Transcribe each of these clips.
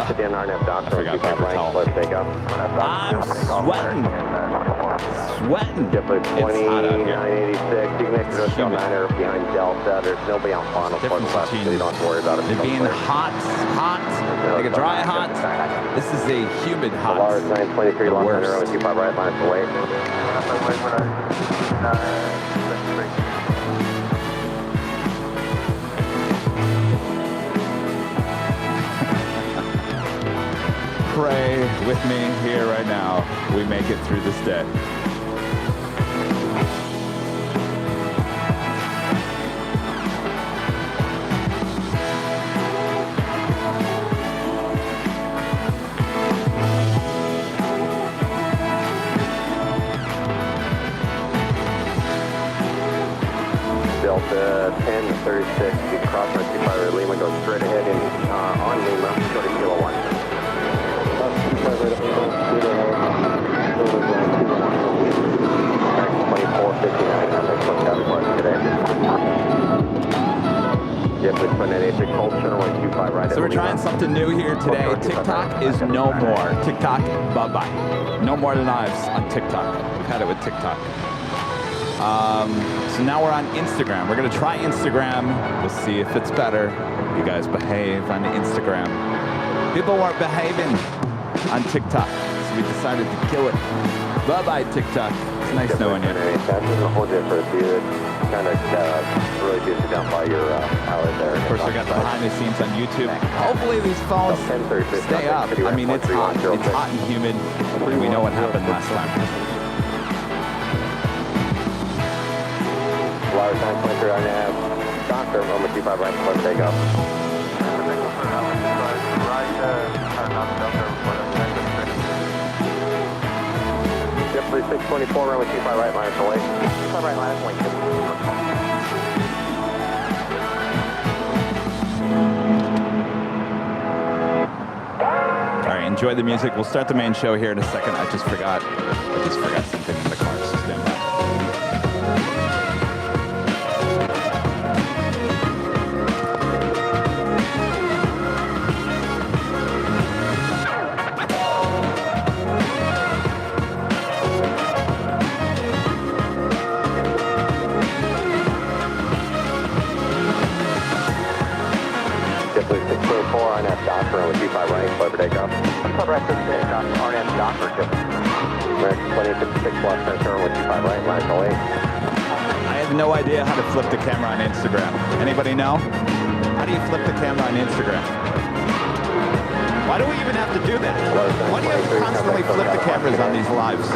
Sit in RNF dock. I forgot paper towel. I'm sweating. Sweating. JetBlue It's hot out here. 2986. You can make it to 9 Air behind Delta. There's nobody on final port left, so you don't have to worry about it. It being hot, like a dry hot. This is a humid hot. Lars 923, Los Angeles, 25 right, line for wait. Pray with me here right now. We make it through this day. Delta 1036, you cross our 25 Lima, go straight ahead and on Lima, go to Kilo 1. 2459, I'm going to look out for today. JetBlue 2986, hold center 125 right. So we're trying something new here today. TikTok is no more. TikTok, bye-bye. No more lives on TikTok. We've had it with TikTok. So now we're on Instagram. We're going to try Instagram. We'll see if it's better. You guys behave on Instagram. People weren't behaving on TikTok, so we decided to kill it. Bye-bye, TikTok. It's nice knowing you. That's going to hold you for a few. Kind of really gets you down by your pilot there. Of course, we got the behind the scenes on YouTube. Hopefully these phones stay up. I mean, it's hot. It's hot and humid. We know what happened last time. Lars 923 on nav. Doctor, moment 25 right, let's take off. JetBlue 624, runway 25 right, line for wait. 25 right, line for wait. All right, enjoy the music. We'll start the main show here in a second. I just forgot something in the car, so stand by. Doctor with 25 right, clever takeoff. 25 right, clever takeoff. RNF Doctor, American 2056 Los Angeles with 25 right, line for wait. I have no idea how to flip the camera on Instagram. Anybody know? How do you flip the camera on Instagram? Why do we even have to do that? Why do you have to constantly flip the cameras on these lives?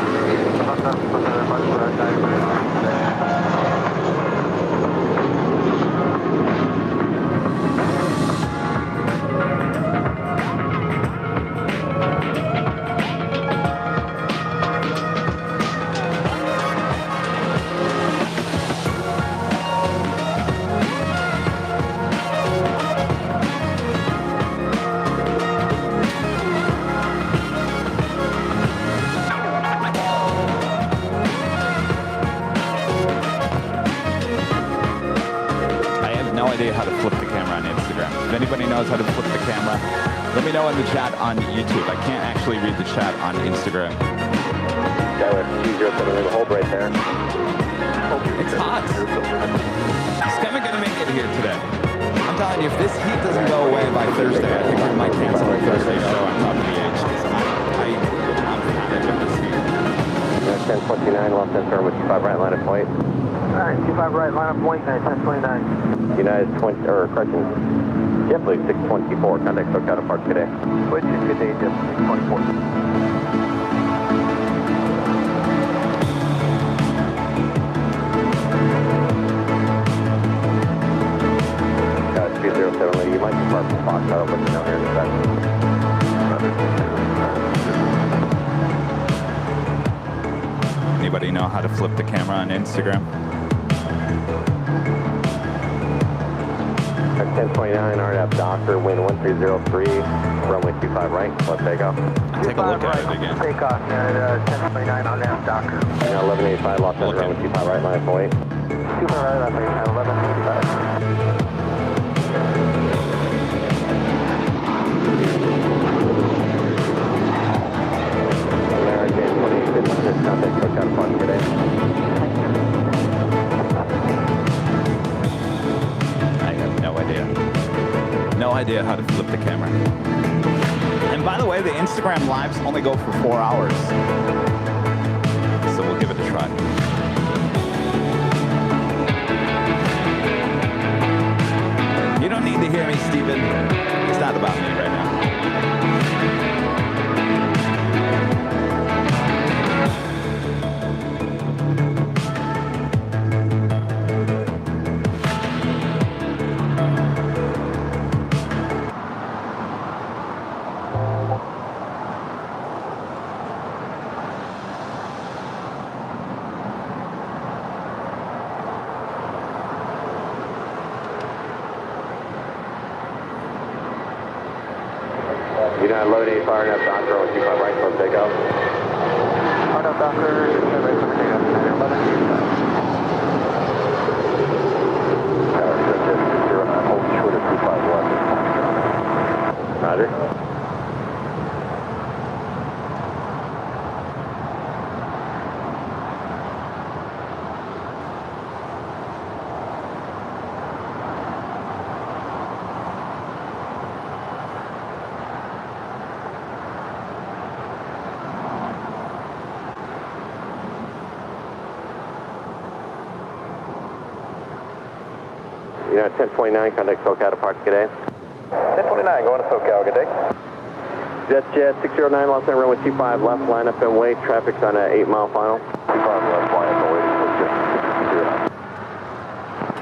How to flip the camera on Instagram. If anybody knows how to flip the camera, let me know in the chat on YouTube. I can't actually read the chat on Instagram. That was 207, hold right there. It's hot. Is Kevin going to make it here today? I'm telling you, if this heat doesn't go away by Thursday, I think we might cancel our Thursday show on top of the H. I'm panicked with this heat. 1029, Los Angeles with 25 right, line of point. Alright, 25 right, line of point, 1029. United 20, or correction, JetBlue 624, contact SoCal depart today. Which is good day, JetBlue 624. Speed 07 lady, you might depart from Fox, I'll let you know here in a second. Anybody know how to flip the camera on Instagram? 1029, RNF Doctor, wind 1303, runway 25 right, let's take off. Take a look at it again. Take off, 1029, RNF Doctor. Now 1185, Los Angeles, runway 25 right, line for wait. 25 right, 1185. no idea how to flip the camera. And by the way, the Instagram lives only go for 4 hours. So we'll give it a try. You don't need to hear me, Steven. It's not about me right now. United 1185 RNF Doctor, 125 right, close takeoff. RNF Doctor, 25 right, close takeoff, 1185. Tower, Sunjet 09, hold short of 25 left. Roger. United 1029, contact SoCal, departure, good day. 1029, going to SoCal, good day. Jet 609, Los Angeles runway 25 left, line up and wait, traffic's on an 8 mile final. 25 left, line up and wait,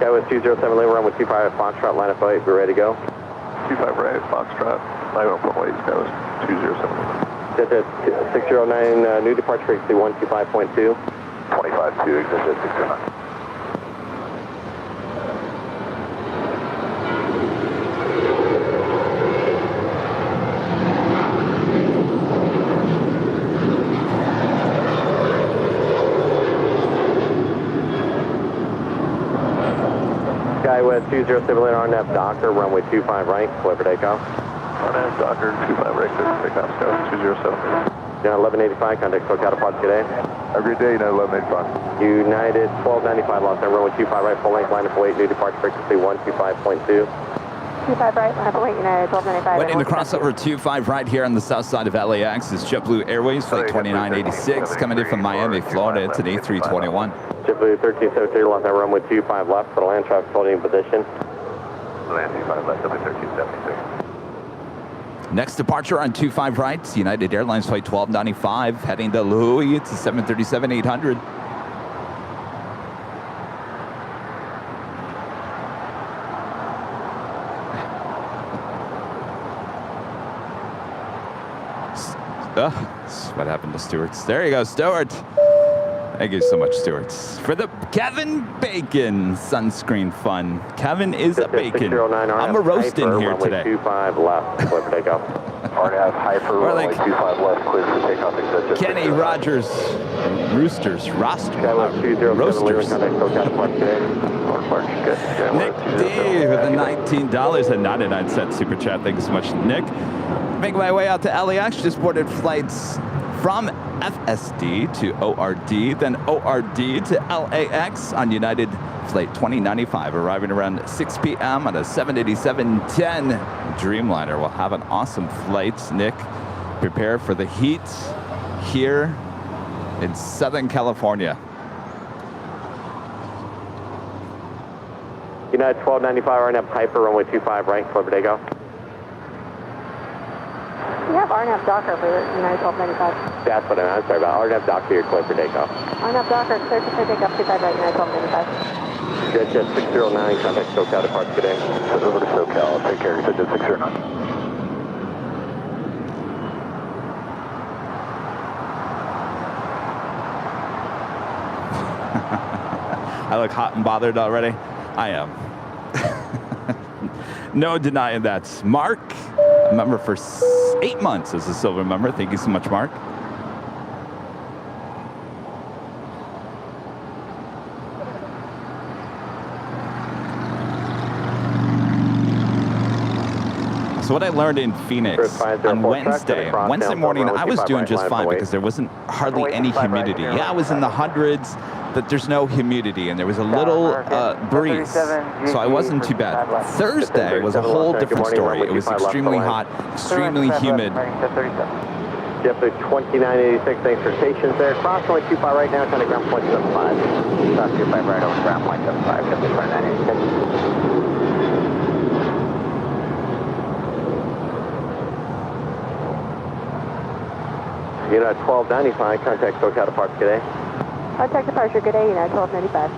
Skywest 207, Lima, runway 25 Foxtrot, line up and wait, we're ready to go. 25 right, Foxtrot, line up and wait, Skywest 207. Jet 609, new departure frequency 125.2. 25.2, exit Jet 609. Skywest 207 RNF Docker, runway 25 right, clear for takeoff. RNF Docker, 25 right, clear for takeoff, Skywest 207. United 1185, contact SoCal, departure, good day. Have a great day, United 1185. United 1295, Los Angeles, runway 25 right, full length, line up wait, new departure frequency 125.2. 25 right, line up wait, United 1295. Waiting the crossover 25 right here on the south side of LAX is JetBlue Airways, flight 2986, coming in from Miami, Florida. It's an A321. JetBlue 1373, Los Angeles, runway 25 left, for the land traffic holding in position. Land 25 left, W1376. Next departure on 25 right, United Airlines flight 1295, heading to Louis. It's a 737-800. What happened to Stewart's? There you go, Stewart. Thank you so much, Stewart, for the Kevin Bacon sunscreen fun. Kevin is a bacon. I'm a roasting here today. 25 left, clear for takeoff. RNF Hyper, runway 25 left, clear for takeoff. Kenny Rogers, Roosters. Skywest 207, contact SoCal, departure, good day. Nick D with the $19.99 super chat. Thank you so much, Nick. Making my way out to LAX, just boarded flights from FSD to ORD, then ORD to LAX on United flight 2095, arriving around 6 p.m. on a 787-10 Dreamliner. We'll have an awesome flight. Nick, prepare for the heat here in Southern California. United 1295, RNF Hyper, runway 25 right, clear for takeoff. We have RNF Docker for United 1295. That's what I'm sorry about. RNF Docker, you're clear for takeoff. RNF Docker, clear for takeoff, 25 right, United 1295. Jet 609, contact SoCal, departure, good day. Head over to SoCal, take care, Jet 609. I look hot and bothered already. I am. No denying that. Mark, a member for 8 months as a silver member. Thank you so much, Mark. So what I learned in Phoenix on Wednesday morning, I was doing just fine because there wasn't hardly any humidity. Yeah, I was in the hundreds, that there's no humidity, and there was a little breeze, so I wasn't too bad. Thursday was a whole different story. It was extremely hot, extremely humid. JetBlue 2986, thanks for stations there. Cross runway 25 right now, kind of ground point 75. Cross 25 right over ground point 75, JetBlue 2986. Unit 1295, contact SoCal departure today. Contact departure, good day, Unit 1295.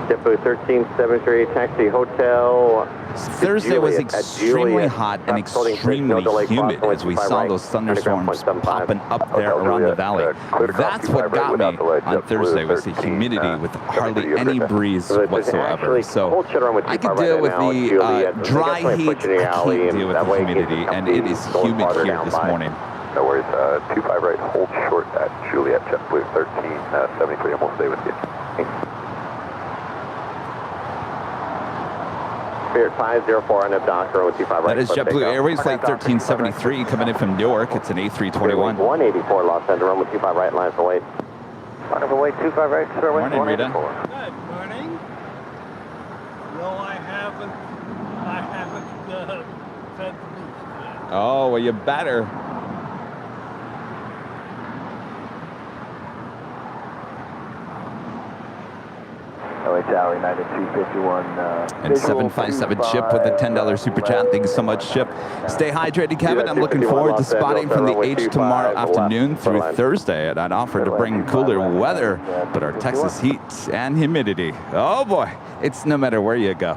JetBlue 1373, taxi hotel. Thursday was extremely hot and extremely humid as we saw those thunderstorms popping up there around the valley. That's what got me on Thursday, was the humidity with hardly any breeze whatsoever. So I could deal with the dry heat, I can't deal with the humidity, and it is humid here this morning. No worries, 25 right, hold short at Juliet, JetBlue 1373, and we'll stay with you. Thanks. Spirit 504 on up Docker, 25 right. That is JetBlue Airways Flight 1373 coming in from Newark. It's an A321. 184 Los Angeles, runway 25 right, line for weight. Line for weight 25 right, sir. Morning, Rita. Good morning. No, I haven't fed the beast. Oh, well, you better. LAX Airline 251. And 757 Chip with a $10 super chat. Thank you so much, Chip. Stay hydrated, Kevin. I'm looking forward to spotting from the H tomorrow afternoon through Thursday. And I'd offer to bring cooler weather, but our Texas heat and humidity. Oh boy, it's no matter where you go.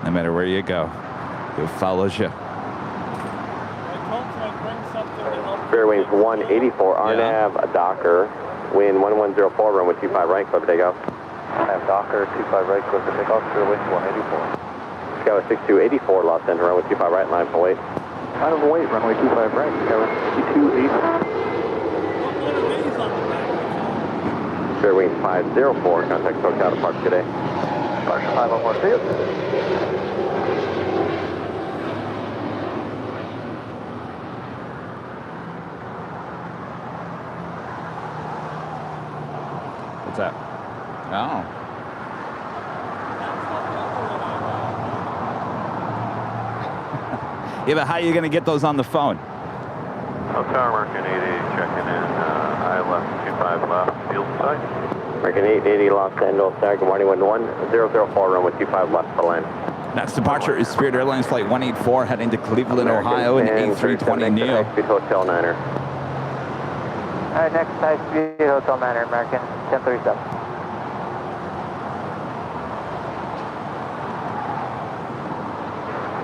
No matter where you go, it follows you. Fairway's 184, RNAV, a Docker, wind 1104, runway 25 right, clear for takeoff. RNAV Docker, 25 right, clear for takeoff, Fairway's 184. Skyway 6284, Los Angeles, runway 25 right, line for weight. Line of weight, runway 25 right, Skyway 6284. Fairway 504, contact SoCal departure today. Departure 504, see you. What's that? Oh. Yeah, but how are you going to get those on the phone? Tower American 880 checking in, I left 25 left, field side. American 880, Los Angeles, good morning, wind 1004, runway 25 left for land. Next departure is Spirit Airlines Flight 184 heading to Cleveland, Ohio in A320 Neo. Speed Hotel Niner. All right, next high speed Hotel Niner, American 1037.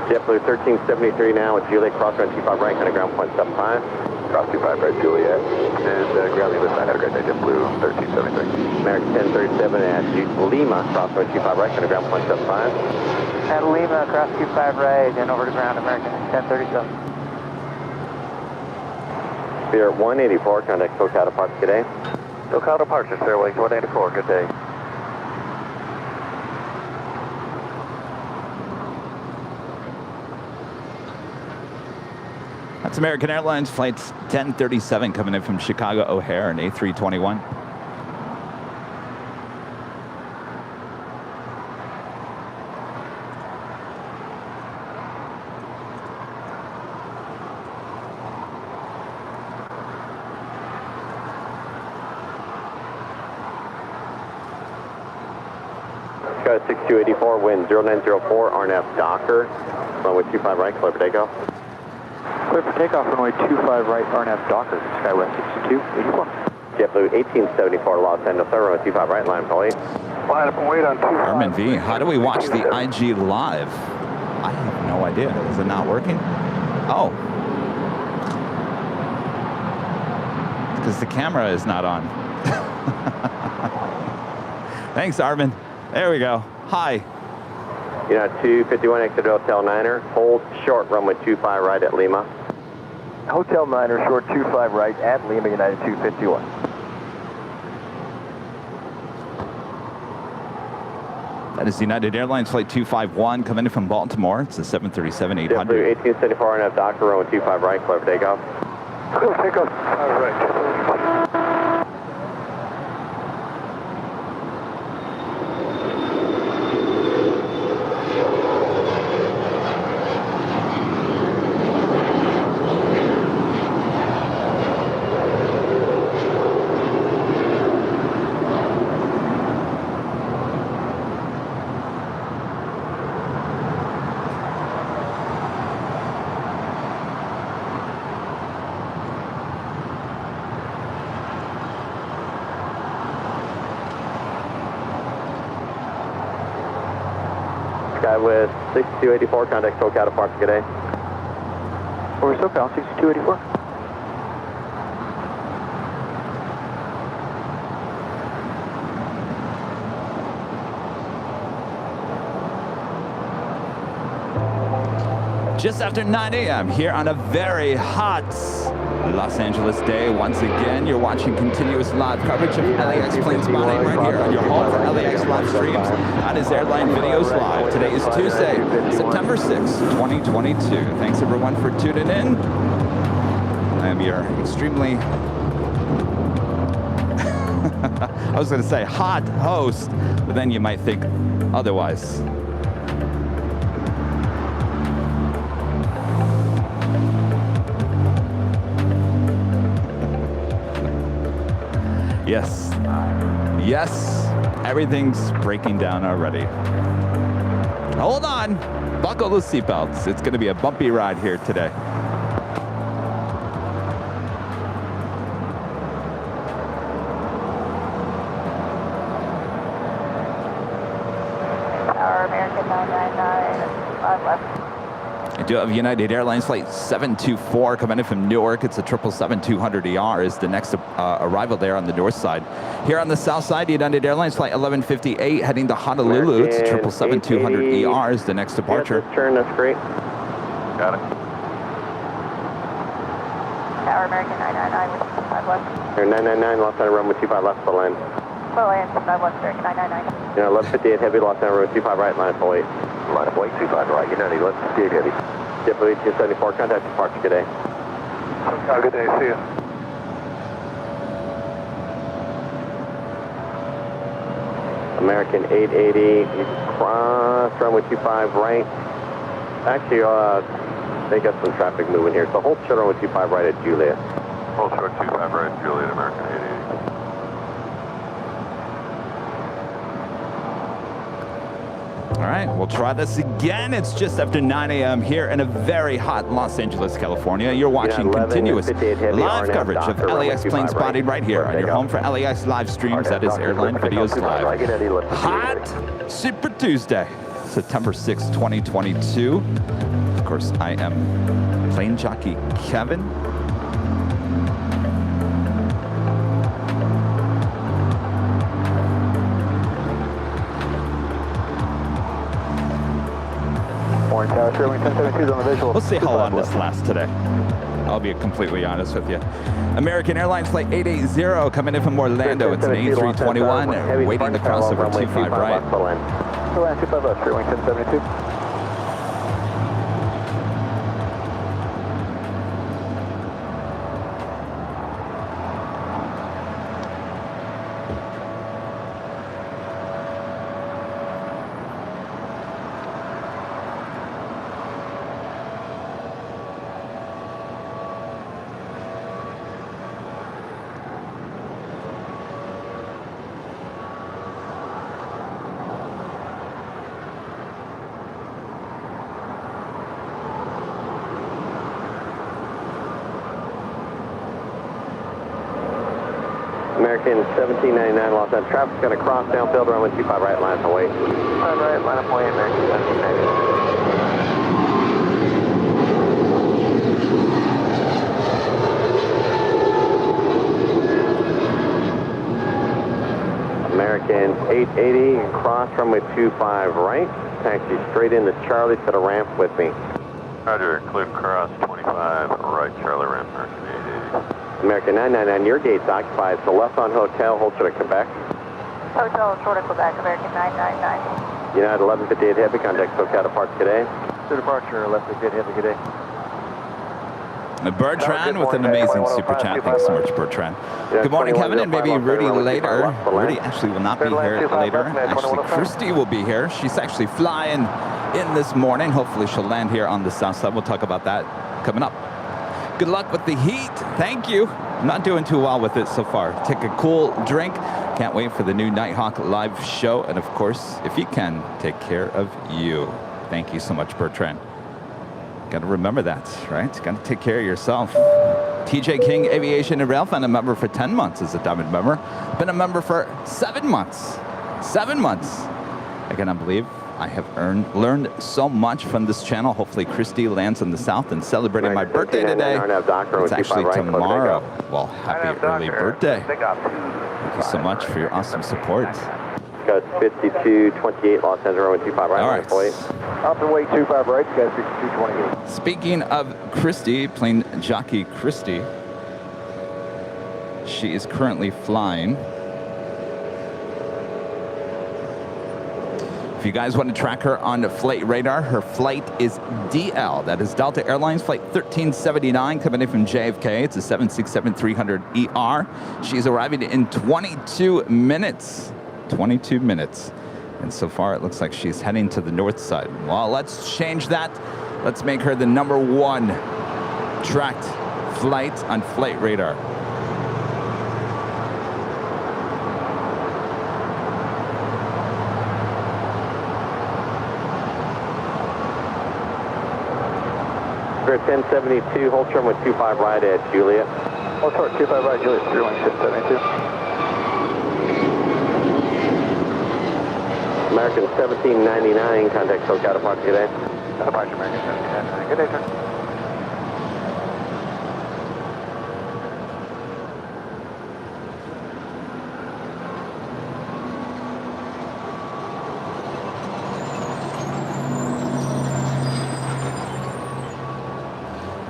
JetBlue 1373 now with Juliet, cross run 25 right, kind of ground point 75. Cross 25 right, Juliet, and ground leave at 9, have a great day, JetBlue 1373. American 1037 at Lima, cross run 25 right, kind of ground point 75. At Lima, cross 25 right, and over to ground, American 1037. Spirit 184, contact SoCal departure today. SoCal departure, Fairway 184, good day. That's American Airlines Flight 1037 coming in from Chicago O'Hare in A321. Sky 6284, wind 0904, RNAV Docker, runway 25 right, clear for takeoff. Clear for takeoff, runway 25 right, RNAV Docker, Skyway 6284. JetBlue 1874, Los Angeles, runway 25 right, line for weight. Line up and wait on 25. Armin V, how do we watch the IG live? I have no idea. Is it not working? Oh. Because the camera is not on. Thanks, Armin. There we go. Hi. Unit 251, exit Hotel Niner, hold short, runway 25 right at Lima. Hotel Niner, short 25 right at Lima, United 251. That is United Airlines Flight 251 coming in from Baltimore. It's a 737-800. JetBlue 1874, RNAV Docker, runway 25 right, clear for takeoff. Clear for takeoff, all right. Guy with 6284, contact SoCal departure, good day. Over SoCal, 6284. Just after 9 a.m. here on a very hot Los Angeles day. Once again, you're watching continuous live coverage of LAX plane spotting right here on your home for LAX live streams. That is Airline Videos Live. Today is Tuesday, September 6th, 2022. Thanks everyone for tuning in. I am your extremely, I was going to say hot host, but then you might think otherwise. Yes, yes, everything's breaking down already. Hold on, buckle the seatbelts. It's going to be a bumpy ride here today. Tower American 999, 5 left. I do have United Airlines flight 724 coming in from Newark. It's a 777-200ER is the next arrival there on the north side. Here on the south side, United Airlines flight 1158 heading to Honolulu. It's a 777-200ER is the next departure. Yeah, turn, that's great. Got it. Tower American 999 with 5 left. Here, 999, lost on runway 25 left, full land. Full land, 5 left, American 999. You know, 1158 heavy, lost on runway 25 right, line full 8. Line up 25 right, United 1158 heavy. JetBlue 274, contact departure, good day. Have a good day, see you. American 880, you can cross runway 25 right. Actually, they got some traffic moving here, so hold short runway 25 right at Juliet. Hold short 25 right, Juliet, American 880. All right, we'll try this again. It's just after 9 a.m. here in a very hot Los Angeles, California. You're watching continuous live coverage of LAX plane spotting right here on your home for LAX live streams. That is Airline Videos Live. Hot Super Tuesday, September 6th, 2022. Of course, I am plane jockey Kevin. We'll see how long this lasts today. I'll be completely honest with you. American Airlines flight 880 coming in from Orlando. It's an A321 waiting to cross over 25 right. Full land 25 left, Airline 1072. American 1799, lost on traffic's going to cross downfield, runway 25 right, line up away. 25 right, line up away, American 1799. American 880, cross runway 25 right, taxi straight into Charlie to the ramp with me. Roger, clear cross 25 right, Charlie ramp, American 880. American 999, your gate's occupied, so left on hotel, hold short of Quebec. Hotel short of Quebec, American 999. United 1158 heavy, contact SoCal departure today. To departure, 1158 heavy, good day. Bertrand with an amazing super chat. Thanks so much, Bertrand. Good morning, Kevin, and maybe Rudy later. Rudy actually will not be here later. Actually, Christie will be here. She's actually flying in this morning. Hopefully she'll land here on the south side. We'll talk about that coming up. Good luck with the heat. Thank you. I'm not doing too well with it so far. Take a cool drink. Can't wait for the new Nighthawk live show. And of course, if you can, take care of you. Thank you so much, Bertrand. Got to remember that, right? Got to take care of yourself. TJ King, Aviation and Ralph, and a member for 10 months as a diamond member. Been a member for 7 months. 7 months. I cannot believe I have learned so much from this channel. Hopefully Christie lands in the south and celebrating my birthday today. It's actually tomorrow. Well, happy early birthday. Thank you so much for your awesome support. Guys, 5228 Los Angeles, 25 right, All line right. 48. Up and wait 25 right, guys, 5228. Speaking of Christie, plane jockey Christie, she is currently flying. If you guys want to track her on the flight radar, her flight is DL. That is Delta Airlines Flight 1379 coming in from JFK. It's a 767-300ER. She's arriving in 22 minutes. 22 minutes. And so far, it looks like she's heading to the north side. Well, let's change that. Let's make her the #1 tracked flight on flight radar. We're at 1072, hold trim with 25 right at Juliet. Hold short, 25 right, Juliet, 31672. American 1799, contact SoCal departure today. Departure American 1799. Good day, sir.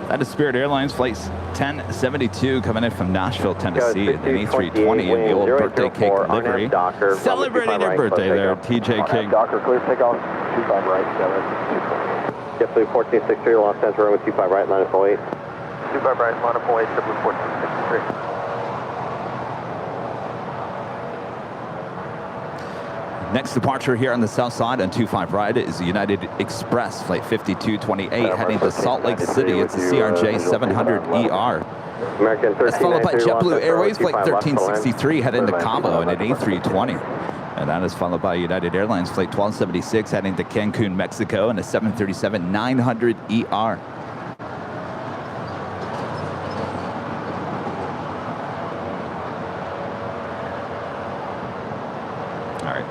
That is Spirit Airlines Flight 1072 coming in from Nashville, Tennessee. An A320 in the old birthday cake livery. Celebrating your birthday there, TJ King. Docker, clear takeoff, 25 right, 7, JetBlue 1463, Los Angeles, with 25 right, line 48. 25 right, line up 48, JetBlue 1463. Next departure here on the south side on 25 right is the United Express Flight 5228 heading to Salt Lake City. It's a CRJ 700ER. American That's followed by 1393, JetBlue Los Airways Flight Angeles, 1363 heading to Cabo in an A320. And that is followed by United Airlines Flight 1276 heading to Cancun, Mexico in a 737-900ER. All right.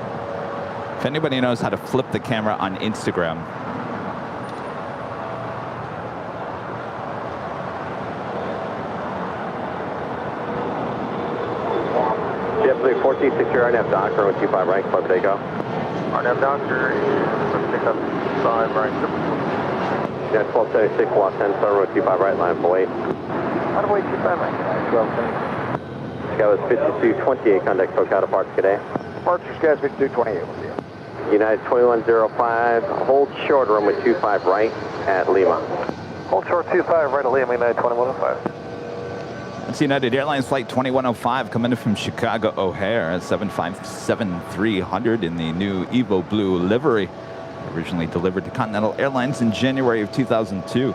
If anybody knows how to flip the camera on Instagram, JetBlue 1460, RNAV Docker, with 25 right, clear for takeoff. RNAV Docker is pick up 5 right, Yeah, 1276, Los Angeles, with 25 right, line 48. Line up 25 right, 1276. Sky was 5228, contact SoCal departure today. Departure, Skies 5228, we'll see you. United 2105, hold short, run with 25 right at Lima. Hold short 25 right at Lima, United 2105. that's United Airlines Flight 2105 coming in from Chicago O'Hare at 757-300 in the new Evo Blue livery, originally delivered to Continental Airlines in January of 2002.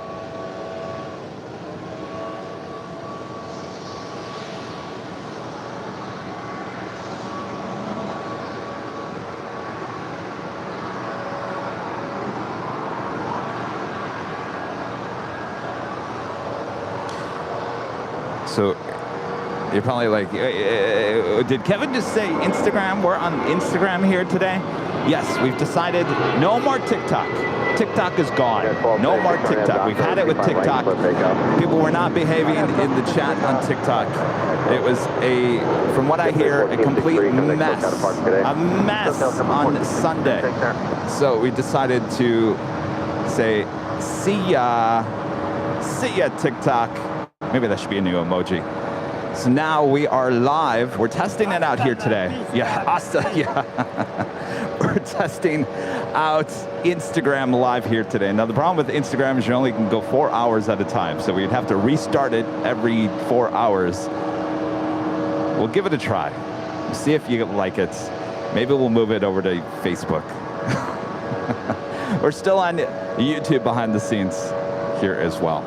So you're probably like, did Kevin just say Instagram? We're on Instagram here today. Yes, we've decided no more TikTok. TikTok is gone. No more TikTok. We've had it with TikTok. People were not behaving in the chat on TikTok. It was from what I hear, a complete mess. A mess on Sunday. So we decided to say, see ya TikTok. Maybe that should be a new emoji. So now we are live. We're testing it out here today. Yeah, Asta, yeah. We're testing out Instagram live here today. Now the problem with Instagram is you only can go 4 hours at a time. So we'd have to restart it every 4 hours. We'll give it a try. See if you like it. Maybe we'll move it over to Facebook. We're still on YouTube behind the scenes here as well.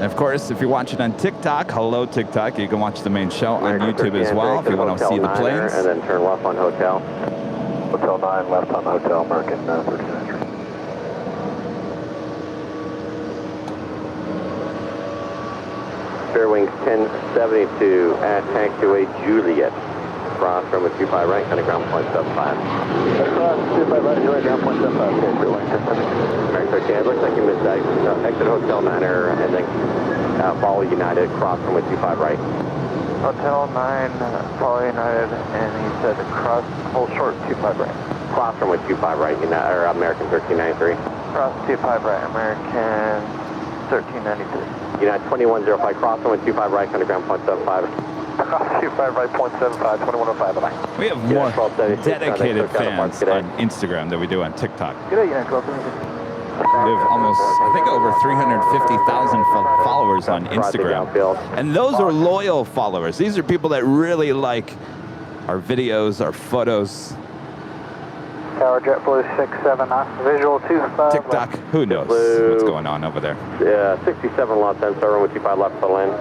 And of course, if you're watching on TikTok, hello TikTok, you can watch the main show on YouTube as well if you want to see the planes. And then turn left on hotel. Hotel 9, left on hotel, American 1393. Fairwings 1072 at taxiway Juliet. cross, runway 25 right, kind of ground point 75. Cross 25 right, enjoy ground point 75. Okay, Airline 1070. American 13, it looks like you missed exit Hotel Manor and then follow United, cross runway 25 right. Hotel 9, follow United, and he said cross, hold short 25 right. Cross runway 25 right, or American 1393. Cross 25 right, American 1393. United 2105, cross runway 25 right, kind of ground point 75. Cross 25 right, point 75, 2105, bye-bye. We have Yeah, more 1276, dedicated Contact fans today. on Instagram than we do on TikTok. Good day, United 1276. We have almost, I think, over 350,000 followers on Instagram. And those are loyal followers. These are people that really like our videos, our photos. Tower JetBlue 67, visual 25. TikTok, who knows what's going on over there. Yeah, 67 Los Angeles, runway 25 left for the land.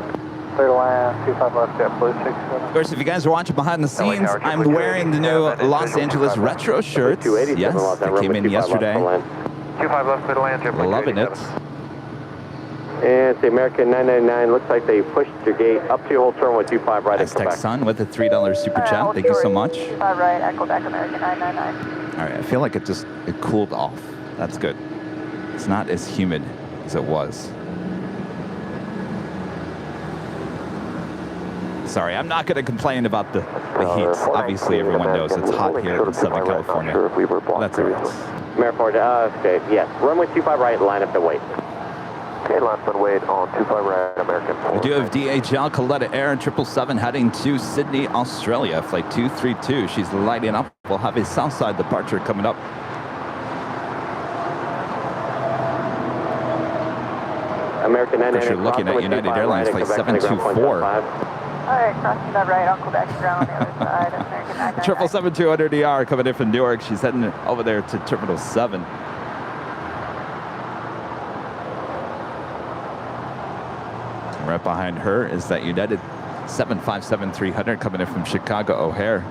Clear to land, 25 left JetBlue 67. Of course, if you guys are watching behind the scenes, I'm wearing the new Los Angeles retro shirts. Yes, they came in yesterday. 25 left, clear to land, JetBlue Loving it. And it's the American 999. Looks like they pushed your gate up to your whole turn with 25 right. Aztec Sun with a $3 super chat. Thank you so much. 25 right, echo back American 999. All right, I feel like it cooled off. That's good. It's not as humid as it was. Sorry, I'm not going to complain about the heat. Obviously, everyone knows it's hot here in Southern California. That's it. Airport, okay, yes. Runway 25 right, line up and wait. Okay, line up and wait on 25 right, American. We do have DHL Coletta Air 777 heading to Sydney, Australia. Flight 232. She's lighting up. We'll have a Southside departure coming up. American 999. You're looking at United Airlines Flight 724. All right, crossing that right, Uncle back to ground on the other side, American 999. 777-200ER coming in from Newark. She's heading over there to Terminal 7. Right behind her is that United 757-300 coming in from Chicago O'Hare.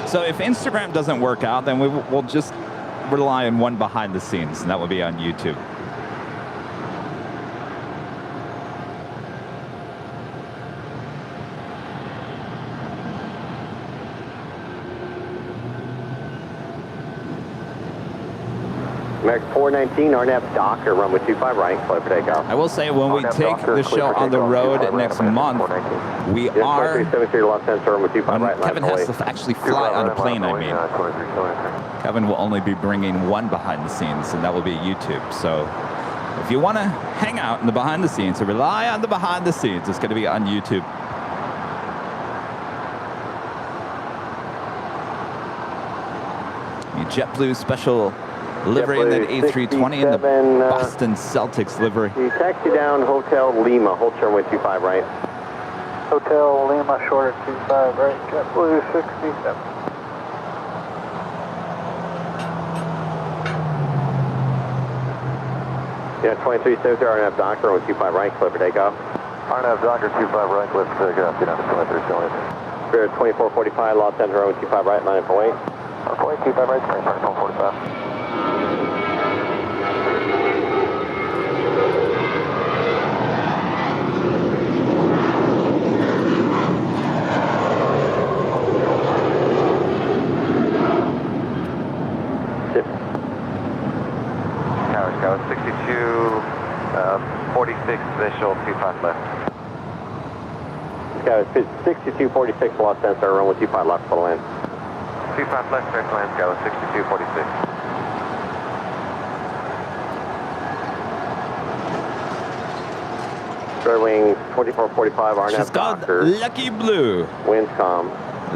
So if Instagram doesn't work out, then we'll just rely on one behind the scenes, and that will be on YouTube. American 419, RNAV Docker, runway 25 right, clear for takeoff. I will say when we take the show on the road next month, we are, when Kevin has to actually fly on a plane, I mean, Kevin will only be bringing one behind the scenes, and that will be YouTube. So if you want to hang out in the behind the scenes or rely on the behind the scenes, it's going to be on YouTube. JetBlue special livery in that A320 and the Boston Celtics livery. You taxi down Hotel Lima, hold turn with 25 right. Hotel Lima, short at 25 right, JetBlue 67. Yeah, 2370, RNAV Docker, with 25 right, clear for takeoff. RNAV Docker 25 right, clear for takeoff, get on the 2370. Spirit 2445, Los Angeles, with 25 right, line up for wait. 25 right, 2445. Tower 62, 46 visual, 25 left. Sky 6246 Los Angeles, runway 25 left for the land. 25 left, clear to land, Sky 6246. Square wing 2445, RNAV She's called Docker. Lucky Blue. Winds calm.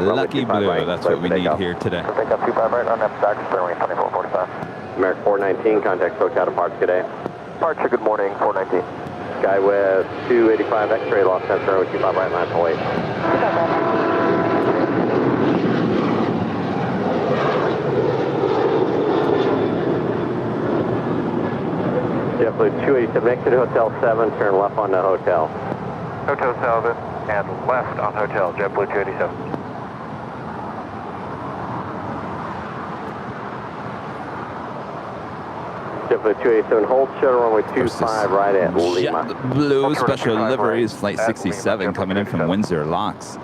Lucky Blue, right, that's what we need here today. Take up 25 right, RNAV Docker, square wing 2445. American 419, contact SoCal departure today. Departure, good morning, 419. Skywest 285, X-ray, Los Angeles, 25 right, line for wait. JetBlue 287, exit Hotel 7, turn left on the hotel. Hotel 7 and left on hotel, JetBlue 287. JetBlue 287, hold shuttle runway 25 right at Lima. JetBlue special liveries, flight 67 coming in from Windsor LAX.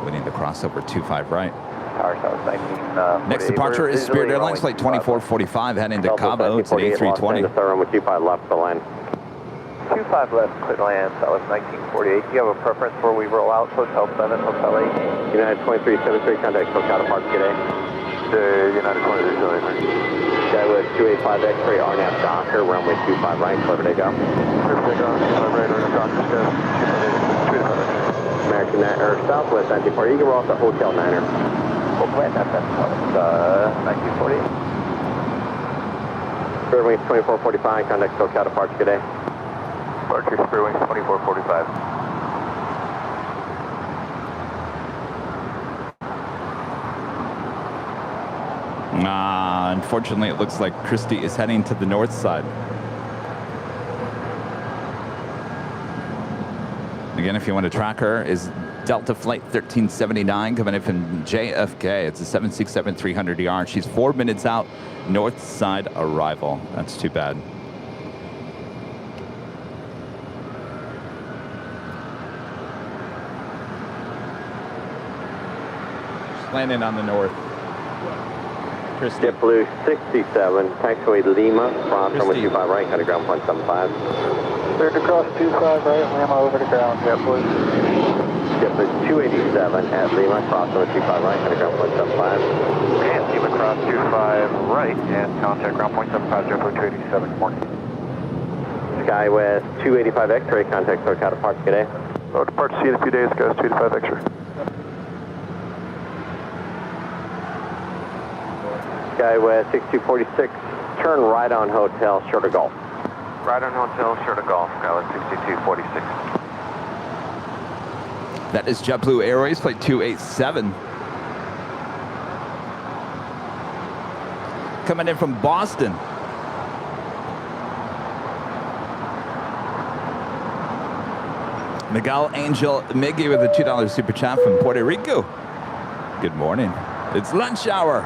Waiting to cross over 25 right. Tower South 19. Next departure is Spirit Airlines flight 2445 heading to Cabo. It's an A320. Runway 25 left to land. 25 left, clear to land, Southwest 1948. Do you have a preference where we roll out? Hotel 7, Hotel 8? United 2373, contact SoCal Park today. United 2373. Skywest 285 X-ray RNAV Docker, runway 25 right, clever to go. Clear for takeoff, 25 right, RNAV Docker, Sky 285. American or Southwest 1940, you can roll off the Hotel Niner. Oakland, that's 1948. Spirit Wings 2445, contact SoCal Park today. Departure Spirit Wings 2445. Unfortunately, it looks like Christie is heading to the north side. Again, if you want to track her, is Delta Flight 1379 coming in from JFK. It's a 767-300ER. She's 4 minutes out, north side arrival. That's too bad. She's landing on the north. Christie. JetBlue 67, taxiway Lima, cross runway Christie. 25 right, contact ground point 75. Clear to cross 25 right, Lima over to ground, JetBlue. JetBlue 287 at Lima, cross runway 25 right, contact ground point 75. And Lima cross 25 right, and contact ground point 75, JetBlue 287, good morning. Skywest 285 X-ray, contact SoCal Park today. Oh, departure see you in a few days, guys, 285 X-ray. Skywest 6246, turn right on Hotel, short of Golf. Right on Hotel, short of Golf, Skywest 6246. That is JetBlue Airways, flight 287. Coming in from Boston. Miguel Angel Miggy with a $2 super chat from Puerto Rico. Good morning. It's lunch hour.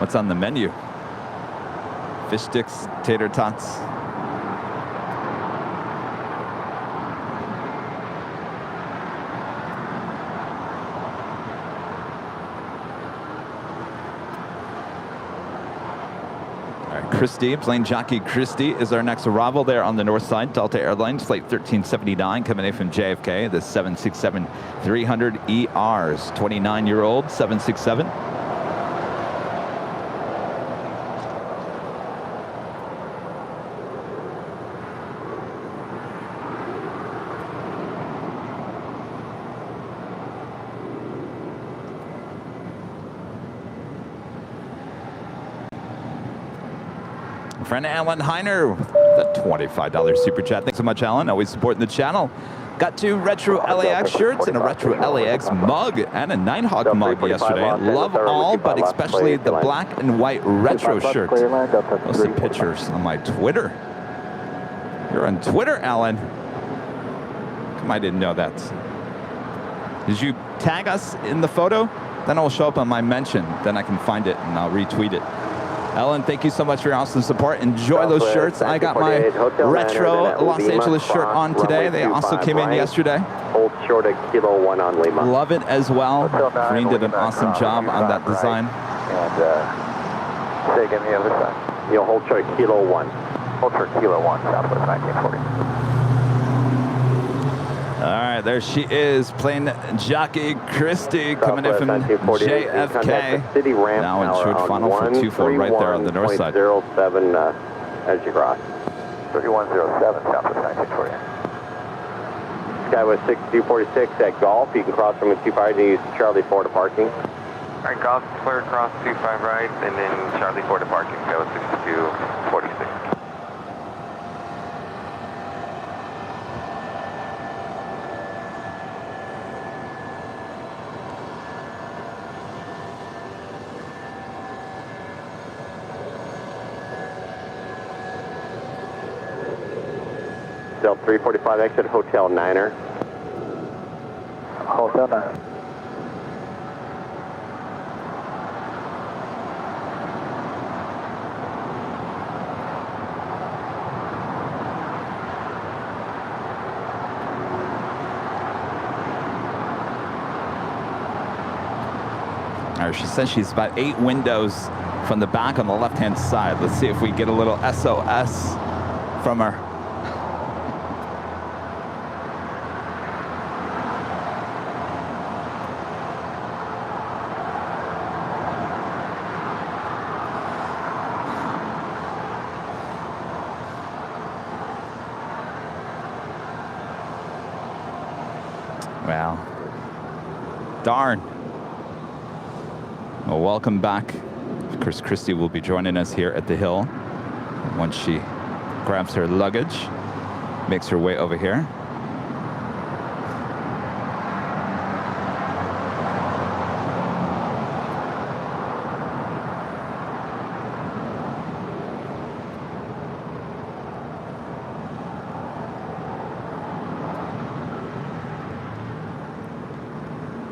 What's on the menu? Fish sticks, tater tots. All right, Christie, plane jockey Christie is our next arrival there on the north side. Delta Airlines, flight 1379, coming in from JFK, the 767-300ERs. 29-year-old 767. Friend Alan Heiner, the $25 super chat. Thanks so much, Alan. Always supporting the channel. Got 2 retro LAX shirts and a retro LAX mug and a Nighthawk mug yesterday. Love all, but especially the black and white retro shirt. Those some pictures on my Twitter. You're on Twitter, Alan. Come, I didn't know that. Did you tag us in the photo? Then it'll show up on my mention. Then I can find it and I'll retweet it. Ellen, thank you so much for your awesome support. Enjoy those shirts. I got my retro Los Angeles shirt on today. They also came in yesterday. Hold short of Kilo 1 on Lima. Love it as well. Green did an awesome job on that design. And say again the other side. You'll hold short of Kilo 1. Hold short Kilo 1, Southwest 1940. All right, there she is, plane jockey Christie coming in from JFK. City ramp now in short funnel for 24 right there on the north side. 07 energy cross. 3107, Southwest 1940. Skywest 6246 at Golf. You can cross from 25 and use Charlie 4 to parking. All right, Golf, clear across 25 right, and then Charlie 4 to parking, Skywest 6246. Delta 345 exit Hotel Niner. Hotel 9. Or she says she's about 8 windows from the back on the left-hand side. Let's see if we get a little SOS from her. Well, darn. Well, welcome back. Of course, Christie will be joining us here at the Hill once she grabs her luggage, makes her way over here.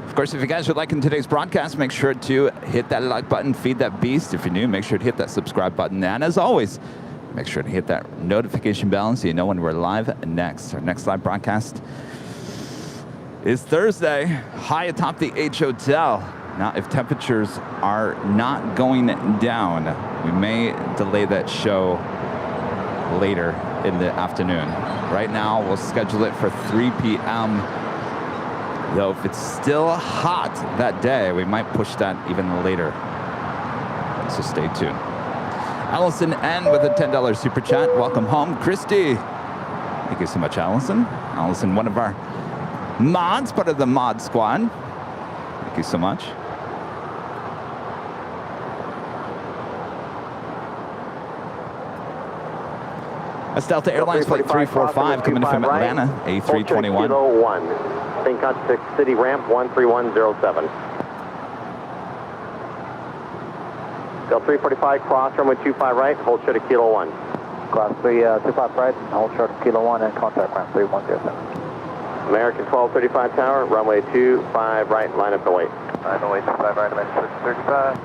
Of course, if you guys are liking today's broadcast, make sure to hit that like button, feed that beast. If you're new, make sure to hit that subscribe button. And as always, make sure to hit that notification bell so you know when we're live next. Our next live broadcast is Thursday, high atop the H Hotel. Now, if temperatures are not going down, we may delay that show later in the afternoon. Right now, we'll schedule it for 3 p.m. Though if it's still hot that day, we might push that even later. So stay tuned. Allison N with a $10 super chat. Welcome home, Christie. Thank you so much, Allison. Allison, one of our mods, part of the mod squad. Thank you so much. That's Delta Airlines flight 345 coming in from Atlanta, A321. Kilo 1. St. Constance City ramp 13107. Delta 345, cross runway 25 right, hold short of Kilo 1. Class 3, 25 right, hold short of Kilo 1 and contact ramp 3107. American 1235 tower, runway 25 right, line up and wait. Runway 25 right, American 635.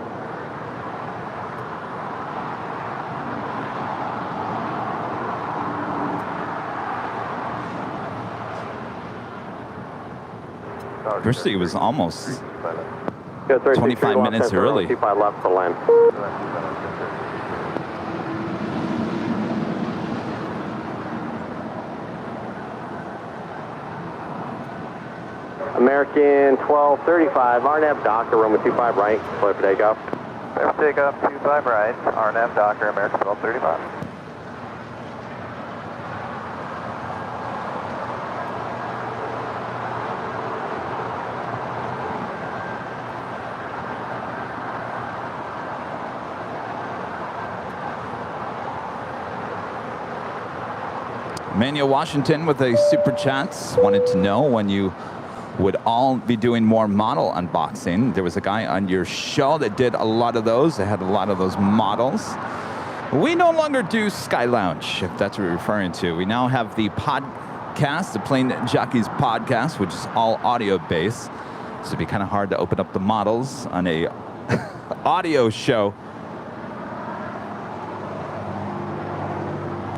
Christie was almost 25 25 minutes early. 25 left for land. American 1235, RNAV Docker, runway 25 right, clear for takeoff. Clear for takeoff, 25 right, RNAV Docker, American 1235. Manuel Washington with a super chat wanted to know when you would all be doing more model unboxing. There was a guy on your show that did a lot of those. They had a lot of those models. We no longer do Sky Lounge, if that's what you're referring to. We now have the podcast, the Plane Jockeys podcast, which is all audio based. So it'd be kind of hard to open up the models on a audio show.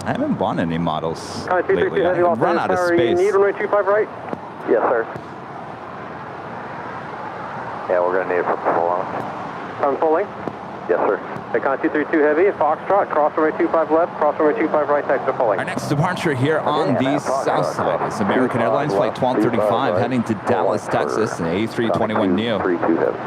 I haven't bought any models lately. I've run out of space. You need runway 25 right? Yes, sir. Yeah, we're going to need it for full launch. Unfolding? Yes, sir. Icon 232 heavy, Foxtrot, cross runway 25 left, cross runway 25 right, taxi to fulling. Our next departure here on the south side is American Airlines flight 1235 heading to Dallas, Texas, an A321 Neo. 32 heavy.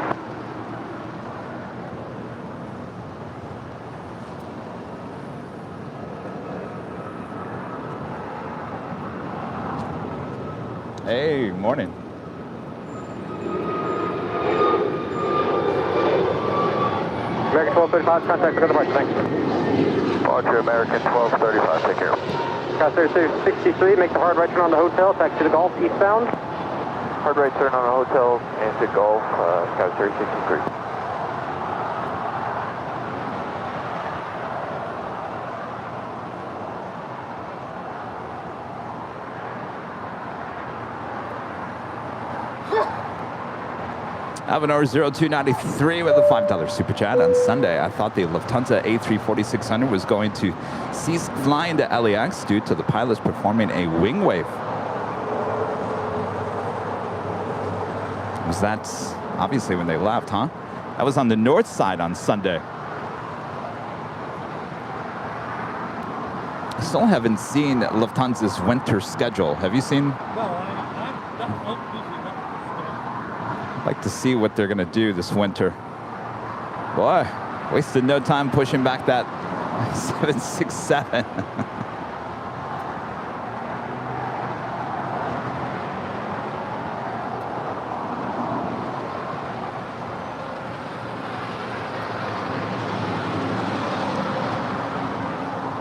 Hey, morning. American 1235, contact for departure, thanks. Departure American 1235, take care. Cross 63, make the hard right turn on the hotel, taxi to the Gulf, eastbound. Hard right turn on the hotel and to Gulf, Sky 63. Avenor 0293 with a $5 super chat on Sunday. I thought the Lufthansa A340-600 was going to cease flying to LAX due to the pilots performing a wing wave. Was that obviously when they left, huh? That was on the north side on Sunday. I still haven't seen Lufthansa's winter schedule. Have you seen? No, I'm not busy. I'd like to see what they're going to do this winter. Boy, wasted no time pushing back that 767.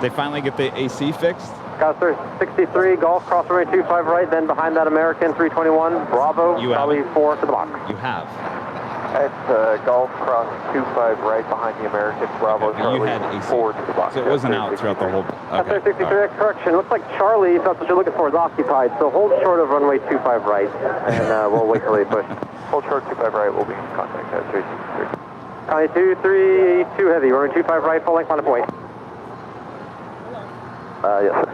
They finally get the AC fixed? Custer 63, Golf, cross runway 25 right, then behind that American 321, Bravo, You have Charlie it? 4 to the box. You have. At Golf Cross 25 right behind the American, Bravo, Okay, you Charlie had AC. 4 to the box. So it wasn't out throughout the whole... Custer Okay. 63, all right. correction. Looks like Charlie, if that's what you're looking for, is occupied. So hold short of runway 25 right, and we'll wait till they push. Hold short 25 right, we'll be in contact at 363. Connie 232 heavy, runway 25 right, full length, line up and wait. Yes, sir.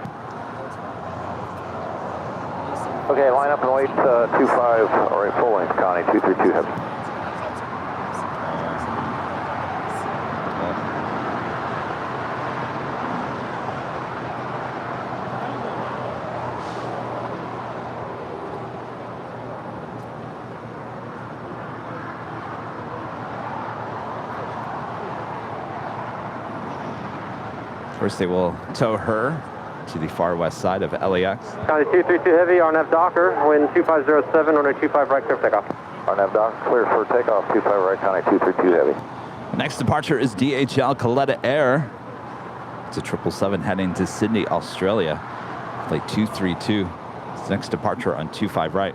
Okay, line up and wait, 25, all right, full length, Connie, 232 heavy. First, they will tow her to the far west side of LAX. Connie 232 heavy, RNAV Docker, wind 2507, runway 25 right, clear for takeoff. RNAV dock, clear for takeoff, 25 right, Connie, 232 heavy. Next departure is DHL Coletta Air. It's a 777 heading to Sydney, Australia. Flight 232. It's next departure on 25 right.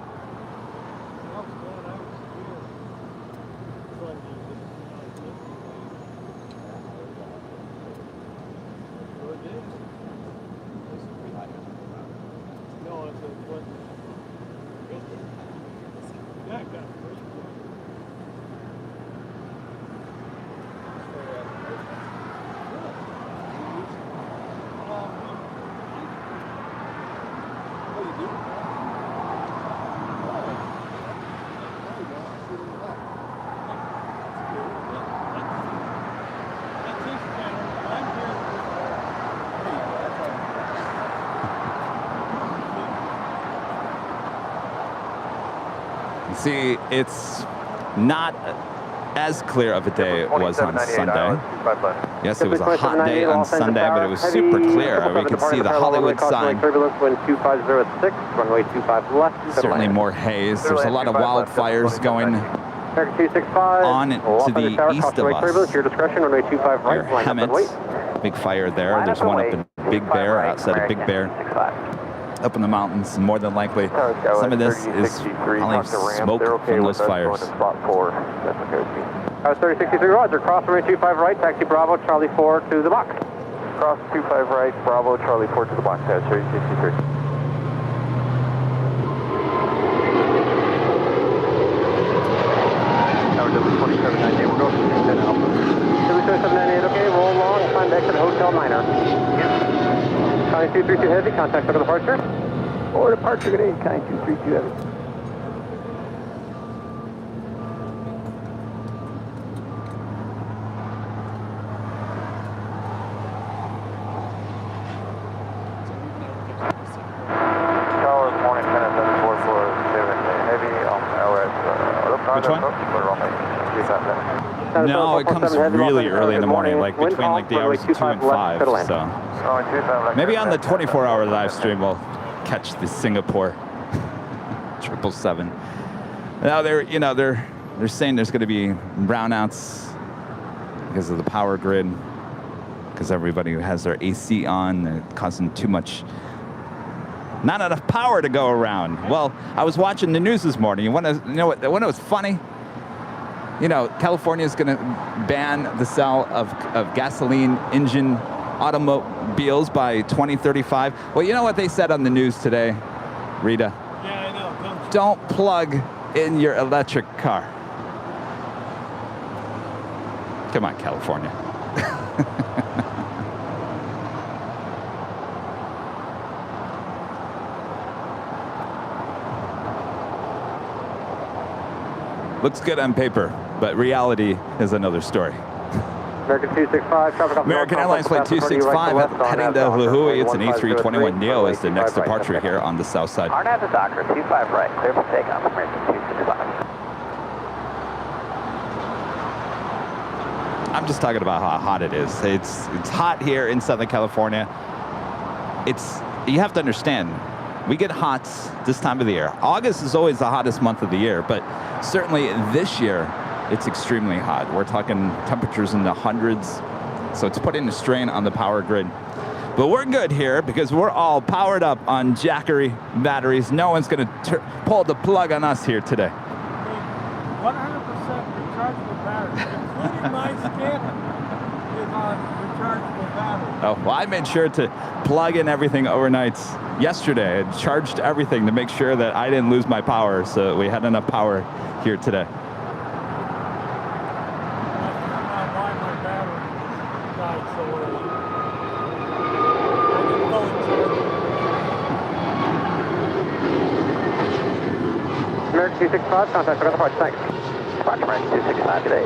See, it's not as clear of a day it was on Sunday. Yes, it was a hot day on Sunday, but it was super clear. We could see the Hollywood sign. Turbulence, wind 2506, runway 25 left. Certainly more haze. There's a lot of wildfires going American 265. on to the east of us. Turbulence, your discretion, runway 25 right, line up and wait. Big fire there. There's one up in Big Bear, outside of Big Bear. Up in the mountains, more than likely. Some of this is probably smoke from those fires. Spot 4, that's okay with me. 3063, roger, cross runway 25 right, taxi Bravo, Charlie 4 to the box. Cross 25 right, Bravo, Charlie 4 to the box, that's 3063. Tower W2798, we're going to 10 Alpha. W2798, okay, roll long, climb to exit Hotel Niner. Connie 232 heavy, contact for departure. Or departure today, Connie 232 heavy. Tower, morning 10 at 7447 heavy, Which one? No, it comes really early in the morning, like between like the hours of 2 and 5. So maybe on the 24-hour live stream we'll catch the Singapore 777. Now they're saying there's going to be brownouts because of the power grid, because everybody who has their AC on, they're causing too much. Not enough power to go around. Well, I was watching the news this morning. You know what? When it was funny. You know, California is going to ban the sale of gasoline engine automobiles by 2035. Well, you know what they said on the news today, Rita? Yeah, I know. Don't plug in your electric car. Come on, California. Looks good on paper, But reality is another story. American 265, traffic off American Airlines Flight 265 heading to Lahui. It's an A321neo is the next departure here on the south side. RNAV to Docker, 25 right, clear for takeoff, American 265. I'm just talking about how hot it is. It's hot here in Southern California. You have to understand, we get hot this time of the year. August is always the hottest month of the year, but certainly this year, it's extremely hot. We're talking temperatures in the hundreds, so it's putting a strain on the power grid. But we're good here because we're all powered up on Jackery batteries. No one's going to pull the plug on us here today. 100% rechargeable battery, including my scanner is on rechargeable battery. Oh, well, I made sure to plug in everything overnight yesterday. I charged everything to make sure that I didn't lose my power, so we had enough power here today. American 265, contact for departure, thanks. Departure American 265 today.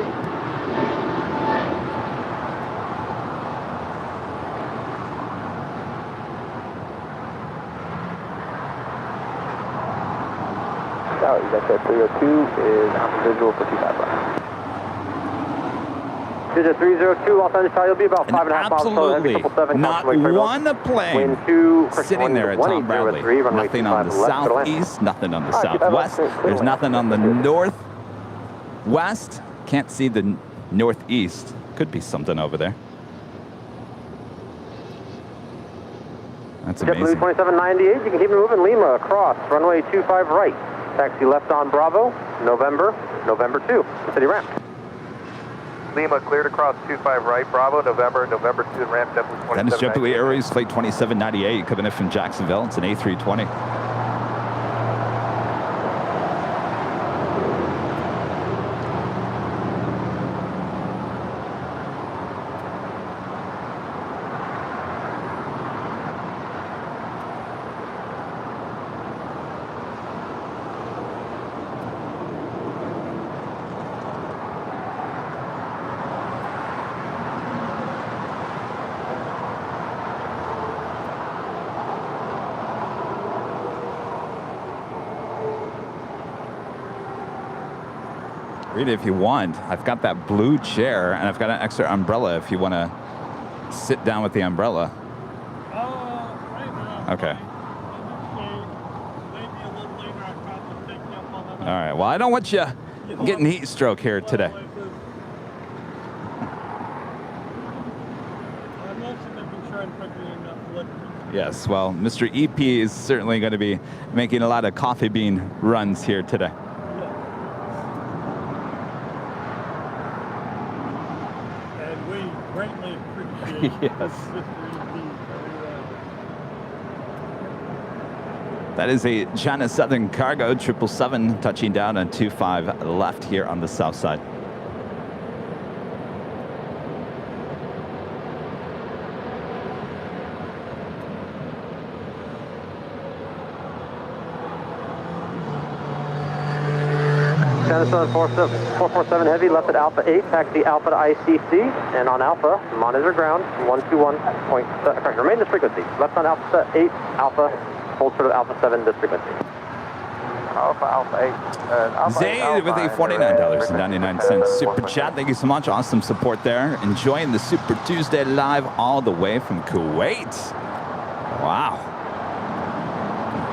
Tower, you got that 302 is on the visual for 25 right. 302, Los Angeles, you'll be about 5.5 miles. Absolutely not one plane sitting there at Tom Bradley. Nothing on the southeast, nothing on the southwest. There's nothing on the northwest. Can't see the northeast. Could be something over there. That's amazing. JetBlue 2798, you can keep moving. Lima across, runway 25 right. Taxi left on Bravo, November 2, city ramp. Lima cleared across 25 right, Bravo, November 2, and ramp JetBlue 2798. That is JetBlue Airways Flight 2798 coming in from Jacksonville. It's an A320. Read it if you want. I've got that blue chair, and I've got an extra umbrella if you want to sit down with the umbrella. Right now. Okay. Maybe a little later I probably take you up on that. All right. Well, I don't want you getting heat stroke here today. I mentioned they've been trying to put me in blood. Yes. Well, Mr. EP is certainly going to be making a lot of coffee bean runs here today. Greatly appreciate yes. That is a China Southern Cargo 777 touching down on 25 left here on the south side. China Southern 447 Heavy, left at Alpha 8, taxi Alpha to ICC, and on Alpha, monitor ground, 121.7, remain this frequency. Left on Alpha 8, Alpha, hold short of Alpha 7, this frequency. Alpha 8. Zayd with a $49.99 super chat. Thank you so much. Awesome support there. Enjoying the Super Tuesday live all the way from Kuwait. Wow.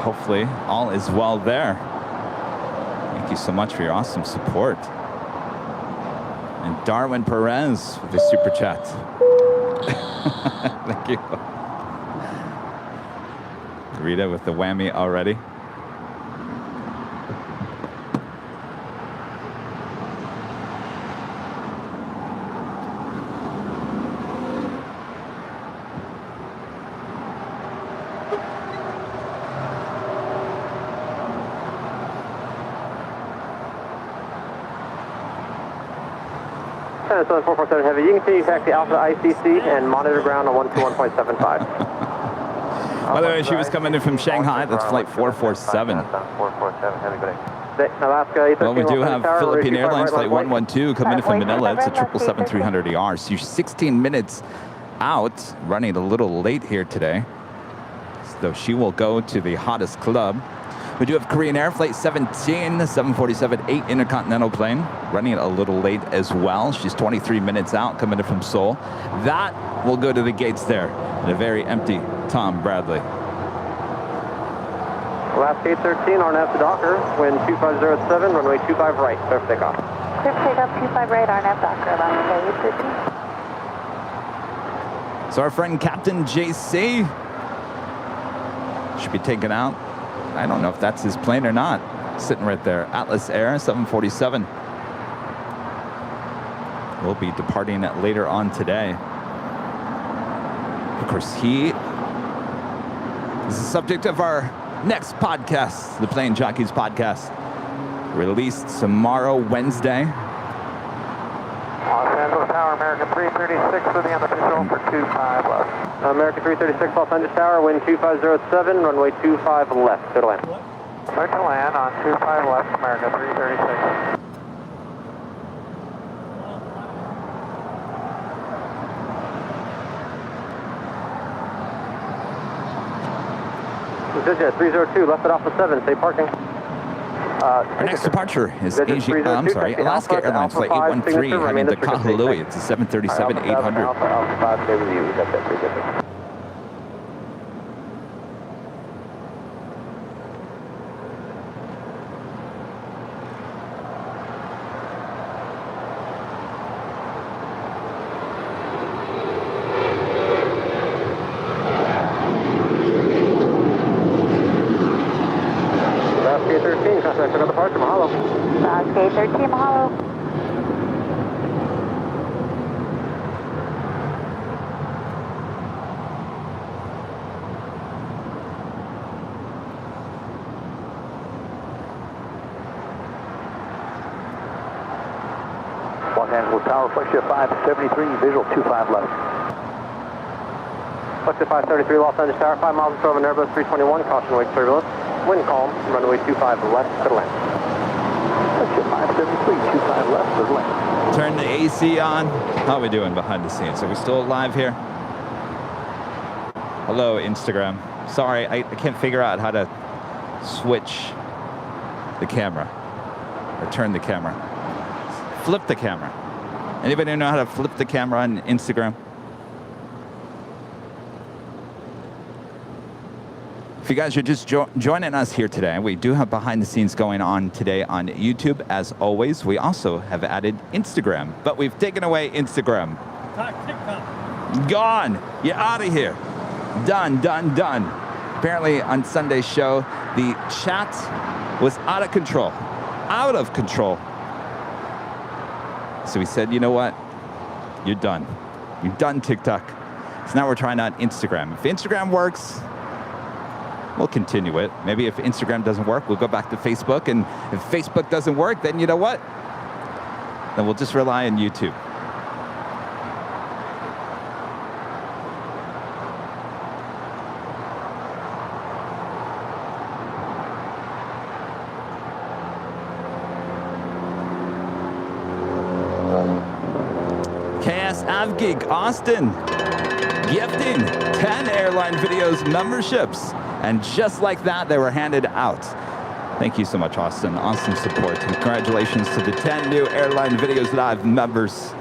Hopefully all is well there. Thank you so much for your awesome support. And Darwin Perez with the super chat. Thank you. Rita with the whammy already. Southern 447 Heavy, you can continue taxi Alpha to ICC and monitor ground on 121.75. By the way, she was coming in from Shanghai. That's flight 447. 447 Heavy, good day. Alaska, Well, we do have Philippine Airlines Flight 112 coming in from Manila. It's a 777-300ER. So you're 16 minutes out, running a little late here today. So she will go to the hottest club. We do have Korean Air Flight 17, the 747-8 intercontinental plane, running a little late as well. She's 23 minutes out, coming in from Seoul. That will go to the gates there in a very empty Tom Bradley. Last gate 13, RNAV to Docker, wind 2507, runway 25 right, clear for takeoff. Clear for takeoff, 25 right, RNAV Docker, Alaska 813. So our friend Captain JC should be taken out. I don't know if that's his plane or not. Sitting right there. Atlas Air 747. We'll be departing later on today. Of course, he is the subject of our next podcast, the Plane Jockeys podcast, released tomorrow, Wednesday. Los Angeles Tower, American 336 with the unofficial for 25 left. American 336, Los Angeles Tower, wind 2507, runway 25 left, clear to land. Clear to land on 25 left, American 336. Visit 302, left at Alpha 7, stay parking. Our next departure is Alaska Airlines Flight 813 heading to Kahului. It's a 737-800. Alpha 5, stay with you. We got that pretty good. Gate 13, Mahalo. Los Angeles Tower, flexure 573, visual 25 left. Flexure 573, Los Angeles Tower, 5 miles short of an Airbus 321, caution wake turbulence. Wind calm, runway 25 left, clear to land. 573, 25 left, clear to land. Turn the AC on. How are we doing behind the scenes? Are we still live here? Hello, Instagram. Sorry, I can't figure out how to switch the camera or turn the camera. Flip the camera. Anybody know how to flip the camera on Instagram? If you guys are just joining us here today, we do have behind the scenes going on today on YouTube. As always, we also have added Instagram, but we've taken away Instagram. TikTok. Gone. You're out of here. Done, done, done. Apparently on Sunday's show, the chat was out of control. Out of control. So we said, you know what? You're done. You're done, TikTok. So now we're trying out Instagram. If Instagram works, we'll continue it. Maybe if Instagram doesn't work, we'll go back to Facebook. And if Facebook doesn't work, then you know what? Then we'll just rely on YouTube. KS Avgeek Austin gifting 10 Airline Videos memberships. And just like that, they were handed out. Thank you so much, Austin. Awesome support. Congratulations to the 10 new Airline Videos Live members.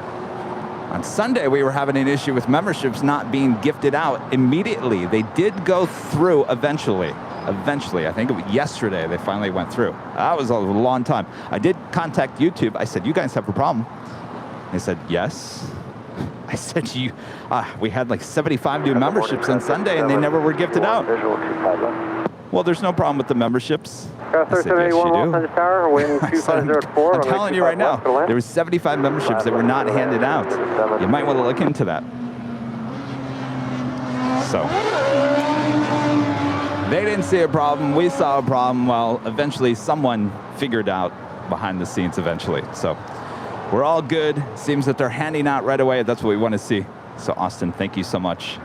On Sunday, we were having an issue with memberships not being gifted out immediately. They did go through eventually. Eventually, I think it was yesterday, they finally went through. That was a long time. I did contact YouTube. I said, you guys have a problem? They said, yes. I said, we had like 75 new memberships on Sunday and they never were gifted out. Well, there's no problem with the memberships. I said, yes, you do. I'm telling you right now, there were 75 memberships that were not handed out. You might want to look into that. So, they didn't see a problem. We saw a problem. Well, eventually someone figured out behind the scenes eventually. So, we're all good. Seems that they're handing out right away. That's what we want to see. So, Austin, thank you so much.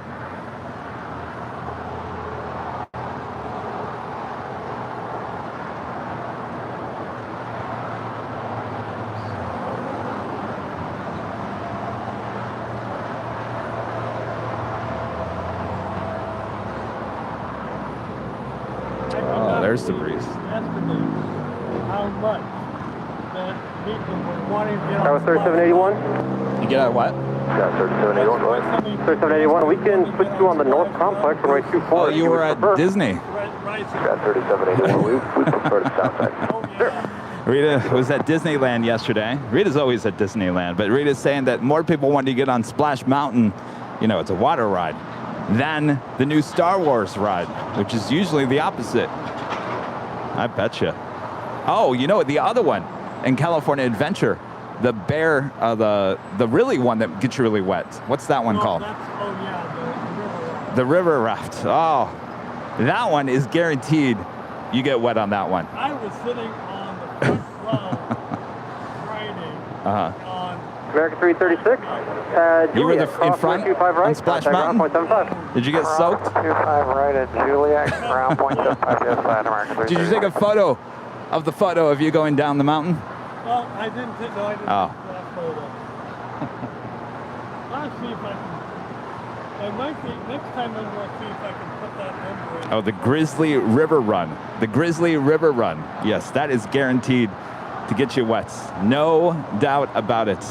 there's the breeze. Estimate how much that people were wanting to get Tower on 3781. You get at what? Yeah, 3781, go ahead. 3781, we can put you on the north complex runway 24. Oh, you were at Disney. Right. Yeah, 3781, we prefer the south side. Oh, yeah. Rita was at Disneyland yesterday. Rita's always at Disneyland, but Rita's saying that more people want to get on Splash Mountain, you know, it's a water ride, than the new Star Wars ride, which is usually the opposite. I betcha. Oh, you know what, the other one in California Adventure, the bear, the really one that gets you really wet. What's that one called? The river raft. Oh, that one is guaranteed you get wet on that one. I was sitting on the front row Friday on American 336. You were Juliet, in front 25 right, on Splash contact Mountain? ground 0.75. Did you get soaked? 25 right at Juliet, ground point 75, just flat, American Did you take a photo of the photo of you going down the mountain? Well, I didn't take that photo. I'll see if I can. I might be, next time I'm going to see if I can put that number in. Oh, the Grizzly River Run. The Grizzly River Run. Yes, that is guaranteed to get you wet. No doubt about it.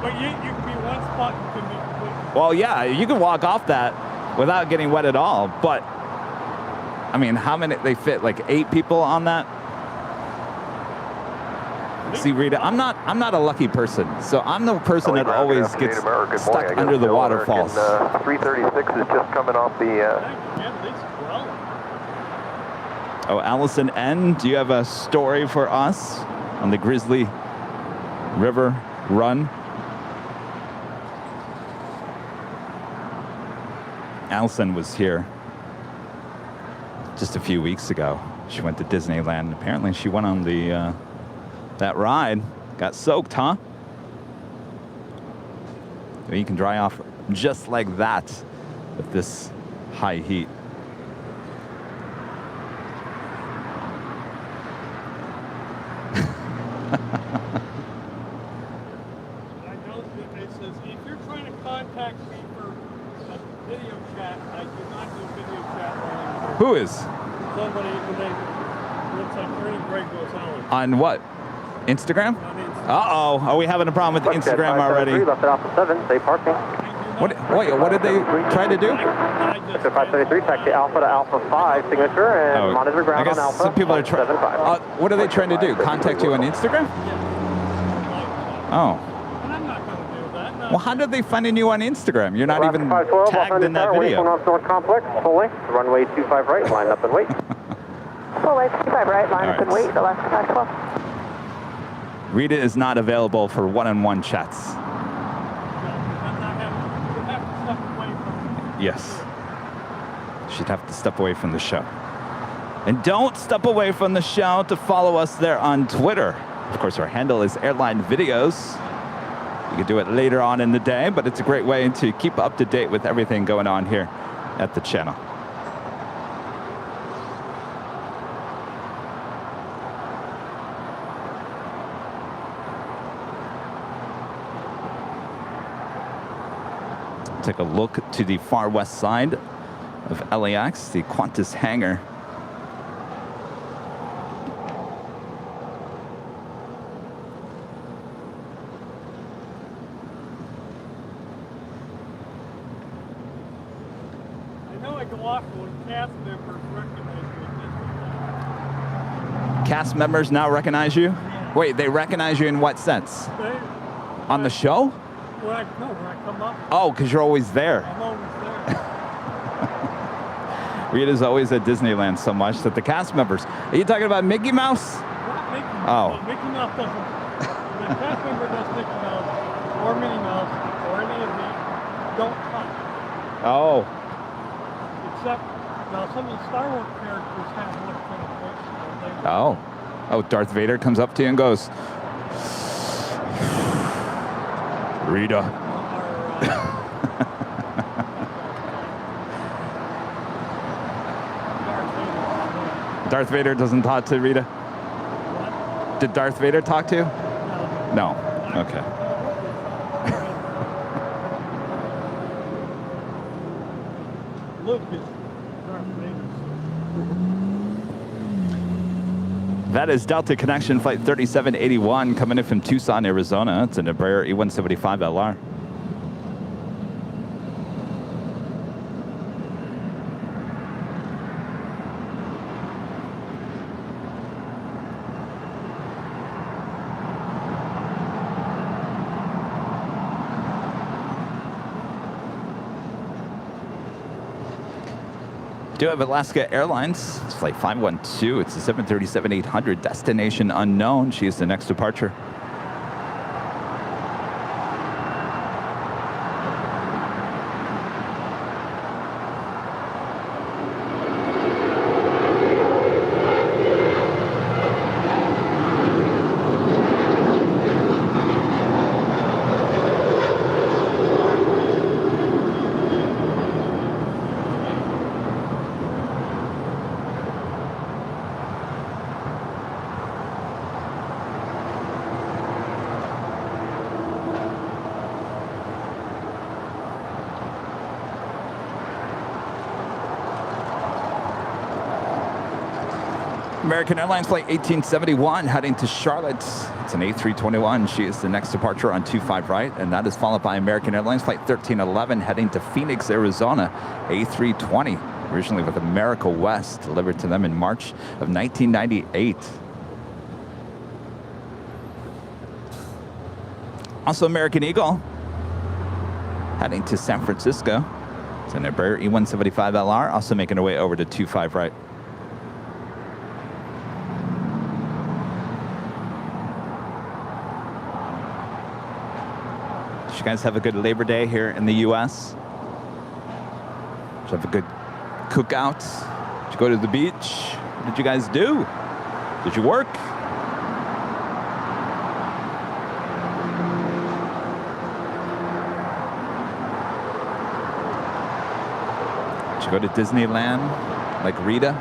But you can be one spot and can be completely. Well, yeah, you can walk off that without getting wet at all. But, I mean, how many, they fit like 8 people on that? See, Rita, I'm not a lucky person, so I'm the person that always gets stuck under the waterfalls. 336 is just coming off the... Oh, Allison N., do you have a story for us on the Grizzly River Run? Allison was here just a few weeks ago. She went to Disneyland. Apparently, she went on the that ride. Got soaked, huh? You can dry off just like that with this high heat. I know it says if you're trying to contact me for a video chat, I do not do video chat while I'm here. Who is? Somebody, looks like Ernie Greg Gonzalez. On what? Instagram? On Instagram. Uh-oh. Are we having a problem with Instagram already? Left at Alpha 7, stay parking. What did they try to do? Sector 573, taxi Alpha to Alpha 5 signature and monitor I ground guess on Alpha. some people are trying. 75. What are they trying to do? Contact you on Instagram? Oh. And I'm not going to do that. No. Well, how did they find you on Instagram? You're not even 512, tagged in that video. North Complex, full length, runway 25 right, line up and wait. Full length 25 right, line up and wait, the left 512. Rita is not available for one-on-one chats. Yes. She'd have to step away from the show. And don't step away from the show to follow us there on Twitter. Of course, our handle is AirLineVideos. You can do it later on in the day, but it's a great way to keep up to date with everything going on here at the channel. Take a look to the far west side of LAX, the Qantas hangar. I know I go off when cast members recognize me. Cast members now recognize you? Wait, they recognize you in what sense? On the show? When I come up, Oh, because you're always there. I'm always there. Rita's always at Disneyland so much that the cast members. Are you talking about Mickey Mouse? Not Mickey Mouse. Oh. No, Mickey Mouse doesn't. The cast member does Mickey Mouse or Minnie Mouse or any of these don't touch. Oh. Except, now some of the Star Wars characters have one kind of voice. Oh. Oh, Darth Vader comes up to you and goes, Rita. Darth Vader doesn't talk to Rita? Did Darth Vader talk to you? No. Okay. Luke is Darth Vader. That is Delta Connection Flight 3781 coming in from Tucson, Arizona. It's an Embraer E175LR. Do have Alaska Airlines. It's flight 512. It's a 737-800. Destination unknown. She is the next departure. American Airlines Flight 1871 heading to Charlotte. It's an A321. She is the next departure on 25 right, and that is followed by American Airlines Flight 1311 heading to Phoenix, Arizona. A320, originally with America West, delivered to them in March of 1998. Also American Eagle heading to San Francisco. It's an Embraer E175LR, also making her way over to 25 right. Did you guys have a good Labor Day here in the U.S.? Did you have a good cookout? Did you go to the beach? What did you guys do? Did you work? Did you go to Disneyland like Rita?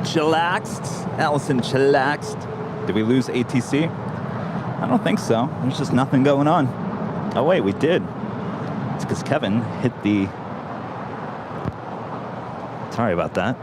Chillaxed. Allison chillaxed. Did we lose ATC? I don't think so. There's just nothing going on. Oh wait, we did. It's because Kevin hit the... Sorry about that.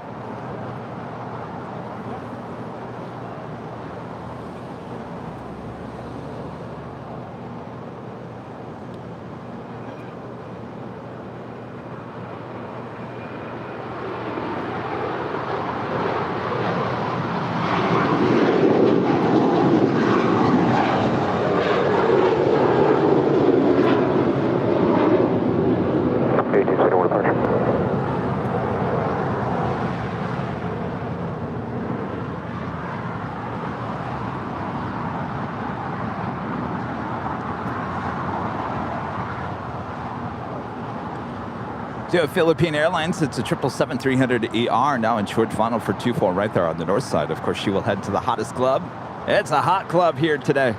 Philippine Airlines, it's a 777-300ER now in short final for 24 right there on the north side. Of course, she will head to the hottest club. It's a hot club here today.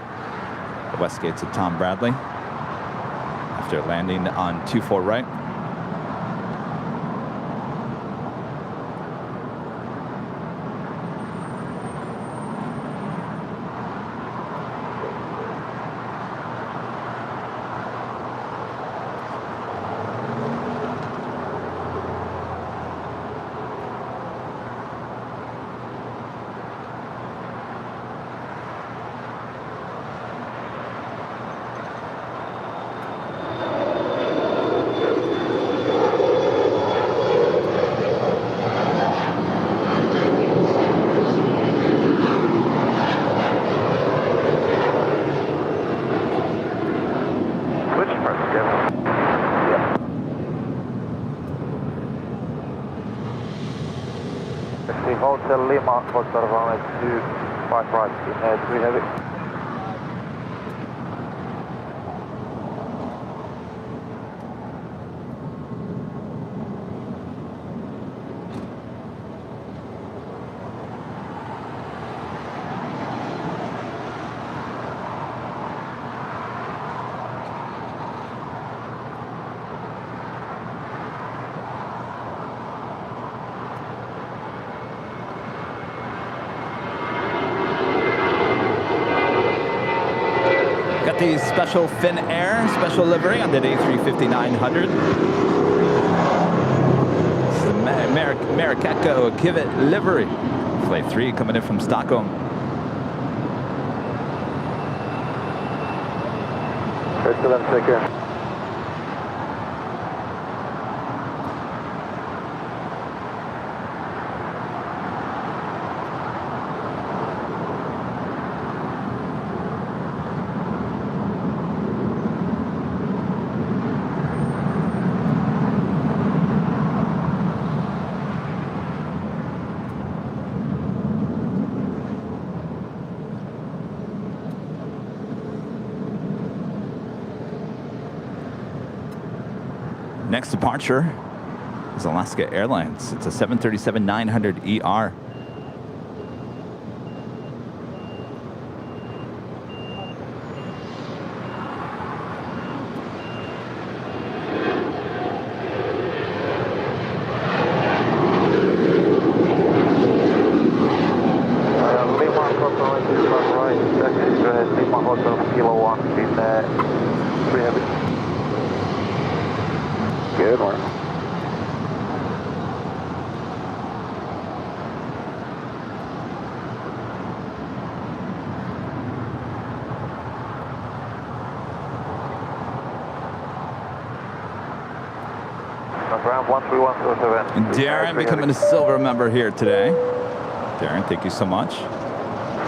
The west gates of Tom Bradley after landing on 24 right. Hotel Lima, Hotel runway 25 right, 3 heavy. got the special Fin Air special livery on that A350-900. It's the Maracaico Kivet livery. Flight 3 coming in from Stockholm. First to them, secure. Next departure is Alaska Airlines. It's a 737-900ER. Good morning. Ground 13107. And Darren becoming a silver member here today. Darren, thank you so much.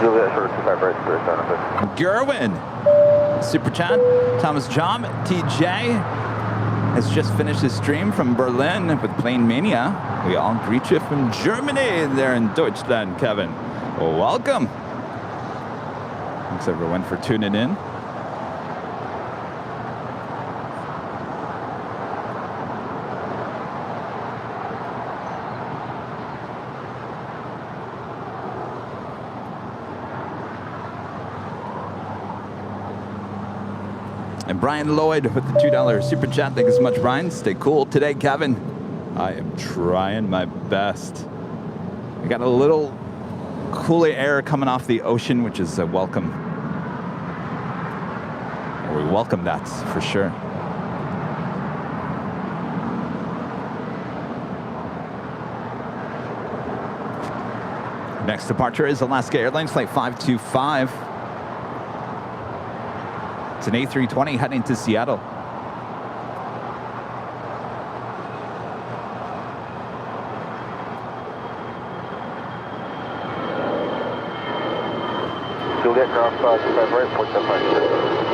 Juliet, short 25 right, 37. Gerwin, Super Chat. Thomas Jom, TJ has just finished his stream from Berlin with Plane Mania. We all greet you from Germany there in Deutschland, Kevin. Well, welcome. Thanks everyone for tuning in. And Brian Lloyd with the $2 super chat. Thank you so much, Brian. Stay cool today, Kevin. I am trying my best. We got a little cooler air coming off the ocean, which is a welcome. We welcome that for sure. Next departure is Alaska Airlines Flight 525. It's an A320 heading to Seattle. Juliet, cross 25 right, 475.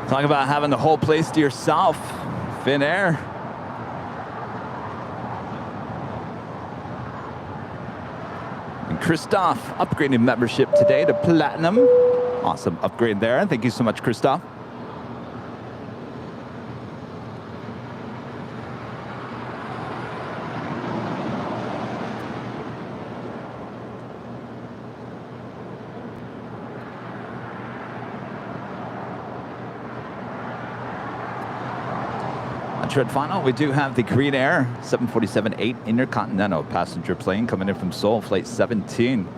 Talk about having the whole place to yourself. Fin Air. And Christoph upgraded membership today to Platinum. Awesome upgrade there. Thank you so much, Christoph. Tread final, we do have the Korean Air 747-8 Intercontinental passenger plane coming in from Seoul, flight 17.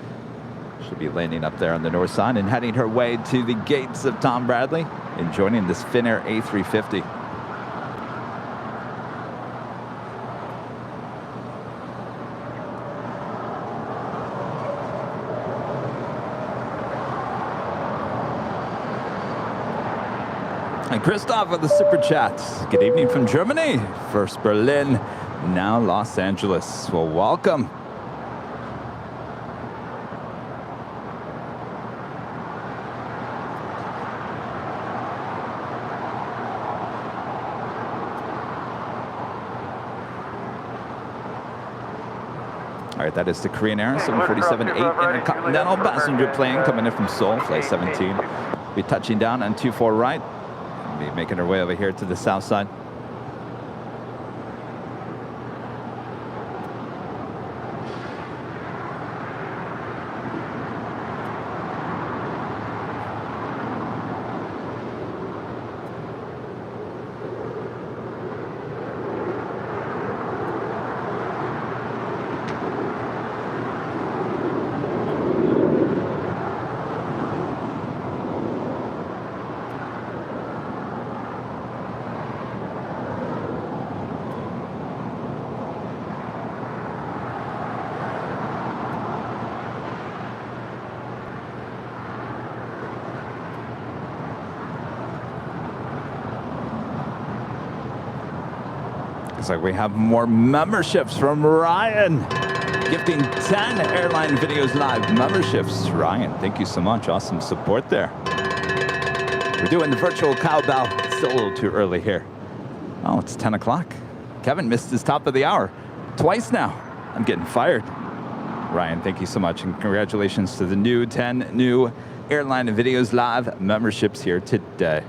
She'll be landing up there on the north side and heading her way to the gates of Tom Bradley and joining this Fin Air A350. And Christoph with the super chats. Good evening from Germany. First Berlin, now Los Angeles. Well, welcome. All right, that is the Korean Air 747-8 Intercontinental passenger plane coming in from Seoul, flight 17. Be touching down on 24 right. Be making her way over here to the south side. Looks like we have more memberships from Ryan. Gifting 10 Airline Videos Live memberships. Ryan, thank you so much. Awesome support there. We're doing the virtual cowbell. It's still a little too early here. Oh, it's 10 o'clock. Kevin missed his top of the hour twice now. I'm getting fired. Ryan, thank you so much. And congratulations to the new 10 new Airline Videos Live memberships here today.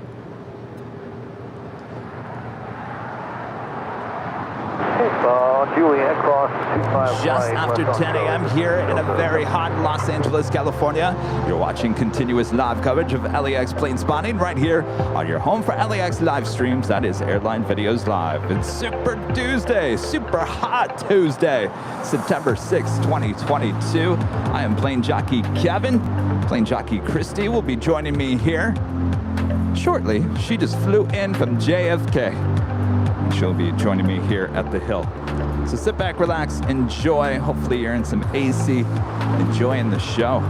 Juliet cross 25 Just right, after left on 10 a.m. here in a very hot Los Angeles, California. You're watching continuous live coverage of LAX plane spotting right here on your home for LAX live streams. That is Airline Videos Live. It's Super Tuesday, super hot Tuesday, September 6, 2022. I am plane jockey Kevin. Plane jockey Christie will be joining me here shortly. She just flew in from JFK. She'll be joining me here at the Hill. So sit back, relax, enjoy. Hopefully you're in some AC, enjoying the show.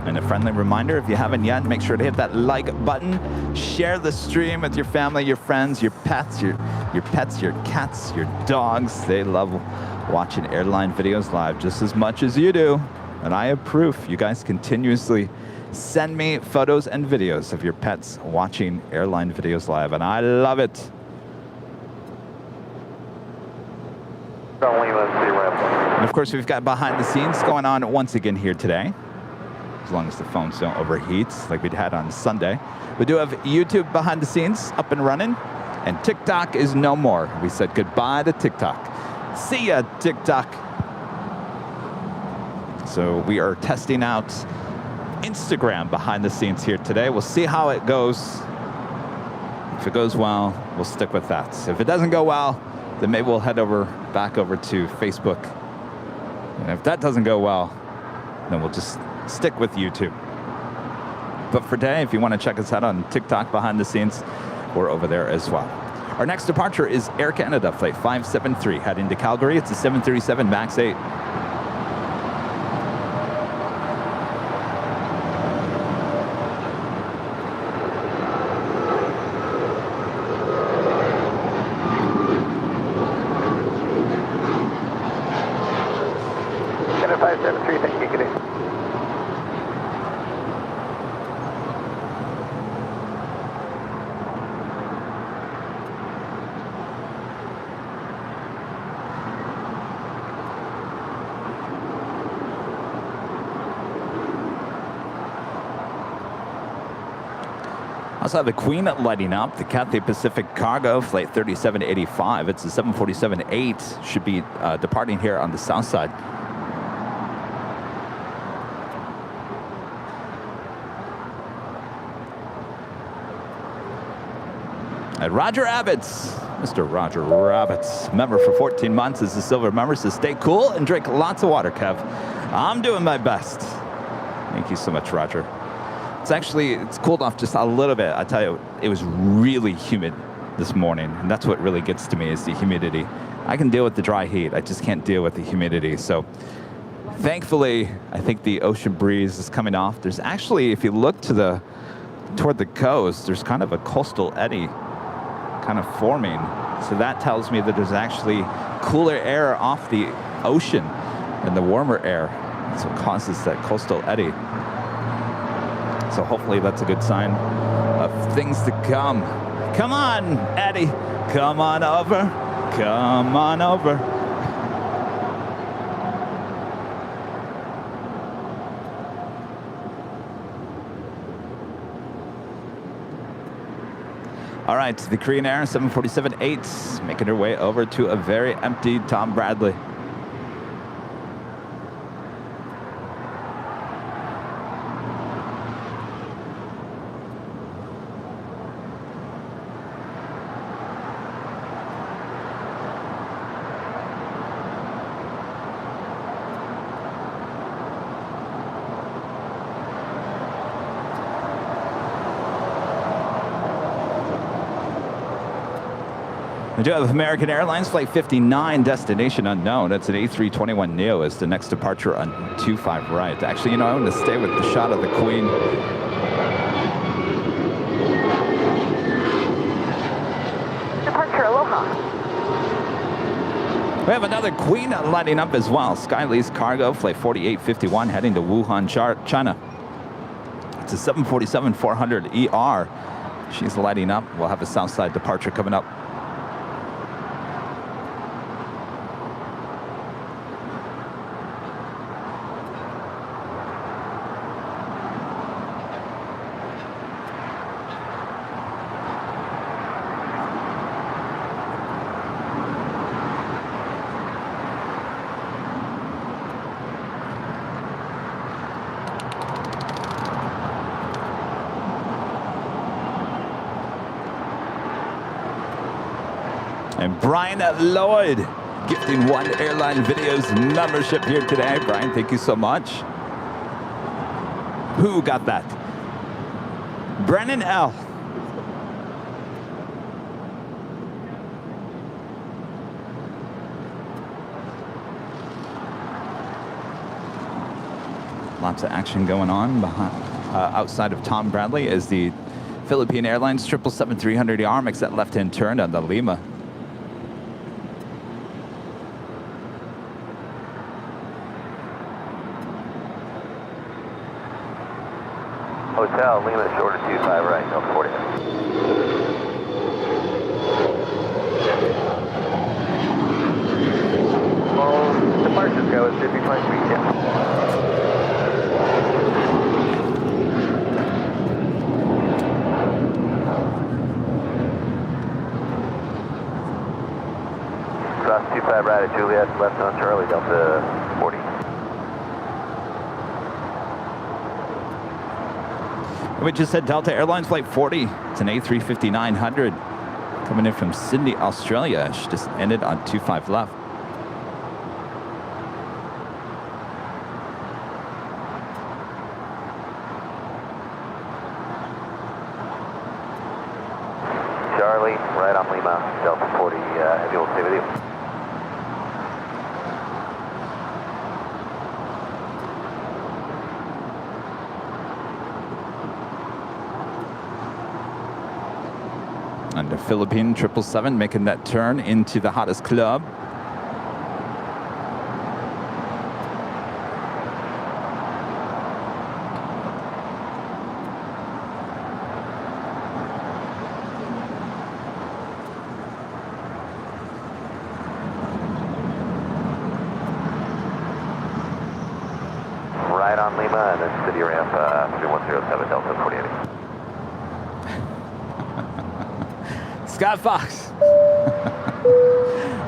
And a friendly reminder, if you haven't yet, make sure to hit that like button. Share the stream with your family, your friends, your pets, your cats, your dogs. They love watching Airline Videos Live just as much as you do. And I approve. You guys continuously send me photos and videos of your pets watching Airline Videos Live, and I love it. And of course, we've got behind the scenes going on once again here today, as long as the phones don't overheat like we'd had on Sunday. We do have YouTube behind the scenes up and running, and TikTok is no more. We said goodbye to TikTok. See ya, TikTok. So we are testing out Instagram behind the scenes here today. We'll see how it goes. If it goes well, we'll stick with that. If it doesn't go well, then maybe we'll head back over to Facebook. And if that doesn't go well, then we'll just stick with YouTube. But for today, if you want to check us out on TikTok behind the scenes, we're over there as well. Our next departure is Air Canada Flight 573 heading to Calgary. It's a 737 MAX 8. Also have the Queen lighting up, the Cathay Pacific Cargo Flight 3785. It's a 747-8, should be departing here on the south side. And Roger Abbott's, Mr. Roger Rabbits, member for 14 months, is the silver member, says stay cool and drink lots of water, Kev. I'm doing my best. Thank you so much, Roger. It's cooled off just a little bit. I tell you, it was really humid this morning, and that's what really gets to me is the humidity. I can deal with the dry heat. I just can't deal with the humidity. So thankfully, I think the ocean breeze is coming off. There's actually, if you look toward the coast, there's kind of a coastal eddy kind of forming. So that tells me that there's actually cooler air off the ocean and the warmer air. That's what causes that coastal eddy. So hopefully that's a good sign of things to come. Come on, Eddie. Come on over. Come on over. All right, the Korean Air 747-8 making her way over to a very empty Tom Bradley. We do have American Airlines Flight 59, destination unknown. That's an A321neo is the next departure on 25 right. Actually, you know, I'm going to stay with the shot of the Queen. another Queen lighting up as well. Skylee's cargo, flight 4851, heading to Wuhan, China. It's a 747-400 ER. She's lighting up. We'll have a Southside departure coming up. And Brian Lloyd gifting one Airline Videos membership here today. Brian, thank you so much. Who got that? Brennan L. Lots of action going on behind, outside of Tom Bradley as the Philippine Airlines 777-300ER makes that left-hand turn on the Lima. Hotel, Lima, shorter 25 right, no 40. Well, departures go at 55 feet, yeah. Cross 25 right at Juliet, left on Charlie, Delta 40. We just said Delta Airlines Flight 40. It's an A350-900 coming in from Sydney, Australia. She just ended on 25 left. Charlie, right on Lima, Delta 40, heavy will stay with you. And the Philippine 777 making that turn into the hottest club. Right on Lima, and then city ramp 3107 Delta 48. Scott Fox.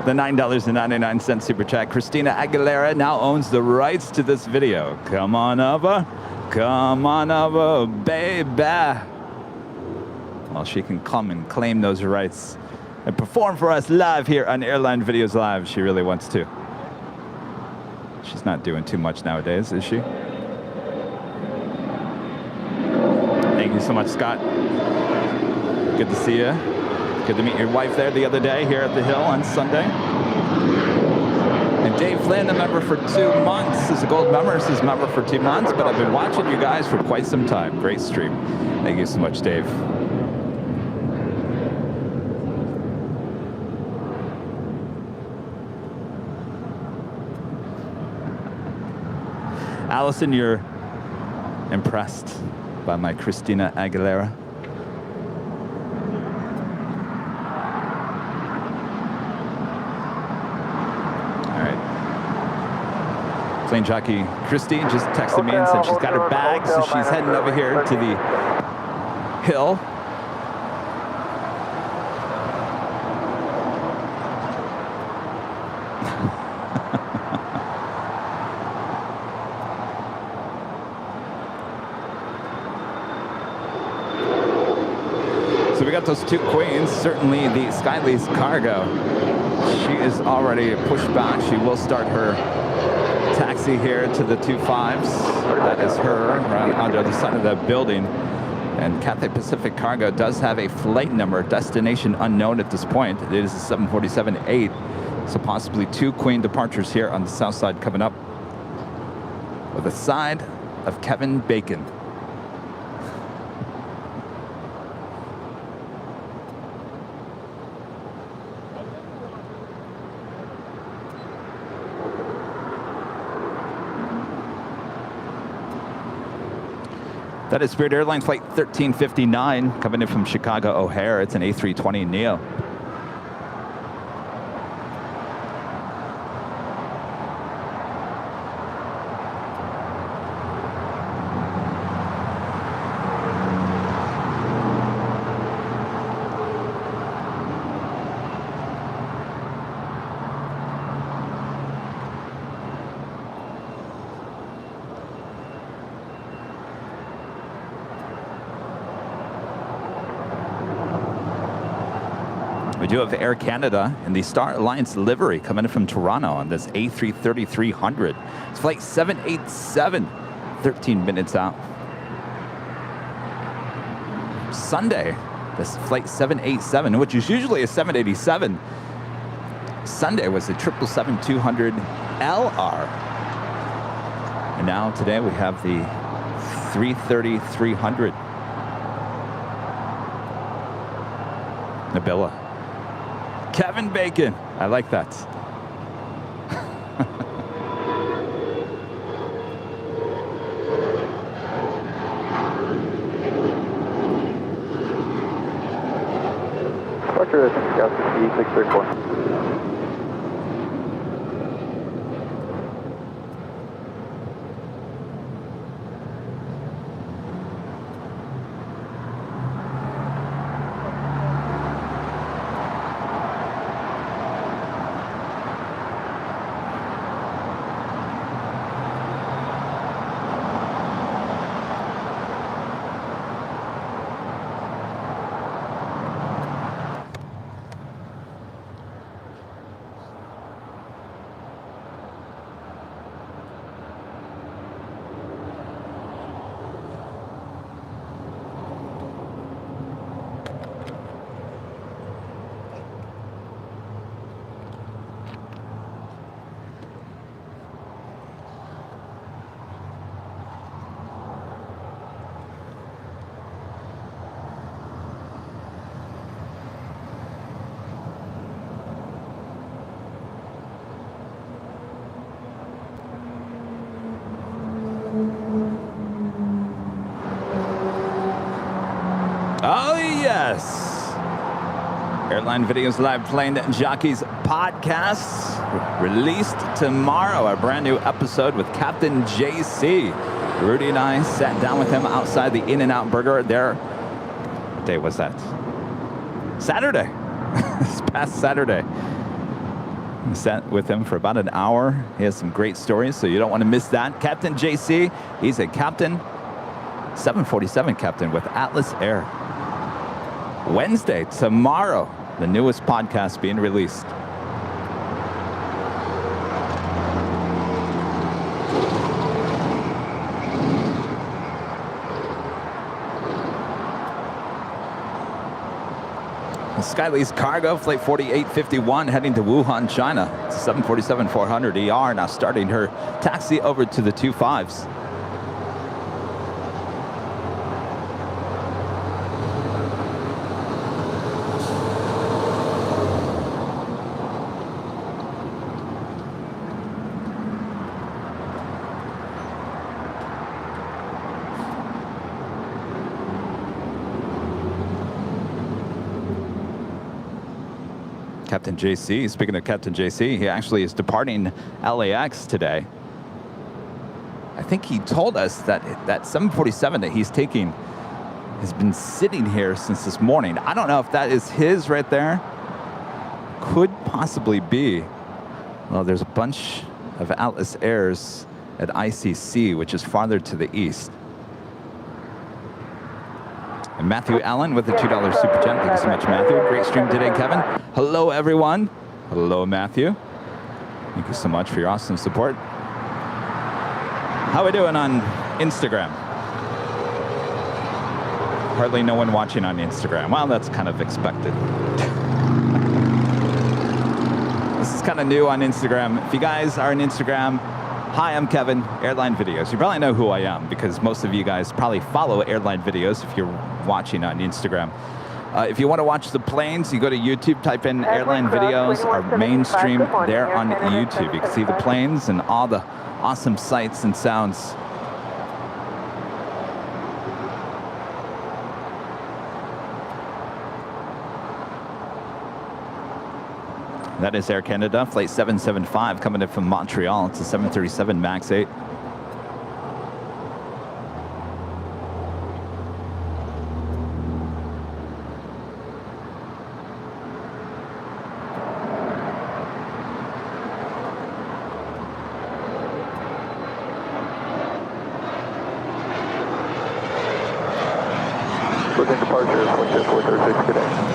The $9.99 super chat. Christina Aguilera now owns the rights to this video. Come on over, baby. Well, she can come and claim those rights and perform for us live here on Airline Videos Live. She really wants to. She's not doing too much nowadays, is she? Thank you so much, Scott. Good to see you. Good to meet your wife there the other day here at the Hill on Sunday. And Dave Flynn, a member for 2 months, is a gold member. He's a member for 2 months, but I've been watching you guys for quite some time. Great stream. Thank you so much, Dave. Allison, you're impressed by my Christina Aguilera. Plane jockey Christie just texted me and said she's got her bag, so she's heading over here to the Hill. So we got those 2 queens. Certainly the Skylee's cargo. She is already pushed back. She will start her taxi here to the 25s. That is her right on the other side of the building. And Cathay Pacific Cargo does have a flight number, destination unknown at this point. It is a 747-8. So possibly 2 Queen departures here on the south side coming up with a side of Kevin Bacon. That is Spirit Airlines Flight 1359 coming in from Chicago O'Hare. It's an A320neo. We do have Air Canada in the Star Alliance livery coming in from Toronto on this A330-300. It's flight 787, 13 minutes out. Sunday, this flight 787, which is usually a 787. Sunday was a 777-200LR. And now today we have the 330-300. Nabila. Kevin Bacon. I like that. Structure is Scout 634. Oh, yes. Airline Videos Live Plane Jockeys podcast released tomorrow. A brand new episode with Captain JC. Rudy and I sat down with him outside the In-N-Out Burger there. What day was that? Saturday. This past Saturday. I sat with him for about an hour. He has some great stories, so you don't want to miss that. Captain JC, he's a captain, 747 captain with Atlas Air. Wednesday, tomorrow, the newest podcast being released. Skylee's Cargo, Flight 4851, heading to Wuhan, China. 747-400ER, now starting her taxi over to the 25s. Captain JC, speaking of Captain JC, he actually is departing LAX today. I think he told us that that 747 that he's taking has been sitting here since this morning. I don't know if that is his right there. Could possibly be. Well, there's a bunch of Atlas Airs at ICC, which is farther to the east. And Matthew Allen with the $2 super chat. Thank you so much, Matthew. Great stream today, Kevin. Hello, everyone. Hello, Matthew. Thank you so much for your awesome support. How are we doing on Instagram? Hardly no one watching on Instagram. Well, that's kind of expected. This is kind of new on Instagram. If you guys are on Instagram, hi, I'm Kevin, Airline Videos. You probably know who I am because most of you guys probably follow Airline Videos if you're watching on Instagram. If you want to watch the planes, you go to YouTube, type in Airline Videos, our main stream there on YouTube. You can see the planes and all the awesome sights and sounds. That is Air Canada, flight 775 coming in from Montreal. It's a 737 MAX 8. Within departure, 436 today.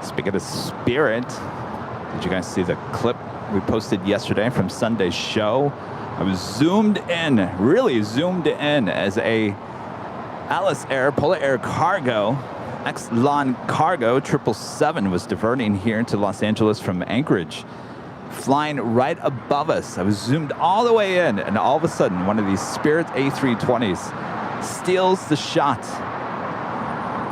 Speaking of Spirit, did you guys see the clip we posted yesterday from Sunday's show? I was zoomed in, really zoomed in, as a Alice Air Polar Air Cargo Exelon Cargo 777 was diverting here to Los Angeles from Anchorage, flying right above us. I was zoomed all the way in, and all of a sudden, one of these Spirit A320s steals the shot.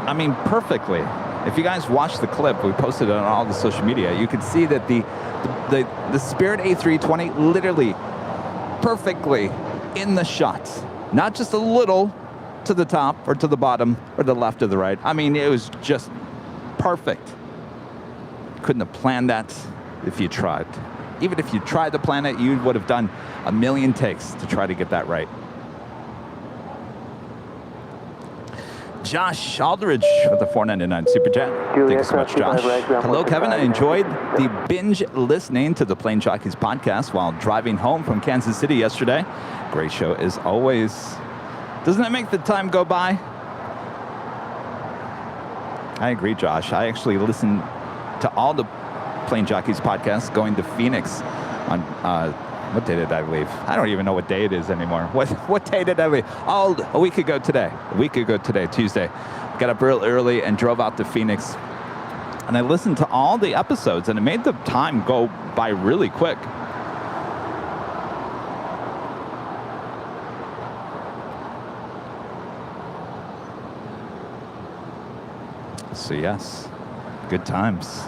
I mean, perfectly. If you guys watch the clip, we posted it on all the social media, you can see that the Spirit A320 literally perfectly in the shot. Not just a little to the top or to the bottom or the left or the right. I mean, it was just perfect. Couldn't have planned that if you tried. Even if you tried to plan it, you would have done a million takes to try to get that right. Josh Aldridge with the 499 Super Chat. Thank you so much, Josh. Hello, Kevin. I enjoyed the binge listening to the Plane Jockeys podcast while driving home from Kansas City yesterday. Great show as always. Doesn't it make the time go by? I agree, Josh. I actually listen to all the Plane Jockeys podcasts going to Phoenix on, what day did I leave? I don't even know what day it is anymore. What day did I leave? Oh, a week ago today. A week ago today, Tuesday. Got up real early and drove out to Phoenix. And I listened to all the episodes, and it made the time go by really quick. So yes, good times.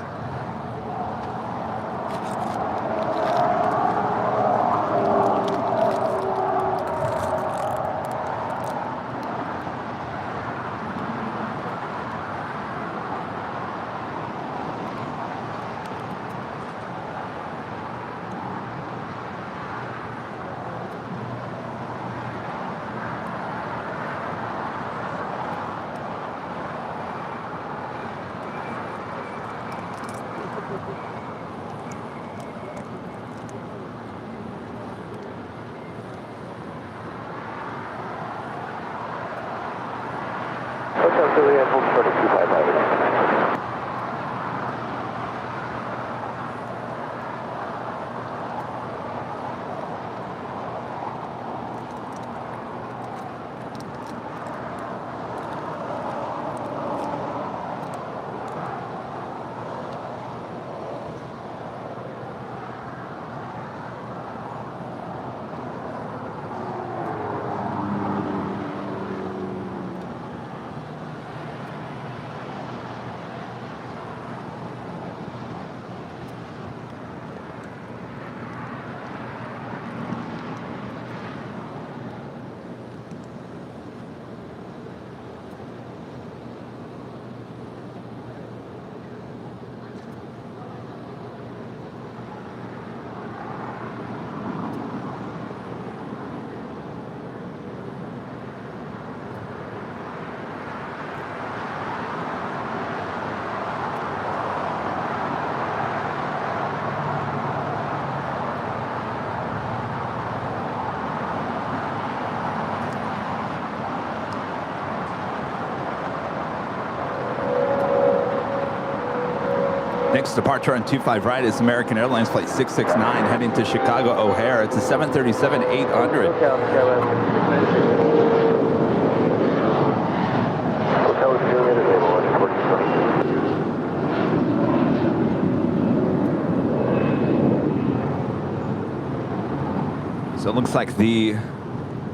Next departure on 25 right is American Airlines Flight 669 heading to Chicago O'Hare. It's a 737-800. So it looks like the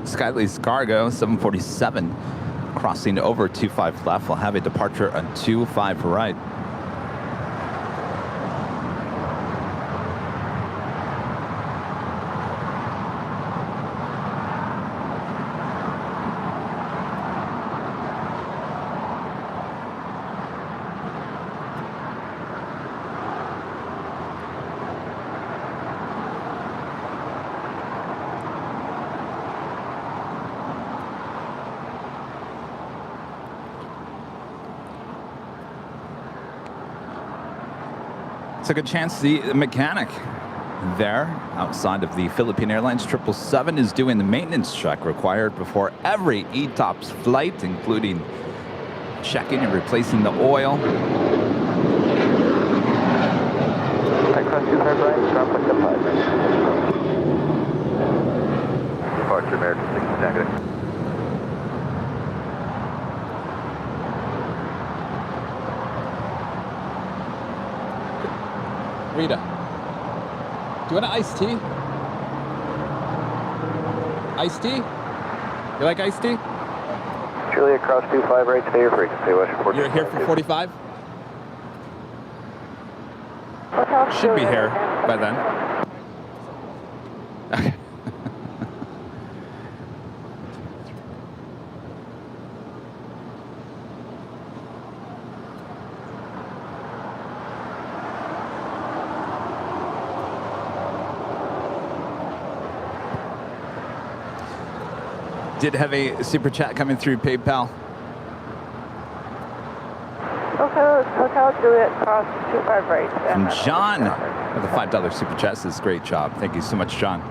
Skylease Cargo 747 crossing over 25 left will have a departure on 25 right. It's a good chance the mechanic there outside of the Philippine Airlines 777 is doing the maintenance check required before every ETOPS flight, including checking and replacing the oil. Cross 25 right, drop like the 5. Departure American 6 negative. Rita, do you want an iced tea? Iced tea? You like iced tea? Juliet, cross 25 right, stay your frequency, West 14. You're here for 45? Hotel Should be Juliet. here by then. Okay. Did have a super chat coming through PayPal. Hotel Juliet, cross 25 right. From John with a $5 super chat says, great job. Thank you so much, John.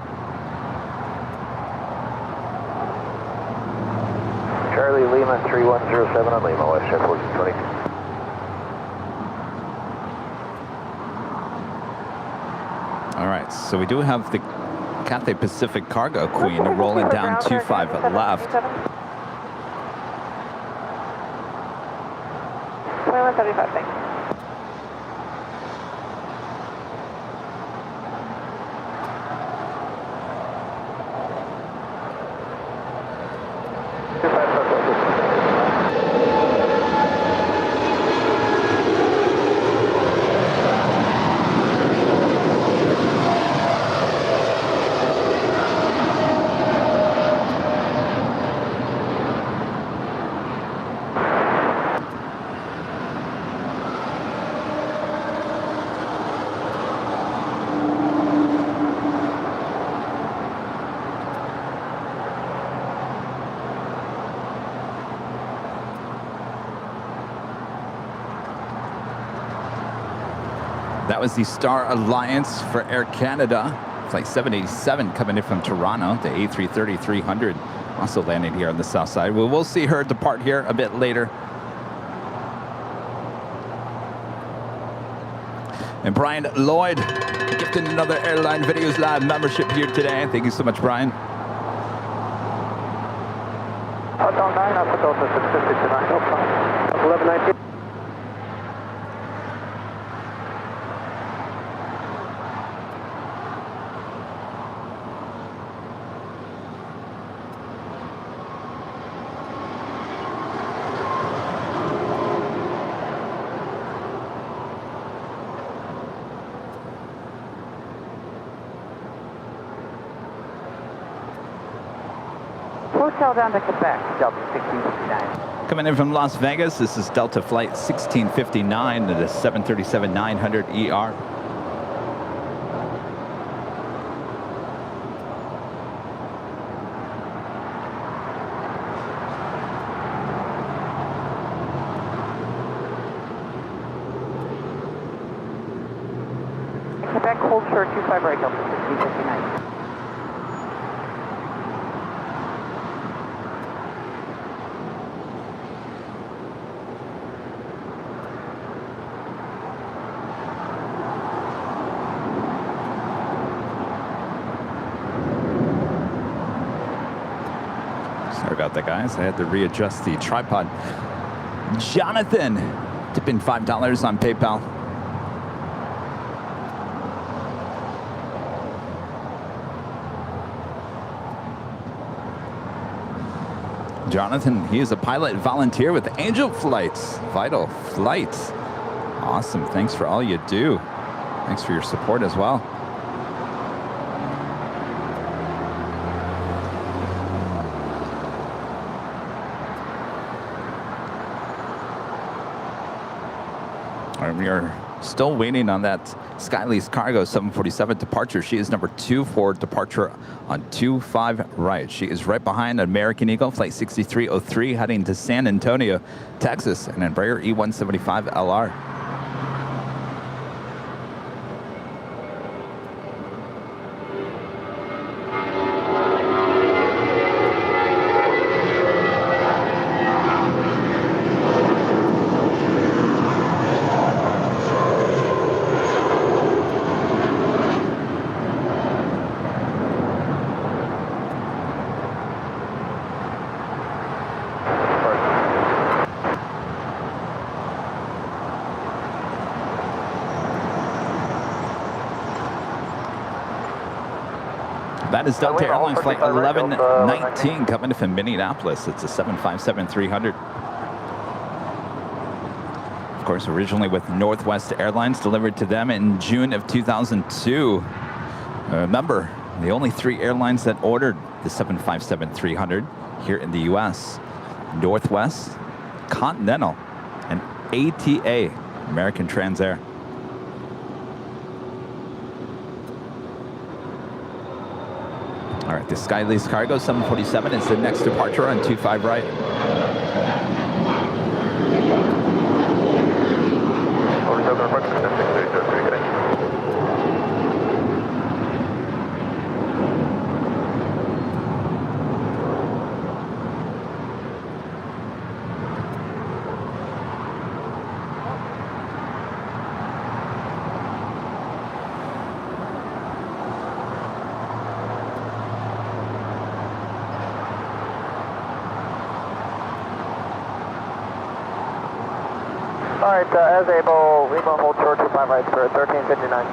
Charlie Lima 3107 on Lima, West 1422. All right, so we do have the Cathay Pacific Cargo Queen rolling down 25 left. 2175, thanks. That was the Star Alliance for Air Canada. Flight 787 coming in from Toronto, the A330-300, also landing here on the south side. We'll see her depart here a bit later. And Brian Lloyd gifting another Airline Videos Live membership here today. Thank you so much, Brian. Hotel 9, up Hotel 659, 1119. Hotel down to Quebec, Delta 1659. Coming in from Las Vegas, this is Delta Flight 1659 to the 737-900ER. Quebec, hold short 25 right, Delta 1659. Sorry about that, guys. I had to readjust the tripod. Jonathan, tipping $5 on PayPal. Jonathan, he is a pilot volunteer with Angel Flights, Vital Flights. Awesome. Thanks for all you do. Thanks for your support as well. We are still waiting on that Skylease Cargo 747 departure. She is number 2 for departure on 25 right. She is right behind American Eagle, flight 6303, heading to San Antonio, Texas, and Embraer E175LR. That is Delta Airlines Flight 1119 coming from Minneapolis. It's a 757-300. Of course, originally with Northwest Airlines, delivered to them in June of 2002. Remember, the only 3 airlines that ordered the 757-300 here in the U.S. Northwest, Continental, and ATA, American Transair. All right, the Skylease Cargo 747 is the next departure on 25 right. Alright, as able, Lima hold short 25 right for 1359.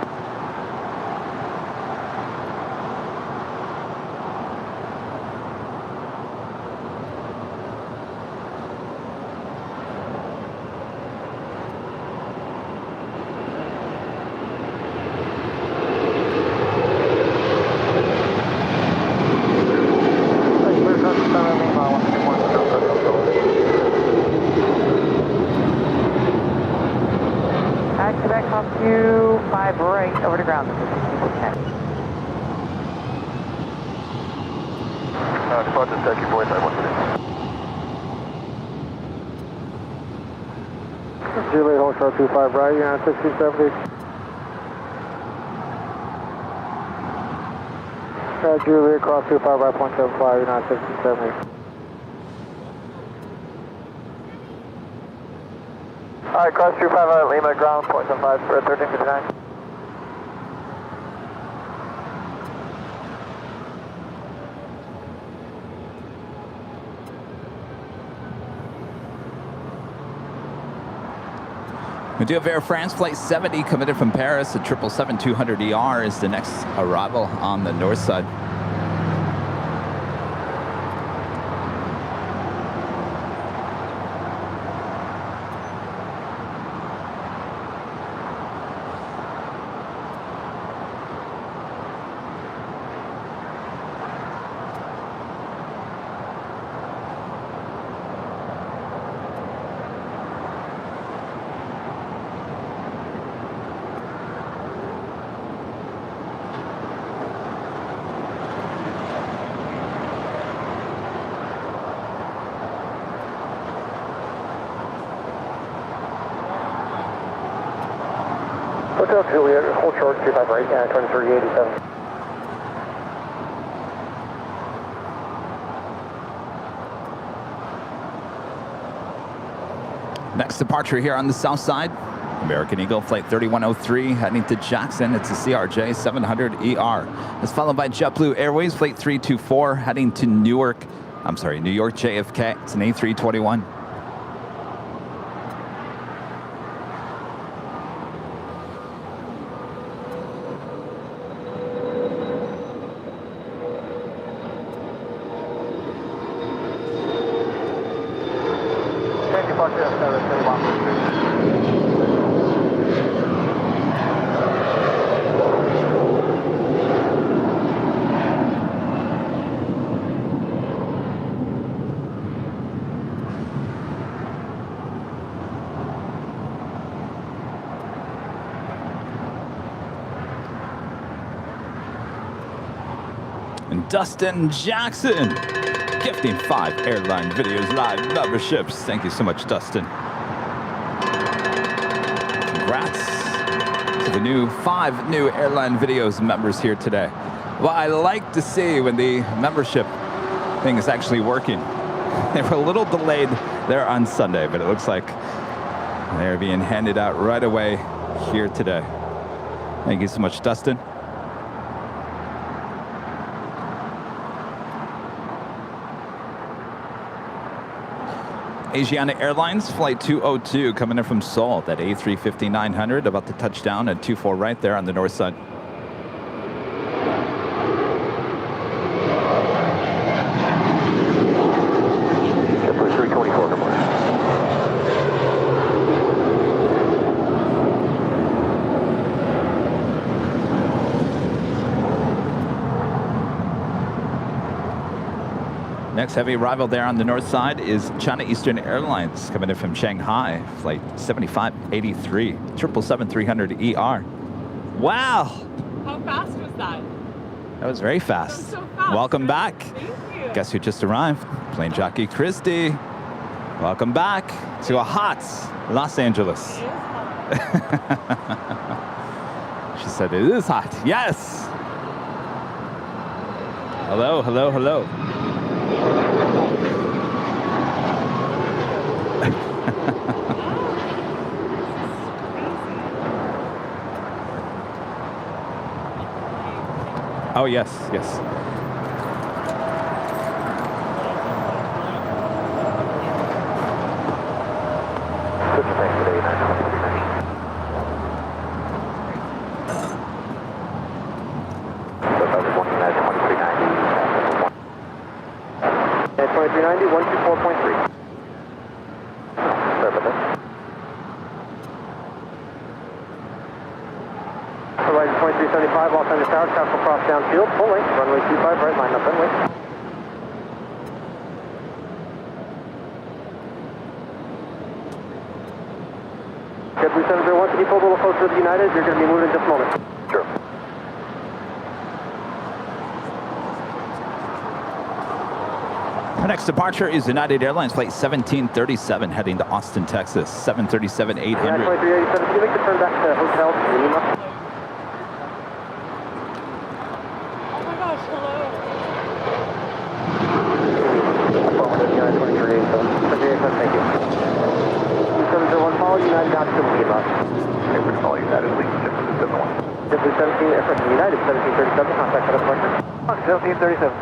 Juliet, hold short 25 right, you're on 1670. Juliet, cross 25 right, 0.75, you're on 1670. Alright, cross 25 right, Lima, ground, 0.75 for 1359. We do have Air France Flight 70 committed from Paris. The 777-200ER is the next arrival on the north side. Hotel Juliet, hold short 25 right, 2387. Next departure here on the south side, American Eagle Flight 3103 heading to Jackson. It's a CRJ 700ER. It's followed by JetBlue Airways Flight 324 heading to New York JFK. It's an A321. Dustin Jackson, gifting 5 Airline Videos Live memberships. Thank you so much, Dustin. Congrats to the 5 new Airline Videos members here today. Well, I like to see when the membership thing is actually working. They were a little delayed there on Sunday, but it looks like they're being handed out right away here today. Thank you so much, Dustin. Asiana Airlines Flight 202 coming in from Seoul. That A350-900 about to touch down at 24 right there on the north side. Next heavy arrival there on the north side is China Eastern Airlines coming in from Shanghai, flight 7583, 777-300ER. Wow! How fast was that? That was very fast. So fast. Welcome back. Thank you. Guess who just arrived? Plane jockey Christie. Welcome back to a hot Los Angeles. It is hot. She said it is hot. Yes! Hello, hello, hello. Oh, yes, yes. Los Angeles Tower, traffic cross downfield, full length, runway 25 right, line up runway. JetBlue 701, can you pull a little closer to the United? You're going to be moving in just a moment. Sure. Our next departure is United Airlines flight 1737 heading to Austin, Texas, 737-800. 2387, can you make the turn back to Hotel Lima? Thank you. 701 follow United out to Lima. Okay, we're calling United League, JetBlue 701. JetBlue 17, Aircraft United 1737, contact at departure. 1737.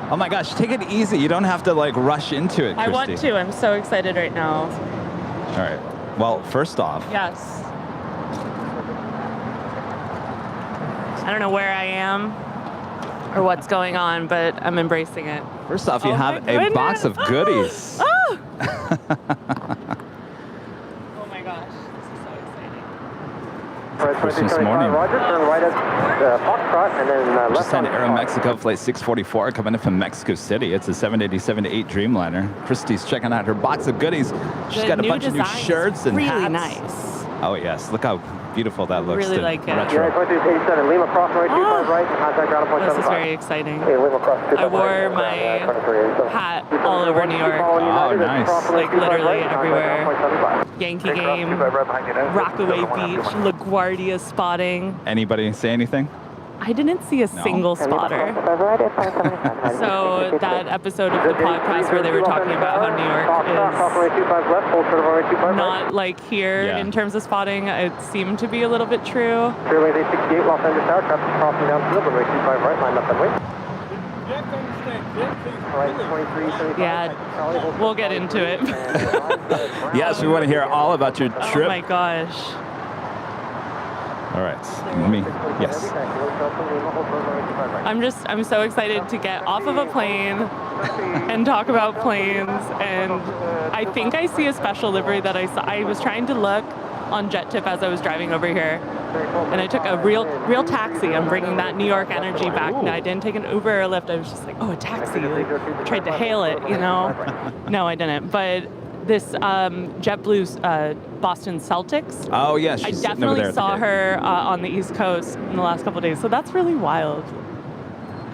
Oh my gosh, take it easy. You don't have to like rush into it, Christie. I want to. I'm so excited right now. All right. Well, first off, Yes. I don't know where I am or what's going on, but I'm embracing it. first off, you Oh have my a goodness. box of goodies. Oh! Oh my gosh, this is so exciting. Christmas morning. Roger, turn right at Foxtrot and then left Just on on Aeromexico flight 644 coming in from Mexico City. It's a 787-8 Dreamliner. Christie's checking out her box of goodies. She's The got a new bunch of new design is shirts and really hats. nice. Oh yes, look how beautiful that looks. Really the like it. retro. United 2387, Lima cross runway 25 right, contact ground point This is 75. very exciting. Hey, Lima cross 25 I wore right, my 2387. hat all over New York. Oh, nice. Like literally everywhere. Yankee game, Rockaway Beach, LaGuardia spotting. Anybody say anything? I didn't see a single spotter. So that episode of the podcast where they were talking about how New York is not like here Yeah. in terms of spotting, it seemed to be a little bit true. Airline 868, Los Angeles Tower, traffic crossing downfield, runway 25 right, line up runway. You have to understand, Jet takes Right, 2375. Yeah, we'll get into it. Yes, we want to hear all about your Oh trip. my gosh. All right, let me. Yes. I'm so excited to get off of a plane and talk about planes. And I think I see a special livery that I saw. I was trying to look on JetTip as I was driving over here, and I took a real taxi. I'm bringing that New York energy back. And I didn't take an Uber or a Lyft. I was just like, oh, a taxi. Like, I tried to hail it, you know. No, I didn't. But this JetBlue's Boston Celtics. Oh yeah, I she's sitting over there definitely at the saw gate. her on the East Coast in the last couple of days. So that's really wild.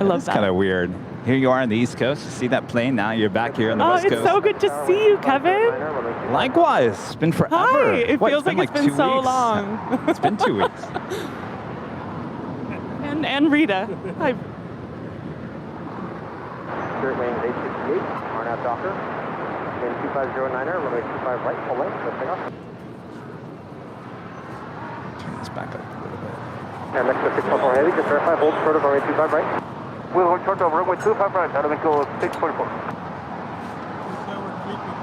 I love It's that. kind of weird. Here you are on the East Coast. You see that plane now? You're back here on the Oh, West it's Coast. so good to see you, Kevin. Likewise, it's been forever. Hi. It What, feels like it's been 2 so weeks. long. It's been 2 weeks. And Rita. Hi. Spirit Wings 868, RNAV Docker. Wind 2509er, runway 25 right, full length, lift takeoff. Turn this back up a little bit. Air Mexico 644 heavy, just verify, hold short of runway 25 right. We'll hold short of runway 25 right, out of Mexico 644. now we're creeping.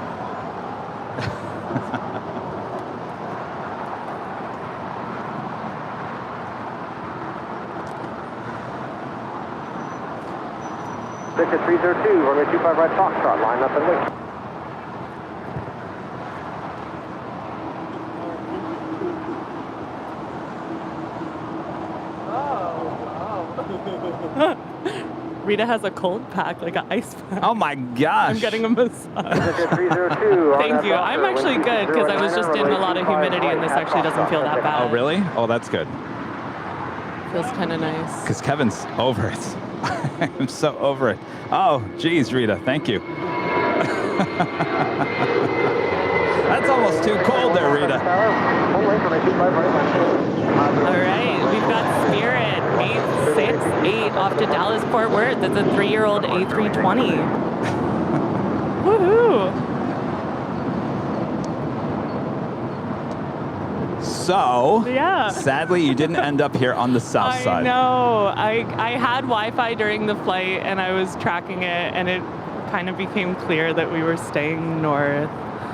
Victor 302, runway 25 right, Foxtrot, line up and wait. Rita has a cold pack, like an ice pack. Oh my gosh. I'm getting a massage. 302. Thank you. I'm actually good because I was just in a lot of humidity and this actually doesn't feel that bad. Oh, really? Oh, that's good. Feels kind of nice. Because Kevin's over it. I'm so over it. Oh, geez, Rita, thank you. That's almost too cold there, Rita. All right, we've got Spirit 868 off to Dallas Fort Worth. That's a 3-year-old A320. Woohoo! So, Yeah. sadly, you didn't end up here on the south I side. know. I had Wi-Fi during the flight and I was tracking it, and it kind of became clear that we were staying north.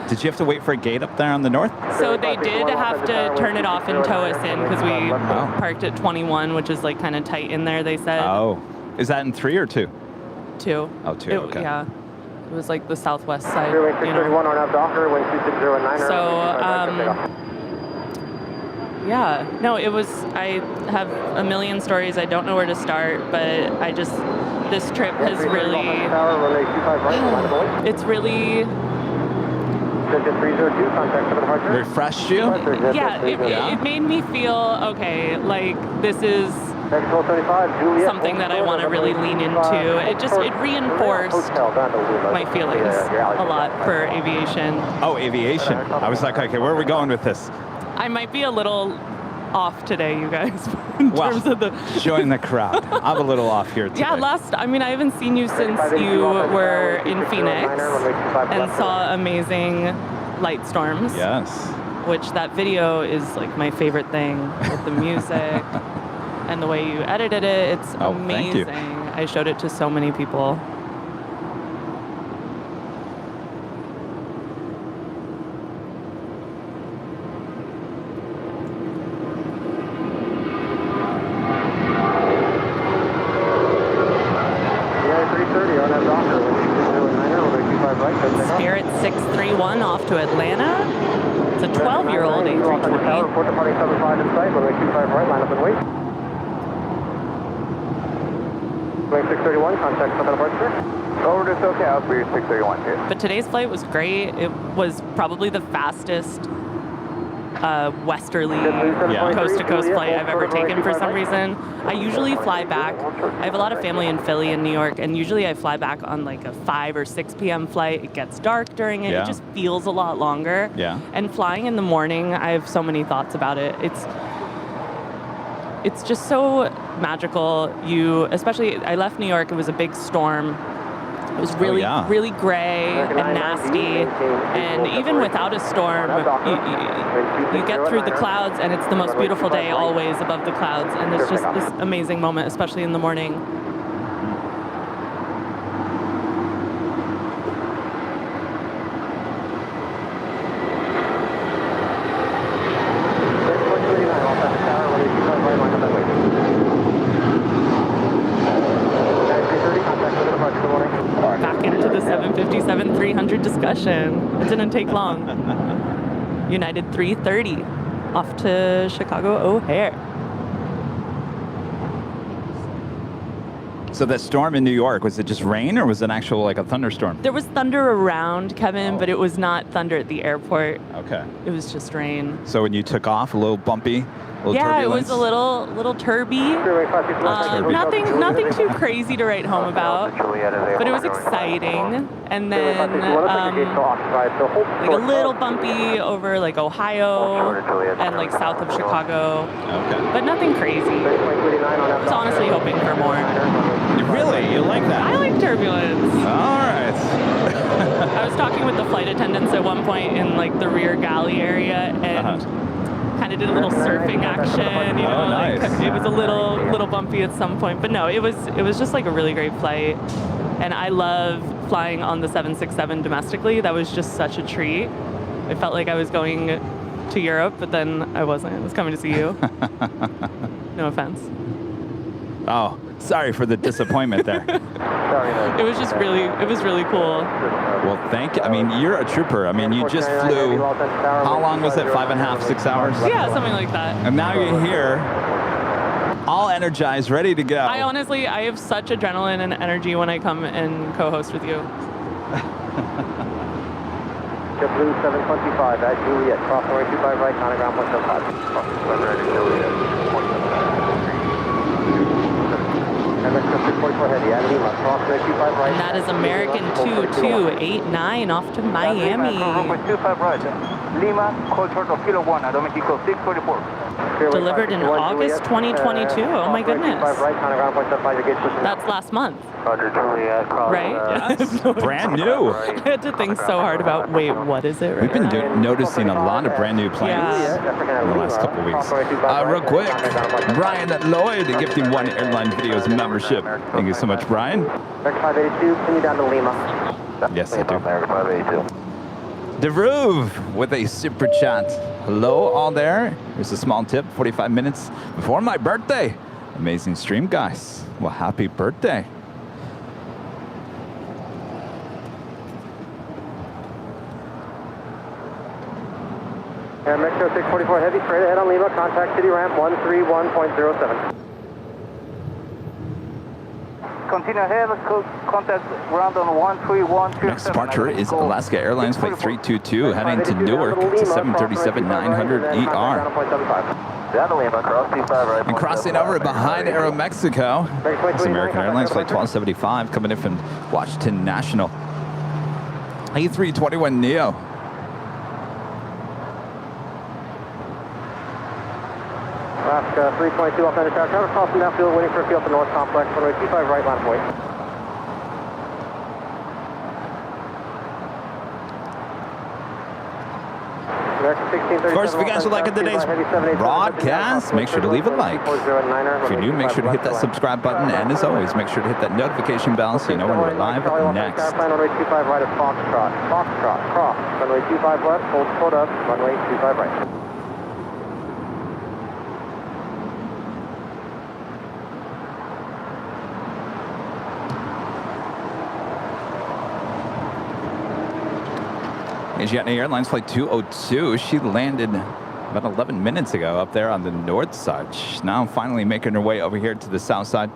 Did you have to wait for a gate up there on the north? So they did have to turn it off and tow us in because we parked at 21, which is like kind of tight in there, they said. Oh. Is that in 3 or 2? 2. Oh, 2, okay. Yeah. It was like the southwest side. Freeway You know. 631 on up Docker, wind 26019. So, yeah, no, it was, I have a million stories. I don't know where to start, but I just, this trip has really, it's really, Refreshed you? yeah, it made me feel, okay, like this is something that I want to really lean into. It reinforced my feelings a lot for aviation. Oh, aviation. I was like, okay, where are we going with this? I might be a little off today, you guys, in terms of the... Join the crowd. I'm a little off here today. Yeah, I haven't seen you since you were in Phoenix and saw amazing light storms. Yes. Which that video is like my favorite thing with the music and the way you edited it. It's amazing. Thank you. I showed it to so many people. Spirit 631 off to Atlanta. It's a 12-year-old A320. Report departing 75 in sight, runway 25 right, line up and wait. Runway 631, contact southern departure. Over to SoCal, Spirit 631 here. But today's flight was great. It was probably the fastest westerly coast-to-coast flight I've ever taken for some reason. I usually fly back. I have a lot of family in Philly and New York, and usually I fly back on like a 5 or 6 p.m. flight. It gets dark during it. Yeah. It just feels a lot longer. Yeah. And flying in the morning, I have so many thoughts about it. It's just so magical. Especially, I left New York, it was a big storm. It was really, really gray and nasty, and even without a storm, you get through the clouds, and it's the most beautiful day always above the clouds, and it's just this amazing moment, especially in the morning. Back into the 757-300 discussion. It didn't take long. United 330 off to Chicago O'Hare. So that storm in New York, was it just rain or was it actual like a thunderstorm? There was thunder around, Kevin, but it was not thunder at the airport. Okay. It was just rain. So when you took off, a little bumpy? Yeah, it was a little turby. Nothing too crazy to write home about, but it was exciting. And then like a little bumpy over like Ohio and like south of Chicago. Okay. But nothing crazy. I was honestly hoping for more. Really? You like that? I like turbulence. All right. I was talking with the flight attendants at one point in like the rear galley area, and kind of did a little surfing action. You know, nice. like it was a little bumpy at some point, but no, it was just like a really great flight, and I love flying on the 767 domestically. That was just such a treat. I felt like I was going to Europe, but then I wasn't. I was coming to see you. No offense. Oh, sorry for the disappointment there. It was just really cool. Well, thank you. I mean, you're a trooper. I mean, you just flew, how long was it? 5.5, 6 hours? Yeah, something like that. And now you're here. all energized, ready to go. I have such adrenaline and energy when I come and co-host with you. JetBlue 725 at Juliet, cross runway 25 right, counter ground 175. Cross runway at Juliet, 175. LAX 644 heavy at Lima, cross runway 25 right. And that is American 2289 off to Miami. Runway 25 right, Lima, call short of Kilo 1 at Mexico 644. Delivered in August 2022. Oh my goodness. That's last month. Roger, Juliet, cross. Right? Brand new. I had to think so hard about, wait, what is it? We've been now? noticing a lot of brand new planes in the last couple of weeks. Real quick, Brian Lloyd gifting 1 Airline Videos membership. Thank you so much, Brian. Next 582, continue down to Lima. Yes, I do. 582. DeRuve with a super chat. Hello, all there. Here's a small tip, 45 minutes before my birthday. Amazing stream, guys. Well, happy birthday. Air Metro 644 heavy, straight ahead on Lima, contact city ramp 131.07. Continue ahead, contact ground on 13127. Next departure is Alaska Airlines Flight 322 heading to Newark. It's a 737-900ER. Down to Lima, cross C5 right. And crossing over behind Aeromexico, it's American Airlines Flight 1275 coming in from Washington National. A321neo. Alaska 322 off end attack, counter crossing downfield, waiting for a field to north complex, runway 25 right, line point. Of course, if you guys would like today's broadcast, make sure to leave a like. If you do, make sure to hit that subscribe button. And as always, make sure to hit that notification bell so you know when we're live next. Runway 25 right at Foxtrot. Foxtrot, cross. Runway 25 left, hold short up, runway 25 right. Asiana Airlines Flight 202, she landed about 11 minutes ago up there on the north side. She's now finally making her way over here to the south side.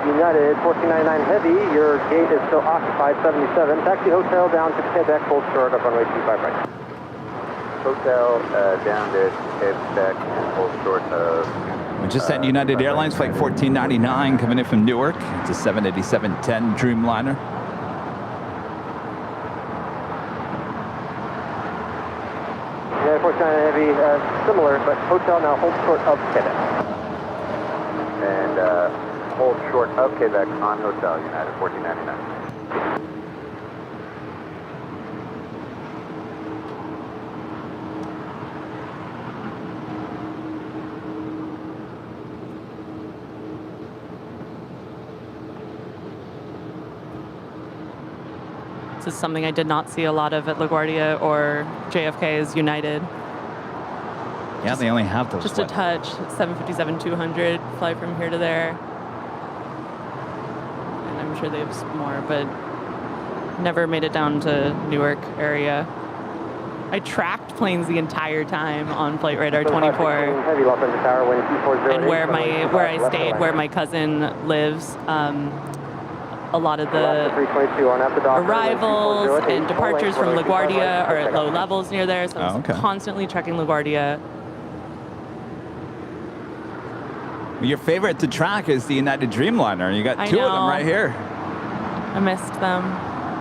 United 1499 heavy, your gate is still occupied, 77. Taxi hotel down to Quebec, hold short of runway 25 right. Hotel down to Quebec and hold short of... We just had United Airlines Flight 1499 coming in from Newark. It's a 787-10 Dreamliner. United 1499 heavy, similar, but hotel now hold short of Quebec. And hold short of Quebec on hotel, United 1499. This is something I did not see a lot of at LaGuardia or JFK is United. Yeah, they only have those. Just a touch. 757-200 fly from here to there. And I'm sure they have some more, but never made it down to Newark area. I tracked planes the entire time on Flight Radar 24. And where I stayed, where my cousin lives, a lot of the arrivals and departures from LaGuardia are at low levels near there, so I was constantly checking LaGuardia. Your favorite to track is the United Dreamliner. You got two of them right here. I missed them.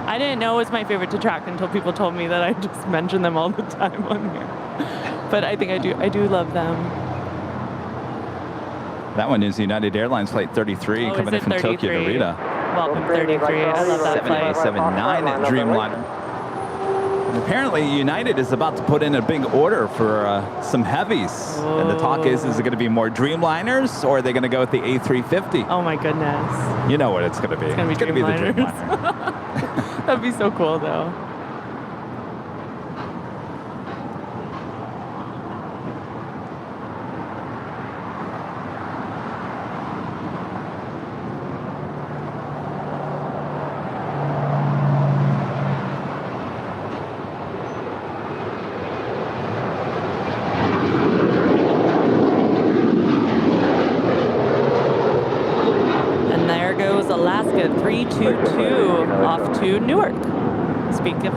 I didn't know it was my favorite to track until people told me that I just mention them all the time on here. But I think I do love them. That one is United Airlines Flight 33 coming in from Tokyo to Rita. Welcome 33. I love that flight. 787-9 Dreamliner. And apparently United is about to put in a big order for some heavies. And the talk is it going to be more Dreamliners or are they going to go with the A350? Oh my goodness. You know what it's going to be. It's going to be the Dreamliner. That'd be so cool though. at 322 off to Newark. Speaking of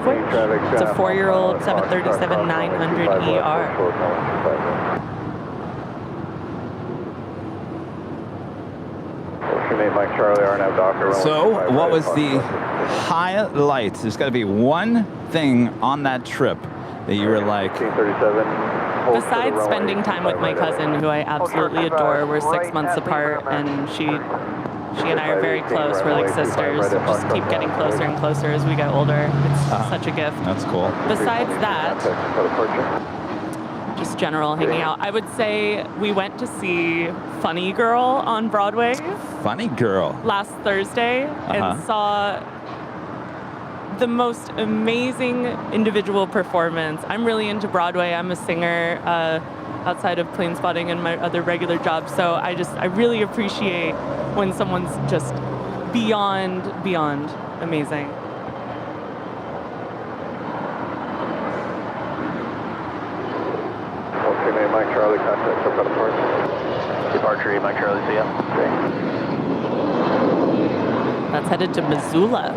which, it's a 4-year-old 737-900 ER. So, what was the highlights? There's got to be one thing on that trip that you were like... Besides spending time with my cousin, who I absolutely adore, we're 6 months apart, and she and I are very close. We're like sisters. Just keep getting closer and closer as we get older. It's such a gift. That's cool. Besides that, just general hanging out. I would say we went to see Funny Girl on Broadway. Funny Girl. Last Thursday, and saw the most amazing individual performance. I'm really into Broadway. I'm a singer outside of plane spotting and my other regular jobs. So I really appreciate when someone's just beyond amazing. Okay, Mike Charlie, contact up at Departure, Mike Charlie, see ya. Okay. That's headed to Missoula.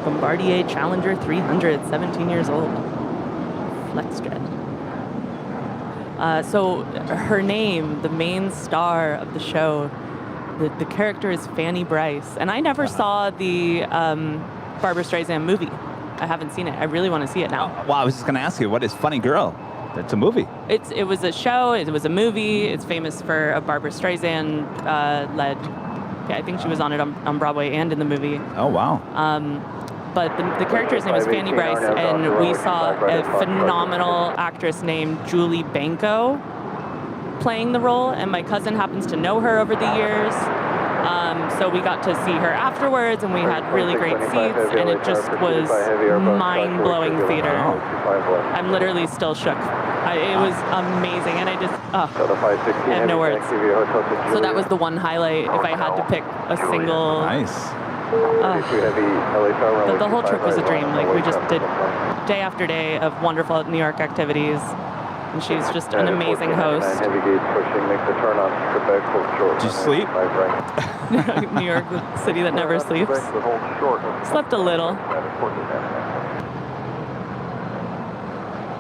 Bombardier Challenger 300, 17 years old. FlexJet. So her name, the main star of the show, the character is Fanny Bryce. And I never saw the Barbra Streisand movie. I haven't seen it. I really want to see it now. Well, I was just going to ask you, what is Funny Girl? It's a movie. It was a show. It was a movie. It's famous for a Barbra Streisand led. Yeah, I think she was on it on Broadway and in the movie. Oh, wow. But the character's name is Fanny Bryce, and we saw a phenomenal actress named Julie Benko playing the role, and my cousin happens to know her over the years. So we got to see her afterwards, and we had really great seats, and it just was mind-blowing theater. I'm literally still shook. It was amazing, and I have no words. So that was the one highlight. If I had to pick a single... Nice. The whole trip was a dream. Like, we just did day after day of wonderful New York activities. And she's just an amazing host. Did you sleep? New York, the city that never sleeps. Slept a little.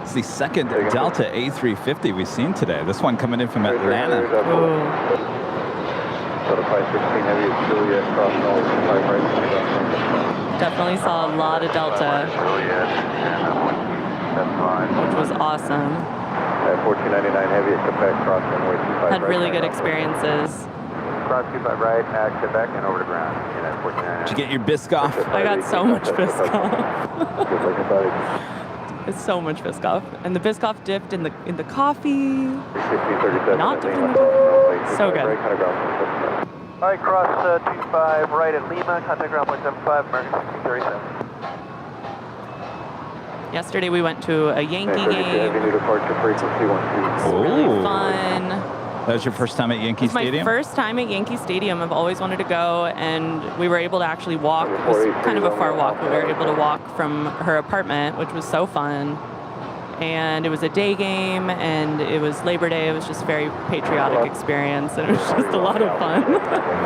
It's the second Delta A350 we've seen today. This one coming in from Atlanta. Definitely saw a lot of Delta, which was awesome. 1499 heavy at Quebec, cross runway 25 Had really good experiences. Cross 25 right at Quebec and over to ground. Did you get your Biscoff? I got so much Biscoff. It's so much Biscoff. And the Biscoff dipped in the coffee. Not dipped in the coffee. So good. All right, cross 25 right at Lima, contact ground 175, American 1637. Yesterday we went to a Yankee game. It was really fun. That was your first time at Yankee Stadium? My first time at Yankee Stadium. I've always wanted to go, and we were able to actually walk. It was kind of a far walk, but we were able to walk from her apartment, which was so fun. And it was a day game, and it was Labor Day. It was just a very patriotic experience, and it was just a lot of fun.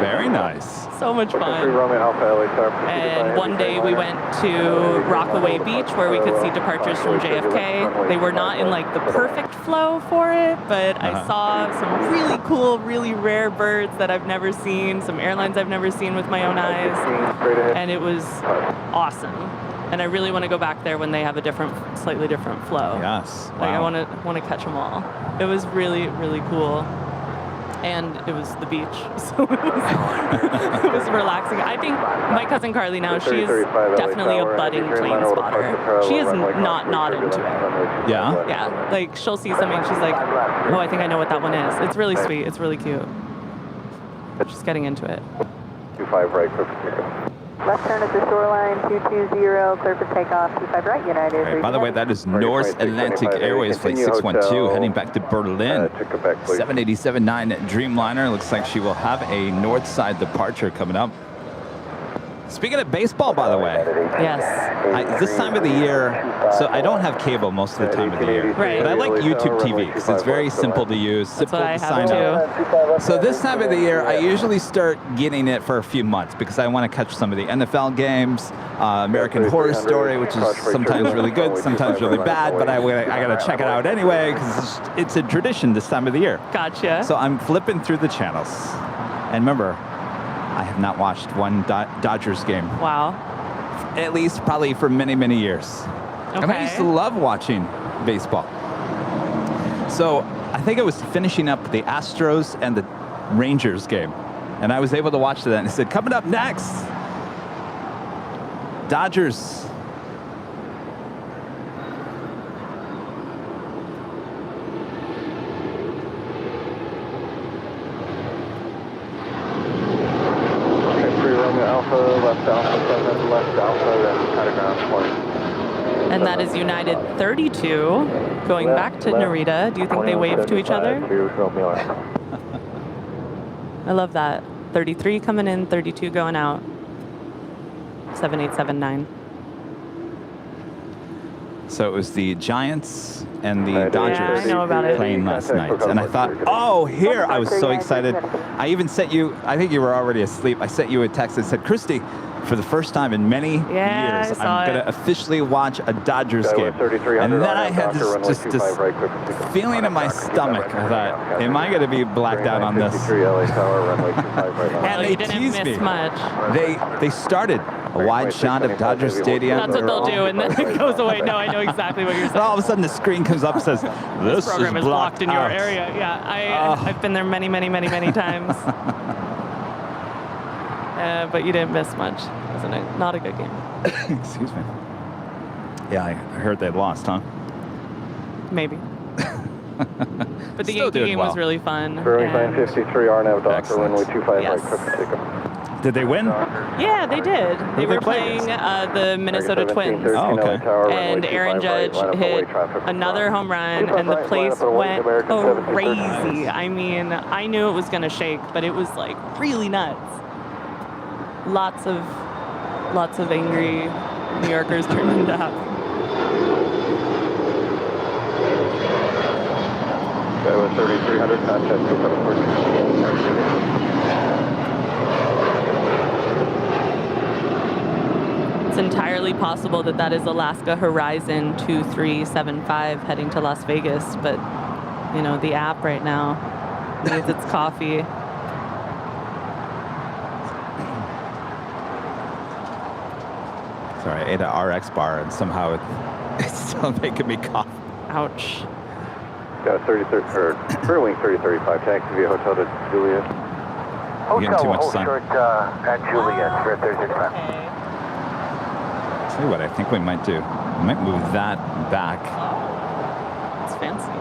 Very nice. So much fun. And one day we went to Rockaway Beach, where we could see departures from JFK. They were not in like the perfect flow for it, but I saw some really cool, really rare birds that I've never seen, some airlines I've never seen with my own eyes, and it was awesome. And I really want to go back there when they have a slightly different flow. Yes. Like, I want to catch them all. It was really, really cool. And it was the beach, so it was relaxing. I think my cousin Carly now, she is definitely a budding plane spotter. She is not into it. Yeah? Yeah, like she'll see something, she's like, oh, I think I know what that one is. It's really sweet, it's really cute. She's getting into it. 25 right, clear for takeoff. Left turn at the shoreline, 220, clear for takeoff, 25 right, United. Right, by the way, that is North Atlantic Airways Flight 612 heading back to Berlin. 787-9 Dreamliner. Looks like she will have a north side departure coming up. Speaking of baseball, by the way, Yes. this time of the year, so I don't have cable most of the time of the year. Right. But I like YouTube TV because it's very simple to use, simple what I to have sign up. So this time of the year, I usually start getting it for a few months because I want to catch some of the NFL games, American Horror Story, which is sometimes really good, sometimes really bad, but I got to check it out anyway because it's a tradition this time of the year. Gotcha. So I'm flipping through the channels. And remember, I have not watched one Dodgers game. Wow. At least probably for many, many years. And I used to love watching baseball. So I think I was finishing up the Astros and the Rangers game. And I was able to watch that. And it said, coming up next, Dodgers. And that is United 32 going back to Narita. Do you think they wave to each other? I love that. 33 coming in, 32 going out. 7879. So it was the Giants and the Dodgers I know about it. playing last night. And I thought, oh, here, I was so excited. I even sent you, I think you were already asleep. I sent you a text that said, Christie, for the first time in many years, I'm going to officially watch a Dodgers game. And then I had this feeling in my stomach. I thought, am I going to be blacked out on this? And they teased me. They started a wide shot of Dodger Stadium. That's what they'll do, and then it goes away. No, I know exactly what you're saying. All of a sudden, the screen comes up and says, this program is blocked in your out. area. Yeah, I've been there many, many, many, many times. But you didn't miss much. It wasn't not a good game. Excuse me. Yeah, I heard they lost, huh? Maybe. But the Still Yankee doing game well. was really fun. Bearing and- 953, RNAV, Doctor, Excellent. runway 25 Yes. right, clip and take 'em. Did they win? Yeah, they did. They Who were they play playing against? the Minnesota Twins. Oh, okay. And Aaron Judge hit another home run, and the place went crazy. I mean, I knew it was going to shake, but it was like really nuts. Lots of angry New Yorkers turned into happy. That was 3300, contact 2714. It's entirely possible that that is Alaska Horizon 2375 heading to Las Vegas, but you know, the app right now needs its coffee. Sorry, I ate an RX bar and somehow it's still making me cough. Ouch. Got a 3035, 3035, taxi via hotel to Juliet. You getting too much sun? At Juliet for 3035. Okay. Tell you what I think we might do. We might move that back. It's fancy.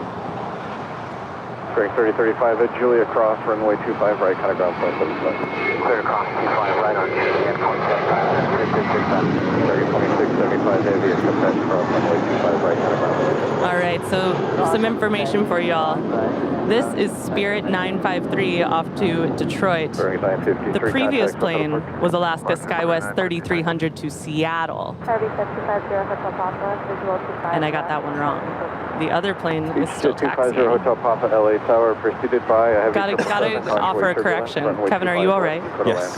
Spring 3035 at Juliet Cross, runway 25 right, kind of ground point 75. Clear across 25 right on Juliet, 2675, Aviation, attached cross, runway 25 right, kind of ground point. All right, so some information for y'all. This is Spirit 953 off to Detroit. Spring 953. The previous plane was Alaska Skywest 3300 to Seattle. And I got that one wrong. The other plane is still 250 taxiing. Hotel Papa LA Tower, preceded by a heavy Gotta offer a correction. Kevin, are you all right? Yes.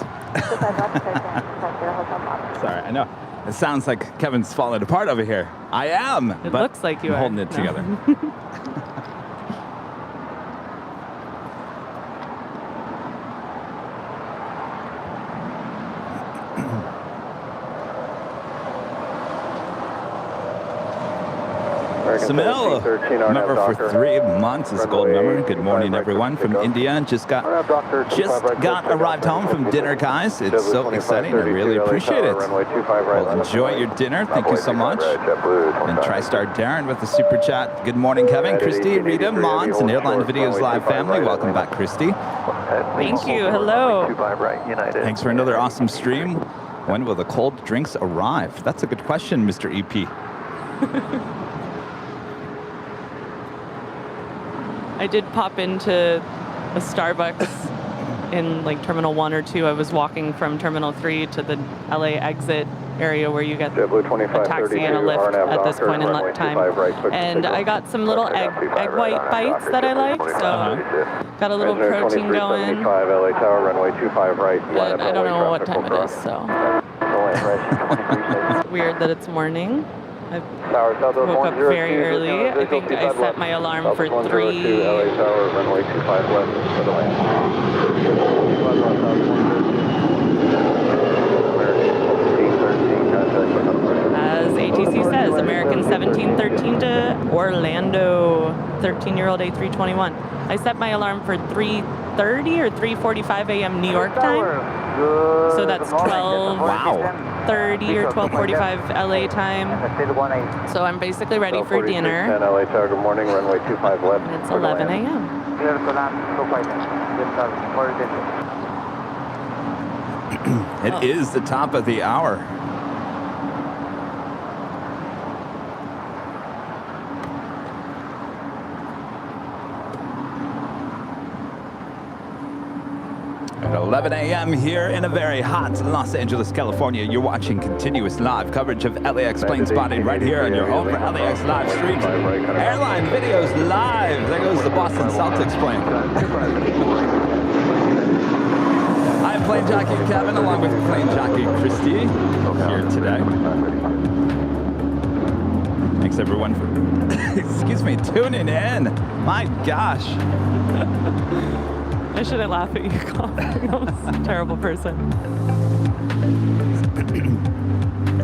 Sorry, I know. It sounds like Kevin's falling apart over here. I am. It but looks like you I'm are. holding it No. together. Samil, member for 3 months, is a gold member. Good morning, everyone from India. Just got arrived home from dinner, guys. It's so exciting. I really appreciate it. Well, enjoy your dinner. Thank you so much. And TriStar Darren with the super chat. Good morning, Kevin, Christie, Rita, Mons, and Airline Videos Live family. Welcome back, Christie. Thank you. Hello. Thanks for another awesome stream. When will the cold drinks arrive? That's a good question, Mr. EP. I did pop into a Starbucks in like Terminal 1 or 2. I was walking from Terminal 3 to the LA exit area where you get a taxi and a lift at this point in time. And I got some little egg white bites that I like, so got a little protein going. But I don't know what time it is, so it's weird that it's morning. I woke up very early. I think I set my alarm for 3. As ATC says, American 1713 to Orlando, 13-year-old A321. I set my alarm for 3:30 or 3:45 a.m. New York time. So that's 12:30 or 12:45 LA time. So I'm basically ready for dinner. LA Tower, good morning, runway 25 left. And it's 11 a.m. It is the top of the hour. At 11 a.m. here in a very hot Los Angeles, California, you're watching continuous live coverage of LAX plane spotting right here on your home for LAX live streams. Airline videos live. There goes the Boston Celtics plane. I'm plane jockey Kevin, along with plane jockey Christie, here today. Thanks everyone for, excuse me, tuning in. My gosh. I shouldn't laugh at you, Colin. I'm a terrible person.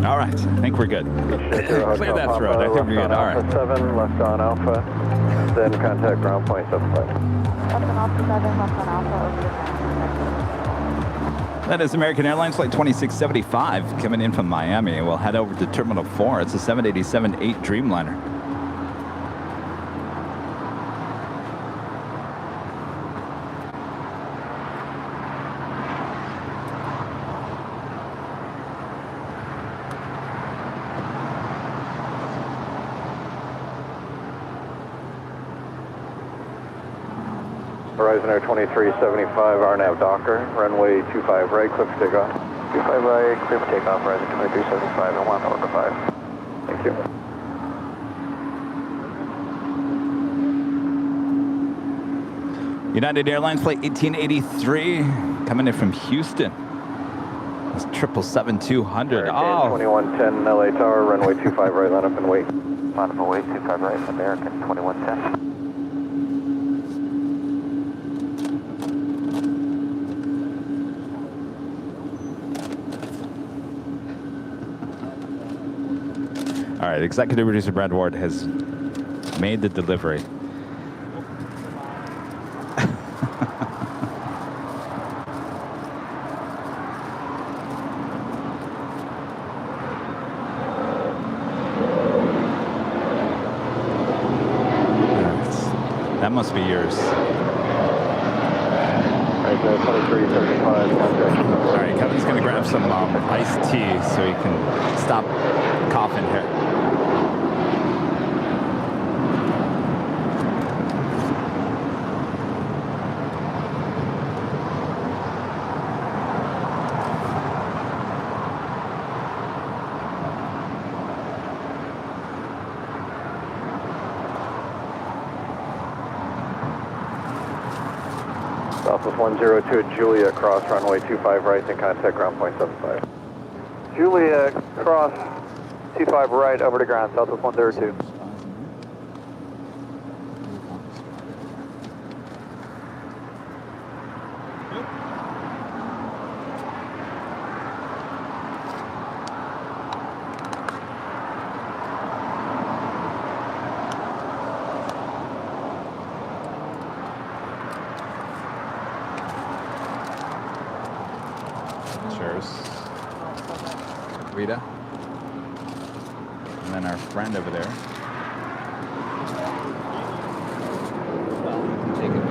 All right, I think we're good. Clear that throat. I think we're good. All right. 7, left on Alpha. Then contact ground point 75. Left on Alpha 7, left on Alpha, over the That is American Airlines Flight 2675 coming in from Miami. We'll head over to Terminal 4. It's a 787-8 Dreamliner. Horizon Air 2375, RNAV Docker, runway 25 right, clear for takeoff. 25 right, clear for takeoff, Horizon 2375 and 1 over 5. Thank you. United Airlines Flight 1883 coming in from Houston. It's 777-200. Oh. 2110 LA Tower, runway 25 right, line up and wait. Line up and wait, 25 right, American 2110. All right, executive producer Brad Ward has made the delivery. That must be yours. Right, 2335. All right, Kevin's going to grab some iced tea so he can stop coughing here. Southwest 102 at Julia, cross runway 25 right, and contact ground point 75. Julia, cross 25 right, over to ground, Southwest 102. Rita, and then our friend over there. Well, you can take it with you.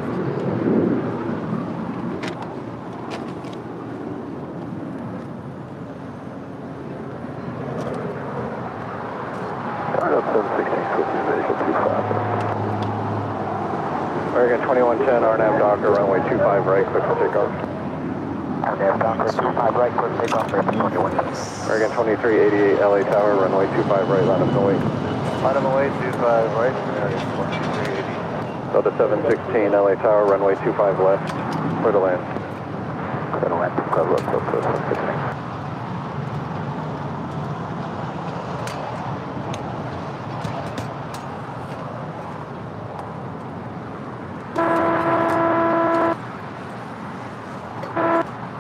American 2110, RNAV Docker, runway 25 right, clear for takeoff. RNAV Docker, 25 right, clear for takeoff, American 21. American 2388, LA Tower, runway 25 right, line up and wait. Line up and wait, 25 right, American 2380. Delta 716, LA Tower, runway 25 left, clear to land. Clear to land, clear to land, clear to land.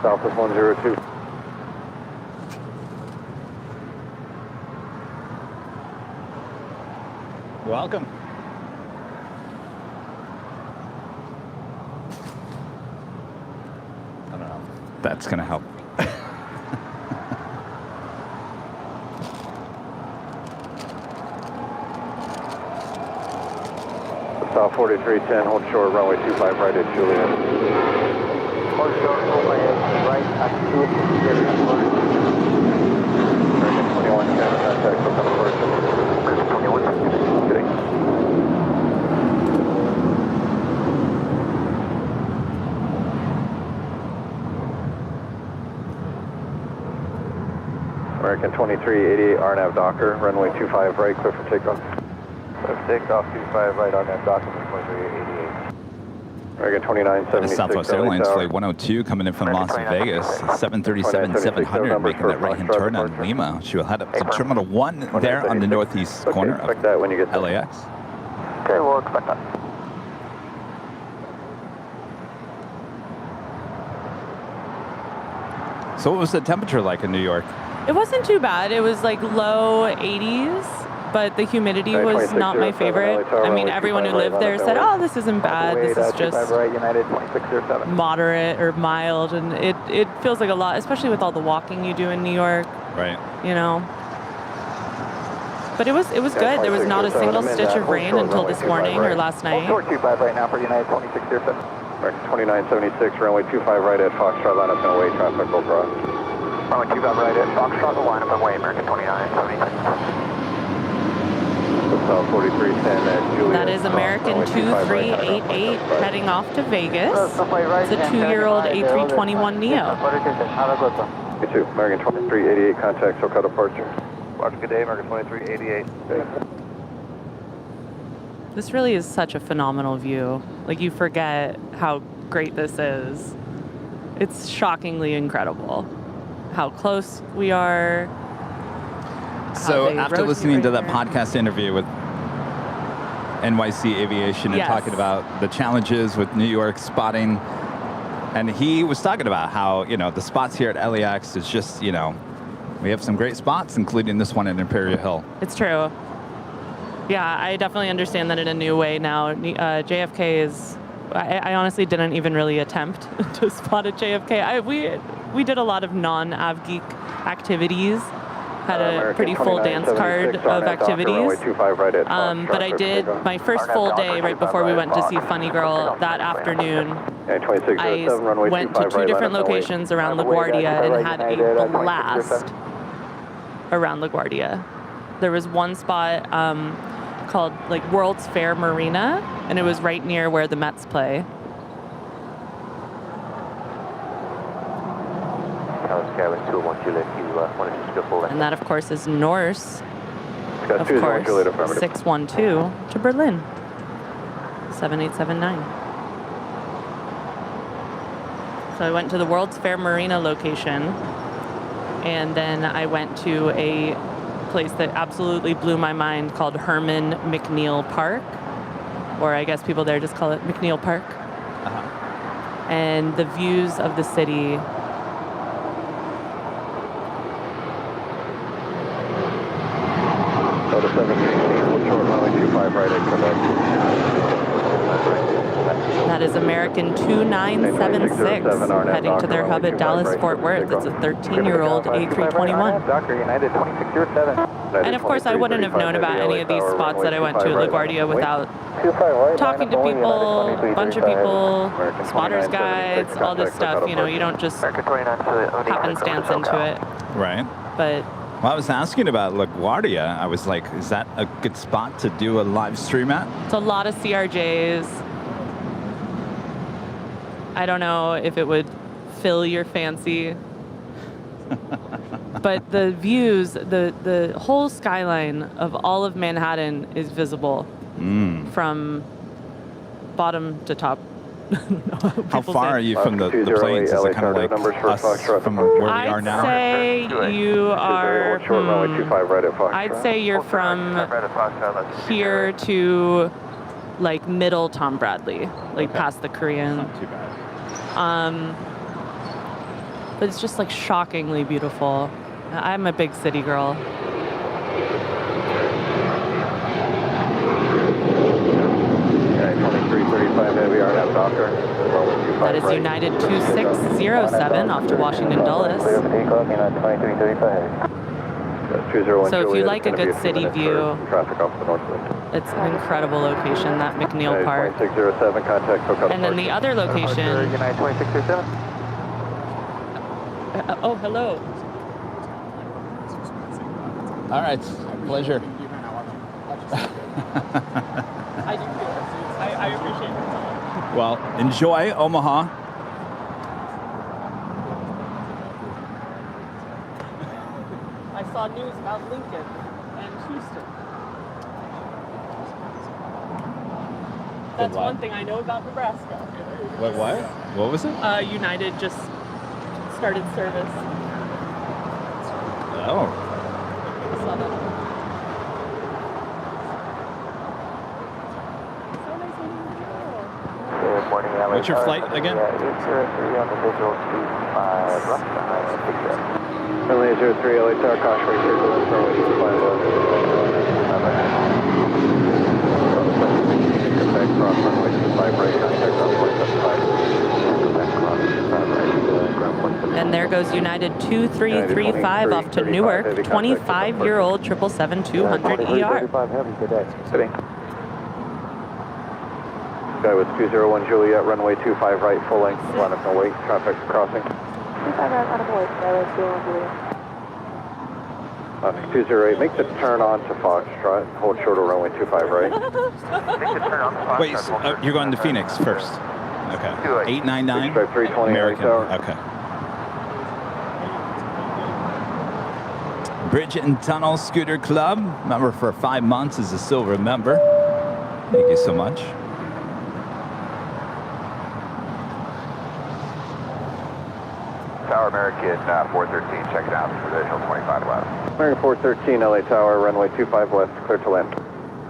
Southwest 102. Welcome. I don't know. That's going to help. South 4310, hold short, runway 25 right at Juliet. Hold short, runway right at Juliet. American 2110, contact for conversion. American 2110, kidding. American 2388, RNAV Docker, runway 25 right, clear for takeoff. Clear for takeoff, 25 right, RNAV Docker, 2388. American 2976, Southwest Airlines Flight 102 coming in from Las Vegas, 737-700 making that right-hand turn on Lima. She will head up to Terminal 1 there on the northeast corner of expect that when you get there. LAX. Okay, we'll expect that. So what was the temperature like in New York? It wasn't too bad. It was like low 80s, but the humidity was not my favorite. I mean, everyone who lived there said, oh, this isn't bad. This is just United 2607. moderate or mild. And it feels like a lot, especially with all the walking you do in New York, Right. you know. But it was good. There was not a single stitch of rain until this morning or last night. Hold short 25 right now for United 2607. American 2976, runway 25 right at Foxtrot, line up and away, traffic will cross. Runway 25 right at Foxtrot, line up and away, American 2976. South 4310 at Juliet. That is American 2388 heading off to Vegas. It's a 2-year-old A321neo. You too. American 2388, contact SoCal departure. Roger, good day, American 2388. This really is such a phenomenal view. Like, you forget how great this is. It's shockingly incredible how close we are. So after listening to that podcast interview with NYC Aviation and Yes. talking about the challenges with New York spotting, and he was talking about how, you know, the spots here at LAX is just, you know, we have some great spots, including this one at Imperial Hill. It's true. Yeah, I definitely understand that in a new way now. JFK is... I honestly didn't even really attempt to spot at JFK. We did a lot of non-AvGeek activities. Had a pretty full dance card of activities. But I did my first full day right before we went to see Funny Girl that afternoon. I went to 2 different locations around LaGuardia and had a blast around LaGuardia. There was one spot called like World's Fair Marina, and it was right near where the Mets play. And that, of course, is Norse, of course, 612 to Berlin, 7879. So I went to the World's Fair Marina location, and then I went to a place that absolutely blew my mind called Herman McNeil Park, or I guess people there just call it McNeil Park. And the views of the city. That is American 2976 heading to their hub at Dallas Fort Worth. It's a 13-year-old A321. And of course, I wouldn't have known about any of these spots that I went to at LaGuardia without talking to people, a bunch of people, spotters guides, all this stuff. You know, you don't just happenstance into it. Right. But well, I was asking about LaGuardia. I was like, is that a good spot to do a live stream at? it's a lot of CRJs. I don't know if it would fill your fancy. But the views, the whole skyline of all of Manhattan is visible from bottom to top. How far are you from the planes? Is it kind of like us from where we are now? I'd say you are. I'd say you're from here to like middle Tom Bradley, like past the Korean. Not too bad. But it's just like shockingly beautiful. I'm a big city girl. That is United 2607 off to Washington Dulles. So if you like a good city view, it's an incredible location, that McNeil Park. And then the other location. Oh, hello. All right, pleasure. I do too. I appreciate it. Well, enjoy Omaha. I saw news about Lincoln and Houston. That's one thing I know about Nebraska. What? What was it? United just started service. Oh. I saw that. So nice meeting you. Good morning, LA. What's your flight again? 803 on the visual 25 left behind 03 LA Tower, caution turbulence, runway 25 left. Back cross runway 25 right, contact ground point 75. Back cross 25 right, ground point 75. And there goes United 2335 off to Newark, 25-year-old 777-200 ER. Heavy today. Sitting. Guy with 201 Juliet, runway 25 right, full length, line up no wait, traffic crossing. 25 right on the voice, LA 201 Juliet. 208, make the turn on to Foxtrot, hold short of runway 25 right. Wait, so, you're going to Phoenix first. Okay. 899 Stripe 320 American. Tower. Okay. Bridge and Tunnel Scooter Club. Member for 5 months is a silver member. Thank you so much. Tower American 413, check it out. Visual 25 left. American 413, LA Tower, runway 25 left, clear to land.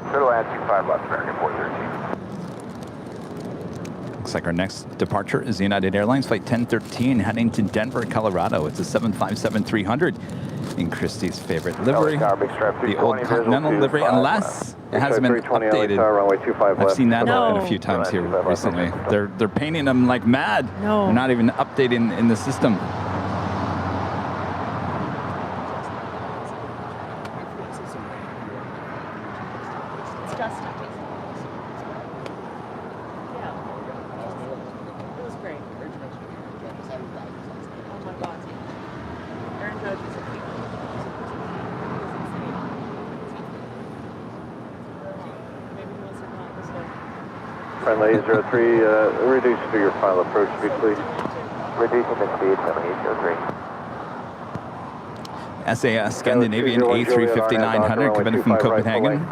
Clear to land, 25 left, American 413. Looks like our next departure is United Airlines Flight 1013 heading to Denver, Colorado. It's a 757-300 in Christie's favorite livery, the old Continental livery, unless it hasn't been updated. I've seen that happen a few times here recently. They're painting them like mad. No. They're not even updating in the system. It's just. Yeah. It was great. Oh my God. Aaron Judge is a maybe he wants to come out this way. Friendly 03, reduce to your final approach speed, please. Reducing the speed, 7803. SAS Scandinavian A350-900 coming from Copenhagen,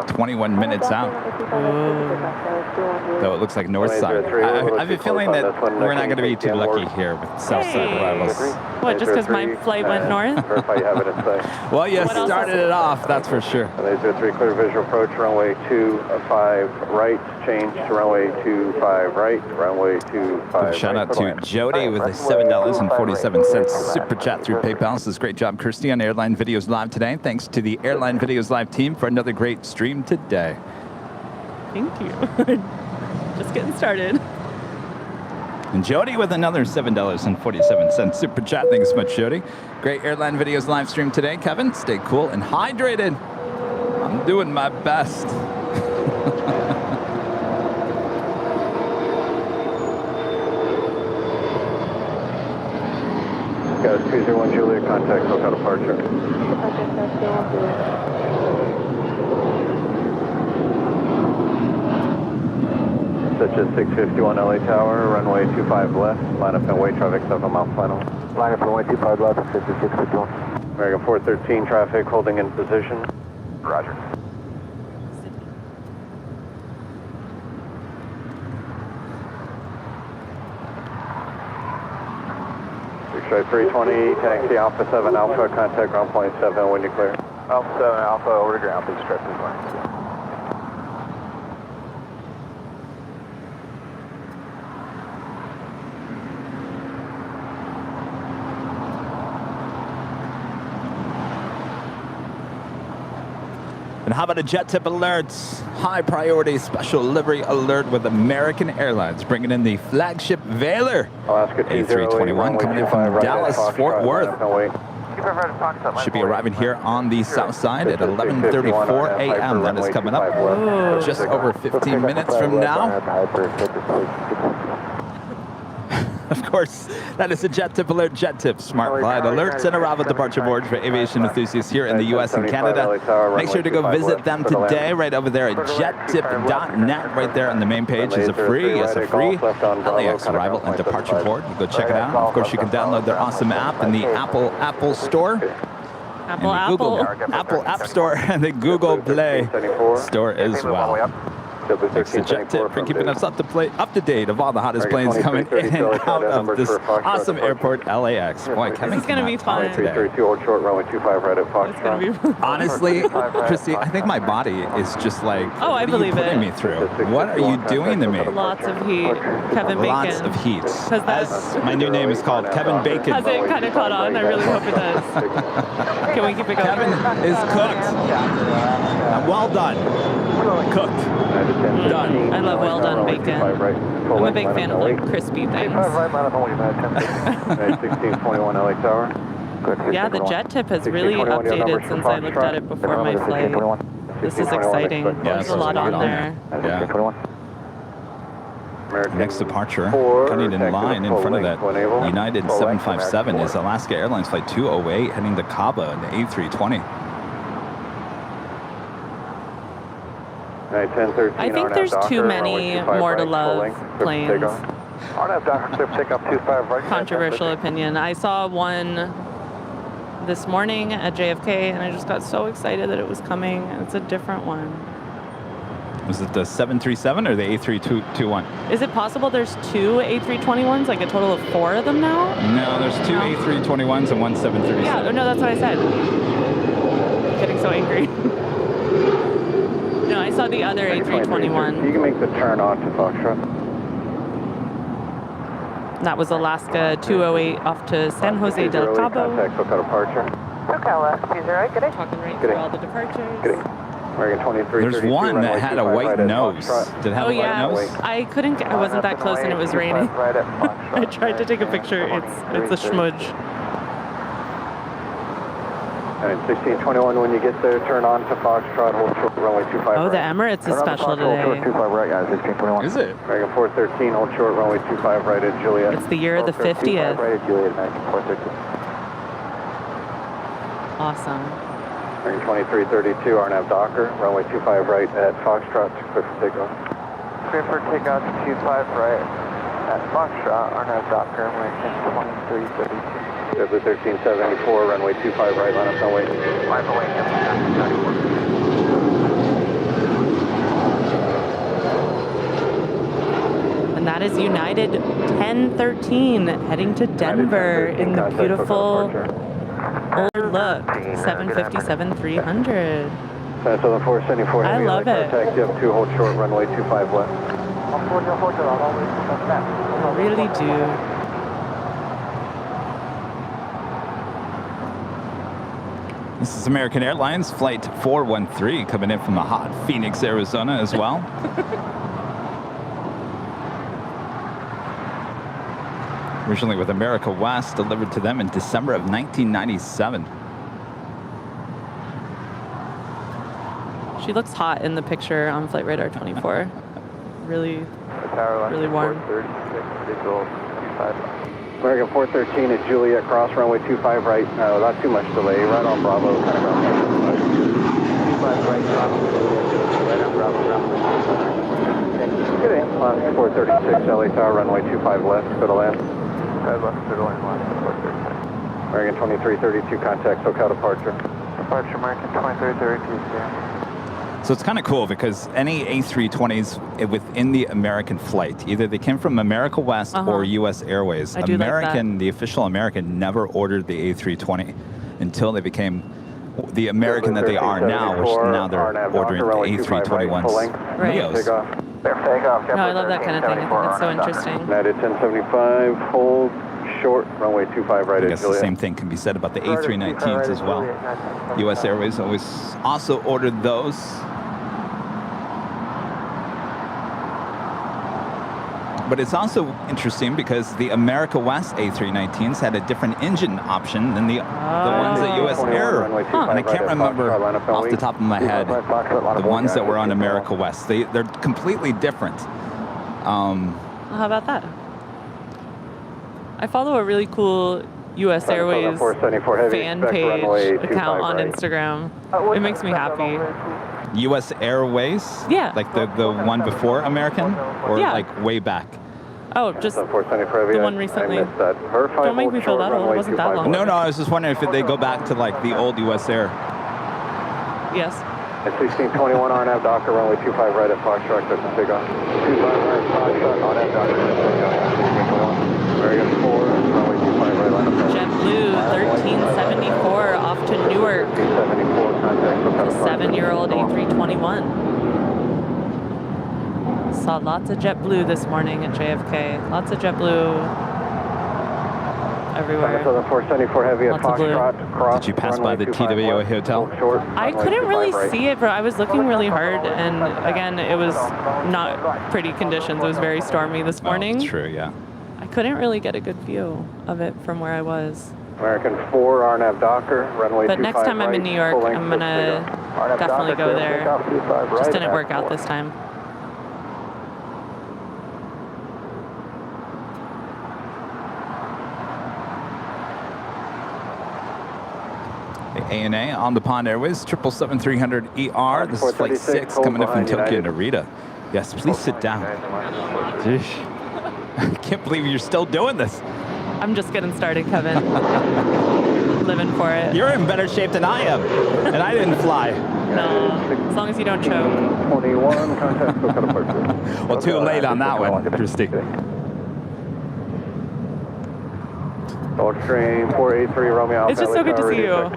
21 minutes out. Though it looks like north side. I have a feeling that we're not going to be too lucky here with south side arrivals. What, just because my flight went north? Well, you started it off, that's for sure. 03, clear visual approach, runway 25 right, change to runway 25 right, runway 25 Shout right, out to Jody with a $7.47 super chat through PayPal. Says great job, Christie, on Airline Videos Live today. Thanks to the Airline Videos Live team for another great stream today. Thank you. Just getting started. And Jody with another $7.47 super chat. Thanks so much, Jody. Great Airline Videos live stream today. Kevin, stay cool and hydrated. I'm doing my best. Guys, 201 Juliet, contact SoCal departure. such as 651 LA Tower, runway 25 left, line up and wait, traffic 7 miles final. Line up runway 25 left, 5651. American 413, traffic holding in position. Roger. Strike 320, taxi Alpha 7 Alpha, contact ground point 7 when you clear. Alpha 7 Alpha, over to ground, please strike 320. And how about a jet tip alert? High priority special livery alert with American Airlines bringing in the flagship Valor Alaska A321 coming in from Dallas, Fort Worth. Should be arriving here on the south side at 11:34 a.m. That is coming up just over 15 minutes from now. Of course, that is a jet tip alert, jet tip, smart glide alerts and arrival departure boards for aviation enthusiasts here in the U.S. and Canada. Make sure to go visit them today right over there at jettip.net. Right there on the main page is a free LAX arrival and departure board. You go check it out. Of course, you can download their awesome app in the Apple Store. Apple App Store and the Google Play Store as well. Thanks to Jet Tip for keeping us up to date of all the hottest planes coming in and out of this awesome airport, LAX. Boy, Kevin, this is going to be fun. 332 old short runway 25 right at Foxtrot. Honestly, Christy, I think my body is just like, oh, I believe it. Putting me through. What are you doing to me? Lots of heat. Kevin Bacon. Lots of heat. As my new name is called Kevin Bacon. Has it kind of caught on? I really hope it does. Can we keep it going? Kevin is cooked. And well done. Cooked. Done. I love well done bacon. I'm a big fan of like crispy things. 1621 LA Tower. Yeah, the jet tip has really updated since I looked at it before my flight. This is exciting. There's a lot on there. Yeah. Next departure, cutting in line in front of that United 757 is Alaska Airlines Flight 208 heading to Cabo in the A320. I think there's too many more to love planes. Controversial opinion. I saw one this morning at JFK and I just got so excited that it was coming. It's a different one. Was it the 737 or the A321? Is it possible there's two A321s, like a total of 4 of them now? No, there's 2 A321s and 1 737. Yeah, no, that's what I said. I'm getting so angry. No, I saw the other A321. You can make the turn on to Foxtrot. That was Alaska 208 off to San Jose del Cabo. Contact SoCal departure. SoCal, 20, good day. Talking right through all the departures. American 23. There's one that had a white nose. Did it have a white nose? I couldn't. I wasn't that close, and it was raining. I tried to take a picture. It's a schmudge. And 1621, when you get there, turn on to Foxtrot, hold short runway 25. Oh, the Emirates is special today. 25 right, guys, 1621. Is it? American 413, hold short runway 25 right at Juliet. It's the year of the 50th. Right at Juliet, 413. Awesome. American 2332, RNAV Docker, runway 25 right at Foxtrot, clear for takeoff. Clear for takeoff, 25 right at Foxtrot, RNAV Docker, American 2332. W1374, runway 25 right, line up, no wait. Line up, wait. And that is United 1013 heading to Denver in the beautiful old look 757-300. Southern 474, I love it. Taxi up 2, hold short, runway 25 left. I really do. This is American Airlines Flight 413 coming in from the hot Phoenix, Arizona as well. Originally with America West, delivered to them in December of 1997. She looks hot in the picture on Flight Radar 24. Really, really warm. American 413 at Juliet, cross runway 25 right. No, not too much delay. Right on Bravo, kind of ground. 25 right, right on Bravo. Good day. Last 436, LA Tower, runway 25 left, go to land. 5 left, clear to land, last 436. American 2332, contact SoCal departure. Departure American 2332, yeah. So it's kind of cool because any A320s within the American flight, either they came from America West or U.S. Airways. I do like American, the official American, never ordered the A320 until they became the American that they are now, which now they're ordering the A321s. Right. Neos. No, I love that kind of thing. I think it's so interesting. United 1075, hold short, runway 25 right I at guess the Juliet. same thing can be said about the A319s as well. U.S. Airways always also ordered those. But it's also interesting because the America West A319s had a different engine option than the ones at U.S. Air. And I can't remember off the top of my head the ones that were on America West. They're completely different. Well, how about that? I follow a really cool U.S. Airways fan page account on Instagram. It makes me happy. U.S. Airways? Yeah. Like the one before American? Or Yeah. like way back? Oh, just the one recently. Don't make me feel that old. It wasn't that long. No, I was just wondering if they go back to like the old U.S. Air. Yes. At 1621 RNAV Docker, runway 25 right at Foxtrot, clear for takeoff. 25 right, Foxtrot, RNAV Docker, clear for takeoff. American 4, runway 25 right, line up. JetBlue 1374 off to Newark. 374, contact SoCal. 7-year-old A321. Saw lots of JetBlue this morning at JFK. Lots of JetBlue everywhere. Southern 474 heavy at Lots of blue. Foxtrot, cross. Did you pass by the TWA hotel? Short, I runway couldn't 25 really right. see it, but I was looking really hard, and again, it was not pretty conditions. It was very stormy this morning. Oh, that's true, yeah. I couldn't really get a good view of it from where I was. American 4, RNAV Docker, runway 25 But next time I'm in right, New York, full length I'm gonna RNAV definitely Docker, go clear there. takeoff, 25 Just right didn't at work out Newark. this time. The ANA on the Pond Airways, 777-300ER. This is Flight 6 coming up from Tokyo Narita. Yes, please sit down. Jeez. I can't believe you're still doing this. I'm just getting started, Kevin. Living for it. You're in better shape than I am, and I didn't fly. No, as long as you don't choke. 21, contact SoCal departure. Well, too late on that one, Christie. Gulfstream 483 Romeo Alpha. It's just so good to LA see you. Tower,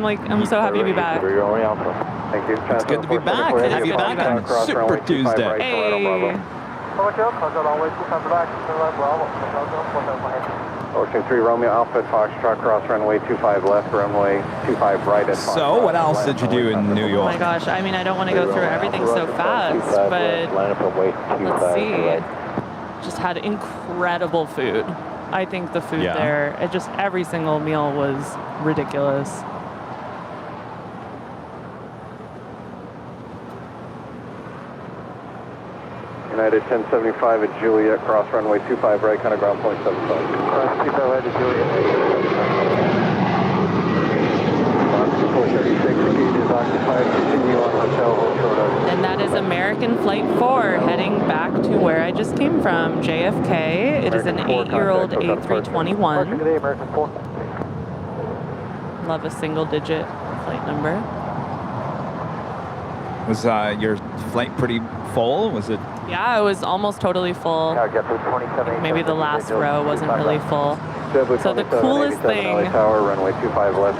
ready I'm so happy to be back. Thank you. It's good to be back. Have you back on Super Tuesday. Hey. Ocean 3 Romeo Alpha at Foxtrot, cross runway 25 left, runway 25 right at Foxtrot. So, what else did you do in New Oh York? my gosh, I mean, I don't want to go through everything so fast, but let's see. Just had incredible food. I think the food there, every single meal was ridiculous. United 1075 at Juliet, cross runway 25 right, kind of ground point 75. Cross 25 right at Juliet. 436 is occupied, continue on hotel, hold short of. And that is American Flight 4 heading back to where I just came from, JFK. It is an 8-year-old A321. Love a single-digit flight number. Was your flight pretty full? Was it? Yeah, it was almost totally full. Maybe the last row wasn't really full. So the coolest thing, LA Tower, runway 25 left,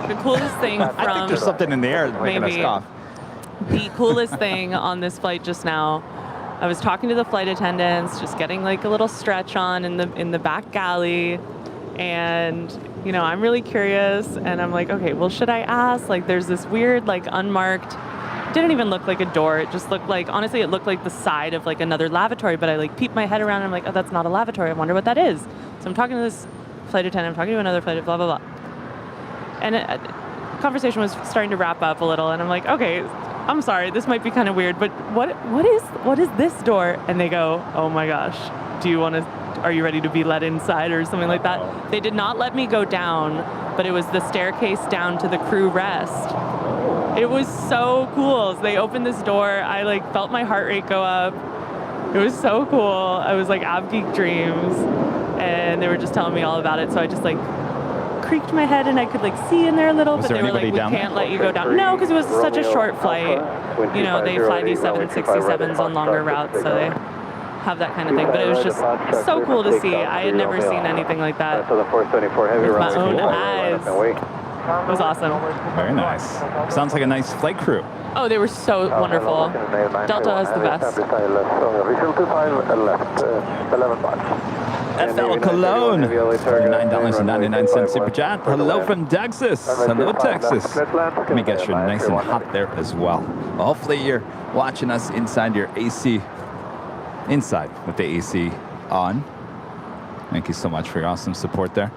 the coolest thing I think from there's something in the air making us maybe cough. the coolest thing on this flight just now, I was talking to the flight attendants, just getting like a little stretch on in the back galley, and you know, I'm really curious, and I'm like, okay, well, should I ask? Like, there's this weird, like, unmarked, didn't even look like a door. It just looked like, honestly, it looked like the side of like another lavatory, but I like peeped my head around and I'm like, oh, that's not a lavatory. I wonder what that is. So I'm talking to this flight attendant, I'm talking to another flight, blah, blah, blah. And conversation was starting to wrap up a little, and I'm like, okay, I'm sorry, this might be kind of weird, but what is this door? And they go, oh my gosh, are you ready to be let inside or something like that? They did not let me go down, but it was the staircase down to the crew rest. It was so cool. So they opened this door. I like felt my heart rate go up. It was so cool. I was like AvGeek Dreams, and they were just telling me all about it. So I just like creaked my head, and I could like see in there a little. Was but there they were like, anybody we down can't there? let you go down. No, because it was such a short flight. You know, they fly these 767s on longer routes, so they have that kind of thing. But it was just so cool to see. I had never seen anything like that So the 474 heavy with my runway own 25 eyes. and wait. It was awesome. Very nice. Sounds like a nice flight crew. Oh, they were so wonderful. Delta is the best. Visual 25 left, 11 bucks. FL Cologne, $9.99 super chat. Hello from Texas. Hello, Texas. Let me get you nice and hot there as well. Well, hopefully you're watching us inside your AC, inside with the AC on. Thank you so much for your awesome support there.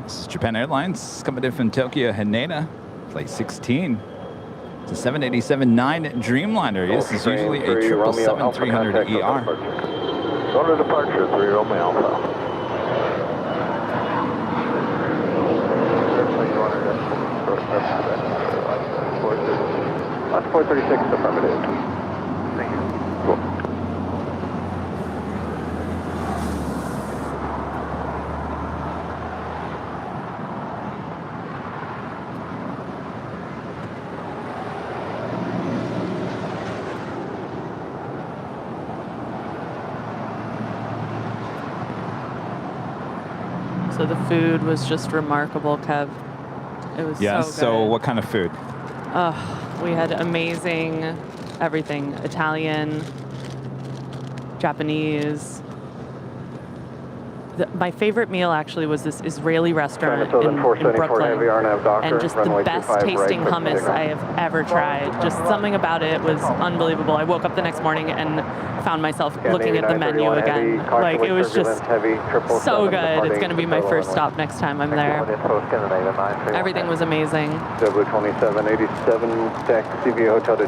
This is Japan Airlines coming in from Tokyo, Haneda. Flight 16. It's a 787-9 Dreamliner. This is usually a 777-300ER. Go to departure, 3 Romeo Alpha. That's 436 affirmative. Thank you. Cool. So the food was just remarkable, Kev. It was Yes, so good. so what kind of food? We had amazing everything. Italian, Japanese. My favorite meal actually was this Israeli restaurant in Brooklyn. And just the best tasting hummus I have ever tried. Just something about it was unbelievable. I woke up the next morning and found myself looking at the menu again. Like, it was just so good. It's going to be my first stop next time I'm there. Everything was amazing.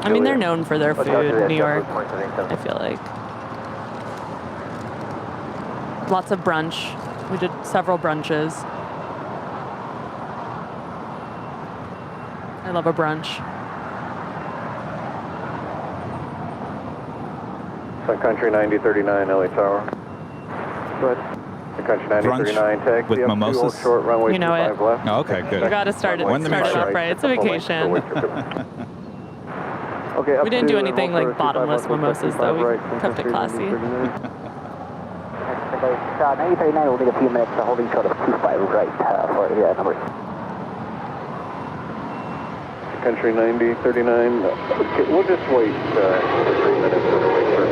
I mean, they're known for their food, New York, I feel like. Lots of brunch. We did several brunches. I love a brunch. Sun Country 9039 LA Tower. Good. Sun Country 9039 taxi with up mimosas? to short runway You know 25 it. left. Oh, okay, good. You got to start it Wanted to make off sure. right. It's a vacation. Okay, We didn't do anything like bottomless mimosas, though. We kept it classy. 9039 will need a few minutes, holding short of 25 right for number. Country 9039. Okay, we'll just wait 3 minutes for the wait for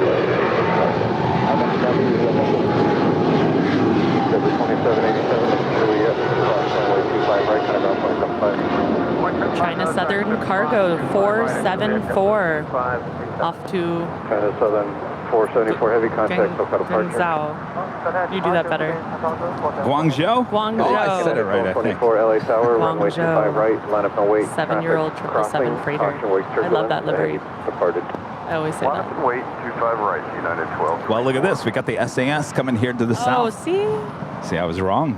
Juliet, runway 25 right, kind of ground 175. China Southern Cargo 474 off to China Southern 474 heavy contact, so cut departure. Guangzhou. You do that better. Guangzhou? Guangzhou. Oh, I said it right, I think. 24 LA Tower, runway 25 right, line up and wait. 7-year-old 777 freighter. I love that livery. Departed. I always say that. Wait, 25 right, United 12. Well, look at this. We got the SAS coming here to the Oh, south. see? See, I was wrong.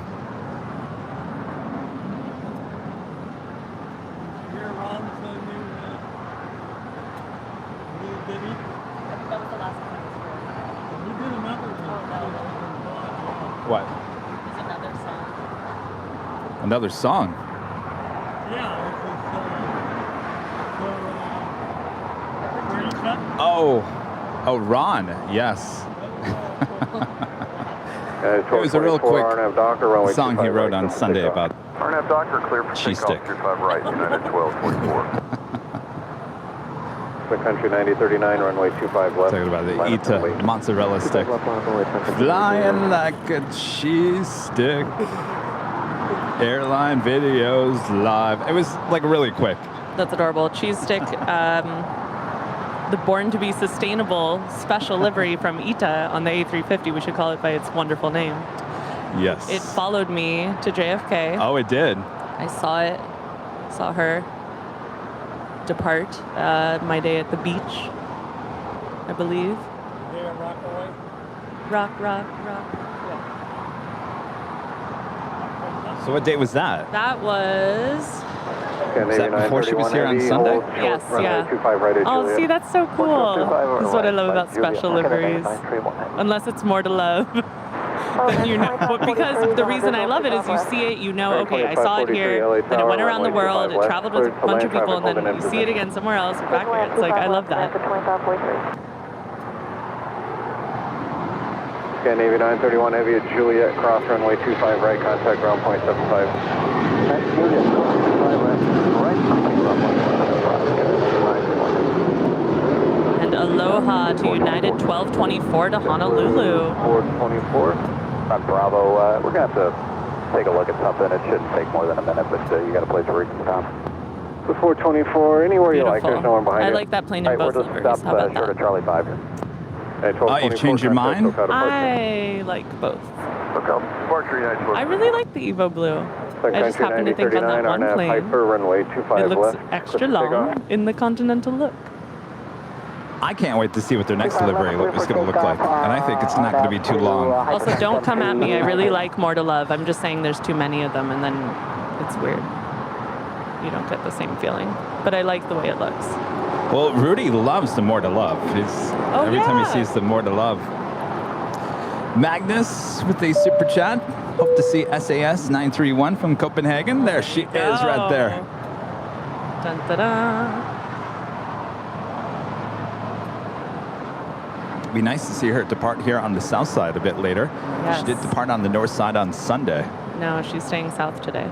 Here, Ron, the new ditty. That was the last We did another one. What? Another song. Another song? Yeah, this is where you cut. Oh, Ron. Yes. It was a real quick runway song he wrote on Sunday about RNAV Docker, clear for cheese takeoff, stick. 25 right, United 1244. The Country 9039, runway 25 left. talking about the Line up and Ita wait. mozzarella stick. Flying like a cheese stick. Airline videos live. It was like really quick. That's adorable. Cheese stick. The Born to be Sustainable special livery from Ita on the A350. We should call it by its wonderful name. Yes. It followed me to JFK. Oh, it did. I saw it. Saw her depart my day at the beach, I believe. Here, Rockaway. Rock. So what day was that? That was. Was that before she was here on Sunday? Yes, yeah. 25 right at Oh, Juliet. see, that's so cool. 25 This is what I love right, about Juliet. special liveries. Unless it's more to love. Then you know, but because the reason I love it is you see it, you know, okay, I saw it here, then it went around the world, it traveled with a bunch of people, and then you see it again somewhere else, or back here. It's like, I love that. Scan Navy 931 Heavy at Juliet, cross runway 25 right, contact ground point 75. That's Juliet, 25 right, And aloha to United 1224 to Honolulu. 424. On Bravo, we're going to have to take a look at something. It shouldn't take more than a minute, but you got a place to reach the town. The 424, anywhere you like, Beautiful. there's no one behind I you. like that plane in All right, both we're liveries. just How about short of that? Charlie 5 here. Oh, you've changed your mind? I like both. Okay, departure United 12. I really like the Evo Blue. I just happened to think on that one plane. Piper, runway 25 It looks left. extra long in the continental look. I can't wait to see what their next delivery is going to look like. And I think it's not going to be too long. Also, don't come at me. I really like More to Love. I'm just saying there's too many of them, and then it's weird. You don't get the same feeling. But I like the way it looks. Well, Rudy loves the More to Love. Every time he sees the More to Love. Magnus with a super chat. Hope to see SAS 931 from Copenhagen. There she is right there. Dun, da, da. Be nice to see her depart here on the south side a bit later. Yes. She did depart on the north side on Sunday. No, she's staying south today.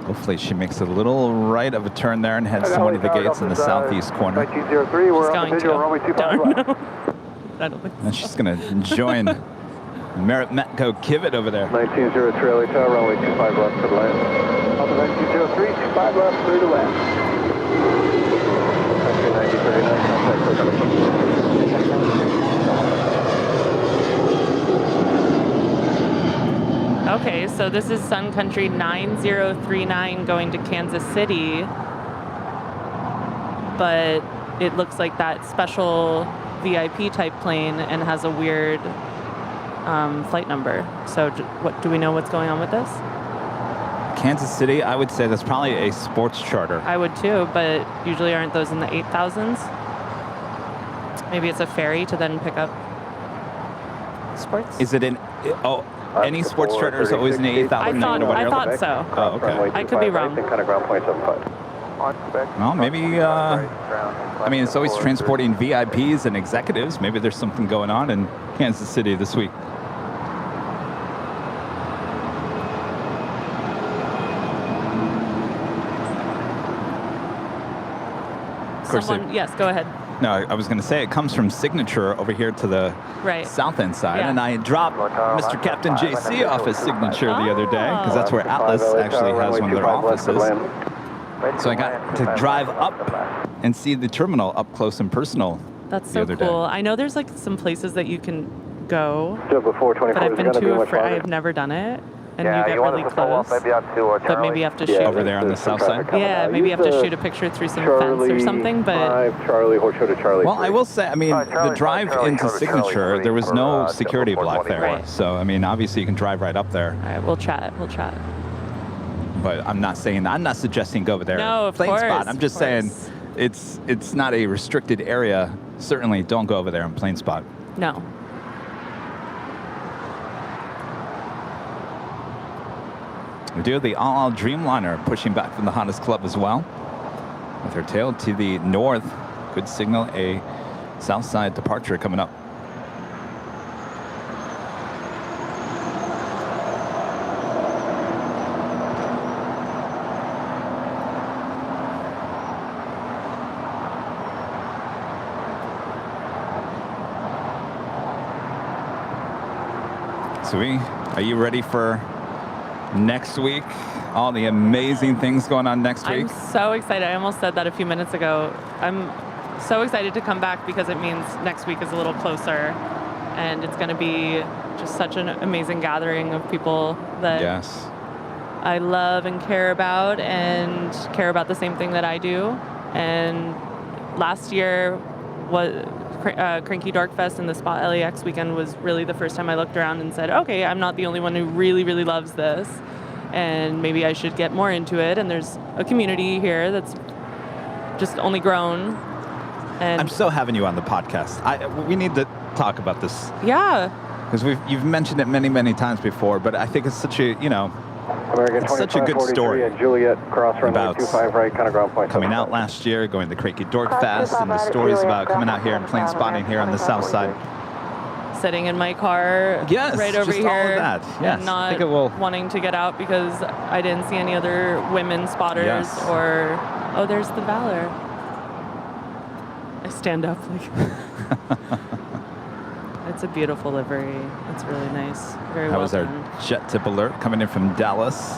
Hopefully she makes a little right of a turn there and heads to one of the gates in the southeast corner. 1903, we're on the visual, runway 25 left. I don't think And she's going to join Merritt Metco Kivett over there. 1903, LA Tower, runway 25 left for the land. Alpha 1903, 25 left, through to land. Country 9039, contact Okay, so this is Sun Country 9039 going to Kansas City, but it looks like that special VIP type plane and has a weird flight number. So what do we know what's going on with this? Kansas City, I would say that's probably a sports charter. I would too, but usually aren't those in the 8,000s? Maybe it's a ferry to then pick up sports? Is it in, any sports charter is always in the 8,000? I thought so. Oh, okay. I could be wrong. Kind of ground point 75. Well, maybe, I mean, it's always transporting VIPs and executives. Maybe there's something going on in Kansas City this week. Yes, go ahead. No, I was going to say it comes from Signature over here to the south end side. Yeah. And I dropped Mr. Captain JC off his Signature the other day because that's where Atlas actually has one of their offices. So I got to drive up and see the terminal up close and personal. That's so cool. I know there's like some places that you can go, but I've been too afraid. I've never done it. And you get really close. But maybe you have to shoot. Over there on the south side? Yeah, maybe you have to shoot a picture through some fence or something. But well, I will say, I mean, the drive into Signature, there was no security block there. Right. So, I mean, obviously you can drive right up there. All right, we'll chat. We'll chat. But I'm not suggesting go over there. No, of plane course, spot. I'm just of saying course. it's not a restricted area. Certainly don't go over there in plane spot. No. We do have the All Dreamliner pushing back from the hottest club as well. With her tail to the north, could signal a south side departure coming up. So are you ready for next week? All the amazing things going on next week? I'm so excited. I almost said that a few minutes ago. I'm so excited to come back because it means next week is a little closer. And it's going to be just such an amazing gathering of people that I love and care about the same thing that I do. And last year Cranky Dork Fest and the Spot LAX weekend was really the first time I looked around and said, okay, I'm not the only one who really, really loves this, and maybe I should get more into it. And there's a community here that's just only grown. And I'm so having you on the podcast. We need to talk about this. Yeah. Because you've mentioned it many, many times before, but I think it's such a, American it's such a good story at Juliet, cross runway about 25 right, kind of ground point. coming out last year, going to the Cranky Dork Fest, and the stories about coming out here and plane spotting here on the south side. Sitting in my car right over just here all of that. Yes, and not I think it will. wanting to get out because I didn't see any other women spotters. Yes. Or, oh, there's the Valor. I stand up like... It's a beautiful livery. It's really nice. Very That well was done. our jet tip alert coming in from Dallas.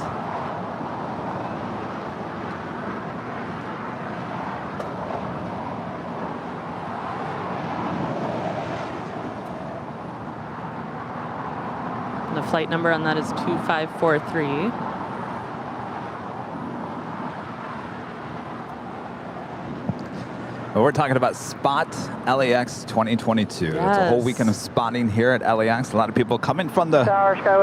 And the flight number on that is 2543. Well, we're talking about Spot LAX 2022. It's a whole weekend of spotting here at LAX. A lot of people coming from the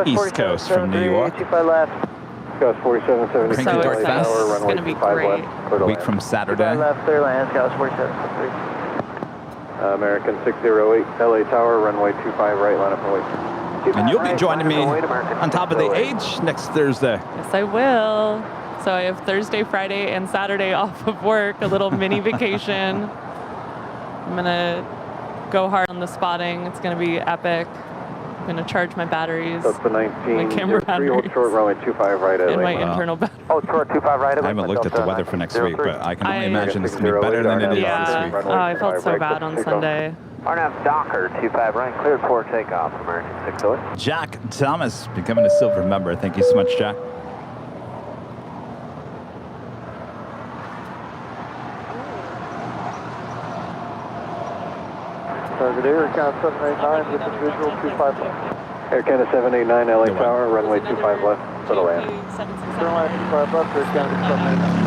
East Coast, from New York. Scott's 4773. Cranky So Dork excited. Fest. It's going to be great. A week from Saturday. Left, clear land, Scott's 4773. American 608, LA Tower, runway 25 right, line up and wait. And you'll be joining me on top of the H next Thursday. Yes, I will. So I have Thursday, Friday, and Saturday off of work, a little mini vacation. I'm going to go hard on the spotting. It's going to be epic. I'm going to charge my batteries. That's the 19, my camera three hold batteries, short, runway 25 right at and my LA. internal batteries. Hold short, 25 right at I haven't looked at the weather for next week, but I can only imagine it's going to be better than it is Yeah. this week. Oh, I felt so bad on Sunday. RNAV Docker, 25 right, cleared for takeoff, American 608. Jack Thomas becoming a silver member. Thank you so much, Jack. Target Air Canada 789 with the visual 25 left. Air Canada 789 LA Tower, runway 25 left for the land. Airline 25 left, Air Canada 789.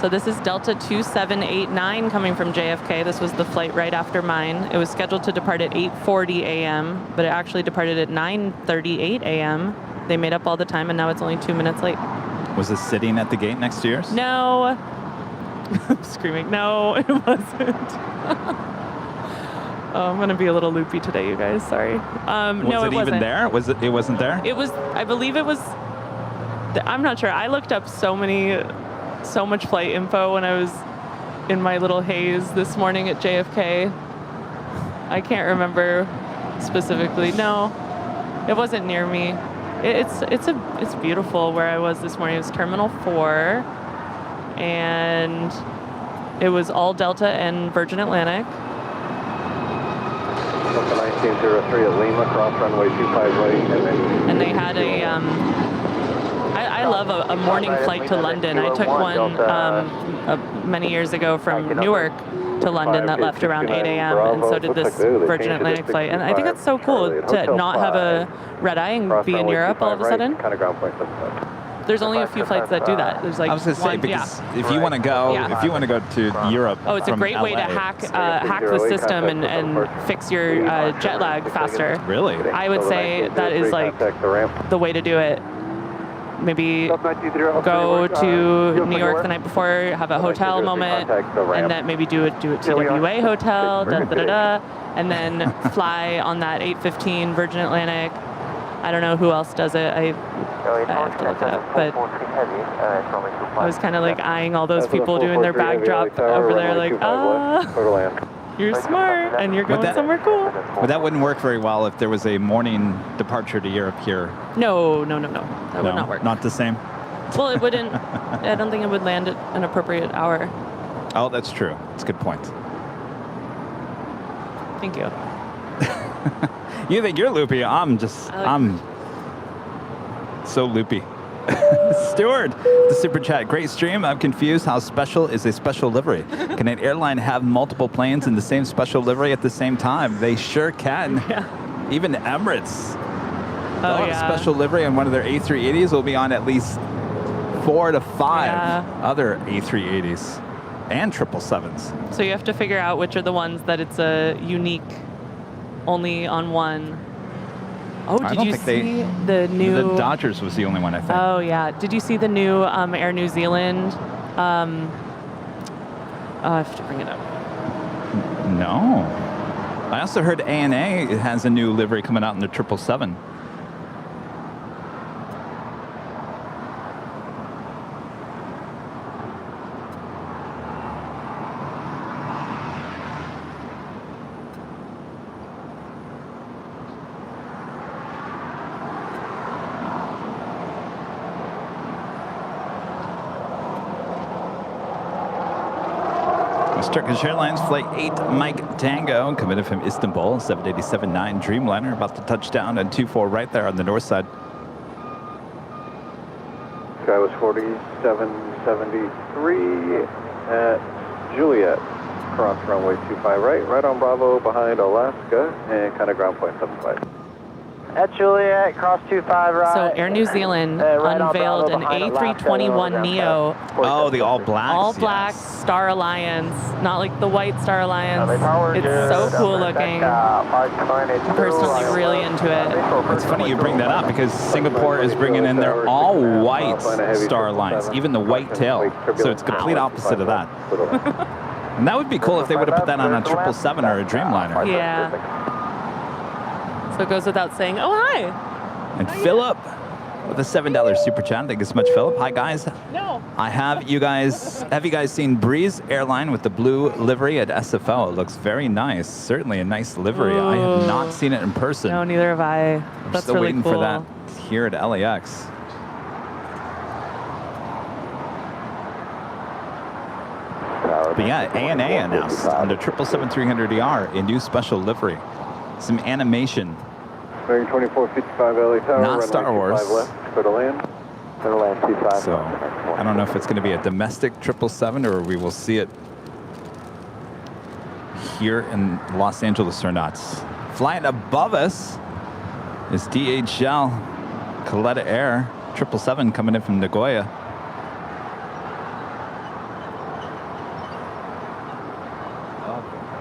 So this is Delta 2789 coming from JFK. This was the flight right after mine. It was scheduled to depart at 8:40 a.m., but it actually departed at 9:38 a.m. They made up all the time, and now it's only 2 minutes late. Was this sitting at the gate next to yours? No. I'm screaming. No, it wasn't. Oh, I'm going to be a little loopy today, you guys. Sorry. No, Was it even there? It wasn't there? It was, I believe it was, I'm not sure. I looked up so much flight info when I was in my little haze this morning at JFK. I can't remember specifically. No, it wasn't near me. It's beautiful where I was this morning. It was Terminal 4, and it was all Delta and Virgin Atlantic. Delta 1903 at Lima, cross runway 25 right, And they had a I love a morning flight to London. I took one many years ago from Newark to London that left around 8 a.m. and so did this Virgin Atlantic flight. And I think it's so cool to not have a red eye and be in Europe all of a sudden. There's only a few flights that do that. There's like I was going to say, one, because if you want to go, if you want to go to Europe, oh, it's a great way to hack the system and fix your jet lag faster. Really? I would say that is like the way to do it. Maybe go to New York the night before, have a hotel moment, and then maybe do a TWA hotel, and then fly on that 8:15 Virgin Atlantic. I don't know who else does it. I have to look it up, but I was kind of like eyeing all those people doing their bag drop over there, like, you're smart and you're going somewhere cool. But that wouldn't work very well if there was a morning departure to Europe here. No. That would not work. Not the same? Well, it wouldn't. I don't think it would land at an appropriate hour. Oh, that's true. That's a good point. Thank you. You think you're loopy? I'm so loopy. Stuart, the super chat. Great stream. I'm confused. How special is a special livery? Can an airline have multiple planes in the same special livery at the same time? They sure can. Yeah. Even Emirates. Oh, yeah. Special livery on one of their A380s will be on at least 4 to 5 other A380s. and 777s. So you have to figure out which are the ones that it's a unique, only on one. Oh, I did don't you think they- see the new? The Dodgers was the only one, I think. Oh yeah. Did you see the new Air New Zealand? I have to bring it up. No. I also heard ANA has a new livery coming out in the 777. Turkish Airlines Flight 8 Mike Tango coming in from Istanbul, 787-9 Dreamliner, about to touch down at 24 right there on the north side. Sky was 4773 at Juliet. Cross runway 25 right on Bravo behind Alaska and kind of ground point 75. At Juliet, cross 25 right. So Air New Zealand unveiled an A321neo. Oh, the all black. All black Star Alliance, not like the white Star Alliance. It's so cool looking. I'm personally really into it. It's funny you bring that up because Singapore is bringing in their all white Star Alliance, even the white tail. So it's complete opposite of that. And that would be cool if they would have put that on a 777 or a Dreamliner. Yeah. So it goes without saying, oh, hi. And Philip with a $7 super chat. Thank you so much, Philip. Hi, guys. No. Have you guys seen Breeze Airline with the blue livery at SFO? It looks very nice. Certainly a nice livery. I have not seen it in person. No, neither have I. I'm That's still really waiting cool. for that here at LAX. But yeah, ANA announced on the 777-300ER a new special livery. Some animation. Bearing 2455 LA Tower. Not Star Wars. Left, clear to land. Clear to land 25. So I don't know if it's going to be a domestic 777 or we will see it here in Los Angeles or not. Flying above us is DHL Coletta Air 777 coming in from Nagoya.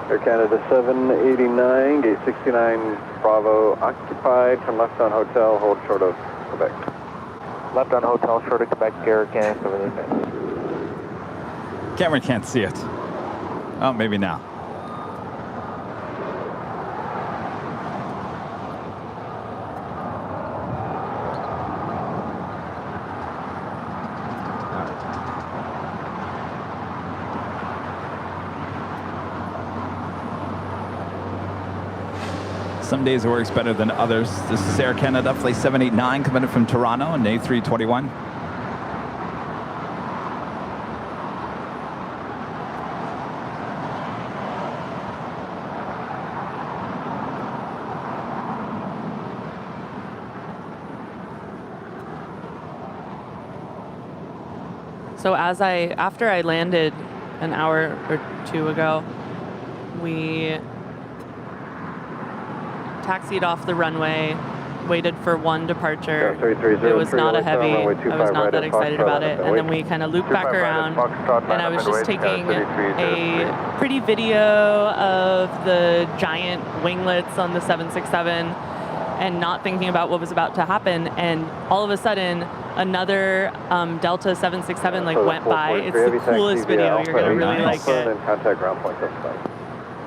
Air Canada 789, gate 69, Bravo occupied. Turn left on hotel, hold short of Quebec. Left on hotel, short of Quebec, Air Canada 789. Cameron can't see it. Oh, maybe now. Some days it works better than others. This is Air Canada Flight 789 coming in from Toronto on A321. So after I landed an hour or two ago, we taxied off the runway, waited for one departure. It was not a heavy. I was not that excited about it. And then we kind of looped back around, and I was just taking a pretty video of the giant winglets on the 767 and not thinking about what was about to happen. And all of a sudden, another Delta 767 went by. It's the coolest video. You're gonna really like it. Contact ground point 75.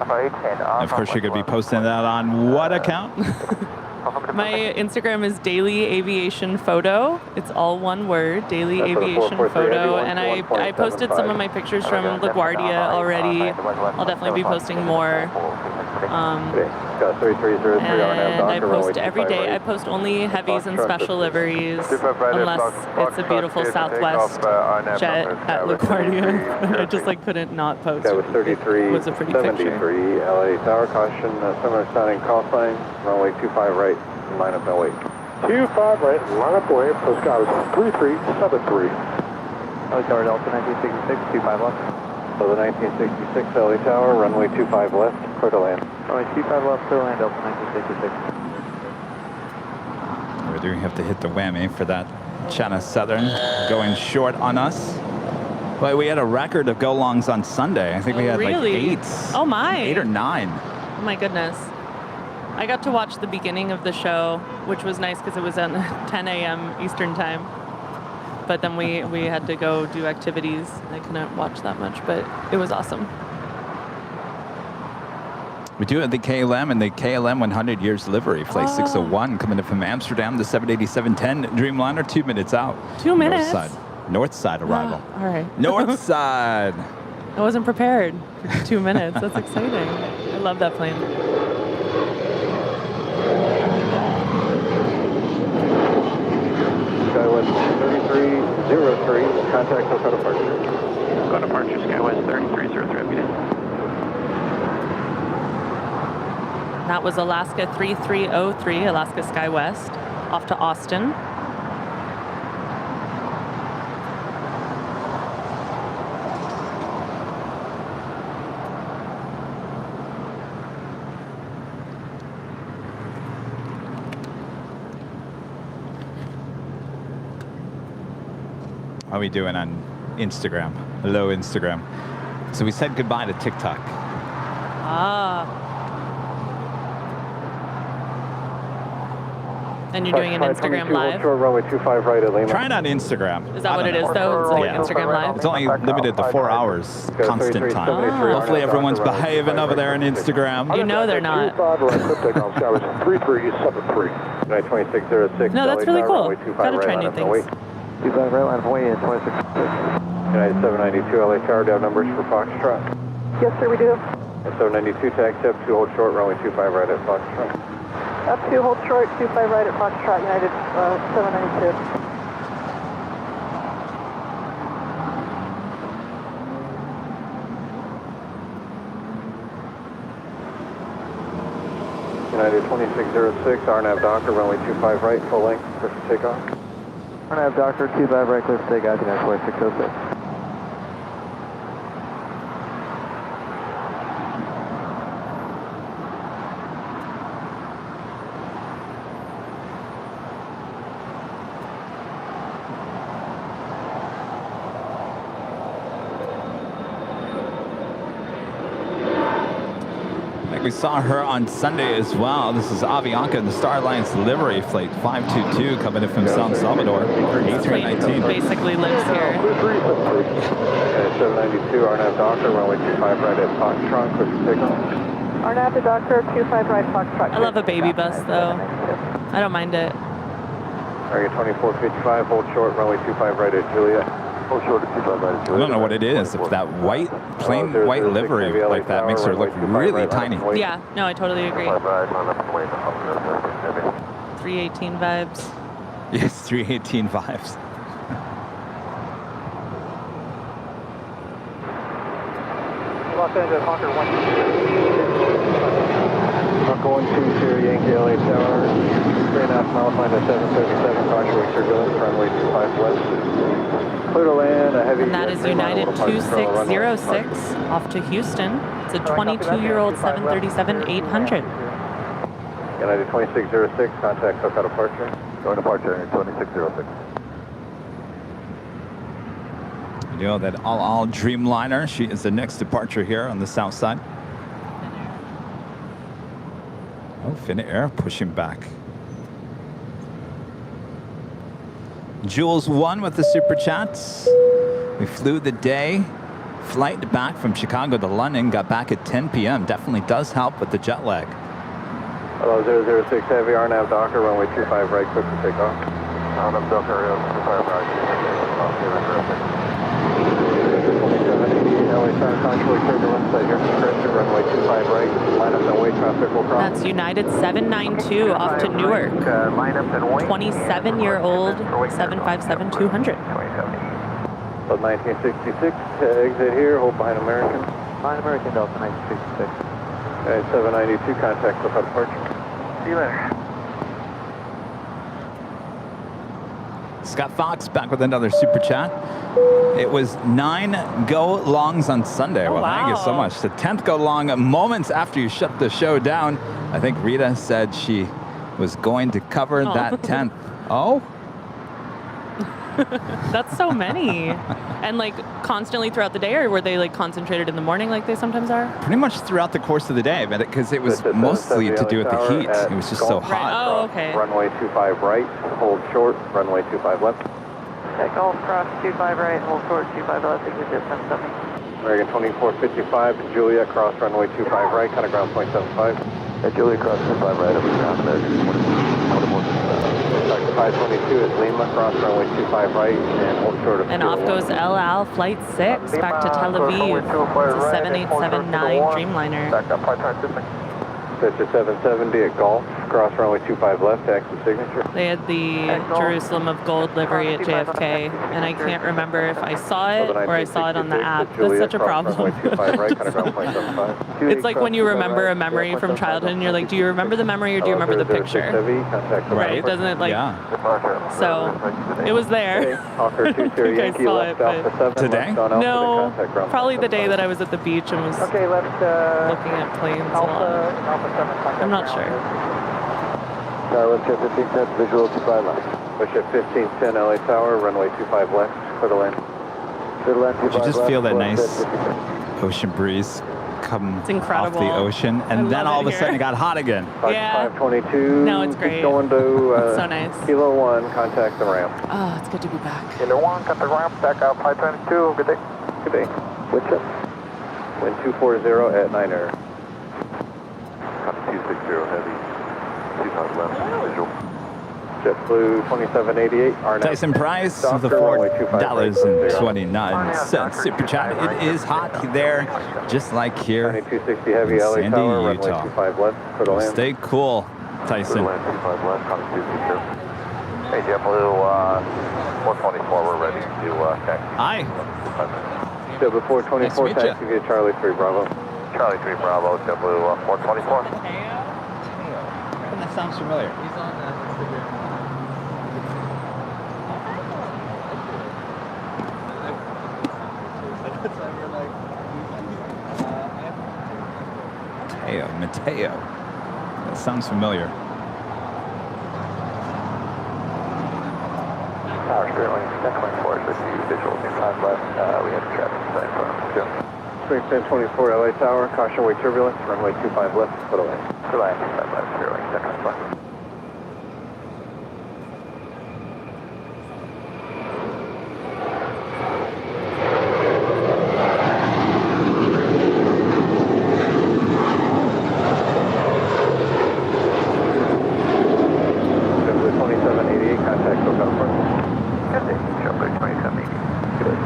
Of course, you're going to be posting that on what account? My Instagram is Daily Aviation Photo. It's all one word, Daily Aviation Photo. And I posted some of my pictures from LaGuardia already. I'll definitely be posting more. And I post every day. I post only heavies and special liveries, unless it's a beautiful Southwest jet at LaGuardia. I just couldn't not post. That was 33, It was a pretty 73, picture. LA Tower, caution, similar sounding call sign, runway 25 right, line up and wait. 25 right, line up and wait, so Sky was 3373. LA Tower, Delta 1966, 25 left. So the 1966 LA Tower, runway 25 left, clear to land. Runway 25 left, clear to land, Delta 1966. We're going to have to hit the whammy for that China Southern going short on us. Well, we had a record of go-longs on Sunday. I think we had Really? like 8. Oh my. 8 or 9. Oh my goodness. I got to watch the beginning of the show, which was nice because it was at 10 a.m. Eastern time. But then we had to go do activities. I couldn't watch that much, but it was awesome. We do have the KLM and the KLM 100 years livery. Flight 601 coming in from Amsterdam, the 787-10 Dreamliner, 2 minutes out. 2 minutes? North side arrival. All right. North side. I wasn't prepared for 2 minutes. That's exciting. I love that plane. Skywest 3303, contact Hotel departure. Go departure, Skywest 3303, every That was Alaska 3303, Alaska SkyWest, off to Austin. How are we doing on Instagram? Hello, Instagram. So we said goodbye to TikTok. And you're doing an Instagram live? Short runway 25 right at Lima. Try it on Instagram. Is that what it is, though? It's like Instagram live? It's only limited to 4 hours constant time. Hopefully everyone's behaving over there on Instagram. You know they're not. United 2606. No, that's really cool. Gotta try new things. 25 right line of Hawaii and 26. United 792 LA Tower, do you have numbers for Foxtrot? Yes, sir, we do. 792 taxi up 2 hold short, runway 25 right at Foxtrot. Up 2, hold short, 25 right at Foxtrot, United 792. United 2606, RNAV Docker, runway 25 right, full length, clear for takeoff. RNAV Docker, 25 right, clear for takeoff, United 2606. We saw her on Sunday as well. This is Avianca, the Star Alliance livery flight 522 coming in from San Salvador. A319. Basically lives here. 792, RNAV Docker, runway 25 right at Foxtrot, clear for takeoff. RNAV to Docker, 25 right, Foxtrot. I love a baby bus, though. I don't mind it. Target 2455, hold short, runway 25 right at Juliet. Hold short at 25 right at Juliet. I don't know what it is. If that plain white livery like that makes her look really tiny. Yeah, no, I totally agree. 318 vibes. Yes, 318 vibes. Los Angeles Hawker 120, Yankee LA Tower, 3.5 miles, line at 737, caution turbulence, runway 25 west. Clear to land, a heavy... And that is United 2606 off to Houston. It's a 22-year-old 737-800. United 2606, contact SoCal departure. Going departure, 2606. You know that all Dreamliner, she is the next departure here on the south side. Oh, Finnair pushing back. Jules won with the super chats. We flew the day flight back from Chicago to London, got back at 10 p.m. Definitely does help with the jet lag. Hello, 006 Heavy, RNAV Docker, runway 25 right, quick to take off. RNAV Docker, 25 right, 2780 LA Tower, contour turbulence, here from Christie, runway 25 right, line up and wait, traffic will cross. That's United 792 off to Newark. 27-year-old 757-200. 1966, exit here, hold behind American. Behind American Delta 1966. Okay, 792, contact SoCal departure. See you later. Scott Fox back with another super chat. It was 9 go-longs on Sunday. Oh, well, wow. Thank you so much. The 10th go-long, moments after you shut the show down. I think Rita said she was going to cover that 10th. Oh? That's so many. And like constantly throughout the day, or were they like concentrated in the morning like they sometimes are? Pretty much throughout the course of the day, but because it was mostly to do with the heat. It was just so hot. Right. Oh, okay. Runway 25 right, hold short, runway 25 left. Okay, Golf cross 25 right, hold short 25 left, exit 770. American 2455, Juliet, cross runway 25 right, kind of ground point 75. Juliet, cross 25 right, over ground, American 24. Dr. 522 is Lima, cross runway 25 right, and hold short of And off goes El Al, flight 6, back to Tel Aviv. It's a 7879 Dreamliner. Back up, 5 times 6. Sector 770 at Golf, cross runway 25 left, exit signature. They had the Jerusalem of Gold livery at JFK, and I can't remember if I saw it or I saw it on the app. That's such a problem. It's like when you remember a memory from childhood and you're like, do you remember the memory or do you remember the picture? Right, doesn't it like, Yeah. so it was there. I think I saw it, but Today? no, probably the day that I was at the beach and was Okay, left looking at planes a lot. I'm not sure. Let's get 1510, visual 25 left. Push at 1510 LA Tower, runway 25 left, clear to land. Clear to land, Did you 25 just left, feel that left, nice 50. ocean breeze come It's off incredible. the ocean? I And then love all it of a sudden here. it got hot again. Yeah. 522. No, it's great. Going to It's so nice. Kilo 1, contact the ramp. Oh, it's good to be back. Kilo 1, cut the ramp, back out, 522. Good day. Good day. What's up? Wind 240 at 9 air. Copy 260 heavy. 25 left, visual. JetBlue 2788, RNAV. Tyson Price of the $4.29 Super Chat. It is hot there, just like here 9260 heavy, LA Sandy, Tower, runway Utah. 25 left, clear to land. Stay cool, Tyson. Land 25 left, copy 260. Hey, JetBlue 424, we're ready to taxi. Hi. JetBlue 424, Nice to meet ya. taxi via Charlie 3 Bravo. Charlie 3 Bravo, JetBlue 424. That sounds familiar. Mateo. That sounds familiar. Tower Sterling, 1024, visual 25 left. We have traffic sign for him. Spring 1024, LA Tower, caution wave turbulence, runway 25 left, clear to land. Clear land 25 left, Sterling, 1024. JetBlue 2788, contact SoCal Front. Good day, JetBlue 2780. Good day.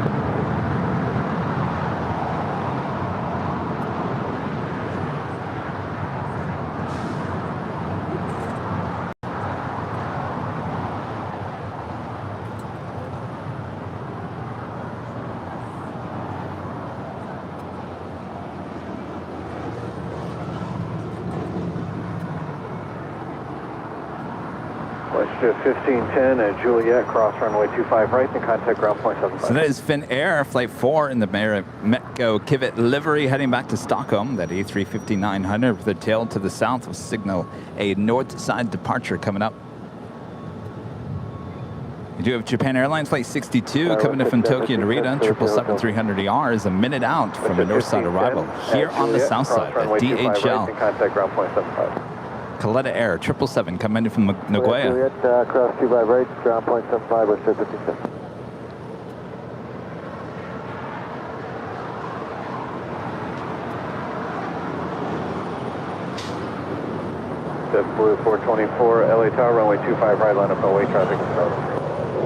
Westjet 1510 at Juliet, cross runway 25 right, and contact ground point 75. So that is Finnair, Flight 4 in the Metco Kivit livery, heading back to Stockholm. That A350-900 with a tail to the south will signal a north side departure coming up. We do have Japan Airlines Flight 62 coming in from Tokyo Narita. 777-300ER is a minute out from a north side arrival here on the south side at DHL. Contact ground point 75. Kaleta Air 777 coming in from Nagoya. Juliet, cross 25 right, ground point 75, Westjet 57. JetBlue 424, LA Tower, runway 25 right, line up no way traffic control.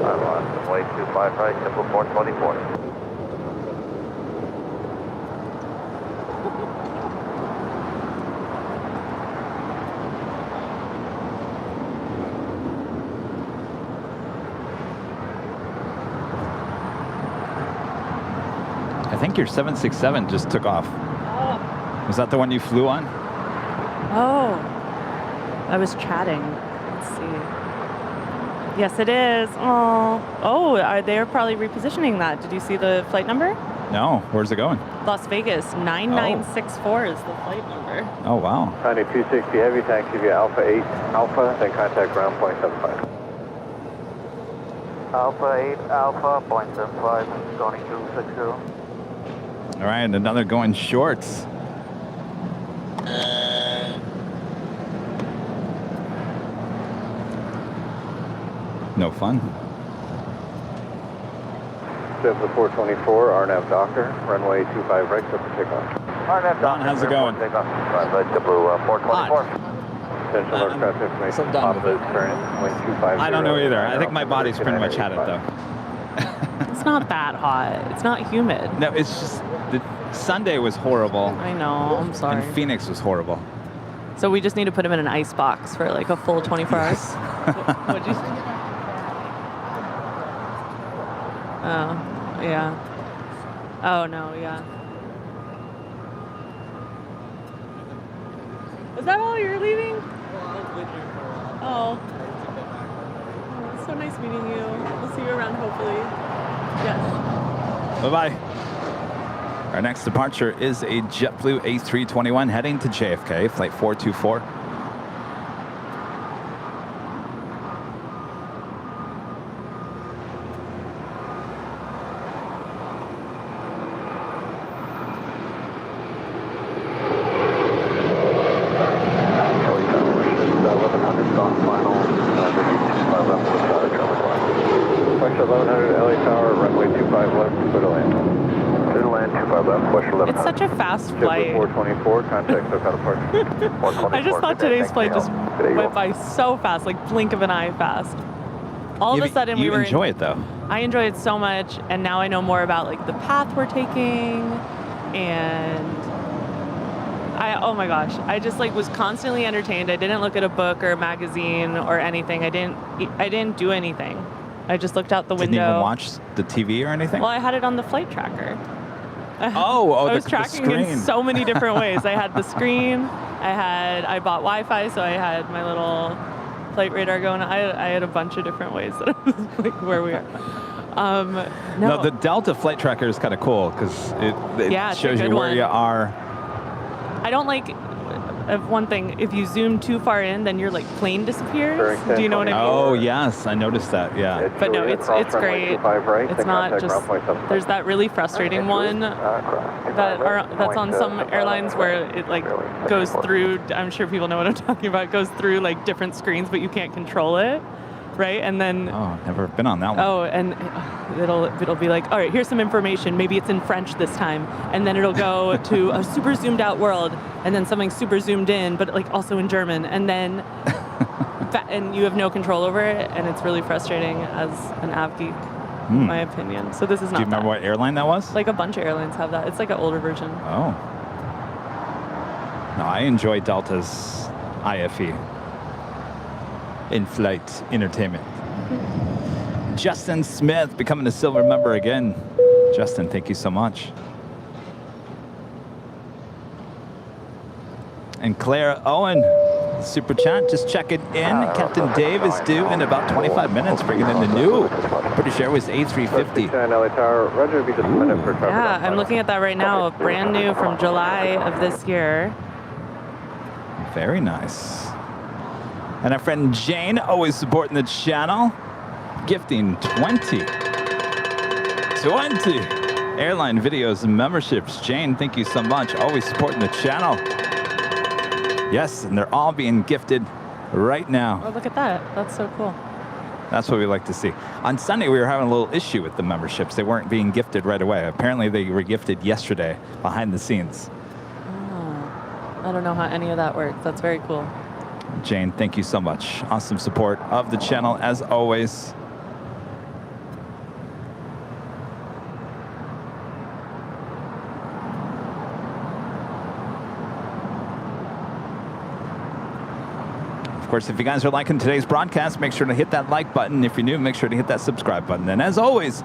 I'm on runway 25 right, JetBlue 424. I think your 767 just took off. Was that the one you flew on? Oh, I was chatting. Let's see. Yes, it is. Oh, they're probably repositioning that. Did you see the flight number? No. Where's it going? Las Vegas, 9964 is the flight number. Oh, wow. 9260 heavy, taxi via Alpha 8 Alpha, then contact ground point 75. Alpha 8, Alpha, 0.75, going 260. All right, another going shorts. No fun. Step the 424, RNAV Doctor, runway 25 right, set for takeoff. RNAV Ron, how's it going? Takeoff. Runway JetBlue 424. Attention, aircraft information. So done with it. Current, wind 250. I don't know either. I think my body's pretty much had it, though. It's not that hot. It's not humid. No, it's just Sunday was horrible. I know. I'm sorry. And Phoenix was horrible. So we just need to put him in an ice box for like a full 24 hours. What'd you say? Oh, yeah. Oh, no, yeah. Is that all you're leaving? Oh. It's so nice meeting you. We'll see you around, hopefully. Yes. Bye-bye. Our next departure is a JetBlue A321 heading to JFK, flight 424. It's such a fast flight. 424, contact SoCal departure. I just thought today's flight just went by so fast, like blink of an eye fast. All of a sudden we were... You enjoy it, though. I enjoy it so much, and now I know more about like the path we're taking, and oh my gosh, I just like was constantly entertained. I didn't look at a book or a magazine or anything. I didn't do anything. I just looked out the window. Didn't even watch the TV or anything? Well, I had it on the flight tracker. Oh, I was the tracking screen. in so many different ways. I had the screen. I bought Wi-Fi, so I had my little flight radar going. I had a bunch of different ways that I was like where we are. No, the Delta flight tracker is kind of cool because it shows you where you are. I don't like one thing. If you zoom too far in, then your like plane disappears. Do you know what I mean? Oh yes, I noticed that. Yeah. But no, it's great. It's not just. There's that really frustrating one that's on some airlines where it like goes through. I'm sure people know what I'm talking about. It goes through like different screens, but you can't control it. Right, and then never been on that one. Oh, and it'll be like, all right, here's some information. Maybe it's in French this time, and then it'll go to a super zoomed out world, and then something super zoomed in, but like also in German, and then and you have no control over it, and it's really frustrating as an av geek, in my opinion. So this is not. Do you remember what airline that was? Like a bunch of airlines have that. It's like an older version. Oh. No, I enjoy Delta's IFE. In-flight entertainment. Justin Smith becoming a silver member again. Justin, thank you so much. And Claire Owen, super chat, just checking in. Captain Dave is due in about 25 minutes, bringing in the new British Airways A350. Yeah, I'm looking at that right now. Brand new from July of this year. Very nice. And our friend Jane, always supporting the channel, gifting 20 Airline Videos memberships. Jane, thank you so much. Always supporting the channel. Yes, and they're all being gifted right now. Oh, look at that. That's so cool. That's what we like to see. On Sunday, we were having a little issue with the memberships. They weren't being gifted right away. Apparently, they were gifted yesterday behind the scenes. Oh, I don't know how any of that works. That's very cool. Jane, thank you so much. Awesome support of the channel, as always. Of course, if you guys are liking today's broadcast, make sure to hit that like button. If you're new, make sure to hit that subscribe button. And as always,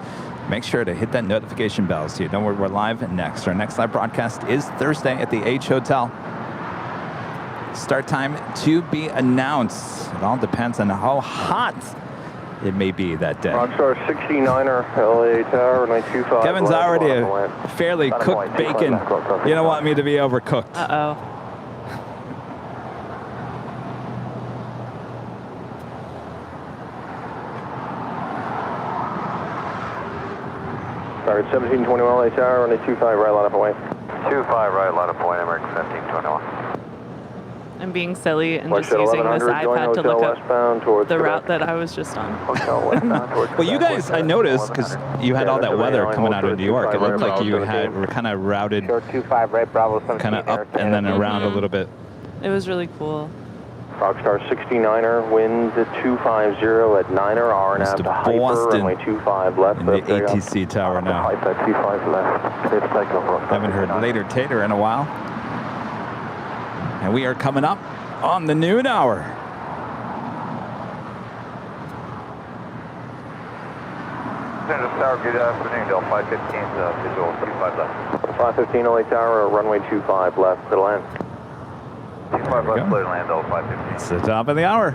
make sure to hit that notification bell so you know we're live next. Our next live broadcast is Thursday at the H Hotel. Start time to be announced. It all depends on how hot it may be that day. Rockstar 69er, LA Tower, 925. Kevin's already a fairly cooked bacon. You don't want me to be overcooked. Uh-oh. Target 1721 LA Tower, runway 25 right, line up away. 25 right, line of point, American 1721. I'm being silly and Flight just Shuttle using this 1100, join iPad to hotel look up westbound towards the Quebec. route that I was just on. Hotel westbound towards Well, you guys, I noticed, because you had all that weather coming out of New York, it looked like you were kind of routed Short 25 right, Bravo 17. kind of up and then around a little bit. It was really cool. Rockstar 69er, wind 250 at 9er, RNAV to Hyper, Boston runway 25 left. in the ATC tower now. Hyper 25 left. Clear to take off. Haven't heard Later Tater in a while. And we are coming up on the noon hour. Senator Tower, good afternoon. Del 515, visual 25 left. 515 LA Tower, runway 25 left, clear to land. 25 left, clear to land, Del 515. It's the top of the hour.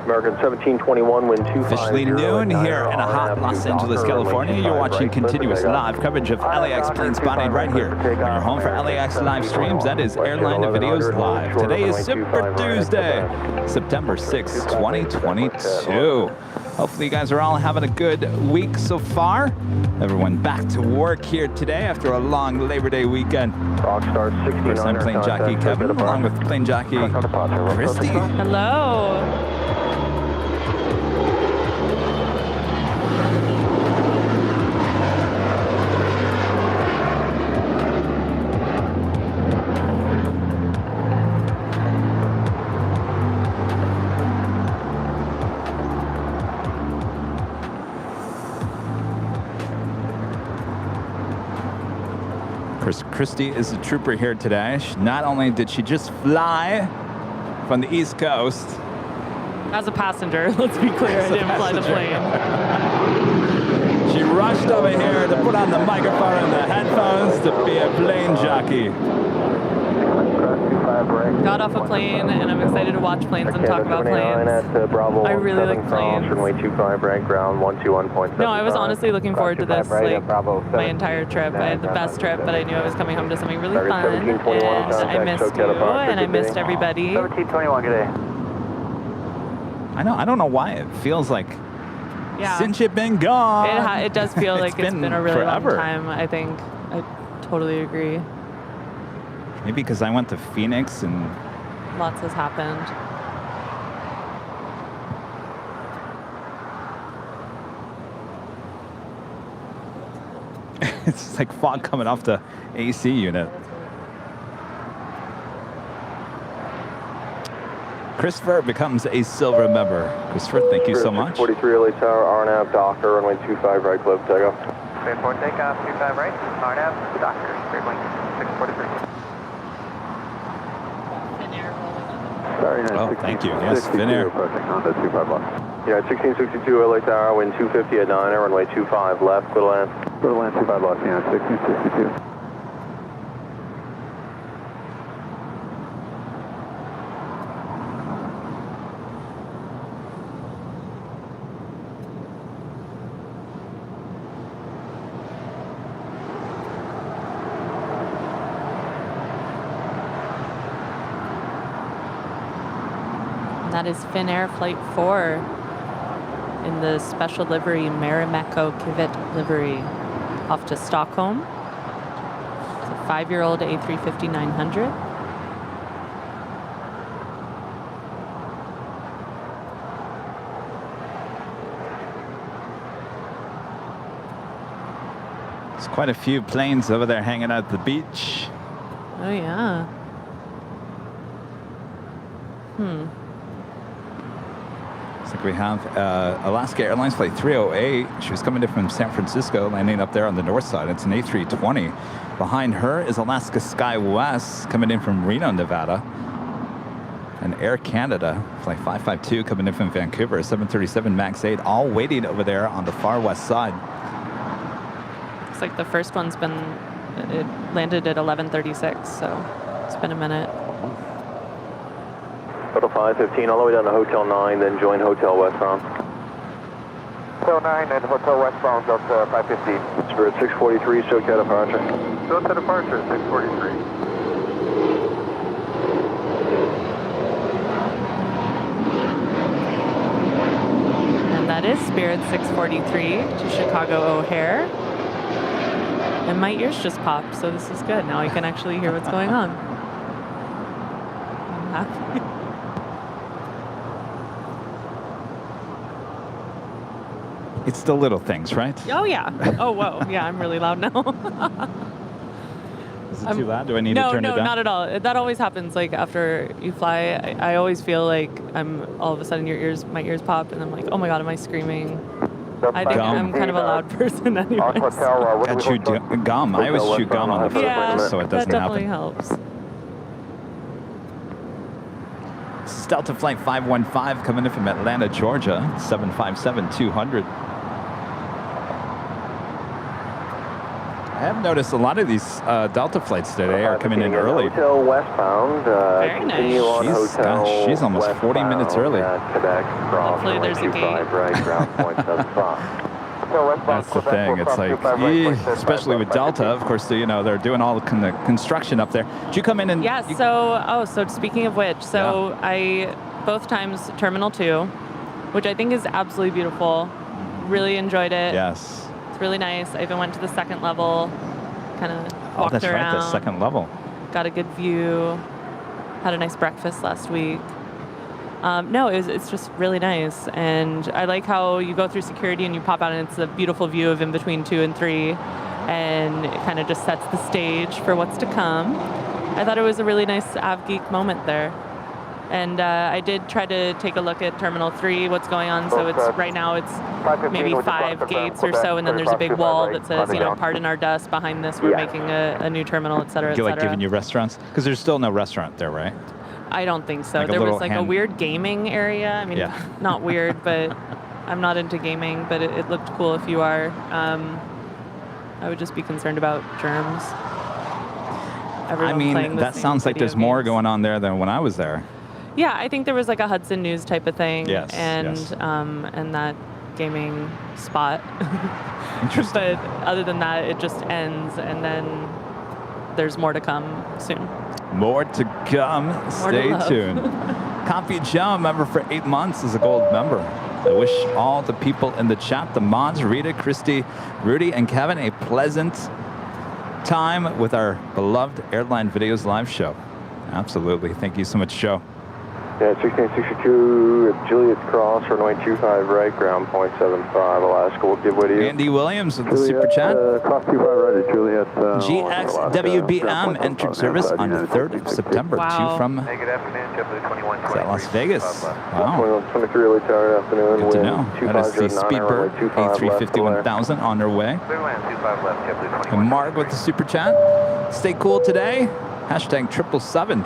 American 1721, wind 250. Officially noon here in a hot Los Angeles, California. You're watching continuous live coverage of LAX plane spotting right here on your home for LAX live streams. That is Airline Videos Live. Today is Super Tuesday, September 6, 2022. Hopefully you guys are all having a good week so far. Everyone back to work here today after a long Labor Day weekend. Rockstar 69er. First I'm plane jockey Kevin, along with plane jockey Christie. Hello. Christie is a trooper here today. Not only did she just fly from the East Coast. As a passenger, let's be clear, I didn't fly the plane. She rushed over here to put on the microphone and the headphones to be a plane jockey. Got off a plane, and I'm excited to watch planes and talk about planes. I really like planes. Runway 25 right, ground 121.7. No, I was honestly looking forward to this, like, my entire trip. I had the best trip, but I knew I was coming home to something really fun, and I missed you, and I missed everybody. 1721, good day. I don't know why it feels like Yeah. since you've been gone. It does feel like it's been a really forever. long time, I think. I totally agree. Maybe because I went to Phoenix and Lots has happened. it's like fog coming off the AC unit. Christopher becomes a silver member. Christopher, thank you so much. 43 LA Tower, RNAV, Docker, runway 25 right, clear for takeoff. Clear for takeoff, 25 right, RNAV, Docker, clear wing, 643. Oh, thank you. Yes, Finnair. Yeah, 1662 LA Tower, wind 250 at 9er, runway 25 left, clear to land. Clear to land 25 left, yeah, 1662. That is Finnair Flight 4 in the special livery Marimekko Kivit livery off to Stockholm. It's a 5-year-old A350-900. There's quite a few planes over there hanging out at the beach. Oh, yeah. Looks like we have Alaska Airlines Flight 308. She was coming in from San Francisco, landing up there on the north side. It's an A320. Behind her is Alaska SkyWest coming in from Reno, Nevada. And Air Canada Flight 552 coming in from Vancouver. 737 MAX 8, all waiting over there on the far west side. Looks like the first one's been, it landed at 11:36, so it's been a minute. Total 515 all the way down to Hotel 9, then join Hotel Westbound. Hotel 9 and Hotel Westbound, Delta 515. Spirit 643, SoCal departure. Delta departure, 643. is Spirit 643 to Chicago O'Hare. And my ears just popped, so this is good. Now I can actually hear what's going on. I'm happy. It's the little things, right? Oh, yeah. Oh, whoa. Yeah, I'm really loud now. Is it too loud? Do I need to turn it down? No, not at all. That always happens. Like after you fly, I always feel like all of a sudden my ears pop, and I'm like, oh my God, am I screaming? I think I'm kind of a loud person anyway. Got chew gum. I always chew gum on the first Yeah, so it doesn't that definitely happen. helps. This is Delta Flight 515 coming in from Atlanta, Georgia, 757-200. I have noticed a lot of these Delta flights today are coming in early. Hotel westbound. Very nice. She's almost 40 minutes early. Quebec, Hopefully there's a gate. right, ground point 75. That's the thing. It's like, especially with Delta, of course, they're doing all the construction up there. Did you come in and... Yeah, so speaking of which, I, both times, Terminal 2, which I think is absolutely beautiful. Really enjoyed it. Yes. It's really nice. I even went to the second level, kind of walked that's around. Right, the second level. Got a good view. Had a nice breakfast last week. No, it's just really nice. And I like how you go through security and you pop out and it's a beautiful view of in between 2 and 3. And it kind of just sets the stage for what's to come. I thought it was a really nice AvGeek moment there. And I did try to take a look at Terminal 3, what's going on. So right now it's maybe 5 gates or so, and then there's a big wall that says, pardon our dust. Behind this, we're making a new terminal, et cetera, et cetera. Like giving you restaurants? Because there's still no restaurant there, right? I don't think so. There was like a weird gaming area. I mean, not weird, but I'm not into gaming, but it looked cool if you are. I would just be concerned about germs. Everyone that sounds like there's more going on there than when I was there. Yeah, I think there was like a Hudson News type of thing. Yes, and that gaming spot. Interesting. But other than that, it just ends, and then there's more to come soon. More to come. Stay tuned. Coffee Joe, member for 8 months, is a gold member. I wish all the people in the chat, the mods, Rita, Christie, Rudy, and Kevin, a pleasant time with our beloved Airline Videos live show. Absolutely. Thank you so much, Joe. Yeah, 1662 at Juliet's Cross, runway 25 right, ground point 75, Alaska. We'll give way to you. Andy Williams with the super chat. Cross 25 right at Juliet. GXWBM entered service on the 3rd of September. Wow. To from is that Las Vegas. Wow. 23 early tower afternoon. Good to know. That is the Speedbird A350-1000 on their way. And Mark with the super chat. Stay cool today. Hashtag 777.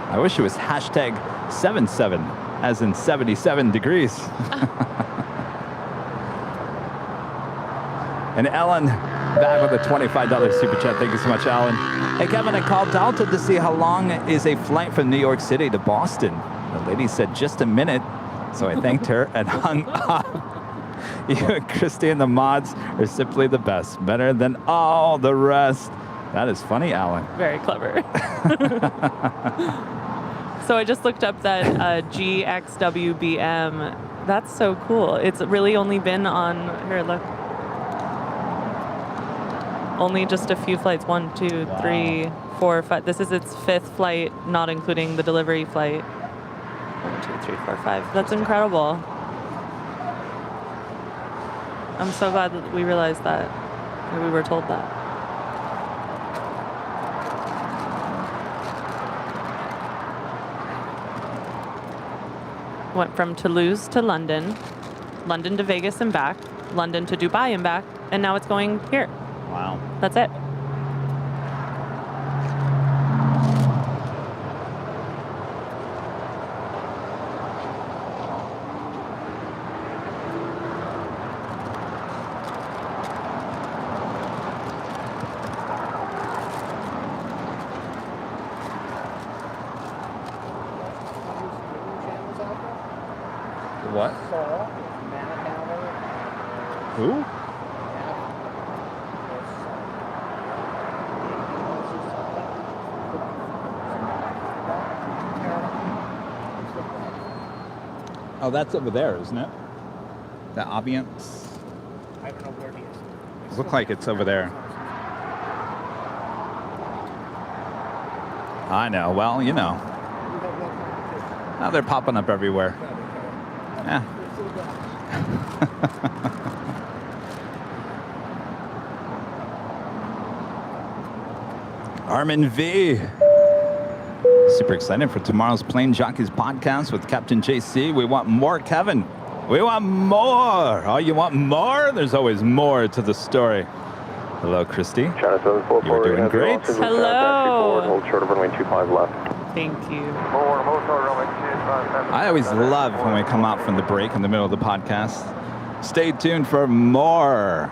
I wish it was hashtag 77, as in 77 degrees. And Ellen, back with a $25 super chat. Thank you so much, Alan. Hey, Kevin, I called Delta to see how long is a flight from New York City to Boston. The lady said just a minute, so I thanked her and hung up. You and Christie and the mods are simply the best, better than all the rest. That is funny, Alan. Very clever. So I just looked up that GXWBM. That's so cool. It's really only been on, here, look. Only just a few flights. 1, 2, 3, 4, 5. This is its 5th flight, not including the delivery flight. 1, 2, 3, 4, 5. That's incredible. I'm so glad that we realized that. That we were told that. Went from Toulouse to London, London to Vegas and back, London to Dubai and back, and now it's going here. Wow. That's it. What? Who? Oh, that's over there, isn't it? The Aviance. I don't know where he is. Look like it's over there. I know. Well, you know. Now they're popping up everywhere. Yeah. Armin V. Super excited for tomorrow's Plane Jockeys podcast with Captain JC. We want more, Kevin. We want more. Oh, you want more? There's always more to the story. Hello, Christie. China 744. You're doing great. Hello. Hold short of runway 25 left. Thank you. I always love when we come out from the break in the middle of the podcast. Stay tuned for more.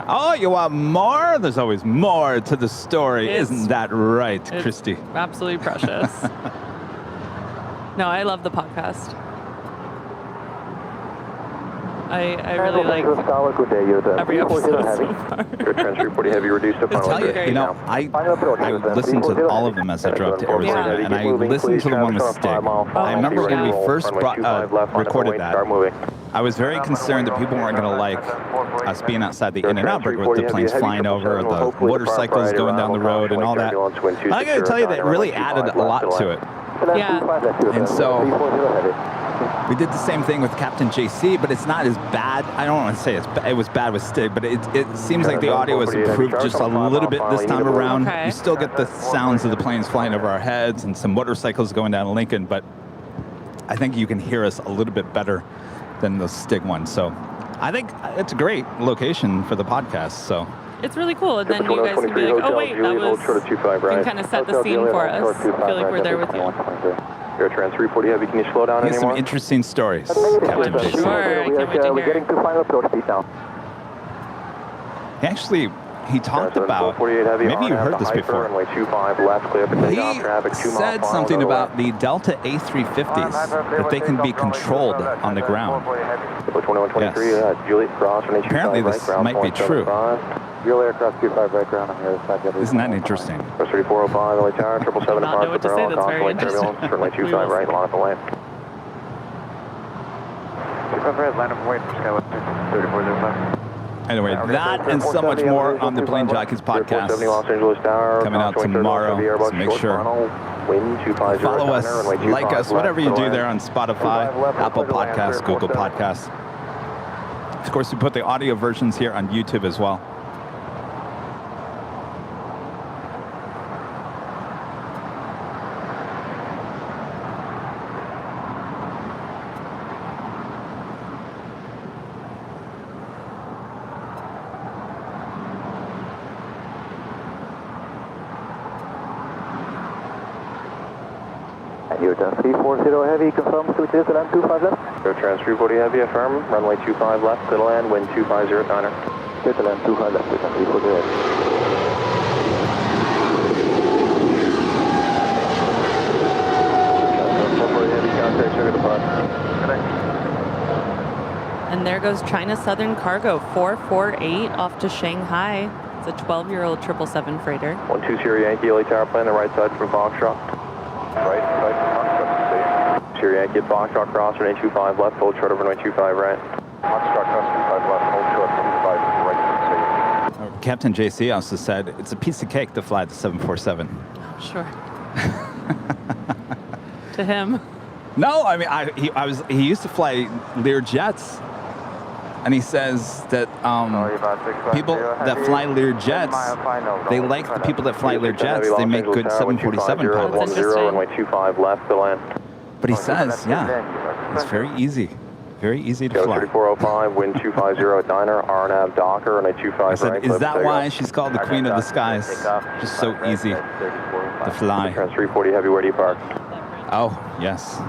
Oh, you want more? There's always more to the story. Isn't that right, Christie? Absolutely precious. No, I love the podcast. I really like every episode so far. Your transfer 40 heavy reduced to It's final. really great. You know, I listened to all of them as I drove to Arizona, and I listened to the one with Stig. I remember when we first recorded that, I was very concerned that people weren't going to like us being outside the In-N-Out Burger with the planes flying over, the motorcycles going down the road, and all that. I got to tell you, that really added a lot to it. Yeah. And so we did the same thing with Captain JC, but it's not as bad. I don't want to say it was bad with Stig, but it seems like the audio was improved just a little bit this time around. Okay. You still get the sounds of the planes flying over our heads and some motorcycles going down Lincoln, but I think you can hear us a little bit better than the Stig one. So I think it's a great location for the podcast. So It's really cool. And then you guys can be like, oh, wait, that was, you can kind of set the scene for us. I feel like we're there with you. Air Trans 340 Heavy, can you slow down he has some anymore? interesting stories, Captain JC. Sure, I can't wait to We're hear. getting to final approach speed now. He talked about, maybe you heard this before. Runway 25 left, clear for takeoff He traffic, 2 miles said per hour, something no about delay. the Delta A350s, that they can be controlled on the ground. 2123, Juliet Cross, runway 25 Apparently right, this ground might be true. 75. Real aircraft 25 right ground on the other side. Isn't that interesting? Course 3405, LA Tower, 777 I don't know what to say, that's very interesting. Runway 25 right, line up the lane. 25 right, line up and wait for Skywest 3405. Anyway, that and so much more on the Plane Jockeys podcast coming out tomorrow. So make sure follow us, like us, whatever you do there on Spotify, Apple Podcasts, Google Podcasts. Of course, we put the audio versions here on YouTube as well. You're done 340 heavy, confirm switch is land 25 left. Air Trans 340 Heavy, affirm, runway 25 left, clear to land, wind 250 at Niner. Clear to land 25 left, return 340 heavy. And there goes China Southern Cargo 448 off to Shanghai. It's a 12-year-old 777 freighter. 120 Yankee, LA Tower plane, the right side from Foxtrot. Right side from Foxtrot, Sierra Yankee at Foxtrot cross, runway 25 left, hold short of runway 25 right. Foxtrot cross 25 left, hold short 25 right from the Captain JC also said it's a piece of cake to fly the 747. Sure. To him. No, I mean, he used to fly Lear jets, and he says that people that fly Lear jets, they like the people that fly Lear jets. They make good 747 pilots. 10, runway 25 left, to land. But he says, yeah, it's very easy to Go fly. 3405, wind 250 at Niner, RNAV Docker, runway 25 I said, right. is that why she's called the Queen of the Skies? Just so easy to fly. Trans 340 Heavy, where do you park? Oh, yes.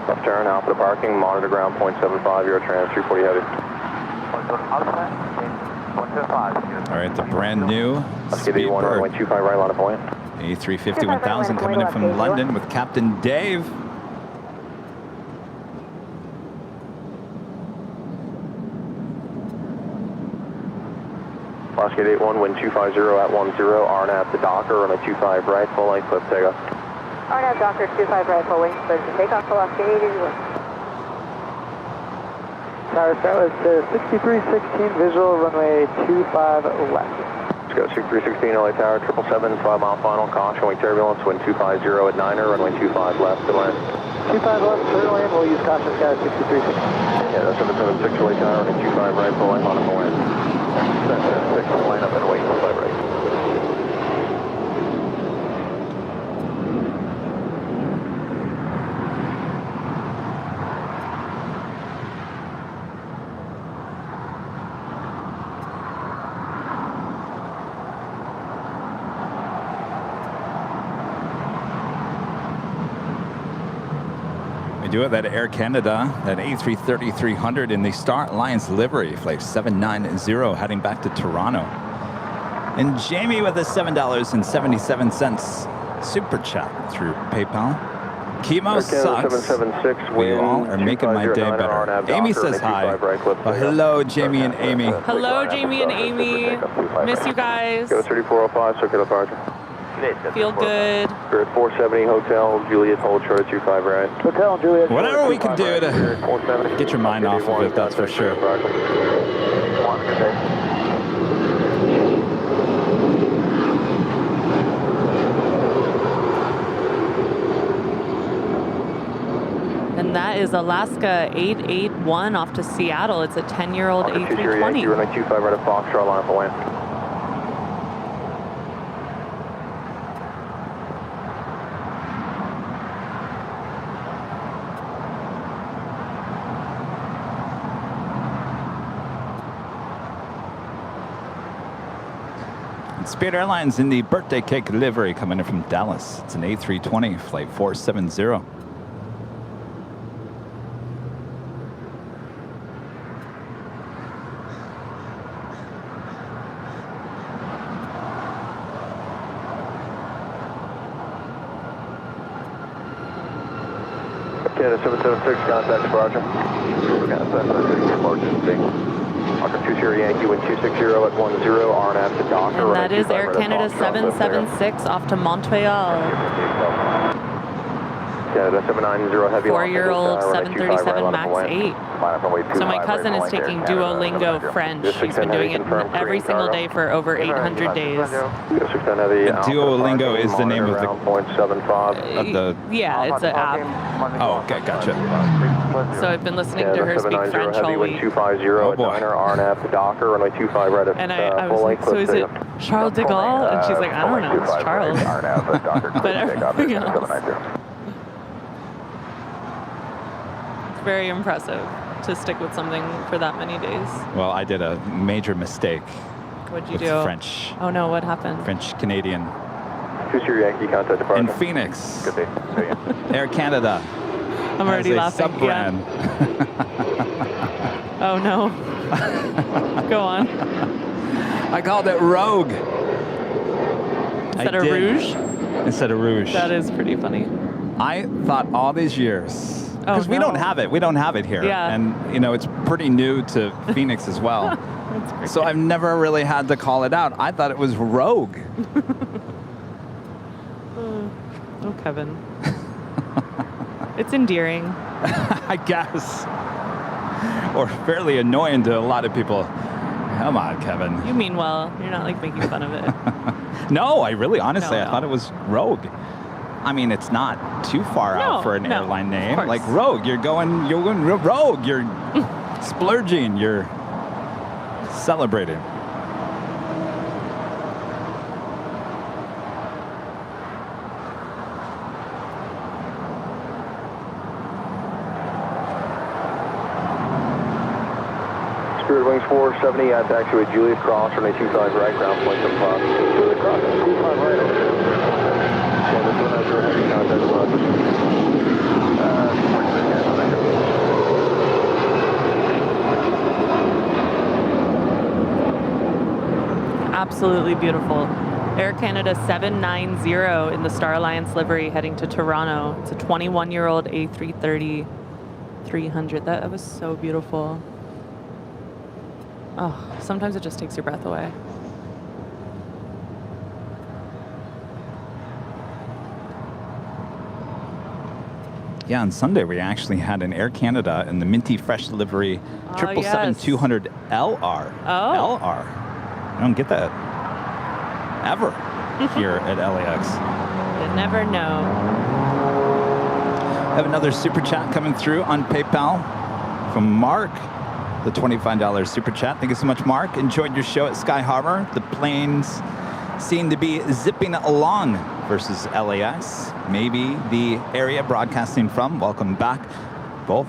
Left turn, out for the parking, monitor ground point 75, Euro Trans 340 Heavy. All right, the brand new Let's get 81, runway Speedbird 25 right, line of the lane. A350 1000 coming in from London with Captain Dave. Oscar 81, wind 250 at 10, RNAV to Docker, runway 25 right, full length, lift takeoff. RNAV Docker 25 right, full wing, clear to takeoff, Alaska 81. Tower, start with 6316 visual, runway 25 left. Let's go 6316 LA Tower, 777, 5 mile final, caution, wing turbulence, wind 250 at 9er, runway 25 left to land. 25 left, clear to land, we'll use caution sky 6316. Yeah, that's 776 LA Tower, runway 25 right, full line, on the wind. 776, line up and wait, 25 right. We do it at Air Canada, that A330-300 in the Star Alliance livery, flight 790, heading back to Toronto. And Jamie with a $7.77 super chat through PayPal. Chemo sucks. 776, You all are making my day better. Amy says hi. Hello, Jamie and Amy. Hello, Jamie and Amy. Miss you guys. Go 3405, circular departure. Feel good. We're at 470 Hotel Juliet, hold short at 25 right. Hotel Juliet. Whatever we can do to get your mind off of it, that's for sure. And that is Alaska 881 off to Seattle. It's a 10-year-old A320. Runway 25 right at Foxtrot, line up the land. Spirit Airlines in the birthday cake livery coming in from Dallas. It's an A320, flight 470. Canada 776, contact departure. Canada 776, emergency. Walker 20 Yankee, wind 260 at 10, RNAV to Docker. And that is Air Canada 776 off to Montreal. Canada 790 heavy. 4-year-old 737 MAX 8. So my cousin is taking Duolingo French. She's been doing it every single day for over 800 days. Duolingo is the name of the Yeah, it's an app. Oh, okay, gotcha. So I've been listening to her speak French all week. 250 at Diner, RNAV to Docker, runway 25 right at And I was like, so is it Charles de Gaulle? And she's like, I don't know, it's Charles. But everything else. It's very impressive to stick with something for that many days. Well, I did a major mistake. What'd you with do? French. Oh no, what happened? French-Canadian. 20 Yankee, contact departure. In Phoenix. Good day. See you. Air Canada. I'm already laughing. Sub-brand. Yeah. Oh no. Go on. I called it Rogue. Instead of Rouge? Instead of Rouge. That is pretty funny. I thought all these years, because we don't have it. We don't have it here. Yeah. And, you know, it's pretty new to Phoenix as well. So I've never really had to call it out. I thought it was Rogue. Oh, Kevin. It's endearing. I guess. Or fairly annoying to a lot of people. Come on, Kevin. You mean well. You're not like making fun of it. No, I really, honestly, No. I thought it was Rogue. I mean, it's not too far out for an airline name. Like Rogue, you're going Rogue. You're splurging. You're celebrating. Spirit Wings 470, taxi with Juliet Cross, runway 25 right, ground point 75. Juliet Cross, 25 right. Yeah, this one has your heavy contact departure. Absolutely beautiful. Air Canada 790 in the Star Alliance livery heading to Toronto. It's a 21-year-old A330-300. That was so beautiful. Oh, sometimes it just takes your breath away. Yeah, on Sunday we actually had an Air Canada in the minty fresh livery 777-200 LR. Oh. LR. I don't get that ever here at LAX. You never know. I have another super chat coming through on PayPal from Mark. The $25 super chat. Thank you so much, Mark. Enjoyed your show at Sky Harbor. The planes seem to be zipping along versus LAX. Maybe the area broadcasting from. Welcome back, both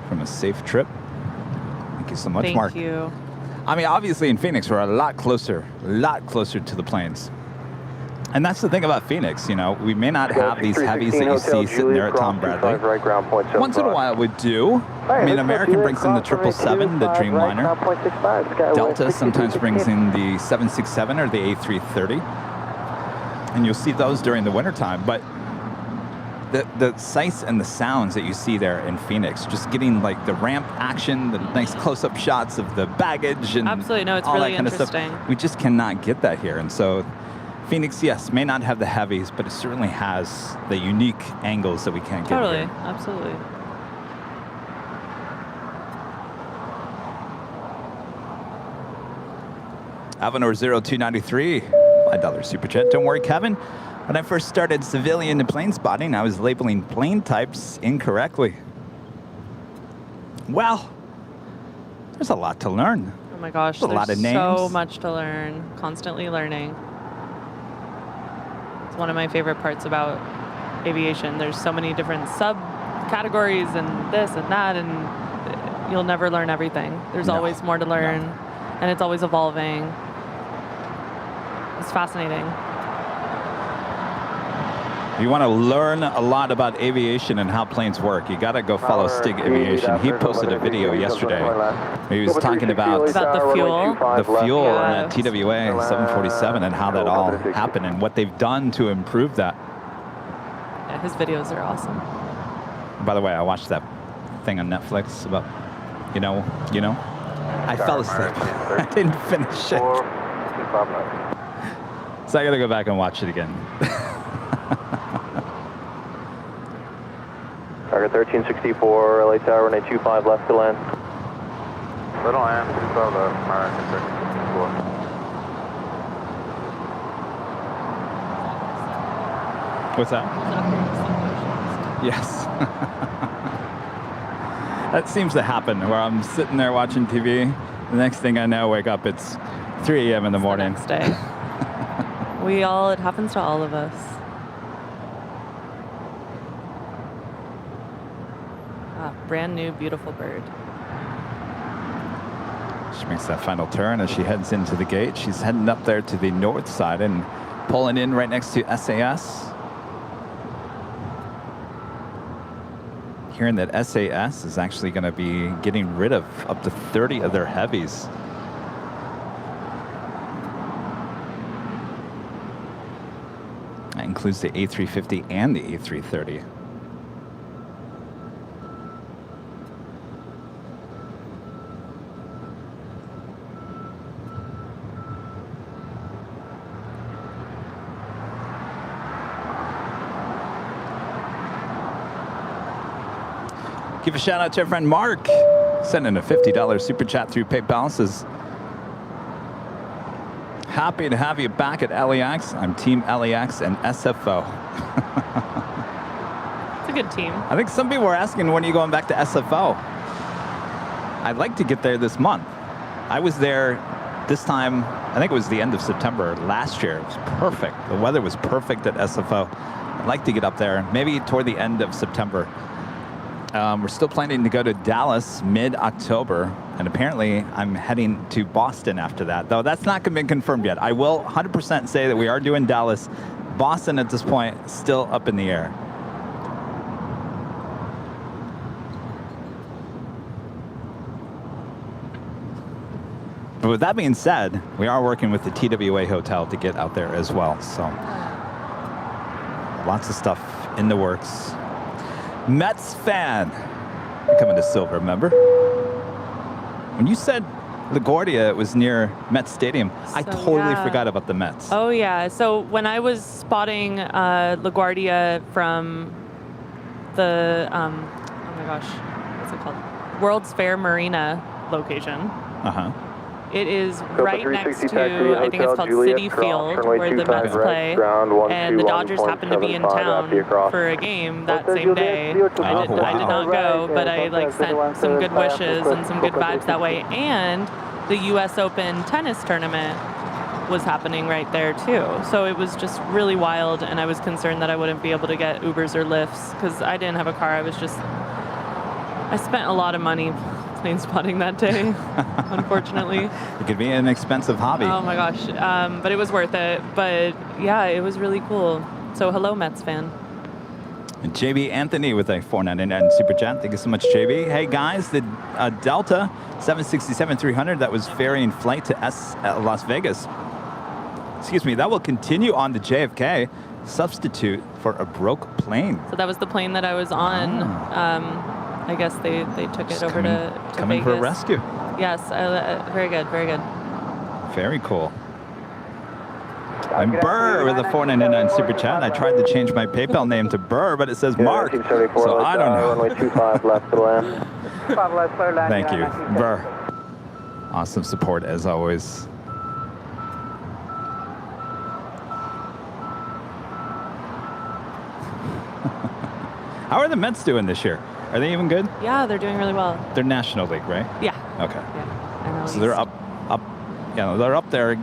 from a safe trip. Thank you so much, Mark. Thank you. I mean, obviously in Phoenix, we're a lot closer to the planes. And that's the thing about Phoenix, you know, we may not have these heavies that you see sitting there at Tom Bradley. Once in a while we do. I mean, American brings in the 777, the Dreamliner. Delta sometimes brings in the 767 or the A330. And you'll see those during the wintertime. But the sights and the sounds that you see there in Phoenix, just getting like the ramp action, the nice close-up shots of the baggage and absolutely, no, it's all really that kind of interesting. stuff. We just cannot get that here. And so Phoenix, yes, may not have the heavies, but it certainly has the unique angles that we can't get Totally, here. absolutely. Avenor 0293, $5 super chat. Don't worry, Kevin. When I first started civilian plane spotting, I was labeling plane types incorrectly. Well, there's a lot to learn. Oh my gosh, There's a lot of names. So much to learn, constantly learning. It's one of my favorite parts about aviation. There's so many different subcategories and this and that, and you'll never learn everything. There's always more to learn, and it's always evolving. It's fascinating. You want to learn a lot about aviation and how planes work, you got to go follow Stig Aviation. He posted a video yesterday. He was talking about the fuel. The fuel on that TWA 747 and how that all happened and what they've done to improve that. Yeah, his videos are awesome. By the way, I watched that thing on Netflix about, you know. I fell asleep. I didn't finish it. So I got to go back and watch it again. Target 1364, LA Tower, runway 25 left to land. Little land, we saw the American 1364. What's that? Yes. That seems to happen where I'm sitting there watching TV. The next thing I know, wake up, it's 3 a.m. in the morning. Next day. It happens to all of us. Brand new, beautiful bird. She makes that final turn as she heads into the gate. She's heading up there to the north side and pulling in right next to SAS. Hearing that SAS is actually going to be getting rid of up to 30 of their heavies. That includes the A350 and the A330. Give a shout out to our friend Mark, sending a $50 super chat through PayPal. Says, happy to have you back at LAX. I'm Team LAX and SFO. It's a good team. I think some people are asking, when are you going back to SFO? I'd like to get there this month. I was there this time, I think it was the end of September last year. It was perfect. The weather was perfect at SFO. I'd like to get up there, maybe toward the end of September. We're still planning to go to Dallas mid-October, and apparently I'm heading to Boston after that, though that's not been confirmed yet. I will 100% say that we are doing Dallas. Boston at this point, still up in the air. But with that being said, we are working with the TWA Hotel to get out there as well, so lots of stuff in the works. Mets fan. You're coming to Silver, remember? When you said LaGuardia was near Mets Stadium, I totally forgot about the Mets. Oh, yeah. So when I was spotting LaGuardia from the, oh my gosh, what's it called? World's Fair Marina location. Uh-huh. It is Go right for next 360 to, taxi, I think it's Hotel called Juliet, City cross, Field, runway where the 25 Mets right, play. ground And the Dodgers happened to be in 121.75 town after you cross. for a game that Hotel same Juliet, day. Stuart, I did wow. not go, but I like sent some good wishes and some good vibes that way. And the U.S. Open tennis tournament was happening right there too. So it was just really wild, and I was concerned that I wouldn't be able to get Ubers or Lyfts because I didn't have a car. I spent a lot of money plane spotting that day, unfortunately. It could be an expensive hobby. Oh my gosh, but it was worth it. But yeah, it was really cool. So hello, Mets fan. And JB Anthony with a $4.99 super chat. Thank you so much, JB. Hey guys, the Delta 767-300 that was ferrying flight to Las Vegas. Excuse me, that will continue on the JFK. Substitute for a broke plane. So that was the plane that I was on. I guess they took it over to coming Vegas. for a rescue. Yes, very good, very good. Very cool. I'm Burr with a $4.99 super chat. I tried to change my PayPal name to Burr, but it says Mark. So I don't know. Runway 25 left to land. 5 left, clear land. Thank you, Burr. Awesome support as always. How are the Mets doing this year? Are they even good? Yeah, they're doing really well. They're National League, right? Yeah. Okay. Yeah. So they're up. Yeah, they're up there.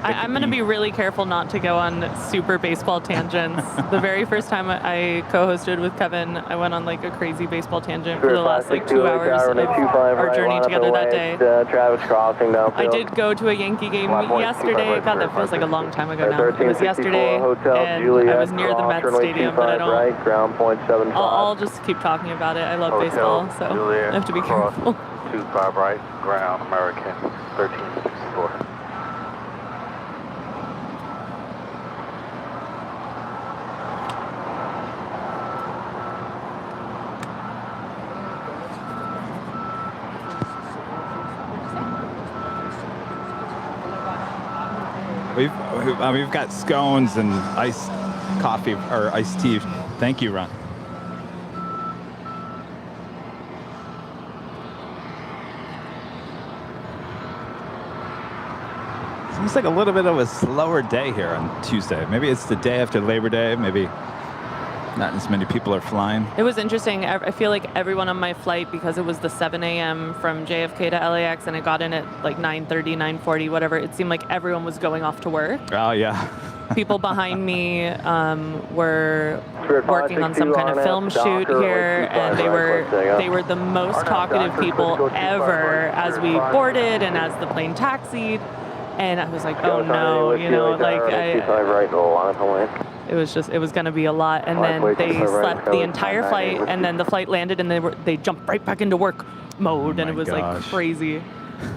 I'm going to be really careful not to go on super baseball tangents. The very first time I co-hosted with Kevin, I went on like a crazy baseball tangent for the last like 2 hours of our journey together that day. Travis crossing downfield. I did go to a Yankee game yesterday. God, that feels like a long time ago now. It was yesterday, and I was near the Mets stadium, but I don't. Right, ground point 75. I'll just keep talking about it. I love baseball, so I have to be careful. 25 right, ground American 1364. We've got scones and iced coffee or iced tea. Thank you, Ron. Seems like a little bit of a slower day here on Tuesday. Maybe it's the day after Labor Day. Maybe not as many people are flying. It was interesting. I feel like everyone on my flight, because it was the 7 a.m. from JFK to LAX, and it got in at like 9:30, 9:40, whatever. It seemed like everyone was going off to work. Oh, yeah. People behind me were working on some kind of film shoot here, and they were the most talkative people ever as we boarded and as the plane taxied. And I was like, oh no, you know, like it was going to be a lot. And then they slept the entire flight, and then the flight landed, and they jumped right back into work mode, and it was like crazy.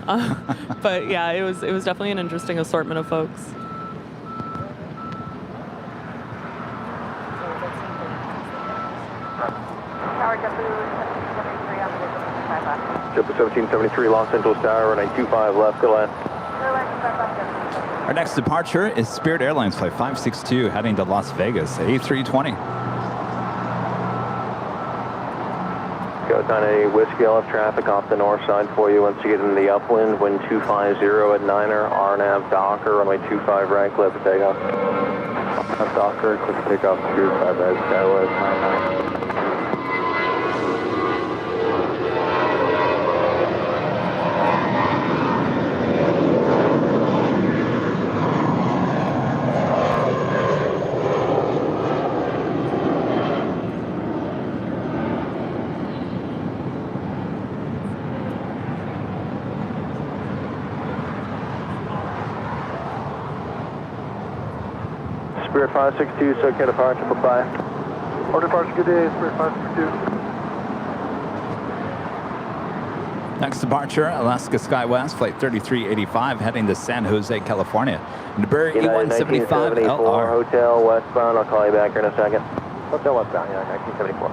But yeah, it was definitely an interesting assortment of folks. Tower JetBlue 1773 JetBlue 1773 on the 25 left. Los Angeles Tower, runway 25 left to land. Our next departure is Spirit Airlines Flight 562 heading to Las Vegas, A320. Go down a Whiskey Left traffic off the north side for you. Once you get into the upwind, wind 250 at Niner, RNAV Docker, runway 25 right, clear for takeoff. Docker, clear for takeoff, 25 right, Skywest 99. Spirit 562, SoCal departure, bye-bye. Our departure, good day, Spirit 562. Next departure, Alaska SkyWest, Flight 3385, heading to San Jose, California. Newberry E175 LR. Hotel westbound, I'll call you back here in a second. Hotel westbound, yeah, 1974.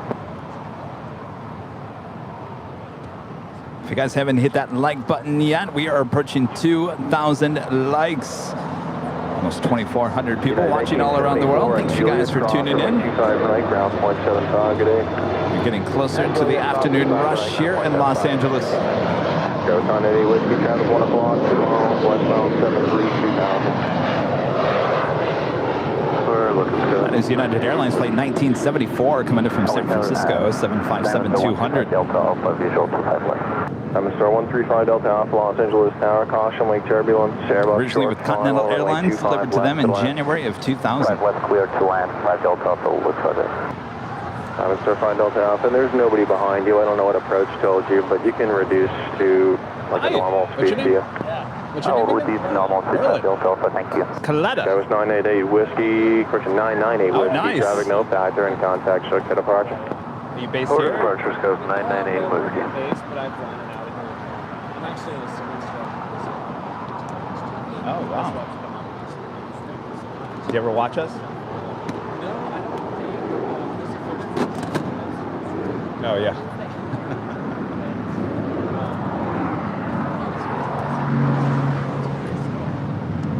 If you guys haven't hit that like button yet, we are approaching 2,000 likes. Almost 2,400 people watching all around the world. Thanks you guys for tuning in. 25 right, ground point 7 good day. We're getting closer to the afternoon rush here in Los Angeles. Go on 80 Whiskey, traffic 1 o'clock, tomorrow, westbound 73-2000. We're looking good. That is United Airlines flight 1974 coming in from San Francisco, 757-200. Delta Alpha, visual 25 left. I'm Star 135 Delta Alpha, Los Angeles Tower, caution, wake turbulence, Airbus Originally with Continental Airlines, delivered to them in January of 2000. 5 west clear to land, 5 Delta Alpha, looks like it. I'm Star 5 Delta Alpha, and there's nobody behind you. I don't know what approach told you, but you can reduce to like a normal speed to you. What's your name? Reduce to normal speed to Delta Alpha, thank you. Coletta. That was 988 Whiskey, correction 998 Whiskey, nice. traffic no factor, in contact, show to departure. Are you based Order here? departure goes 998 Whiskey. Base, but I've flown it out of here. I'm actually in a civil instructor. Oh, wow. Did you ever watch us? No, I don't. Oh, yeah.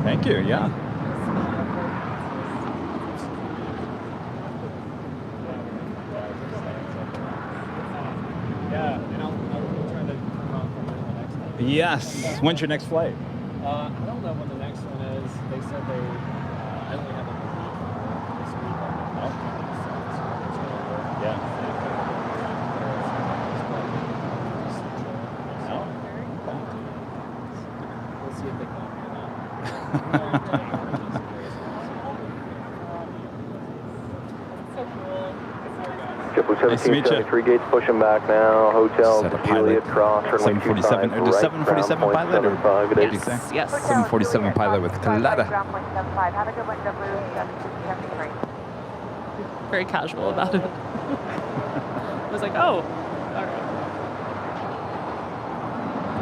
Thank you, yeah. Yeah, and I'll try to come out from there the next time. Yes. When's your next flight? I don't know when the next one is. They said they, I only have a week this week. Yeah. We'll see if they call me or not. Triple Nice to meet you. 1773 gates pushing back now. Hotel Set a Juliet pilot. Cross, runway 747, 25 or does right, 747 ground pilot, or- point 75, good day. What do you say? Yes. 747 pilot with Coletta. Ground point 75. Have a good one, W73. Very casual about it. I was like, oh, all right.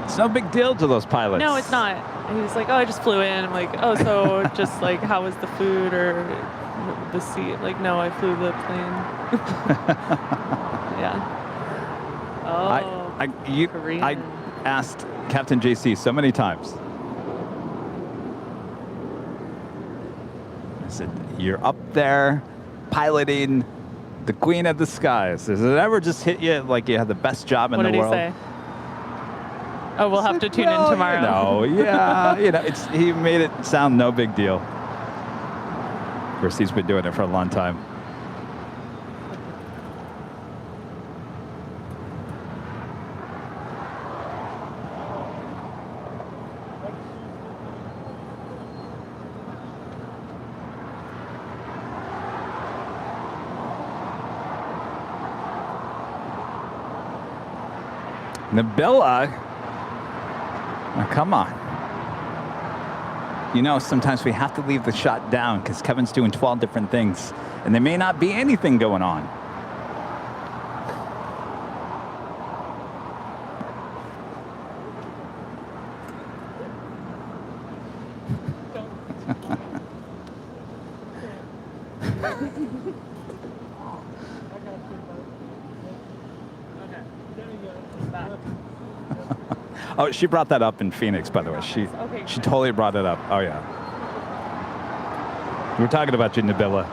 It's no big deal to those pilots. No, it's not. And he was like, oh, I just flew in. I'm like, oh, so just like, how was the food or the seat? Like, no, I flew the plane. Yeah. Oh, I Korean. asked Captain JC so many times. I said, you're up there piloting the Queen of the Skies. Does it ever just hit you like you have the best job in What the did world? he say? Oh, we'll have to tune in tomorrow. No, yeah, he made it sound no big deal. Of course, he's been doing it for a long time. Nabila. Now, come on. You know, sometimes we have to leave the shot down because Kevin's doing 12 different things, and there may not be anything going on. Oh, she brought that up in Phoenix, by the way. She totally brought it up. Oh, yeah. We're talking about you, Nabila.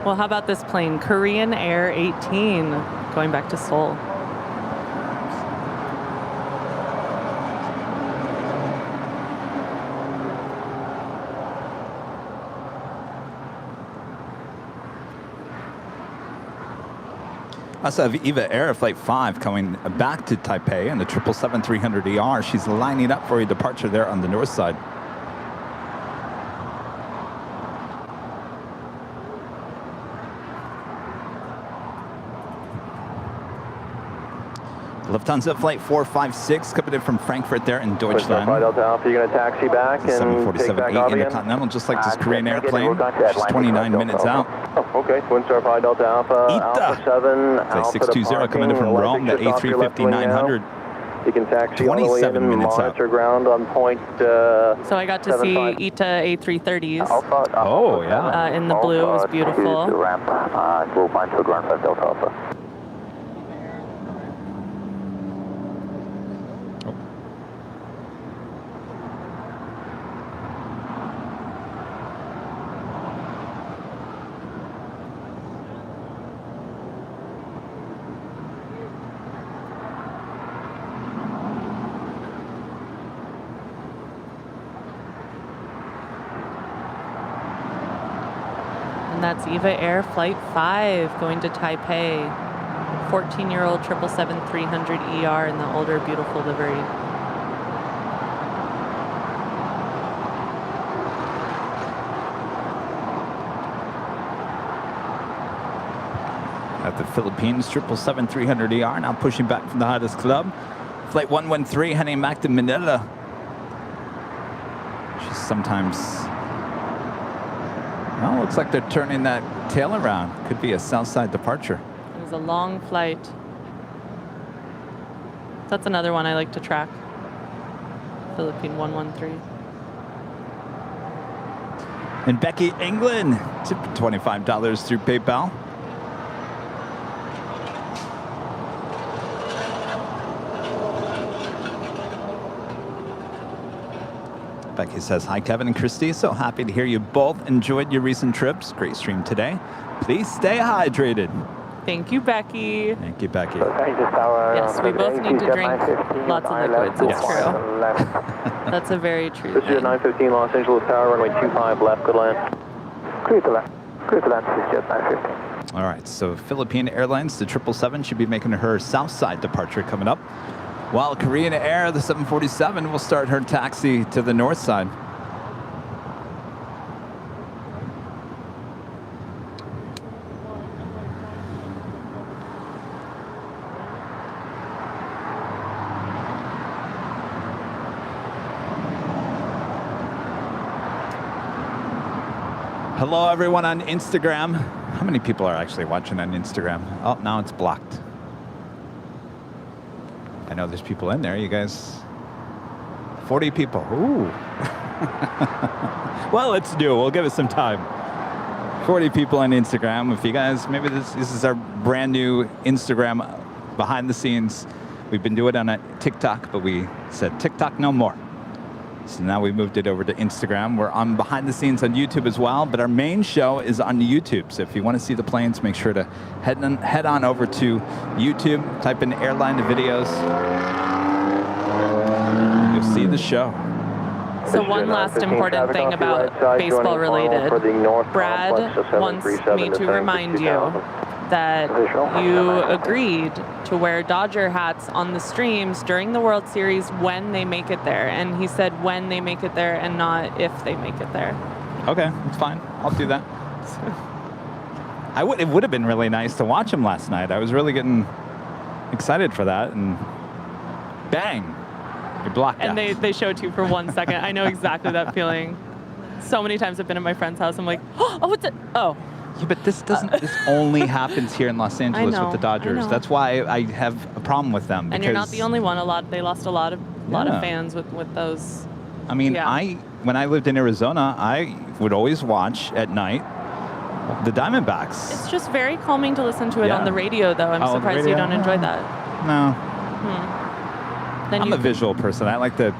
Well, how about this plane? Korean Air 18, going back to Seoul. I also have Eva Air Flight 5 coming back to Taipei in the 777-300ER. She's lining up for a departure there on the north side. Lufthansa Flight 456 coming in from Frankfurt there in Deutschland. Delta Alpha, you're going to taxi back and take 747 back 8 Aviation? Intercontinental, just like this Korean airplane. She's 29 minutes out. Oh, okay. Twin Star 5 Delta Alpha, Alpha 7, Flight Alpha 620 coming in from Rome, the A350-900. You can taxi all the way in 27 minutes monitor out. ground on point. So I got to see ITA A330s Oh, yeah. in the blue. It was beautiful. Ramp, we'll find to ground 5 Delta Alpha. And that's EVA Air Flight 5 going to Taipei. 14-year-old 777-300ER in the older, beautiful livery. At the Philippines, 777-300ER now pushing back from the hottest club. Flight 113 heading back to Manila. She's sometimes... Well, looks like they're turning that tail around. Could be a Southside departure. It was a long flight. That's another one I like to track. Philippine 113. And Becky England, tip $25 through PayPal. Becky says, hi, Kevin and Christie. So happy to hear you both enjoyed your recent trips. Great stream today. Please stay hydrated. Thank you, Becky. Thank you, Becky. Yes, we both need to drink lots of liquids. It's true. That's a very true This is thing. 915 Los Angeles Tower, runway 25 left, good land. Clear to land. Clear to land, this is jet 915. All right, so Philippine Airlines, the 777 should be making her Southside departure coming up, while Korean Air, the 747, will start her taxi to the north side. Hello, everyone on Instagram. How many people are actually watching on Instagram? Oh, now it's blocked. I know there's people in there. You guys, 40 people. Ooh. Well, let's do it. We'll give it some time. 40 people on Instagram. If you guys, maybe this is our brand new Instagram behind the scenes. We've been doing it on a TikTok, but we said TikTok no more. So now we moved it over to Instagram. We're on behind the scenes on YouTube as well, but our main show is on YouTube. So if you want to see the planes, make sure to head on over to YouTube, type in AirLineVideos. You'll see the show. So one last important thing about baseball related. Brad wants me to remind you that you agreed to wear Dodger hats on the streams during the World Series when they make it there. And he said when they make it there and not if they make it there. Okay, it's fine. I'll do that. It would have been really nice to watch him last night. I was really getting excited for that, and bang, you blocked And out. they showed you for 1 second. I know exactly that feeling. So many times I've been at my friend's house. I'm like, oh, what's it? Oh. Yeah, but this doesn't. This only happens here in Los Angeles with the Dodgers. That's why I have a problem with them. And you're not the only one. They lost a lot of fans with those. I mean, when I lived in Arizona, I would always watch at night the Diamondbacks. It's just very calming to listen to it on the radio, though. I'm surprised you don't enjoy that. No. Then I'm a visual person. I like the.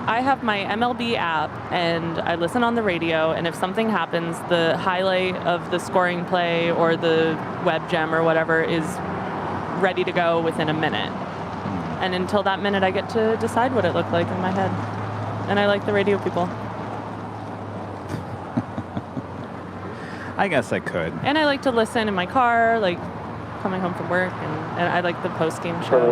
I have my MLB app, and I listen on the radio, and if something happens, the highlight of the scoring play or the web gem or whatever is ready to go within a minute. And until that minute, I get to decide what it looked like in my head. And I like the radio people. I guess I could. And I like to listen in my car, like coming home from work, and I like the post-game show.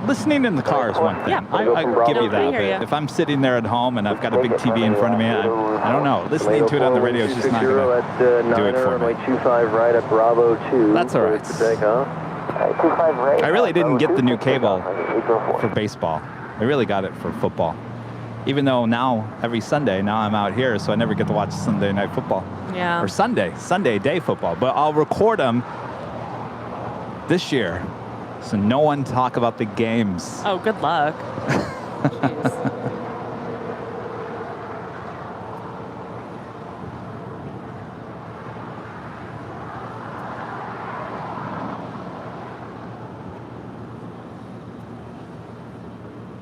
Listening in the car is one thing. Yeah. I give you that. But if I'm sitting there at home and I've got a big TV in front of me, I don't know. Listening to it on the radio is just not going to do it for me. 25 right at Bravo 2. That's all right. I really didn't get the new cable for baseball. I really got it for football. Even though now, every Sunday, now I'm out here, so I never get to watch Sunday night football. Yeah. Or Sunday day football. But I'll record them this year, so no one talk about the games. Oh, good luck.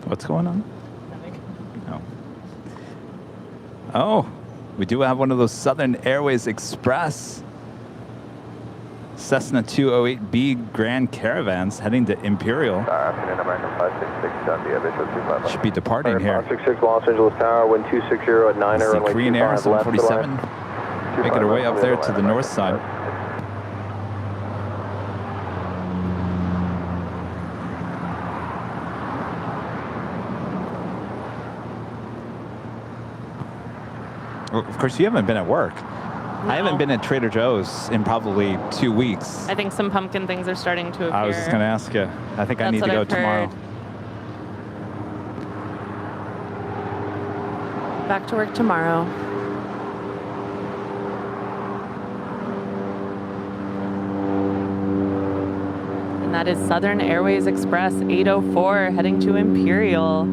What's going on? Oh, we do have one of those Southern Airways Express Cessna 208B Grand Caravans heading to Imperial. Afternoon, American 566 on the Aviation 25. Should be departing here. 566 Los Angeles Tower, wind 260 at 9er, runway Korean Air 747. Making her way up there to the north side. Well, of course, you haven't been at work. No. I haven't been at Trader Joe's in probably 2 weeks. I think some pumpkin things are starting to appear. I was just going to ask you. I think I need to go tomorrow. Back to work tomorrow. And that is Southern Airways Express 804 heading to Imperial.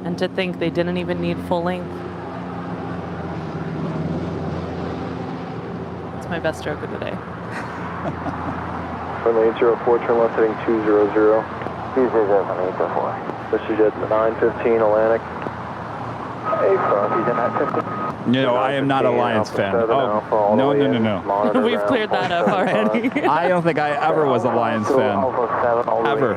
And to think they didn't even need full length. That's my best joke of the day. Runway 804, turn left heading 200. 200 on 804. This is at 915 Atlantic. Hey, Frosties at 915. You know, I am not a Lions fan. Oh, no. We've cleared that up already. I don't think I ever was a Lions fan. Ever.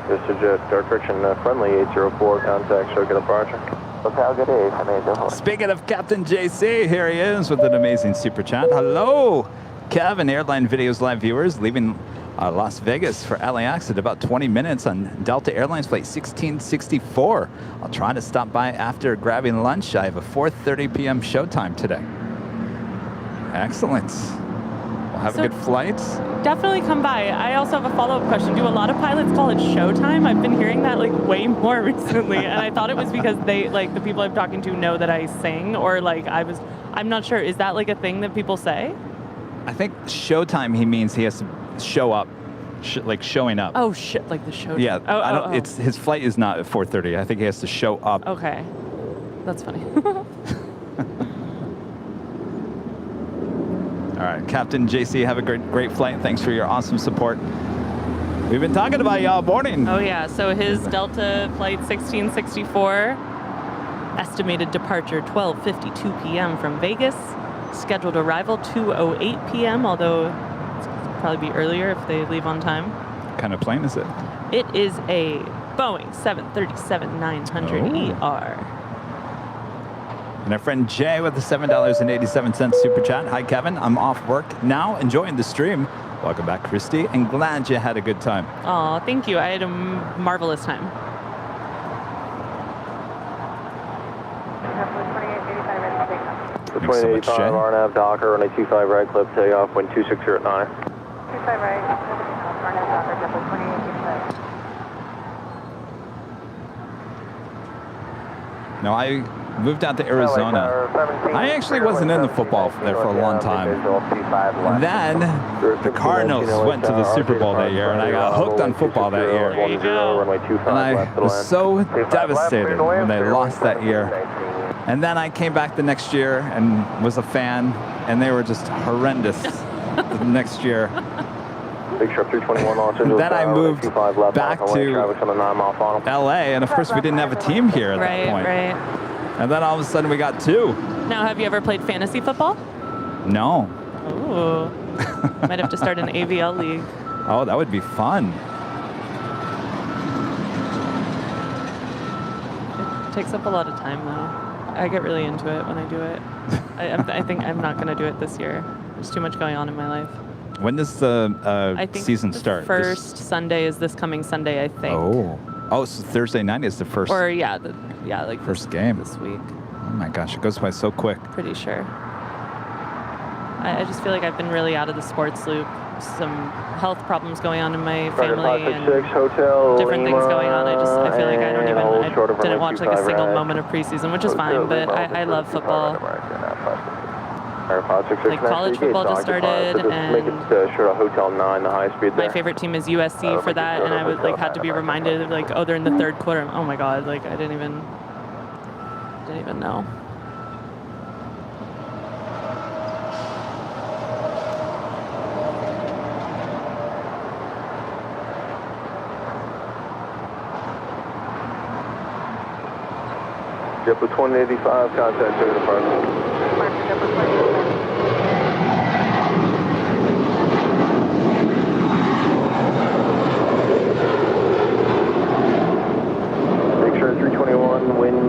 This is Jet, start correction, friendly 804, contact, show good departure. Hotel, good day, Speaking of Captain JC, here he is with an amazing super chat. Hello, Kevin, Airline Videos live viewers, leaving Las Vegas for LAX at about 20 minutes on Delta Airlines flight 1664. I'll try to stop by after grabbing lunch. I have a 4:30 p.m. showtime today. Excellent. We'll have a good flight. Definitely come by. I also have a follow-up question. Do a lot of pilots call it showtime? I've been hearing that like way more recently, and I thought it was because they, like, the people I'm talking to know that I sing, or like I'm not sure. Is that like a thing that people say? I think showtime, he means he has to show up, like showing up. Oh shit, like the show. Yeah, Oh, it's his flight is not at 4:30. I think he has to show up. Okay, that's funny. All right, Captain JC, have a great flight. Thanks for your awesome support. We've been talking about you all morning. Oh yeah, so his Delta flight 1664, estimated departure 12:52 p.m. from Vegas, scheduled arrival 2:08 p.m., although it's probably be earlier if they leave on time. What kind of plane is it? It is a Boeing 737-900 ER. And our friend Jay with the $7.87 super chat. Hi, Kevin. I'm off work now, enjoying the stream. Welcome back, Christie, and glad you had a good time. Oh, thank you. I had a marvelous time. Thanks so much, Jay. RNAV Docker, runway 25 right, clip takeoff, wind 260 at 9. 25 right, RNAV Docker, Delta 2885. No, I moved out to Arizona. I actually wasn't in the football there for a long time. And then the Cardinals went to the Super Bowl that year, and I got hooked on football that year. And I was so devastated when they lost that year. And then I came back the next year and was a fan, and they were just horrendous the next year. Big Sharp 321 Los Angeles. Then I moved back to LA, and of course we didn't have a team here at that point. Right. And then all of a sudden we got two. Now, have you ever played fantasy football? No. Ooh. Might have to start an AVL league. Oh, that would be fun. It takes up a lot of time, though. I get really into it when I do it. I think I'm not going to do it this year. There's too much going on in my life. When does the I think season the start? First Sunday is this coming Sunday, I think. Oh, so Thursday night is the first. Or like first game this week. Oh my gosh, it goes by so quick. Pretty sure. I just feel like I've been really out of the sports loop. Some health problems going on in my family and different things going on. I feel like I didn't watch like a single moment of preseason, which is fine, but I love football. Like college football just started, and my favorite team is USC for that, and I was like had to be reminded of like, oh, they're in the third quarter. Oh my god, like I didn't even know. JetBlue 2085, contact to the department.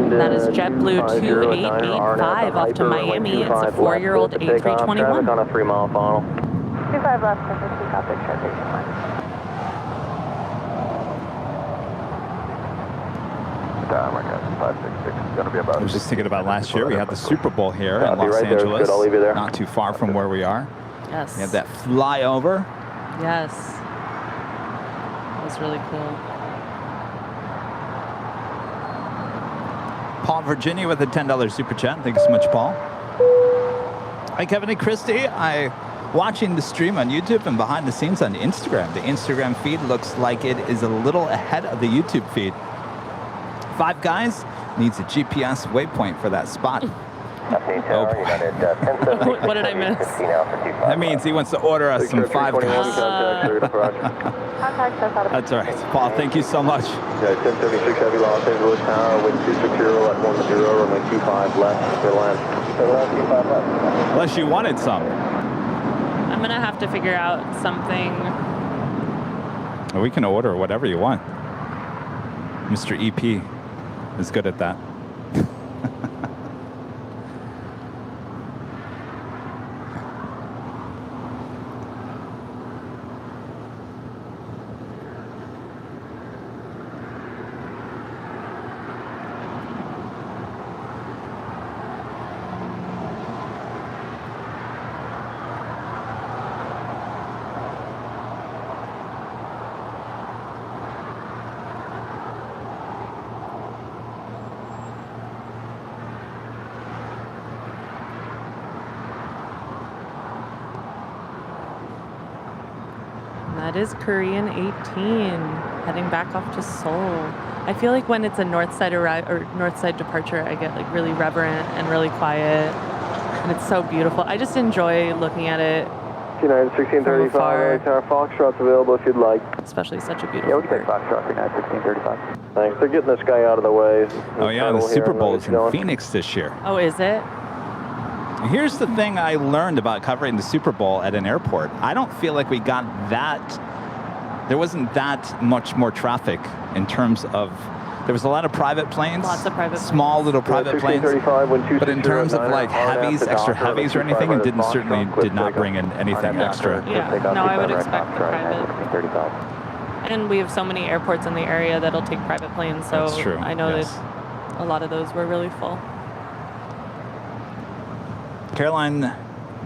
That is JetBlue 2885 off to Miami. It's a 4-year-old A321. Traffic on a 3-mile funnel. 25 left, Christie, copy, transition line. I was just thinking about last year. We had the Super Bowl here in Los right there. Angeles, Good, I'll leave you there. not too far from where we are. Yes. We had that flyover. Yes. That was really cool. Paul, Virginia with a $10 super chat. Thank you so much, Paul. Hi, Kevin and Christie. Watching the stream on YouTube and behind the scenes on Instagram. The Instagram feed looks like it is a little ahead of the YouTube feed. Five Guys needs a GPS waypoint for that spot. Oh, What did I miss? that means he wants to order us some Five Guys. Contact us out of That's all right. Paul, thank you so much. Yeah, 1076 Heavy Los Angeles Tower, wind 260 at 10, runway 25 left, clear land. Unless you wanted some. I'm going to have to figure out something. We can order whatever you want. Mr. EP is good at that. That is Korean 18, heading back off to Seoul. I feel like when it's a north side departure, I get like really reverent and really quiet, and it's so beautiful. I just enjoy looking at it. 1635, LA Tower, Foxtrot's available if you'd like. Especially such a beautiful. Yeah, we can take Foxtrot 1635. Thanks. They're getting this guy out of the way. Oh yeah, the Super Bowl is in Phoenix this year. Oh, is it? Here's the thing I learned about covering the Super Bowl at an airport. I don't feel like we got that, there wasn't that much more traffic in terms of, there was a lot of private planes. Lots of private planes. Small little private planes. But in terms of like heavies, extra heavies or anything, it did not bring in anything extra. Yeah, no, I would expect the private. And we have so many airports in the area that'll take private planes, so That's true, I know yes. that a lot of those were really full. Caroline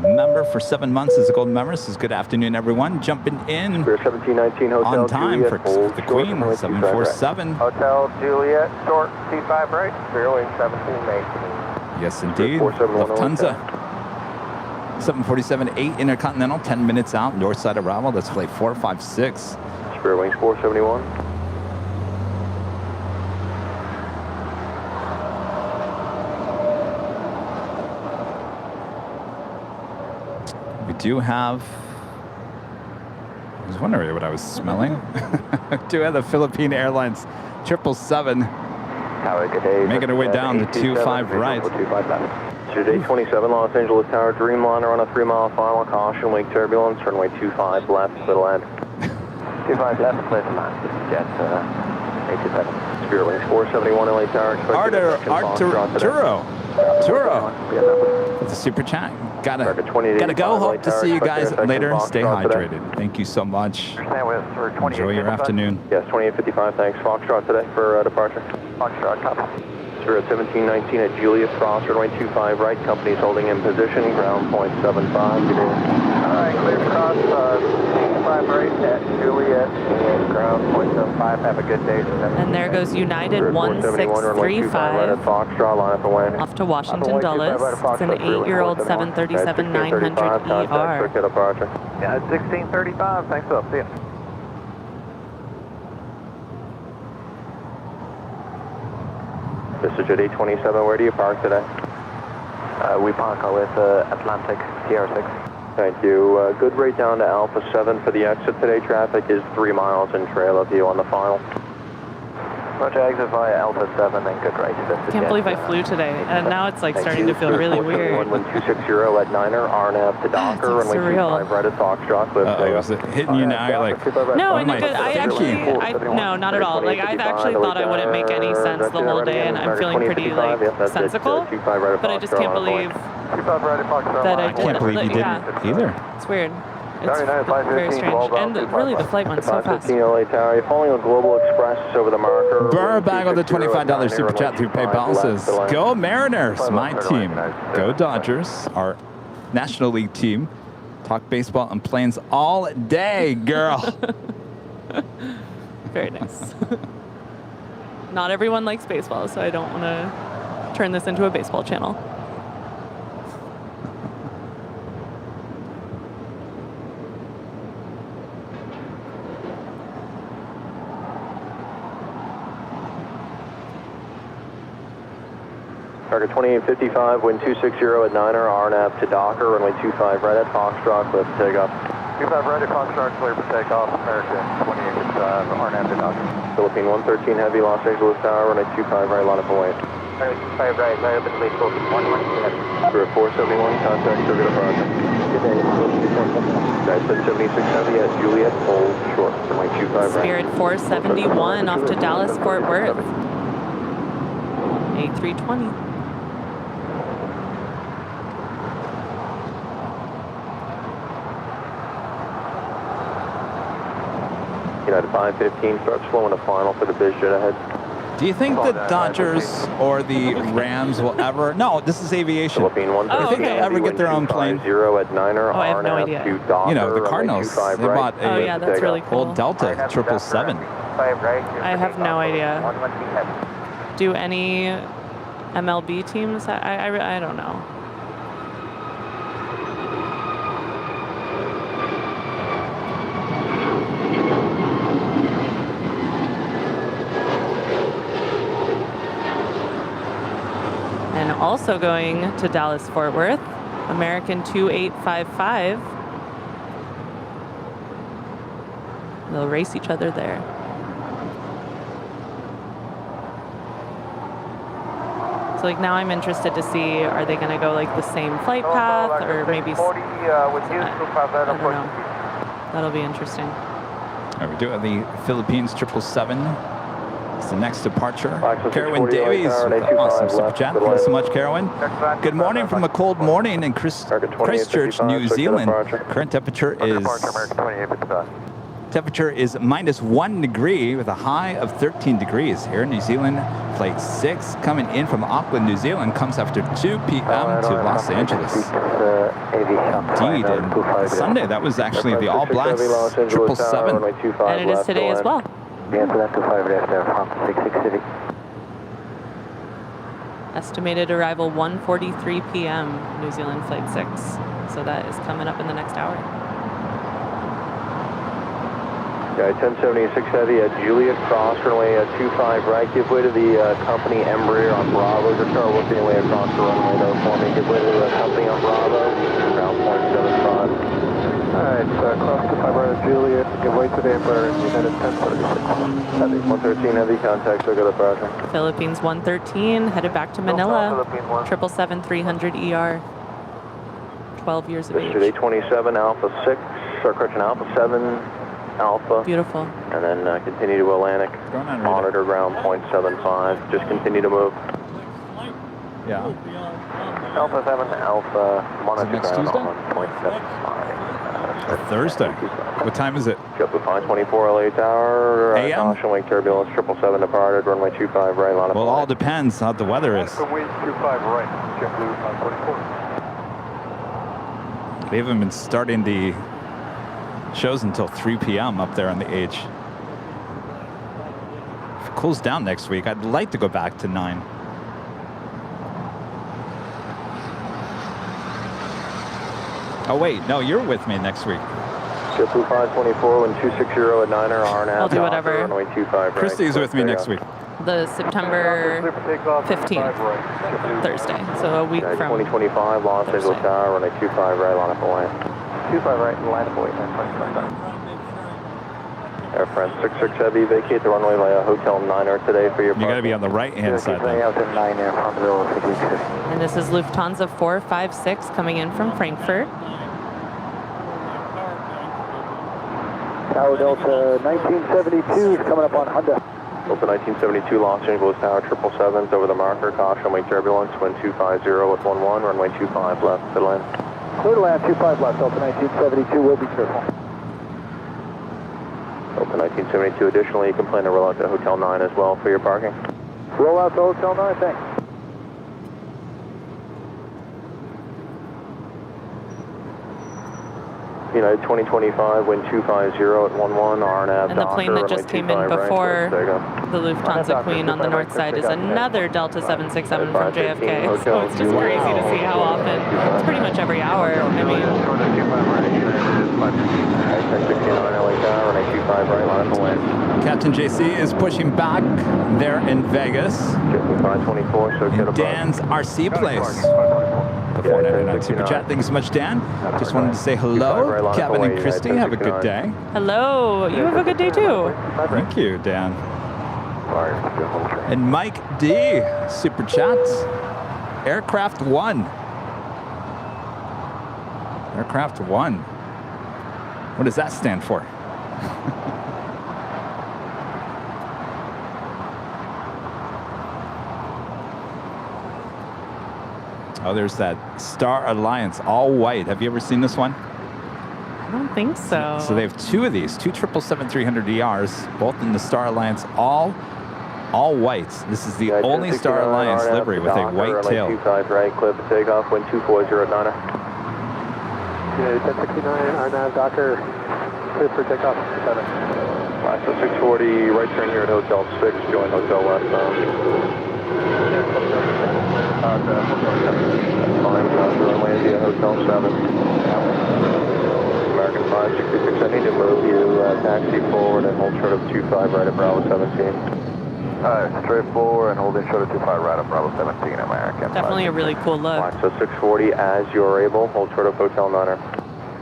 member for 7 months is a golden member. This is good afternoon, everyone. Jumping in 1719 Hotel on time Juliet, for the Queen, 747. Hotel Juliet, short, C5 right, 01718. Yes, indeed. 471 Lufthansa. 747-8 Intercontinental, 10 minutes out, north side arrival. That's flight 456. Spirit Wings 471. We do have, I was wondering what I was smelling. We do have the Philippine Airlines 777 making her way down to 25 right. Today 27 Los Angeles Tower, Dreamliner on a 3-mile final, caution, wake turbulence, runway 25 left, clear to land. 25 left, clear to land. This is Jet 827. Spirit Wings 471 LA Tower. Arturo. It's a super chat. Gotta go. Hope to see you guys later. Stay hydrated. Thank you so much. Enjoy your afternoon. Yes, 2855. Thanks. Foxtrot today for departure. Foxtrot, copy. Spirit 1719 at Juliet Cross, runway 25 right. Company's holding in position. Ground point 75. Good day. All right, clear cross, 25 right at Juliet, and ground point 75. Have a good day. And there goes United 1635 Foxtrot, line up and away. off to Washington Dulles. It's an 8-year-old 737-900 ER. Yeah, it's 1635. Thanks up. See ya. This is Jet 827. Where do you park today? We park with Atlantic TR6. Thank you. Good rate down to Alpha 7 for the exit today. Traffic is 3 miles in trail of you on the final. Roger, exit via Alpha 7 and good right. I can't believe I flew today, and now it's like starting to feel really weird. 1260 at Niner, RNAV to Docker, It's like runway surreal. 25 right at Foxtrot. Is it hitting you now? You're like, No, what in am a good. I actually, no, not at all. Like I've actually thought I wouldn't make any sense the whole day, and I'm feeling pretty like sensical. But I just can't believe that I did. I can't believe you Yeah. didn't either. It's weird. It's very strange. And really, the flight went so fast. 15 LA Tower, you're following a Global Express over the marker. Burr back with the $25 super chat through PayPal says, "Go Mariners, my team. Go Dodgers, our National League team. Talk baseball and planes all day, girl." Very nice. Not everyone likes baseball, so I don't want to turn this into a baseball channel. Target 2855, wind 260 at Niner, RNAV to Docker, runway 25 right at Foxtrot, clear for takeoff. 25 right at Foxtrot, clear for takeoff, American 2855, RNAV to Docker. Philippine 113 Heavy, Los Angeles Tower, runway 25 right, line up and wait. 25 right, very open place, Philippine 113 Heavy. We're at 471, contact Circuit approach. Guys, 76 Heavy at Juliet, hold short, runway 25 right. Spirit 471 off to Dallas, Fort Worth. A320. United 515 starts flowing to final for the biz jet ahead. Do you think the Dodgers or the Rams will ever? No, this is aviation. Philippine 113. Oh, Do you think they'll ever get their own plane? 0 at Niner, Oh, I have no idea. to Docker, You know, the runway Cardinals, 25 they bought Oh a yeah, that's really cool. old Delta 777. I have no idea. Do any MLB teams? I don't know. And also going to Dallas Fort Worth, American 2855. They'll race each other there. So like now I'm interested to see, are they going to go like the same flight path or maybe, I don't know. That'll be interesting. All right, we do have the Philippines 777. It's the next departure. Carowin 640 Davies LA with the Tower, awesome 25 super left, chat. good Thanks so line. much, Carowin. Good morning from a cold morning in Christchurch, New Zealand. Current temperature is -1 degree with a high of 13 degrees. Here in New Zealand, Flight 6 coming in from Auckland, New Zealand comes after 2 p.m. to Los Angeles. Indeed, and Sunday, that was actually the All Blacks 777. And it is today as well. Estimated arrival 1:43 p.m. New Zealand Flight 6. So that is coming up in the next hour. Yeah, 1076 Heavy at Juliet, cross runway 25 right. Give way to the company Embraer on Bravo. Just start working your way across the runway though for me. Give way to the company on Bravo. Ground point 75. Alright, cross to 5 right at Juliet, give way to the Embraer, United 1036. Heavy 113 Heavy, contact Circuit approach. Philippines 113 headed back to Manila. 777-300 ER. 12 years of age. Yesterday 27 Alpha 6, or correction Alpha 7 Alpha. Beautiful. And then continue to Atlantic. Going on, Monitor ground point 75. Just continue to move. Yeah. Alpha 7 Alpha, monitor next ground Tuesday? on point 75. Thursday. What time is it? Jet Blue 524 LA Tower. AM? Caution wing turbulence 777 departed. Runway 25 right. Line up. Well, it all depends how the weather is. Wind 25 right, Jet Blue 524. They haven't been starting the shows until 3 p.m. up there on the H. If it cools down next week, I'd like to go back to 9. Oh wait, no, you're with me next week. Jet Blue 524 when 260 at Niner RNAV. I'll do whatever. Runway 25 right. Christie's with me next week. The September 15th, Thursday. So a week from 2025 Los Angeles Thursday. Tower. Runway 25 right. Line up away. 25 right, line up away, 925. Air France 66 Heavy, vacate the runway via Hotel Niner today for your You got to be on the right-hand side. Then. And this is Lufthansa 456 coming in from Frankfurt. Tower Delta 1972 is coming up on Honda. Delta 1972, Los Angeles Tower 777s over the marker. Caution, wing turbulence, wind 250 at 11, runway 25 left, clear to land. Clear to land, 25 left, Delta 1972, will be careful. Delta 1972, additionally, you can plan to roll out to Hotel 9 as well for your parking. Roll out to Hotel 9, thanks. United 2025, wind 250 at 11, RNAV. And the plane that just came in before the Lufthansa Queen on the north side is another Delta 767 from JFK. So it's just crazy to see how often. It's pretty much every hour. I mean, Captain JC is pushing back there in Vegas. In Dan's RC place. The 499 Super Chat. Thanks so much, Dan. Just wanted to say hello. Kevin and Christie, have a good day. hello. You have a good day too. Thank you, Dan. And Mike D, Super Chats. Aircraft 1. Aircraft 1. What does that stand for? Oh, there's that Star Alliance, all white. Have you ever seen this one? I don't think so. So they have two of these, two 777-300ERs, both in the Star Alliance, all white. This is the only Star Alliance livery with a white tail. 25 right, clear for takeoff, wind 240 at 9er. United 1069, RNAV, Docker, clear for takeoff, 7. So 640, right turn here at Hotel 6, join Hotel West. Fine, runway via Hotel 7. American 566, I need to move you taxi forward and hold short of 25 right at Bravo 17. Straight forward and holding short of 25 right at Bravo 17, American. Definitely a really cool look. So 640, as you're able, hold short of Hotel Niner.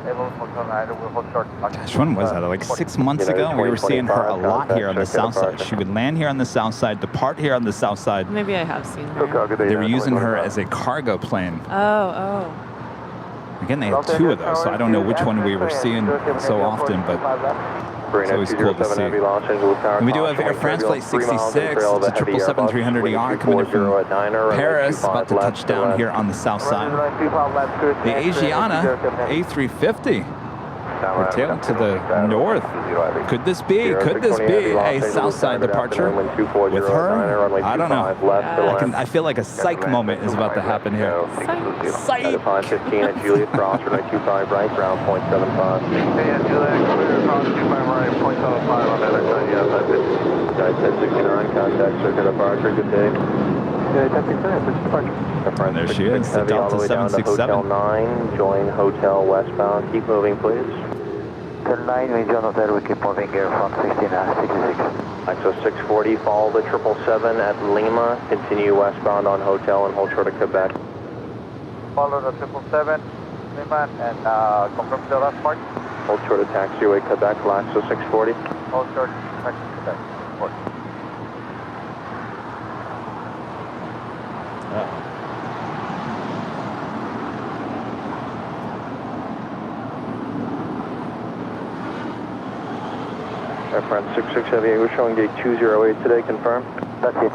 Gosh, when was that? Like 6 months ago? We were seeing her a lot here on the south side. She would land here on the south side, depart here on the south side. Maybe I have seen her. They were using her as a cargo plane. Oh. Again, they have two of those, so I don't know which one we were seeing so often, but it's always cool to see. And we do have Air France Flight 66. It's a 777-300ER coming in from Paris, about to touch down here on the south side. The Asiana A350. We're tailing to the north. Could this be a south side departure with her? I don't know. I feel like a psych moment is about to happen here. Psych! 515 at Juliet Cross, runway 25 right, ground point 75. Juliet, cross 25 right, point 75 on the other side, yes, I did. 1069, contact circuit departure, good day. And there she is, the Delta 767. Hotel 9, join Hotel westbound. Keep moving, please. Hotel 9, we John Hotel, we keep moving here from 1666. ISO 640, follow the 777 at Lima, continue westbound on Hotel and hold short of Quebec. Follow the 777, Lima, and confirm the last part. Hold short of taxiway Quebec, LAXO 640. Hold short, taxi Quebec, 40. Air France 66 Heavy, we're showing gate 208 today, confirm? That's it.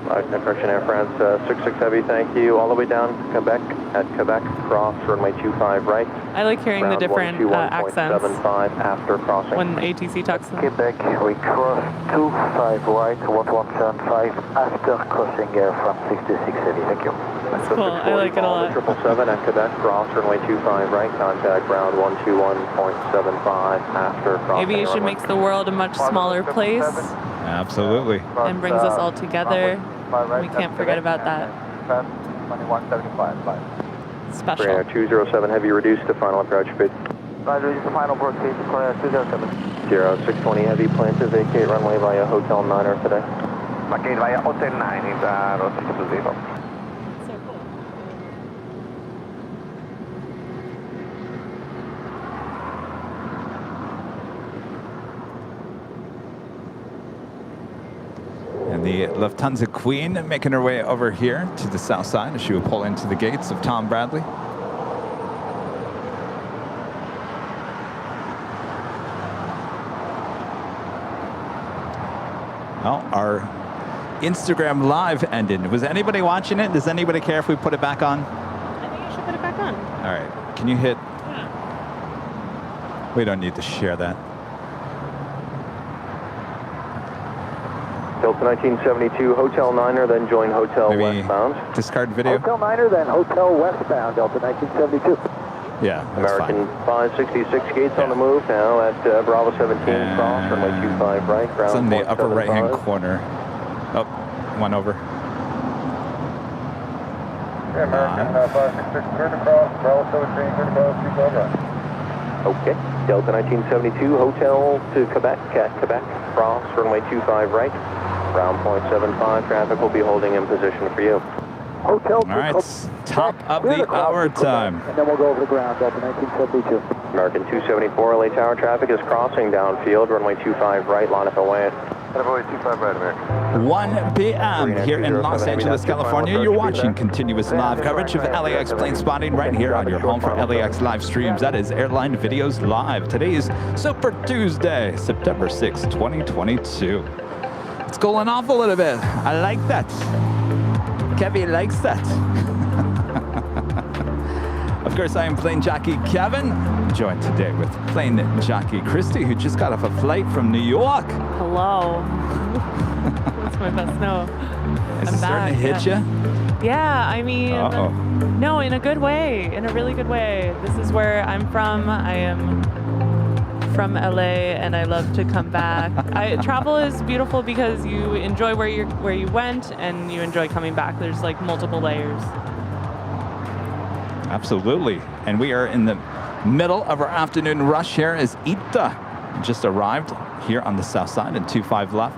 Correction, Air France 66 Heavy, thank you. All the way down Quebec, at Quebec, cross runway 25 right. I like hearing the different accents 75 after crossing. when ATC talks to them. Quebec, we cross 25 right, 1175 after crossing air from 66 heavy. Thank you. That's cool. I like it a lot. 777 at Quebec, cross runway 25 right, contact ground 121.75 after crossing. Aviation makes the world a much smaller place Absolutely. and brings us all together. We can't forget about that. 2175. Special. 207 Heavy, reduced to final approach speed. Roger, this is the final approach speed, 207. 620 Heavy, plan to vacate runway via Hotel Niner today. Vacate via Hotel 9 in the 620. So cool. Lufthansa Queen making her way over here to the south side as she will pull into the gates of Tom Bradley. Well, our Instagram Live ended. Was anybody watching it? Does anybody care if we put it back on? I think you should put it back on. All right. Can you hit? Yeah. We don't need to share that. Delta 1972, Hotel Niner, then join Hotel Maybe westbound. discard video. Hotel Niner, then Hotel westbound, Delta 1972. Yeah, that's American fine. 566 gates on the move now at Bravo 17 cross, runway 25 right, ground It's in the point upper right-hand 75. corner. Oh, one over. American 566, turn across, Bravo 17, turn across, 25 right. Okay, Delta 1972, Hotel to Quebec at Quebec, cross, runway 25 right, ground point 75, traffic will be holding in position for you. Hotel All right, top of the hour time. And then we'll go over the ground, Delta 1972. American 274, LA Tower traffic is crossing downfield, runway 25 right, line up away. Runway 25 right, American. 1 p.m. here in Los Angeles, California. You're watching continuous live coverage of LAX plane spotting right here on your home for LAX live streams. That is Airline Videos Live. Today is Super Tuesday, September 6, 2022. It's cooling off a little bit. I like that. Kevin likes that. Of course, I am plane jockey Kevin, joined today with plane jockey Christie, who just got off a flight from New York. Hello. That's my best no. Is it starting to hit you? Yeah, I mean, no, in a good way, in a really good way. This is where I'm from. I am from LA, and I love to come back. Travel is beautiful because you enjoy where you went, and you enjoy coming back. There's like multiple layers. Absolutely. And we are in the middle of our afternoon rush here as ITA just arrived here on the south side at 25 left.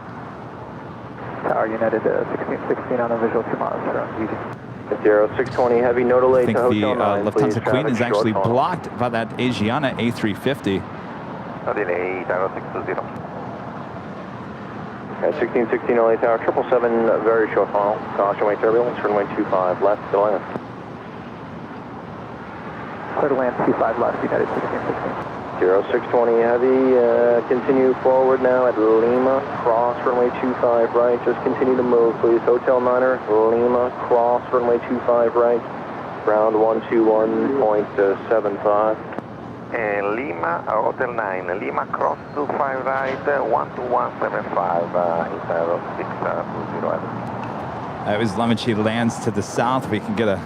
Tower United 1616 on a visual 2 miles from easy. 0620 heavy, no delay I think to the Hotel 9, Lufthansa please. Queen is Traffic actually short haul. blocked by that Asiana A350. No delay, Tower 620. At 1616 LA Tower, 777, very short funnel. Caution wait turbulence, runway 25 left to land. Clear to land 25 left, United 1616. 0620 heavy, continue forward now at Lima, cross runway 25 right, just continue to move please. Hotel Niner, Lima, cross runway 25 right, ground 121.75. Lima, Hotel 9, Lima cross 25 right, 12175, inside of 620. As Lamachi lands to the south, we can get a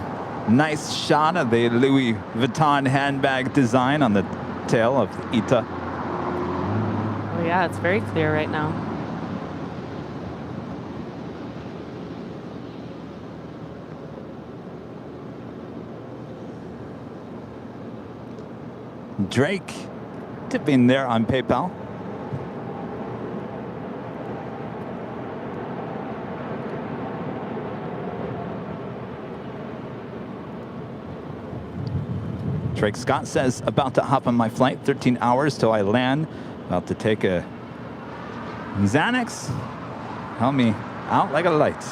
nice shot of the Louis Vuitton handbag design on the tail of ITA. Oh yeah, it's very clear right now. Drake tipping there on PayPal. Drake Scott says, about to hop on my flight, 13 hours till I land. About to take a Xanax. Help me out like a light.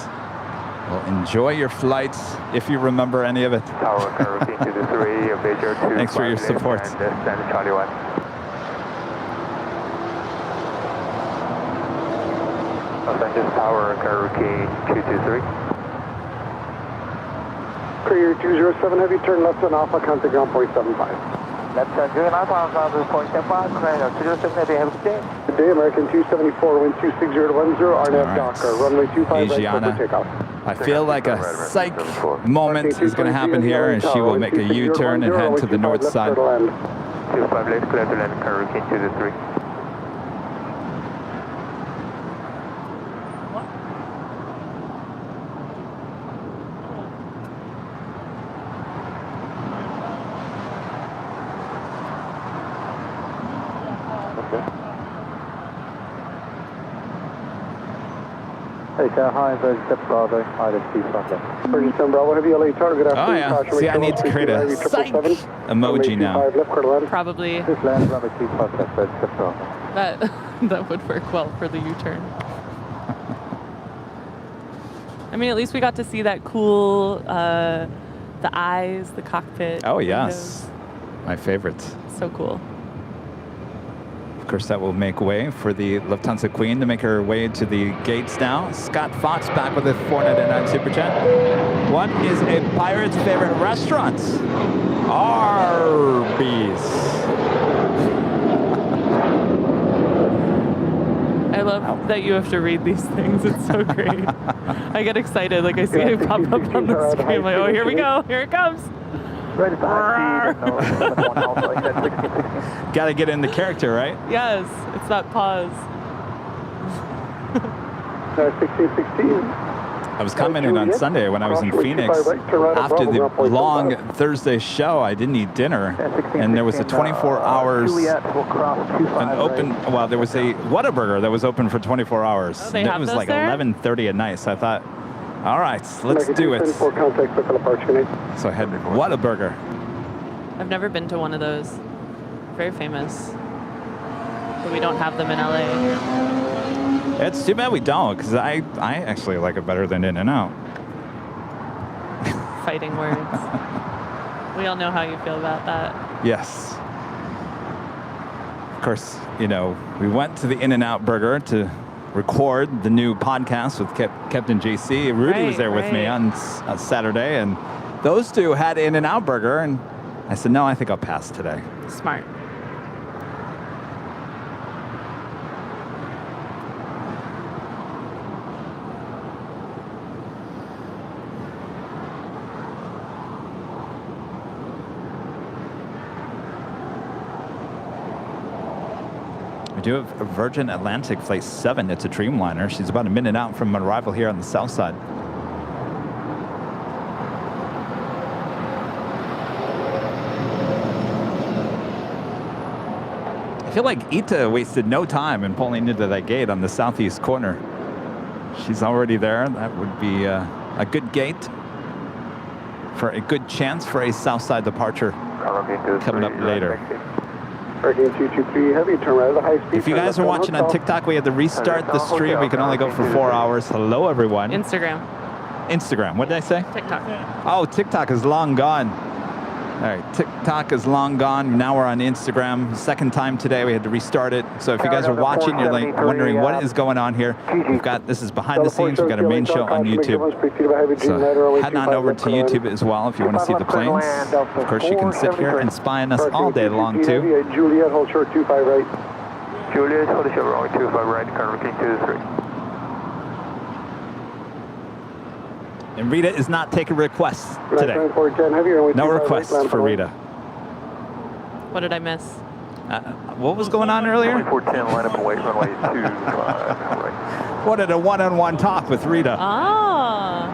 Well, enjoy your flight if you remember any of it. Tower Caribbean to the 3, Major 2. Thanks for your support. And stand Charlie 1. Los Angeles Tower Caribbean 223. Courier 207 heavy, turn left on Alpha, contact ground point 75. Left turn, good Alpha, on ground point 75, Courier 207 heavy, have a good day. Good day, American 274, wind 260 to 10, RNAV right. Docker, runway 25 right, Asiana. for takeoff. I feel like a psych moment is going to happen here, and she will make a U-turn and head to the north side. 25 left, clear to land Caribbean to the 3. Hey, hi, step Bravo, ILST Sunday. Burgess Bravo, heavy LA Tower, good Oh afternoon. yeah, Caution, see, wait I need to create a psych emoji now. 25 left, clear to land. Probably Just land runway 25 left, step Bravo. that would work well for the U-turn. I mean, at least we got to see that cool, the eyes, the cockpit. Oh, yes. My favorite. So cool. Of course, that will make way for the Lufthansa Queen to make her way to the gates now. Scott Fox back with a 499 Super Chat. What is a pirate's favorite restaurant? Arby's. I love that you have to read these things. It's so great. I get excited. Like I see it pop up on the screen. I'm like, oh, here we go. Here it comes. Right at the high speed. Got to get in the character, right? Yes, it's that pause. 1616. I was commenting on Sunday when I was in Phoenix. After the long Thursday show, I didn't eat dinner, and there was a 24 hours an open. Well, there was a Whataburger that was open for 24 hours. Oh, they and have it was those like there? 11:30 at night. So I thought, all right, let's do it. So I had Whataburger. I've never been to one of those. Very famous. But we don't have them in LA. It's too bad we don't, because I actually like it better than In-N-Out. Fighting words. We all know how you feel about that. Yes. Of course, you know, we went to the In-N-Out Burger to record the new podcast with Captain JC. Rudy was there with me on Saturday, and those two had In-N-Out Burger, and I said, no, I think I'll pass today. Smart. We do have a Virgin Atlantic Flight 7. It's a Dreamliner. She's about a minute out from arrival here on the south side. I feel like Ita wasted no time in pulling into that gate on the southeast corner. She's already there. That would be a good gate for a good chance for a south side departure coming up later. If you guys are watching on TikTok, we had to restart the stream. We can only go for 4 hours. Hello, everyone. Instagram. What did I say? TikTok. Oh, TikTok is long gone. All right, TikTok is long gone. Now we're on Instagram. Second time today, we had to restart it. So if you guys are watching, you're like wondering what is going on here. This is behind the scenes. We've got our main show on YouTube. So head on over to YouTube as well if you want to see the planes. Of course, you can sit here and spy on us all day long too. Juliet, hold short 25 right. Juliet, hold short runway 25 right, current looking 23. And Rita is not taking requests today. No No requests for Rita. What did I miss? What was going on earlier? 2410, line up and wait, runway 25 right. What a one-on-one talk with Rita. Ah.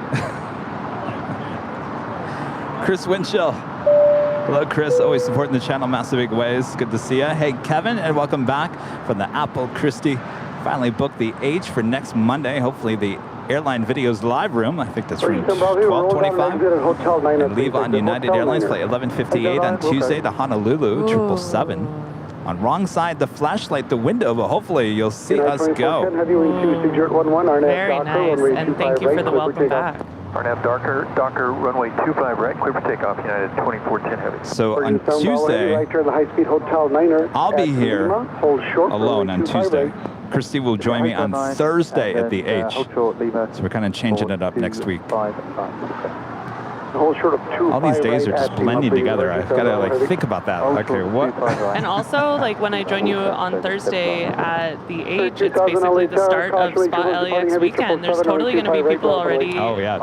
Chris Winchell. Hello, Chris. Always supporting the channel massive big ways. Good to see you. Hey, Kevin, and welcome back from the Apple. Christie finally booked the H for next Monday. Hopefully the Airline Videos live room. I think that's room 1225. And leave on United Airlines flight 1158 on Tuesday to Honolulu, 777. On wrong side, the flashlight, the window, but hopefully you'll see us go. Very nice, and thank you for the welcome back. RNAV Docker, runway 25 right, clear for takeoff, United 2410 heavy. So on Tuesday, I'll be here alone on Tuesday. Christie will join me on Thursday at the H. So we're kind of changing it up next week. All these days are just blending together. I've got to think about that. Okay, what? And also, when I join you on Thursday at the H, it's basically the start of Spot LAX weekend. There's totally going to be people already there. Oh yeah.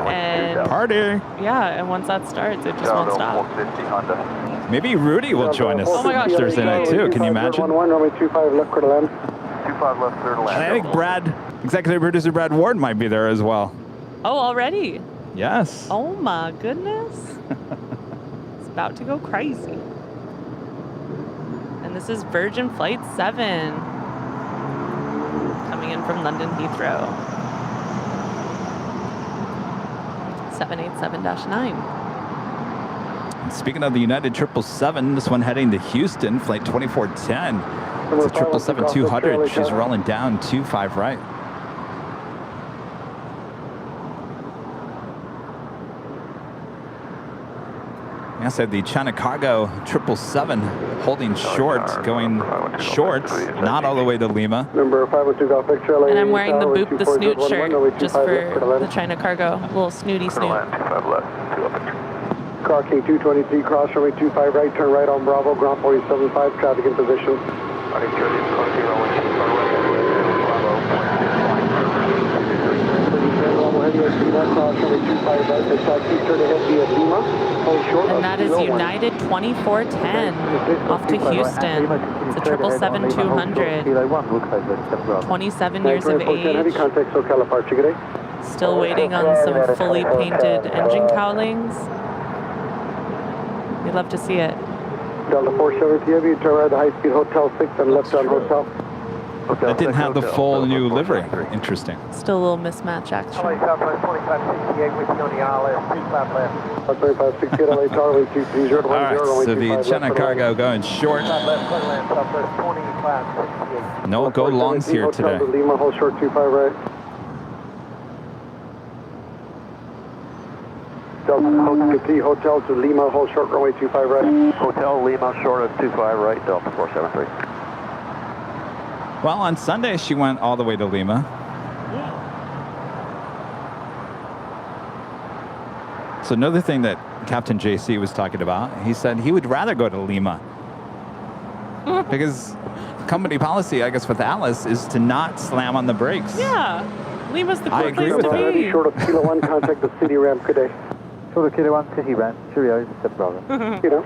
And party. Yeah, and once that starts, it just won't stop. Maybe Rudy will join us Thursday night too. Can you imagine? 25 left, clear to land. 25 left, clear to land. I think executive producer Brad Ward might be there as well. Oh, already? Yes. Oh my goodness. It's about to go crazy. And this is Virgin Flight 7 coming in from London Heathrow. 787-9. And speaking of the United 777, this one heading to Houston, flight 2410. It's a 777-200. She's rolling down 25 right. Yes, I have the China Cargo 777 holding short, going short, not all the way to Lima. Number 512 Golf Victor, LA. And I'm wearing the Boop the Snoot shirt just for the China Cargo. A little snooty snoot. Car King 223, cross runway 25 right, turn right on Bravo, ground point 75, traffic in position. And that is United 2410 off to Houston. It's a 777-200. 27 years of age. Still waiting on some fully painted engine cowlings. We'd love to see it. Delta 470 Heavy, turn right at high-speed Hotel 6 and left on Hotel. That didn't have the full new livery. Interesting. Still a little mismatch action. All right, so the China Cargo going short. No go longs here today. Lima, hold short 25 right. Delta 50 Hotel to Lima, hold short runway 25 right. Hotel Lima, short of 25 right, Delta 473. Well, on Sunday, she went all the way to Lima. So another thing that Captain JC was talking about, he said he would rather go to Lima. Because company policy, I guess, with Alice is to not slam on the brakes. Yeah, Lima's the I cool agree place with to that. be. Short of Kilo 1, contact the city ramp today. Short of Kilo 1, city ramp, Cheerio, step brother. You know,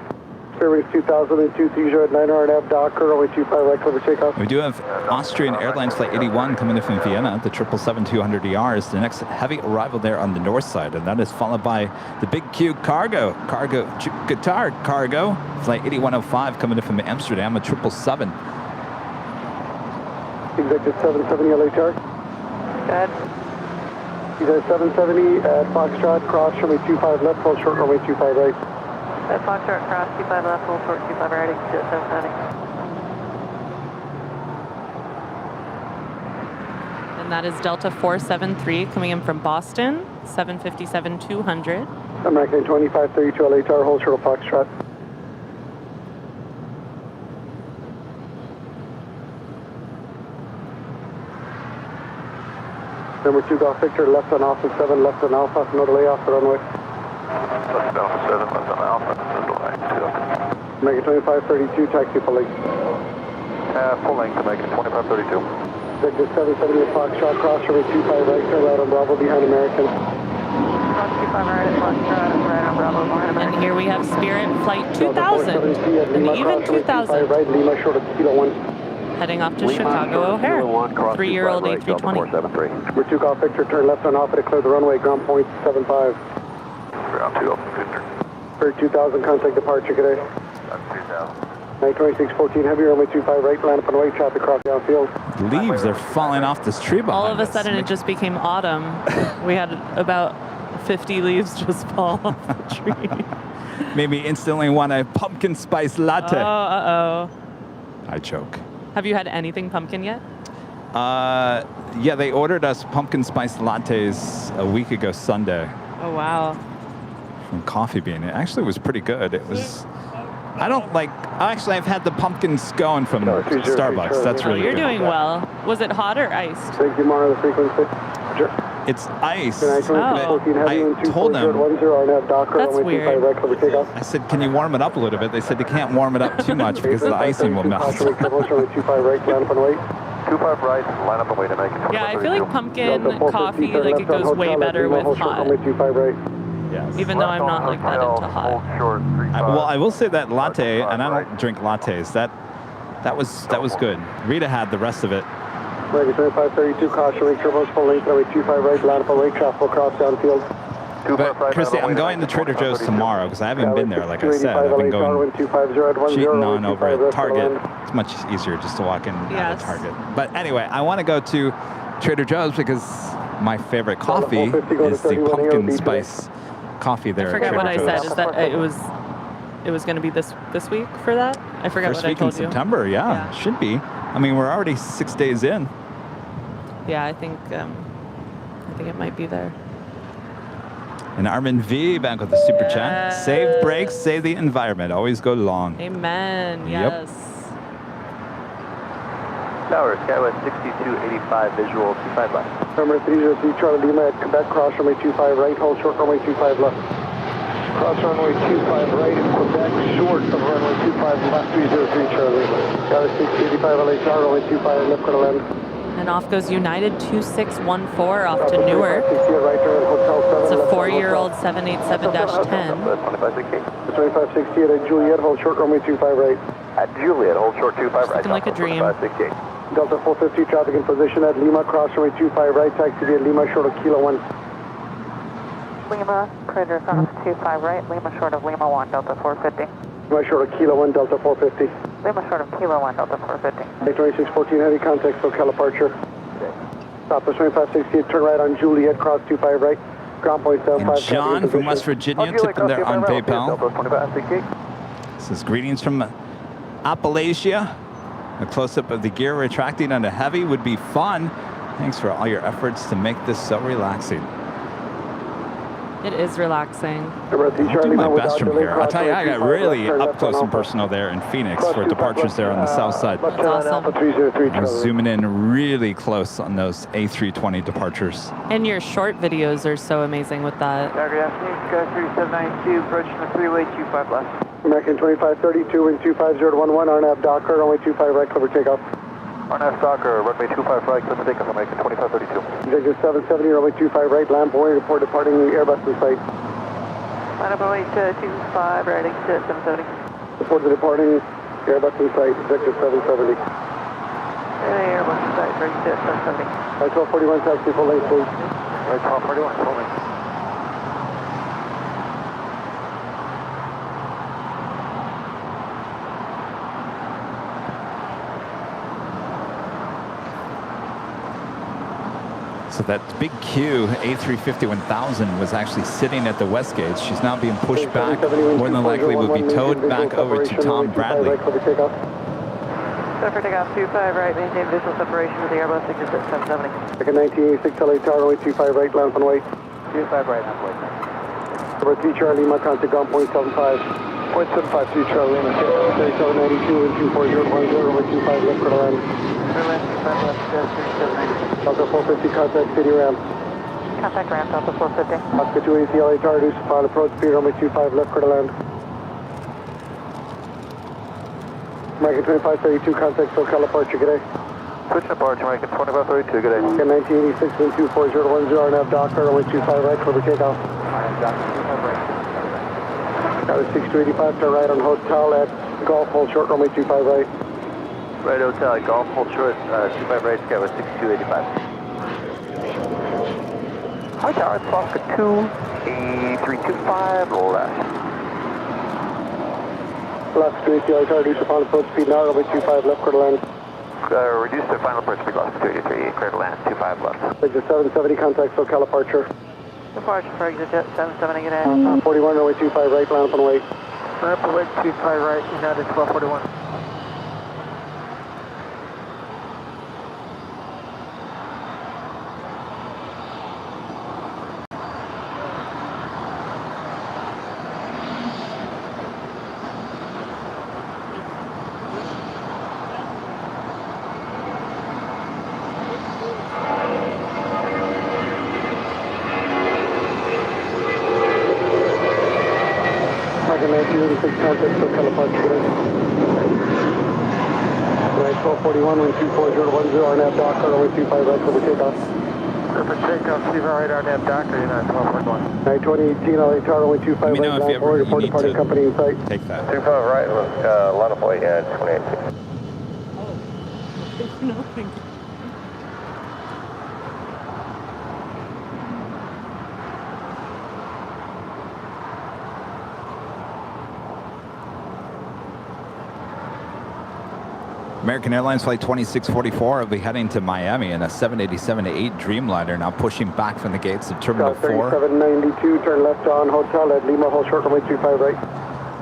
Fairways 2002, Seizure at 9 R&F, Docker, runway 25 right, clear for takeoff. We do have Austrian Airlines Flight 81 coming in from Vienna. The 777-200ER is the next heavy arrival there on the north side, and that is followed by the Big Q Qatar Cargo Flight 8105 coming in from Amsterdam, a 777. Executive 770 LHR. He's at 770 at Foxtrot, cross runway 25 left, hold short runway 25 right. At Foxtrot, cross 25 left, hold short 25 right, exit 770. And that is Delta 473 coming in from Boston, 757-200. American 2532 LHR, hold short of Foxtrot. Number 2 Golf Victor, left on Alpha 7, left on Alpha, no delay off the runway. Left Alpha 7, left on Alpha, no delay. American 2532, taxi full length. Full length, American 2532. Executive 770 at Foxtrot, cross runway 25 right, turn right on Bravo behind American. Cross 25 right at Foxtrot, right on Bravo, behind American. And here we have Spirit Flight 2000, an even 2000, right, Lima short of Kilo 1. heading off to Chicago O'Hare, 3-year-old A320. Number 2 Golf Victor, turn left on Alpha to clear the runway, ground point 75. Ground 2 Alpha Victor. Bird 2000, contact departure today. 92614 heavy, runway 25 right, land up and away, traffic cross downfield. Leaves are falling off this tree behind All of a us. sudden it just became autumn. We had about 50 leaves just fall off the tree. Made me instantly want a pumpkin spice latte. Uh-oh. I choke. Have you had anything pumpkin yet? Yeah, they ordered us pumpkin spice lattes a week ago Sunday Oh, wow. from Coffee Bean. It actually was pretty good. It was... I don't like... Actually, I've had the pumpkin scone from Starbucks. That's Oh, really you're good. doing well. Was it hot or iced? Thank you, monitor the frequency. It's ice. Oh. I told them... That's weird. I said, can you warm it up a little bit? They said they can't warm it up too much because the icing will melt. 25 right, line up and wait. 25 right, line up and wait to make it. Yeah, I feel like pumpkin coffee, like it goes way better with hot. 25 right. Yes. Even though I'm not like that into hot. Well, I will say that latte, and I don't drink lattes. That was good. Rita had the rest of it. American 2532, caution, make turbos full length, runway 25 right, line up and wait, traffic will cross downfield. But, Christie, I'm going to Trader Joe's tomorrow because I haven't been there, like I said. I've been going cheating on over at Target. It's much easier just to walk in at Target. But anyway, I want to go to Trader Joe's because my favorite coffee is the pumpkin spice coffee there. I forgot at what Trader I said. Joe's. Is that it was going to be this week for that? I forgot First what I week told in you. September, yeah, should be. I mean, we're already 6 days in. Yeah, I think it might be there. And Armin V back with the super chat. Save brakes, save the environment. Always go long. Amen. Yep. Yes. Tower, Skywest 6285, visual 25 left. Number 303 Charlie Lima at Quebec, cross runway 25 right, hold short runway 25 left. Cross runway 25 right in Quebec, short of runway 25 left, 303 Charlie. Got a 685 LA Tower, runway 25 left, going to land. And off goes United 2614 off to Newark. It's a 4-year-old 787-10. 2568 at Juliet, hold short runway 25 right. At Juliet, hold short 25 right. Looking like a dream. 2568. Delta 450, traffic in position at Lima, cross runway 25 right, taxi via Lima, short of Kilo 1. Lima, Predator, front of 25 right, Lima short of Lima 1, Delta 450. Lima short of Kilo 1, Delta 450. Lima short of Kilo 1, Delta 450. 2614, heavy contact, SoCal departure. Stop at 2568, turn right on Juliet, cross 25 right, ground point 75. And John from West Virginia tipped in there on PayPal. 2568. This is greetings from Appalachia. A close-up of the gear retracting on a heavy would be fun. Thanks for all your efforts to make this so relaxing. It is relaxing. I'll do my best from here. I'll tell you, I got really up close and personal there in Phoenix for departures there on the south side. That's awesome. I was zooming in really close on those A320 departures. And your short videos are so amazing with that. Good afternoon, Sky 3792, approaching the freeway 25 left. American 2532 and 25011, RNAV Docker, runway 25 right, cover takeoff. RNAV Docker, runway 25 right, clear for takeoff, American 2532. Executive 770, runway 25 right, land point, report departing Airbus in sight. Line up away to 25, right, exit 770. Report the departing Airbus in sight, Executive 770. Airbus in sight, right, exit 770. Right, 1241, taxi full length, please. Right, 1241, full length. So that big Q A350-1000 was actually sitting at the west gate. She's now being pushed back. More than likely will be towed back over to Tom Bradley. Clear for takeoff 25 right, maintain visual separation with the Airbus, exit 770. Second 1986 LA Tower, runway 25 right, land on way. 25 right, halfway. Number 3 Charlie Lima, contact ground point 75. 0.753 Charlie Lima, 3792 and 24010, runway 25 left, for the land. Clear left, 25 left, 3790. Delta 450, contact city ramp. Contact ramp, Delta 450. Oscar 280 LA Tower, reduce final approach speed, runway 25 left, for the land. American 2532, contact SoCal departure, good day. Switch departure, American 2532, good day. American 1986 and 24010, RNAV Docker, runway 25 right, cover takeoff. Got a 6285, turn right on hotel at Golf, hold short, runway 25 right. Right hotel at Golf, hold short, 25 right, Skywest 6285. Hi Tower, it's Oscar 2, A325 left. Last 280 LA Tower, reduce the final approach speed now, runway 25 left, clear to land. Reduce the final approach speed, Oscar 283, clear to land, 25 left. Exit 770, contact SoCal departure. Departure for exit 770, good day. 41, runway 25 right, land up on way. Line up away 25 right, United 1241. American 1986, contact SoCal departure, good day. Right, 1241, wind 24010, RNAV Docker, runway 25 right, cover takeoff. Clear for takeoff, Steve, right, RNAV Docker, United 1241. Night 2018 LA Tower, runway 25 Let me know right, if you land forward, ever report need departing to company in sight. take that. 25 right, line up away, 2018. No, thank you. American Airlines Flight 2644 will be heading to Miami in a 787-8 Dreamliner, now pushing back from the gates of Terminal 4. 3792, turn left on hotel at Lima, hold short, runway 25 right.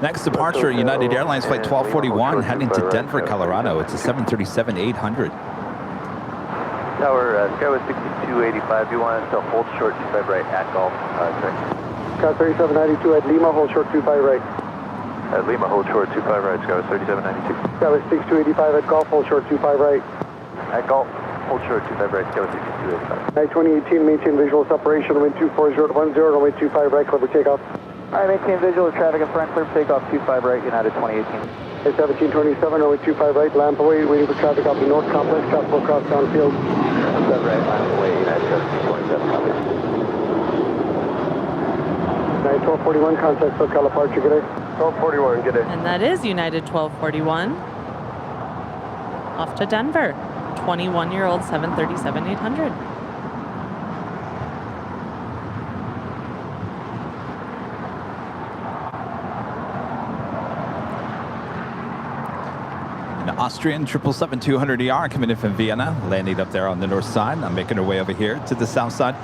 Next departure, United Airlines Flight 1241 heading to Denver, Colorado. It's a 737-800. Tower, Skywest 6285, do you want us to hold short 25 right at Golf? Sorry. Sky 3792 at Lima, hold short 25 right. At Lima, hold short 25 right, Sky 3792. Sky 6285 at Golf, hold short 25 right. At Golf, hold short 25 right, Sky 6285. Night 2018, maintain visual separation, wind 240 10, runway 25 right, clear for takeoff. Alright, maintain visual with traffic in front, clear for takeoff 25 right, United 2018. At 1727, runway 25 right, lamp away, waiting for traffic up the north complex, traffic will cross downfield. 7 right, line away, United 1727, copy. Night 1241, contact SoCal departure, good day. 1241, good day. And that is United 1241. Off to Denver. 21-year-old 737-800. An Austrian 777-200ER coming in from Vienna, landing up there on the north side. I'm making our way over here to the south side.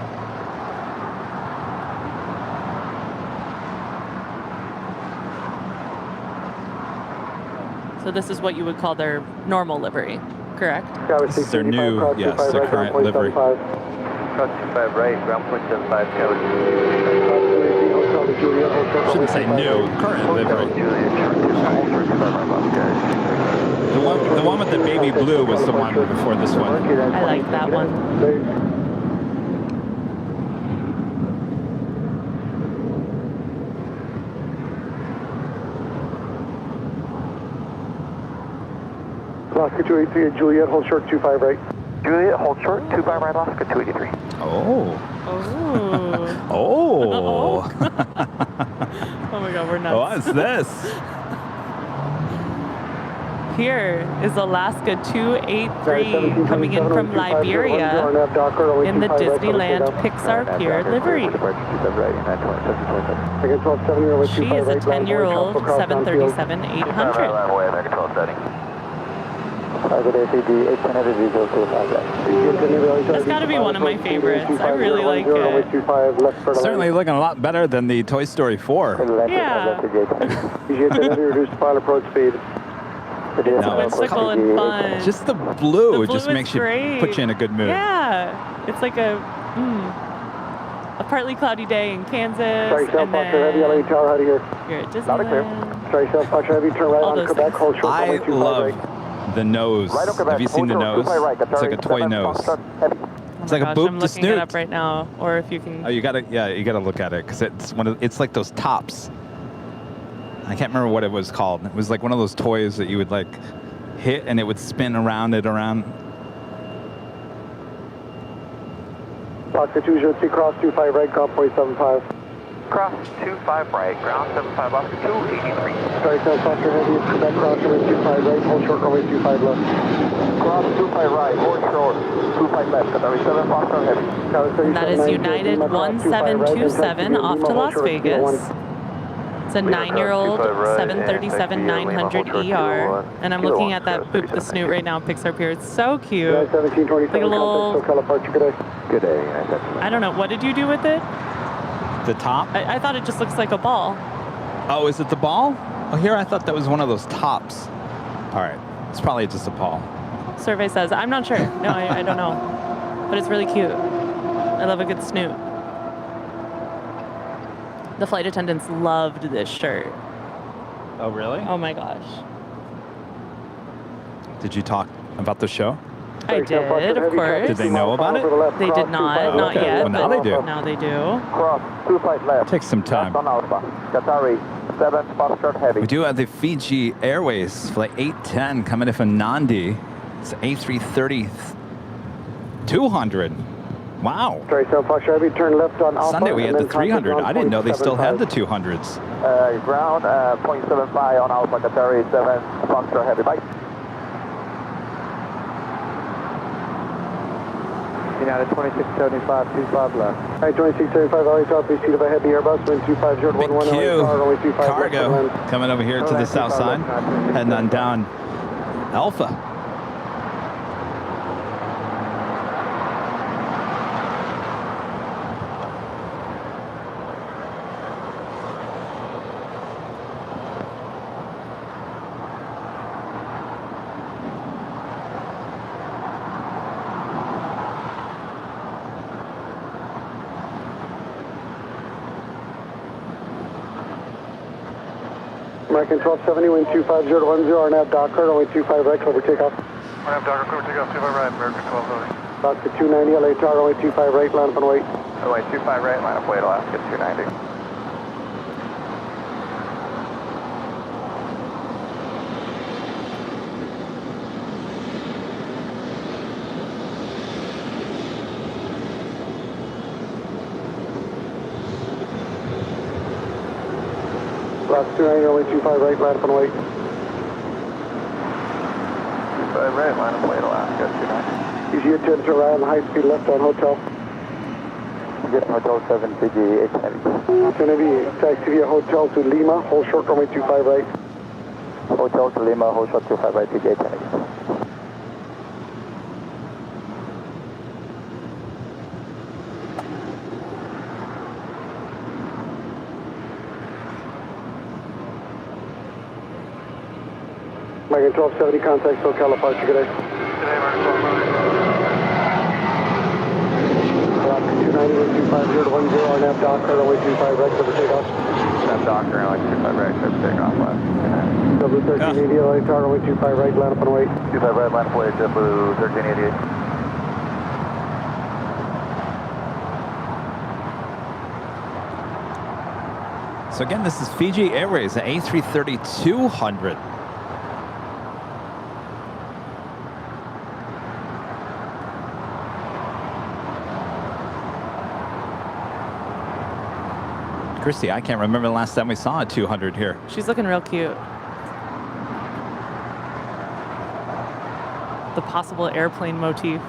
So this is what you would call their normal livery, correct? This is their new, yes, their current livery. Cross 25 right, ground point 75, Sky. Shouldn't say new, current livery. The one with the baby blue was the one before this one. I like that one. Oscar 283 at Juliet, hold short 25 right. Juliet, hold short 25 right, Oscar 283. Oh. Oh. Oh. Oh my God, we're nuts. What's this? Here is Alaska 283 coming in from Liberia in the Disneyland Pixar Pier livery. She is a 10-year-old 737-800. That's got to be one of my favorites. I really like it. Certainly looking a lot better than the Toy Story 4. Yeah. Reduced final approach speed. It's whimsical and fun. Just the blue just is makes you great. put you in a good mood. Yeah. It's like a partly cloudy day in Kansas. Sorry, South Foster Heavy, LA Tower, out of here. You're at Disneyland. Sorry, South Foster Heavy, turn right All on those Quebec, things. hold short. I love the nose. Have you seen the nose? It's like a toy nose. It's like a boop I'm to looking it snoot. up right now. Or if you can. Oh, you gotta look at it because it's like those tops. I can't remember what it was called. It was like one of those toys that you would like hit and it would spin around. Oscar 203, cross 25 right, ground point 75. Cross 25 right, ground 75, Oscar 283. Sorry, South Foster Heavy, it's Quebec, cross runway 25 right, hold short, runway 25 left. Cross 25 right, hold short, 25 left, Qatari 7 Foster Heavy. And that is United 1727 off to Las Vegas. It's a 9-year-old 737-900ER. And I'm looking at that boop the snoot right now, Pixar Pier. It's so cute. Like a little, Good day. I don't know, what did you do with it? The top? I thought it just looks like a ball. Oh, is it the ball? Oh, here I thought that was one of those tops. All right, it's probably just a ball. Survey says, I'm not sure. No, I don't know. But it's really cute. I love a good snoot. The flight attendants loved this shirt. Oh, really? Oh my gosh. Did you talk about the show? I did, of course. Did they know about it? They did not yet. Well, now they do. Now they do. Cross 25 left. Takes some time. On Alpha, Qatari 7 Foxtrot Heavy. We do have the Fiji Airways flight 810 coming in from Nandi. It's A330-200. Wow. Sorry, South Foster Heavy, turn left on Alpha. Sunday we had the 300. I didn't know they still had the 200s. Ground 0.75 on Alpha, Qatari 7 Foxtrot Heavy. Bye. United 2675, 25 left. Alright, 2675, LA South, please seat of a heavy Airbus, wind 25 short, Big 11, Q runway 25 cargo coming over here to the south side, heading on down Alpha. American 1270, wind 250 to 10, RNAV Docker, runway 25 right, clear for takeoff. RNAV Docker, clear for takeoff, 25 right, American 1270. Alaska 290, LA Tower, runway 25 right, line up and wait. Runway 25 right, line up wait, Alaska 290. Alaska 290, runway 25 right, line up and wait. 25 right, line up wait, Alaska 290. Easy attend to right on the high speed left on hotel. Get Hotel 7 PG 890. 10 taxi via hotel to Lima, hold short runway 25 right. Hotel to Lima, hold short 25 right, PG 890. American 1270, contact SoCal departure, good day. Good day, American 1270. Alaska 290, wind 250 to 10, RNAV Docker, runway 25 right, clear for takeoff. RNAV Docker, runway 25 right, clear for takeoff, left. W1380, LA Tower, runway 25 right, line up and wait. 25 right, line up wait, JetBlue 1388. So again, this is Fiji Airways, the A330-200. Christie, I can't remember the last time we saw a 200 here. She's looking real cute. The possible airplane motif.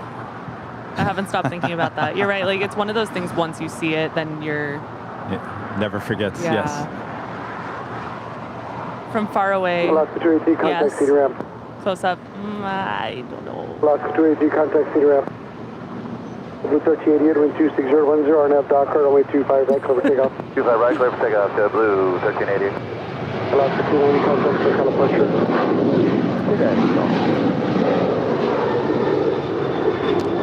I haven't stopped thinking about that. You're right. Like, it's one of those things, once you see it, then you're... It never forgets, Yeah. yes. From far away. Alaska 283, contact Yes. cedar ramp. Close up. I don't know. Alaska 283, contact cedar ramp. Blue 1388, wind 26010, RNAV Docker, runway 25 right, clear for takeoff. 25 right, clear for takeoff, JetBlue 1388. Alaska 290, contact SoCal departure.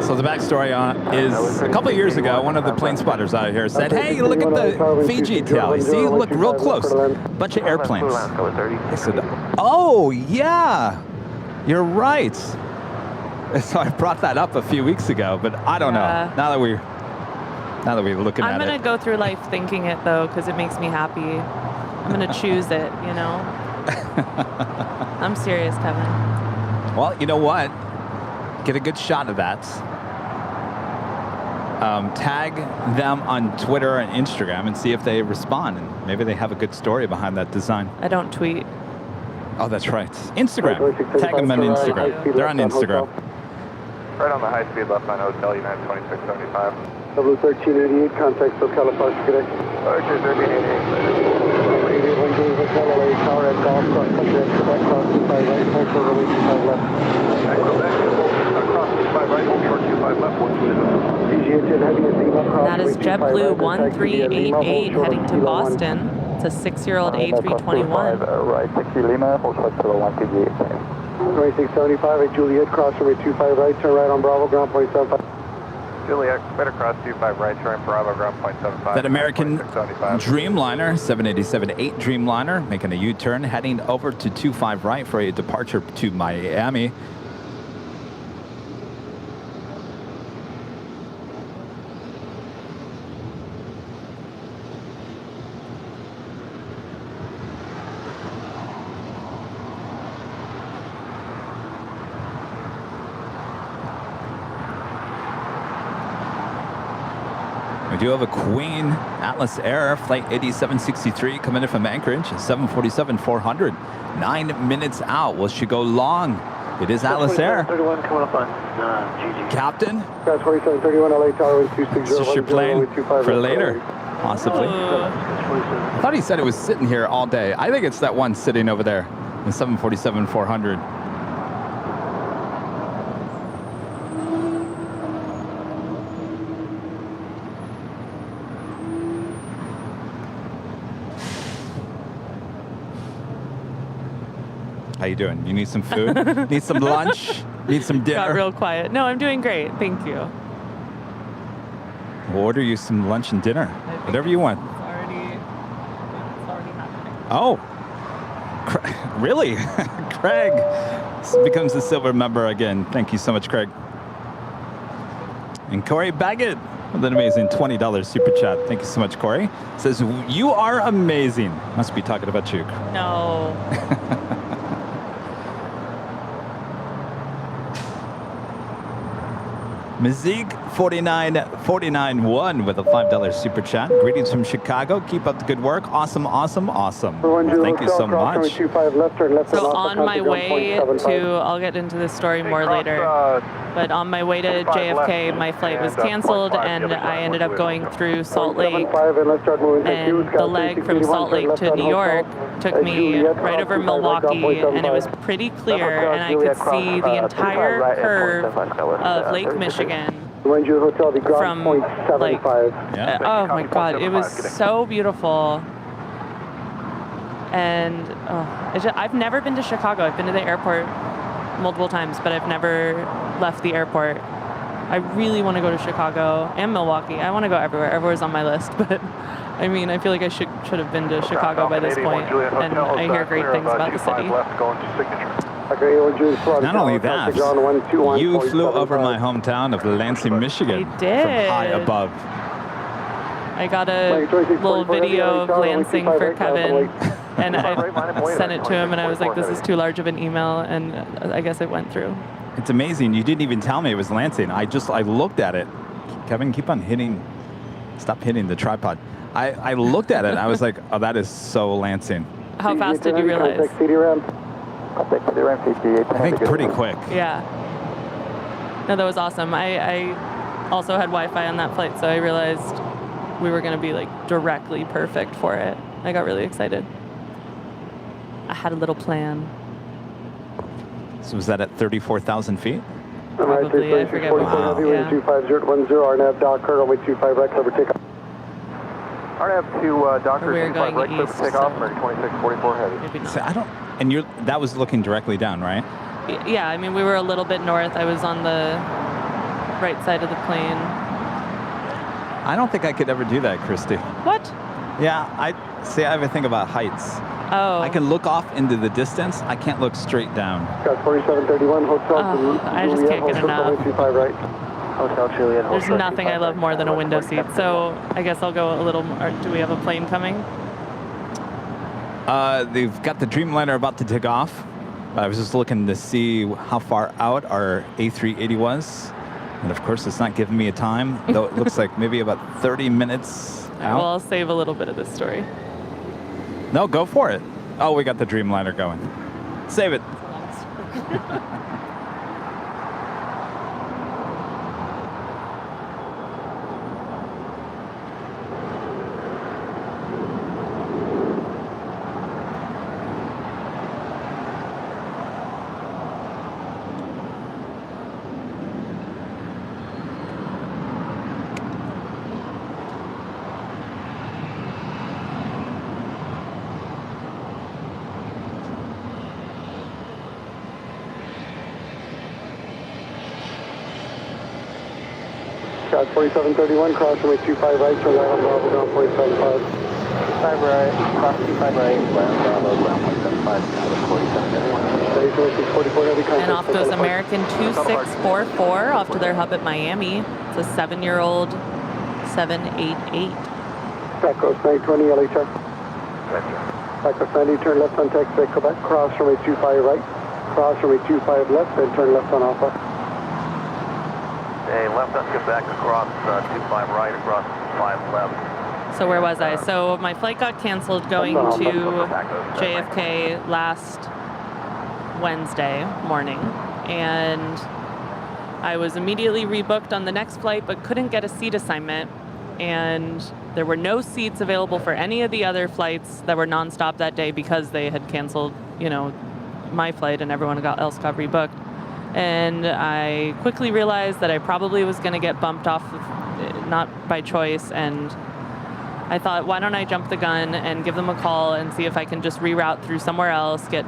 So the backstory on is a couple of years ago, one of the plane spotters out here said, "Hey, look at the Fiji tally. See, look real close. Bunch of airplanes." I said, "Oh yeah, you're right." So I brought that up a few weeks ago, but I don't know. Now that we're looking at it, I'm gonna go through life thinking it though, because it makes me happy. I'm gonna choose it, you know. I'm serious, Kevin. well, you know what? Get a good shot of that. Tag them on Twitter and Instagram and see if they respond, and maybe they have a good story behind that design. I don't tweet. Oh, that's right. Instagram. Tag them on Instagram. They're on Instagram. Right on the high speed left on hotel, United 2675. W1388, contact SoCal departure, good day. Archer 1388. 88, wind Hotel, LA Tower at golf, cross country, Quebec, cross 25 right, hold short runway 25 left. Cross 25 right, hold short 25 left, 120. That is JetBlue 1388 heading to Boston. It's a 6-year-old A321. Right, 60 Lima, hold short to 1 PG 890. 2675 at Juliet, cross runway 25 right, turn right on Bravo, ground point 75. Juliet, better cross 25 right, turn Bravo, ground point 75. That American Dreamliner, 787-8 Dreamliner, making a U-turn, heading over to 25 right for a departure to Miami. We do have a Queen Atlas Air Flight 8763 coming in from Anchorage, 747-400. 9 minutes out. Will she go long? It is Atlas Air. 31 coming up on GG. Captain? 2731 LA Tower, wind 260. Is this your plane for later? Possibly. I thought he said it was sitting here all day. I think it's that one sitting over there, the 747-400. How you doing? You need some food? Need some lunch? Need some dinner? Got real quiet. No, I'm doing great. Thank you. We'll order you some lunch and dinner. Whatever you want. It's already happening. Oh. Really? Craig becomes a silver member again. Thank you so much, Craig. And Corey Baggett with an amazing $20 super chat. Thank you so much, Corey. Says, you are amazing. Must be talking about you. No. Mizik49491 with a $5 super chat. Greetings from Chicago. Keep up the good work. Awesome, awesome, awesome. Thank you so much. So on my way to, I'll get into this story more later, but on my way to JFK, my flight was canceled and I ended up going through Salt Lake, and the leg from Salt Lake to New York took me right over Milwaukee, and it was pretty clear, and I could see the entire curve of Lake Michigan from like, oh my God, it was so beautiful. And I've never been to Chicago. I've been to the airport multiple times, but I've never left the airport. I really want to go to Chicago and Milwaukee. I want to go everywhere. Everywhere's on my list, but I mean, I feel like I should have been to Chicago by this point, and I hear great things about the city. Not only that, you flew over my hometown of Lansing, Michigan. I did. From high above. I got a little video of Lansing for Kevin, and I sent it to him, and I was like, this is too large of an email, and I guess it went through. It's amazing. You didn't even tell me it was Lansing. I looked at it. Kevin, keep on hitting. Stop hitting the tripod. I looked at it. I was like, oh, that is so Lansing. How fast did you realize? I think pretty quick. Yeah. No, that was awesome. I also had Wi-Fi on that flight, so I realized we were going to be like directly perfect for it. I got really excited. I had a little plan. So was that at 34,000 feet? Probably, I forget what wow. yeah. 25010, RNAV Docker, runway 25 Rex, over takeoff. RNAV to Docker, We're 25 going Rex, east, over takeoff, so 2644 heavy. Maybe not. So and that was looking directly down, right? Yeah, I mean, we were a little bit north. I was on the right side of the plane. I don't think I could ever do that, Christy. What? Yeah, I have a thing about heights. Oh. I can look off into the distance. I can't look straight down. Got 4731, hotel. I just can't get enough. 25 right. Hotel Juliet. There's nothing I love more than a window seat, so I guess I'll go a little more. Do we have a plane coming? They've got the Dreamliner about to take off. I was just looking to see how far out our A380 was. And of course, it's not giving me a time, though it looks like maybe about 30 minutes out. Well, I'll save a little bit of this story. No, go for it. Oh, we got the Dreamliner going. Save it. Got 4731, cross runway 25 right, turn right on Bravo, ground 475. 5 right, cross 25 right, land Bravo, ground 475, 4731. And off goes American 2644 off to their hub at Miami. It's a 7-year-old 788. Back coast 920, LHR. Back coast 90, turn left on taxi Quebec, cross runway 25 right, cross runway 25 left, then turn left on Alpha. Hey, left on Quebec, across 25 right, across 5 left. So where was I? So my flight got canceled going to JFK last Wednesday morning, and I was immediately rebooked on the next flight, but couldn't get a seat assignment, and there were no seats available for any of the other flights that were nonstop that day because they had canceled, you know, my flight, and everyone else got rebooked. And I quickly realized that I probably was going to get bumped off, not by choice, and I thought, why don't I jump the gun and give them a call and see if I can just reroute through somewhere else, get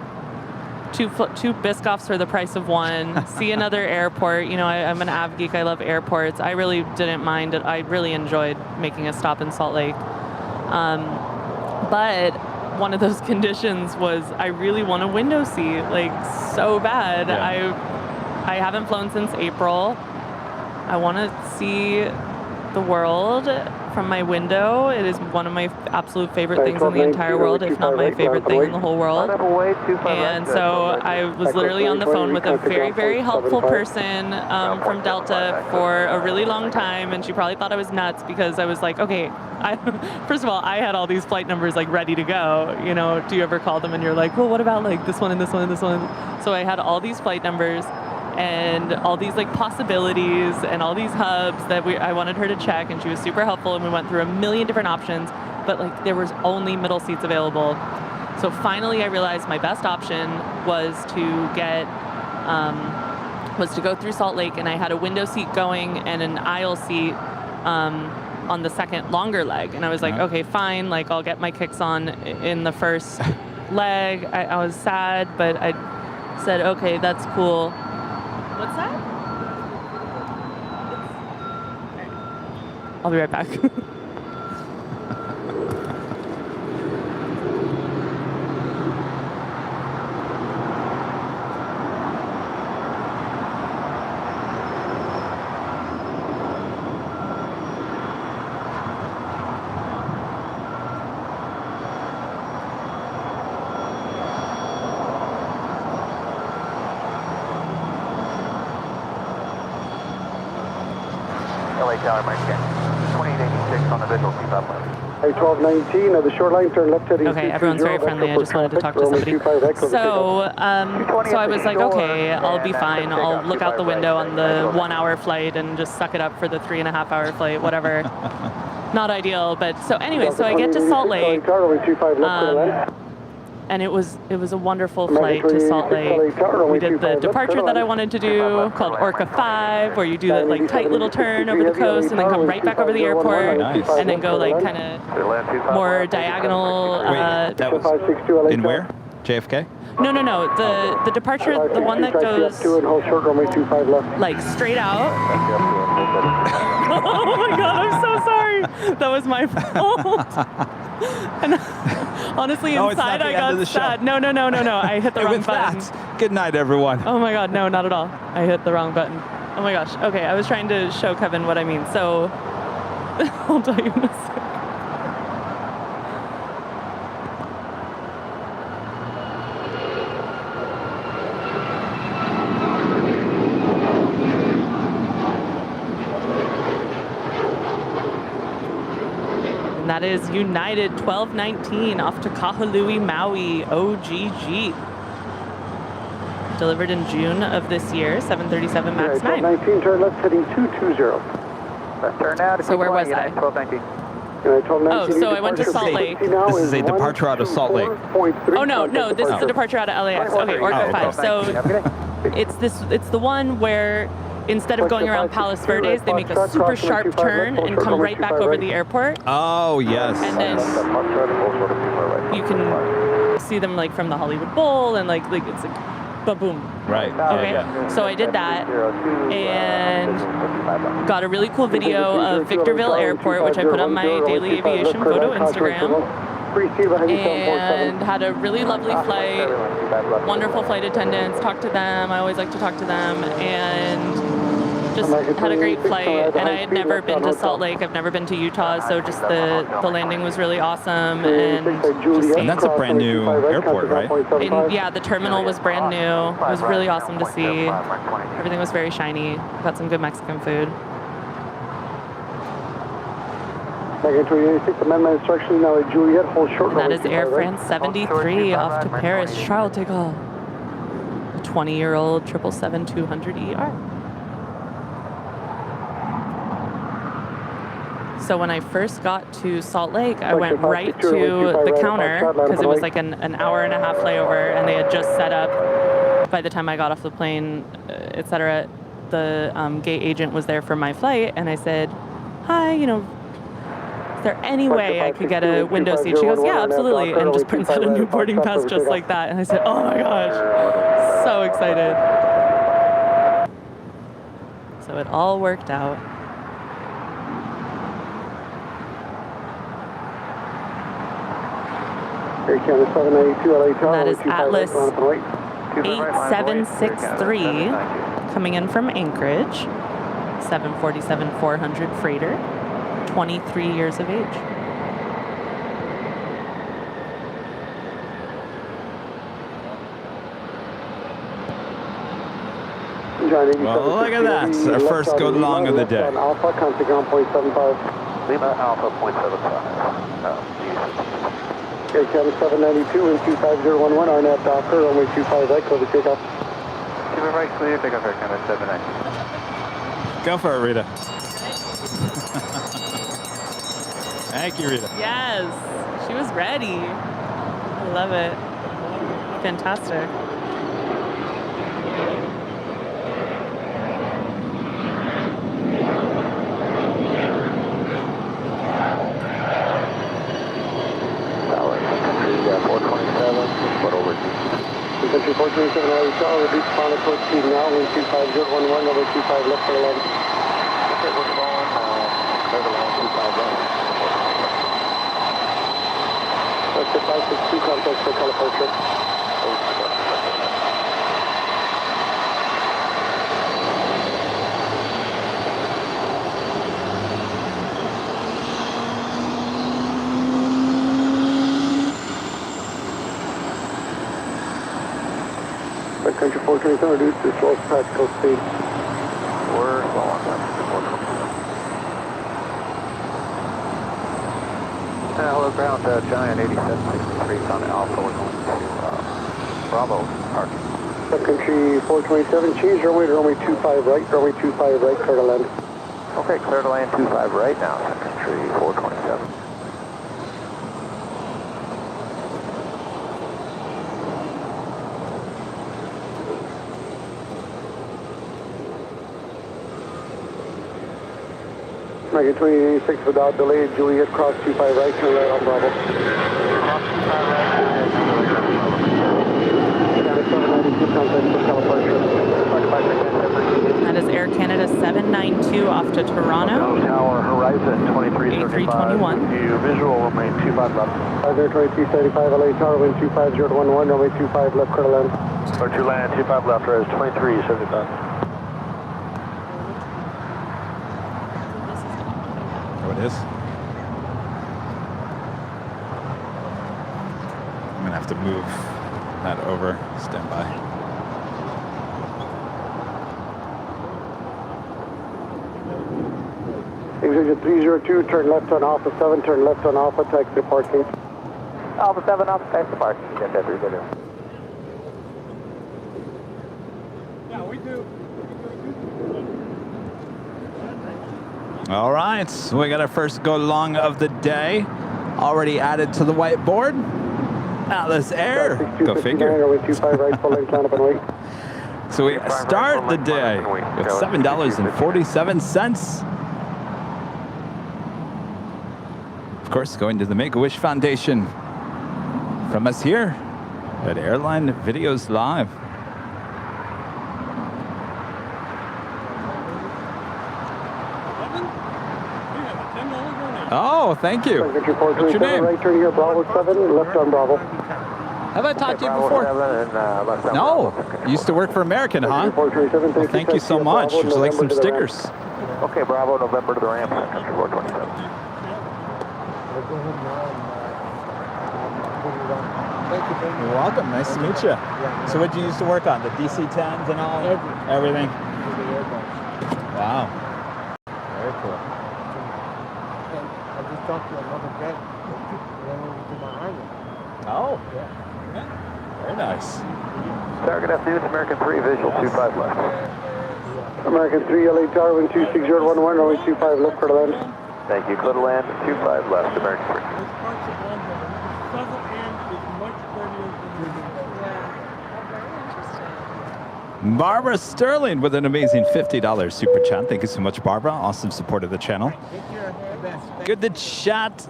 two Biscoffs for the price of one, see another airport. You know, I'm an av geek. I love airports. I really didn't mind it. I really enjoyed making a stop in Salt Lake. But one of those conditions was I really want a window seat, like so bad. Yeah. I haven't flown since April. I want to see the world from my window. It is one of my absolute favorite things in the entire world, if not my favorite thing in the whole world. And so I was literally on the phone with a very, very helpful person from Delta for a really long time, and she probably thought I was nuts because I was like, okay, first of all, I had all these flight numbers like ready to go. You know, do you ever call them and you're like, well, what about like this one and this one and this one? So I had all these flight numbers and all these like possibilities and all these hubs that I wanted her to check, and she was super helpful, and we went through a million different options, but like there was only middle seats available. So finally I realized my best option was to get go through Salt Lake, and I had a window seat going and an aisle seat on the second longer leg, and I was like, okay, fine, like I'll get my kicks on in the first leg. I was sad, but I said, okay, that's cool. What's that? I'll be right back. LA Tower, Mike 10. 2886 on the visual, keep up. Hey, 1219, the short line, turn left heading. Okay, everyone's very friendly. I just wanted to talk to somebody. So I was like, okay, I'll be fine. I'll look out the window on the 1 hour flight and just suck it up for the 3.5 hour flight, whatever. Not ideal, but so anyway, so I get to Salt Lake. And it was a wonderful flight to Salt Lake. We did the departure that I wanted to do, called Orca 5, where you do that like tight little turn over the coast and then come right back over the airport, and then go like kind of more diagonal. Wait, that was in where? JFK? No. The departure, the one that goes like straight out. Oh my God, I'm so sorry. That was my fault. And honestly, inside I got sad. No. I hit the wrong button. Good night, everyone. Oh my God, no, not at all. I hit the wrong button. Oh my gosh. Okay, I was trying to show Kevin what I mean. So I'll tell you in a second. That is United 1219 off to Kahului, Maui, OGG. Delivered in June of this year, 737 MAX 9. 1219, turn left heading 220. Turn out. So where was I? 1219. Oh, so I went to Salt Lake. This is a departure out of Salt Lake. Oh no, this is the departure out of LAX. Okay, Orca 5. So it's the one where instead of going around Palos Verdes, they make a super sharp turn and come right back over the airport. Oh, yes. And then you can see them like from the Hollywood Bowl, and like it's like ba-boom. Right. Okay. Yeah. So I did that and got a really cool video of Victorville Airport, which I put on my daily aviation photo Instagram. And had a really lovely flight, wonderful flight attendants, talked to them. I always like to talk to them, and just had a great flight. And I had never been to Salt Lake. I've never been to Utah, so just the landing was really awesome. And and that's a brand new airport, right? Yeah, the terminal was brand new. It was really awesome to see. Everything was very shiny. Got some good Mexican food. That is Air France 73 off to Paris, Charles de Gaulle. A 20-year-old 777-200ER. So when I first got to Salt Lake, I went right to the counter because it was like an hour and a half layover, and they had just set up, by the time I got off the plane, etc., the gate agent was there for my flight, and I said, hi, is there any way I could get a window seat? She goes, yeah, absolutely, and just prints out a new boarding pass just like that. And I said, oh my gosh, so excited. So it all worked out. Air Canada 792 LA Tower. That is 25 Atlas right, line up and wait. 8763 coming in from Anchorage. 747-400 freighter. 23 years of age. Well, look at that. Our first go long of the day. Alpha, contact ground point 75. Lima Alpha, point 75. Air Canada 792 and 25011, RNAV Docker, runway 25 right, clear to take off. 2 right, clear, take off Air Canada 792. Go for it, Rita. Thank you, Rita. Yes, she was ready. I love it. Fantastic. Country 427 LA Tower, reduce final approach speed now, wind 25011, number 25 left for the land. Okay, we're falling, clear the land 25 left. That's the 562 contact for California. Country 427, reduce to slowest practical speed. We're slow on that. Hello, ground, Giant 8763 on Alpha. We're going to Bravo, parking. Country 427, change runway to runway 25 right, runway 25 right, clear to land. Okay, clear to land 25 right now, Country 427. American 2086 without delay, Juliet, cross 25 right, turn right on Bravo. Cross 25 right, Canada 792, contact for California. That is Air Canada 792 off to Toronto. Tower, Horizon 2335. A321. View visual, runway 25 left. There 2375 LA Tower, wind 25011, runway 25 left, clear to land. Clear to land, 25 left, res 2375. Oh, it is? I'm gonna have to move that over. Stand by. Exit 302, turn left on Alpha 7, turn left on Alpha, taxi parking. Alpha 7, Alpha, taxi parking. Get that, good. Yeah, we do. All right, so we got our first go long of the day already added to the whiteboard. Atlas Air, go figure. So we start the day with $7.47. Of course, going to the Make-A-Wish Foundation from us here at Airline Videos Live. Oh, thank you. What's your name? Right turn here, Bravo 7, left on Bravo. Have I talked to you before? No. You used to work for American, huh? Well, thank you so much. Would you like some stickers? Okay, Bravo, November to the ramp, Country 427. You're welcome. Nice to meet you. So what did you used to work on? The DC-10s and all? Everything. Wow. Very cool. I just talked to another guy. Oh, yeah. Very nice. Target afternoon, American 3, visual 25 left. American 3, LA Tower, wind 26011, runway 25 left, clear to land. Thank you, clear to land, 25 left, American 3. Barbara Sterling with an amazing $50 super chat. Thank you so much, Barbara. Awesome support of the channel. Good to chat.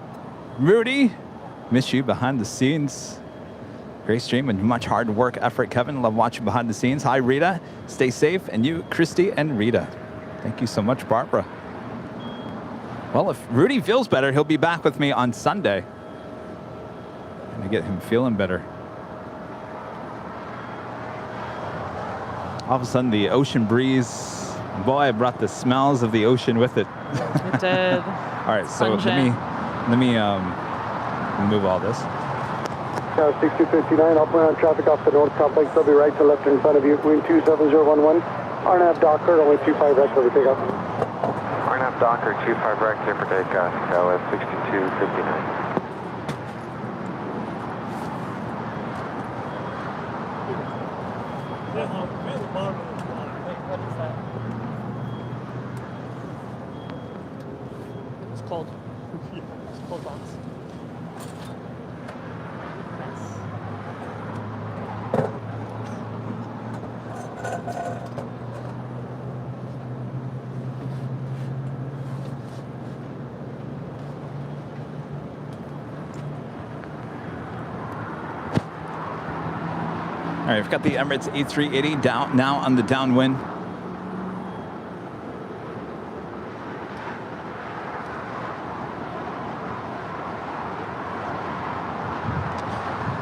Rudy, miss you behind the scenes. Great stream and much hard work effort, Kevin. Love watching behind the scenes. Hi, Rita. Stay safe. And you, Christie and Rita. Thank you so much, Barbara. Well, if Rudy feels better, he'll be back with me on Sunday. Trying to get him feeling better. All of a sudden, the ocean breeze, boy, it brought the smells of the ocean with it. It did. All right, so let me move all this. 6259, open on traffic off the north complex. They'll be right to left in front of you. Wind 27011. RNAV Docker, runway 25 right for takeoff. RNAV Docker, 25 right, clear for takeoff. LS 6259. It's cold. It's cold box. All right, we've got the Emirates A380 down now on the downwind.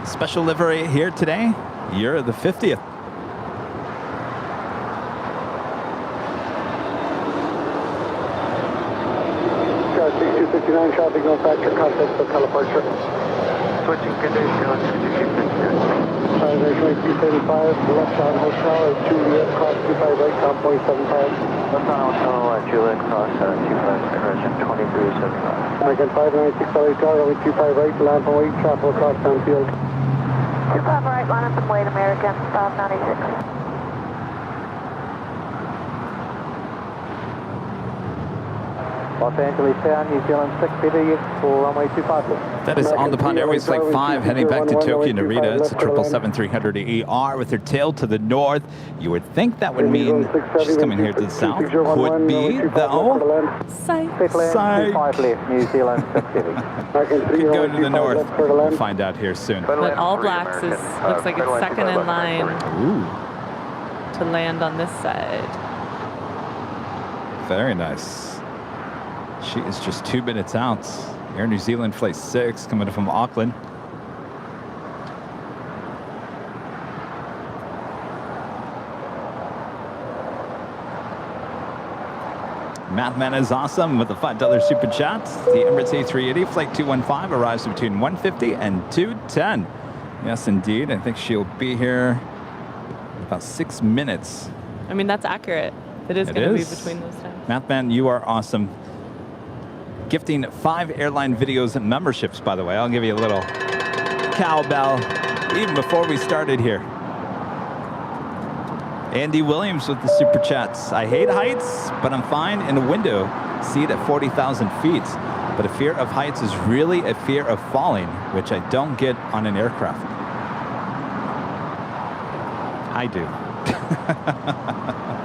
Special livery here today. You're the 50th. Car 6259, traffic no factor, contact for teleporter. Switching condition on 6259. Runway 235, left on hotel at Juliet, cross 25 right, down 0.75. Left on hotel at Juliet, cross 25, correction 2375. American 596 LA Tower, runway 25 right, land and wait, travel across downfield. 25 right, line up and wait, American 596. Los Angeles Town, New Zealand 650 for runway 25 left. That is on the Pond Airways Flight 5 heading back to Tokyo Narita. It's a 777-300 ER with her tail to the north. You would think that would mean she's coming here to the south. Could be, though. Psych. Psych. 25 left, New Zealand 650. Could go to the north. We'll find out here soon. But All Blacks is looks like it's second in line Ooh, to land on this side. very nice. She is just 2 minutes out. Air New Zealand Flight 6 coming from Auckland. Mathman is awesome with the $5 super chat. The Emirates A380 Flight 215 arrives between 1:50 and 2:10. Yes, indeed. I think she'll be here in about 6 minutes. I mean, that's accurate. It is going to be between those times. Mathman, you are awesome. Gifting 5 Airline Videos memberships, by the way. I'll give you a little cowbell even before we started here. Andy Williams with the super chats. I hate heights, but I'm fine in a window seat at 40,000 feet. But a fear of heights is really a fear of falling, which I don't get on an aircraft. I do.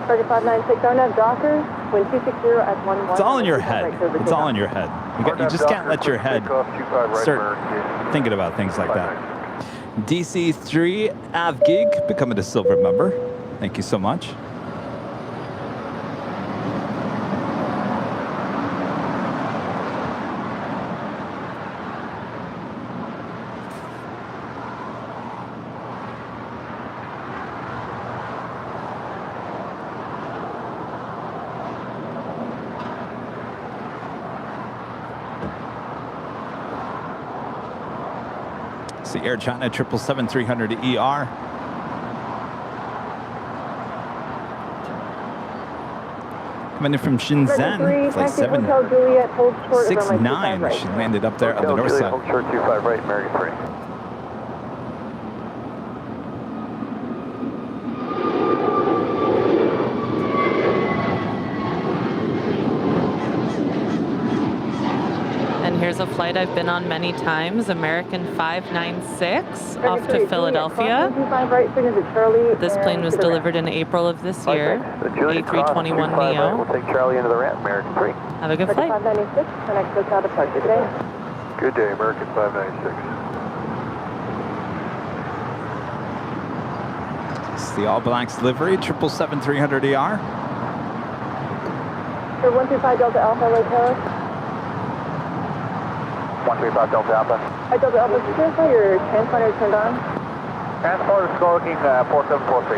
3596 RNAV Docker, wind 260 at 11. It's all in your head. It's all in your head. You just can't let your head start thinking about things like that. DC3 AvGig becoming a silver member. Thank you so much. It's the Air China 777-300 ER. Coming in from Shenzhen, flight 769. She landed up there on the north side. Hold short 25 right, American 3. And here's a flight I've been on many times, American 596 off to Philadelphia. This plane was delivered in April of this year, A321neo. We'll take Charlie into the ramp, American 3. Have a good flight. 596, connect to South Departure today. Good day, American 596. It's the All Blacks livery, 777-300 ER. 125 Delta Alpha, LA Tower. 135 Delta Alpha. Hi, Delta Alpha, could you verify your transponder turned on? Transponder is smoking 4743.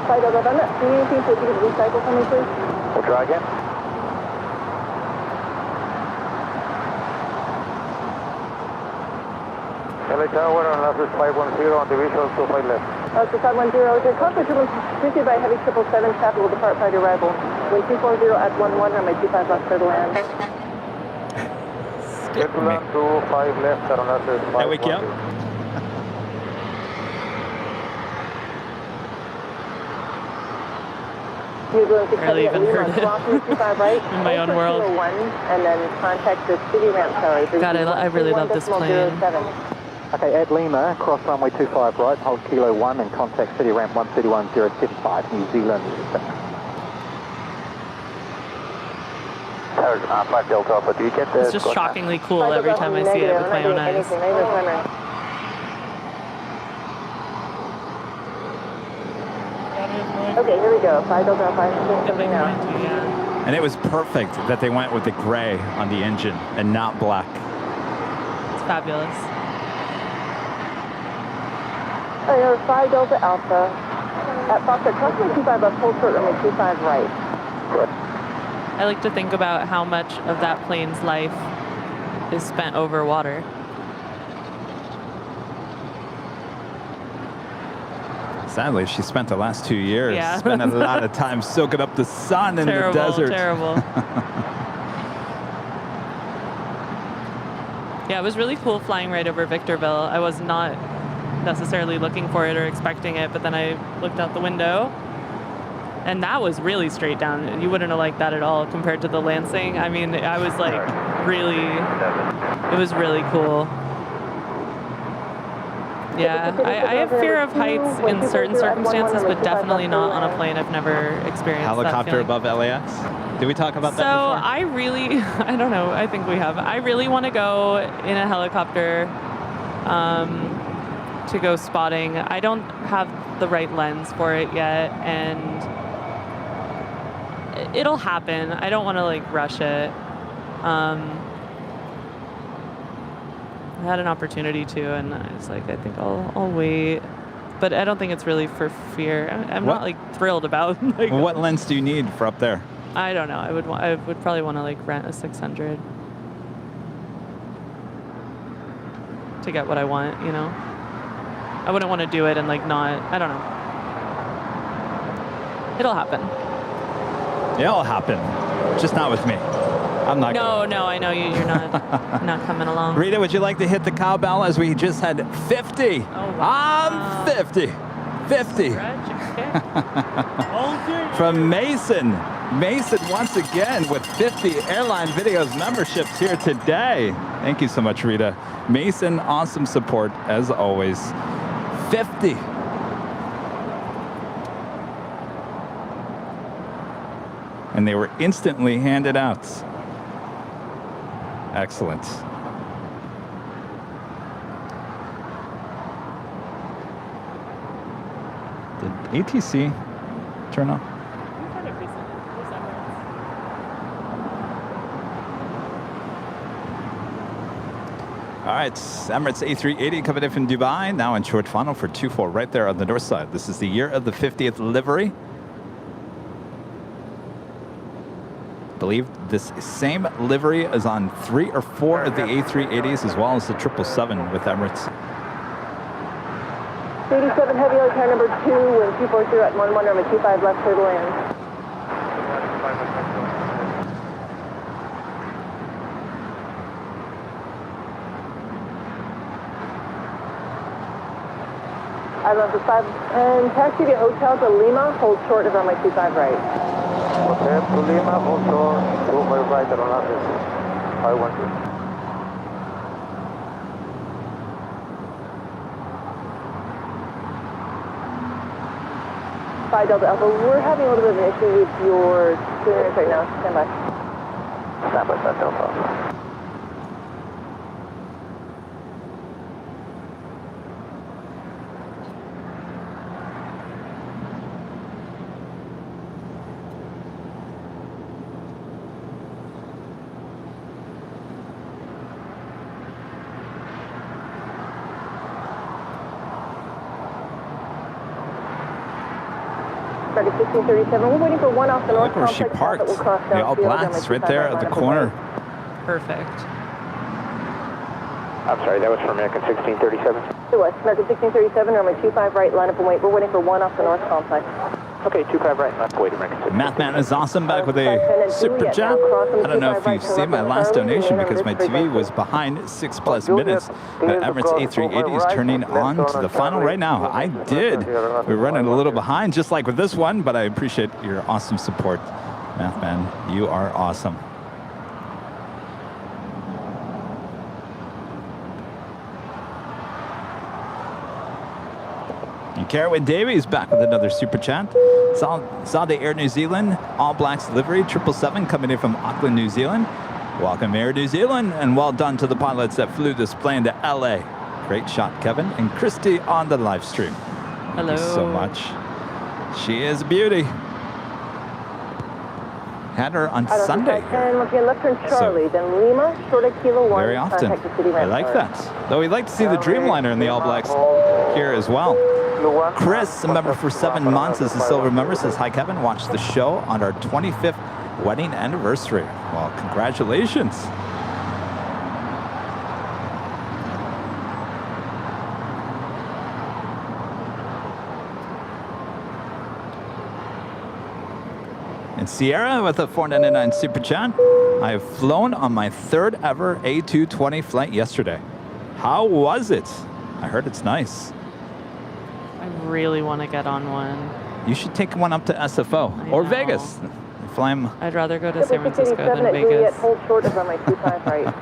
Hi, Delta Alpha, I'm not seeing anything, so if you could recycle for me, please. We'll try again. LA Tower on left 510 on division 25 left. So 510, your contact room is by heavy 777 traffic will depart prior to arrival. Wind 240 at 11, runway 25 left for the land. Get to land 25 left, on left 510. That wake you up? You're going to Barely even heard it. 25 right. In my own world. And then contact the city ramp tower. God, I really love this plane. Okay, add Lima, cross runway 25 right, hold Kilo 1 and contact city ramp 131075, New Zealand. 5 Delta Alpha, do you get this? It's just shockingly cool every time I see it with my own eyes. Okay, here we go. 5 Delta Alpha, something now. And it was perfect that they went with the gray on the engine and not black. It's fabulous. Oh, you're 5 Delta Alpha. At Foxtrot, crossing 25 left, hold short, runway 25 right. I like to think about how much of that plane's life is spent over water. Sadly, she spent the last 2 years Yeah. spending a lot of time soaking up the sun in the desert. Terrible. Yeah, it was really cool flying right over Victorville. I was not necessarily looking for it or expecting it, but then I looked out the window and that was really straight down. You wouldn't have liked that at all compared to the Lansing. I mean, I was like really, it was really cool. Yeah, I have fear of heights in certain circumstances, but definitely not on a plane. I've never experienced Helicopter that above LAX? Did we talk about that So before? I really, I don't know, I think we have. I really want to go in a helicopter to go spotting. I don't have the right lens for it yet, and it'll happen. I don't want to like rush it. I had an opportunity to, and I was like, I think I'll wait. But I don't think it's really for fear. I'm not like thrilled about. Like, what lens do you need for up there? I don't know. I would probably want to like rent a 600 to get what I want. You know, I wouldn't want to do it and like not. I don't know. It'll happen. It'll happen, just not with me. I'm not. No, I know you're not not coming along. Rita, would you like to hit the cowbell as we just had 50? Oh, wow. I'm 50. 50. From Mason. Mason once again with 50 Airline Videos memberships here today. Thank you so much, Rita. Mason, awesome support as always. 50. And they were instantly handed out. Excellent. Did ATC turn off? All right, Emirates A380 coming in from Dubai, now in short final for 24 right there on the north side. This is the year of the 50th livery. I believe this same livery is on 3 or 4 of the A380s as well as the 777 with Emirates. 87 Heavy Air number 2, wind 240 at 11, runway 25 left for the land. Island 5 and taxi to hotel to Lima, hold short of runway 25 right. Hotel to Lima, hold short, over right on London. 512. Bye, Delta Alpha. We're having a little bit of an issue with your clearance right now. Stand by. Stand by, Delta Alpha. Target 1637. We're waiting for one off the north Look where she complex. parked. That will cross The down All field, Blacks runway right there 25 at the line up corner. Perfect. I'm sorry, that was for American 1637? It was. American 1637, runway 25 right, line up and wait. We're waiting for one off the north complex. Okay, 25 right, line up, wait, American 1637. Mathman is awesome, back with a super chat. I don't know if you've seen my last donation because my TV was behind 6+ minutes. Emirates A380 is turning on to the final right now. I did. We're running a little behind, just like with this one, but I appreciate your awesome support. Mathman, you are awesome. Carwin Davies back with another super chat. Saw the Air New Zealand All Blacks livery 777 coming in from Auckland, New Zealand. Welcome Air New Zealand, and well done to the pilots that flew this plane to LA. Great shot, Kevin and Christie on the live stream. Hello. Thank you so much. She is a beauty. Had her on Sunday. Left turn Charlie, then Lima, short of Kilo 1. Very often. I like that. Though we'd like to see the Dreamliner in the All Blacks here as well. Chris, a member for 7 months as a silver member, says, hi, Kevin. Watched the show on our 25th wedding anniversary. Well, congratulations. And Sierra with a 499 super chat. I have flown on my 3rd ever A220 flight yesterday. How was it? I heard it's nice. I really want to get on one. You should take one up to SFO or Vegas. Fly 'em. I'd rather go to San Francisco than Vegas. Hold short of runway 25 right.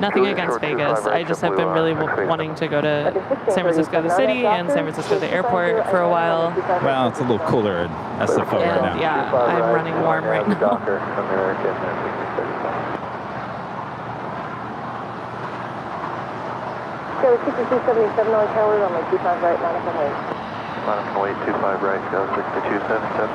Nothing against Vegas. I just have been really wanting to go to San Francisco the city and San Francisco the airport for a while. Well, it's a little cooler at SFO right now. Yeah, I'm running warm right now. Go 6277 on tower, runway 25 right, line up and wait. Line up and wait, 25 right, go 6277.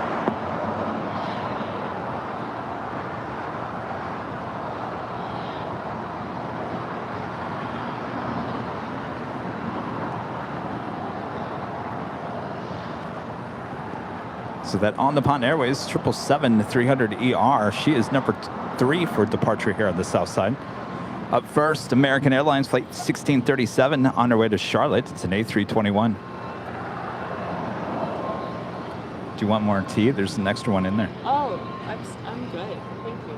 So that On the Pond Airways 777-300ER, she is number 3 for departure here on the south side. Up first, American Airlines Flight 1637 on her way to Charlotte. It's an A321. Do you want more tea? There's an extra one in there. Oh, I'm good. Thank you.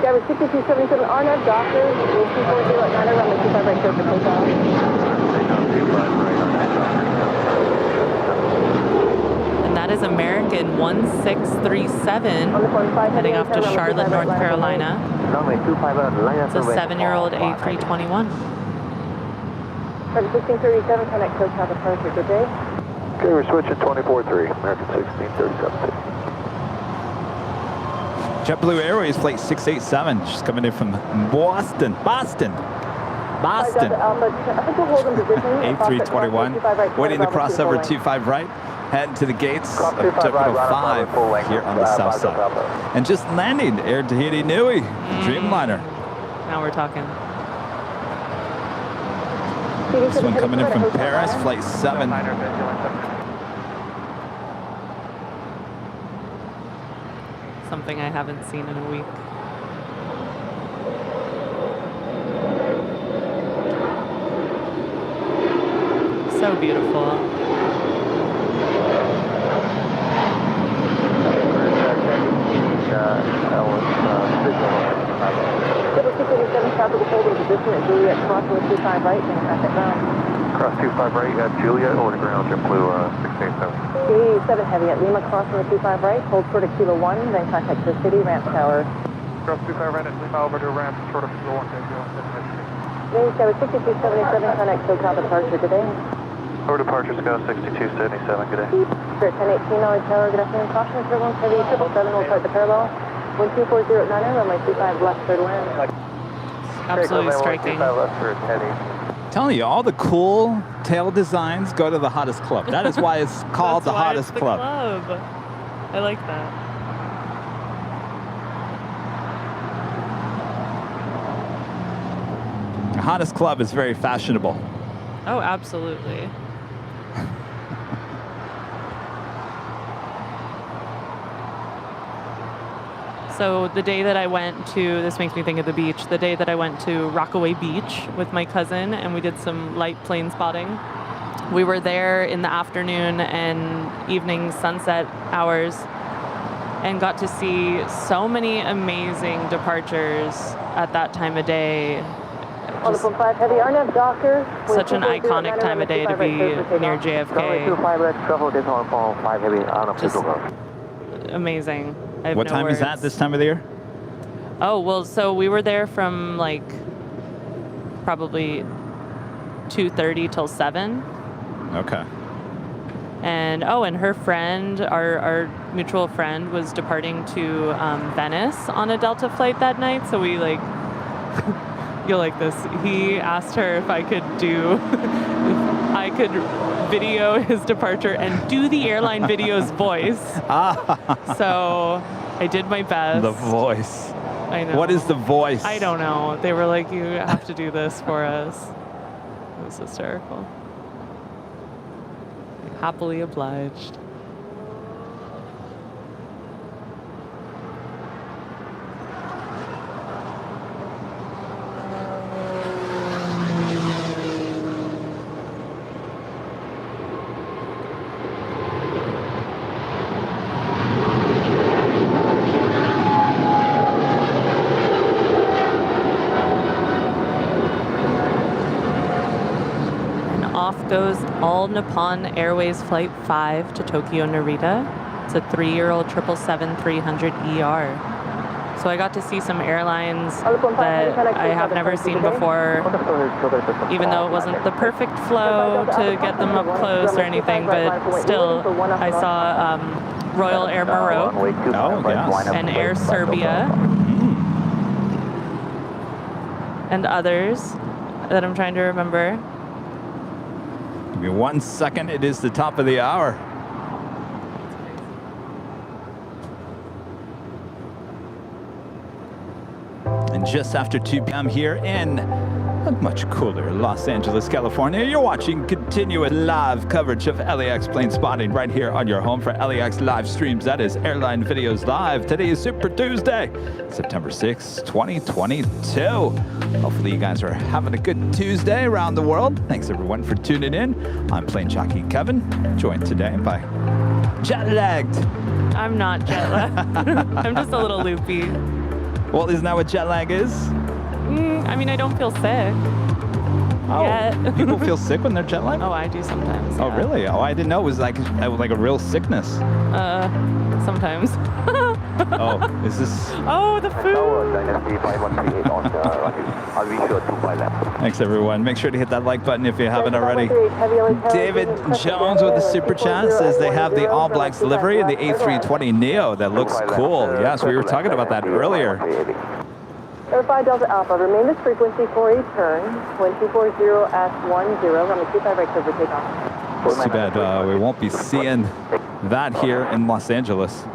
Skyber 6277 RNAV, Doctor, 240 at 9 around the 25 right clear for takeoff. And that is American 1637 heading off to Charlotte, North Carolina. It's a 7-year-old A321. Target 1637, connect code south approach, good day. Okay, we're switching 24-3, American 1637. JetBlue Airways Flight 687. She's coming in from Boston. A321. Waiting to cross over 25 right. Heading to the gates of Terminal 5 here on the south side. And just landing Air Tahiti Nui, Dreamliner. Now we're talking. This one coming in from Paris, Flight 7. Something I haven't seen in a week. So beautiful. Cross 25 right at Juliet, over to ground, JetBlue 687. 7 heavy at Lima, crossing the 25 right, hold short of Kilo 1, then contact the city, ramp tower. Cross 25 right at Lima, over to ramp, short of Kilo 1, Range Skyber 6277, connect SoCal departure, good day. Over departure, Scout 6277, good day. Spirit 1018, Ollie Tower, good afternoon, caution, turbulence heavy, 777, will start the parallel. 12408, runway 25 left, third wind. Absolutely striking. Telling you, all the cool tail designs go to the hottest club. That is why it's called the hottest club. I like that. 6277, hottest club is very fashionable. Oh, absolutely. So the day that I went to, this makes me think of the beach, the day that I went to Rockaway Beach with my cousin and we did some light plane spotting, we were there in the afternoon and evening sunset hours and got to see so many amazing departures at that time of day. Just Heavy RNAV Docker. such an iconic time of day to be near JFK. Just amazing. I have What no time is that words. this time of the year? Oh, well, so we were there from like probably 2:30 till 7. Okay. And and her friend, our mutual friend, was departing to Venice on a Delta flight that night. So we like, you'll like this. He asked her if I could video his departure and do the airline videos voice. So I did my best. The voice. I know. What is the voice? I don't know. They were like, you have to do this for us. It was hysterical. Happily obliged. Goes All Nippon Airways Flight 5 to Tokyo Narita. It's a 3-year-old 777-300ER. So I got to see some airlines that I have never seen before, even though it wasn't the perfect flow to get them up close or anything, but still, I saw Royal Air Maroc and Air Serbia and others that I'm trying to remember. Give me 1 second. It is the top of the hour. And just after 2 p.m. here in a much cooler Los Angeles, California, you're watching continuous live coverage of LAX plane spotting right here on your home for LAX live streams. That is Airline Videos Live. Today is Super Tuesday, September 6, 2022. Hopefully you guys are having a good Tuesday around the world. Thanks everyone for tuning in. I'm plane jockey Kevin, joined today by jet-lagged. I'm not jet-lagged. I'm just a little loopy. Well, isn't that what jet lag is? I mean, I don't feel sick. Yet. People feel sick when they're jet lagged? Oh, I do sometimes. Oh, yeah. really? Oh, I didn't know it was like a real sickness. Sometimes. Oh, is this? Oh, the food. Thanks, everyone. Make sure to hit that like button if you haven't already. David Jones with the super chat says they have the all blacks livery in the A320neo. That looks cool. Yes, we were talking about that earlier. Verify Delta Alpha, remain this frequency for a turn, 2240 at 10, runway 25 right clear for takeoff. It's too bad we won't be seeing that here in Los Angeles.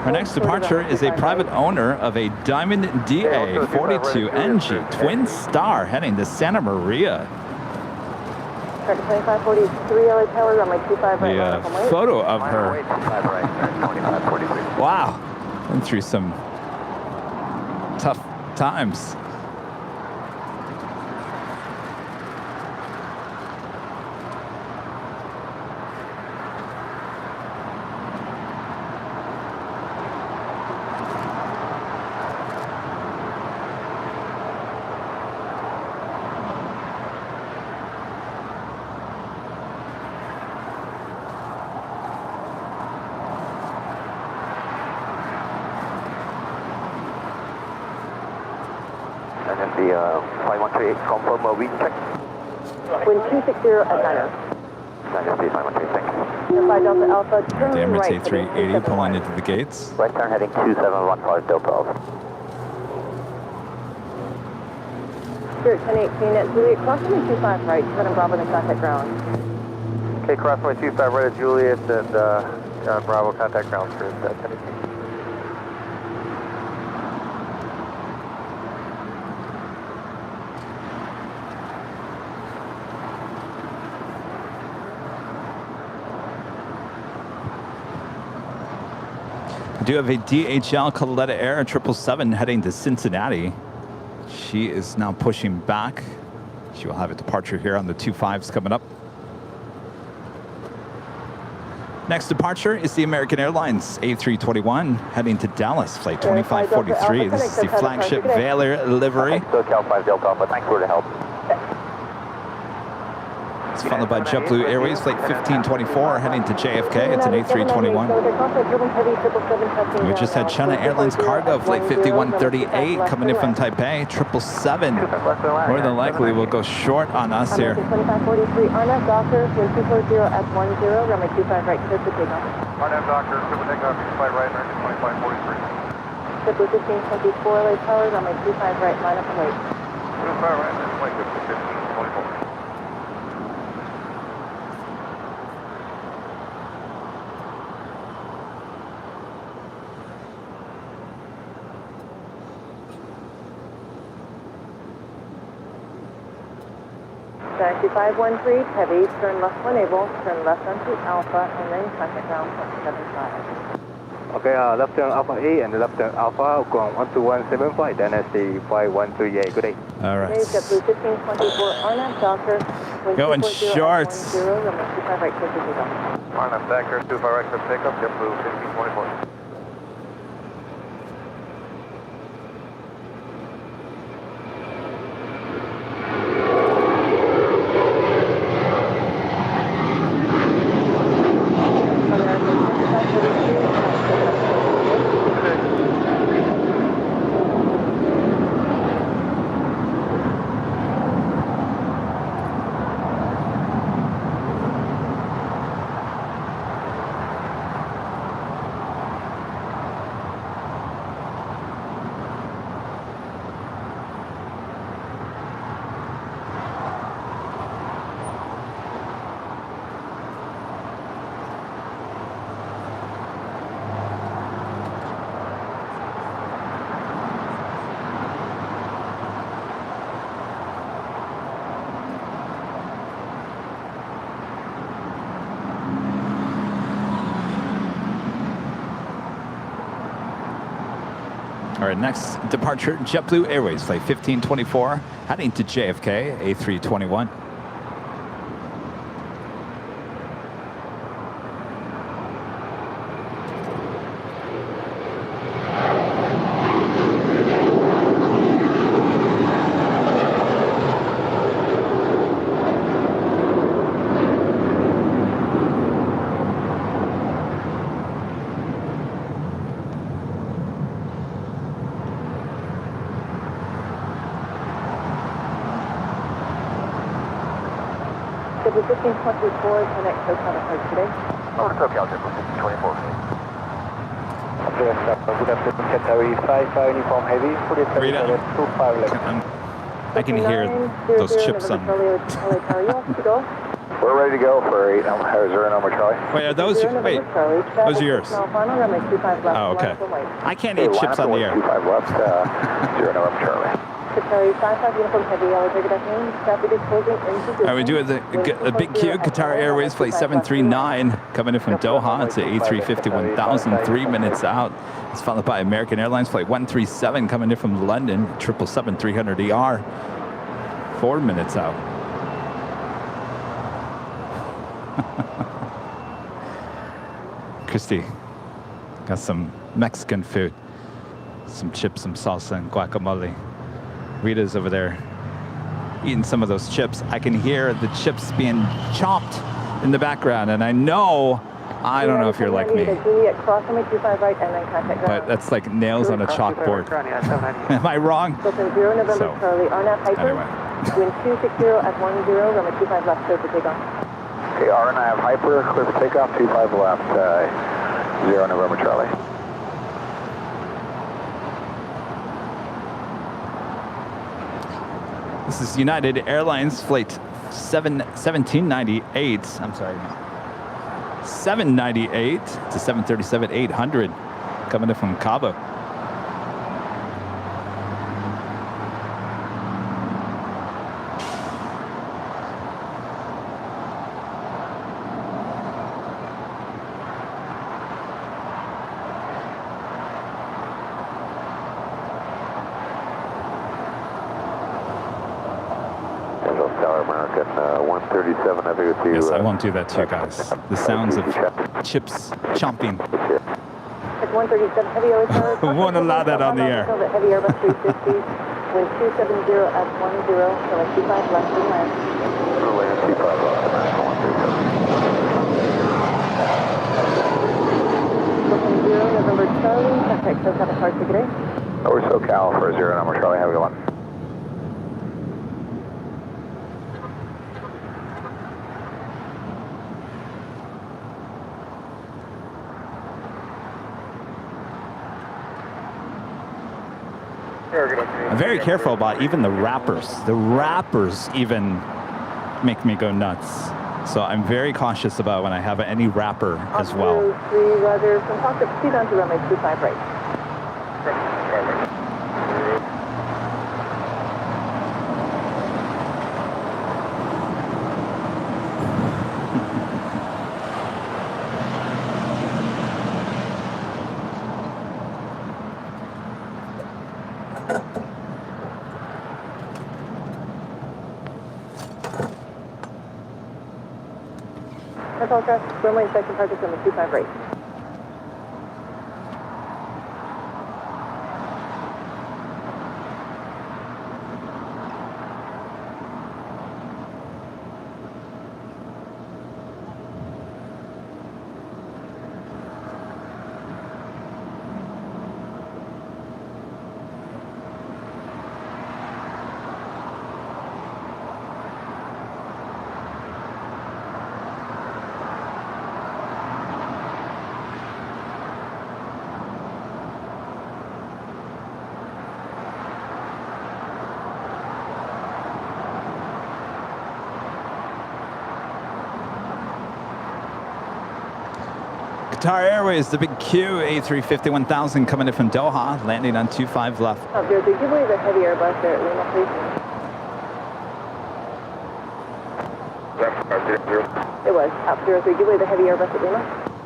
Our next departure is a private owner of a Diamond DA-42NG Twin Star heading to Santa Maria. The photo of her. Wow. Went through some tough times. The 5138, confirm a wind check. Wind 260 at 90. Dynasty 513, thank you. Delta Alpha, turn The Emirates right. A380 pulling into the gates. Right turn heading 2715 Delta Alpha. Spirit 1018 at Juliet, crossing 25 right, 7 Bravo to contact ground. Okay, crossway 25 right at Juliet and Bravo, contact ground crew at 10. We do have a DHL Coletta Air 777 heading to Cincinnati. She is now pushing back. She will have a departure here on the 25s coming up. Next departure is the American Airlines A321 heading to Dallas, flight 2543. This is the flagship Valor livery. SoCal 5 Delta Alpha, thanks for the help. It's followed by JetBlue Airways, flight 1524 heading to JFK. It's an A321. We just had China Airlines Cargo, flight 5138 coming in from Taipei. 777 more than likely will go short on us here. 2543, RNAV Doctor, wind 240 at 10, runway 25 right, clear for takeoff. RNAV Doctor, clear for takeoff, 25 right, American 2543. JetBlue 1524, LA Tower, runway 25 right, line up and wait. 25 right, American flight 1524. Taxi 513, heavy, turn left when able, turn left onto Alpha, and then contact ground 75. Okay, left turn Alpha A and left turn Alpha, going 1217 flight, NSD 5138, good day. All right. JetBlue 1524, RNAV Doctor, wind Going 240 at shorts. 10, runway 25 right, clear for takeoff. RNAV Doctor, 25 right, clear for takeoff, JetBlue 1524. All right, next departure, JetBlue Airways, flight 1524, heading to JFK, A321. JetBlue 1524, connect SoCal approach today. Over SoCal, JetBlue 1524. Okay, good afternoon, Qatari 55 uniform heavy, for the Rita, 25 left. I can hear those chips on. We're ready to go for 8 0 number Charlie. Wait, are those? Wait, those are yours. Oh, okay. I can't eat chips on the air. 25 left, 0 number Charlie. Qatari 55 uniform heavy, I'll take it at noon. Traffic is closing into All right, we do a big queue. Qatar Airways flight 739 coming in from Doha. It's an A350-1000, 3 minutes out. It's followed by American Airlines flight 137 coming in from London, 777-300ER, 4 minutes out. Christie, got some Mexican food, some chips, some salsa, and guacamole. Rita's over there eating some of those chips. I can hear the chips being chopped in the background, and I don't know if you're like me, but that's like nails on a chalkboard. Am I wrong? So, anyway. Wind 260 at 10, runway 25 left, clear for takeoff. Okay, RNAV Hyper, clear for takeoff, 25 left, 0 November Charlie. This is United Airlines flight 1798. I'm sorry, 798 to 737-800 coming in from Cabo. American 137, I'll be with you. Yes, I won't do that to you guys. The sounds of chips chomping. It's 137 heavy LA Tower. We won't allow that on the air. Heavy Airbus 350, wind 270 at 10, runway 25 left and land. Runway 25 left, American 137. 0, November Charlie, contact SoCal departure today. We're SoCal for 0, number Charlie, have a good one. I'm very careful about even the rappers. The rappers even make me go nuts. So I'm very cautious about when I have any rapper as well. 3, Roger, from Fox, proceed on to runway 25 right. That's all traffic, runway inspection target runway 25 right. Qatar Airways, the big Q, A350-1000 coming in from Doha, landing on 25 left. Give away the heavy Airbus there at Lima, please. It was. Top 03, give away the heavy Airbus at Lima.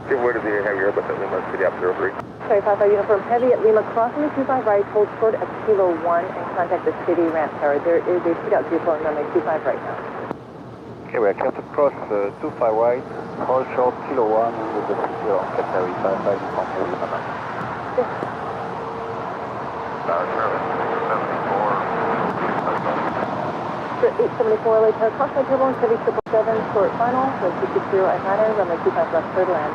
Give way to the heavy Airbus at Lima, City up 03. Sorry, 55 uniform heavy at Lima, crossing the 25 right, hold short at Kilo 1 and contact the city ramp tower. There is a seat out vehicle on runway 25 right now. Okay, we are clear to cross 25 right, hold short Kilo 1 with the city on Qatari 55 uniform heavy Lima. So 874 LA Tower, cross my turbulence, heavy 777, short final, so 260 at 9, runway 25 left, third land.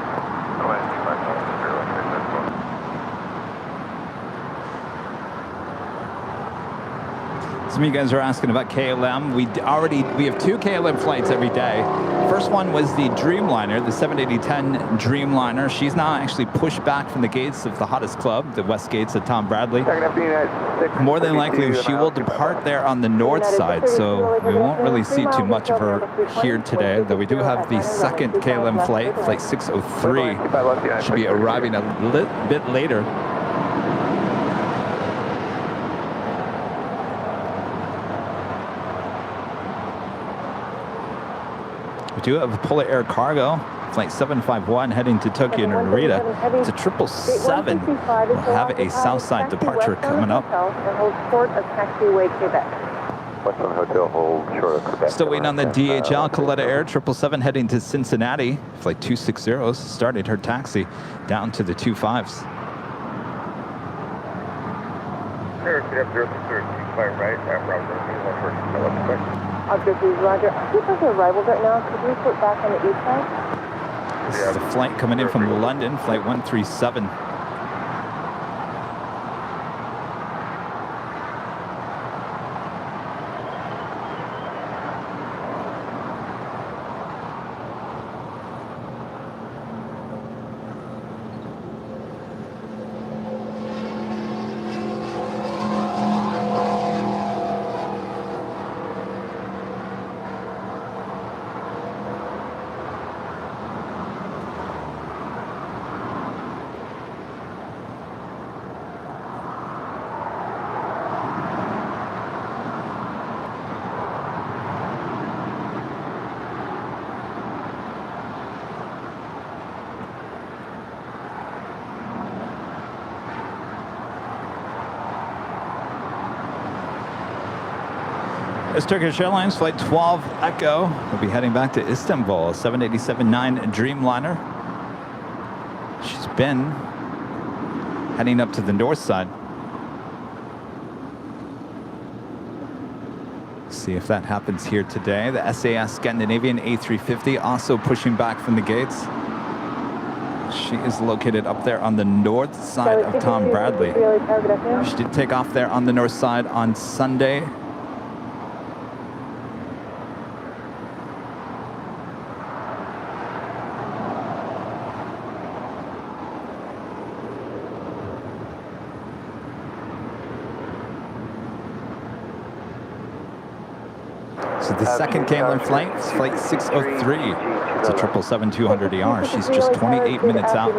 Some of you guys are asking about KLM. We have 2 KLM flights every day. First one was the Dreamliner, the 780-10 Dreamliner. She's now actually pushed back from the gates of the hottest club, the west gates of Tom Bradley. More than likely, she will depart there on the north side, so we won't really see too much of her here today, though we do have the second KLM flight, flight 603. Should be arriving a bit later. We do have Polar Air Cargo, flight 751 heading to Tokyo Narita. It's a 777. We'll have a Southside departure coming up. Western Hotel, hold short of Quebec. Still waiting on the DHL, Coletta Air 777 heading to Cincinnati. Flight 260 started her taxi down to the 25s. Objective Roger. I think those are arrivals right now. Could you report back on the east side? This is a flight coming in from London, flight 137. It's Turkish Airlines Flight 12 Echo. We'll be heading back to Istanbul, 787-9 Dreamliner. She's been heading up to the north side. See if that happens here today. The SAS Scandinavian A350 also pushing back from the gates. She is located up there on the north side of Tom Bradley. She did take off there on the north side on Sunday. So the second Caitlin flight is flight 603. It's a 777-200ER. She's just 28 minutes out.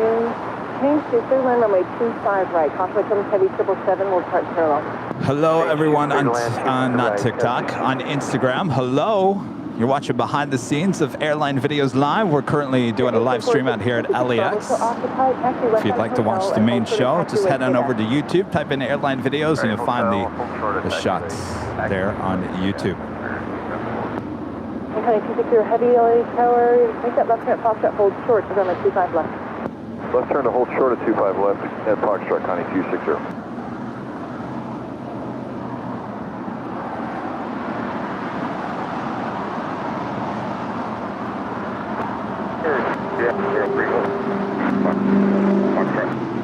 Change to third line runway 25 right. Caution comes heavy 777 will depart parallel. Hello everyone on not TikTok, on Instagram. Hello. You're watching behind the scenes of Airline Videos Live. We're currently doing a live stream out here at LAX. If you'd like to watch the main show, just head on over to YouTube, type in Airline Videos, and you'll find the shots there on YouTube. Okay, 260 heavy LA tower. Make that left turn at Foxtrot, hold short to runway 25 left. Left turn to hold short at 25 left at Foxtrot, Connie 260.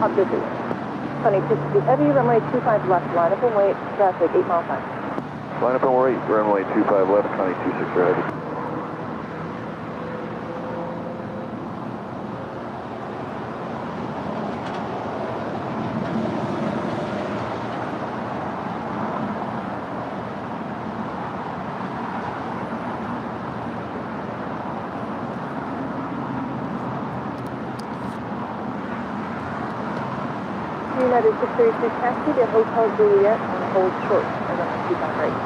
Objective. Connie 260 heavy, runway 25 left, line up and wait, traffic 8 mile time. Line up and wait, runway 25 left, Connie 260 heavy. United 632 taxi to Hotel Juliet and hold short and then 25 right.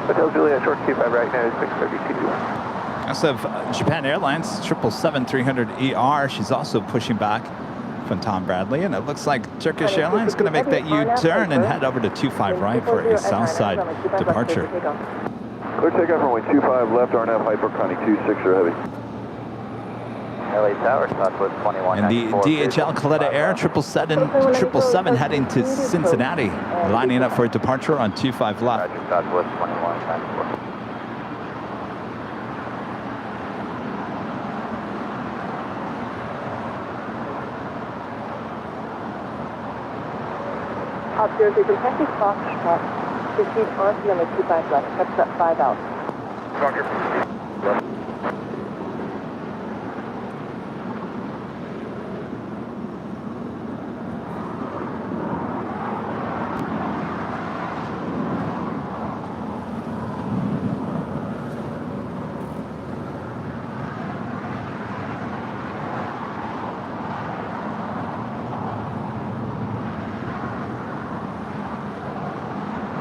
Hotel Juliet, short 25 right now is 632. I also have Japan Airlines 777-300ER. She's also pushing back from Tom Bradley, and it looks like Turkish Airlines is going to make that U-turn and head over to 25 right for a south side departure. Clear takeoff runway 25 left, RNAV hyper, Connie 260 heavy. LA Tower, Southwest 21. And the DHL Coletta Air 777 heading to Cincinnati, lining up for a departure on 25 left. Roger, Southwest 2194. Observe the detective Foxtrot. Proceed on to runway 25 left. Touch up 5 out. Roger.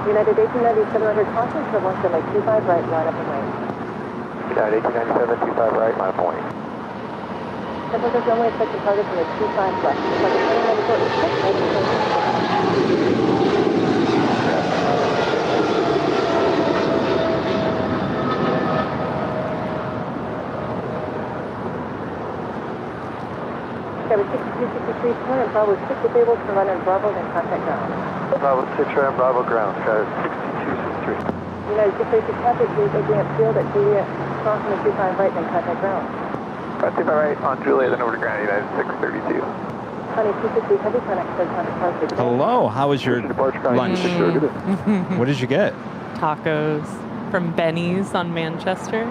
United 1897 caution for 17825 right, line up and wait. United 1897, 25 right, line up and wait. Temperatures only expected target from the 25 left. Cover 6263 turn and Bravo 6 disabled to run in Bravo, then contact ground. Bravo 6 right, Bravo ground, 6263. United 636 traffic, please advance field at Juliet, crossing the 25 right, then contact ground. 25 right on Juliet, then over to ground, United 632. Connie 260 heavy, connect to departure. Hello, how was your lunch? What did you get? Tacos from Benny's on Manchester.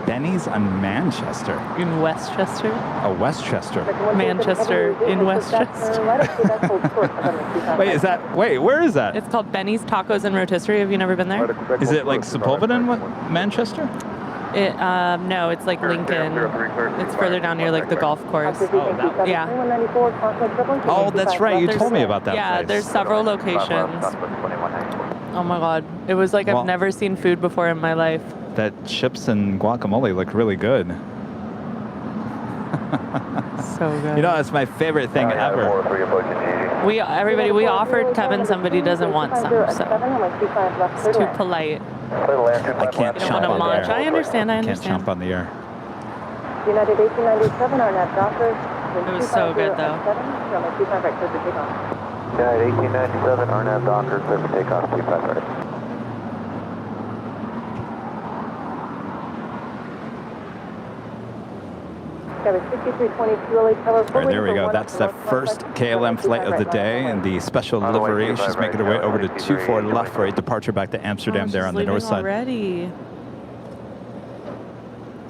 Benny's on Manchester. In Westchester. Oh, Westchester. Manchester in Westchester. Wait, where is that? It's called Benny's Tacos and Rotisserie. Have you never been there? Is it like Sepulveda in Manchester? No, it's like Lincoln. It's further down near like the golf course. Yeah. Oh, that's right. You told me about that Yeah, place. there's several locations. Oh my God. It was like I've never seen food before in my life. That chips and guacamole look really good. So good. You know, it's my favorite thing ever. We offered Kevin somebody doesn't want some, so it's too polite. I can't You don't jump want to on the launch. air. I understand. I Can't understand. jump on the air. United 1897, RNAV Dockers. It was so good, though. Runway 25 right, clear for takeoff. United 1897, RNAV Dockers, clear for takeoff, 25 right. Skyway 6322, LA Tower. All right, there we go. That's the first KLM flight of the day, and the special livery. She's making her way over to 24 left for a departure back to Amsterdam there on the north side. Already.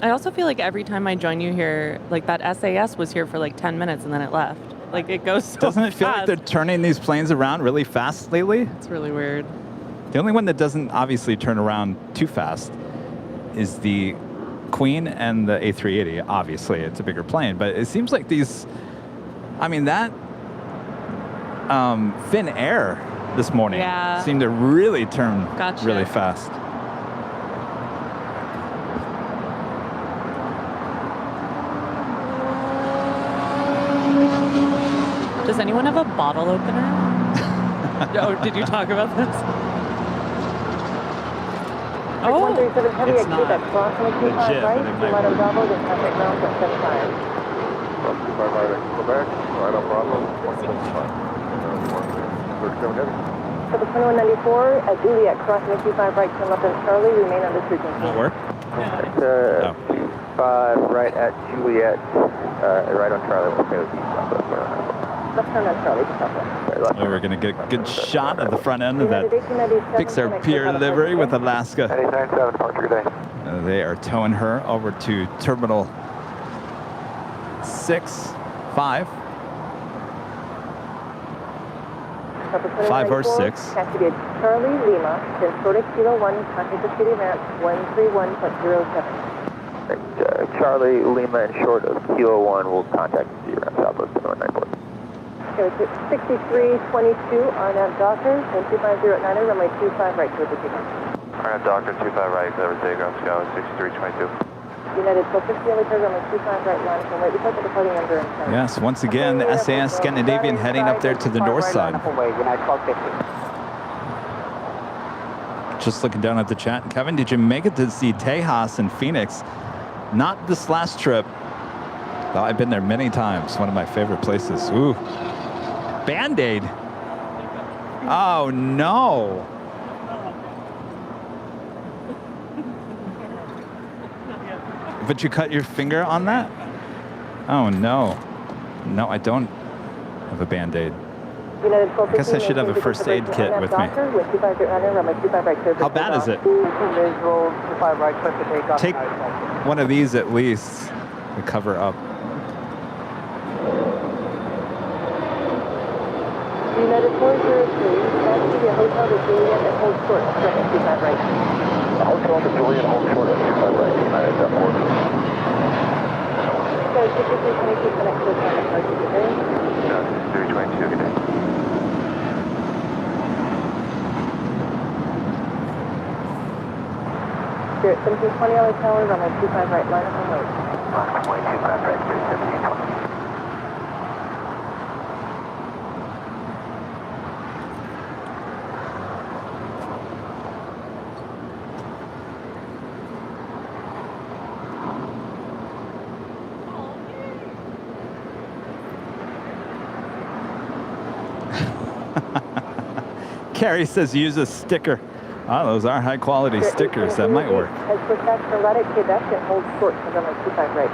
I also feel like every time I join you here, like that SAS was here for like 10 minutes and then it left. Like it goes so Doesn't it feel like fast. they're turning these planes around really fast lately? It's really weird. The only one that doesn't obviously turn around too fast is the Queen and the A380. Obviously, it's a bigger plane, but it seems like these, I mean, that Fin Air this morning seemed to really turn really fast. Does anyone have a bottle opener? Oh, did you talk about this? Oh, 137 Heavy, it's exit not that cross on the 25 legit, right, but it might Lima be. Bravo, then contact ground at 75. 25 right, Quebec, right on Bravo, 175. 37 Heavy. For the 2194 at Juliet, crossing the 25 right, turn left on Charlie, remain on this frequency. That work? 25 right at Juliet, right on Charlie, okay with you. Left turn on Charlie, just left. Oh, we're going to get a good shot of the front end of that Pixar Pier livery with Alaska. 897, departure, good day. They are towing her over to Terminal 6-5. 5 or 6. Taxi Charlie, Lima, then Florida Kilo 1, contact the city ramp 131.07. Charlie, Lima, and short of Kilo 1 will contact the city ramp southwest of 194. Okay, 6322 RNAV Dockers, and 2509, runway 25 right, clear for takeoff. RNAV Docker 25 right, clear for takeoff, Skyway 6322. United 1250, LA Tower, runway 25 right, line from right before the departing under and turn. Yes, once again, the SAS Scandinavian heading up there to the north side. United 1250. Just looking down at the chat. Kevin, did you make it to see Tejas in Phoenix? Not this last trip. Though I've been there many times. One of my favorite places. Ooh. Band-Aid. Oh, no. But you cut your finger on that? Oh, no. No, I don't have a Band-Aid. I guess I should have a first aid kit with me. How bad is it? Take one of these at least to cover up. United 403, that's to be a hotel to Juliet that holds short, correct, 25 right. Hotel to Juliet, hold short at 25 right, United 403. So 6322, connect to the time at Park today. 6322, good day. Spirit 1720, LA Tower, runway 25 right, line up and wait. Runway 25 right, 1720. Carrie says use a sticker. Oh, those are high quality stickers. That might work. As for Quebec, Quebec can hold short to runway 25 right.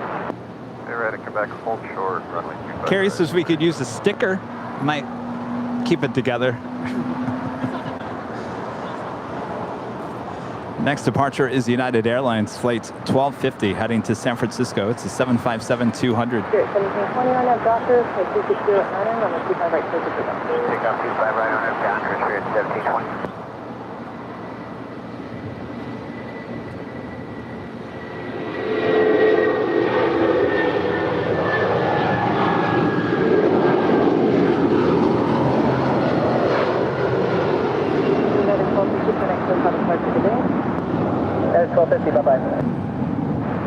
Theoretic Quebec, hold short, runway 25 Carrie right. says we could use a sticker. Might keep it together. Next departure is United Airlines Flight 1250 heading to San Francisco. It's a 757-200. Spirit 1720 on that doctor, take 260 at 9, runway 25 right, clear for takeoff. Take off 25 right on that doctor, Spirit 1720. United 1250, connect to the southern part of the day. United 1250, bye-bye.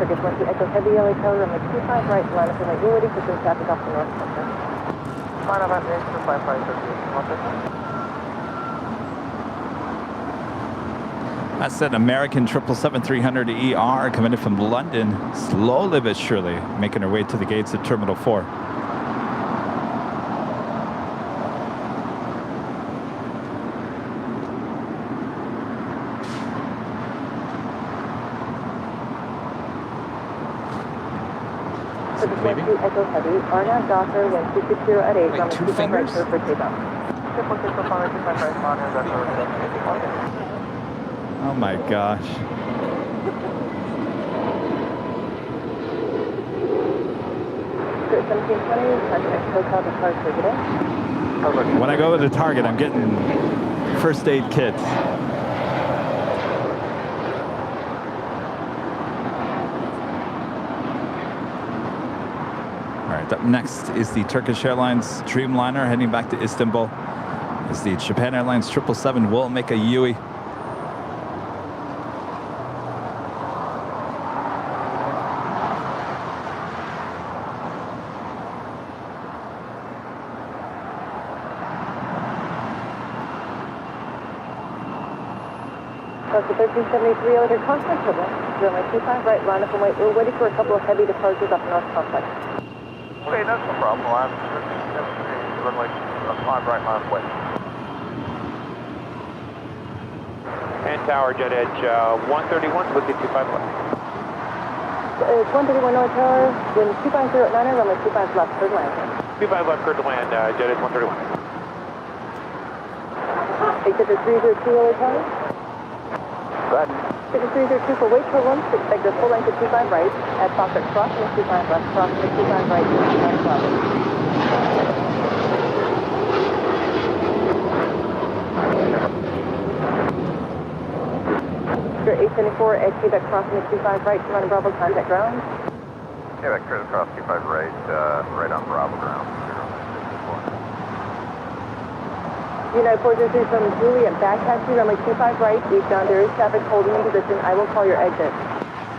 Circuit 20 Echo Heavy, LA Tower, runway 25 right, line up and wait. You're waiting for some traffic off the north center. Line up at 25 right, 13. That's an American 777-300ER coming in from London, slowly but surely making her way to the gates of Terminal 4. Leaving? Echo Heavy, RNAV Docker, wind 260 at 8, runway 25 right, clear for takeoff. Oh my gosh. Spirit 1720, contact SoCal departure today. When I go to the target, I'm getting first aid kits. Up next is the Turkish Airlines Dreamliner heading back to Istanbul. As the Japan Airlines 777 will make a UE. That's the 1373 Elder Complex, runway 25 right, line up and wait. We're waiting for a couple of heavy departures up North Complex. Okay, that's no problem. I'm runway 5 right, line west. And tower, jet edge 131, with the 25 left. It's 131 North Tower, wind 250 at 9, runway 25 left, third land. 25 left, clear to land, jet edge 131. Exit 302 Elder Tower. That. Exit 302 for wait for 1, expect the full length of 25 right, at Fokker crossing 25 left, crossing 25 right, 25 left. Spirit 874 at Quebec crossing 25 right, Toronto Bravo, contact ground. Quebec clear to cross 25 right, right on Bravo ground. United 403 from Juliet, back taxi, runway 25 right, eastbound. There is traffic holding in position. I will call your exit.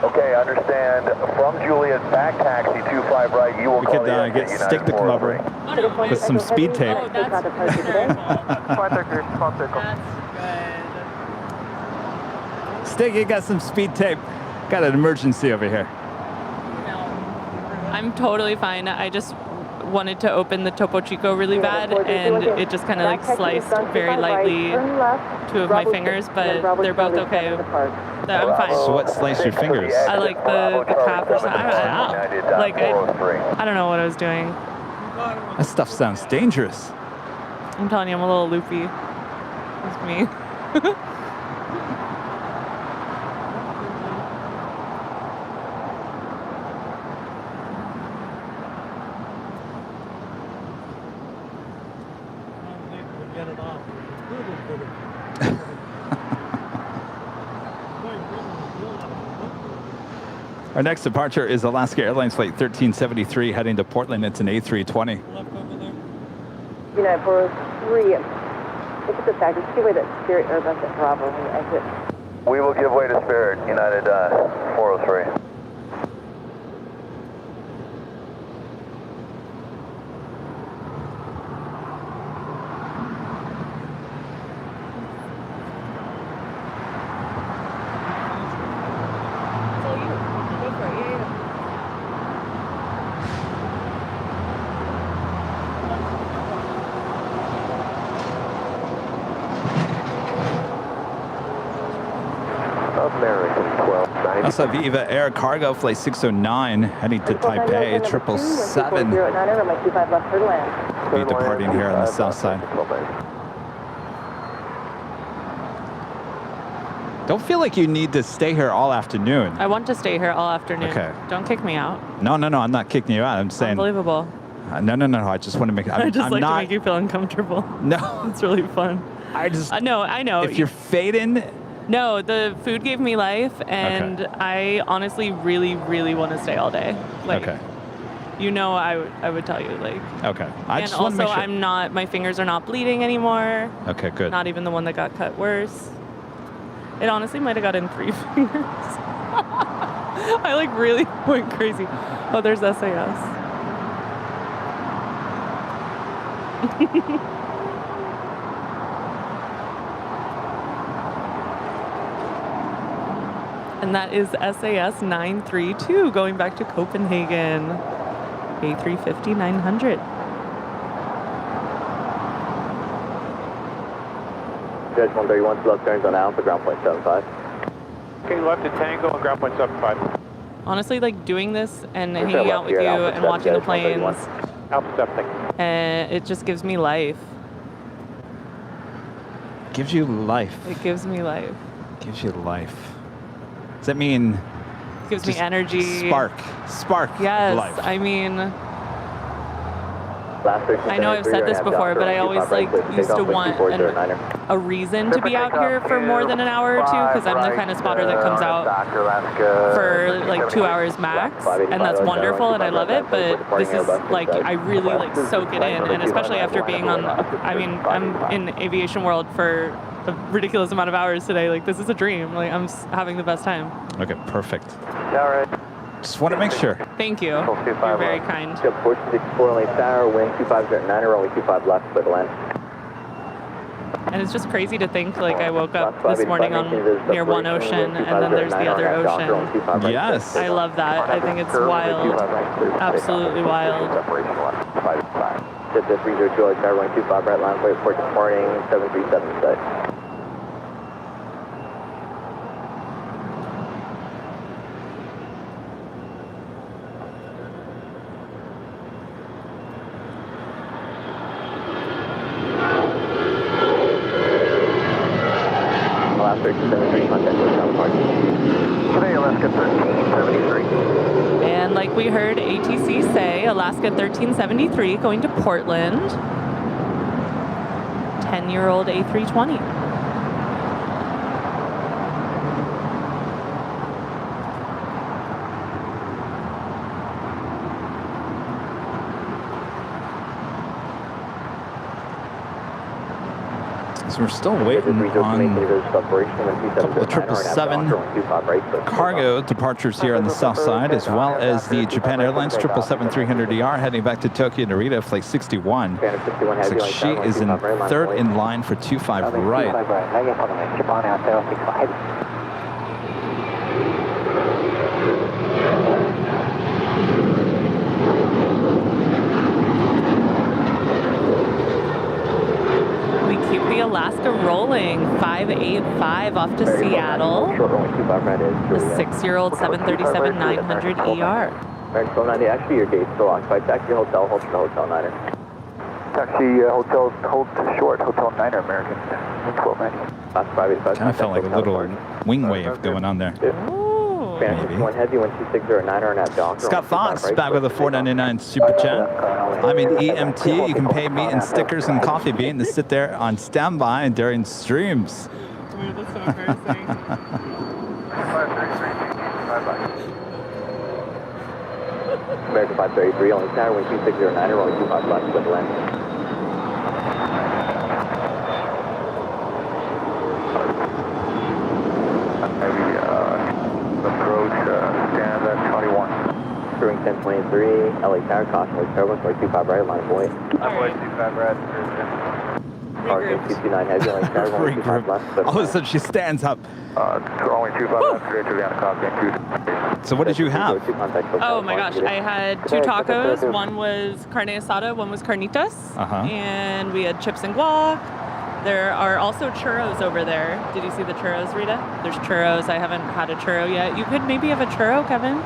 Okay, understand. From Juliet, back taxi 25 right, you will call the get stick to come over with some speed tape. Oh, that's Stick, you got some speed tape. Got an emergency over here. I'm totally fine. I just wanted to open the Topo Chico really bad, and it just kind of like sliced very lightly two of my fingers, but they're both okay. I'm fine. So what sliced your fingers? I like the calf or something. I don't know. Like I don't know what I was doing. That stuff sounds dangerous. I'm telling you, I'm a little loopy. It's me. Our next departure is Alaska Airlines Flight 1373 heading to Portland. It's an A320. United 403, look at the fact, just give way that Spirit Airbus at Bravo when you exit. We will give way to Spirit, United 403. Also, Viva Air Cargo Flight 609 heading to Taipei, 777. Be departing here on the south side. Don't feel like you need to stay here all afternoon. I want to stay here all afternoon. Okay. Don't kick me out. No, I'm not kicking you out. I'm saying. Unbelievable. No. I just want to make. I just like to make you feel uncomfortable. No, it's really fun. I just. I know. If you're fading. No, the food gave me life, and okay. I honestly really, really want to stay all day. Like, okay. You know, I would tell you, like. Okay. And also, I'm not. My fingers are not bleeding anymore. Okay, good. Not even the one that got cut worse. It honestly might have gotten 3 fingers. I like really went crazy. Oh, there's SAS. And that is SAS 932 going back to Copenhagen. A350 900. Judge 131, left turns on Alpha, ground point 75. Okay, left to Tango on ground point 75. Honestly, like doing this and hanging out with you and watching the planes, Alpha 70. and it just gives me life. Gives you life. It gives me life. Gives you life. Does that mean? It gives me energy. Spark Yes, life. I mean, I know I've said this before, but I always like used to want a reason to be out here for more than an hour or two, because I'm the kind of spotter that comes out for like 2 hours max, and that's wonderful and I love it, but this is like, I really like soak it in, and especially after being on, I mean, I'm in aviation world for a ridiculous amount of hours today. Like, this is a dream. Like, I'm having the best time. Okay, perfect. All right. Just want to make sure. Thank you. You're very kind. 464 lane tower, wind 2509, runway 25 left, clear to land. And it's just crazy to think, like, I woke up this morning on near one ocean, and then there's the other ocean. Yes. I love that. I think it's wild. Absolutely wild. Just a 302 LA tower, runway 25 right, line wait for departing 737 site. And like we heard ATC say, Alaska 1373 going to Portland. 10-year-old A320. So we're still waiting on a couple of 777 cargo departures here on the south side, as well as the Japan Airlines 777-300ER heading back to Tokyo Narita, flight 61. Looks like she is in third in line for 25 right. Alaska rolling 585 off to Seattle. The 6-year-old 737-900ER. Actually, your gate's still occupied. Taxi hotel, hold to hotel 9er. Taxi hotel, hold to short, hotel 9er, American 1290. Kind of felt like a little wing wave going on there. Maybe. Scott Fox back with a $4.99 super chat. I'm an EMT. You can pay me in stickers and coffee bean to sit there on standby during streams. Dude, that's so embarrassing. American 533, only tower, wind 2609, only 25 left, with land. Touring 1023, LA tower, caution with turbulence, 25 right, line point. Runway 25 right, Target 229 heavy, LA tower, 25 left. All of a sudden she stands up. Runway 25 left, clear to Vienna, copy. So what did you have? Oh my gosh, I had 2 tacos. One was carne asada, one was carnitas. And we had chips and guac. There are also churros over there. Did you see the churros, Rita? There's churros. I haven't had a churro yet. You could maybe have a churro, Kevin?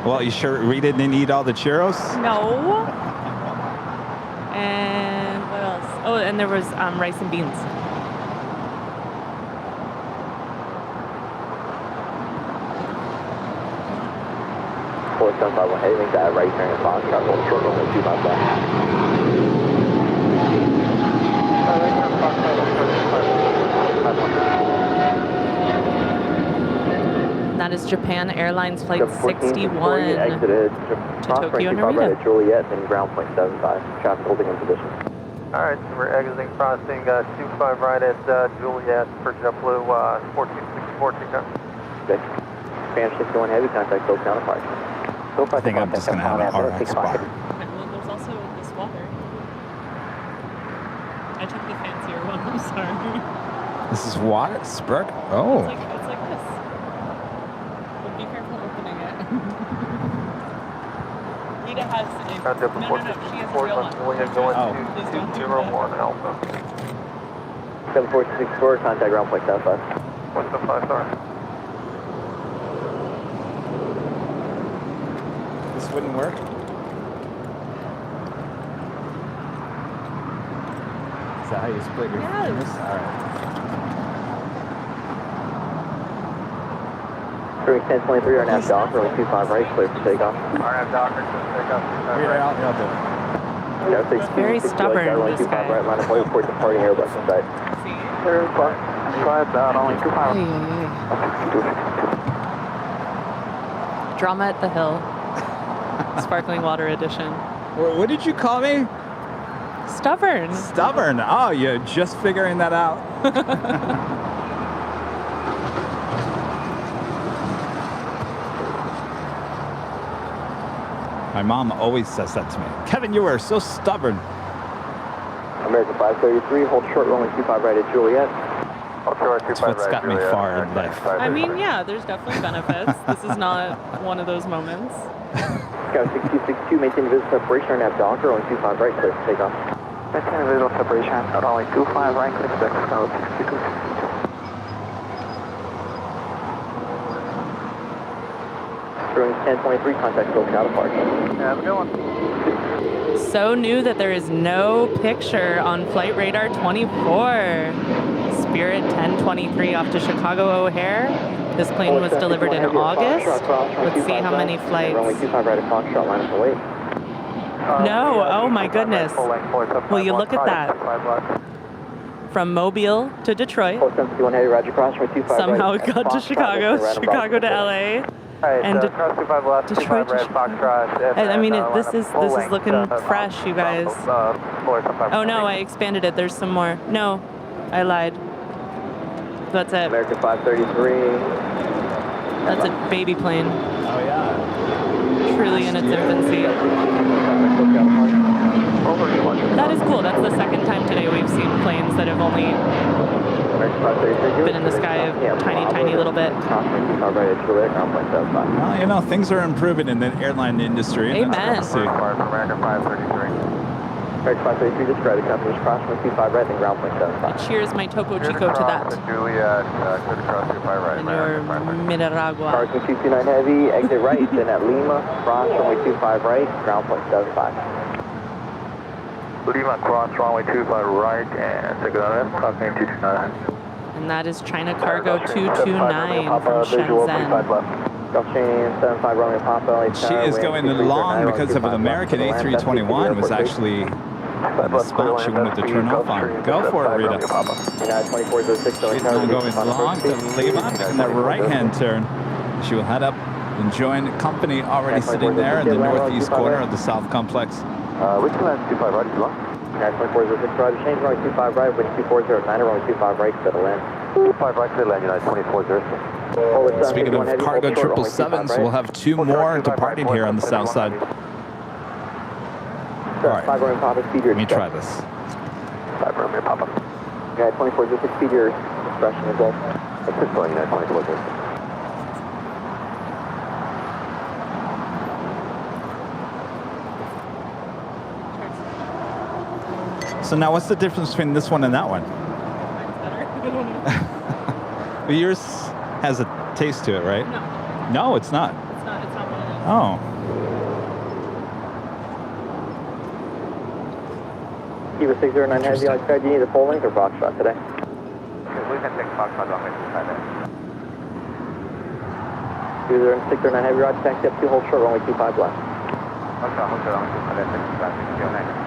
Well, you sure Rita didn't eat all the churros? No. And what else? Oh, and there was rice and beans. Heading to right turn and box, short runway 25 left. That is Japan Airlines flight 61 exited to Tokyo Narita. At Juliet and ground point 75. Traffic holding in position. All right, so we're exiting crossing 25 right at Juliet for JetBlue 1464 takeoff. Okay. Spanish 61 heavy, contact both counterparts. I think I'm just going to have an RX bar. Okay, well, there's also this water. I took the fancier one, I'm sorry. This is water? Spurk? Oh. It's like this. Rita has a... No, she has a real one. Going Please don't do 201 Alpha. 7464, contact ground point 75. What's the 5-star? This wouldn't work. Is that how you split your fingers? All right. Spring 1023, RNAV Docker, runway 25 right, clear for takeoff. RNAV Docker, just take off 25 Yeah, right. I'll do it. No, 6 very stubborn, runway this 25 guy. right, line of way, report departing Airbus inside. Slide down, only 25. Drama at the Hill. Sparkling water edition. What did you call me? Stubborn. Stubborn. Oh, you're just figuring that out. My mom always says that to me. Kevin, you are so stubborn. American 533, hold short, runway 25 right at Juliet. That's what's got me far in life. I mean, yeah, there's definitely benefits. This is not one of those moments. Scout 6262, maintain visual separation, RNAV Docker, runway 25 right, clear for takeoff. Maintain visual separation, runway 25 right, clear for Scout 6262. Spring 1023, contact SoCal Park. Yeah, have a good one. So new that there is no picture on Flight Radar 24. Spirit 1023 off to Chicago O'Hare. This plane was delivered in August. Let's see how many flights. Runway 25 right at Foxtrot, line up and wait. No, oh my goodness. Will you look at that? From Mobile to Detroit. 471 heavy, roger, cross, runway 25 Somehow right it at got to Foxtrot, Chicago, random Chicago to Bravo. LA. Alright, And cross 25 left, Detroit 25 right, Foxtrot. I mean, this is looking fresh, you guys. Oh no, I expanded it. There's some more. No, I lied. That's it. American 533. That's a baby plane. Oh, yeah. Truly in its infancy. That is cool. That's the second time today we've seen planes that have only been in the sky a tiny, tiny little bit. Well, you know, things are improving in the airline industry. Amen. Let's see. American 533. American 533, describe the company's cross, runway 25 right, and ground point 75. Cheers, my Topo Chico, to that. Juliet, good cross 25 right. And your Mineragua. Parking 229 heavy, exit right, then at Lima, cross, runway 25 right, ground point 75. Lima, cross runway 25 right, and take it on in, Parking 229. And that is China Cargo 229 from Shenzhen. Gulfstream 75 runway Papa, LA She Tower, is wind going 23 long right, because of an 25 American left, A321 was airport, actually in the spot she wanted to turn off on. Go for it, Rita. United 2406, She's now going long to Lima, making that right-hand turn. She will head up and join company already sitting there in the northeast corner of the South Complex. Which land 25 right, you long? United 2406, roger, change runway 25 right, wind 2409, runway 25 right, settle in. 25 right, clear land, United 2406. Speaking of cargo 777s, we'll have two more departing here on the south side. All right, 5 runway Papa, speed your let me try this. 5 runway Papa. United 2406, speed your expression as well. That's it, United 2406. So now what's the difference between this one and that one? Well, yours has a taste to it, right? No. No, it's not. It's not one of Oh. Kiva 609 heavy, like do you need a full length or Foxtrot today? We can take Foxtrot runway 25 right. 609 heavy, roger, taxi up 2, hold short, runway 25 left. Foxtrot, hold short, runway 25 left, 609.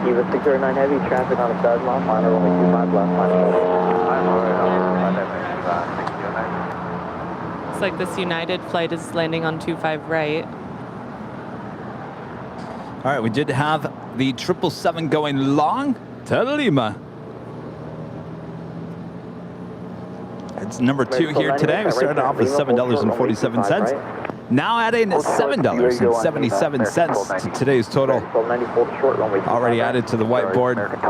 Kiva 609 heavy, traffic on the south line, final runway 25 left, Looks like this United flight is landing on 25 right. All right, we did have the 777 going long to Lima. It's number 2 here today. We started off with $7.47. Now adding $7.77 to today's total. Already added to the whiteboard. Of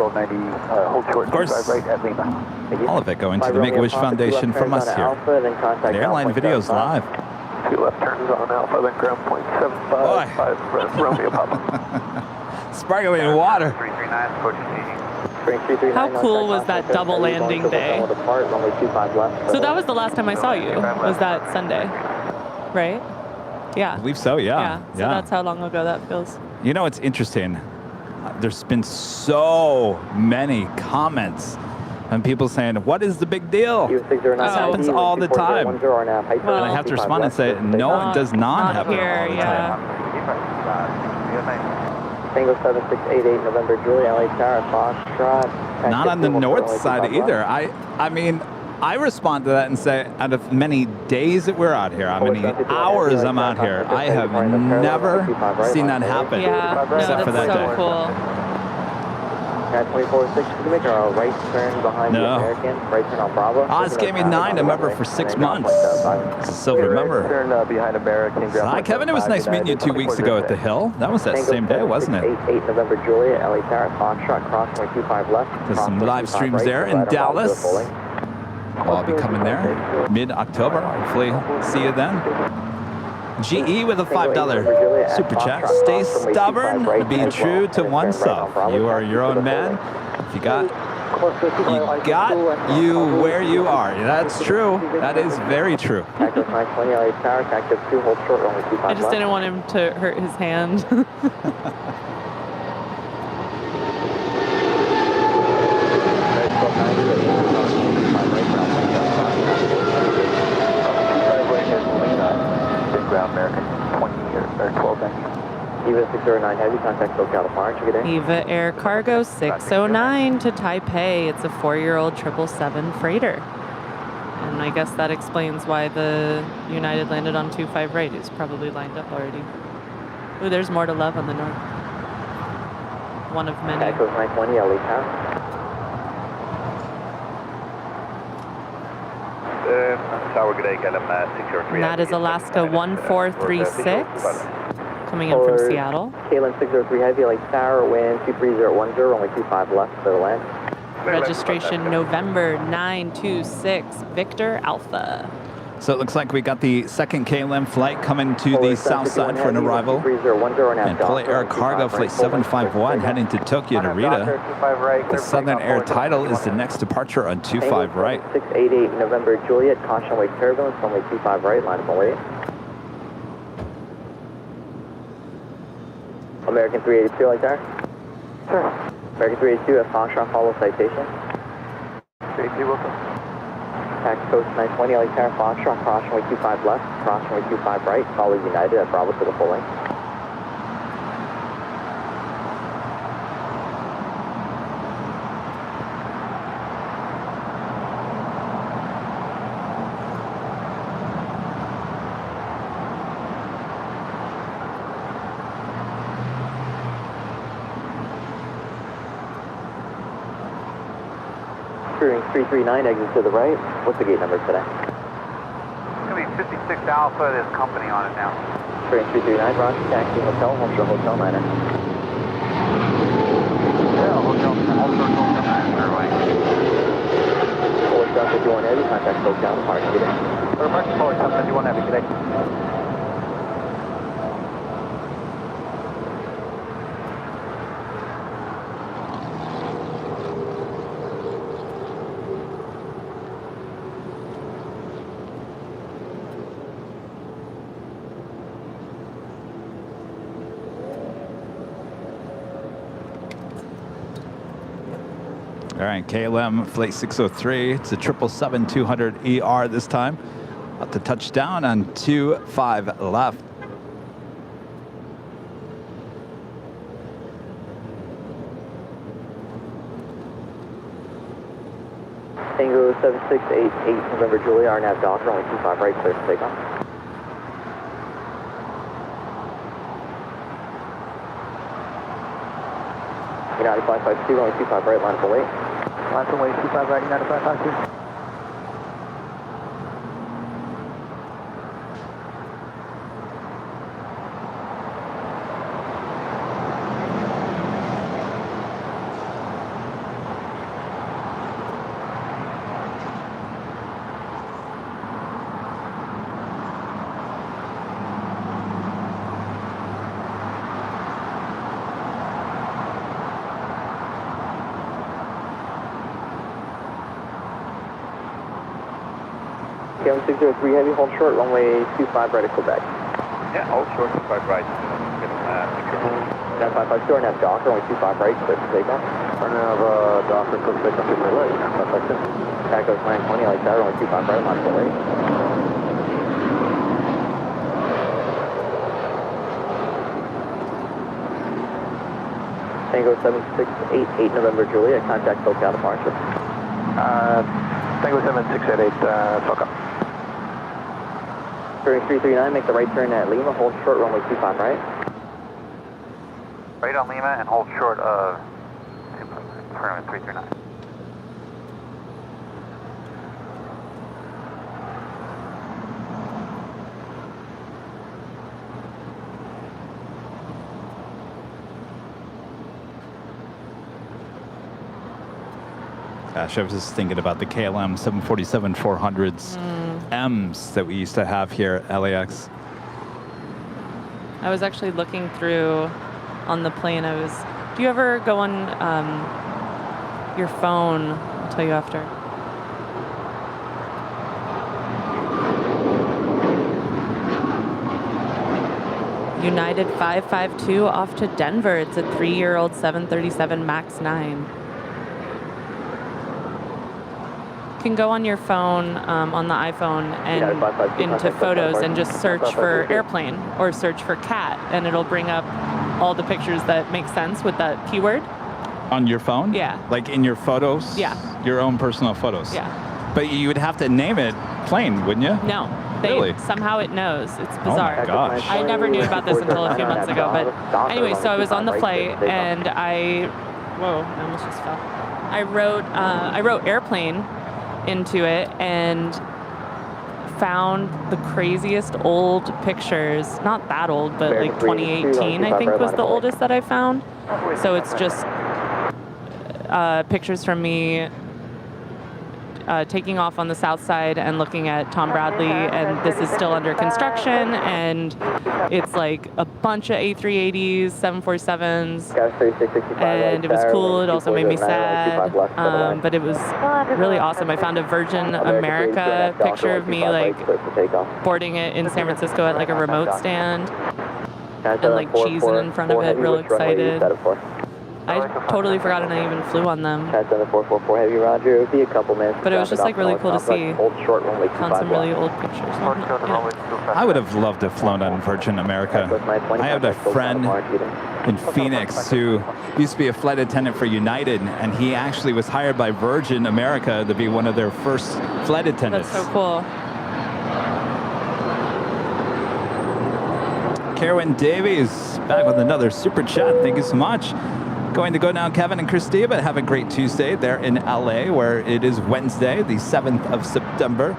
course, all of it going to the Make-A-Wish Foundation from us here at Airline Videos Live. 2 left turns on Alpha, then ground point 755, Romeo Papa. Sparkling water. 339, approaching How cool was that double landing day? So that was the last time I saw you, was that Sunday, right? Yeah. I believe so, yeah. So that's how long ago that feels. You know, it's interesting. There's been so many comments and people saying, what is the big deal? This happens all the time. Well, And I have to respond and say, no, it does not happen here, all the yeah. time. Tango 7688 November Julia LA Tower, Foxtrot. Not on the north side either. I mean, I respond to that and say, out of many days that we're out here, how many hours I'm out here, I have never seen that happen, except for that so day. Cool. 24-6, make our right turn behind the American, right turn on Bravo. Oz gave me 9 to member for 6 months. It's a silver member. Turn behind American. Hi, Kevin. It was nice meeting you 2 weeks ago at the Hill. That was that same day, wasn't it? 88 November Julia, LA Tower, Foxtrot, crossway 25 left. There's some live streams there in Dallas. I'll be coming there mid-October. Hopefully see you then. GE with a $5 super chat. Stay stubborn, be true to oneself. You are your own man. If you got you where you are. That's true. That is very true. I just didn't want him to hurt his hand. Ground American 20 or 1290. Eva 609 Heavy, contact SoCal Departure, good day. Eva Air Cargo 609 to Taipei. It's a 4-year-old 777 freighter. And I guess that explains why the United landed on 25 right. It's probably lined up already. Ooh, there's more to love on the north. One of many. Echoes 920, LA Tower. Tower, good day, get him 603. And that is Alaska 1436 coming in from Seattle. KLM 603 Heavy, LA Tower, wind 23010, only 25 left for the land. Registration November 926, Victor Alpha. So it looks like we got the second KLM flight coming to the south side for an arrival. And Polar Air Cargo Flight 751 heading to Tokyo Narita. The Southern Air Title is the next departure on 25 right. 688 November Juliet, caution wake turbulence, only 25 right, line up and wait. American 382 like that? Sure. American 382 at Foxtrot, follow citation. 382 Wilson. Tax coast 920, LA Tower, Foxtrot, caution way 25 left, caution way 25 right, follow United at Bravo to the full length. Cruising 339, exit to the right. What's the gate number today? It's going to be 56 Alpha, there's company on it now. Cruising 339, Roger, taxi hotel, Homeshore Hotel 9er. Yeah, Hotel 9er, right. Polar Star 51 Heavy, contact SoCal Departure, good day. Polar Star 51 Heavy, good day. All right, KLM Flight 603. It's a 777-200ER this time. About to touch down on 25 left. Tango 7688 November Julia, RNAV Doctor, only 25 right, clear for takeoff. United 552, only 25 right, line up and wait. Line up and wait, 25 right, United 552. KLM 603 Heavy, hold short, runway 25 right at Quebec. Yeah, hold short, 25 right. Nav 552, our nav Docker, runway 25 right, clear for takeoff. Our nav Docker, clear for takeoff, to my right. Nav 552. Taco 920, LA Tower, runway 25 right, launch ready. Tango 7688 November Juliet, contact SoCal departure. Tango 7688, SoCal. Turning 339, make the right turn at Lima, hold short, runway 25 right. Right on Lima and hold short of turn 339. Gosh, I was just thinking about the KLM 747-400s M's that we used to have here at LAX. I was actually looking through on the plane. Do you ever go on your phone? I'll tell you after. United 552 off to Denver. It's a 3-year-old 737 MAX 9. You can go on your phone, on the iPhone, and into photos and just search for airplane or search for cat, and it'll bring up all the pictures that make sense with that keyword. On your phone? Yeah. Like in your photos? Yeah. Your own personal photos? Yeah. But you would have to name it plane, wouldn't you? No. Really? Somehow it knows. It's Oh bizarre. my gosh. I never knew about this until a few months ago. But anyway, so I was on the flight and I almost just fell. I wrote airplane into it and found the craziest old pictures. Not that old, but like 2018, I think was the oldest that I found. So it's just pictures from me taking off on the south side and looking at Tom Bradley, and this is still under construction, and it's like a bunch of A380s, 747s, and it was cool. It also made me sad, but it was really awesome. I found a Virgin America picture of me like boarding it in San Francisco at like a remote stand and like cheesing in front of it, real excited. I totally forgot and I even flew on them. Catch on the 444 Heavy, roger. It would be a couple minutes. But it was just like really cool to see. Hold short, runway 25 Found some really old pictures. I would have loved to have flown on Virgin America. I had a friend in Phoenix who used to be a flight attendant for United, and he actually was hired by Virgin America to be one of their first flight attendants. That's so cool. Kerwin Davies back with another super chat. Thank you so much. Going to go now, Kevin and Christie, but have a great Tuesday there in LA, where it is Wednesday, the 7th of September.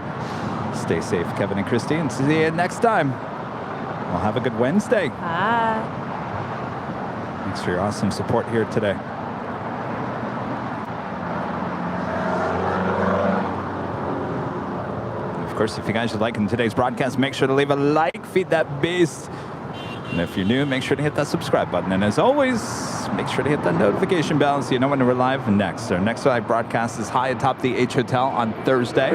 Stay safe, Kevin and Christie, and see you next time. Well, have a good Wednesday. Bye. Thanks for your awesome support here today. Of course, if you guys are liking today's broadcast, make sure to leave a like, feed that beast. And if you're new, make sure to hit that subscribe button. And as always, make sure to hit that notification bell so you know when we're live next. Our next live broadcast is high atop the H Hotel on Thursday.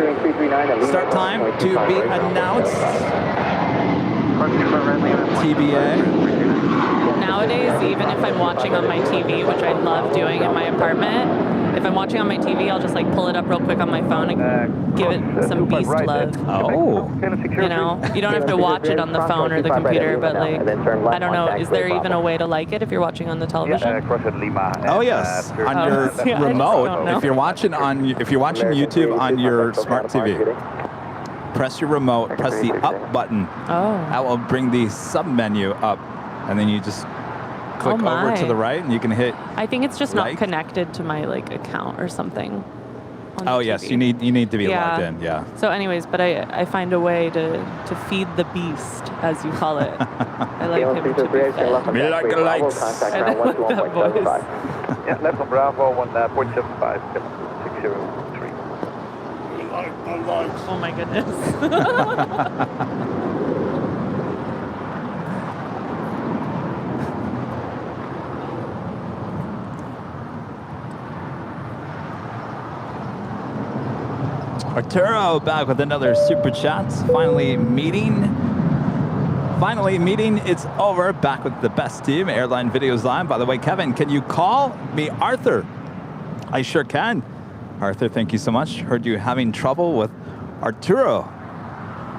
Start time to be announced. TBA. Nowadays, even if I'm watching on my TV, which I love doing in my apartment, if I'm watching on my TV, I'll just like pull it up real quick on my phone and give it some beast love. Oh. You know, you don't have to watch it on the phone or the computer, but like, I don't know, is there even a way to like it if you're watching on the television? Oh yes, on your remote. If you're watching YouTube on your smart TV, press your remote, press the up button. Oh. That will bring the sub menu up, and then you just click over to the right, and you can hit. I think it's just not connected to my like account or something. Oh yes, you need to be logged in. Yeah. So, anyways, but I find a way to feed the beast, as you call it. I like him to be fed. Me like the lights. I like that voice. Yeah, left on Bravo, 1.75, 603. Oh my goodness. Arturo back with another super chat. Finally meeting. It's over. Back with the best team. Airline Videos Live. By the way, Kevin, can you call me Arthur? I sure can. Arthur, thank you so much. Heard you having trouble with Arturo.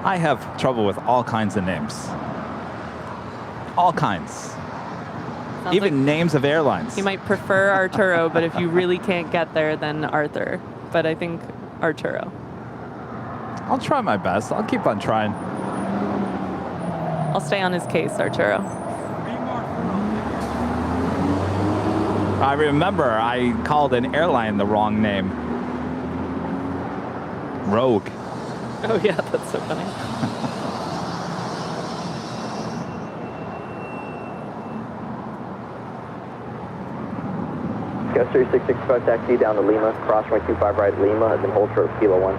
I have trouble with all kinds of names. All kinds. Sounds Even like names of airlines. you might prefer Arturo, but if you really can't get there, then Arthur. But I think Arturo. I'll try my best. I'll keep on trying. I'll stay on his case, Arturo. I remember I called an airline the wrong name. Rogue. Oh yeah, that's so funny. Ghost 366 approach taxi down to Lima, cross runway 25 right Lima, and then hold short Kilo 1.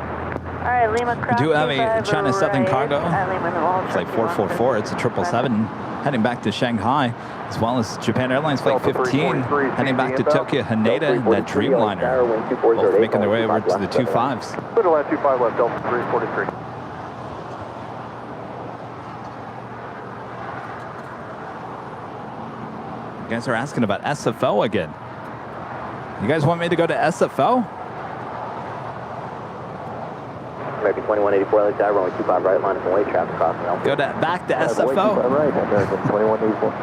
Alright, Lima cross. We do have a China Southern cargo. Lima, Flight 444, it's a 777, heading back to Shanghai, as well as Japan Airlines Flight 15, heading back to Tokyo Haneda, and that Dreamliner, both making their way over to the 25s. Clear to land 25 left, Delta 343. You guys are asking about SFO again. You guys want me to go to SFO? American 2184, LA Tower, runway 25 right, line of way, traffic crossing Alpha. Go back to SFO? Right, American 2184.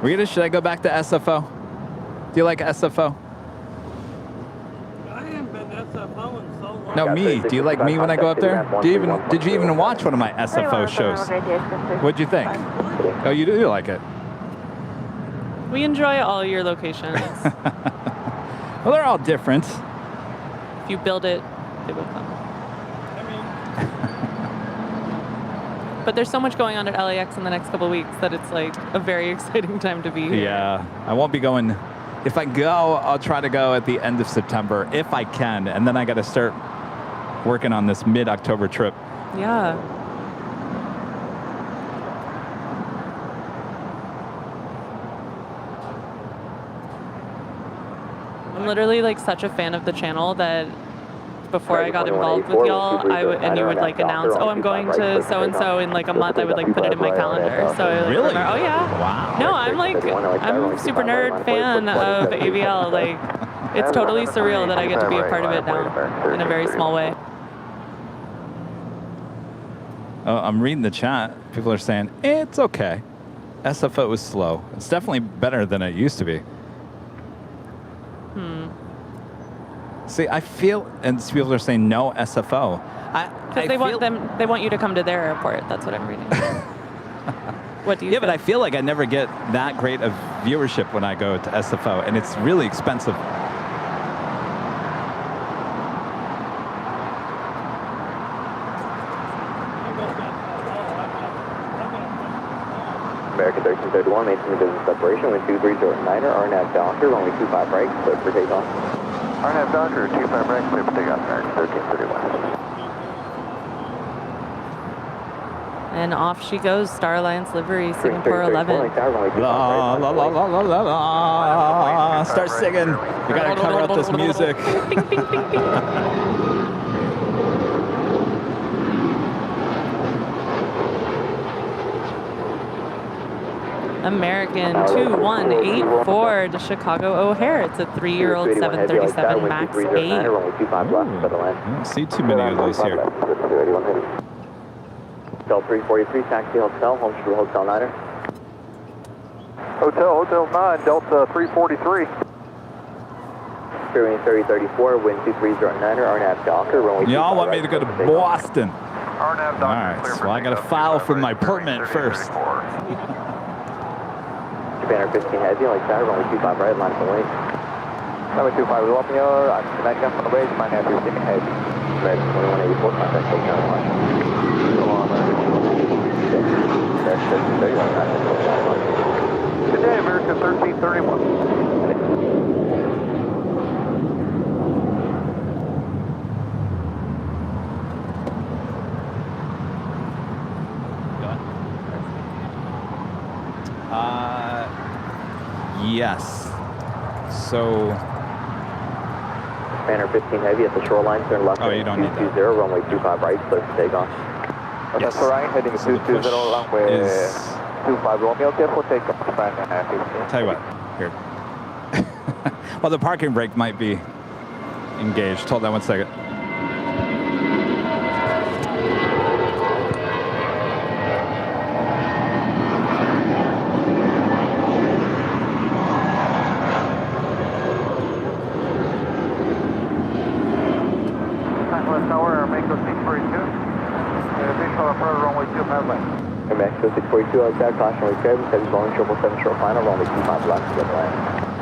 Rita, should I go back to SFO? Do you like SFO? I haven't been to SFO in so long. No, me. Do you like me when I go up there? Did you even watch one of my SFO shows? What'd you think? Oh, you do like it? We enjoy all your locations. Well, they're all different. If you build it, they will come. But there's so much going on at LAX in the next couple of weeks that it's like a very exciting time to be here. Yeah, I won't be going. If I go, I'll try to go at the end of September if I can, and then I got to start working on this mid-October trip. Yeah. I'm literally like such a fan of the channel that before I got involved with y'all, and you would like announce, oh, I'm going to so-and-so in like a month, I would like put it in my calendar. So I, like, Really? remember, oh yeah. Wow. No, I'm a super nerd fan of AVL. Like, it's totally surreal that I get to be a part of it now in a very small way. Oh, I'm reading the chat. People are saying, it's okay. SFO was slow. It's definitely better than it used to be. See, I feel, and people are saying no SFO. Because they want you to come to their airport. That's what I'm reading. What do you? Yeah, but I feel like I never get that great of viewership when I go to SFO, and it's really expensive. American 1331, maintain the business separation, wind 2309er, RNAV Docker, runway 25 right, clear for takeoff. RNAV Docker, 25 right, clear for takeoff, American 1331. And off she goes, Star Alliance livery, Singapore 11. La, la, la, la, la, la, la. Start singing. You gotta cover up this music. Bing, bing, bing, bing. American 2184 to Chicago O'Hare. It's a 3-year-old 737 MAX 8. I don't see too many of those here. Hotel 343, taxi hotel, home to Hotel 9er. Hotel 9, Delta 343. Experience 3034, wind 2309er, RNAV Docker, runway 25 Y'all want me right, to go to clear for takeoff. Boston. RNAV Docker, Alright, clear so for I gotta takeoff, file for 25 my right, permit first. 3034. Japan Air 15 heavy, like that, runway 25 right, line of way. Runway 25, we welcome you. I'm connecting up on the way, Japan Air 15 heavy. American 2184, contact takeoff line. Good day, American 1331. Yes. So Banner 15 Heavy at the shoreline, turn left. Oh, you don't need that. 220, runway 25 right, clear for takeoff. Yes. Airline heading So the 220, push runway is... 25 Romeo, clear for takeoff. Tell you what, here. Well, the parking brake might be engaged. Hold on one second. Tower, Mako 642. Visual approach, runway 25 left. Mexico 642, outside, caution, wake cabin, heavy Boeing 777 short final, runway 25 left, get line.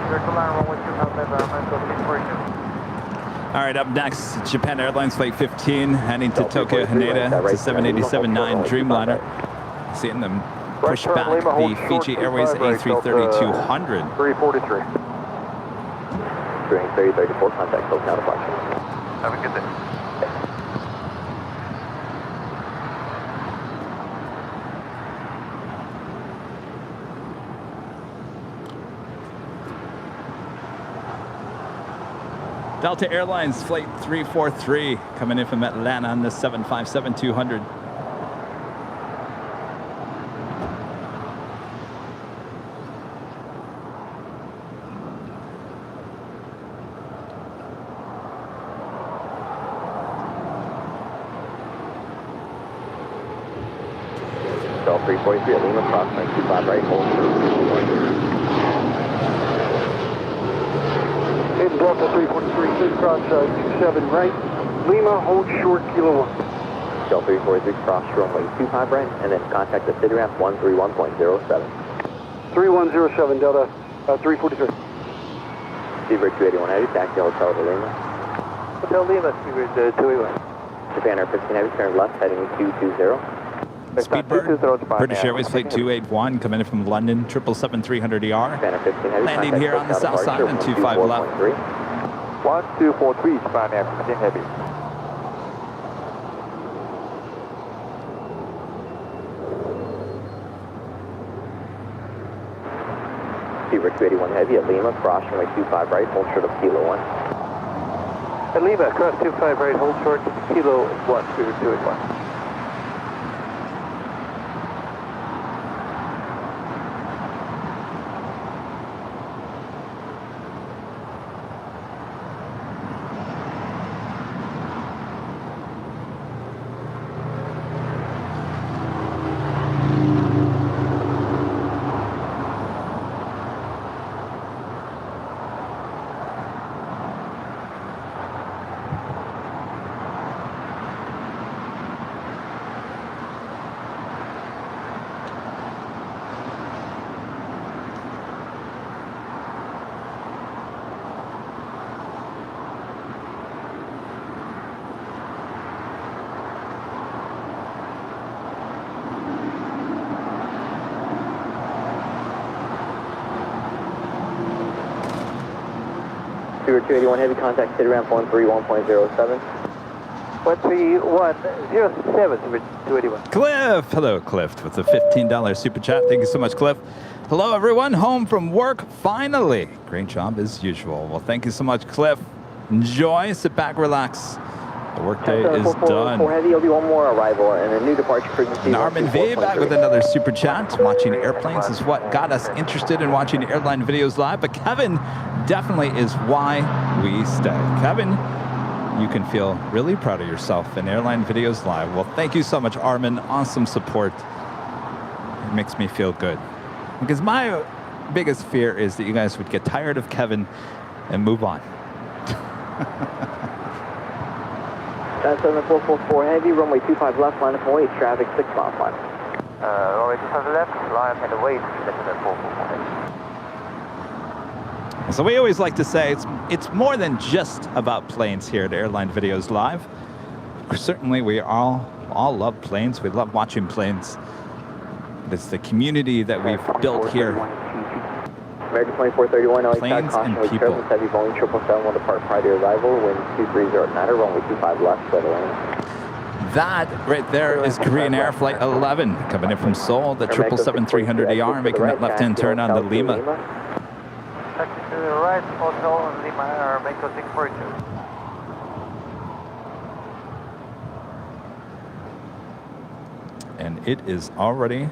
Circle line, runway 25 left, Mako 642. All right, up next, Japan Airlines Flight 15, heading to Tokyo, Haneda. It's a 787-9 Dreamliner. Seeing them push back the Fiji Airways A330-200. 343. Doing 3034, contact close out of function. Have a good day. Delta Airlines Flight 343 coming in from Atlanta on the 757-200. Delta 343 at Lima, cross 925 right, hold In Delta 343, cross 27 right, Lima, hold short, Kilo 1. Delta 343, cross runway 25 right, and then contact the city ramp 131.07. 3107, Delta 343. Seabird 281 Heavy, taxi Hotel to Lima. Hotel Lima, Seabird 281. Japan Air 15 Heavy, turn left, heading 220. Speedbird, British Airways Flight 281 coming in from London, 777-300ER. Japan Air 15 Heavy, Landing here on the south side on 25 left. 1243, Japan Air 15 Heavy. Seabird 281 Heavy at Lima, cross runway 25 right, hold short of Kilo 1. At Lima, cross 25 right, hold short, Kilo 1, Seabird 281. Seabird 281 Heavy, contact city ramp 131.07. 13107, Seabird 281. Cliff! Hello, Cliff, with the $15 super chat. Thank you so much, Cliff. Hello, everyone. Home from work, finally. Great job as usual. Well, thank you so much, Cliff. Enjoy, sit back, relax. The workday is done. Heavy, you'll be one more arrival and a new departure frequency. And Armin V back with another super chat. Watching airplanes is what got us interested in watching airline videos live, but Kevin definitely is why we stay. Kevin, you can feel really proud of yourself in airline videos live. Well, thank you so much, Armin. Awesome support. It makes me feel good. Because my biggest fear is that you guys would get tired of Kevin and move on. 7444 Heavy, runway 25 left, line up and wait, traffic 6 mile final. Runway 25 left, line up and wait, 7444. So we always like to say it's more than just about planes here at Airline Videos Live. Certainly we all love planes. We love watching planes. It's the community that we've built here. American 2431, LA Planes and people. Heavy Boeing 777 will depart prior to arrival, wind 230 at Niner, runway 25 left, clear to land. That right there is Korean Air Flight 11 coming in from Seoul, the 777-300ER, making that left-hand turn on the Lima. Taxi to the right, Hotel Lima, Mako 642. and it is already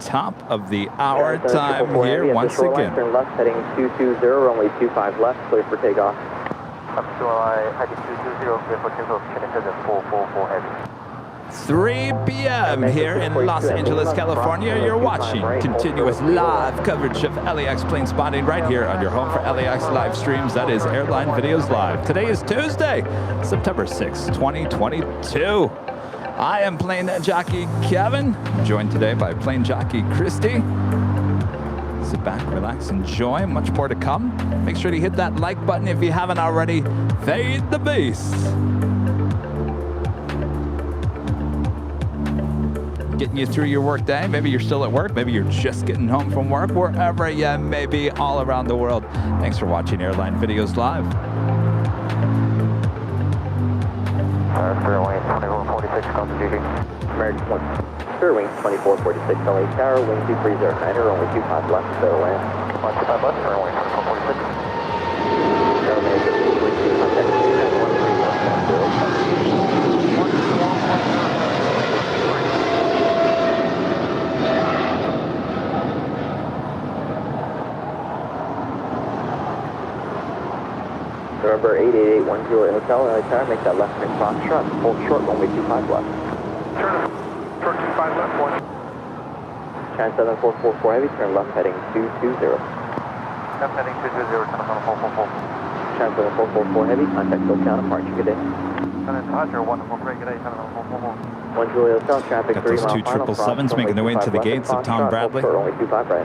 top of the hour time here once again. Turn left, heading 220, runway 25 left, clear for takeoff. Up to heading 220, clear for takeoff, connected at 444 heavy. 3 p.m. here in Los Angeles, California. You're watching continuous live coverage of LAX plane spotting right here on your home for LAX live streams. That is Airline Videos Live. Today is Tuesday, September 6, 2022. I am plane jockey Kevin, joined today by plane jockey Christie. Sit back, relax, enjoy. Much more to come. Make sure to hit that like button if you haven't already. Fade the beast. Getting you through your work day. Maybe you're still at work. Maybe you're just getting home from work. Wherever you may be all around the world. Thanks for watching Airline Videos Live. Fairway 2446, come to GG. American 1, Fairway 2446, LA Tower, wind 2309, runway 25 left, clear land. 25 left, fairway 2446. November 8881 Hotel, LA Tower, make that left turn Foxtrot, hold short, runway 25 left. Short 25 left, 1. China 7444 heavy, turn left heading 220. Left heading 220, turn on 444. China 7444 heavy, contact SoCal departure, good day. Turn in departure, 143, good day, turn on 444. 1 Julia Hotel, traffic Got 3 those mile two final, 777s making their way into the gates of Tom Bradley. Runway 25 right.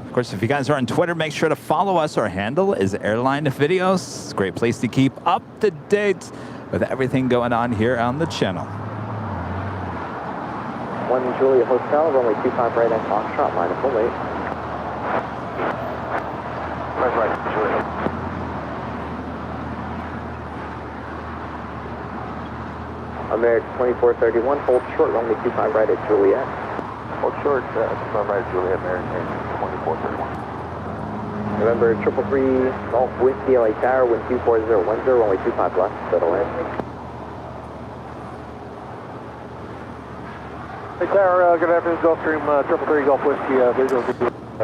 Of course, if you guys are on Twitter, make sure to follow us. Our handle is Airline Videos. It's a great place to keep up to date with everything going on here on the channel. 1 Julia Hotel, runway 25 right at Foxtrot, line of full weight. Right, Julia. American 2431, hold short, runway 25 right at Juliet. Hold short, 25 right, Juliet, American 2431. November 333, Golf Whiskey, LA Tower, wind 24010, runway 25 left, settle in. Hey Tower, good afternoon, Gulfstream 333 Golf Whiskey, visual.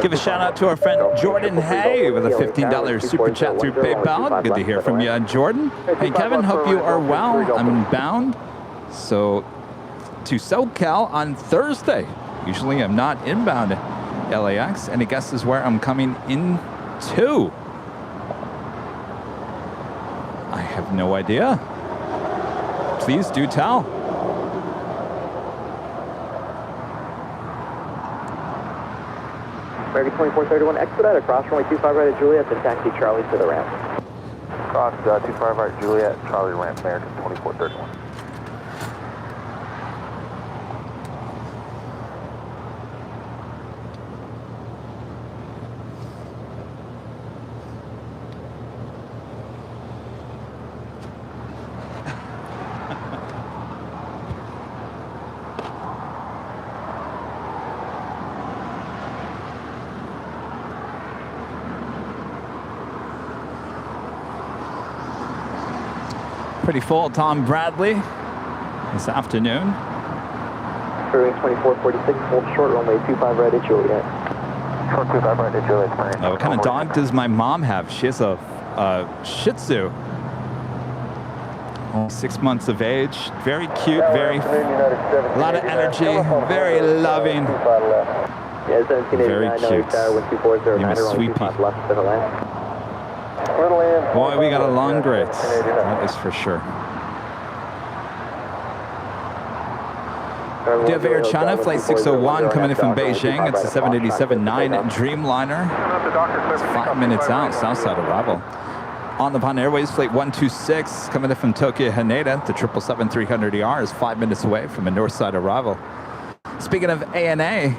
Give a shout out to our friend Jordan Hay with a $15 super chat through PayPal. Good to hear from you, Jordan. Hey Kevin, hope you are well. I'm inbound to SoCal on Thursday. Usually I'm not inbound to LAX. Any guesses where I'm coming into? I have no idea. Please do tell. American 2431, expedite across runway 25 right at Juliet, then taxi Charlie to the ramp. Cross 25 right, Juliet, Charlie ramp, American 2431. Pretty full Tom Bradley this afternoon. Fairway 2446, hold short, runway 25 right at Juliet. Short 25 right at Juliet. What kind of dog does my mom have? She has a Shih Tzu. Only 6 months of age. Very cute, a lot of energy, very loving. Yeah, 1789, very cute. wind 240, Name is runway Sweepy. 25 left, settle in. Boy, we got a long great. That is for sure. Do you have Air China, Flight 601 coming in from Beijing? It's a 787-9 Dreamliner. It's 5 minutes out, south side arrival. On the Pan Airways, Flight 126 coming in from Tokyo Haneda. The 777-300ER is 5 minutes away from a north side arrival. Speaking of ANA,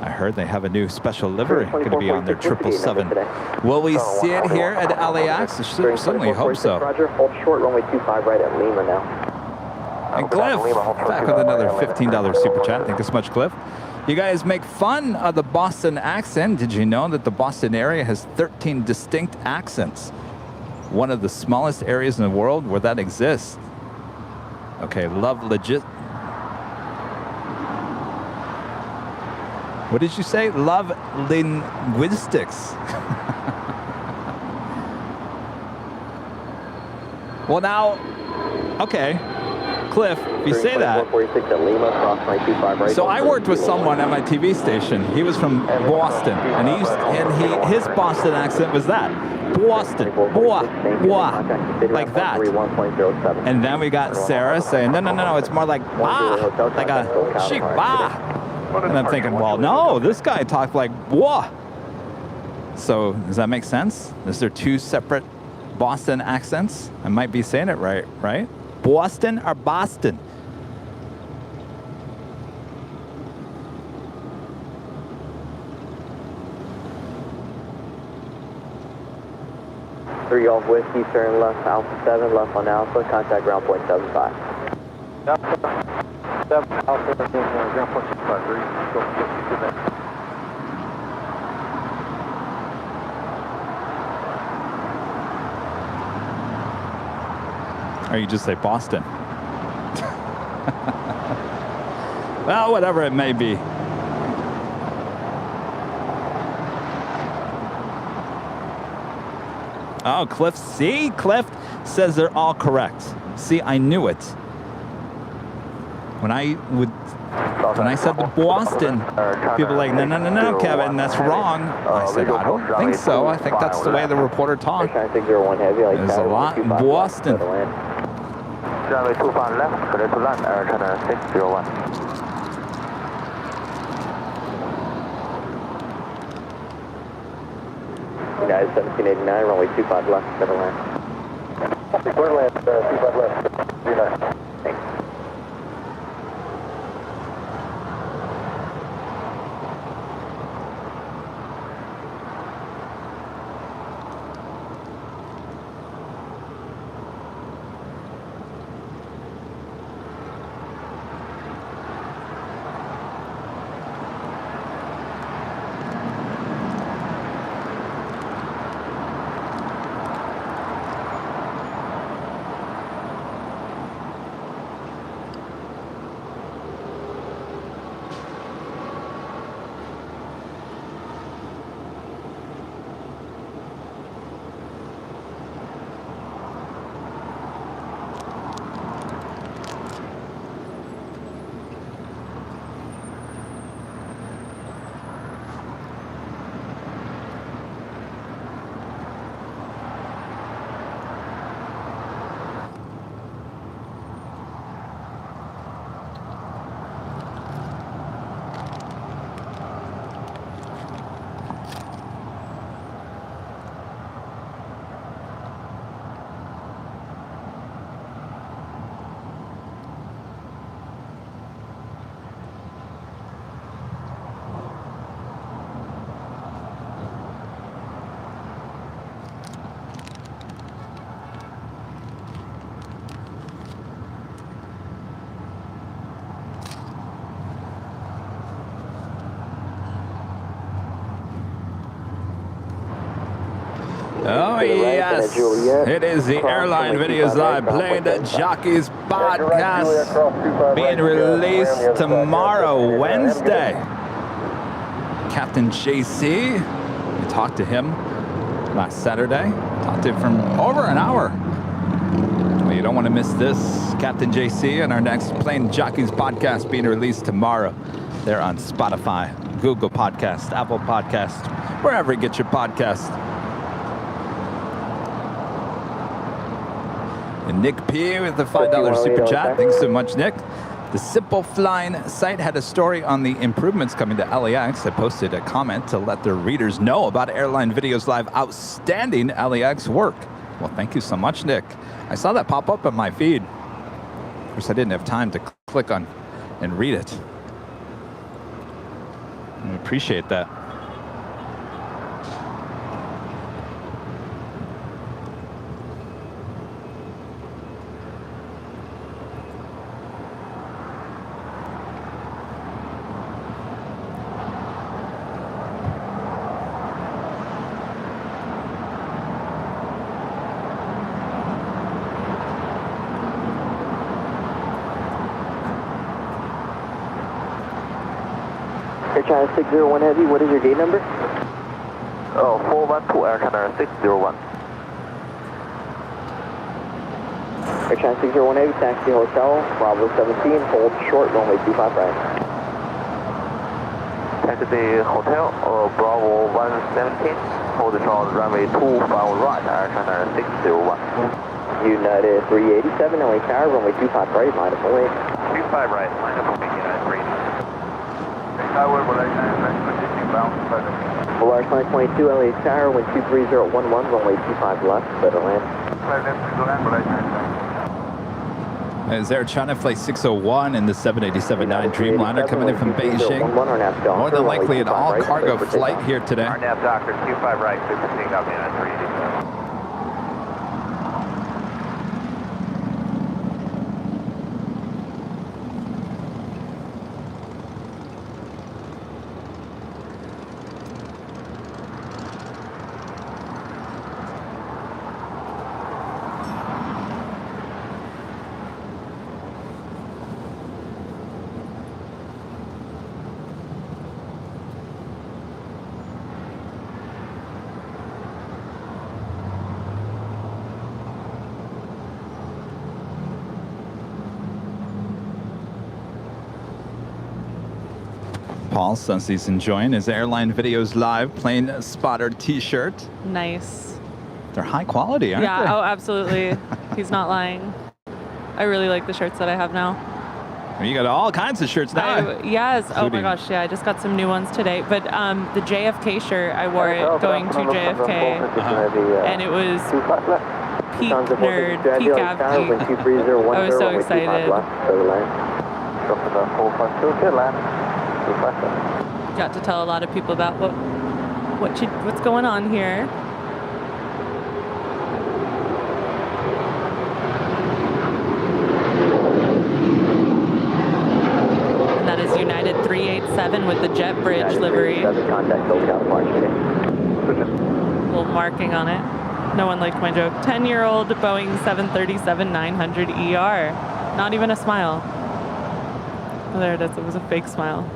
I heard they have a new special livery going to be on their 777. Will we see it here at LAX? I certainly hope so. Roger, hold short, runway 25 right at Lima now. And Cliff, back with another $15 super chat. Thank you so much, Cliff. You guys make fun of the Boston accent. Did you know that the Boston area has 13 distinct accents? One of the smallest areas in the world where that exists. Okay, love legit. What did you say? Love linguistics. Well, now, okay, Cliff, if you say that. So I worked with someone at my TV station. He was from Boston, and his Boston accent was that. Boston, boah, like that. And then we got Sarah saying, no, it's more like bah, like a chic bah. And I'm thinking, well, no, this guy talked like boah. So does that make sense? Is there two separate Boston accents? I might be saying it right? Boston or Boston? Three Golf Whiskey, turn left, Alpha 7, left on Alpha, contact ground point 75. Alpha 7, Alpha, ground point 75, 3 Golf Whiskey, good night. Or you just say Boston. Well, whatever it may be. Oh, Cliff. See, Cliff says they're all correct. See, I knew it. When I said the Boston, people were like, no, Kevin, that's wrong. I said, I don't think so. I think that's the way the reporter talked. There's a lot in Boston. Runway 25 left, clear to land, China 601. United 1789, runway 25 left, clear to land. Clear to land, 25 left, 39. Thanks. Oh, yes. It is the Airline Videos Live Playing the Jockeys podcast being released tomorrow, Wednesday. Captain JC, we talked to him last Saturday. Talked to him for over an hour. Well, you don't want to miss this. Captain JC and our next Playing Jockeys podcast being released tomorrow. They're on Spotify, Google Podcast, Apple Podcast, wherever you get your podcast. And Nick P with the $5 super chat. Thanks so much, Nick. The Simple Flying site had a story on the improvements coming to LAX. I posted a comment to let their readers know about Airline Videos Live outstanding LAX work. Well, thank you so much, Nick. I saw that pop up on my feed. Of course, I didn't have time to click on and read it. I appreciate that. China 601 Heavy, what is your gate number? 412 Air China 601. Air China 601 Heavy, taxi hotel, Bravo 17, hold short, runway 25 right. Taxi hotel, Bravo 117, hold short, runway 25 right, Air China 601. United 387, LA Tower, runway 25 right, line up away. 25 right, line up away, United 387. Tower, Volaris 922, bound further. Volaris 922, LA Tower, wind 23011, runway 25 left, better land. 5 left, please land, Volaris 922. Is Air China Flight 601 and the 787-9 Dreamliner coming in from Beijing? More than likely an all-cargo flight here today. Our nav doctor, 25 right, 15 up, United 387. Paul says he's enjoying his Airline Videos Live plane spotter t-shirt. Nice. They're high quality, aren't Yeah, they? oh, absolutely. He's not lying. I really like the shirts that I have now. You got all kinds of shirts now. Yes. Oh my Including- gosh, yeah, I just got some new ones today. But the JFK shirt, I wore it going to JFK, and it was peak nerd, peak Avi. I was so excited. Got to tell a lot of people about what's going on here. And that is United 387 with the jet bridge livery. Little marking on it. No one liked my joke. 10-year-old Boeing 737-900 ER. Not even a smile. Oh, there it is. It was a fake smile.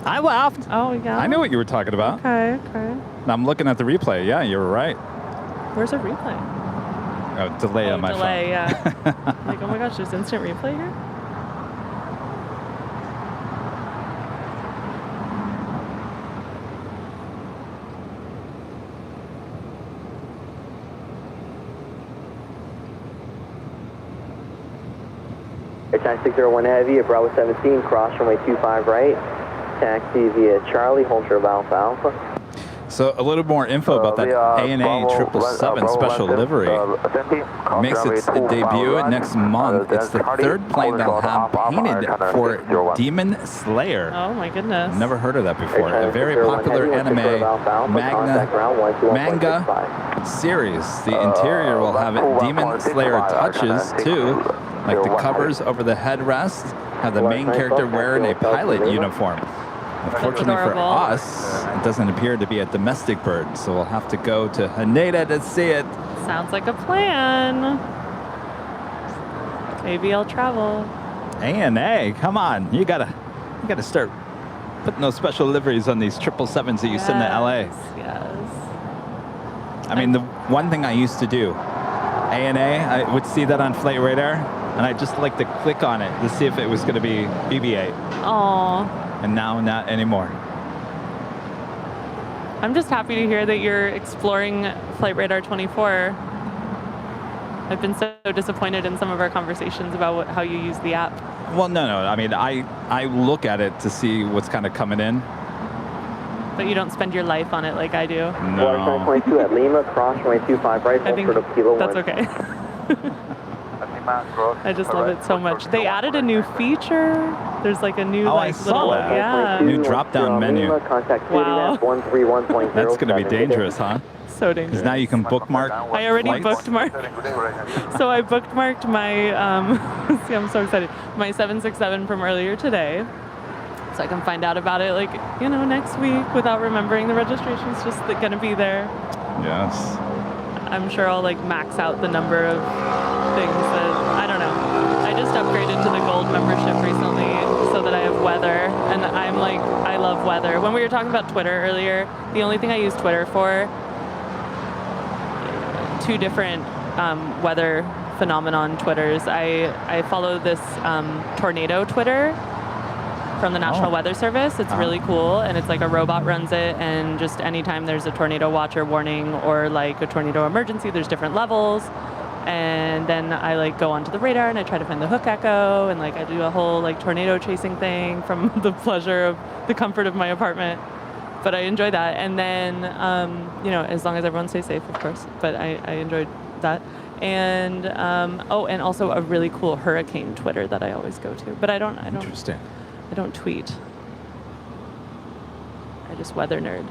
I laughed. Oh, yeah. I knew what you were talking about. Okay, okay. I'm looking at the replay. Yeah, you were right. Where's a replay? Oh, delay on my delay, phone. yeah. Like, oh my gosh, there's instant replay here? Airline 601 Heavy at Bravo 17, cross runway 25 right. Taxi via Charlie, hold short of Alpha Alpha. So a little more info about that ANA 777 special livery. Makes its debut next month. It's the third plane they'll have painted for Demon Slayer. Oh my goodness. Never heard of that before. A very popular anime manga series. The interior will have Demon Slayer touches too, like the covers over the headrest have the main character wearing a pilot uniform. Unfortunately for us, it doesn't appear to be a domestic bird, so we'll have to go to Haneda to see it. Sounds like a plan. Maybe I'll travel. ANA, come on, you gotta start putting those special liveries on these 777s that you send to LA. Yes. I mean, the one thing I used to do, ANA, I would see that on Flight Radar, and I just like to click on it to see if it was going to be BB-8. Aww. And now not anymore. I'm just happy to hear that you're exploring Flight Radar 24. I've been so disappointed in some of our conversations about how you use the app. Well, no. I mean, I look at it to see what's kind of coming in. But you don't spend your life on it like I do. No. 22 at Lima, cross runway 25 right, I think hold short of Kilo 1. that's okay. I just love it so much. They added a new feature. There's like a new I saw little that. yeah. New drop-down menu. Wow. That's going to be dangerous, huh? So dangerous. Because now you can bookmark. I already bookmarked. So I bookmarked my. See, I'm so excited. My 767 from earlier today. So I can find out about it, like, next week without remembering the registration's just going to be there. Yes. I'm sure I'll like max out the number of things that, I don't know. I just upgraded to the gold membership recently so that I have weather, and I'm like, I love weather. When we were talking about Twitter earlier, the only thing I use Twitter for, two different weather phenomenon Twitters. I follow this tornado Twitter from the National Weather Service. It's really cool, and it's like a robot runs it, and just anytime there's a tornado watch or warning or like a tornado emergency, there's different levels. And then I like go onto the radar and I try to find the hook echo, and like I do a whole like tornado chasing thing from the pleasure of the comfort of my apartment. But I enjoy that. And then, you know, as long as everyone stays safe, of course, but I enjoyed that. And, and also a really cool hurricane Twitter that I always go to, but I don't Interesting. I don't tweet. I just weather nerd.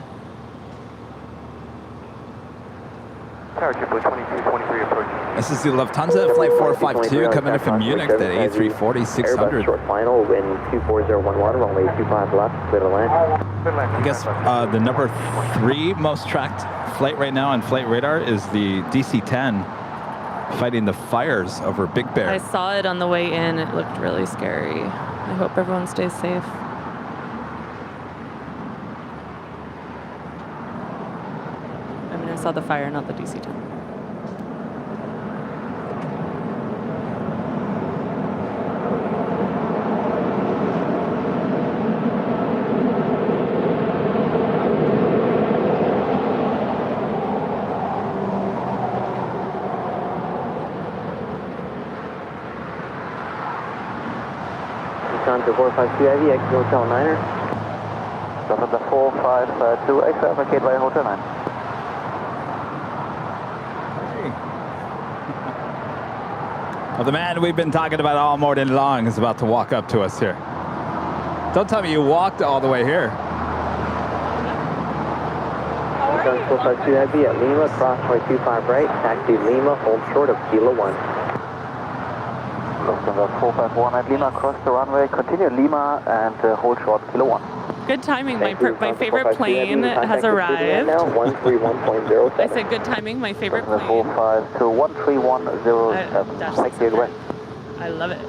Tower JetBlue 2223 approaching. This is the Lufthansa Flight 452 coming in from Munich, the A340-600. Short final, wind 24011, runway 25 left, clear to land. I guess the number 3 most tracked flight right now on flight radar is the DC-10 fighting the fires over Big Bear. I saw it on the way in. It looked really scary. I hope everyone stays safe. I mean, I saw the fire, not the DC-10. To 452 Heavy, exit Hotel Niner. Stop at the 452 exit, vacate by Hotel 9. Well, the man we've been talking about all morning long is about to walk up to us here. Don't tell me you walked all the way here. Sun 452 Heavy at Lima, crossway 25 right, taxi Lima, hold short of Kilo 1. Lufthansa 451 at Lima, cross the runway, continue Lima, and hold short Kilo 1. Good timing. My favorite plane has arrived. I said good timing. My favorite plane. 452 13107. Thank you, West. I love it.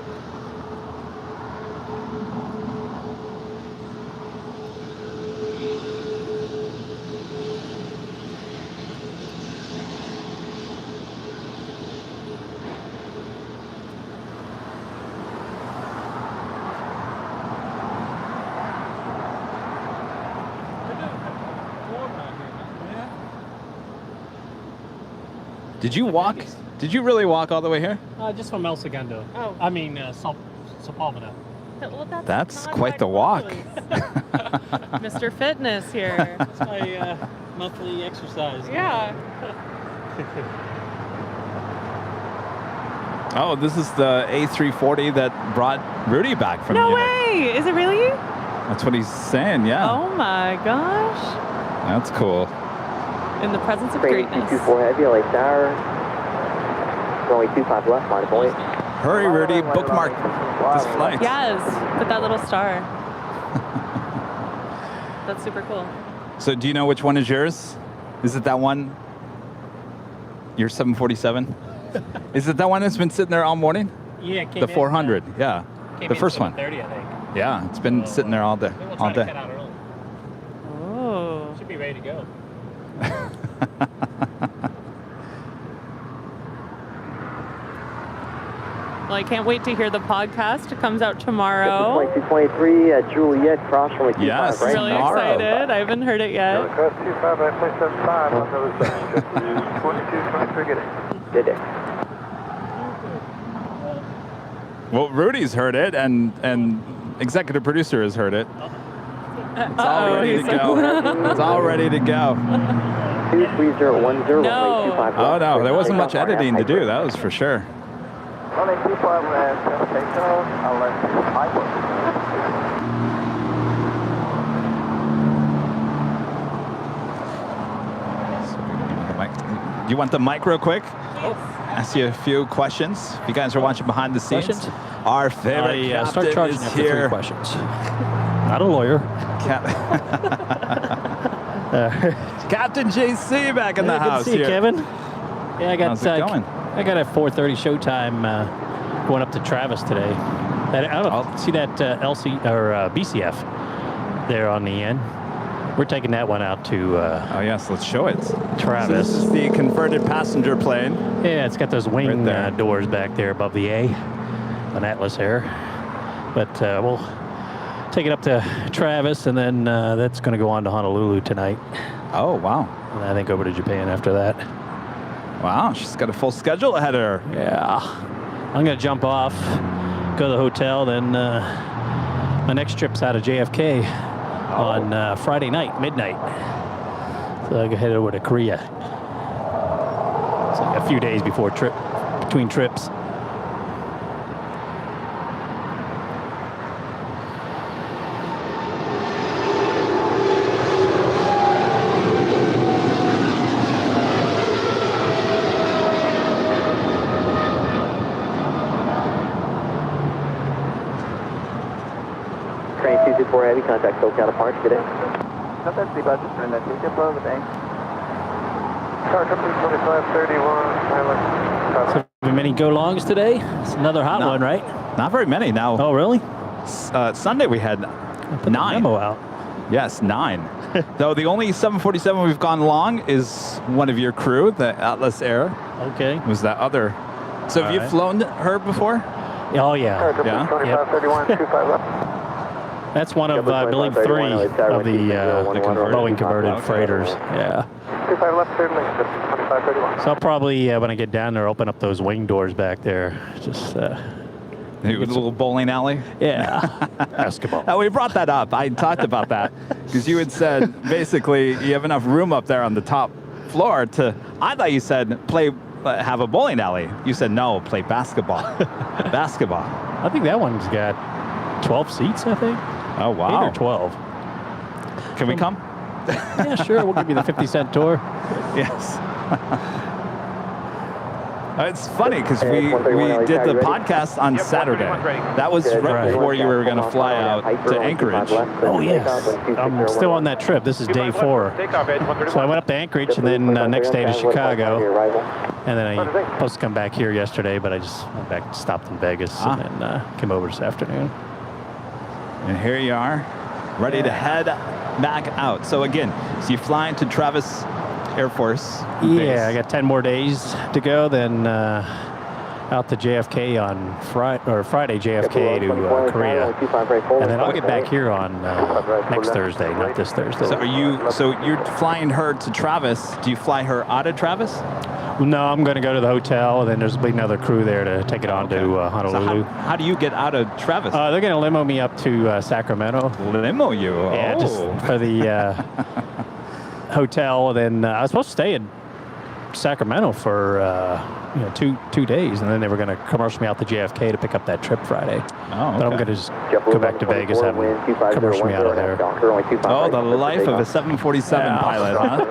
Did you walk? Did you really walk all the way here? Just from El Segundo. Oh. I mean, Sepulveda. Well, That's quite the walk. Mr. Fitness here. That's my monthly exercise. Yeah. Oh, this is the A340 that brought Rudy back from No Munich. way! Is it really? That's what he's saying, yeah. Oh my gosh. That's cool. In the presence of Train greatness. 224 Heavy, LA Tower. Runway 25 left, line of point. Hurry, Rudy, bookmark this flight. Yes, with that little star. That's super cool. So do you know which one is yours? Is it that one? Your 747? Is it that one that's been sitting there all morning? Yeah, it came The 400, yeah. Came The in first one. 7:30, I think. Yeah, it's been sitting there all day. We'll All try to day. cut out early. Oh. Should be ready to go. Well, I can't wait to hear the podcast. It comes out tomorrow. 2223 at Juliet, cross runway 25 Yes. right. Really tomorrow. excited. I haven't heard it yet. Cross 25 by 575 on the reception. 2223, get it. Good day. Well, Rudy's heard it, and executive producer has heard it. It's all ready to go. It's all ready to go. 23010, No. runway 25 Oh left. no, there wasn't much Takeoff, editing to do. hyper. That was for sure. Runway 25 and sensational, I'll let you hyper. You want the mic real quick? Ask you a few questions. If you guys are watching behind the scenes, Questions? our favorite Start captain charging is after here. 3 questions. Not a lawyer. Captain JC back in the house Good to see you, here. Kevin. Yeah, I got How's it going? I got a 4:30 showtime going up to Travis today. I don't know. See that LC or BCF there on the end? We're taking that one out to Oh yes, let's show it. Travis. So this is the converted passenger plane. Yeah, it's got those wing Right doors back there above the A on Atlas Air. But we'll take it up to Travis, and then that's going to go on to Honolulu tonight. Oh wow. And I think over to Japan after that. Wow, she's got a full schedule ahead of her. Yeah. I'm going to jump off, go to the hotel, then my next trip's out of JFK on Friday night, midnight. So I go head over to Korea. It's like a few days between trips. Train 224 Heavy, contact SoCal Park, good day. Contact the budget for that ticket flow, the bank. Car company 2531, So, many go-longs today? It's another hot one, right? Not very many now. Oh, really? Sunday we had Put the 9. memo out. Yes, 9. Though the only 747 we've gone long is one of your crew, the Atlas Air. Okay. It was that other. So have you flown her before? Oh, yeah. Car company Yeah. 2531, 25 left. That's one of, I believe, 3 of the Boeing converted freighters. Yeah. 25 left, third lane, 2531. So I'll probably, when I get down there, open up those wing doors back there. Just, A little bowling alley? yeah. Basketball. Oh, we brought that up. I talked about that because you had said basically you have enough room up there on the top floor to. I thought you said have a bowling alley. You said no, play basketball. Basketball. I think that one's got 12 seats, I think. Oh, wow. 8 or 12. Can we come? Yeah, sure. We'll give you the 50-cent tour. Yes. It's funny because we did the podcast on Saturday. That was right before you were going to fly out to Anchorage. Oh, yes. I'm still on that trip. This is day 4. So I went up to Anchorage and then next day to Chicago. And then I was supposed to come back here yesterday, but I just went back, stopped in Vegas, and then came over this afternoon. And here you are, ready to head back out. So again, so you fly into Travis Air Force base. Yeah, I got 10 more days to go, then out to JFK on Friday JFK to Korea. And then I'll get back here on next Thursday, not this Thursday. So you're flying her to Travis. Do you fly her out of Travis? No, I'm going to go to the hotel, and then there's another crew there to take it on to Honolulu. So how do you get out of Travis? They're going to limo me up to Sacramento. Limo you? Yeah, just for the hotel. Then I was supposed to stay in Sacramento for 2 days, and then they were going to commercial me out to JFK to pick up that trip Friday. Oh, okay. But I'm going to just go back to Vegas, have them commercial me out of there. Oh, the life of a 747 pilot, huh?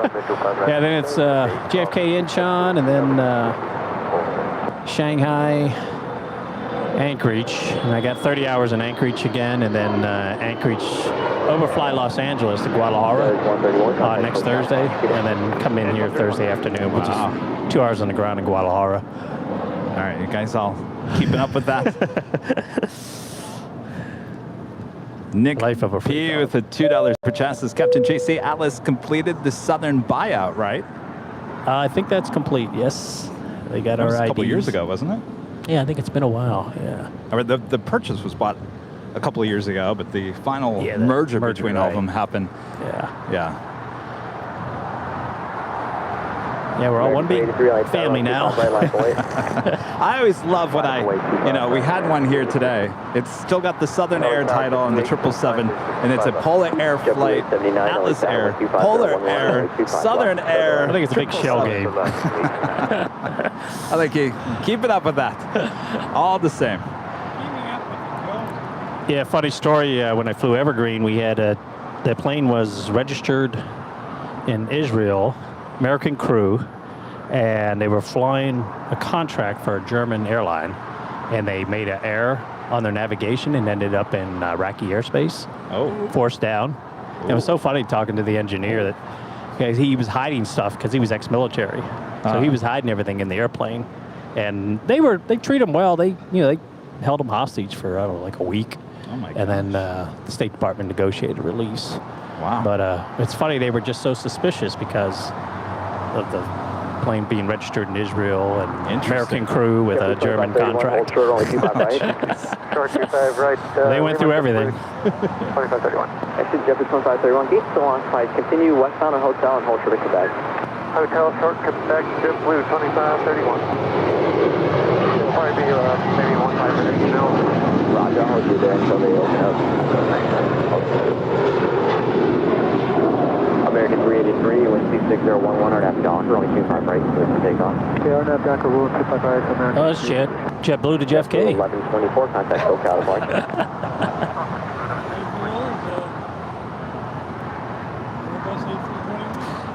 Yeah, then it's JFK Incheon, and then Shanghai, Anchorage, and I got 30 hours in Anchorage again, and then Anchorage, overfly Los Angeles to Guadalajara next Thursday, and then come in here Thursday afternoon, which is 2 hours on the ground in Guadalajara. All right, you guys all keeping up with that? Nick Life of a P with a $2 per chest says, Captain JC Atlas completed the Southern buyout, right? I think that's complete, yes. They got That was our a couple IDs. years ago, wasn't it? Yeah, I think it's been a while, yeah. I mean, the purchase was bought a couple of years ago, but the final the merger between all of them happened. Yeah. Yeah. Yeah, we're all one big family now. I always love when we had one here today. It's still got the Southern Air title on the 777, and it's a Polar Air flight, Atlas Air, Polar Air, Southern Air. I think it's a big shell game. I think you keep it up with that. All the same. Yeah, funny story. When I flew Evergreen, we had the plane was registered in Israel, American crew, and they were flying a contract for a German airline, and they made an error on their navigation and ended up in Iraqi airspace. Oh. Forced down. It was so funny talking to the engineer that he was hiding stuff because he was ex-military, so he was hiding everything in the airplane, and they treat him well. They held them hostage for, I don't know, like a week. Oh my And then the State Department negotiated a release. Wow. But it's funny, they were just so suspicious because of the plane being registered in Israel and American crew with a German contract. Short, only 25 right. Short 25 right. They went through everything. 2531. Exit Jeffrey 2531, gate still on flight. Continue westbound on hotel and hold short to Quebec. Hotel short Quebec, JetBlue 2531. It'll probably be maybe 1 minute, you know. Roger, I'll hold you there until they open up. American 383, wind speed 6011, RNAV Docker, only 25 right, clear for takeoff. Okay, RNAV Docker, rule 25 right, American. Oh, that's JetBlue to JFK. 1124, contact SoCal departure.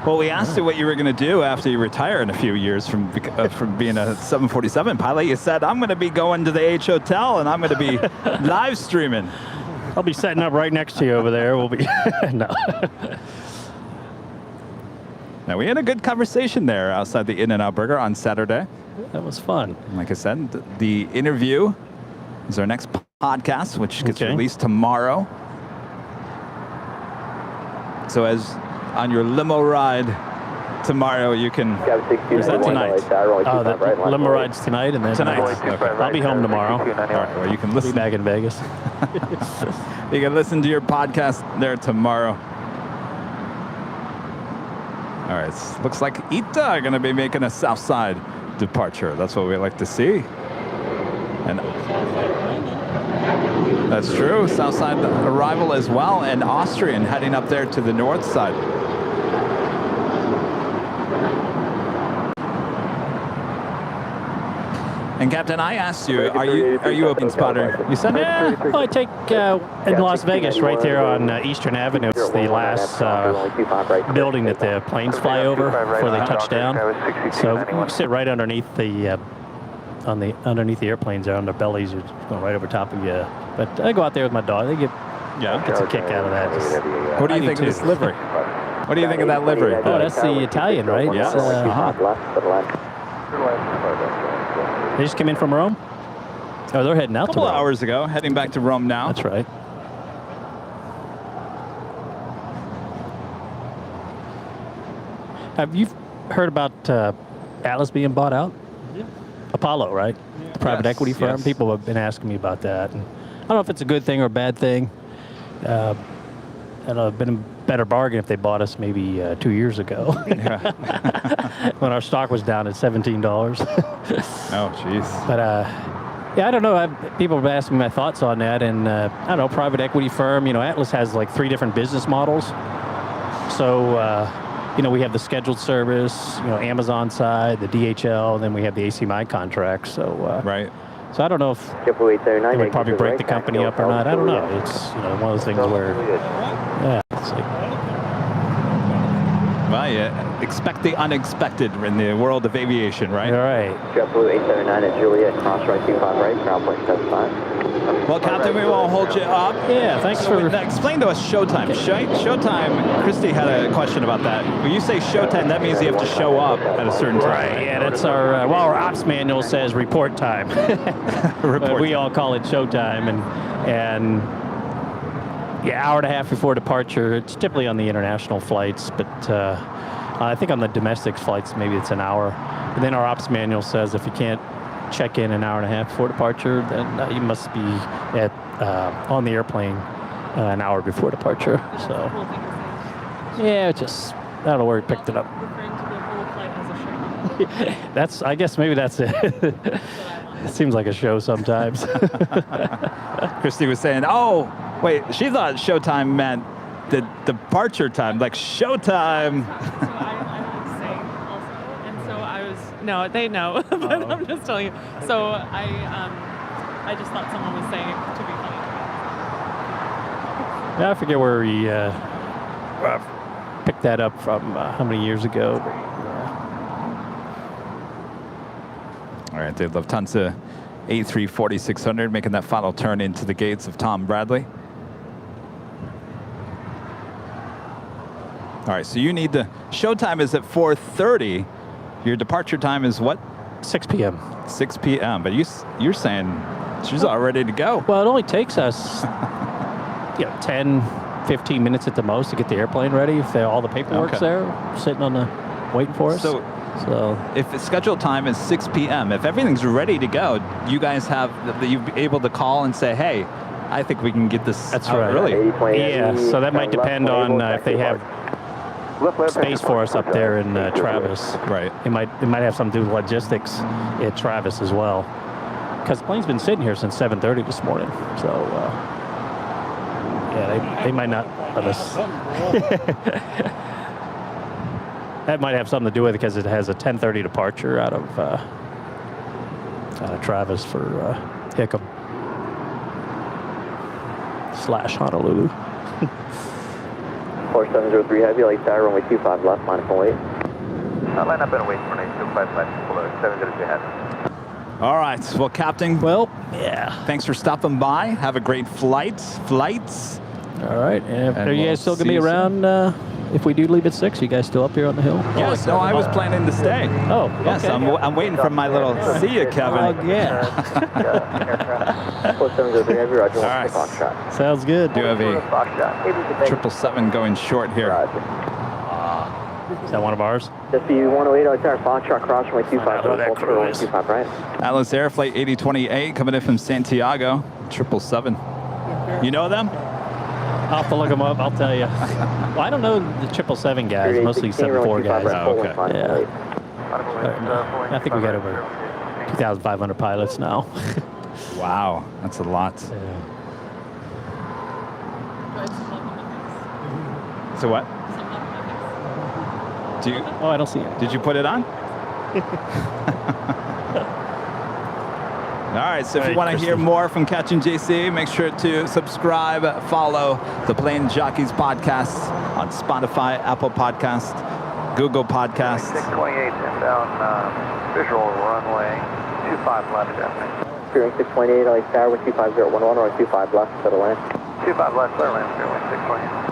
Well, we asked you what you were going to do after you retire in a few years from being a 747 pilot. You said, I'm going to be going to the H Hotel and I'm going to be live streaming. I'll be setting up right next to you over there. We'll be no. Now, we had a good conversation there outside the In-N-Out Burger on Saturday. That was fun. Like I said, the interview is our next podcast, which gets released tomorrow. So as on your limo ride tomorrow, you can... Is that tonight? Oh, the limo ride's tonight, and then tonight. Okay. I'll be home tomorrow. All right, well, you can listen. Be back in Vegas. You can listen to your podcast there tomorrow. All right, looks like ITA are going to be making a south side departure. That's what we like to see. And that's true. South side arrival as well, and Austrian heading up there to the north side. And Captain, I asked you, are you a plane spotter? You said, yeah. Well, I take in Las Vegas, right there on Eastern Avenue. It's the last building that the planes fly over before they touch down. So you sit right underneath the underneath the airplanes there on their bellies, are going right over top of you. But I go out there with my dog. They get a kick out of that. What do you think of this livery? What do you think of that livery? Oh, that's the Italian, right? Yeah. They just came in from Rome? Oh, they're heading out a couple of hours ago, heading back to Rome now. That's right. Have you heard about Atlas being bought out? Yeah. Apollo, right? Yeah. The private equity firm. Yes. People have been asking me about that. And I don't know if it's a good thing or a bad thing. And it'd been a better bargain if they bought us maybe 2 years ago. When our stock was down at $17. Oh, jeez. But yeah, I don't know. People have asked me my thoughts on that, and I don't know. Private equity firm. You know, Atlas has like 3 different business models. So you know, we have the scheduled service. You know, Amazon side, the DHL, and then we have the ACMI contract. So right. So I don't know if they would probably break the company up or not. I don't know. It's one of those things where it's like. Well, you expect the unexpected in the world of aviation, right? All right. JetBlue 879 at Juliet, cross right 25 right, ground point 75. Well, Captain, we won't hold you up. Yeah, thanks for... Explain to us showtime. Showtime, Christie had a question about that. When you say showtime, that means you have to show up at a certain time. Right, yeah, that's our... our ops manual says report time. But we all call it showtime, and hour and a half before departure. It's typically on the international flights, but I think on the domestic flights, maybe it's an hour. And then our ops manual says if you can't check in an hour and a half before departure, then you must be on the airplane an hour before departure. So, yeah, just, I don't know where he picked it up. Referring to the whole flight as a show. That's, I guess maybe that's it. It seems like a show sometimes. Christie was saying, oh, wait, she thought showtime meant the departure time, like showtime. I was saying also, and so I was, no, they know, but I'm just telling you. So I just thought someone was saying it to be funny. Yeah, I forget where he picked that up from, how many years ago. All right, Dave Lufthansa A340-600 making that final turn into the gates of Tom Bradley. All right, so you need the showtime is at 4:30. Your departure time is what? 6 p.m. 6 p.m. But you're saying She's all ready to go. Well, it only takes us 10, 15 minutes at the most to get the airplane ready. If all the paperwork's there, sitting on the waiting for us. So if the scheduled time is 6 p.m., if everything's ready to go, you guys you'll be able to call and say, hey, I think we can get this out early. Yeah, so that might depend on if they have space for us up there in Travis. Right. It might have something to do with logistics at Travis as well. Because the plane's been sitting here since 7:30 this morning. So, they might not let us. That might have something to do with it because it has a 10:30 departure out of Travis for Hickam / Honolulu. 4703 Heavy, LA Tower, runway 25 left, minus 1 weight. Line up and wait for 825 left, below 703 ahead. All right. Well, Captain. Well, thanks for stopping by. Have a great flights. All right. And are you guys still going to be around if we do leave at 6? You guys still up here on the hill? Yes. No, I was planning to stay. Oh, yes. okay. I'm waiting for my little see you, Kevin. Oh, yeah. 4703 Heavy, Roger. All right. Sounds good. Do have a 777 going short here. Is that one of ours? Just be 108, LA Tower, Foxtrot, cross runway 25 left, hold short runway 25 right. Atlas Air Flight 8028 coming in from Santiago, 777. You know them? I'll have to look them up. I'll tell you. Well, I don't know the 777 guys, mostly 74 guys. Oh, okay. Yeah. I think we got over 2,500 pilots now. Wow, that's a lot. So what? Oh, I don't see it. Did you put it on? All right, so if you want to hear more from Catching JC, make sure to subscribe, follow the Plane Jockeys podcast on Spotify, Apple Podcast, Google Podcast. 628 inbound visual runway 25 left, definitely. Clearing 628, LA Tower, with 25011, runway 25 left, settle land. 25 left, clear land, 628.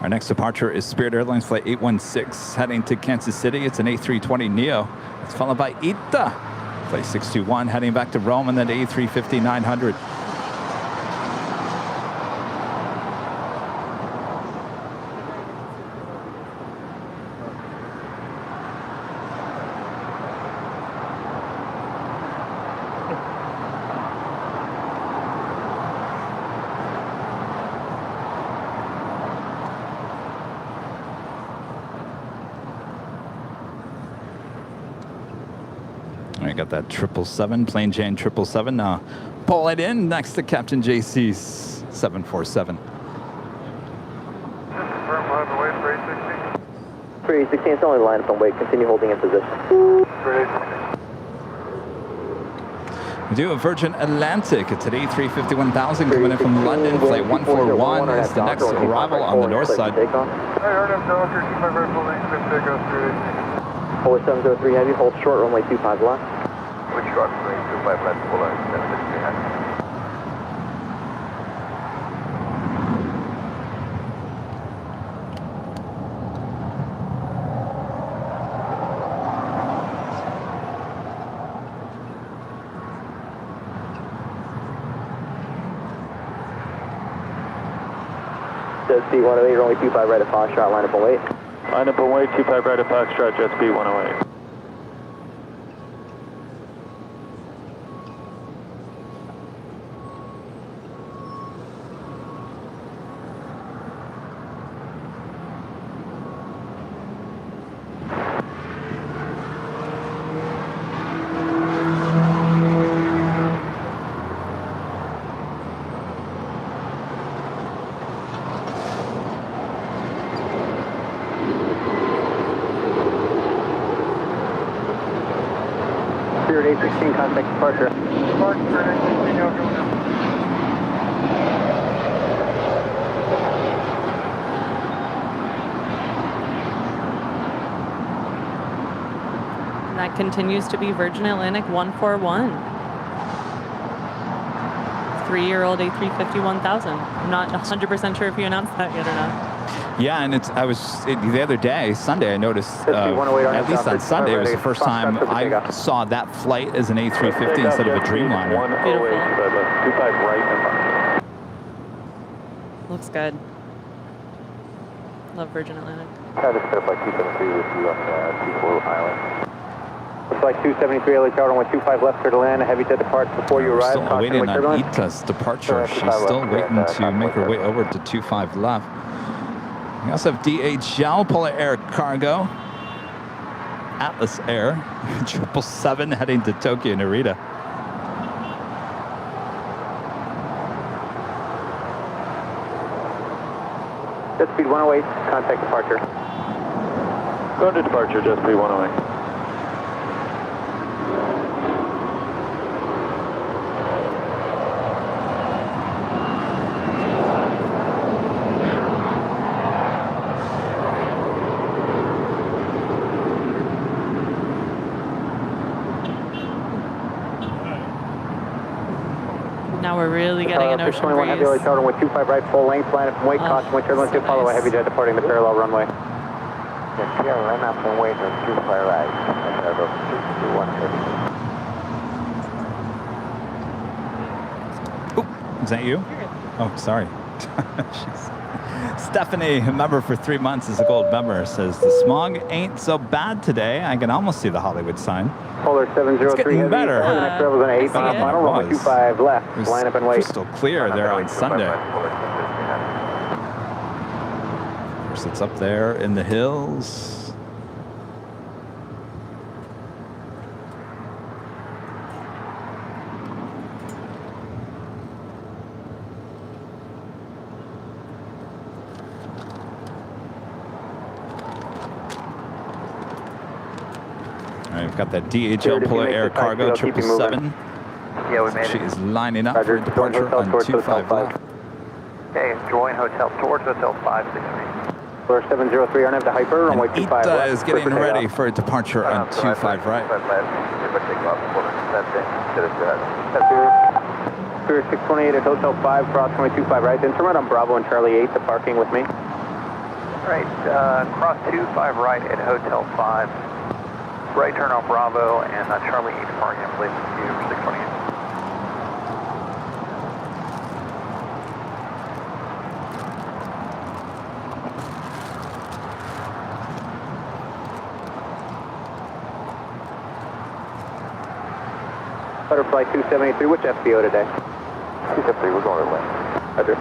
Our next departure is Spirit Airlines Flight 816 heading to Kansas City. It's an A320neo. It's followed by ITA Flight 621 heading back to Rome, and then A350-900. I got that 777, Plane Jane 777. Pull it in next to Captain JC's 747. Confirm, we'll have the wait for 816. 316, it's only line up and wait. Continue holding in position. We do a Virgin Atlantic. It's at A350-1000 coming in from London. Flight 141 is the next arrival on the north side. I heard him, Doctor, 25 right, holding, good takeoff, 318. 4703 Heavy, hold short, runway 25 left. Which short runway 25 left, below 703 ahead. Jet Speed 108, runway 25 right at Foxtrot, line up and wait. Line up and wait, 25 right at Foxtrot, Jet Speed 108. Spirit 816, contact departure. Mark, Spirit 816, now going up. And that continues to be Virgin Atlantic 141. 3-year-old A350-1000. I'm not 100% sure if you announced that yet or not. Yeah, and the other day, Sunday, I noticed, at least on Sunday, it was the first time I saw that flight as an A350 instead of a Dreamliner. 25 right. Looks good. Love Virgin Atlantic. Try to set up like 273 with you on T4 Island. Looks like 273 LA Tower, runway 25 left, clear to land. A heavy jet departs before you arrive. Still waiting on Ita's departure. She's still waiting to make her way over to 25 left. We also have DHL, Polar Air Cargo, Atlas Air, 777 heading to Tokyo Narita. Jet speed 108, contact departure. Going to departure, jet speed 108. Now we're really getting an ocean 621 heavy LA breeze. Tower, runway 25 right, full length, line up and wait, caution, wind turbulence, so follow a heavy jet departing the parallel runway. Yes, here, line up and wait on 25 right. Is that you? Oh, sorry. Stephanie, a member for 3 months, is a gold member, says the smog ain't so bad today. I can almost see the Hollywood sign. Polar 703 It's getting heavy. better. The next level is on 8 Better than final, it runway was. 25 left, It was line up and wait. crystal clear there on Sunday. Of course, it's up there in the hills. All right, we've got that DHL Polar Air Cargo 777. Yeah, we made She it. is lining up Roger, for departure hotel on towards 25 hotel left. Okay, join hotel towards hotel 563. Polar 703, RNAV to Hyper, runway 25 Ita left. is getting clear for ready takeoff. for a departure on 25 right. Spirit 628 at Hotel 5, cross runway 25 right. Then turn right on Bravo and Charlie 8 to parking with me. Right, cross 25 right at Hotel 5. Right turn on Bravo and Charlie 8 parking, I believe, with you for 628. Butterfly 273, which FBO today? 273, we're going to land. Roger.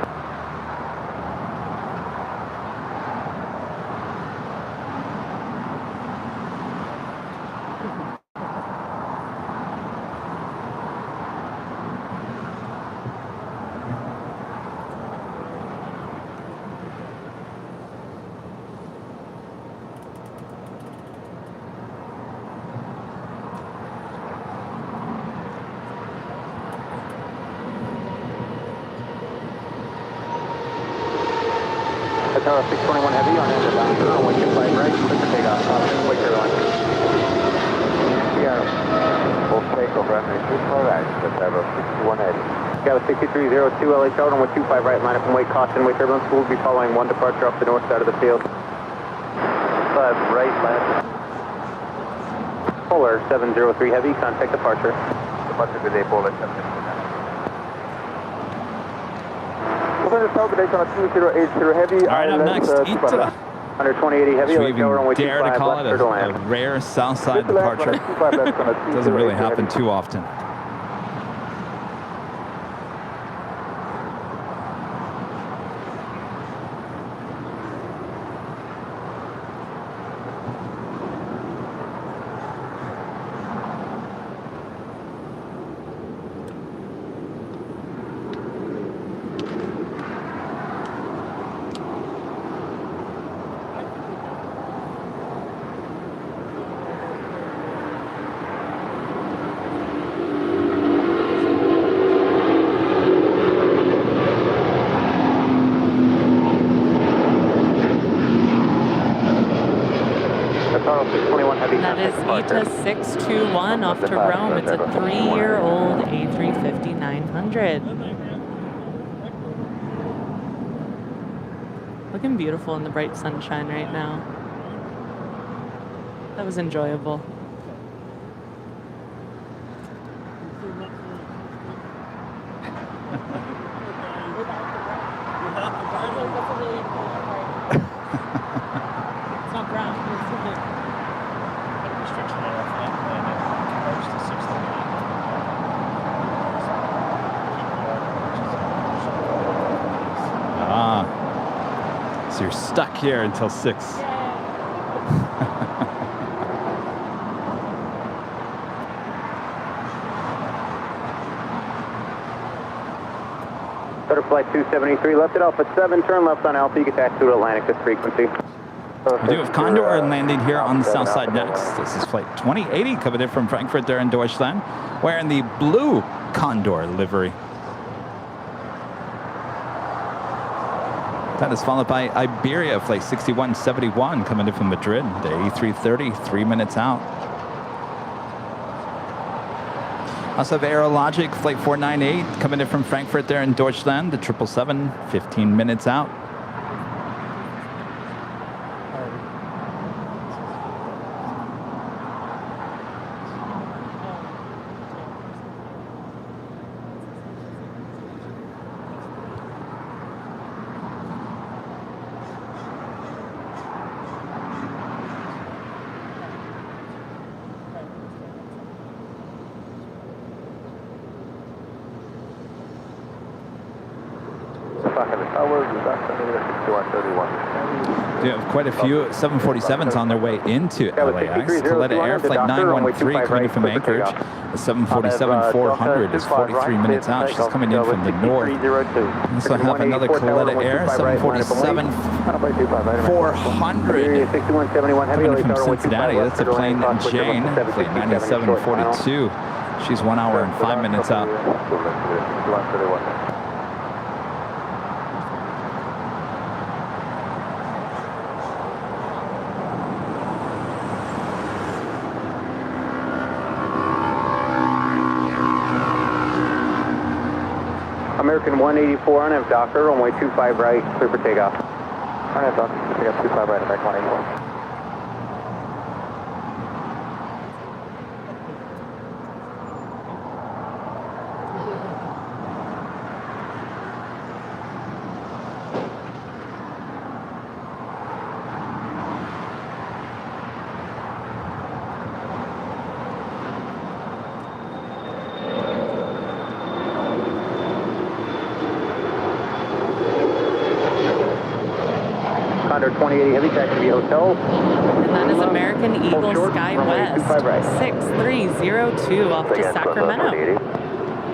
Tower 621 heavy on end of bound, runway 25 right, clear for takeoff, wait your line. Yeah, full takeoff, runway 25 right, September 6180. Got a 6302 LA Tower, runway 25 right, line up and wait, caution, wait turbulence. We'll be following one departure off the north side of the field. 5 right, land. Polar 703 heavy, contact departure. Departure good day, Polar 703. All right, up next, Ita. 12080 heavy, Should we LA Tower, runway even dare to 25 call left, it clear to a land. rare south side departure? Doesn't really happen too often. That is Ita 621 off to Rome. It's a 3-year-old A350-900. Looking beautiful in the bright sunshine right now. That was enjoyable. It's not brown. Restriction on our flight plan compares to 638. So you're stuck here until 6. Better flight 273, left at Alpha 7, turn left on Alpha, you can taxi to Atlantic this frequency. We do have Condor landing here on the south side next. This is flight 2080 coming in from Frankfurt there in Deutschland, wearing the blue Condor livery. That is followed by Iberia, flight 6171 coming in from Madrid, the A330, 3 minutes out. Also have Aerologic, flight 498 coming in from Frankfurt there in Deutschland, the 777, 15 minutes out. We have quite a few 747s on their way into LAX. Coletta Air Flight 913 coming in from Anchorage. The 747-400 is 43 minutes out. She's coming in from the north. We also have another Coletta Air 747-400 coming in from Cincinnati. That's a plane Jane, Flight 9742. She's 1 hour and 5 minutes out. American 184 on F Docker, runway 25 right, clear for takeoff. On F Docker, takeoff 25 right, American 184. Condor 2080 heavy taxi to hotel. And that is American Eagle Sky West 6302 off to Sacramento.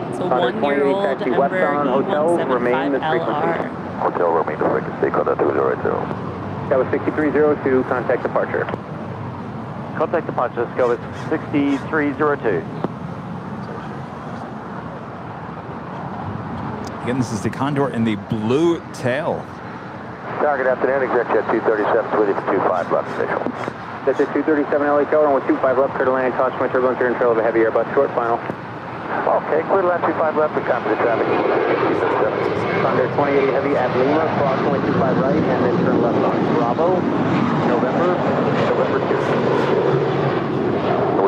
It's a 1-year-old Embraer E175LR. Hotel remain the frequency, contact 202. That was 6302, contact departure. Contact departure, let's go with 6302. Again, this is the Condor in the blue tail. Target afternoon, exec jet 237, with you for 25 left initial. That's a 237 LA tower, runway 25 left, clear to land, toss my turbulence here and trail of a heavy Airbus, short final. Okay, clear to land 25 left, we copy the traffic. Condor 2080 heavy at Lima, cross runway 25 right, and then turn left on Bravo, November 2.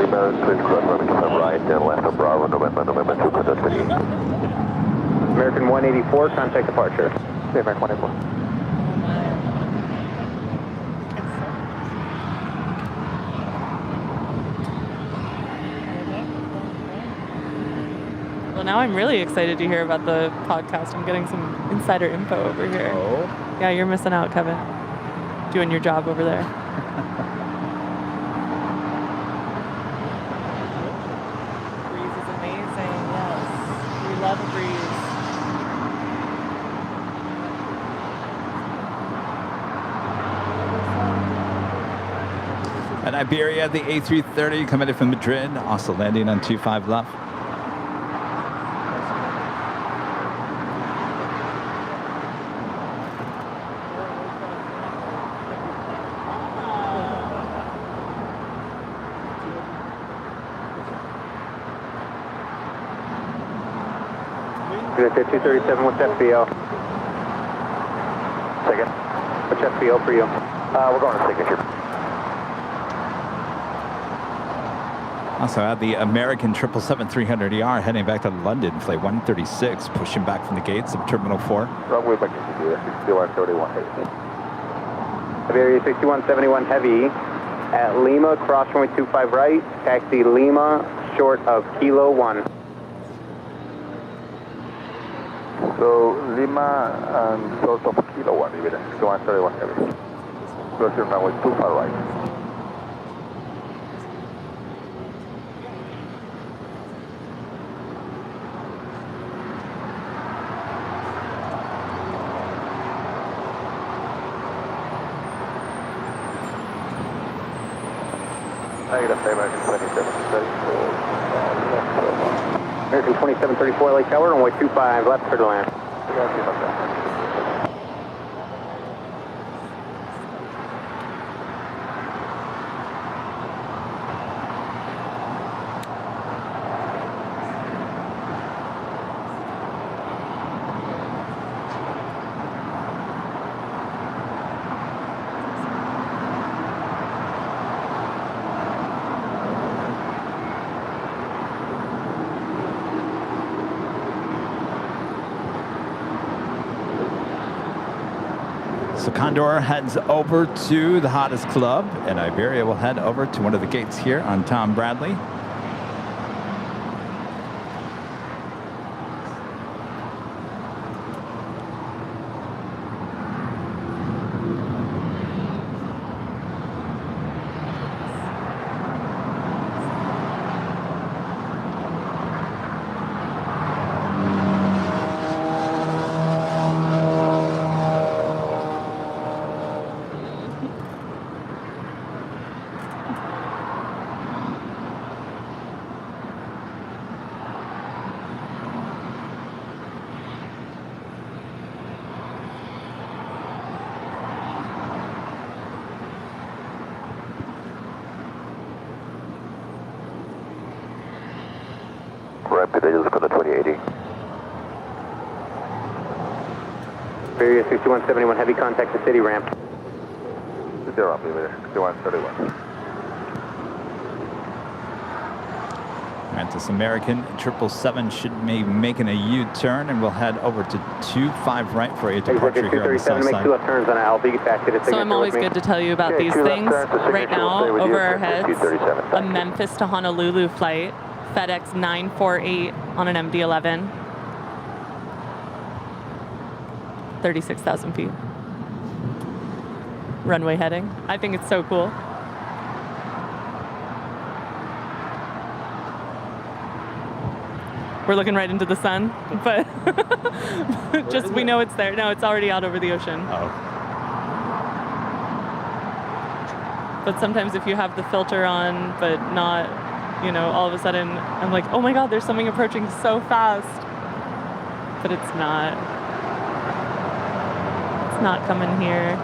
Lima, clear to cross runway 25 right, then left on Bravo, November 2, contact City. American 184, contact departure. Okay, American 184. Well, now I'm really excited to hear about the podcast. I'm getting some insider info over here. Oh. Yeah, you're missing out, Kevin. Doing your job over there. Breeze is amazing, yes. We love Breeze. At Iberia, the A330 coming in from Madrid, also landing on 25 left. Unit 237, what's FBO? Second. What's FBO for you? We're going to signature. Also have the American 777-300ER heading back to London, flight 136, pushing back from the gates of Terminal 4. Runway back to the 6131 heavy. Aviation 6171 heavy at Lima, cross runway 25 right, taxi Lima, short of Kilo 1. So Lima and short of Kilo 1, Aviation 6131 heavy. Closing runway 25 right. Negative, American 2734. American 2734 LA Tower, runway 25 left, clear to land. So Condor heads over to the hottest club, and Iberia will head over to one of the gates here on Tom Bradley. Rapid Angels for the 2080. Iberia 6171 heavy, contact the city ramp. Zero up, Aviation 6131. Alright, this American 777 should be making a U-turn, and we'll head over to 25 right for a departure here on the south make side. 2 left turns on I'll be back at So I'm always good to tell you about these things. Right now, over our heads, a Memphis to Honolulu flight, FedEx 948 on an MD-11. 36,000 feet. Runway heading. I think it's so cool. We're looking right into the sun, but just we know it's there. No, it's already out over the ocean. Oh. But sometimes if you have the filter on, but not, you know, all of a sudden I'm like, oh my God, there's something approaching so fast. But it's not. It's not coming here.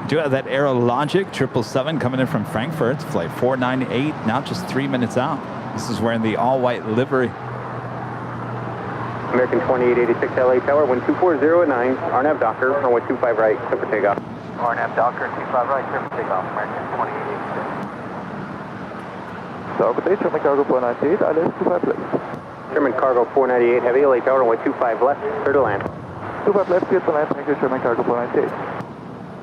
Do have that Aerologic 777 coming in from Frankfurt, flight 498, now just 3 minutes out. This is wearing the all-white livery. American 2886 LA Tower, 12409, RNAV Docker, runway 25 right, clear for takeoff. RNAV Docker, 25 right, clear for takeoff, American 2886. So, good day, German Cargo 498, LS 25 left. German Cargo 498 heavy, LA Tower, runway 25 left, clear to land. 25 left, clear to land, thank you, German Cargo 498.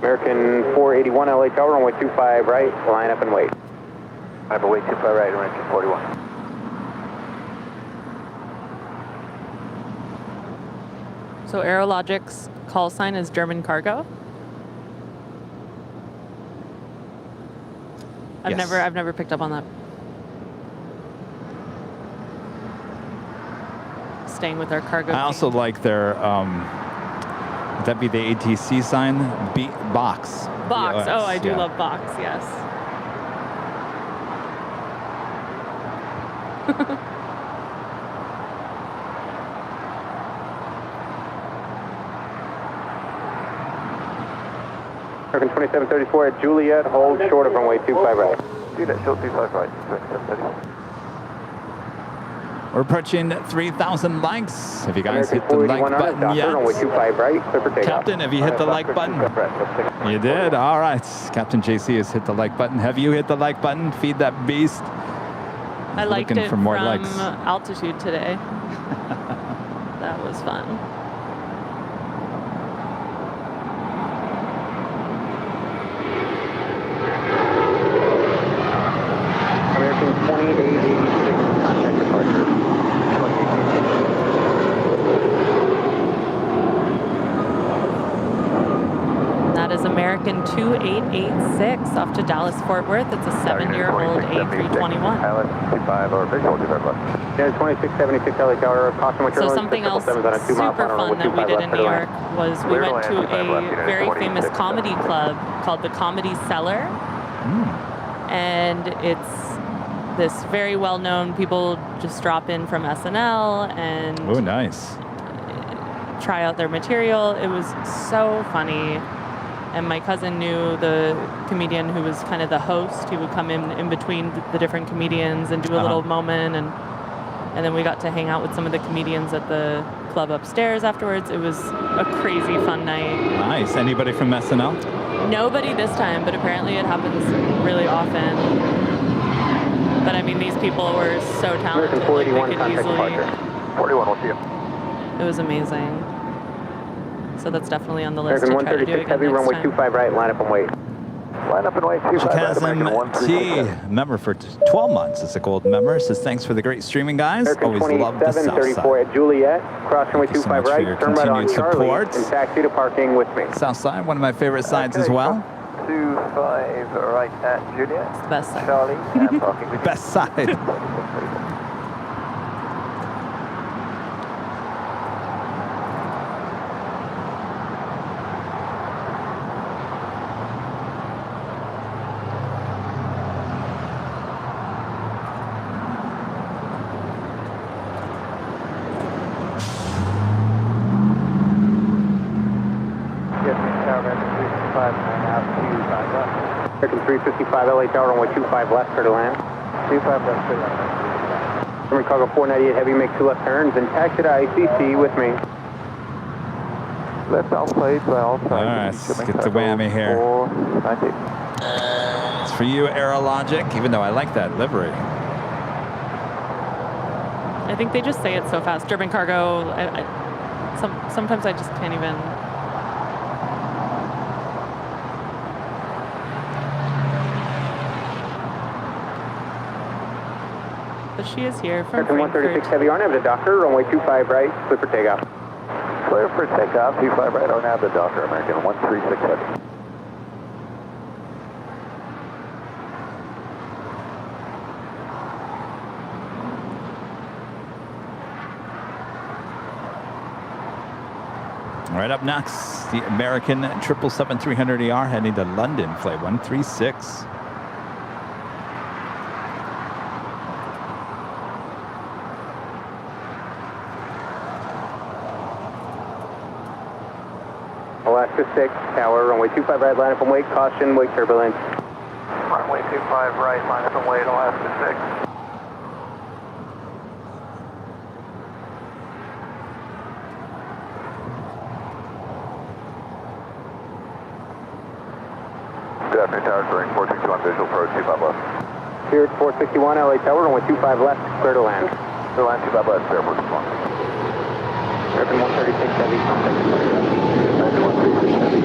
American 481 LA Tower, runway 25 right, line up and wait. I have a wait 25 right, American 41. So Aerologic's call sign is German Cargo? I've Yes. never picked up on that. Staying with our cargo. I also like their, would that be the ATC sign? Box. Box. BOX, Oh, I do yeah. love Box, yes. American 2734 at Juliet, hold short of runway 25 right. Juliet, short 25 right, 2734. We're approaching 3,000 likes. Have you guys American hit the like 481 button Doctor, yet? runway 25 right, clear for takeoff. Captain, have you hit the like button? You did? All right. Captain JC has hit the like button. Have you hit the like button? Feed that beast. I liked Looking it for more from likes. altitude today. That was fun. American 2886, contact departure. That is American 2886 off to Dallas Fort Worth. It's a 7-year-old A321. Pilot 25 or visual 25 left. Yeah, 2676 LA Tower, caution with So something else super fun that we did in New York was we went to a very famous comedy club called the Comedy Cellar. And it's this very well-known, people just drop in from SNL and Oh, nice. try out their material. It was so funny. And my cousin knew the comedian who was kind of the host. He would come in between the different comedians and do a little moment. And then we got to hang out with some of the comedians at the club upstairs afterwards. It was a crazy fun night. Nice. Anybody from SNL? Nobody this time, but apparently it happens really often. But I mean, these people were so talented. American 481, Like, they could contact easily. departure. 41, we'll see you. It was amazing. So that's definitely on the list American to try to do 136 again heavy, next runway time. 25 right, line up and wait. Line up and wait, 25 right, American Chasm 136. T, member for 12 months. It's a gold member. Says thanks for the great streaming, guys. American Always love the South 2734 Side. at Juliet, cross runway Thank you so 25 much for right, your turn right on continued Charlie, support. and taxi to parking with me. South Side, one of my favorite sides as well. 25 right at Juliet. It's the best side. Charlie, and parking with you. Best side. American 355 LA Tower, runway 25 left, clear to land. 25 left, clear to land. From Chicago 498 heavy, make 2 left turns and taxi to ICC with me. Left outside by all sides. All right, let's get the whammy here. 490. It's for you, Aerologic, even though I like that livery. I think they just say it so fast. Durban Cargo, sometimes I just can't even. But she is here from American 136 Frankfurt. heavy, RNAV to Docker, runway 25 right, clear for takeoff. Clear for takeoff, 25 right, on nav the Docker, American 136 heavy. All right, up next, the American 777-300ER heading to London, flight 136. Alaska 6, tower, runway 25 right, line up and wait, caution, wake turbulence. Runway 25 right, line up and wait, Alaska 6. Good afternoon, Tower, Spring 461 visual approach, 25 left. Spirit 461 LA Tower, runway 25 left, clear to land. Clear to land, 25 left, Spirit 461. American 136 heavy, contact departure. American 136 heavy.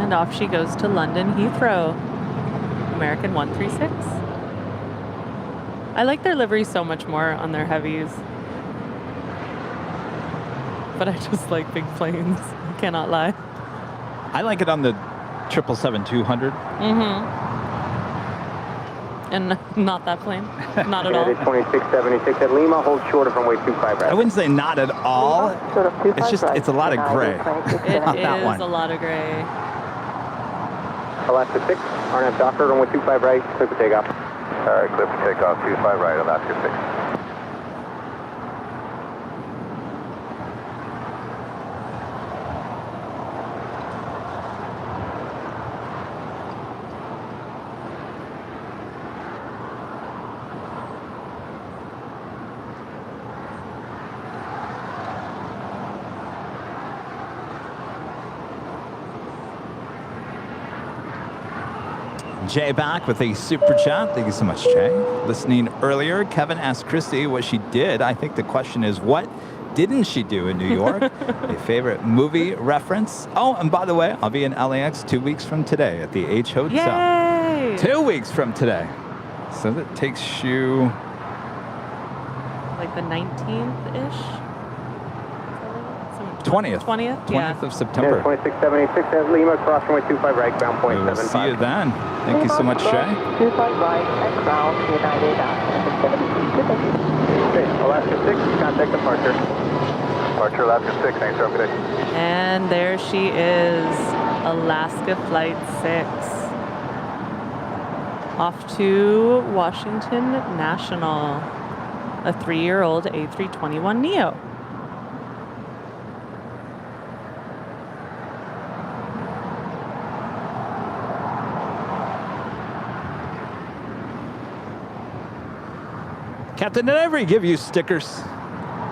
And off she goes to London Heathrow. American 136. I like their livery so much more on their heavies. But I just like big planes. I cannot lie. I like it on the 777-200. And not that plane. Not at all. United 2676 at Lima, hold short of runway 25 right. I wouldn't say not at all. Sort of 25 It's just, right. it's a lot of gray. It Not that is one. a lot of gray. Alaska 6, RNAV Docker, runway 25 right, clear for takeoff. All right, clear for takeoff, 25 right, Alaska 6. Jay back with a super chat. Thank you so much, Jay. Listening earlier, Kevin asked Christie what she did. I think the question is, what didn't she do in New York? A favorite movie reference. Oh, and by the way, I'll be in LAX 2 weeks from today at the H Hotel. Yay! 2 weeks from today. So that takes you... Like the 19th-ish? 20th. 20th? 20th of September. 2676 at Lima, cross runway 25 right, ground point We'll 75. see you then. Thank you so much, Jay. 25 right at ground, United Okay, Alaska 6, contact departure. Departure Alaska 6, thanks, have a good day. And there she is, Alaska Flight 6. Off to Washington National. A 3-year-old A321neo. Captain, did I ever give you stickers?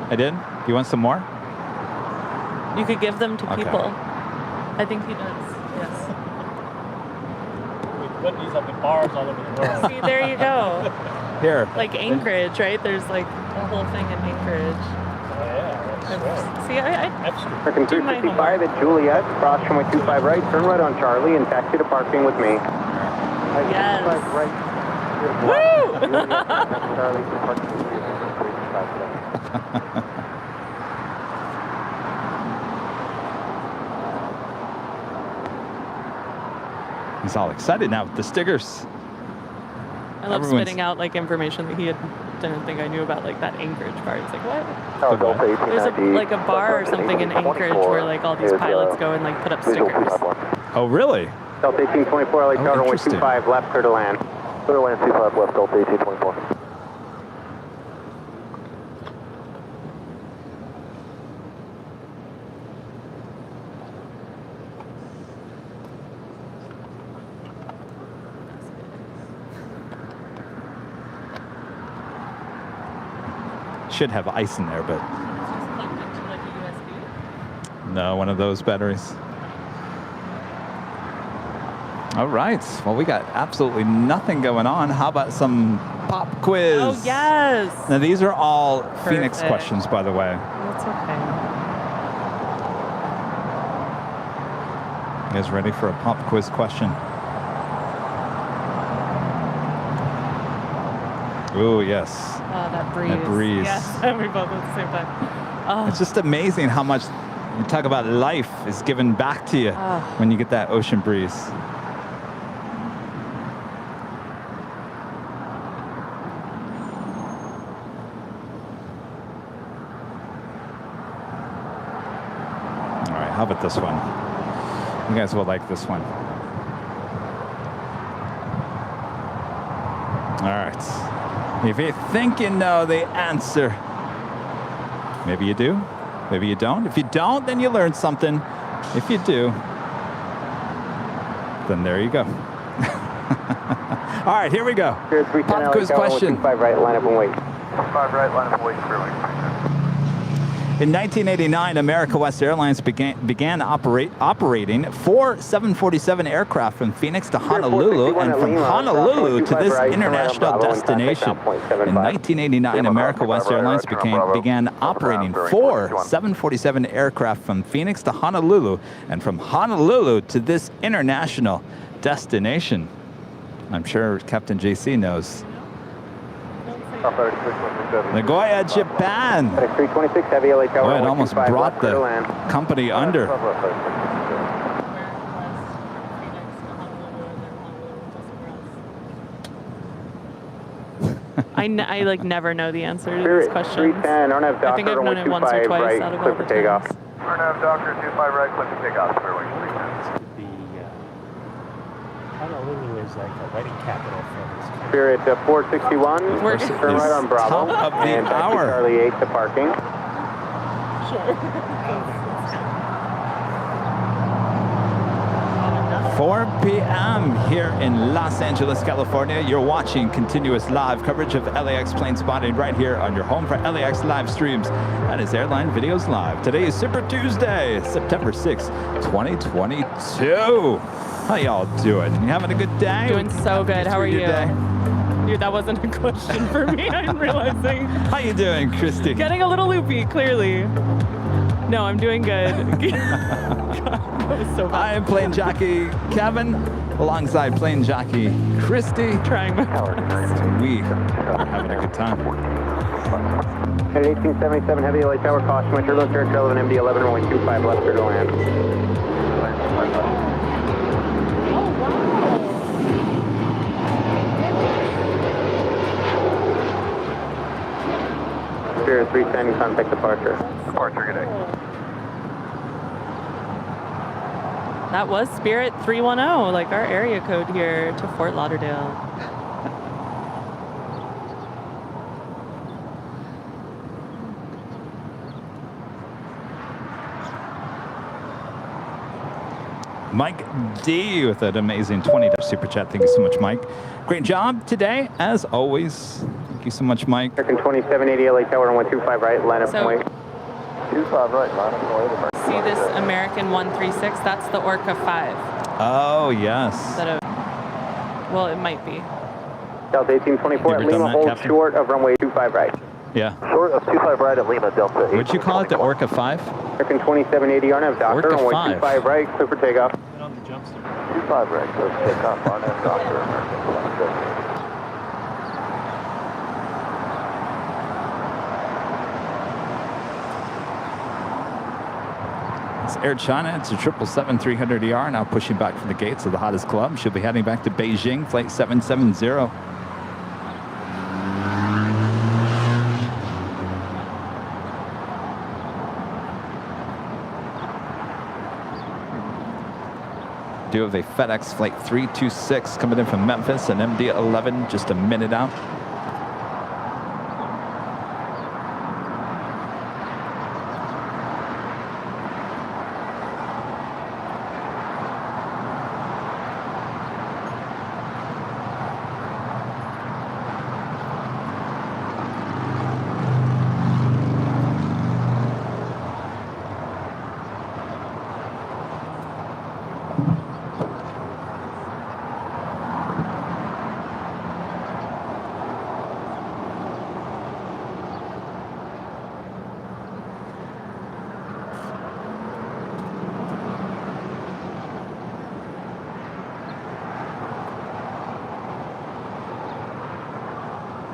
I did? You want some more? You could give them to Okay. people. I think he does, yes. We put these up in bars all over the world. See, there you go. Here. Like Anchorage, right? There's like a whole thing in Anchorage. Oh, yeah, that's right. See, I American do my 355 at Juliet, cross runway 25 right, turn right on Charlie, and taxi to parking with me. Yes. Right. Woo! Charlie to parking with me. He's all excited now with the stickers. I love Everyone's- spitting out like information that he didn't think I knew about, like that Anchorage part. It's like, what? Oh, Delta There's 1890. like a bar or something in Anchorage where like all these pilots go and like put up Visual stickers. 251. Oh, really? Delta 1824, LA Tower, runway interesting. 25 left, clear to land. Clear to land 25 left, Delta 1824. Should have ice in there, but no, one of those batteries. All right. Well, we got absolutely nothing going on. How about some pop quiz? Oh, yes. Now, these are all Phoenix Perfect. questions, by the way. That's okay. You guys ready for a pop quiz question? Oh, yes. Oh, that breeze. That breeze. Yes, we both at the same time. Oh, It's just amazing how much you talk about life is given back to you when you get that ocean breeze. All right, how about this one? You guys will like this one. All right. If you think you know the answer, maybe you do, maybe you don't. If you don't, then you learn something. If you do, then there you go. All right, here we go. Here at 310 Pop quiz question. 25 right, line up and wait. 5 right, line up and wait, clear lane. In 1989, America West Airlines began operating 4 747 aircraft from Phoenix to Honolulu and from Honolulu to this international destination. In 1989, America West Airlines began operating 4 747 aircraft from Phoenix to Honolulu and from Honolulu to this international destination. I'm sure Captain JC knows. Nagoya, Japan. 326 heavy LA Tower. Oh, it runway almost 25 brought left, clear to the land. company under. I like never know the answer to Spirit these questions. 310, Arnav I Doctor, think I've runway known it once or 25 twice right, out of clear all for the takeoff. times. Arnav Doctor, 25 right, clear for takeoff, clear wing 310. Honolulu is like a wedding capital for this country. Spirit 461, turn right on Bravo. Top of the and taxi hour. Charlie 8 to parking. Sure. 4 p.m. here in Los Angeles, California. You're watching continuous live coverage of LAX plane spotting right here on your home for LAX live streams. That is Airline Videos Live. Today is Super Tuesday, September 6th, 2022. How y'all doing? You having a good day? Doing so good. How are you? Day? Dude, that wasn't a question for me, I'm realizing. How you doing, Christie? Getting a little loopy, clearly. No, I'm doing good. God, that was so bad. I am plane jockey Kevin, alongside plane jockey Christie. Trying my best. We are having a good time. At 1877 Heavy LA Tower, caution, my turbulence air trail of an MD-11, runway 25 left, clear to land. Spirit 310, contact departure. Departure, good day. That was Spirit 310, like our area code here to Fort Lauderdale. Mike D with an amazing $20 super chat. Thank you so much, Mike. Great job today, as always. Thank you so much, Mike. American 2780 LA Tower, 125 right, line up point. 25 right, line up point. See this American 136? That's the Orca 5. Oh, yes. Well, it might be. Delta 1824 at Lima, hold short of runway 25 right. Yeah. Short of 25 right at Lima, Delta. What'd you call it, the Orca 5? American 2780 RNAV, doctor, Orca runway 5. 25 right, clear for takeoff. 25 right, clear for takeoff, RNAV, doctor, American 2780. It's Air China. It's a 777-300ER now pushing back from the gates of the hottest club. She'll be heading back to Beijing, flight 770. Do have a FedEx flight 326 coming in from Memphis, an MD-11 just a minute out.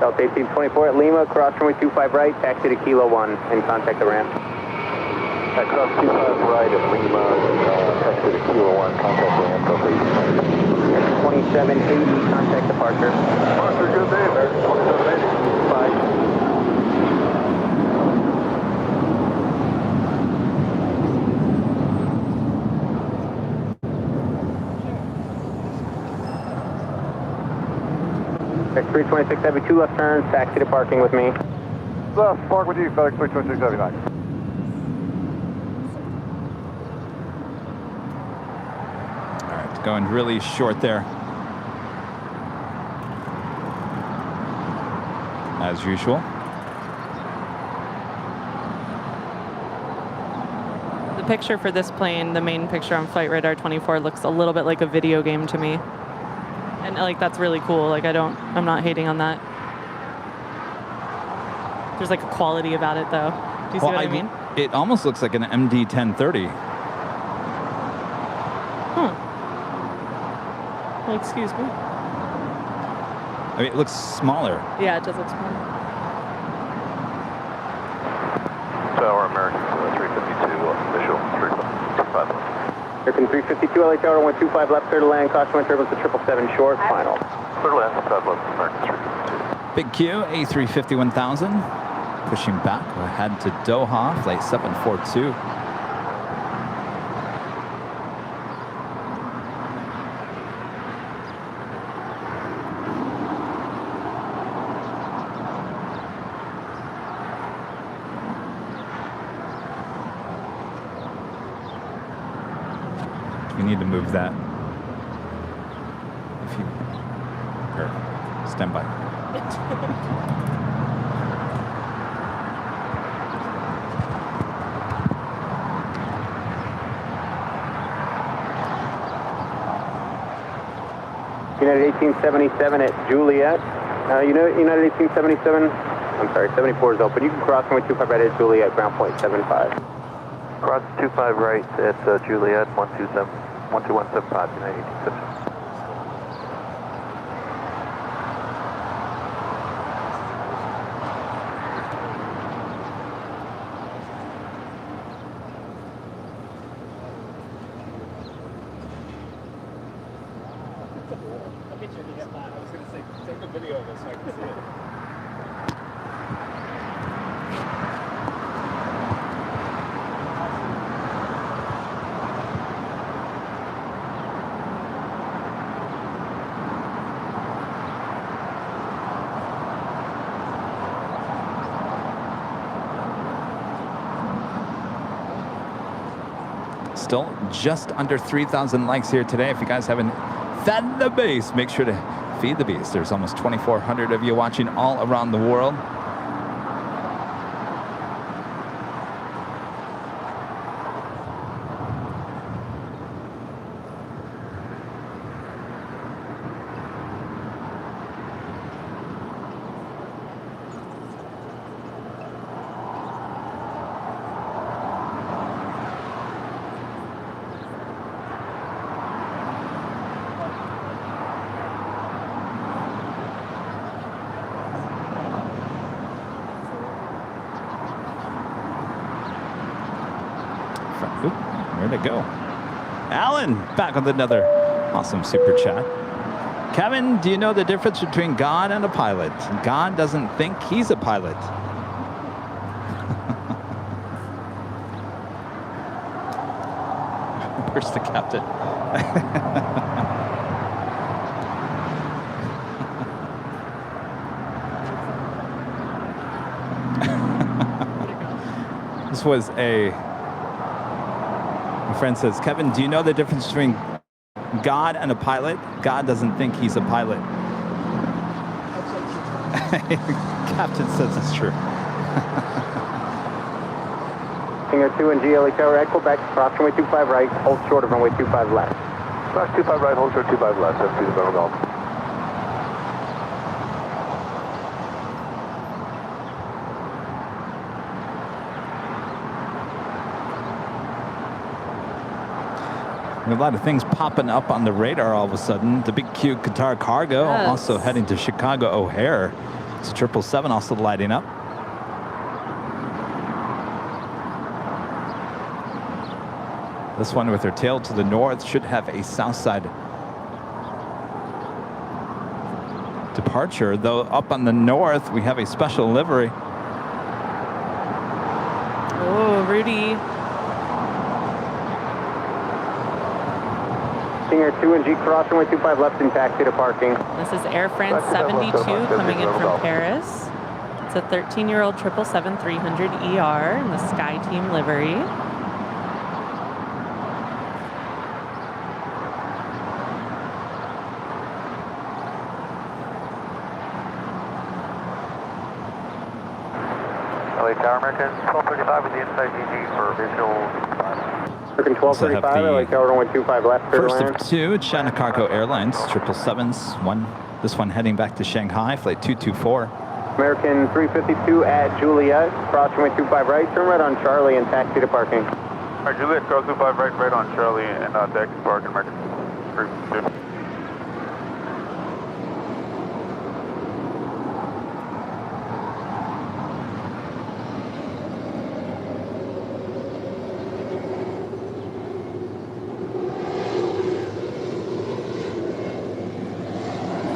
Delta 1824 at Lima, cross runway 25 right, taxi to Kilo 1, and contact the ramp. Cross 25 right at Lima, taxi to Kilo 1, contact the ramp, Delta 2780, contact departure. Departure, good day, American 2780. Bye. X326 Heavy, 2 left turns, taxi to parking with me. Left, park with you, FedEx 326 Heavy 9. All right, going really short there. As usual. The picture for this plane, the main picture on Flight Radar 24, looks a little bit like a video game to me. And like, that's really cool. Like, I'm not hating on that. There's like a quality about it though. Do you see what I mean? It almost looks like an MD-1030. Well, excuse me. I mean, it looks smaller. Yeah, it does look smaller. Tower, American 352, official 325 left. American 352 LA Tower, 125 left, clear to land, caution wind turbulence to 777 short, final. Clear to land, 5 left, American 352. Big Q, A350 1000, pushing back. We'll head to Doha, flight 742. We need to move that Stand by. United 1877 at Juliet. United 1877, I'm sorry, 74 is open. You can cross runway 25 right at Juliet, ground point 75. Cross 25 right at Juliet, 12175, United 1877. I'll get you to get that. I was going to say, take a video of this so I can see it. Still just under 3,000 likes here today. If you guys haven't fed the beast, make sure to feed the beast. There's almost 2,400 of you watching all around the world. Oop, where'd it go? Alan, back with another awesome super chat. Kevin, do you know the difference between God and a pilot? God doesn't think he's a pilot. Where's the captain? This was a... My friend says, Kevin, do you know the difference between God and a pilot? God doesn't think he's a pilot. Captain says it's true. Singer 2 and GLA Tower Echo back, cross runway 25 right, hold short of runway 25 left. Cross 25 right, hold short 25 left, that's the November Golf. A lot of things popping up on the radar all of a sudden. The big Q Qatar Cargo also heading to Chicago O'Hare. It's 777 also lighting up. This one with her tail to the north should have a south side departure, though up on the north we have a special livery. Oh, Rudy. Singer 2 and G cross runway 25 left in taxi to parking. This is Air France 72 coming in from Paris. It's a 13-year-old 777-300 ER in the Sky Team livery. LA Tower American 1235 with the inside GG for visual. American 1235, LA Tower runway 25 left. First of two, China Cargo Airlines 777s. This one heading back to Shanghai, flight 224. American 352 at Juliet, cross runway 25 right, turn right on Charlie and taxi to parking. All right, Juliet, cross 25 right on Charlie and taxi to parking, American 352.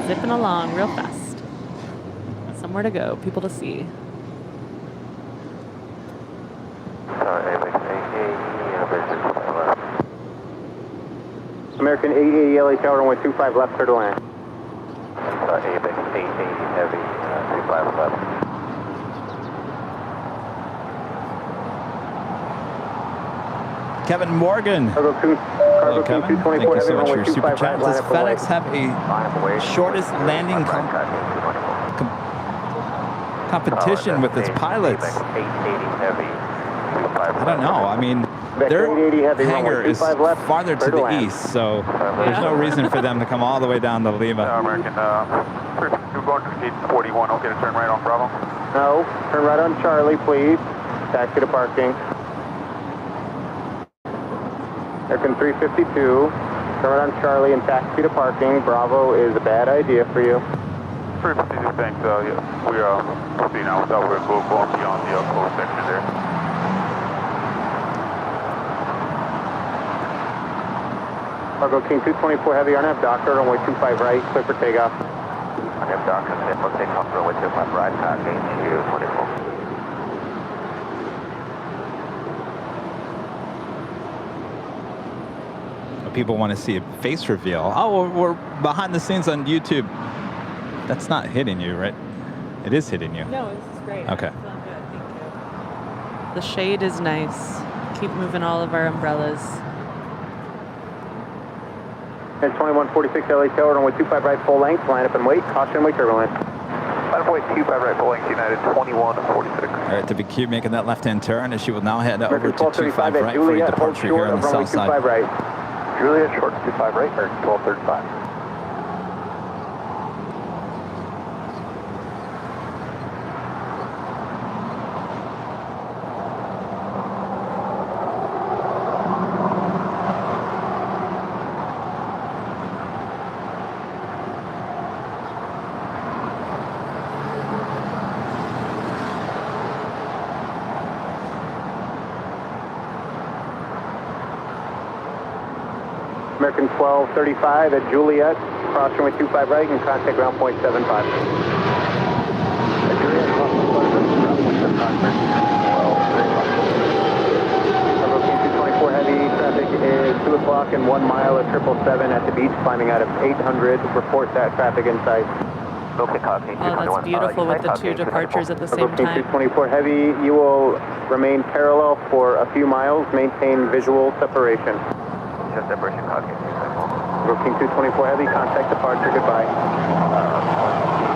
Zipping along real fast. Somewhere to go, people to see. American 880 LA Tower runway 25 left, clear to land. ABX 880 heavy, 25 left. Kevin Morgan. Cargo Hello, Kevin. Thank you so much for your super chat. Does FedEx have a shortest landing competition with its pilots? I don't know. I mean, their hangar is farther to the east, so there's no reason for them to come all the way down to Lima. American, we're going to gate 41. Okay, to turn right on Bravo. No, turn right on Charlie, please. Taxi to parking. American 352. Turn right on Charlie and taxi to parking. Bravo is a bad idea for you. 352, thanks. Yeah, we'll see now. Without we're going beyond the closed section there. Cargo King 224 Heavy, RNAV Doctor, runway 25 right, clear for takeoff. RNAV Doctor, clear for takeoff, runway 25 right, gate 224. People want to see a face reveal. Oh, we're behind the scenes on YouTube. That's not hitting you, right? It is hitting you. No, this is great. Okay. I'm feeling good, thank you. The shade is nice. Keep moving all of our umbrellas. And 2146 LA Tower, runway 25 right, full length, line up and wait, caution, wait, turbulence. Line up, wait, 25 right, full length, United 2146. All right, to be Q making that left-hand turn, and she will now head over to 1235 25 right for a departure here on the south side. Right. Juliet, short 25 right, or 1235. American 1235 at Juliet, cross runway 25 right, and contact ground point 75. At Juliet, cross ground point 75. Cargo King 224 Heavy, traffic is 2 o'clock and 1 mile at 777 at the beach, climbing out of 800. Report that traffic in sight. Okay, copy. Oh, that's beautiful with the two departures at the same time. 224 Heavy, you will remain parallel for a few miles. Maintain visual separation. Separation, copy. King 224 Heavy, contact departure, goodbye.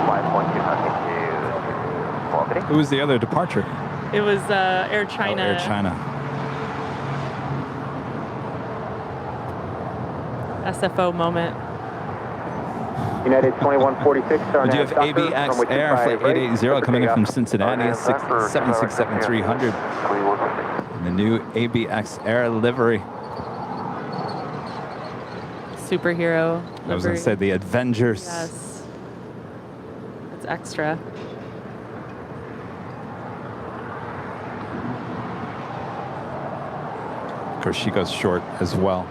5.2 to Who was the other departure? It was Air China. Oh, Air China. SFO moment. United 2146, We do have ABX Air Flight 880 coming in from Cincinnati, 767-300. The new ABX Air livery. Superhero livery. I was going to say the Avengers. Yes. It's extra. Of course, she goes short as well.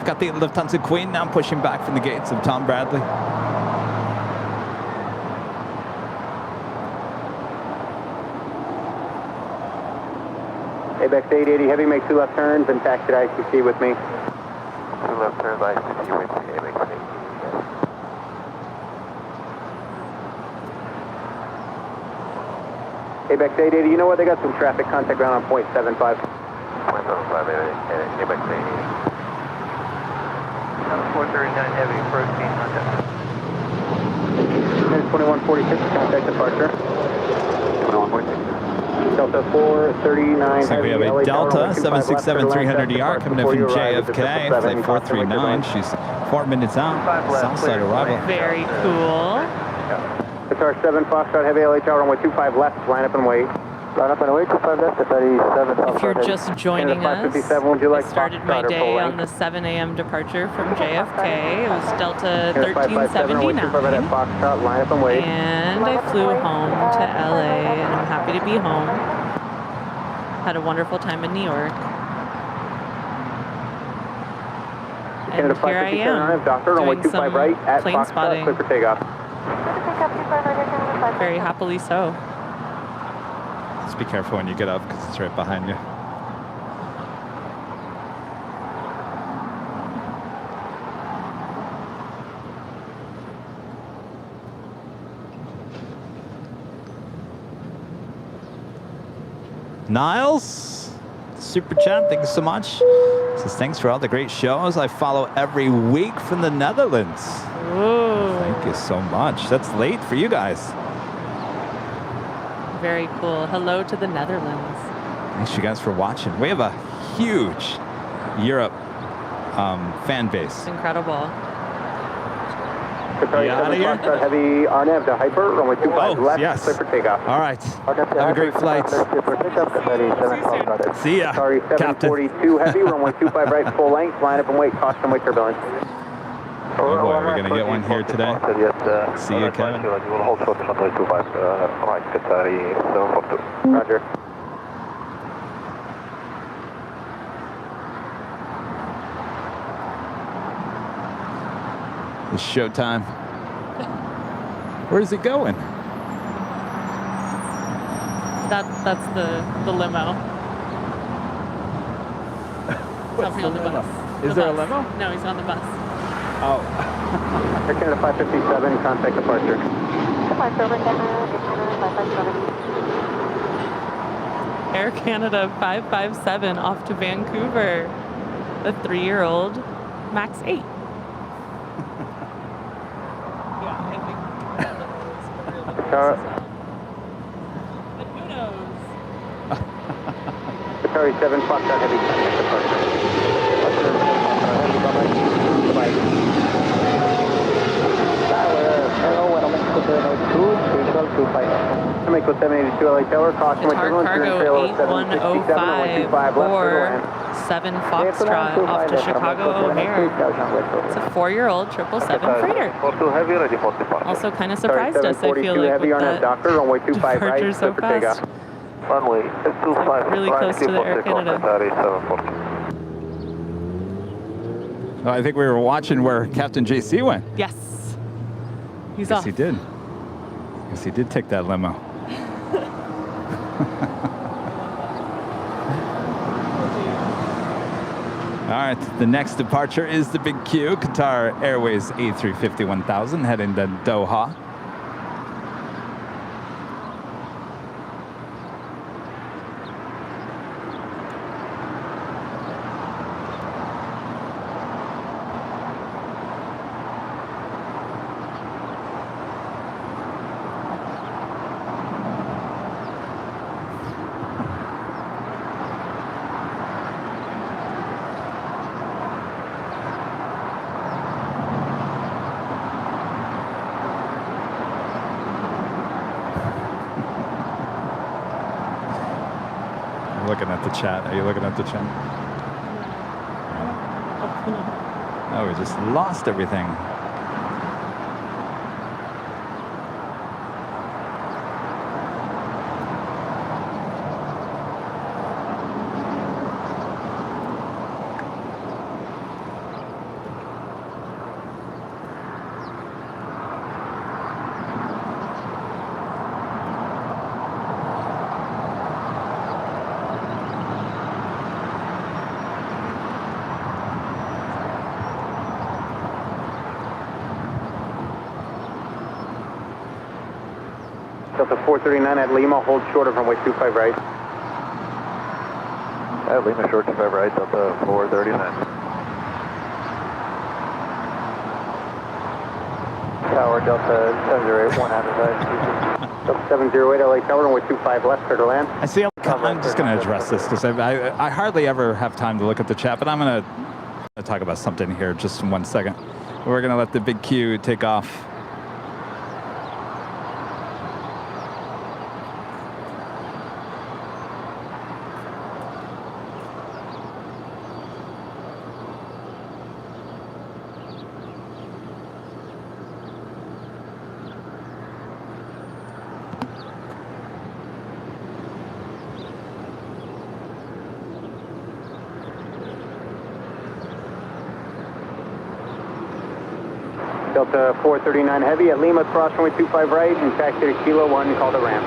Got the Lufthansa Queen now pushing back from the gates of Tom Bradley. ABX 880 Heavy, make 2 left turns and taxi to ICC with me. 2 left turns, ICC with me, ABX 880. ABX 880, you know what? They got some traffic, contact ground on point 75. Point 75, ABX 880. 439 Heavy, approach being contact. 2146, contact departure. 2146. Delta 439 Looks like we have a Delta 767-300ER coming in from JFK, flight 439. She's 4 minutes out, south side arrival. Very cool. It's our 7 Foxtrot Heavy LHR, runway 25 left, line up and wait. Line up and wait, 25 left, 37. If you're just joining us, would you like I started my day on the 7 a.m. departure from JFK. It was Delta 1379. Line up and wait. And I flew home to LA, and I'm happy to be home. Had a wonderful time in New York. And here I am, doing some plane spotting. Very happily so. Just be careful when you get up because it's right behind you. Niles, super chat, thank you so much. Says thanks for all the great shows I follow every week from the Netherlands. Ooh. Thank you so much. That's late for you guys. Very cool. Hello to the Netherlands. Thanks you guys for watching. We have a huge Europe fan base. Incredible. Heavy RNAV to Hyper, runway 25 left, yes. clear for takeoff. All right. Have a great flight. See ya, Sorry, Captain. 742 Heavy, runway 25 right, full length, line up and wait, caution weight turbulence. Oh boy, we're going to get one here today. See you, Kevin. Roger. It's showtime. Where's he going? That's the limo. What's the on the limo? bus. Is The there a bus. limo? No, he's on the bus. Oh. Air Canada 557, contact departure. Air Canada 557 off to Vancouver. The 3-year-old MAX 8. But who knows? Sorry, 7 Foxtrot Heavy, contact departure. Mexico 782 LA Tower, caution with turbulence, Cargo 8105 or 7 Foxtrot off to Chicago O'Hare. It's a 4-year-old 777 freighter. Also kind of surprised us, I feel like, heavy with RNAV doctor, runway 25 right, departure so clear for takeoff. fast. Runway Really close to the Air Canada. Oh, I think we were watching where Captain JC went. Yes. He's Yes, off. he did. Yes, he did take that limo. All right, the next departure is the Big Q, Qatar Airways A350 1000, heading to Doha. Looking at the chat. Are you looking at the chat? Oh, we just lost everything. Delta 439 at Lima, hold short of runway 25 right. At Lima, short 25 right, Delta 439. Tower, Delta 708, 1 advertised. Delta 708 LA Tower, runway 25 left, clear to land. I see. I'm just going to address this because I hardly ever have time to look at the chat, but I'm going to talk about something here just in 1 second. We're going to let the Big Q take off. Delta 439 Heavy at Lima, cross runway 25 right, and taxi to Kilo 1, call the ramp.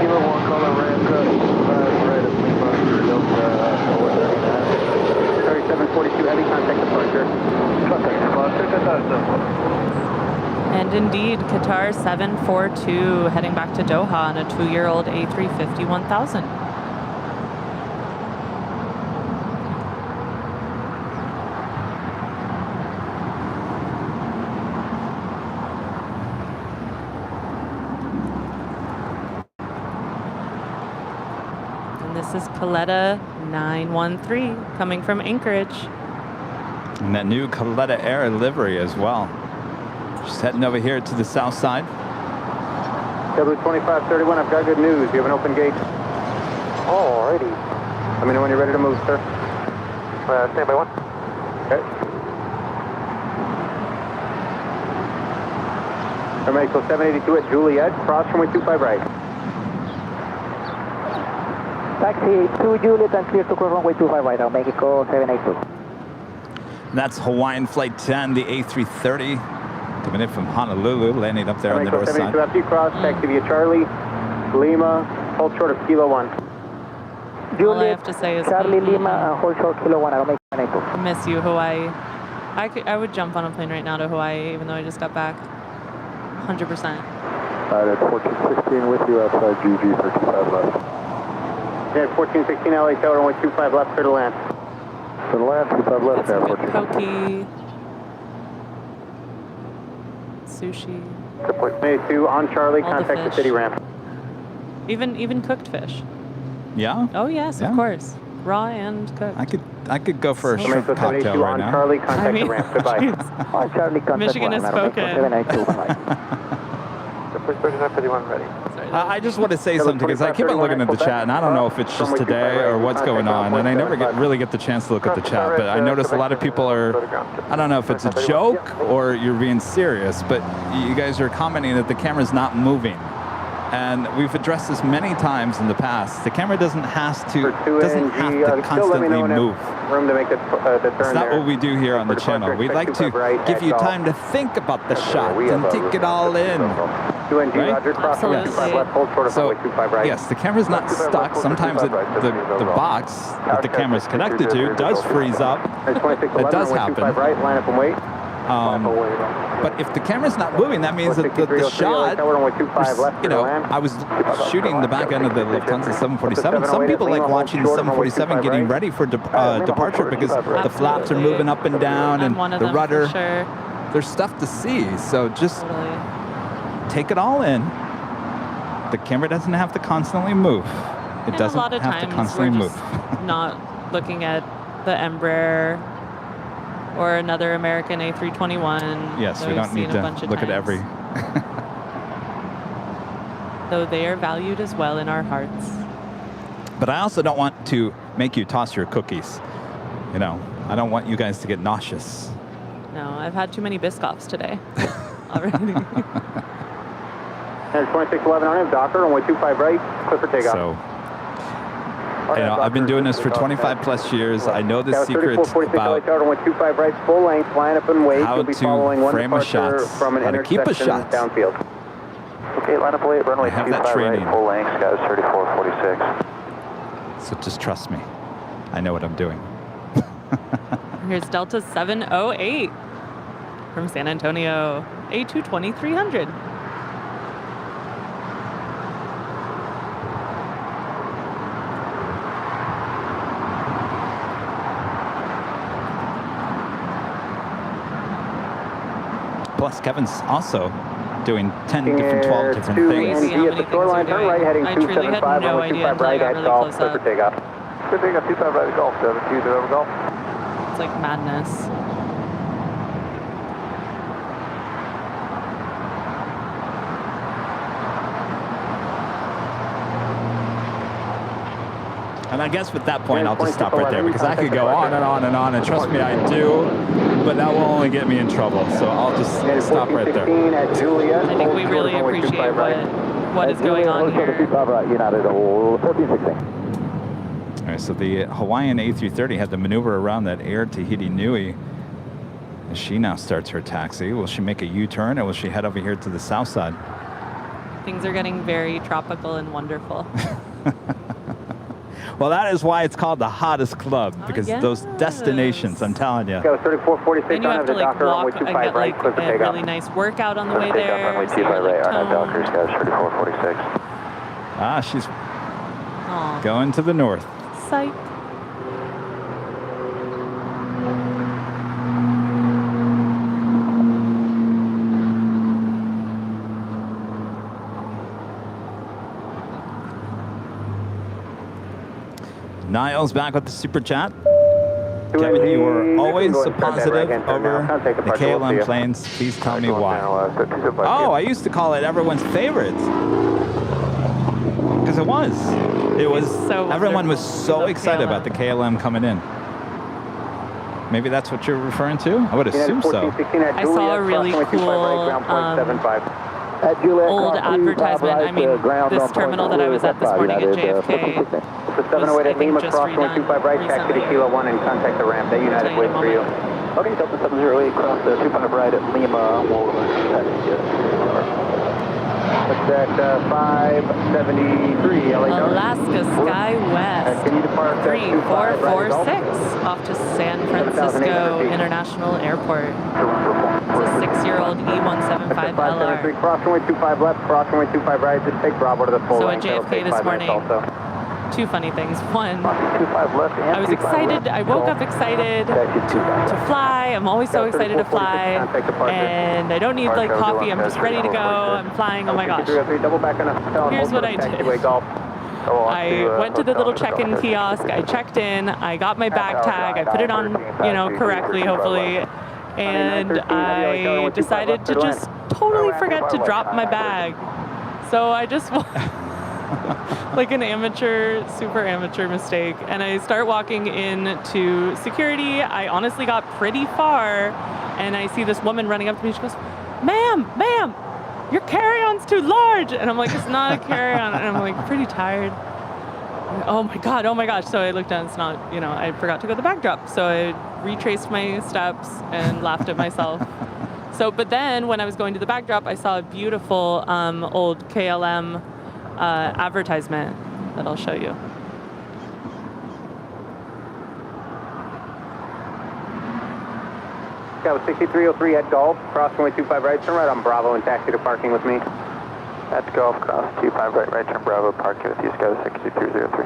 Kilo 1, call the ramp, 25 right at Lima, Delta 439. Sorry, 742 Heavy, contact departure. Contact departure, Qatar 742. And indeed, Qatar 742 heading back to Doha on a 2-year-old A350 1000. And this is Coletta 913 coming from Anchorage. And that new Coletta Air livery as well. Just heading over here to the south side. W2531, I've got good news. You have an open gate. Alrighty. Let me know when you're ready to move, sir. Stand by one. Okay. American 782 at Juliet, cross runway 25 right. Taxi 2 Juliet and clear to cross runway 25 right. I'll make it call 782. And that's Hawaiian Flight 10, the A330. Coming in from Honolulu, landing up there on the north side. American 782 after you cross, taxi via Charlie, Lima, hold short of Kilo 1. All I have to say is Charlie, Lima, and hold short Kilo 1. I'll make it 782. I miss you, Hawaii. I would jump on a plane right now to Hawaii, even though I just got back. 100%. Alright, 1416 with you outside GG for 25 left. Yeah, 1416 LA Tower, runway 25 left, clear to land. To the land, 25 left now, 14. Poke. Sushi. 82 on Charlie, All the contact the fish. city ramp. Even cooked fish. Yeah? Oh yes, Yeah. of course. Raw and cooked. I could go for a So shrimp American cocktail 782 right on now. Charlie, contact the ramp. Goodbye. On Charlie, contact Michigan 1. has I'll make it spoken. 782. ready. I just want to say something because I keep on looking at the chat, and I don't know if it's just today or what's going on, and I never really get the chance to look at the chat, but I notice a lot of people are, I don't know if it's a joke or you're being serious, but you guys are commenting that the camera's not moving. And we've addressed this many times in the past. The camera doesn't have to constantly move. Room to make the turn. It's not what we do here on the channel. We'd like to give you time to think about the shot and take it all in. Right? So, yes, the camera's not stuck. Sometimes the box that the camera's connected to does freeze up. That does happen. But if the camera's not moving, that means that the shot, you know, I was shooting the back end of the Lufthansa 747. Some people like watching the 747 getting ready for departure because the flaps are moving up and down and the rudder. There's stuff to see, so just take it all in. The camera doesn't have to constantly move. It doesn't have to constantly move. Not looking at the Embraer or another American A321. Yes, we don't need to look at every. Though they are valued as well in our hearts. But I also don't want to make you toss your cookies. You know, I don't want you guys to get nauseous. No, I've had too many Biscoffs today already. There's 2611 on him, Docker, runway 25 right, clear for takeoff. So, you know, I've been doing this for 25 plus years. I know the secrets about how to frame a shot, how to keep a shot. Downfield. Okay, line up late, runway I have that 25 right, training. full length, guys, 3446. So just trust me. I know what I'm doing. Here's Delta 708 from San Antonio, A220-300. Plus, Kevin's also doing 10 different, 12 different things. Crazy how many things you're doing. I truly had no idea until I got really close up. Good takeoff, 25 right at Golf, 720 over Golf. It's like madness. And I guess with that point, I'll just stop right there because I could go on and on and on, and trust me, I do. But that will only get me in trouble, so I'll just stop right there. I think we really appreciate what is going on here. All right, so the Hawaiian A330 had to maneuver around that Air Tahiti Nui. And she now starts her taxi. Will she make a U-turn, or will she head over here to the south side? Things are getting very tropical and wonderful. Well, that is why it's called the hottest club, because those destinations, I'm telling you. Go 3446 And you on have the to like Docker walk runway and 25 get right, like clear for a takeoff. really nice workout on the way Takeoff there. runway So you're 25 right, like RNAV toned. Dockers, guys, 3446. Ah, she's Aw, going to the north. psych. Niles back with the super chat. Kevin, you were always so positive over the KLM planes. Please tell me why. Oh, I used to call it everyone's favorite. Because it was. It was. So Everyone was wonderful. so Love excited KLM. about the KLM coming in. Maybe that's what you're referring to? I would assume so. I saw a really cool old advertisement. I mean, this terminal that I was at this morning at JFK was, I think, just redone recently. Kilo 1 and contact the ramp. That United waits for you. Okay, Delta 708, cross the 25 right at Lima. We'll That's at 573 LA Tower. Alaska Sky West, Can you depart 3446 off to San Francisco International Airport. It's a 6-year-old E175 LR. Cross runway 25 left, cross runway 25 right. Just take Bravo to the full So lane. at JFK this morning, two funny things. One, 25 left and I was excited. I woke up excited to fly. I'm always so excited to fly, and I don't need like coffee. I'm just ready to go. I'm flying. Oh my gosh! Here's what I did. I went to the little check-in kiosk. I checked in. I got my bag tag. I put it on, correctly, hopefully, and I decided to just totally forget to drop my bag. So I just. Like an amateur, super amateur mistake. And I start walking into security. I honestly got pretty far, and I see this woman running up to me. She goes, ma'am, your carry-on's too large. And I'm like, it's not a carry-on. And I'm like, pretty tired. Oh my gosh. So I looked down, it's not, I forgot to go to the bag drop. So I retraced my steps and laughed at myself. But then when I was going to the bag drop, I saw a beautiful old KLM advertisement that I'll show you. Got 6303 at Golf, cross runway 25 right, turn right on Bravo and taxi to parking with me. That's Golf, cross 25 right, turn Bravo, park with you, Sky 6303.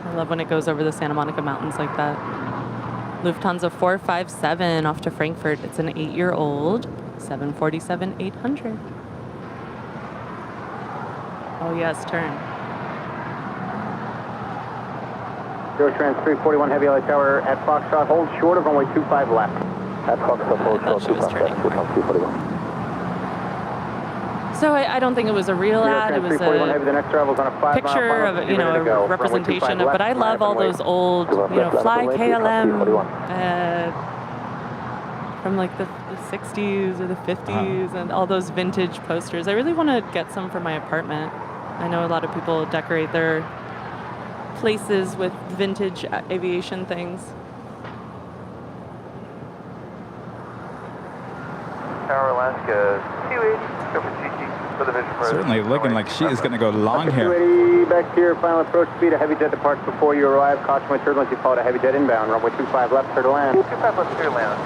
I love when it goes over the Santa Monica Mountains like that. Lufthansa 457 off to Frankfurt. It's an 8-year-old 747-800. Oh yes, turn. Trans 341 Heavy LA Tower at Foxtrot, hold short of runway 25 left. At Foxtrot, hold short, 25 left. So I don't think it was a real ad. It was a picture of, a representation of, but I love all those old, Fly KLM from like the 60s or the 50s and all those vintage posters. I really want to get some for my apartment. I know a lot of people decorate their places with vintage aviation things. Tower Alaska 280. Certainly looking like she is going to go long here. 280 back here, final approach speed. A heavy jet departs before you arrive. Caution with turbulence. You followed a heavy jet inbound. Runway 25 left, clear to land. 25 left, clear to land.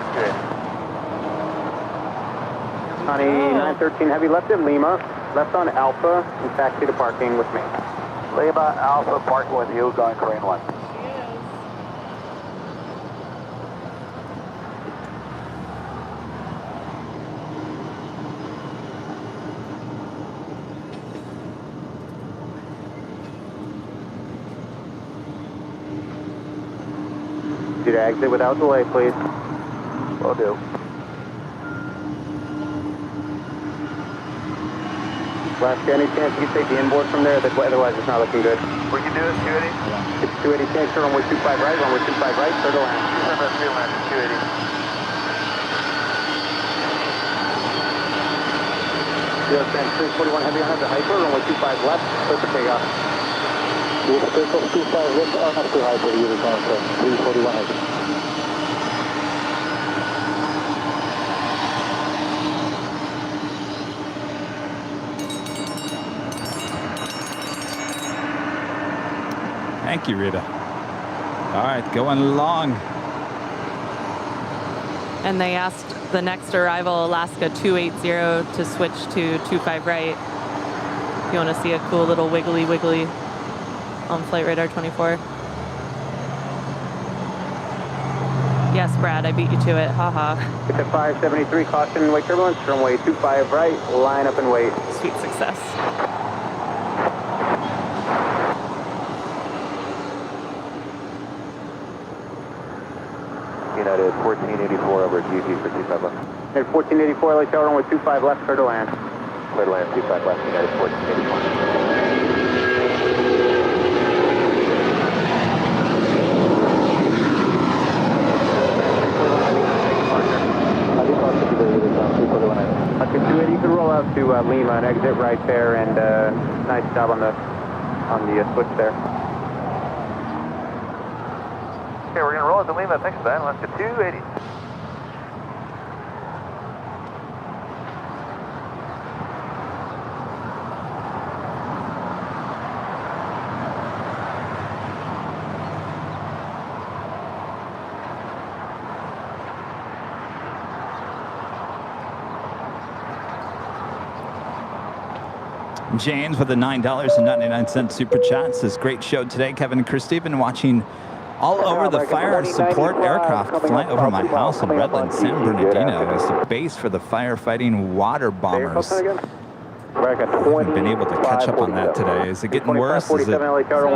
Connie 913 heavy left at Lima. Left on Alpha and taxi to parking with me. Lima, Alpha, parking with you, going Korean 1. To exit without delay, please. Will do. Last, any chance you can take the inboard from there? Otherwise, it's not looking good. We can do it, 280. It's 280, change to runway 25 right, runway 25 right, clear to land. 25 left, clear to land, 280. Trans 341 heavy on the hyper, runway 25 left, clear for takeoff. Takeoff 25 left, on up to hyper, you will come from 341 heavy. Thank you, Rita. All right, going long. And they asked the next arrival, Alaska 280, to switch to 25 right. If you want to see a cool little wiggly on Flight Radar 24. Yes, Brad, I beat you to it. Haha. It's at 573, caution, wake turbulence, runway 25 right, line up and wait. Sweet success. United 1484 over GT for 25 left. At 1484, LA Tower, runway 25 left, clear to land. Clear to land, 25 left, United 1484. Okay, 280, you can roll out to Lima and exit right there, and nice job on the switch there. Okay, we're going to roll out to Lima. Thanks for that. Let's get 280. James with the $9.99 super chat says, great show today. Kevin and Christie been watching all over the fire support aircraft flying over my house in Redland. San Bernardino is the base for the firefighting water bombers. I've been able to catch up on that today. Is it getting worse? Is it... So I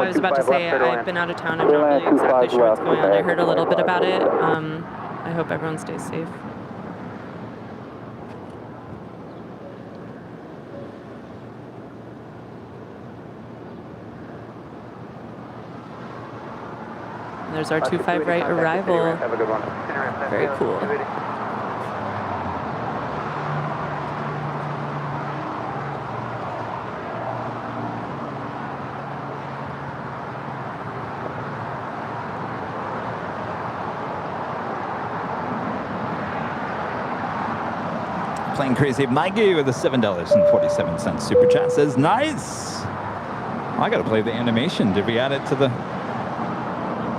was about to say, I've been out of town. I'm not really exactly sure what's going on. I heard a little bit about it. I hope everyone stays safe. There's our 25 right arrival. Have a good one. Very cool. Playing Crazy Mikey with a $7.47 super chat says, nice. I got to play the animation. Did we add it to the...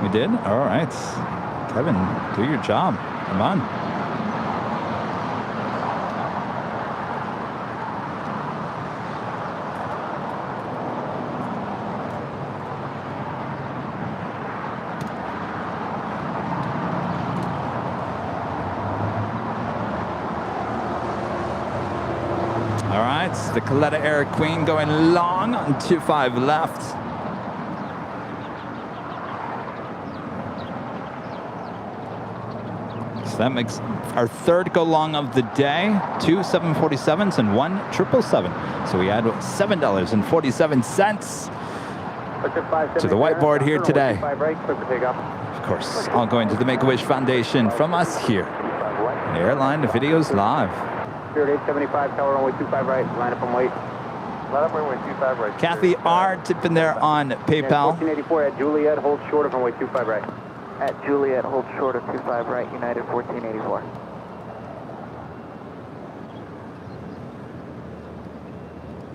We did? All right. Kevin, do your job. Come on. All right. The Coletta Air Queen going long on 25 left. That makes our third go long of the day. 2 747s and 1 777. So we add $7.47 to the whiteboard here today. Of course, all going to the Make-A-Wish Foundation from us here at Airline Videos Live. Spirit 875, tower runway 25 right, line up and wait. Line up runway 25 right. Kathy R. tipping there on PayPal. 1484 at Juliet, hold short of runway 25 right. At Juliet, hold short of 25 right, United 1484.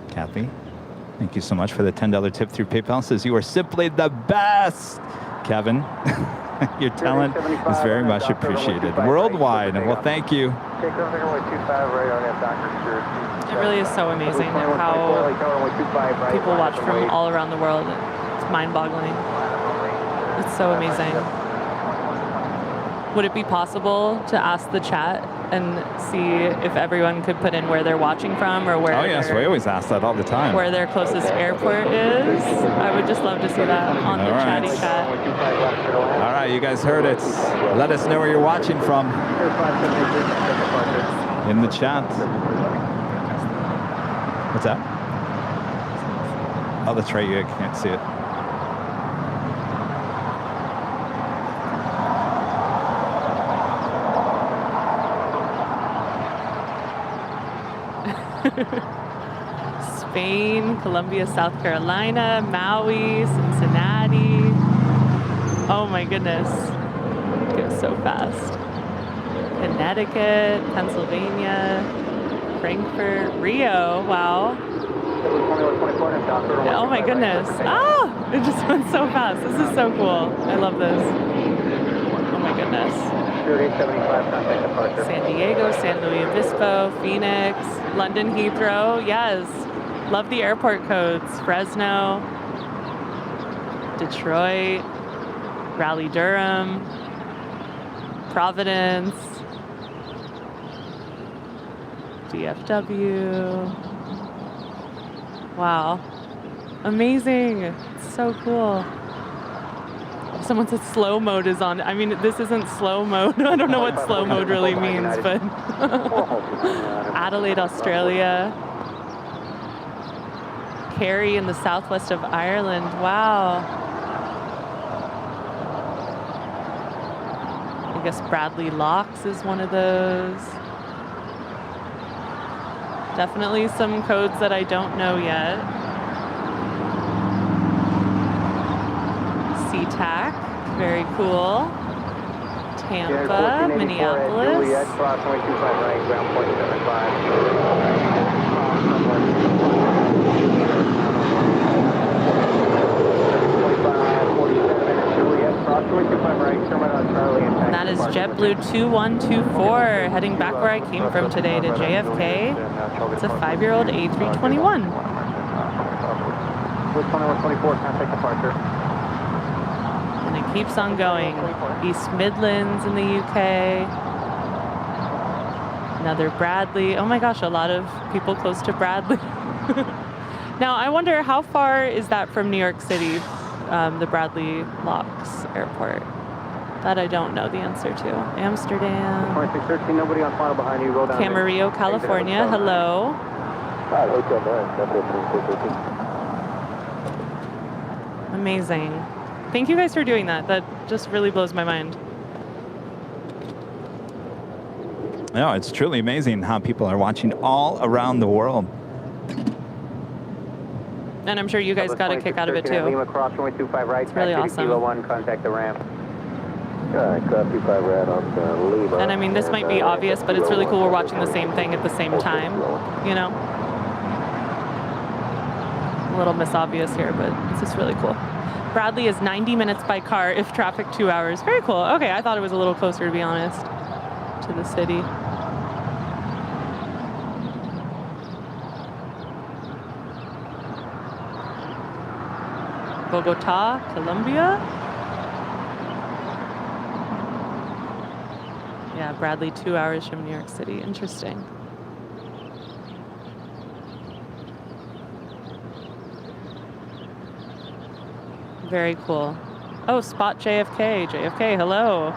Kathy, thank you so much for the $10 tip through PayPal. Says you are simply the best, Kevin. Your talent is very much appreciated worldwide. Well, thank you. Take runway 25 right on that Dr. Stewart. It really is so amazing how people watch from all around the world. It's mind-boggling. It's so amazing. Would it be possible to ask the chat and see if everyone could put in where they're watching from or where? Oh yes, we always ask that all the time. Where their closest airport is. I would just love to see that on the chatty chat. All right, you guys heard it. Let us know where you're watching from in the chat. What's that? Oh, that's right. You can't see it. Spain, Columbia, South Carolina, Maui, Cincinnati. Oh my goodness. It goes so fast. Connecticut, Pennsylvania, Frankfurt, Rio. Wow. Oh my goodness. Ah! It just went so fast. This is so cool. I love this. Oh my goodness. San Diego, San Luis Obispo, Phoenix, London Heathrow. Yes. Love the airport codes. Fresno, Detroit, Raleigh Durham, Providence, DFW. Wow. Amazing. It's so cool. Someone said slow mode is on. I mean, this isn't slow mode. I don't know what slow mode really means, but Adelaide, Australia. Kerry in the southwest of Ireland. Wow. I guess Bradley Locks is one of those. Definitely some codes that I don't know yet. SeaTac, very cool. Tampa, Minneapolis. And that is JetBlue 2124 heading back where I came from today to JFK. It's a 5-year-old A321. And it keeps on going. East Midlands in the UK. Another Bradley. Oh my gosh, a lot of people close to Bradley. Now, I wonder how far is that from New York City, the Bradley Locks Airport? That I don't know the answer to. Amsterdam. 2613, nobody on file behind you. Roll down. Camarillo, California. Hello. Amazing. Thank you guys for doing that. That just really blows my mind. No, it's truly amazing how people are watching all around the world. And I'm sure you guys got a kick out of it too. Lima cross runway 25 right. It's really awesome. Kilo 1, contact the ramp. Copy 5 right on Lima. And I mean, this might be obvious, but it's really cool we're watching the same thing at the same time, you know? A little misobvious here, but it's just really cool. Bradley is 90 minutes by car, if traffic 2 hours. Very cool. Okay, I thought it was a little closer, to be honest, to the city. Bogota, Colombia. Yeah, Bradley, 2 hours from New York City. Interesting. Very cool. Oh, spot JFK. JFK, hello.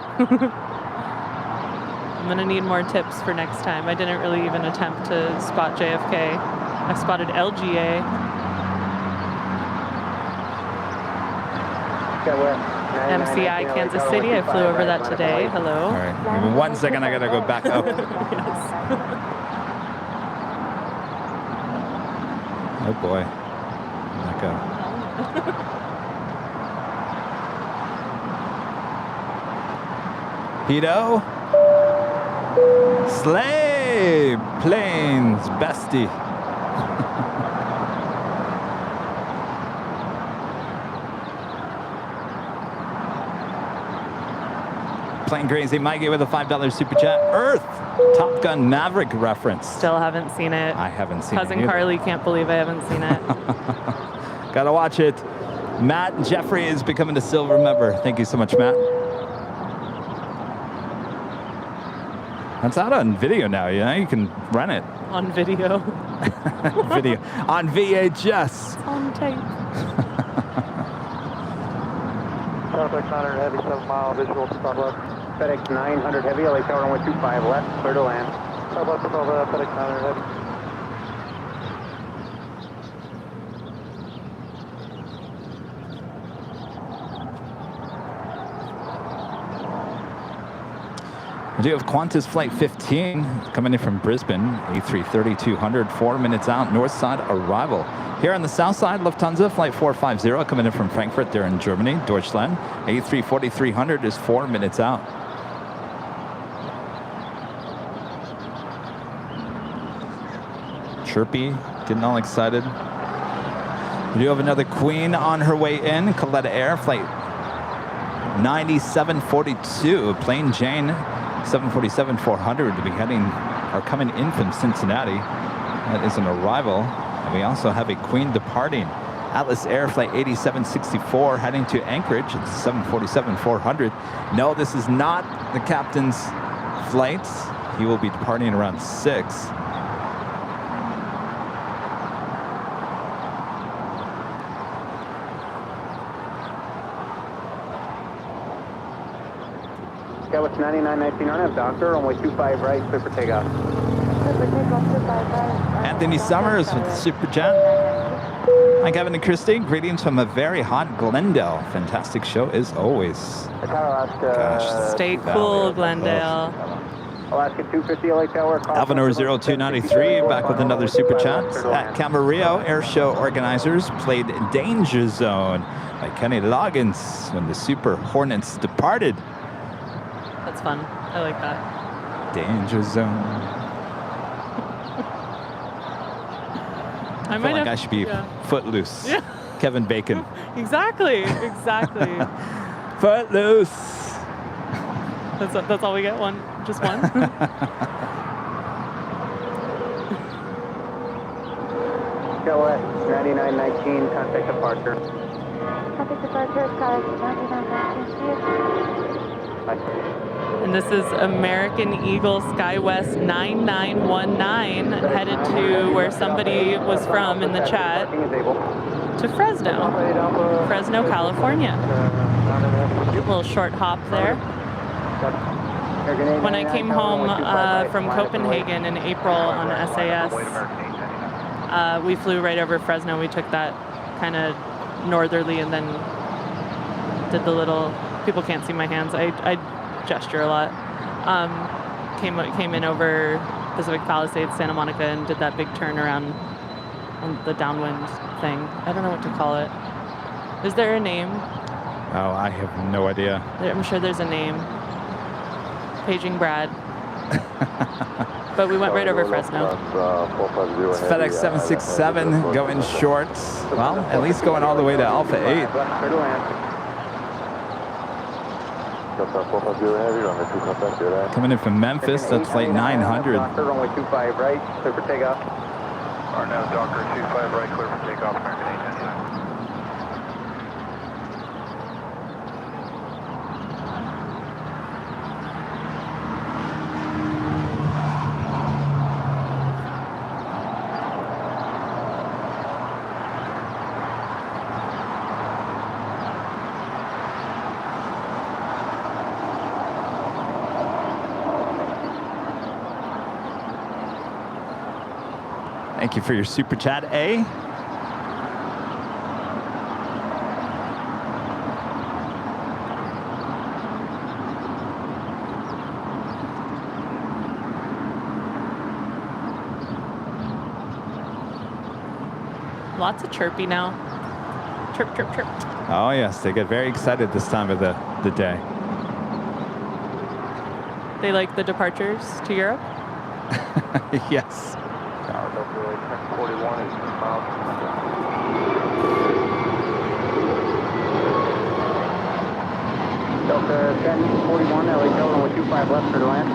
I'm gonna need more tips for next time. I didn't really even attempt to spot JFK. I spotted LGA. MCI Kansas City. I flew over that today. Hello. All right. Give me 1 second. I gotta go back up. Yes. Oh boy. Let go. Hito. Slay planes, bestie. Plane Crazy Mikey with a $5 super chat. Earth, Top Gun Maverick reference. Still haven't seen it. I haven't seen it. Cousin Carly can't believe I haven't seen it. Gotta watch it. Matt Jeffrey is becoming a silver member. Thank you so much, Matt. That's out on video now, you know? You can rent it. On video. Video. On VHS. It's on tape. FedEx 900 Heavy, 7 mile, visual to stop left. FedEx 900 Heavy, LA Tower runway 25 left, clear to land. Stop left, FedEx 900 Heavy. We do have Qantas Flight 15 coming in from Brisbane, A330-200, 4 minutes out, north side arrival. Here on the south side, Lufthansa Flight 450 coming in from Frankfurt, there in Germany, Deutschland. A340-300 is 4 minutes out. Chirpy, getting all excited. We do have another Queen on her way in. Coletta Air, flight 9742, plain Jane 747-400 to be coming in from Cincinnati. That is an arrival. And we also have a Queen departing. Atlas Air flight 8764 heading to Anchorage. It's 747-400. No, this is not the captain's flight. He will be departing around 6. Skywest 9919 RNAV, Doctor, runway 25 right, clear for takeoff. Anthony Summers with the Super Jet. Hi, Kevin and Christie. Greetings from a very hot Glendale. Fantastic show as always. Gosh, Stay cool, Glendale. Alaska 250 LA Tower. Alvinor 0293 back with another Super Chat. At Camarillo, air show organizers played Danger Zone by Kenny Loggins when the Super Hornets departed. That's fun. I like that. Danger Zone. I feel like I should be Footloose. Yeah. Kevin Bacon. Exactly. Exactly. Footloose. That's all we get? One? Just one? Skywest 9919, contact departure. Contact departure, Skywest 9919. And this is American Eagle SkyWest 9919 headed to where somebody was from in the chat, to Fresno, California. A little short hop there. When I came home from Copenhagen in April on SAS, we flew right over Fresno. We took that kind of northerly and then did the little, people can't see my hands, I gesture a lot. Came in over Pacific Palisades, Santa Monica, and did that big turn around on the downwind thing. I don't know what to call it. Is there a name? Oh, I have no idea. I'm sure there's a name. Paging Brad. But we went right over Fresno. It's FedEx 767 going short. Well, at least going all the way to Alpha 8. Coming in from Memphis, that's flight 900. Runway 25 right, clear for takeoff. RNAV, Doctor 25 right, clear for takeoff, American 899. Thank you for your Super Chat, A. Lots of chirpy now. Chirp, chirp, chirp. Oh, yes. They get very excited this time of the day. They like the departures to Europe? Yes. Delta 1041 is miles. Delta 1041, LA Tower, runway 25 left for the land.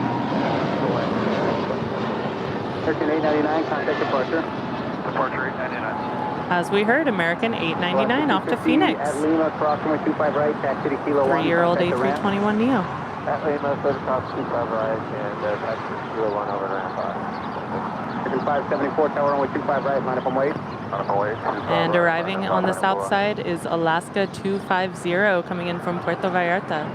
13899, contact departure. Departure 899. As we heard, American 899 off to Phoenix. At Lima, cross runway 25 right, taxi to Kilo 1. 3-year-old A321neo. At Lima, clear to cross 25 right, and taxi to Kilo 1 over to ramp 574, tower runway 25 right, line up on wait. And arriving on the south side is Alaska 250 coming in from Puerto Vallarta.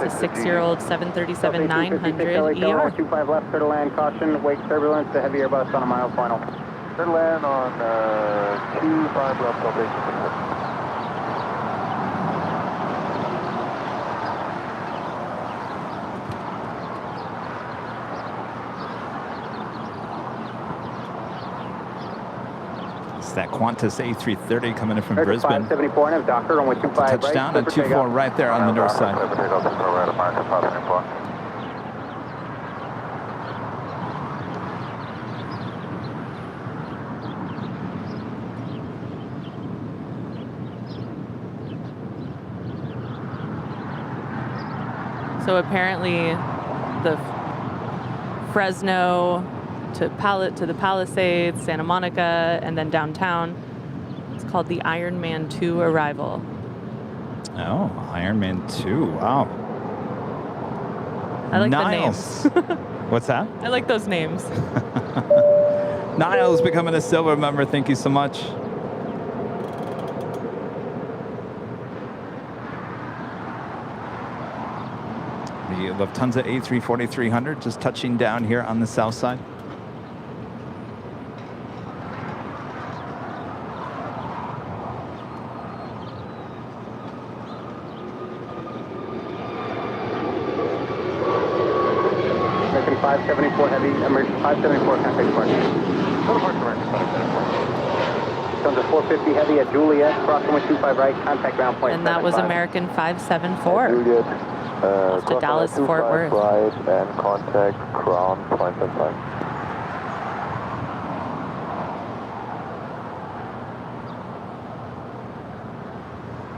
It's a 6-year-old 737-900 ER. 25 left, clear to land, caution, wake turbulence, the heavy Airbus on a mile final. Clear to land on 25 left, elevation. That Qantas A330 coming in from Brisbane. 574 and Doctor, runway 25 Touchdown at 24 right there on the north side. So apparently the Fresno to the Palisades, Santa Monica, and then downtown. It's called the Ironman 2 Arrival. Oh, Ironman 2. Wow. I like Niles. the names. What's that? I like those names. Niles becoming a silver member. Thank you so much. The Lufthansa A340-300 just touching down here on the south side. American 574 heavy, American 574 contact departure. Lufthansa 450 heavy at Juliet, cross runway 25 right, contact ground point. And that was 75. American 574. Juliet, Off to Dallas, Fort Worth. Right and contact ground point 75.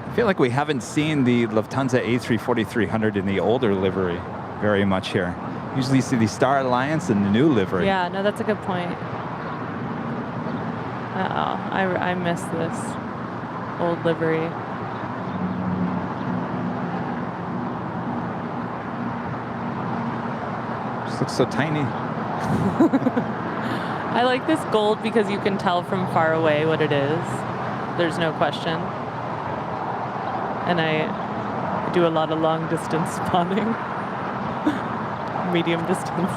I feel like we haven't seen the Lufthansa A340-300 in the older livery very much here. Usually you see the Star Alliance in the new livery. Yeah, no, that's a good point. Uh-oh, I miss this old livery. Just looks so tiny. I like this gold because you can tell from far away what it is. There's no question. And I do a lot of long distance spotting. Medium distance.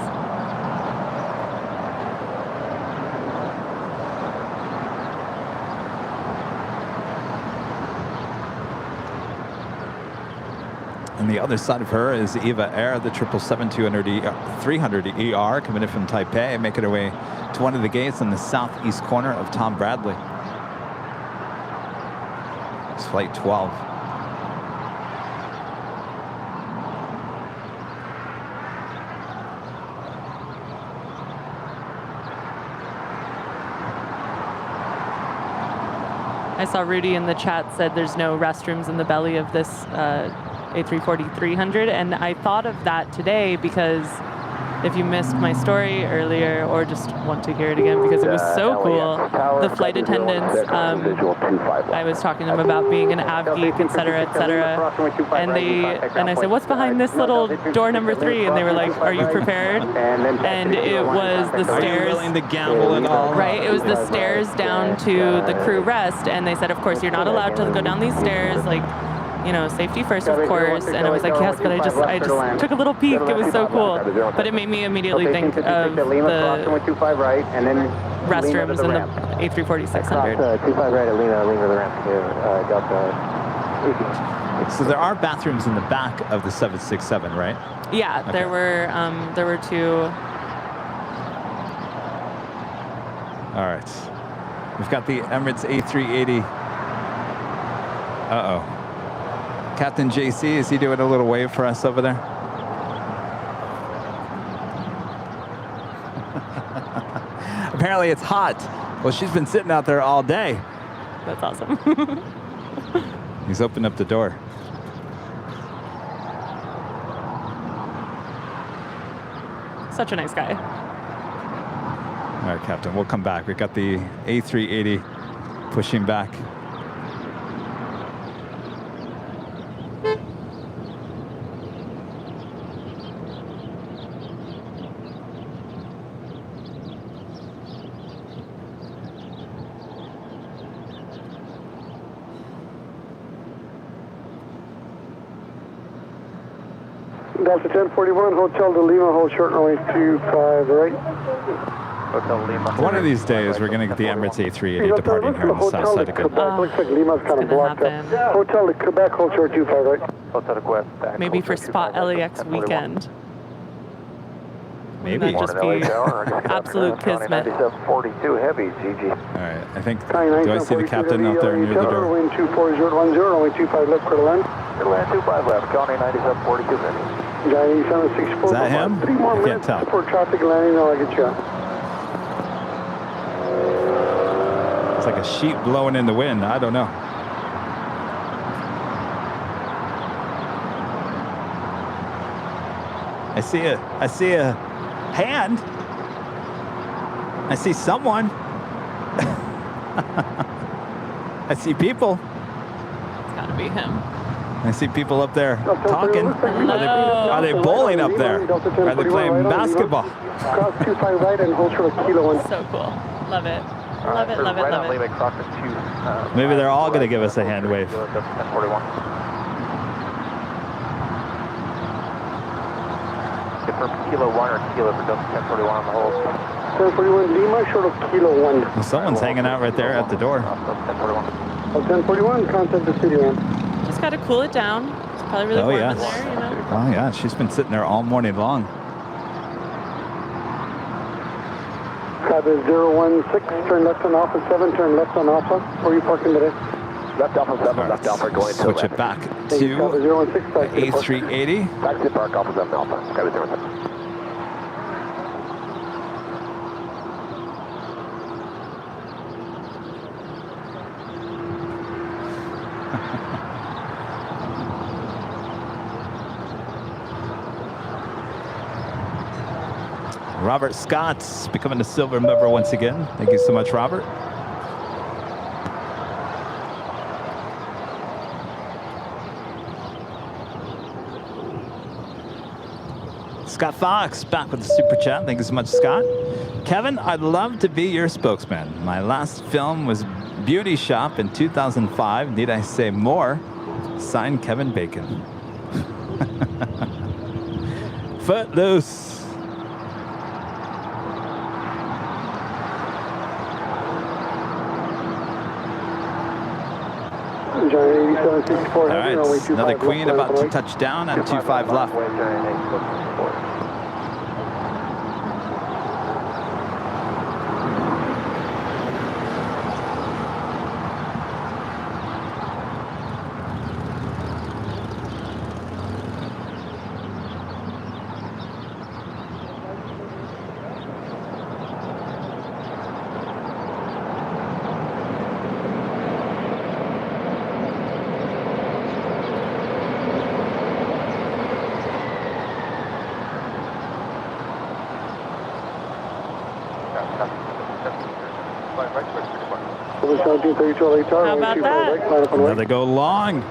And the other side of her is Eva Air, the 777-300 ER, coming in from Taipei, making her way to one of the gates in the southeast corner of Tom Bradley. It's flight 12. I saw Rudy in the chat said there's no restrooms in the belly of this A340-300, and I thought of that today because if you missed my story earlier or just want to hear it again because it was so cool, the flight attendants, I was talking to them about being an av geek, et cetera, and I said, what's behind this little door number 3? And they were like, are you prepared? And it was the stairs. Are you willing to gamble and all? Right, it was the stairs down to the crew rest, and they said, of course, you're not allowed to go down these stairs, like, you know, safety first, of course. And I was like, yes, but I just took a little peek. It was so cool. But it made me immediately think of the restrooms in the A340-600. 25 right at Lima to the ramp to Delta 18. So there are bathrooms in the back of the 767, right? Yeah, Okay. there were 2. All right. We've got the Emirates A380. Uh-oh. Captain JC, is he doing a little wave for us over there? Apparently it's hot. Well, she's been sitting out there all day. That's awesome. He's opened up the door. Such a nice guy. All right, Captain, we'll come back. We've got the A380 pushing back. Delta 1041, Hotel de Lima, hold short runway 25 right. Hotel Lima. One of these days, we're going to get the Emirates A380 departing here on the south side of Quebec. Looks like Lima's kind of blocked up. Hotel to Quebec, hold short 25 right. Hotel to Quebec. Maybe for Spot LAX weekend. Maybe. Wouldn't that just be absolute kismet? 42 heavy, GG. All right, I think, do I see the captain out there near the door? Wind 24010, runway 25 left, clear to land. Clear to land 25 left, County 9742 heavy. Johnny 764. Is that him? 3 more I can't minutes tell. before traffic landing, I'll get you. It's like a sheet blowing in the wind. I don't know. see a hand. I see someone. I see people. It's gotta be him. I see people up there talking. Hello. Are they bowling up there? Are they playing basketball? Cross 25 right and hold short of Kilo 1. So cool. Love it. Love it, love it, right love on it. Lima, cross the 2. Maybe they're all going to give us a hand wave. 1041. Confirm Kilo 1 or Kilo for Delta 1041 on the hold. 1041 Lima, short of Kilo 1. Well, someone's hanging out right there at the door. 1041. 1041, contact the city, man. Just gotta cool it down. It's probably really warm in there, you know. Oh yeah, she's been sitting there all morning long. Cabin 016, turn left on Alpha 7, turn left on Alpha. Where are you parking today? Left Alpha 7, left Alpha going to Switch left. it back Thank you, Cabin to 016, back to the park. A380. Back to Park Alpha 7 Alpha. Cabin 06. Robert Scott's becoming a silver member once again. Thank you so much, Robert. Scott Fox back with the super chat. Thank you so much, Scott. Kevin, I'd love to be your spokesman. My last film was Beauty Shop in 2005. Need I say more? Signed, Kevin Bacon. Footloose. All right, another Queen about to touch down on 25 left. How about that? Another go long.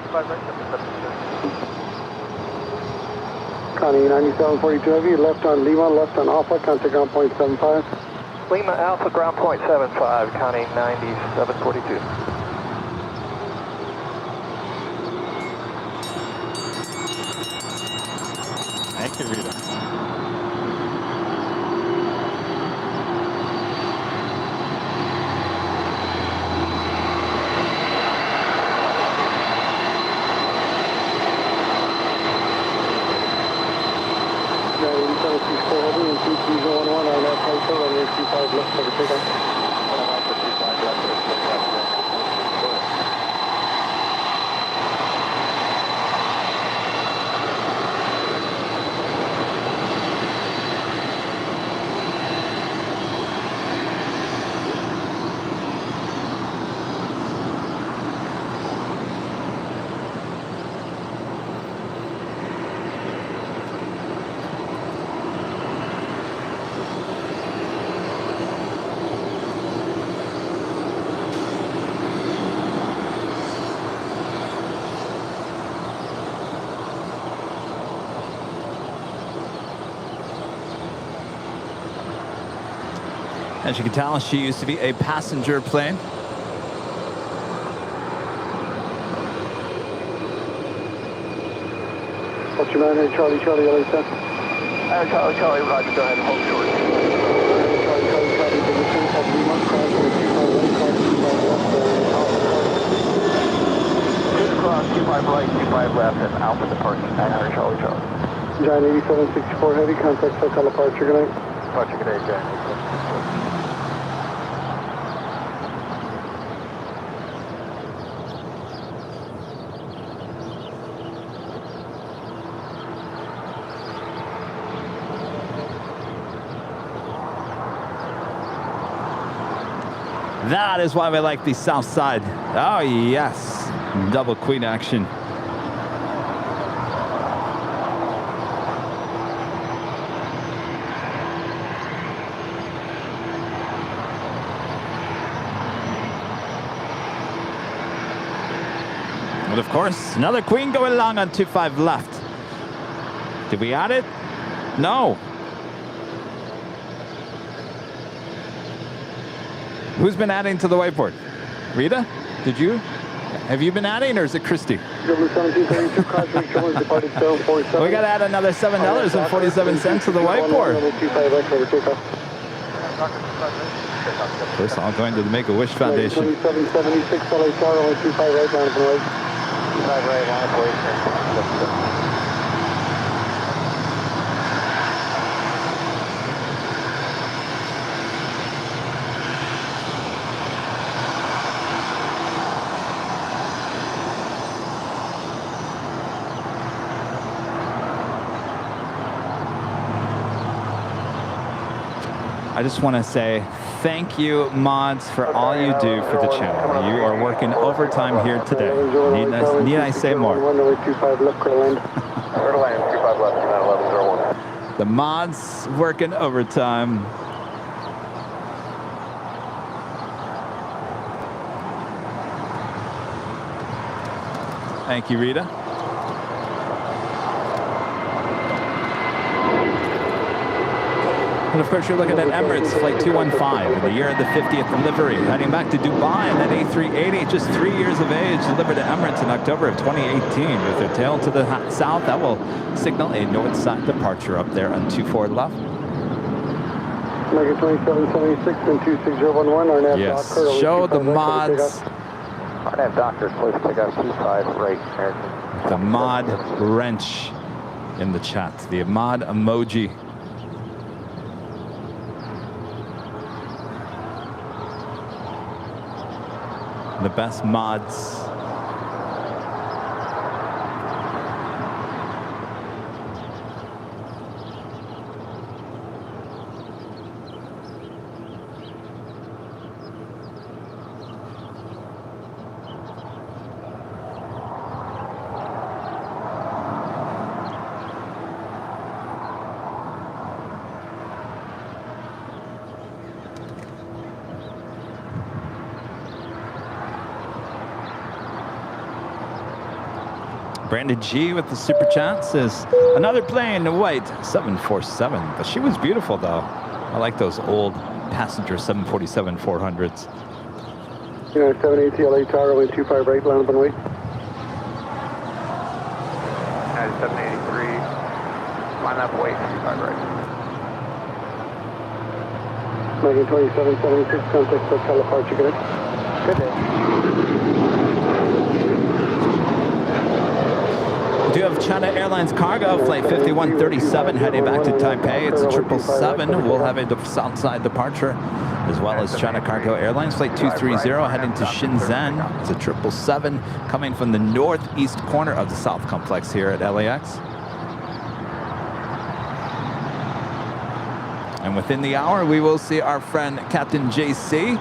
Connie 9742 heavy, left on Lima, left on Alpha, contact ground point 75. Lima Alpha ground point 75, Connie 9742. Thank you, Rita. As you can tell, she used to be a passenger plane. What's your man here, Charlie, LA 10? Charlie, Roger, go ahead and hold short. Charlie, position of Lima, cross with 251, Cross 25 right, 25 left, and Alpha departing. Charlie. Giant 8764 heavy, contact hotel departure, good night. Departure, good day, Giant 8764. That is why we like the south side. Oh, yes. Double Queen action. And of course, another queen going long on 25 left. Did we add it? No. Who's been adding to the whiteboard? Rita? Did you? Have you been adding, or is it Christie? We got to add another $7.47 to the whiteboard. First, all going to the Make-A-Wish Foundation. 776 LA Tower, only 25 right, line up and wait. 25 right, line up and wait. I just want to say thank you, mods, for all you do for the channel. You are working overtime here today. Need I say more? The mods working overtime. Thank you, Rita. And of course, you're looking at Emirates Flight 215 in the year of the 50th delivery, heading back to Dubai, and that A380, just 3 years of age, delivered to Emirates in October of 2018 with a tail to the south. That will signal a north side departure up there on 24 left. American 2776 and 26011, our nav yes, Docker, show the mods. Our nav Docker, close pickup 25 right, American. The mod wrench in the chat, the mod emoji. The best mods. Brandon G with the super chat says, another plane, white 747. But she was beautiful, though. I like those old passenger 747-400s. 780 LA Tower, wind 25 right, line up and wait. 783, line up, wait, 25 right. American 2776, contact hotel departure, good day. Good day. We do have China Airlines cargo, flight 5137, heading back to Taipei. It's a 777. We'll have a southside departure, as well as China Cargo Airlines, flight 230, heading to Shenzhen. It's a 777 coming from the northeast corner of the South Complex here at LAX. And within the hour, we will see our friend Captain JC.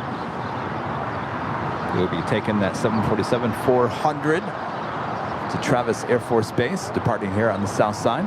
He'll be taking that 747-400 to Travis Air Force Base, departing here on the south side.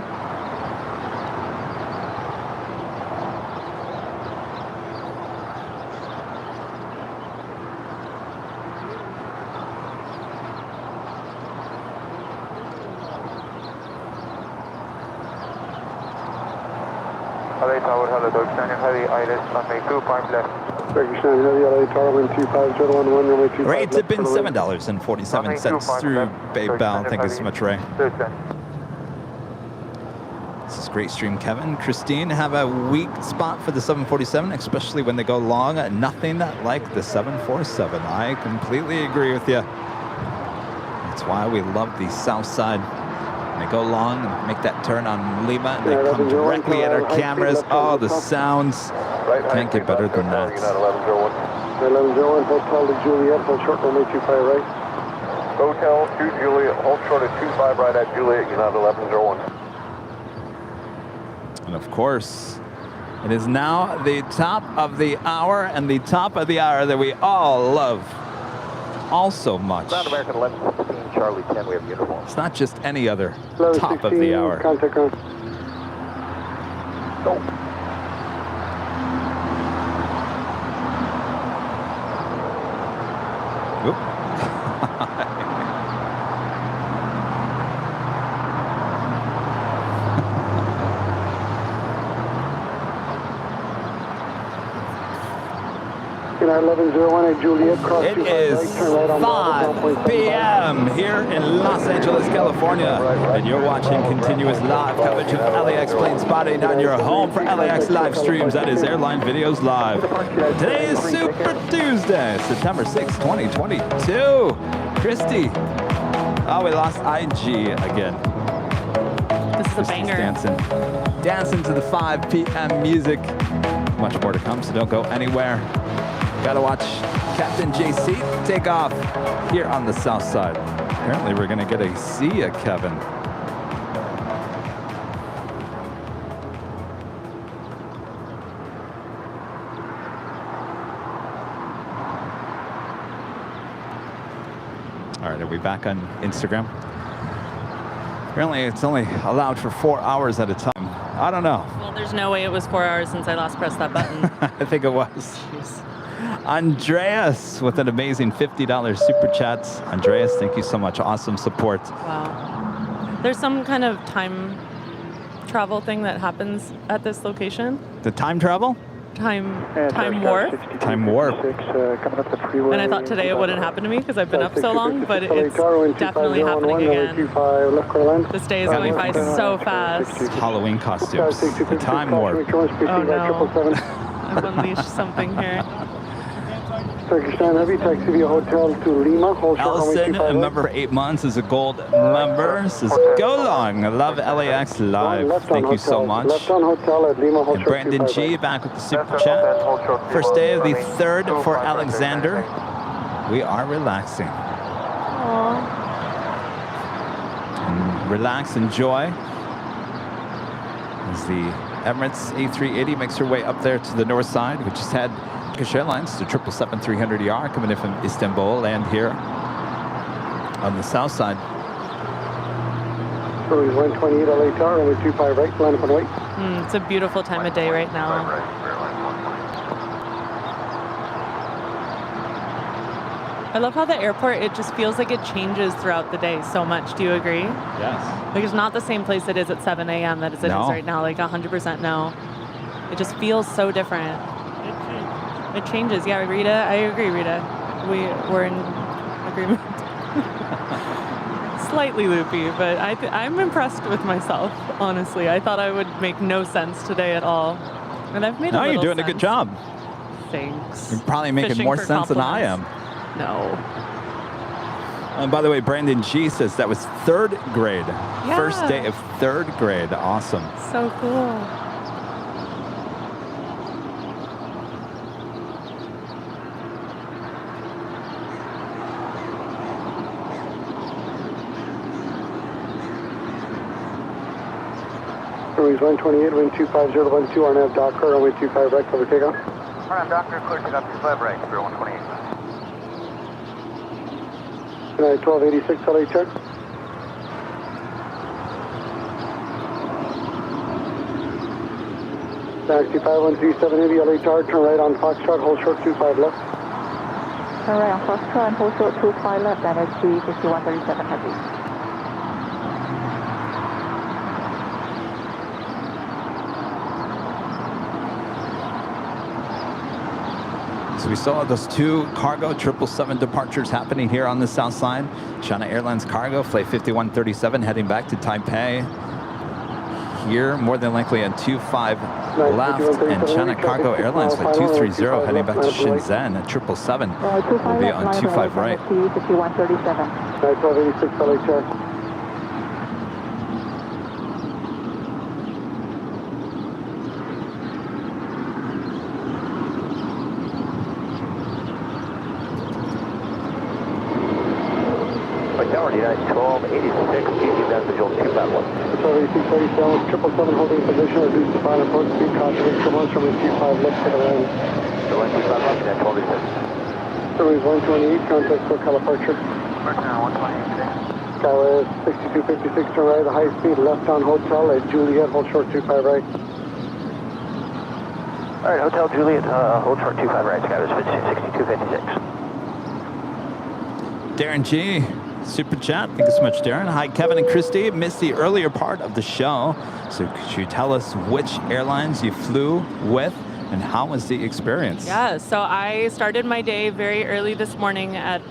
LA Tower, hello, Dog Standard Heavy, Iris, runway 25 left. Turkish 9 Heavy, LA Tower, wind 25011, runway 25 Rates have been $7.47 through PayPal. Thank you so much, Ray. This is great stream, Kevin. Christine, have a weak spot for the 747, especially when they go long. Nothing like the 747. I completely agree with you. That's why we love the south side. They go long and make that turn on Lima, and they come directly at our cameras. Oh, the sounds. Can't get better than that. 1101, Hotel to Juliet, hold short, runway 25 right. Hotel to Juliet, hold short at 25 right at Juliet, United 1101. And of course, it is now the top of the hour, and the top of the hour that we all love all so much. Ground American 1116, Charlie 10, we have uniform. It's not just any other top of the hour. Contact ground. Go. 1101 at Juliet, cross It is 5 p.m. here in Los Angeles, California, and you're watching continuous live coverage of LAX plane spotting on your home for LAX live streams. That is Airline Videos Live. Today is Super Tuesday, September 6, 2022. Christie. Oh, we lost IG again. This is a banger. Dancing to the 5 p.m. music. Much more to come, so don't go anywhere. Gotta watch Captain JC take off here on the south side. Apparently we're gonna get a see ya, Kevin. All right, are we back on Instagram? Apparently it's only allowed for 4 hours at a time. I don't know. Well, there's no way it was 4 hours since I last pressed that button. I think it was. Jeez. Andreas with an amazing $50 super chat. Andreas, thank you so much. Awesome support. Wow. There's some kind of time travel thing that happens at this location. The time travel? Time warp. Time warp. And I thought today it wouldn't happen to me because I've been up so long, but it's definitely happening again. This day is going by so fast. Halloween costumes. The time warp. Oh no. I've unleashed something here. Allison, a member for 8 months, is a gold member. Says, go long. I love LAX Live. Thank you so much. And Brandon G back with the super chat. First day of the third for Alexander. We are relaxing. Aww. And relax, enjoy. As the Emirates A380 makes her way up there to the north side. We just had Turkish Airlines, the 777-300ER coming in from Istanbul, and here on the south side. 128 LA Tower, runway 25 right, line up and wait. It's a beautiful time of day right now. I love how the airport, it just feels like it changes throughout the day so much. Do you agree? Yes. Like it's not the same place it is at 7 a.m. that it is right now, like 100% no. It just feels so different. It changes. Yeah, Rita, I agree, Rita. We're in agreement. Slightly loopy, but I'm impressed with myself, honestly. I thought I would make no sense today at all. And I've made a little you're doing sense. a good job. Thanks. You're probably making Fishing more for sense than I am. No. And by the way, Brandon G says that was third grade. Yeah. First day of third grade. Awesome. So cool. Runways 128, wind 25012, RNAV Docker, runway 25 right, cover takeoff. RNAV Docker, clear takeoff 25 right, clear 128. United 1286, LA check. Taxi 513780, LA Tower, turn right on Foxtrot, hold short 25 left. Turn right on Foxtrot, hold short 25 left, NSG 5137 heavy. So we saw those two cargo 777 departures happening here on the south side. China Airlines cargo, flight 5137, heading back to Taipei. Here, more than likely on 25 left, and China Cargo Airlines flight 230 heading back to Shenzhen at 777 will be on 25 right. 5137. 1286, LA check. United 1286, easy message on 251. 1286, 777 holding position, reduce the final approach speed, caution, commerce from 25 left to the land. So 25 left, United 1286. Runways 128, contact SoCal departure. Personnel 128 today. Skyway 6256, turn right, high speed, left on hotel at Juliet, hold short 25 right. All right, Hotel Juliet, hold short 25 right, Skyway 6256. Darren G. Super chat. Thank you so much, Darren. Hi, Kevin and Christie. Missed the earlier part of the show. So could you tell us which airlines you flew with And how was the experience? Yeah, so I started my day very early this morning at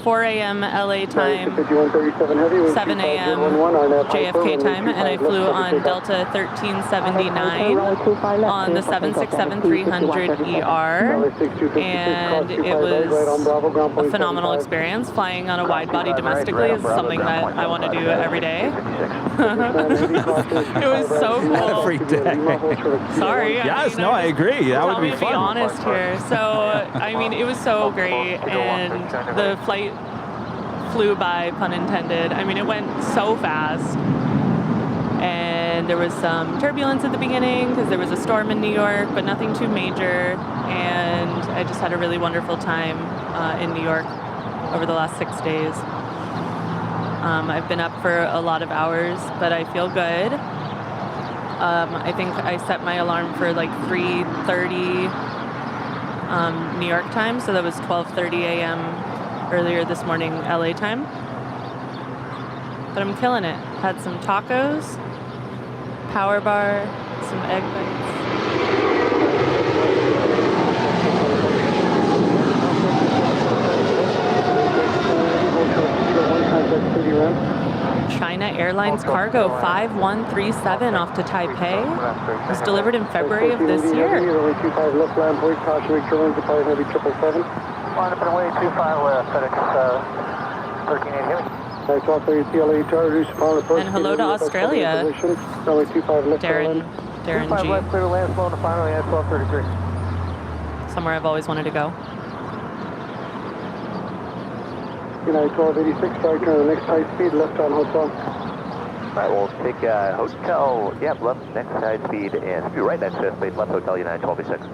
4 a.m. LA time, 7 a.m. JFK time, and I flew on Delta 1379 on the 767-300ER, and it was a phenomenal experience. Flying on a wide body domestically is something that I want to do every day. It was so cool. Every day. Sorry. Yes, I agree. That would be fun. To be honest here. So, I mean, it was so great, and the flight flew by, pun intended. I mean, it went so fast, and there was some turbulence at the beginning because there was a storm in New York, but nothing too major, and I just had a really wonderful time in New York over the last 6 days. I've been up for a lot of hours, but I feel good. I think I set my alarm for like 3:30 New York time, so that was 12:30 a.m. earlier this morning LA time. But I'm killing it. Had some tacos, power bar, some egg bites. China Airlines cargo 5137 off to Taipei. It was delivered in February of this year. Line up and away, 25 left, FedEx 1380. And hello to Australia, Darren G. left, clear to land, slow to final, yeah, 1233. Somewhere I've always wanted to go. United 1286, sorry, turn the next high speed, left on hotel. All right, we'll take hotel, yep, left next high speed, and be right next to speed, left hotel, United 1286.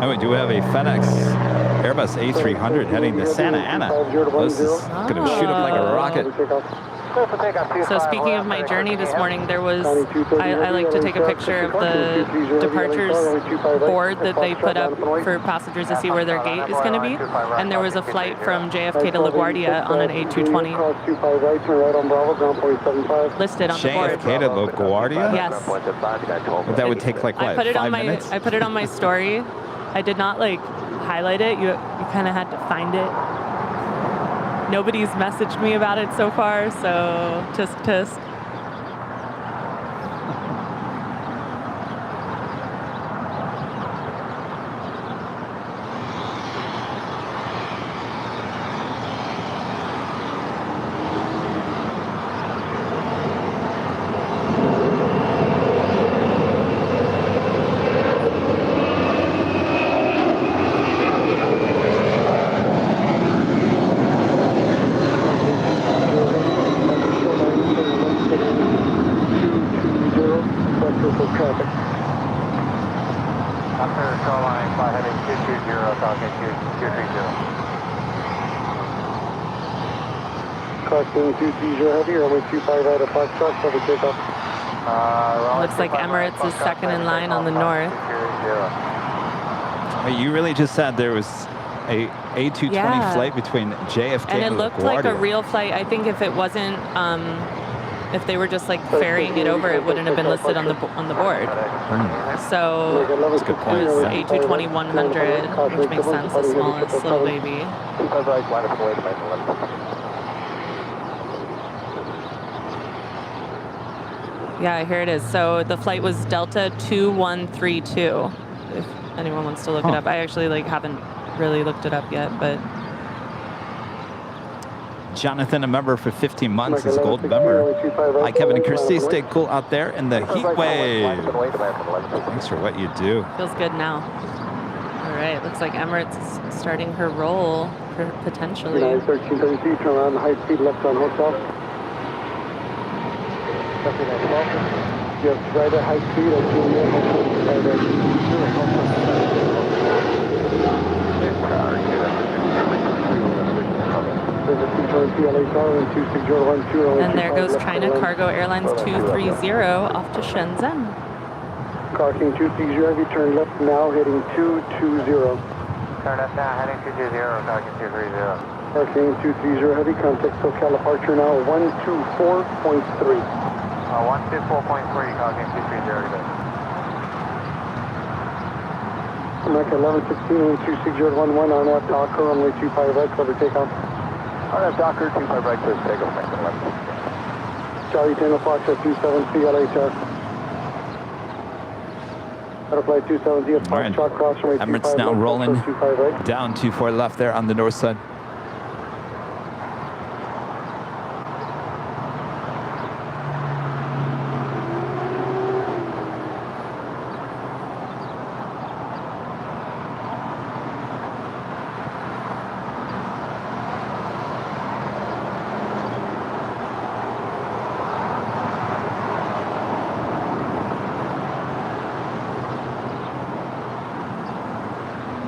And we do have a FedEx Airbus A300 heading to Santa Ana. This is going to shoot up like a rocket. So speaking of my journey this morning, there was, I like to take a picture of the departures board that they put up for passengers to see where their gate is going to be. And there was a flight from JFK to LaGuardia on an A220 listed on the board. JFK to LaGuardia? Yes. That would take like, what, 5 minutes? I put it on my story. I did not like highlight it. You kind of had to find it. Nobody's messaged me about it so far, so tisk tisk. Looks like Emirates is second in line on the north. Wait, you really just said there was a A220 flight between JFK and it looked like a real flight. I think if it wasn't, if they were just like ferrying it over, it wouldn't have been listed on the board. So it was A220-100, which makes sense, the smallest little baby. Yeah, here it is. So the flight was Delta 2132, if anyone wants to look it up. I actually haven't really looked it up yet, but... Jonathan, a member for 15 months, is a gold member. Hi, Kevin and Christie. Stay cool out there in the heat wave. Thanks for what you do. Feels good now. All right, looks like Emirates is starting her roll, potentially. 1332, turn around, high speed left on hotel. Yes, right at high speed at Juliet, And there goes China Cargo Airlines 230 off to Shenzhen. Car King 230, heavy turn left now, heading 220. Turn left now, heading 220, Car King 230. Car King 230, heavy, contact SoCal departure now, 124.3. 124.3, Car King 230. American 1116, wind 26011 on that Docker, runway 25 right, clear for takeoff. On that Docker, 25 right, clear for takeoff, American 1116. Charlie Tango Foxtrot 270, LA Tower. Butterfly 270 at All right. Foxtrot, cross runway 25 Emirates now left, rolling 25 right. down 24 left there on the north side.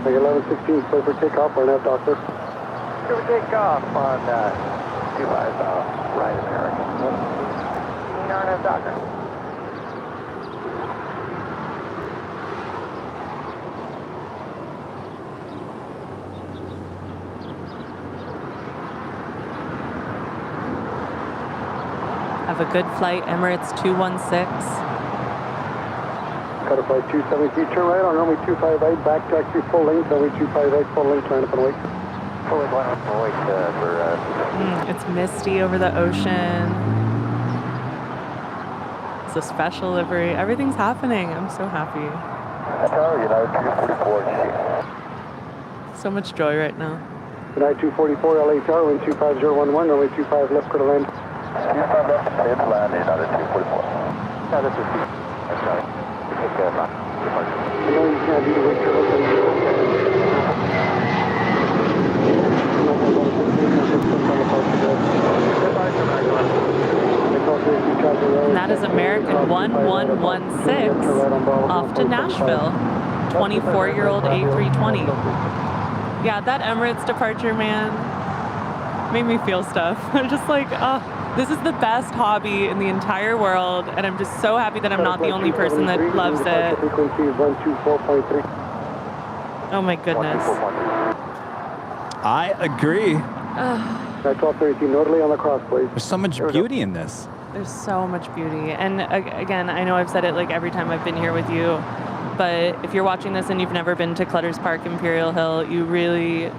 Like 1116, clear for takeoff, or nav Docker. Clear for takeoff on 25 right, American. RNF Docker. Have a good flight, Emirates 216. Butterfly 273, turn right on runway 25 right, back taxi full length, runway 25 right, full length, line up and wait. Full length, line up and wait for... It's misty over the ocean. It's a special livery. Everything's happening. I'm so happy. Tower, United 244. So much joy right now. United 244, LA Tower, wind 25011, runway 25 left, clear to land. 25 left, clear to land, United 244. Yeah, this is That's right. Take care of that. I know you can't do the wake And that is American 1116 off to Nashville. 24-year-old A320. Yeah, that Emirates departure, man, made me feel stuff. I'm just like, this is the best hobby in the entire world, and I'm just so happy that I'm not the only person that loves it. Oh my goodness. I agree. 1213, notably on the cross, please. There's so much beauty in this. There's so much beauty. And again, I know I've said it like every time I've been here with you, but if you're watching this and you've never been to Clutters Park, Imperial Hill, you really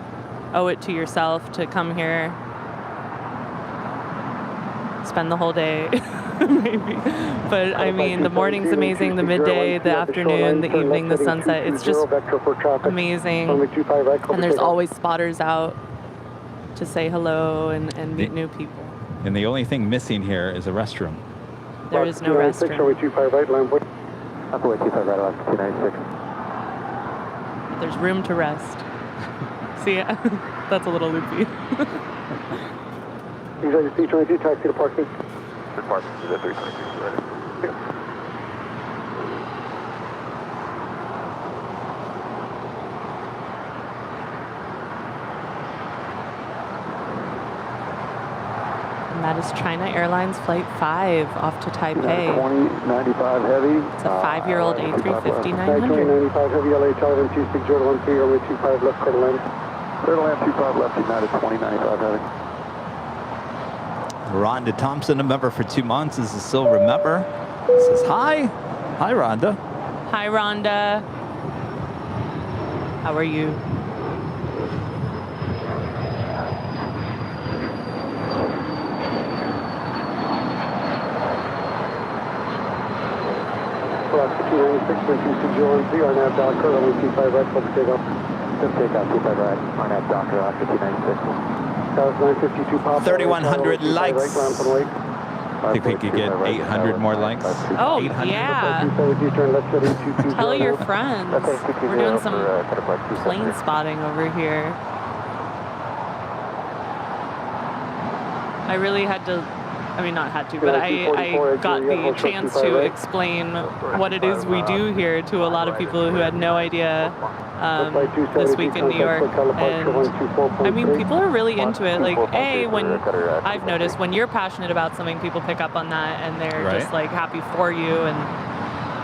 owe it to yourself to come here. Spend the whole day, maybe. But I mean, the morning's amazing, the midday, the afternoon, the evening, the sunset. It's just amazing. And there's always spotters out to say hello and meet new people. And the only thing missing here is a restroom. There is no restroom. 25 right, line point. Up away 25 right, left 296. There's room to rest. See, that's a little loopy. Executive C-22, taxi to parking. Good parking, is at 323, right? And that is China Airlines Flight 5 off to Taipei. 2095 heavy. It's a 5-year-old A350-900. 2095 heavy, LA Tower, 26013, runway 25 left, clear to land. Clear to land, 25 left, United 2095 heavy. Rhonda Thompson, a member for 2 months, is a silver member. Says hi. Hi, Rhonda. Hi, Rhonda. How are you? Alaska 296, 26013, RNAV Docker, runway 25 right, clear for takeoff. Good takeoff, 25 right, RNAV Docker, Alaska 296. 952 pop. 3,100 likes. Right, line up and wait. I think we could get 800 more likes. Oh, 800. yeah. Tell your friends. We're doing some plane spotting over here. I really had to, I mean, not had to, but I got the chance to explain what it is we do here to a lot of people who had no idea this week in New York. And I mean, people are really into it. Like, when I've noticed when you're passionate about something, people pick up on that and they're just like happy for you and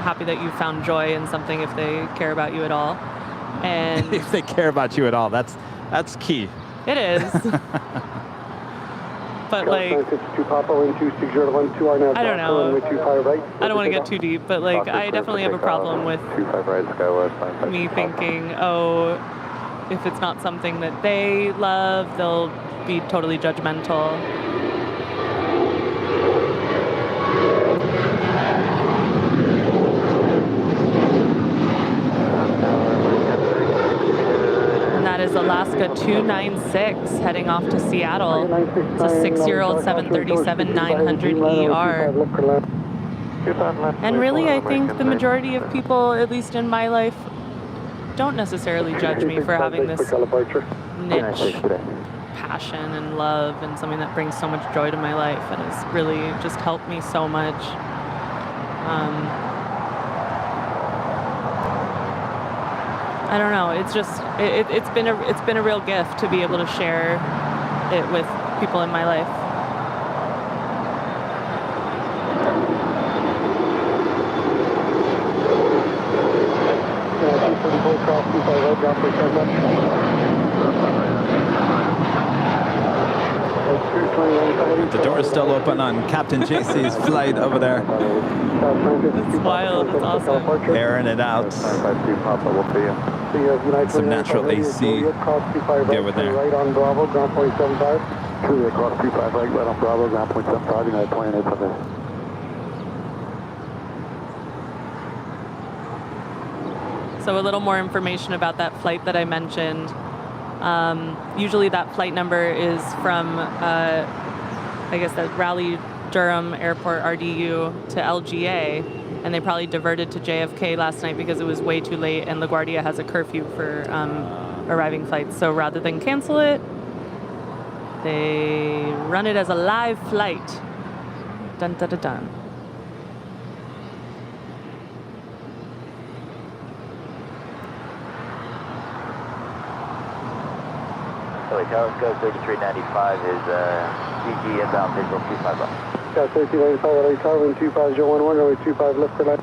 happy that you found joy in something if they care about you at all. And if they care about you at all, that's key. It is. but like, I don't know. I don't want to get too deep, but like, I definitely have a problem with me thinking, oh, if it's not something that they love, they'll be totally judgmental. That is Alaska 296 heading off to Seattle. It's a 6-year-old 737-900ER. And really, I think the majority of people, at least in my life, don't necessarily judge me for having this niche passion and love and something that brings so much joy to my life and has really just helped me so much. I don't know. It's just it's been a real gift to be able to share it with people in my life. The door is still open on Captain JC's flight over there. It's wild. It's awesome. Airing it out. Some natural AC going there. Right on Bravo, ground point 75. Truly across 35 right on Bravo, ground point 75. United plane 870. So a little more information about that flight that I mentioned. Usually that flight number is from, I guess, that Raleigh-Durham Airport RDU to LGA, and they probably diverted to JFK last night because it was way too late, and LaGuardia has a curfew for arriving flights. So rather than cancel it, they run it as a live flight. Dun, dun, dun, dun. Tower Scope 3395 is CG inbound visual 25 left. Got 1395 LA Tower, wind 25011, runway 25 left for line.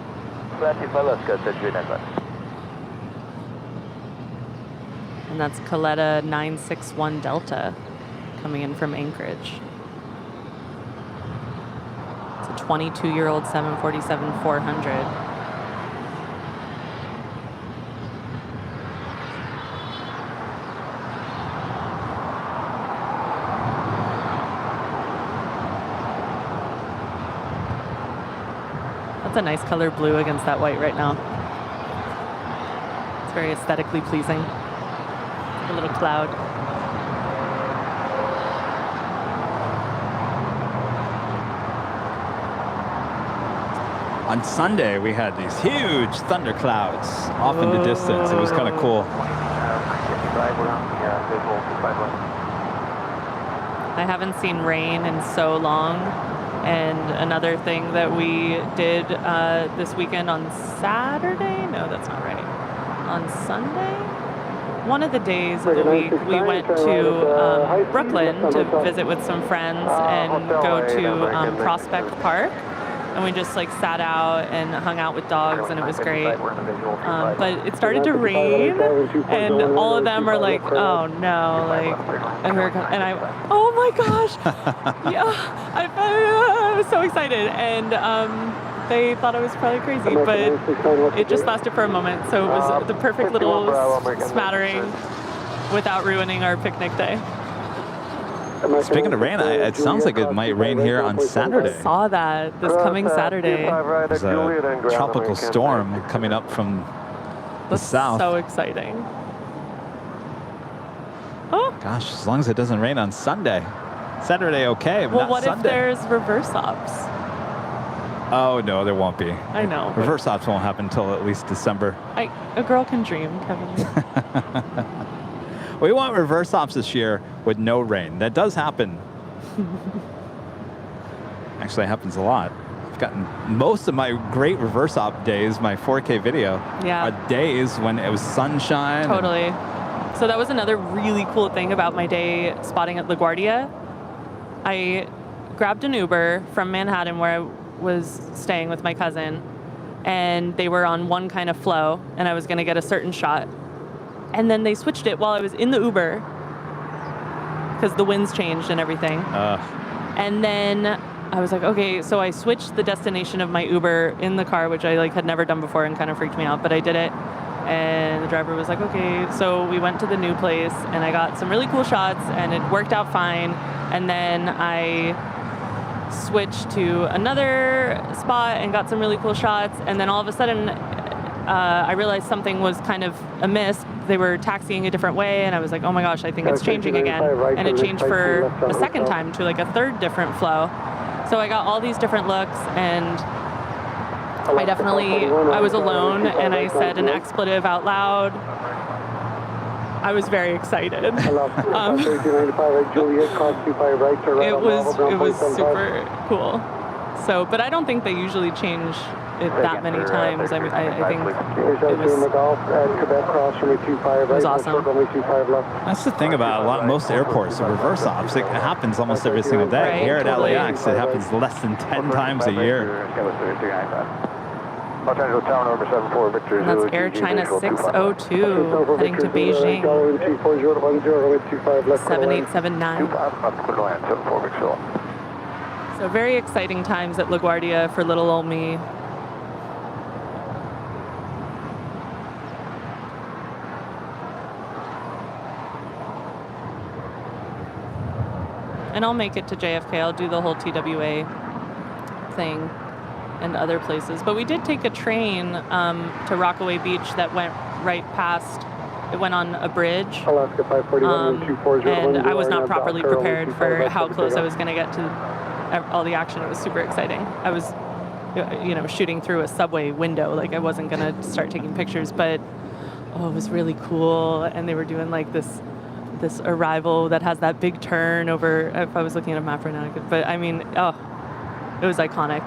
25 left, Scope 3395. And that's Coletta 961 Delta coming in from Anchorage. It's a 22-year-old 747-400. That's a nice color blue against that white right now. It's very aesthetically pleasing. A little cloud. On Sunday, we had these huge thunder clouds off in the distance. It was kind of cool. I haven't seen rain in so long. And another thing that we did this weekend on Saturday, no, that's not right, on Sunday? One of the days of the week, we went to Brooklyn to visit with some friends and go to Prospect Park. And we just like sat out and hung out with dogs, and it was great. But it started to rain, and all of them are like, "Oh no!" Like, and oh my gosh, yeah! I was so excited, and they thought I was probably crazy, but it just lasted for a moment, so it was the perfect little smattering without ruining our picnic day. Speaking of rain, it sounds like it might rain here on Saturday. I saw that this coming Saturday. There's a tropical storm coming up from the south. So exciting. Oh. Gosh, as long as it doesn't rain on Sunday. Saturday, okay, but well, not what Sunday. if there's reverse ops? Oh, no, there won't be. I know. Reverse ops won't happen until at least December. A girl can dream, Kevin. We want reverse ops this year with no rain. That does happen. Actually, it happens a lot. I've gotten most of my great reverse op days, my 4K video, are days when it was sunshine. Totally. So that was another really cool thing about my day spotting at LaGuardia. I grabbed an Uber from Manhattan where I was staying with my cousin, and they were on one kind of flow, and I was going to get a certain shot. And then they switched it while I was in the Uber because the winds changed and everything. And then I was like, okay, so I switched the destination of my Uber in the car, which I like had never done before and kind of freaked me out, but I did it. And the driver was like, okay, so we went to the new place and I got some really cool shots and it worked out fine. And then I switched to another spot and got some really cool shots. And then all of a sudden, I realized something was kind of amiss. They were taxiing a different way, and I was like, oh my gosh, I think it's changing again. And it changed for a second time to like a third different flow. So I got all these different looks, and I was alone, and I said an expletive out loud. I was very excited. It was super cool. So, but I don't think they usually change it that many times. I mean, I think it was awesome. That's the thing about most airports, the reverse ops. It happens almost every single day. Right, Here at totally. LAX, it happens less than 10 times a year. And that's Air China 602 heading to Beijing. 7879. So very exciting times at LaGuardia for little old me. And I'll make it to JFK. I'll do the whole TWA thing and other places. But we did take a train to Rockaway Beach that went right past. It went on a bridge. Alaska 541 and I was not properly prepared for how close I was going to get to all the action. It was super exciting. I was, shooting through a subway window. Like I wasn't going to start taking pictures, but it was really cool. And they were doing like this arrival that has that big turn over. If I was looking at a map right now, I could. But I mean, it was iconic.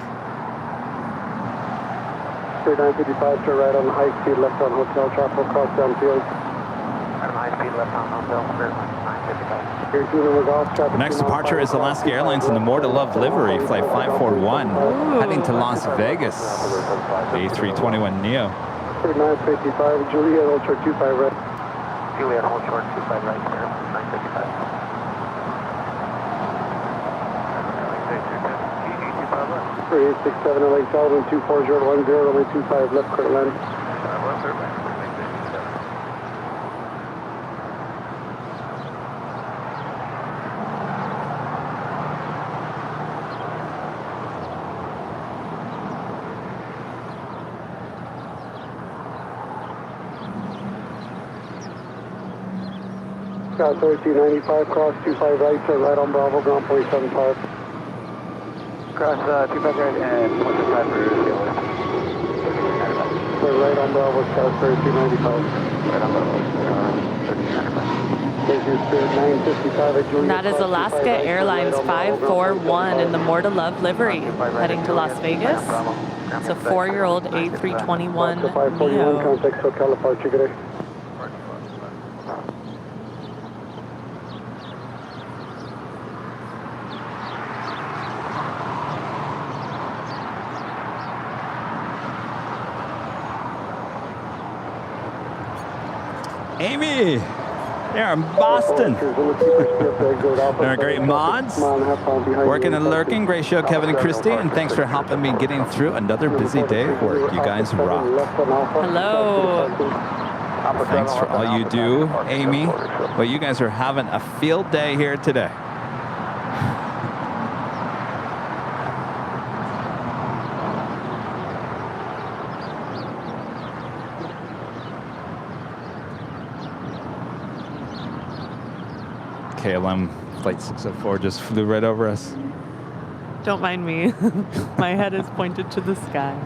3955 to right on high speed left on hotel traffic across downfield. High speed left on hotel, 955. The next departure is Alaska Airlines in the More to Love livery, flight 541, heading to Las Vegas, the A321neo. 3955, Juliet, hold short 25 right. Juliet, hold short 25 right, 955. 3867 LA Sullivan 24010, runway 25 left, clear to land. Scott 3295, cross 25 right, turn right on Bravo, ground 475. Cross 25 right and 125 for Taylor. Turn right on Bravo, Scott 3295. Right on Bravo, 3295. Thank you, Spirit 955 at Juliet. That is Alaska Airlines 541 in the More to Love livery, heading to Las Vegas. It's a 4-year-old A321 neo. Contact SoCal departure, good day. Amy, they're in Boston. They're great mods. Working and lurking. Great show, Kevin and Christie. And thanks for helping me getting through another busy day at work. You guys rock. Hello. Thanks for all you do, Amy. But you guys are having a field day here today. KLM flight 604 just flew right over us. Don't mind me. My head is pointed to the sky.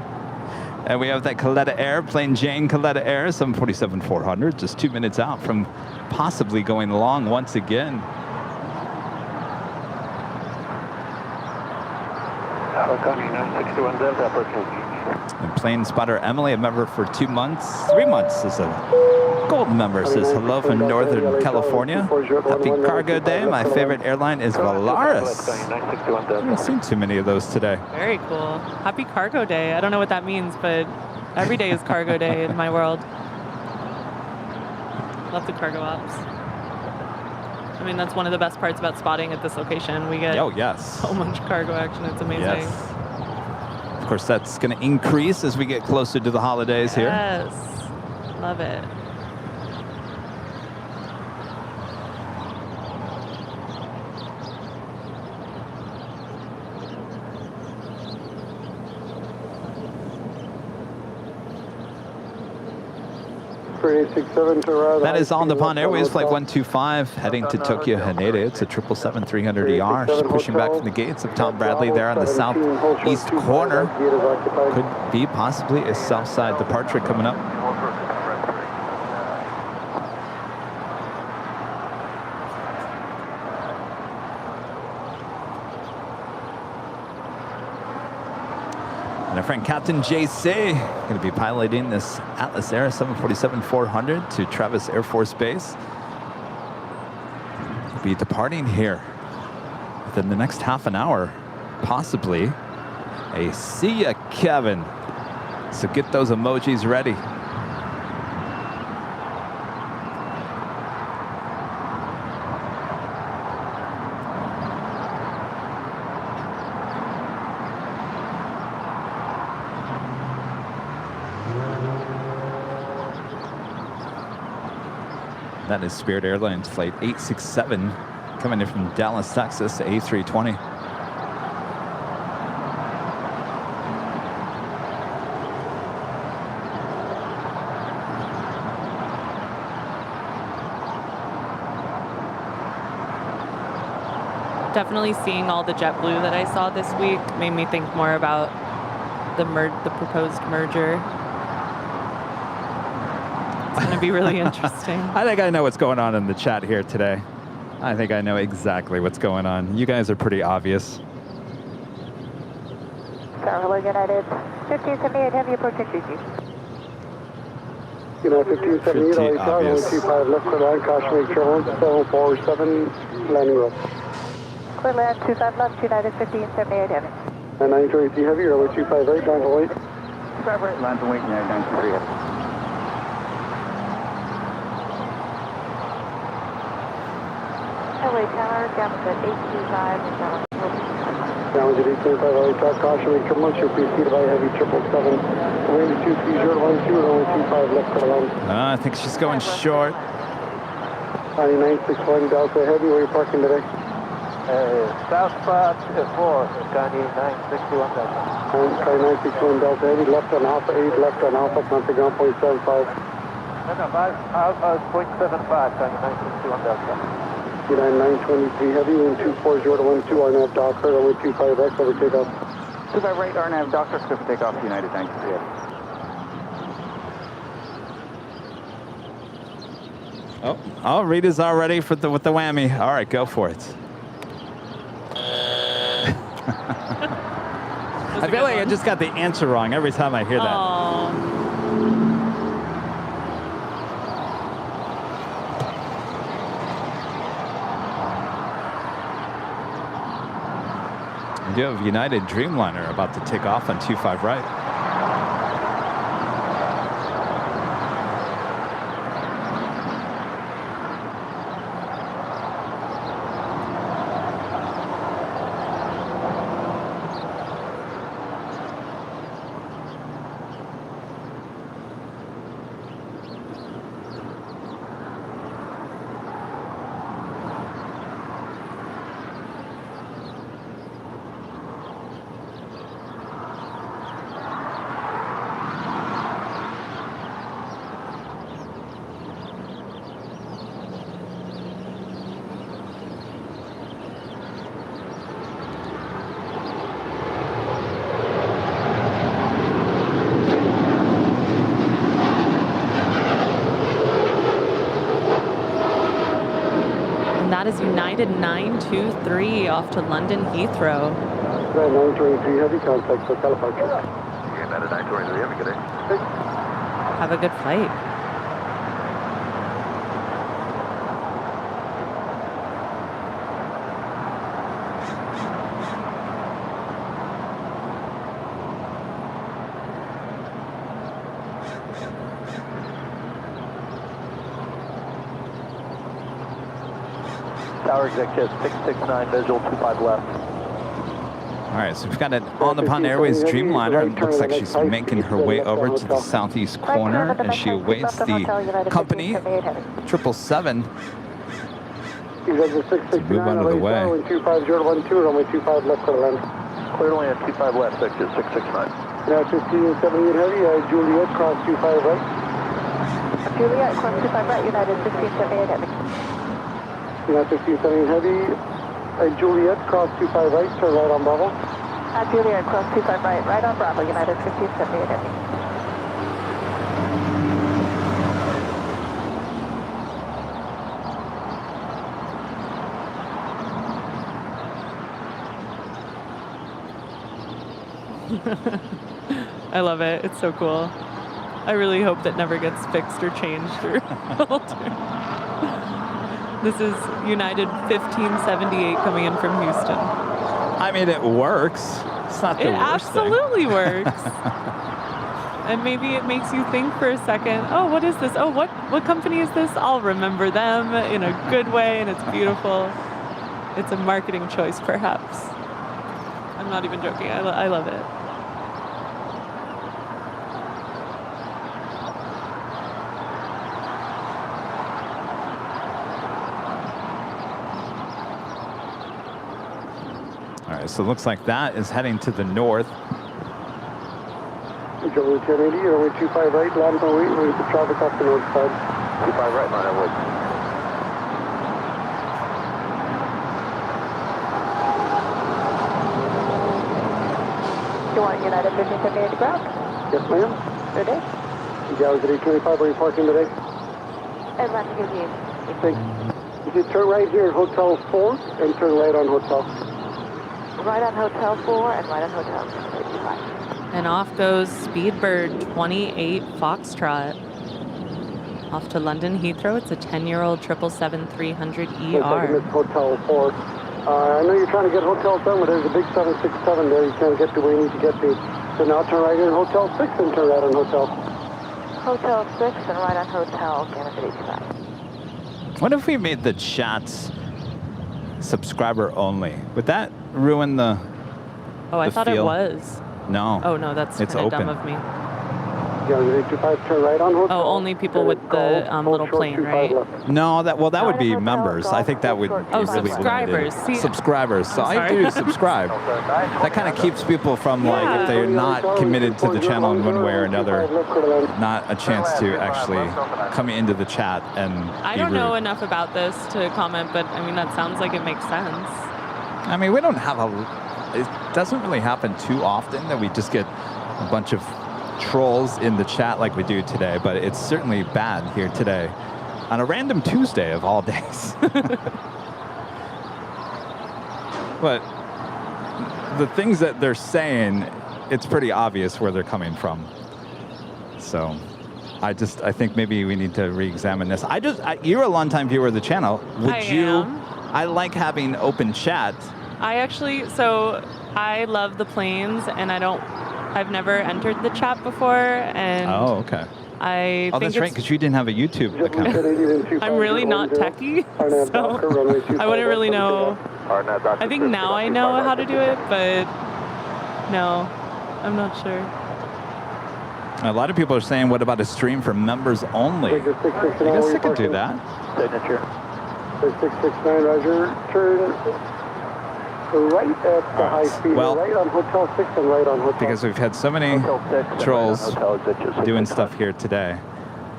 And we have that Coletta Air, plain Jane Coletta Air, 747-400, just 2 minutes out from possibly going long once again. And plane spotter Emily, a member for 2 months, 3 months, is a gold member, says hello from Northern California. Happy cargo day. My favorite airline is Volaris. I haven't seen too many of those today. Very cool. Happy cargo day. I don't know what that means, but every day is cargo day in my world. Love the cargo ops. I mean, that's one of the best parts about spotting at this location. We get so much cargo action. It's amazing. Yes. Of course, that's going to increase as we get closer to the holidays here. Yes. Love it. That is on the Pond Airways, Flight 125, heading to Tokyo Haneda. It's a 777-300ER, just pushing back from the gates of Tom Bradley there on the southeast corner. Could be possibly a south side departure coming up. And our friend Captain JC going to be piloting this Atlas Air 747-400 to Travis Air Force Base. We'll be departing here within the next half an hour, possibly. A see ya, Kevin. So get those emojis ready. That is Spirit Airlines Flight 867 coming in from Dallas, Texas, A320. Definitely seeing all the JetBlue that I saw this week made me think more about the proposed merger. It's going to be really interesting. I think I know what's going on in the chat here today. I think I know exactly what's going on. You guys are pretty obvious. Hello, United. 1578, heavy approaching Christie. United 1578, Pretty LA Tower, obvious. 125 left, clear line, caution, make sure 747, landing road. Clear land, 25 left, United 1578, heavy. And 923 heavy, runway 25 right, land to wait. 25 right, land to wait, United 923 heavy. LA Tower, down to 825, and down to Down to 825 LA Tower, caution, make sure you're preceded by heavy 777. Wind 23012, runway 25 left, clear line. I think she's going short. 961 Delta heavy, where are you parking today? South spot 4, Scotty 961 Delta. Sky 961 Delta heavy, left on Alpha 8, left on Alpha, contact ground 0.75. No, 0.75, Scotty 961 Delta. United 923 heavy, wind 24012, RNAV Docker, runway 25X, over takeoff. 25 right, RNAV, Doctor, clear for takeoff, United 923 heavy. Oh, Rita's all ready with the whammy. All right, go for it. I feel like I just got the answer wrong every time I hear that. You have United Dreamliner about to take off on 25 right. That is United 923 off to London Heathrow. 923 heavy, contact for departure. United 923 heavy, good day. Have a good flight. Tower executive 669 visual 25 left. All right, so we've got an On-the-Pond Airways Dreamliner. It looks like she's making her way over to the southeast corner as she awaits the company 777 to move under the way. 25012, runway 25 left for the land. Clear to land 25 left, executive 669. Now 1578 heavy, Juliet, cross 25 right. Juliet, cross 25 right, United 1578 heavy. Now 1578 heavy, Juliet, cross 25 right, turn right on Bravo. Juliet, cross 25 right on Bravo, United 1578 heavy. I love it. It's so cool. I really hope that never gets fixed or changed or altered. This is United 1578 coming in from Houston. I mean, it works. It's not the It worst thing. absolutely works. And maybe it makes you think for a second, oh, what is this? Oh, what company is this? I'll remember them in a good way, and it's beautiful. It's a marketing choice, perhaps. I'm not even joking. I love it. All right, so it looks like that is heading to the north. Juliet 1080, runway 25 right, land on wait, with the traffic off the north side. 25 right, line on wood. You want United 1578 to ground? Yes, ma'am. Good day. Galaxy 825, where are you parking today? And land to you. Thanks. You turn right here at Hotel 4 and turn right on Hotel. Right on Hotel 4 and right on Hotel 35. And off goes Speedbird 28 Foxtrot. Off to London Heathrow. It's a 10-year-old 777-300ER. Hotel 4. I know you're trying to get Hotel 7, but there's a big 767 there. You can't get to where you need to get to. So now turn right in Hotel 6 and turn right on Hotel. Hotel 6 and right on Hotel Galaxy 85. What if we made the chats subscriber only? Would that ruin the Oh, I the thought feel? it was. No. Oh, no, that's It's kind of dumb open. of me. Galaxy 825, turn right on Hotel. Oh, only people with the little plane, right? No, that would be members. I think that would be Oh, really subscribers. limited. See, Subscribers. So I'm I sorry. do subscribe. That kind of keeps people from like if they're not committed to the channel in one way or another, not a chance to actually come into the chat and I be don't know rude. enough about this to comment, but I mean, that sounds like it makes sense. I mean, we don't have it doesn't really happen too often that we just get a bunch of trolls in the chat like we do today, but it's certainly bad here today on a random Tuesday of all days. But the things that they're saying, it's pretty obvious where they're coming from. So I think maybe we need to re-examine this. You're a longtime viewer of the channel. I like having open chat. I love the planes, and I've never entered the chat before, and Oh, okay. I think that's right, because you didn't have a YouTube account. I'm really not techie, so I wouldn't really know. I think now I know how to do it, but no, I'm not sure. A lot of people are saying, what about a stream for members only? I guess I could do that. Signature. 669, Roger. Turn right at the high speed. Well, right on Hotel 6 and right on Hotel. Because we've had so many trolls doing stuff here today,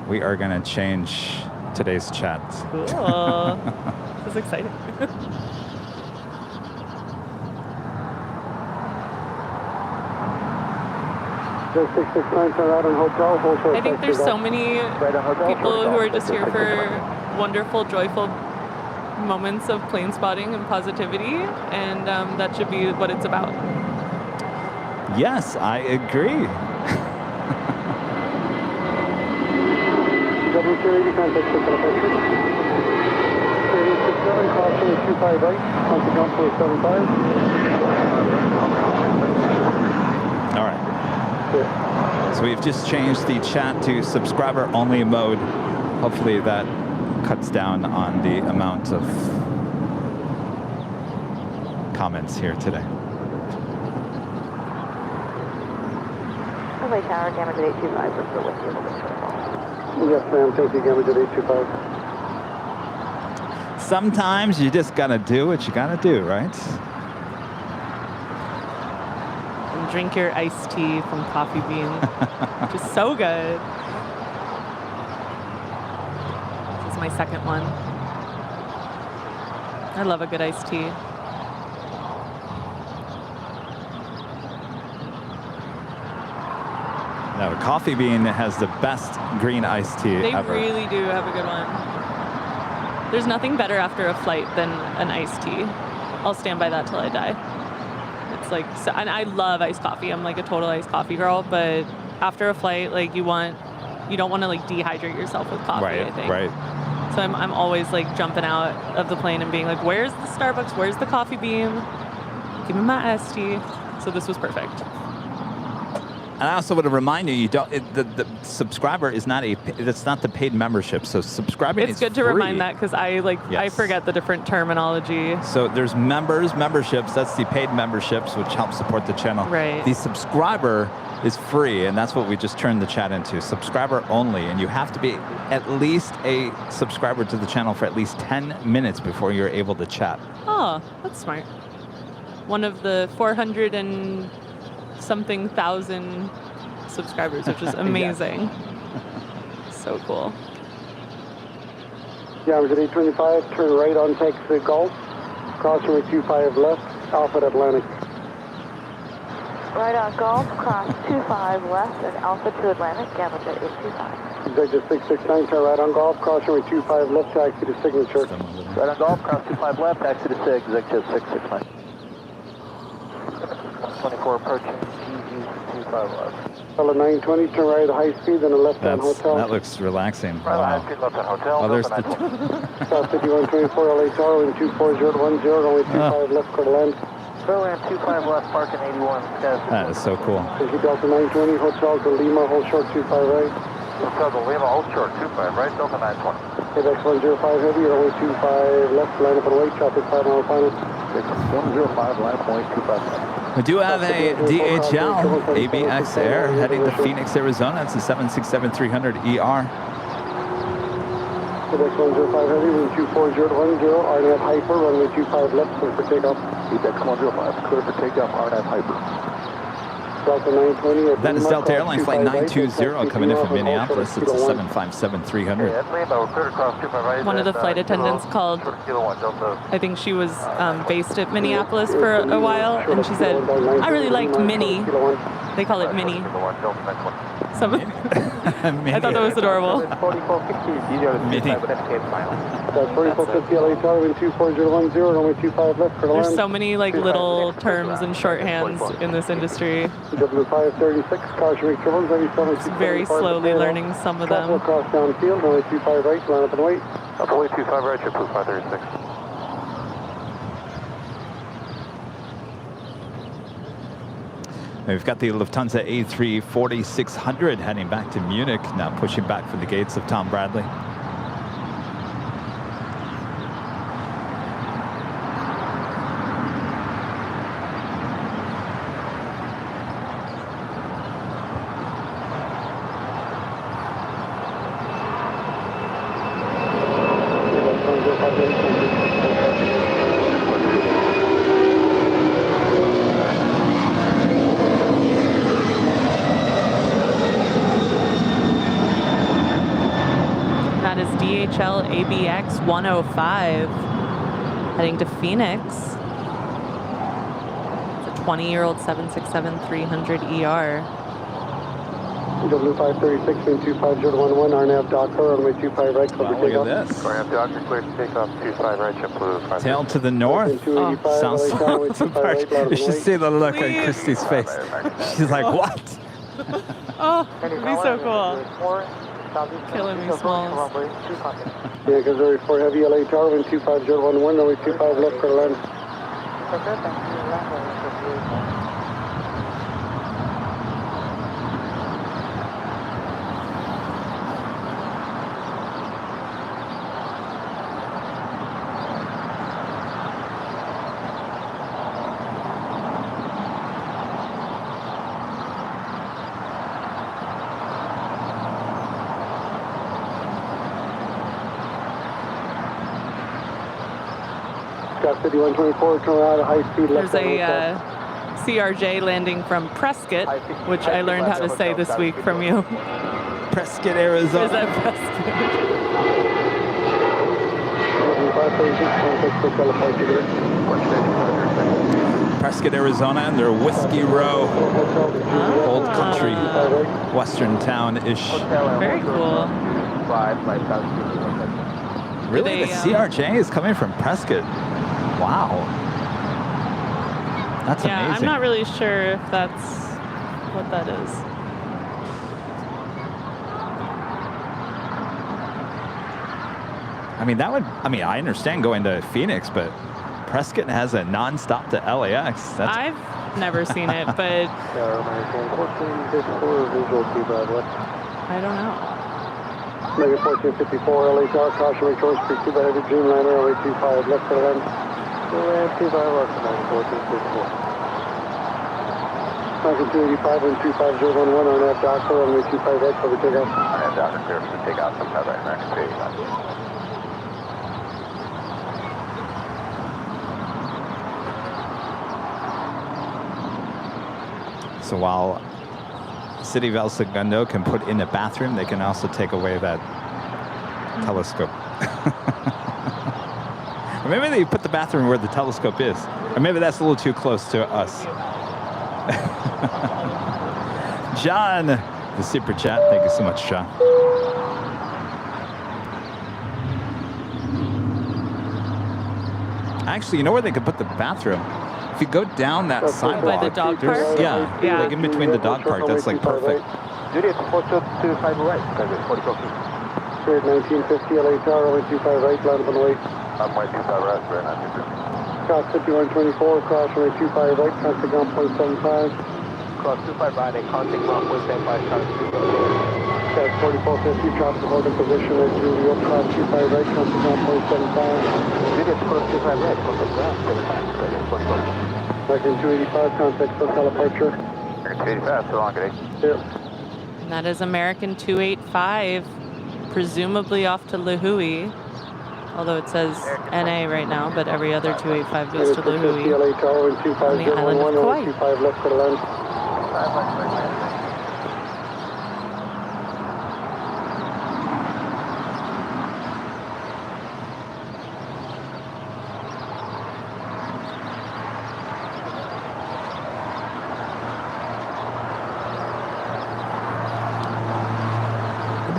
we are going to change today's chat. Cool. This is exciting. Just 669, turn right on Hotel. I think there's so many people who are just here for wonderful, joyful moments of plane spotting and positivity, and that should be what it's about. Yes, I agree. W280, contact 667, crossing 25 right, contact jump for 75. All right. So we've just changed the chat to subscriber only mode. Hopefully that cuts down on the amount of comments here today. LA Tower, damage at 825, we're still with you. Yes, ma'am. Thank you. Damage at 825. Sometimes you just gotta do what you gotta do, right? And drink your iced tea from Coffee Bean. Just so good. This is my second one. I love a good iced tea. Now, Coffee Bean has the best green iced tea They ever. really do have a good one. There's nothing better after a flight than an iced tea. I'll stand by that till I die. It's like, so, and I love iced coffee. I'm like a total iced coffee girl, but after a flight, like you don't want to like dehydrate yourself with coffee, Right, I think. right. So I'm always like jumping out of the plane and being like, where's the Starbucks? Where's the Coffee Bean? Give me my iced tea. So this was perfect. And I also want to remind you, the subscriber is not it's not the paid membership. So subscribing is It's good to free. remind that because I Yes. forget the different terminology. So there's memberships. That's the paid memberships, which help support the channel. Right. The subscriber is free, and that's what we just turned the chat into. Subscriber only, and you have to be at least a subscriber to the channel for at least 10 minutes before you're able to chat. Oh, that's smart. One of the 400 and something thousand subscribers, which is amazing. So cool. Damage at 825. Turn right on taxi Golf. Cross runway 25 left. Alpha at Atlantic. Right on Golf, cross 25 left and Alpha to Atlantic, damage at 825. Executive 669. Turn right on Golf. Cross runway 25 left. Taxi to Signature. Right on Golf, cross 25 left, taxi to SIG, executive 669. 24 approaching, GG 25 left. Fellow 920, turn right at high speed, then a left-hand hotel. That looks relaxing. Right on Wow. high speed, left-hand hotel. Oh, there's Delta the 920. South 5124, LA Tower, wind 24010, runway 25 left, clear to land. Fairway 25 left, parking 81. That is so cool. Thank you, Delta 920, Hotel to Lima, hold short 25 right. Hotel to Lima, hold short 25 right, Delta 920. ABX 105 heavy, runway 25 left, line up and wait, traffic 5 mile final. 105, line up, wait, 25 left. We do have a DHL ABX Air heading to Phoenix, Arizona. It's a 767-300 ER. ABX 105 heavy, wind 24010, RNAV Hyper, runway 25 left, clear for takeoff. ABX 105, clear for takeoff, RNAV Hyper. Delta 920 at That is Lima, Delta Airlines Flight 25 right, 920 coming in from Minneapolis. It's a 757-300. One of the flight attendants called, I think she was based at Minneapolis for a while, and she said, I really liked Minnie. They call it Minnie. I thought that was adorable. Minnie. That's 4450 LA Tower, wind 24010, runway 25 left, clear to land. There's so many like little terms and shorthands in this industry. W536, caution turbulence, 97. Just very slowly learning some of them. Cross downfield, runway 25 right, line up and wait. Runway 25 right, ship 536. We've got the Lufthansa A340-600 heading back to Munich, now pushing back for the gates of Tom Bradley. That is DHL ABX 105 heading to Phoenix. It's a 20-year-old 767-300 ER. W536, wind 25011, RNAV Docker, runway 25 right, clear for Look takeoff. at this. RNAV Docker, clear to take off 25 right, ship 536. Tail to the north. Sounds so You should see the look on Clear. Christie's face. She's like, what? Oh, it'd be so cool. Killing me, Smalls. Yeah, because there 4 heavy LA Tower, wind 25011, runway 25 left, clear to land. Scott City 124, turn out at high speed. There's a CRJ landing from Prescott, which I learned how to say this week from you. Prescott, Arizona. Is that Prescott? Prescott, Arizona, and their Whiskey Row. Old country, western town-ish. Very cool. Really? The CRJ is coming from Prescott? Wow. That's yeah, amazing. I'm not really sure if that's what that is. I mean, that would, I mean, I understand going to Phoenix, but Prescott has a non-stop to LAX. That's I've never seen it, but I don't know. Maybe 1454, LA Tower, caution returns, pursued by heavy Dreamliner, LA 25, left for land. Land 25, left for land, 1454. Falcon 285 and 25011 on that Docker, runway 25 right for the takeoff. And Docker clear for the takeoff, some right next to So while City of El Segundo can put in a bathroom, they can also take away that telescope. Or maybe they put the bathroom where the telescope is. Or maybe that's a little too close to us. John, the super chat. Thank you so much, John. Actually, you know where they could put the bathroom? If you go down that sidewalk, by the dog park? Yeah, Yeah. like in between the dog park, that's like perfect. Juliet, 425 right, 40 copy. Spirit 1950, LA Tower, runway 25 right, land on the way. Runway 25 right, Spirit 1950. Scott City 124, cross runway 25 right, contact ground 0.75. Cross 25 right, and contact ground 0.75, contact 25. Scott 4450, drop the hold in position as Julio, cross 25 right, contact ground 0.75. Juliet, cross 25 right, contact ground 0.75. American 285, contact SoCal departure. American 285, so long, good day. Yep. And that is American 285, presumably off to La Hui. Although it says NA right now, but every other 285 goes to La Hui LA Tower, and 25 on the island of Kauai. 25 left for the land.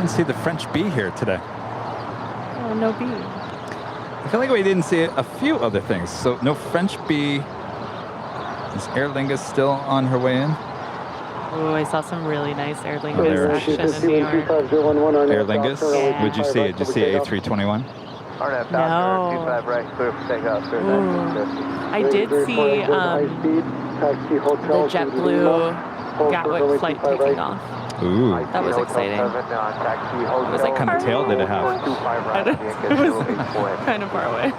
See the French bee here today. Oh, no bee. I feel like we didn't see a few other things. So no French bee. Is Aer Lingus still on her way in? Oh, I saw some really nice Aer there. Lingus action in New York. Aer Lingus? Yeah. Would you see it? Did you see A321? No. I did see the JetBlue Gatwick flight taking off. Ooh. That was exciting. What kind of tail did it have? It was kind of far away.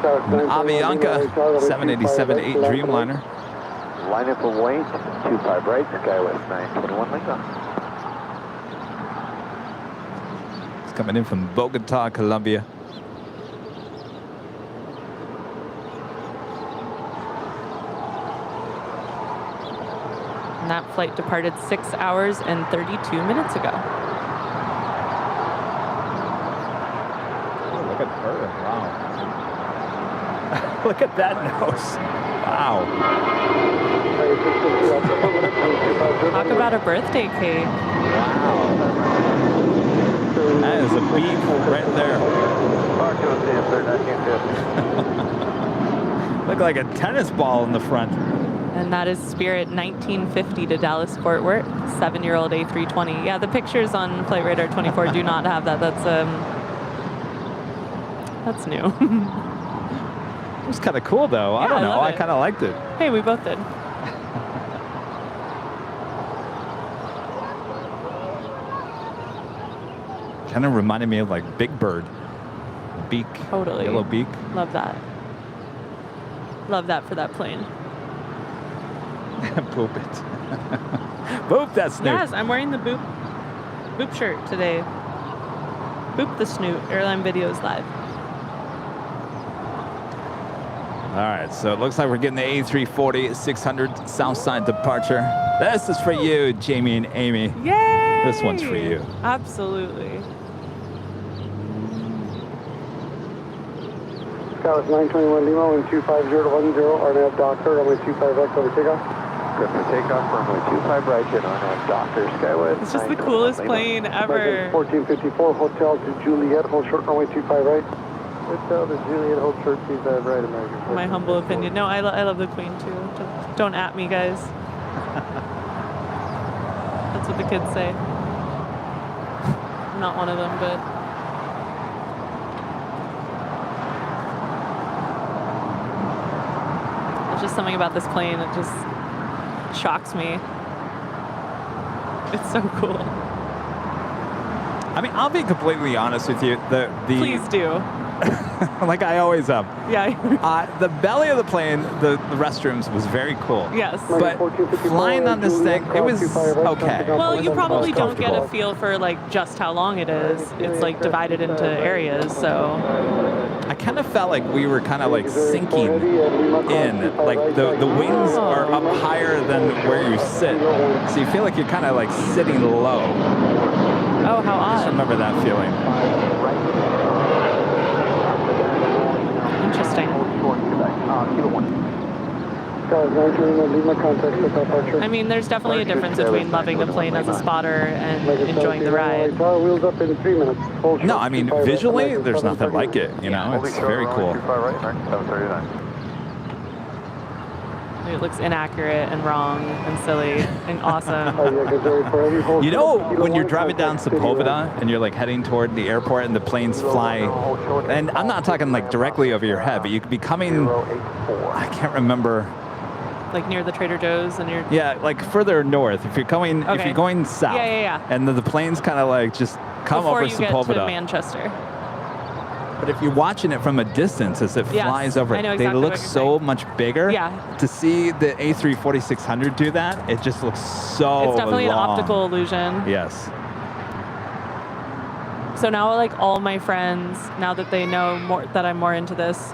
An Avianca 787-8 Dreamliner. Line up and wait, 25 right, SkyWest 921 Lincoln. It's coming in from Bogota, Colombia. And that flight departed 6 hours and 32 minutes ago. Oh, look at her. Wow. Look at that nose. Wow. Talk about a birthday cake. Wow. That is a beak right there. Look like a tennis ball in the front. And that is Spirit 1950 to Dallas Fort Worth, 7-year-old A320. Yeah, the pictures on Flight Radar 24 do not have that. That's new. It was kind of cool though. Yeah, I don't know. I it. kind of liked it. Hey, we both did. Kind of reminded me of like Big Bird. Beak. Totally. Yellow beak. Love that. Love that for that plane. Boop it. Boop that snoop. Yes, I'm wearing the boop Boop shirt today. Boop the snoot. Airline videos live. All right, so it looks like we're getting the A340 600 Southside departure. This is for you, Jamie and Amy. Yay! This one's for you. Absolutely. Scott 921 Lima, wind 250 to 10, RNAV Doctor, runway 25X over takeoff. Good for takeoff, runway 25 right, get RNAV Doctor, Skyway. It's just the coolest plane ever. 1454, hotel to Juliet, hold short, runway 25 right. Hotel to Juliet, hold short, 25 right, American. My humble opinion. No, I love the Queen too. Don't at me, guys. That's what the kids say. I'm not one of them, but there's just something about this plane that just shocks me. It's so cool. I mean, I'll be completely honest with you. Please do. Like I always am. Yeah. The belly of the plane, the restrooms was very cool. Yes. But flying on this thing, it was okay. Well, you probably don't get a feel for like just how long it is. It's like divided into areas, so. I kind of felt like we were kind of like sinking in. Like the wings are up higher than where you sit. So you feel like you're kind of like sitting low. Oh, how odd. I just remember that feeling. Interesting. I mean, there's definitely a difference between loving the plane as a spotter and enjoying the ride. No, I mean, visually, there's nothing like it. You know, it's very cool. It looks inaccurate and wrong and silly and awesome. You know, when you're driving down Sepulveda and you're like heading toward the airport and the planes fly, and I'm not talking like directly over your head, but you could be coming, I can't remember. Like near the Trader Joe's and you're... Yeah, like further north. If you're coming, if you're going south. Yeah. And then the planes kind of like just come Before over you Sepulveda. get to Manchester. But if you're watching it from a distance as it flies over, I know they exactly look what you're so much bigger. Yeah. To see the A340-600 do that, it just looks so It's definitely long. an optical illusion. Yes. So now, like all my friends, now that they know more that I'm more into this,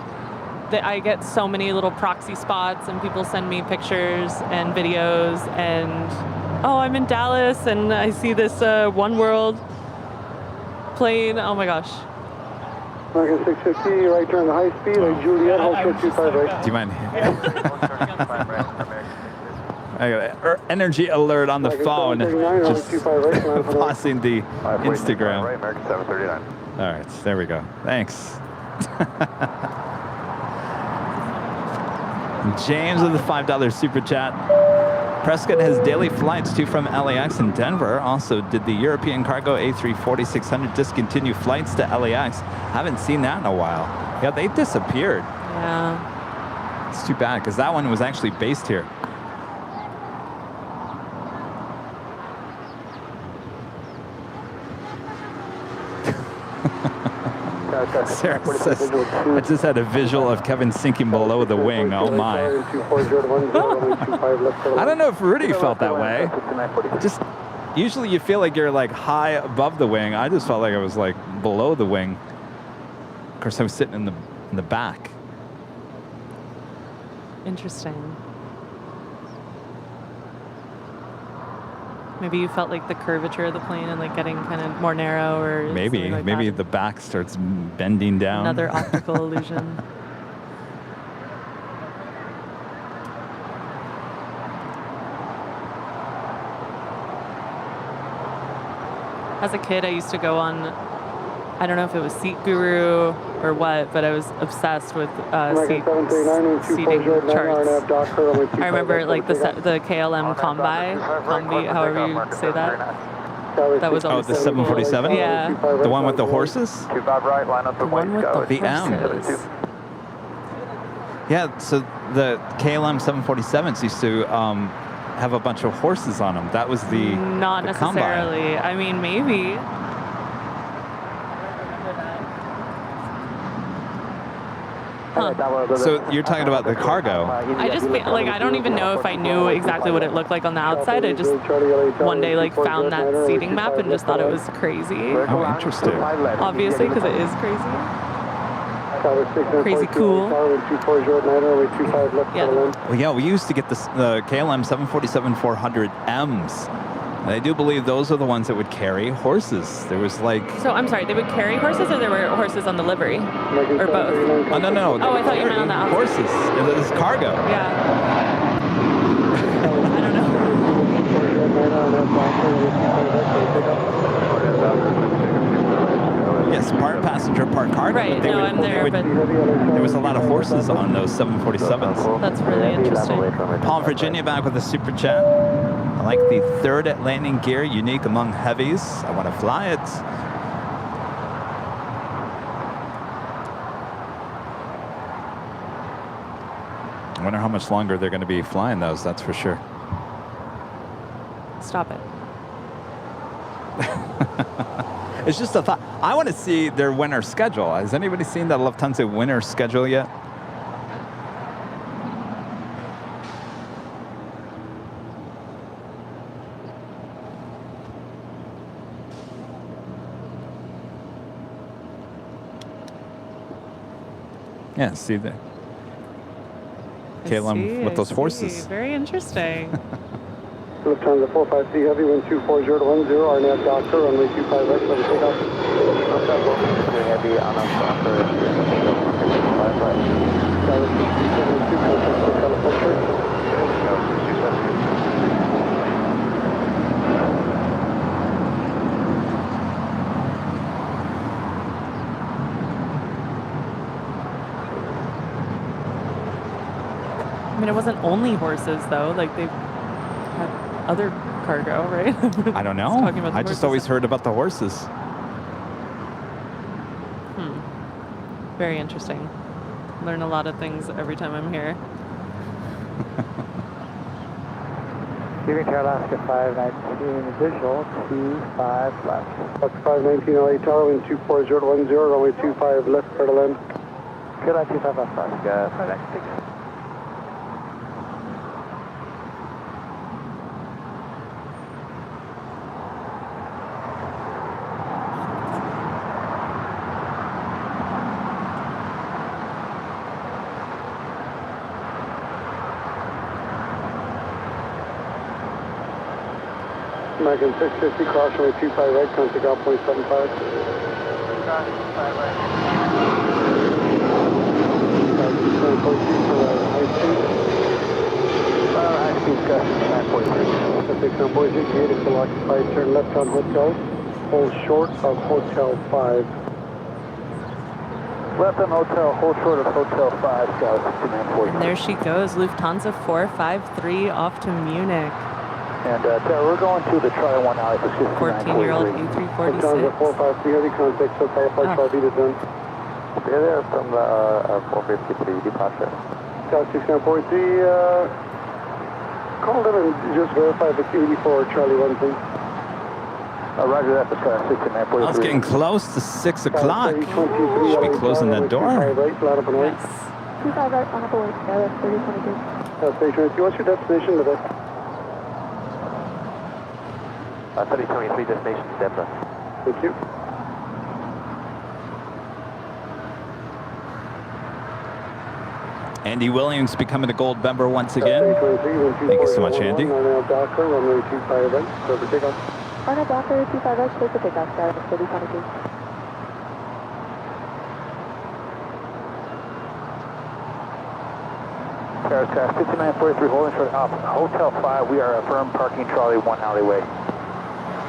I get so many little proxy spots, and people send me pictures and videos, and oh, I'm in Dallas, and I see this One World plane. Oh my gosh. American 650, right turn to high speed, like Juliet, hold short 25 right. Do you mind? I got energy alert on the phone. Just passing the Instagram. Right, American 739. All right, there we go. Thanks. James with the $5 super chat. Prescott has daily flights to from LAX and Denver. Also, did the European cargo A340-600 discontinue flights to LAX? Haven't seen that in a while. Yeah, they disappeared. Yeah. It's too bad because that one was actually based here. Sarah says, I just had a visual of Kevin sinking below the wing. Oh my. I don't know if Rudy felt that way. Just usually you feel like you're like high above the wing. I just felt like I was like below the wing. Of course, I was sitting in the back. Interesting. Maybe you felt like the curvature of the plane and like getting kind of more narrow, or maybe like maybe that. The back starts bending down. Another optical illusion. As a kid, I used to go on, I don't know if it was Seat Guru or what, but I was obsessed with seating charts. I remember like the KLM Combi, however you say that. That was always the 747? Cool. Yeah. The one with the horses? 25 right, line up the one with the M's. Yeah, so the KLM 747s used to have a bunch of horses on them. That was the Not necessarily. Combi. I mean, maybe. So you're talking about the cargo. I just like I don't even know if I knew exactly what it looked like on the outside. I just one day like found that seating map and just thought it was crazy. Oh, interesting. Obviously, because it is crazy. Crazy cool. Yeah. Well, yeah, we used to get the KLM 747-400Ms. And I do believe those are the ones that would carry horses. There was like... So I'm sorry, they would carry horses, or there were horses on the livery, or both? Oh no! Oh, I thought you meant on the outside. Horses. This is cargo. Yeah. I don't know. Yes, part passenger, part cargo. Right. No, I'm there, but there was a lot of horses on those 747s. That's really interesting. Paul, Virginia, back with a super chat. I like the third at landing gear, unique among heavies. I want to fly it. I wonder how much longer they're going to be flying those, that's for sure. Stop it. It's just a thought. I want to see their winter schedule. Has anybody seen that Lufthansa winter schedule yet? Yeah, see the KLM with those horses. Very interesting. Lufthansa 453 Heavy, wind 240 to 10, RNAV Doctor, runway 25 right, over takeoff. Heavy on us after 5 right. I mean, it wasn't only horses though. Like they had other cargo, right? I don't know. I just always heard about the horses. Very interesting. Learn a lot of things every time I'm here. Giving to Alaska 519 visual, 25 left. Fox 519 LA Tower, wind 240 to 10, runway 25 left, clear to land. Good on 25 left, Alaska 519. American 650, cross runway 25 right, contact out 0.75. Cross 5 right. High speed, gust 943. 943, gate is still occupied, turn left on hotel, hold short of hotel 5. Left on hotel, hold short of hotel 5, Scout 6940. And there she goes, Lufthansa 453 off to Munich. And we're going to the try one now. 14-year-old A346. Lufthansa 453, heavy contact, so California Charlie to done. Stay there from 453 departure. Scout 6943, call them and just verify if it's 84 Charlie 1 thing. Roger that, the Scout 6943. I was getting close to 6 o'clock. Should be closing that door. Yes. 25 right, on up away, Skylar 3022. Station 2, what's your destination today? 3023 destination, Denver. Thank you. Andy Williams becoming a gold member once again. Thank you so much, Andy. Docker, runway 25 right, clear for takeoff. RNAV Docker 25 right, clear for takeoff, Skylar 3022. Paris Car 5943, holding short off Hotel 5. We are affirmed parking Charlie 1 alleyway.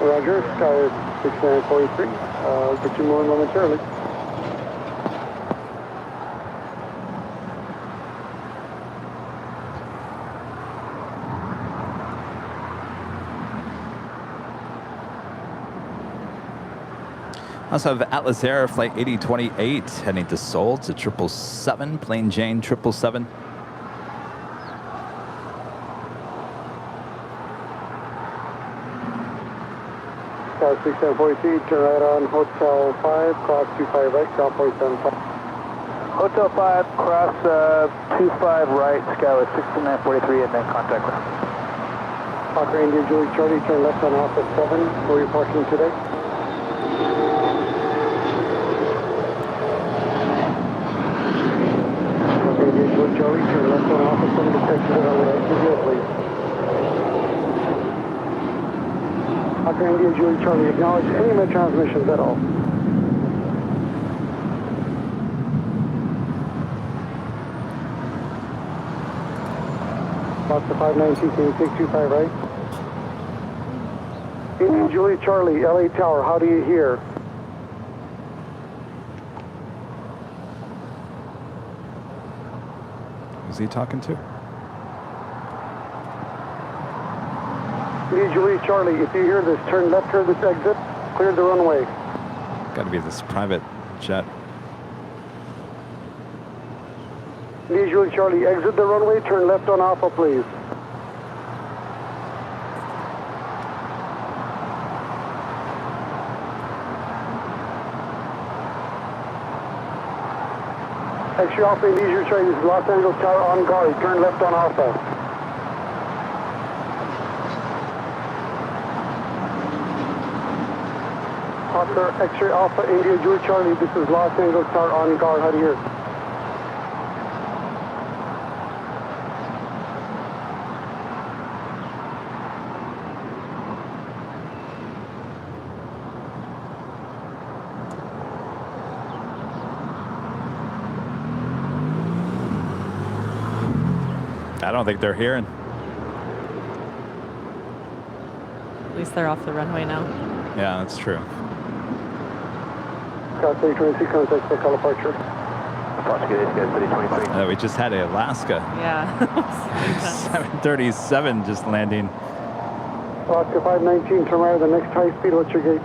Roger, Sky 6943. I'll get you moving momentarily. Also have Atlas Air Flight 8028 heading to Seoul to 777, Plain Jane 777. Sky 6743, turn right on Hotel 5, cross 25 right, down 0.75. Hotel 5, cross 25 right, Skyway 6943, and then contact ground. Parker India Julie Charlie, turn left on Alpha 7. Where are you parking today? Parker India Julie Charlie, turn left on Alpha 7 to exit on the exit here, please. Parker India Julie Charlie, acknowledge any of my transmissions at all. Oscar 519, can you take 25 right? Indian Julie Charlie, LA Tower, how do you hear? Who's he talking to? Indian Julie Charlie, if you hear this, turn left here this exit, clear the runway. Got to be this private jet. Indian Julie Charlie, exit the runway, turn left on Alpha, please. X-ray Alpha, Indian Julie Charlie, this is Los Angeles Tower on guard, turn left on Alpha. Oscar X-ray Alpha, India Julie Charlie, this is Los Angeles Tower on guard, how do you hear? I don't think they're hearing. At least they're off the runway now. Yeah, that's true. Scott 323, contact for call departure. We just had a Alaska. Yeah. 737 just landing. Oscar 519, turn right at the next high speed, what's your gate?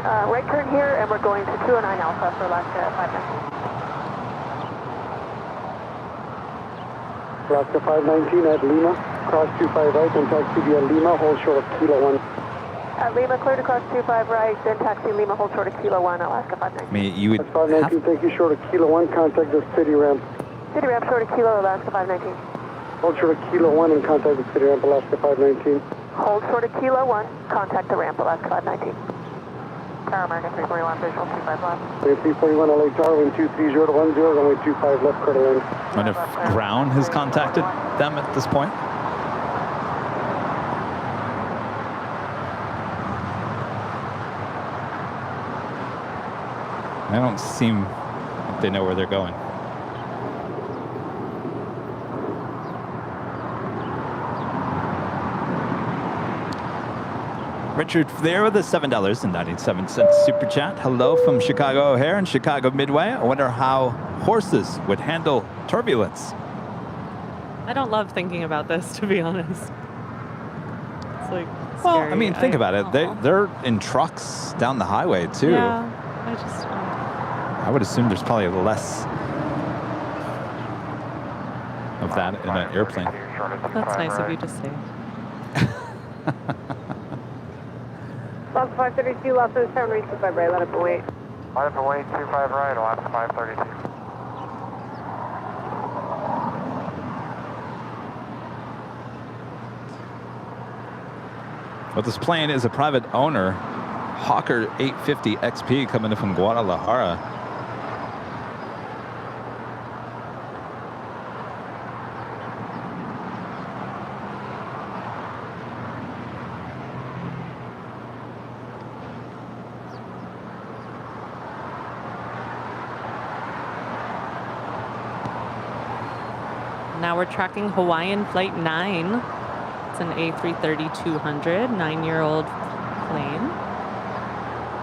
Right turn here, and we're going to 209 Alpha for Alaska 519. Alaska 519 at Lima, cross 25 right, then taxi via Lima, hold short of Kilo 1. Lima, clear to cross 25 right, then taxi Lima, hold short of Kilo 1, Alaska 519. I mean, you would That's 519, thank you, short of Kilo 1, contact the city ramp. City ramp short of Kilo, Alaska 519. Hold short of Kilo 1 and contact the city ramp, Alaska 519. Hold short of Kilo 1, contact the ramp, Alaska 519. Tower American 341, visual 25 left. 341 LA Tower, wind 230 to 10, runway 25 left, clear to land. I wonder if ground has contacted them at this point. They don't seem like they know where they're going. Richard there with a $7.97 super chat. Hello from Chicago O'Hare and Chicago Midway. I wonder how horses would handle turbulence. I don't love thinking about this, to be honest. It's like scary. Well, I mean, think about it. They're in trucks down the highway too. Yeah, I just. I would assume there's probably less of that in an airplane. That's nice of you to say. Box 532, Los Angeles Tower, reach 25 right, let up and wait. Let up and wait, 25 right, Alaska 532. Well, this plane is a private owner, Hawker 850 XP coming in from Guadalajara. Now we're tracking Hawaiian Flight 9. It's an A330-200, 9-year-old plane.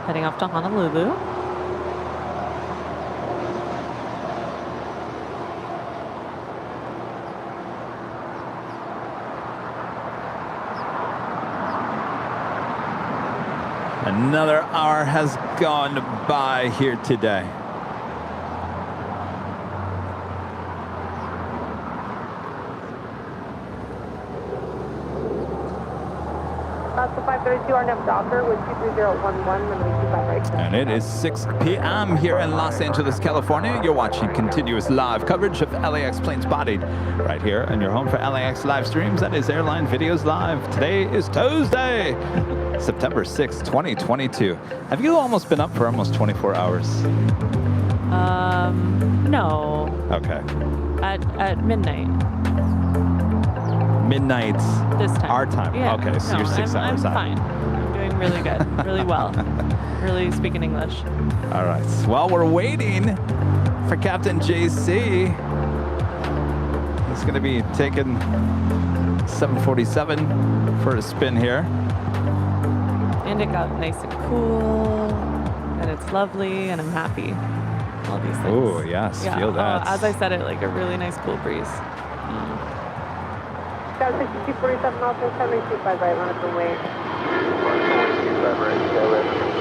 Heading off to Honolulu. Another hour has gone by here today. Alaska 32 RNF Docker with 23011, runway 25 right. And it is 6 p.m. here in Los Angeles, California. You're watching continuous live coverage of LAX planes bodied right here in your home for LAX live streams. That is Airline Videos Live. Today is Tuesday, September 6th, 2022. Have you almost been up for almost 24 hours? No. Okay. At midnight. Midnight. This time. Our time. Yeah. Okay, so No, you're 6 hours I'm out. fine. I'm doing really good. Really well. Really speaking English. All right. Well, we're waiting for Captain JC. He's going to be taking 747 for a spin here. And it got nice and cool. And it's lovely. And I'm happy. All these things. Oh, yes. Yeah. Feel that. As I said it, like a really nice cool breeze. Got 6247 also 725 right, line up and wait. 25 right, stay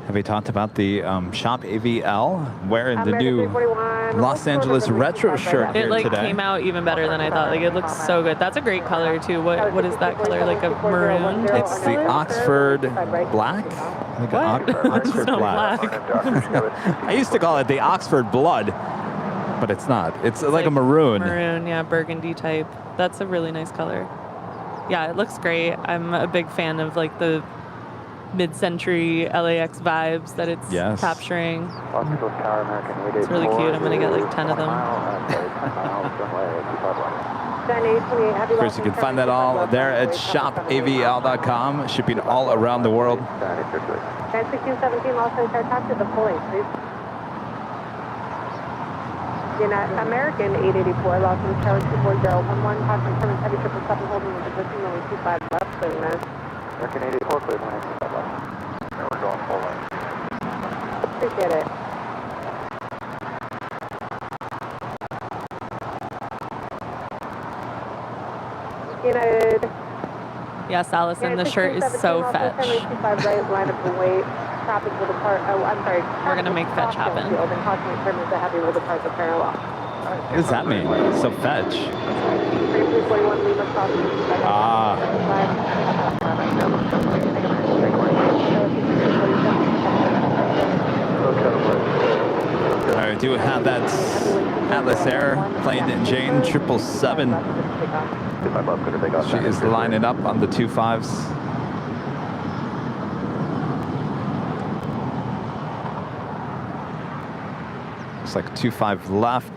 Have we talked about the Shop AVL wearing the new Los Angeles retro shirt here It like today? came out even better than I thought. Like it looks so good. That's a great color too. What is that color? Like a maroon type It's the color? Oxford Black? Like What? Oxford It's not Black. black. I used to call it the Oxford Blood, but it's not. It's like a maroon. Maroon, yeah, burgundy type. That's a really nice color. Yeah, it looks great. I'm a big fan of like the mid-century LAX vibes that it's capturing. It's really cute. I'm gonna get like 10 of them. Of course, you can find that all there at shopavl.com, shipping all around the world. 1617 Los Angeles, taxi the full length, please. American 884, Los Angeles, Charlie 24011, passing permit heavy 777 holding with existing runway 25 left, clear minutes. American 84, clear line 25 left. Now we're going full line. Appreciate it. United. Yes, Allison, the shirt is so fetch. 25 right, line up and wait. Traffic will depart. Oh, I'm sorry. We're gonna make fetch happen. And caution permits the heavy will depart the parallel. What does that mean? So fetch. 3341 Lima crossing. All right, do have that Atlas Air plane Jane 777. She is lining up on the 25s. Looks like 25 left.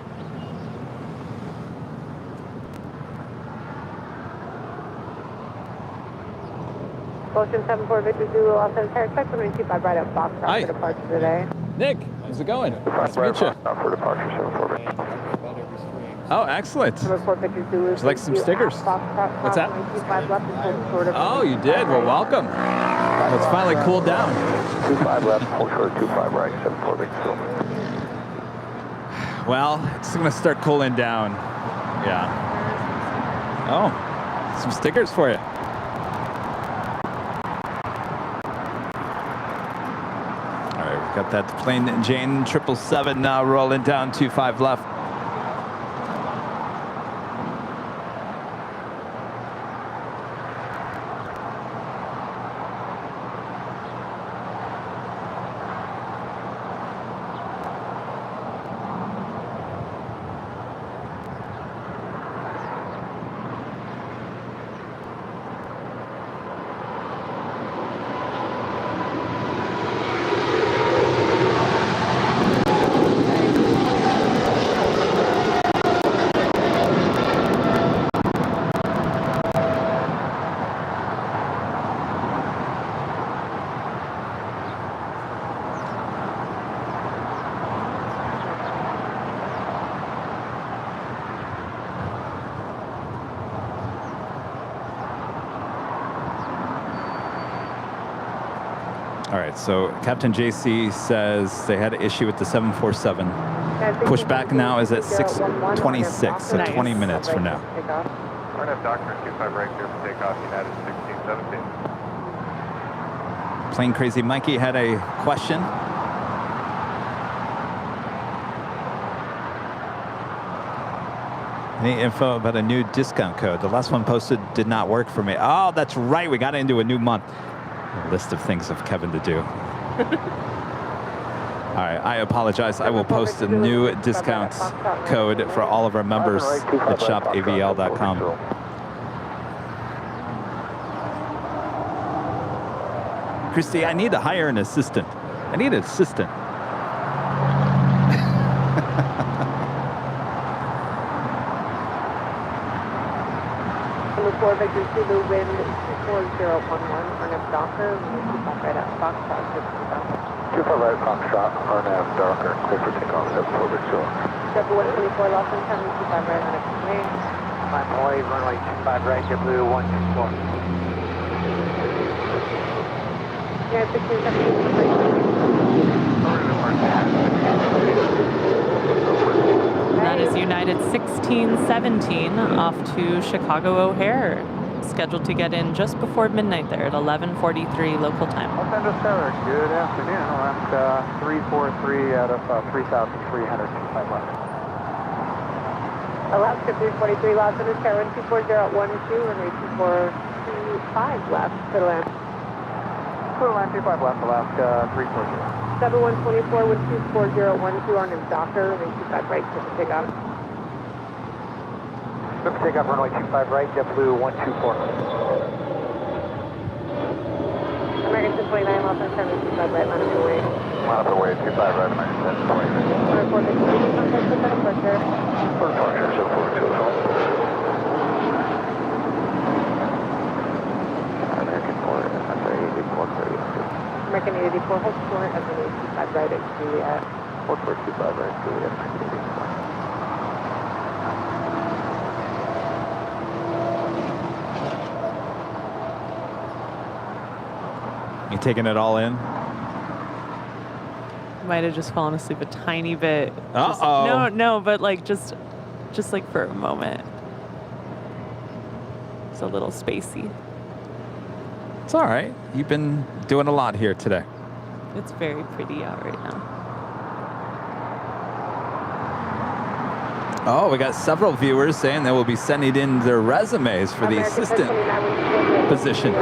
Ocean 74 Victor Zulu, Los Angeles, expect 25 right up box for departure today. Nick, how's it going? Nice to meet you. For departure 74 Victor. Oh, excellent. Number 4 Victor Zulu. Would you like some stickers? What's that? 25 left and short of. Oh, you did? Well, welcome. It's finally cooled down. 25 left, hold short, 25 right, 74 Victor. Well, it's going to start cooling down. Yeah. Oh, some stickers for you. All right, we've got that plane Jane 777 now rolling down, 25 left. All right, so Captain JC says they had an issue with the 747. Pushback now is at 6:26, so 20 minutes from now. RNF Doctor 25 right here for takeoff, United 1617. Plane Crazy Mikey had a question. Any info about a new discount code? The last one posted did not work for me. Oh, that's right. We got into a new month. A list of things of Kevin to do. All right, I apologize. I will post a new discount code for all of our members at shopavl.com. Christie, I need to hire an assistant. I need an assistant. Number 4, Victor Zulu, wind 4011, RNF Docker, right at Foxtrot, 25 right, Foxtrot, RNF Docker, clear for takeoff, 74 Big Zero. 124, Los Angeles, 25 right, RNF Command. Climb away, runway 25 right, W124. Yeah, 1617. That is United 1617 off to Chicago O'Hare. Scheduled to get in just before midnight there at 11:43 local time. Los Angeles Tower, good afternoon. Last 343 out of 3,300, 25 left. Alaska 343, Los Angeles Tower, 24012, runway 2425 left, to the land. Clear line 25 left, Alaska 340. 7124 with 24012, RNF Docker, runway 25 right, clear for takeoff. Clear for takeoff, runway 25 right, JetBlue 124. American 229, Los Angeles Tower, 25 right, line up the way. Line up the way, 25 right, American 1020. 104, contact with departure. For departure, 7420. American 4, I'm sorry, 8430. American 884, hold short, and then 25 right at Juliet. Hold for 25 right, Juliet, 1984. You taking it all in? Might have just fallen asleep a tiny bit. Uh-oh. No, but like just like for a moment. It's a little spacey. It's all right. You've been doing a lot here today. It's very pretty out right now. Oh, we got several viewers saying they will be sending in their resumes for the assistant position.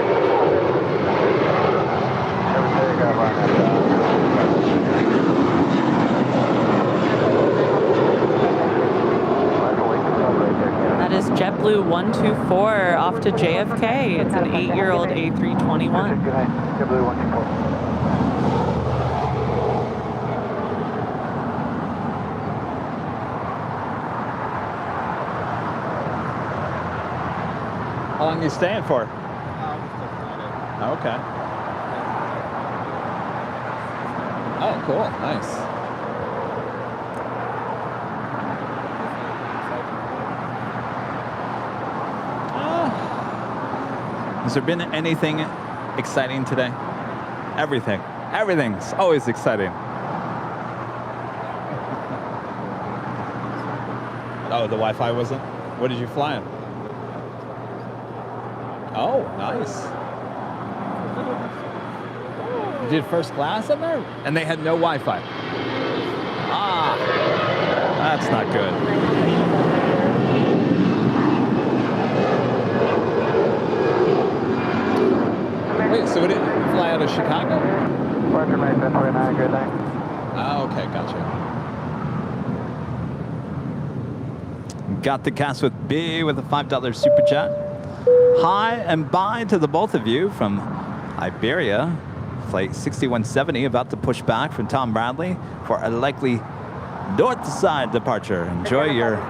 That is JetBlue 124 off to JFK. It's an 8-year-old A321. JetBlue 124. How long are you staying for? Okay. Oh, cool. Nice. Has there been anything exciting today? Everything. Everything's always exciting. Oh, the Wi-Fi wasn't? What did you fly in? Oh, nice. You did first class up there? And they had no Wi-Fi. Ah, that's not good. Wait, so we didn't fly out of Chicago? Roger, mate, that's right now, good night. Oh, okay, gotcha. Got the cast with B with a $5 super chat. Hi and bye to the both of you from Iberia. Flight 6170 about to push back from Tom Bradley for a likely north side departure. Enjoy your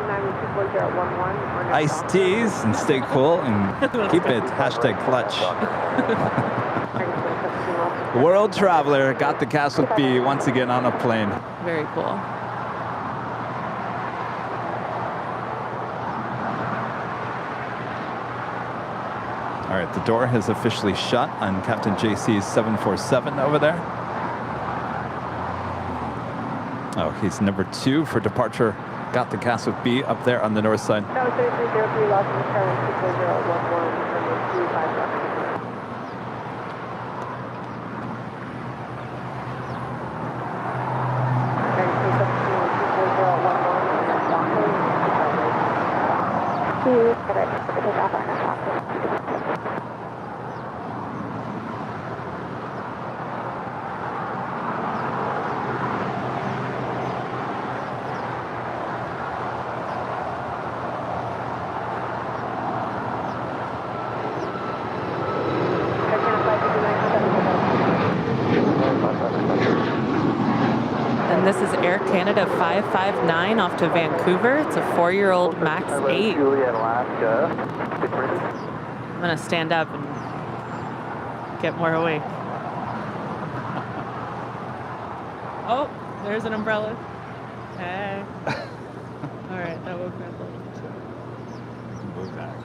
iced teas and stay cool and keep it #clutch. World traveler got the cast with B once again on a plane. Very cool. All All right, the door has officially shut on Captain JC's 747 over there. Oh, he's number 2 for departure. Got the gas with B up there on the north side. Tower 3303, Los Angeles, Airline 24011, runway 25 left. And this is Air Canada 559 off to Vancouver. It's a 4-year-old MAX 8. I'm gonna stand up and get more awake. Oh, there's an umbrella. Hey. All right, that woke me up a little bit. Move back.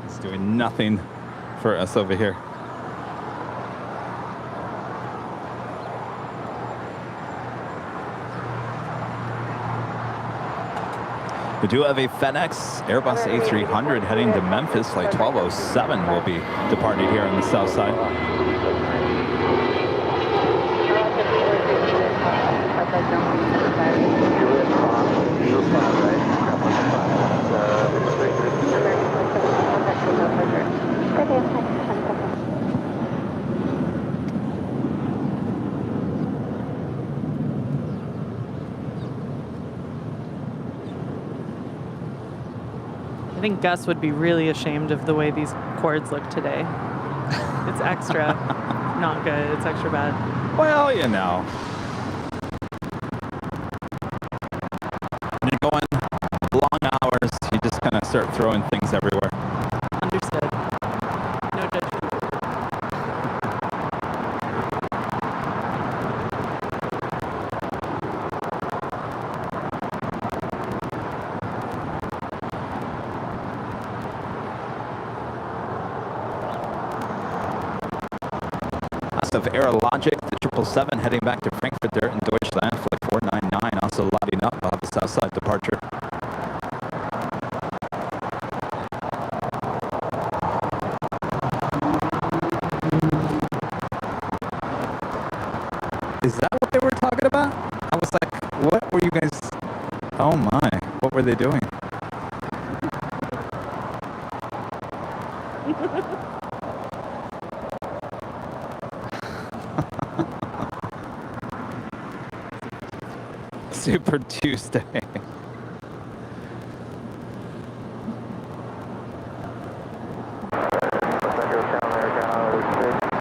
It's doing nothing for us over here. We do have a FedEx Airbus A300 heading to Memphis. Flight 1207 will be departing here on the south side. I think Gus would be really ashamed of the way these cords look today. It's extra not good. It's extra bad. Well, you know. When you're going long hours, you just kind of start throwing things everywhere. Understood. No judgment. Of AirLogic, the 777 heading back to Frankfurt there in Deutschland, flight 499, also loading up off the south side departure. Is that what they were talking about? I was like, what were you guys, oh my, what were they doing? Super Tuesday.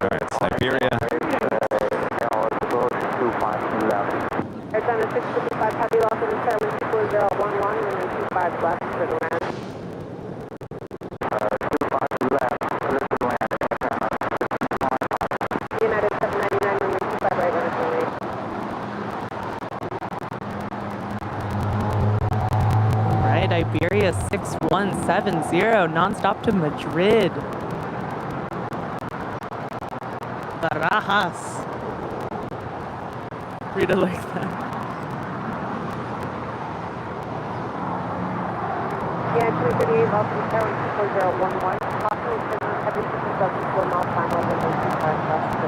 Alright, Siberia. Airline 655, heavy loss of the Airline 24011, runway 25 left for the land. 25 left, clear to land. United 799, runway 25 right, runway 28. Iberia 6170, nonstop to Madrid. Barajas. Read it like that. Yeah, 238, also the Airline 24011. Possibly signal heavy systems up to 4 miles final over 25 left.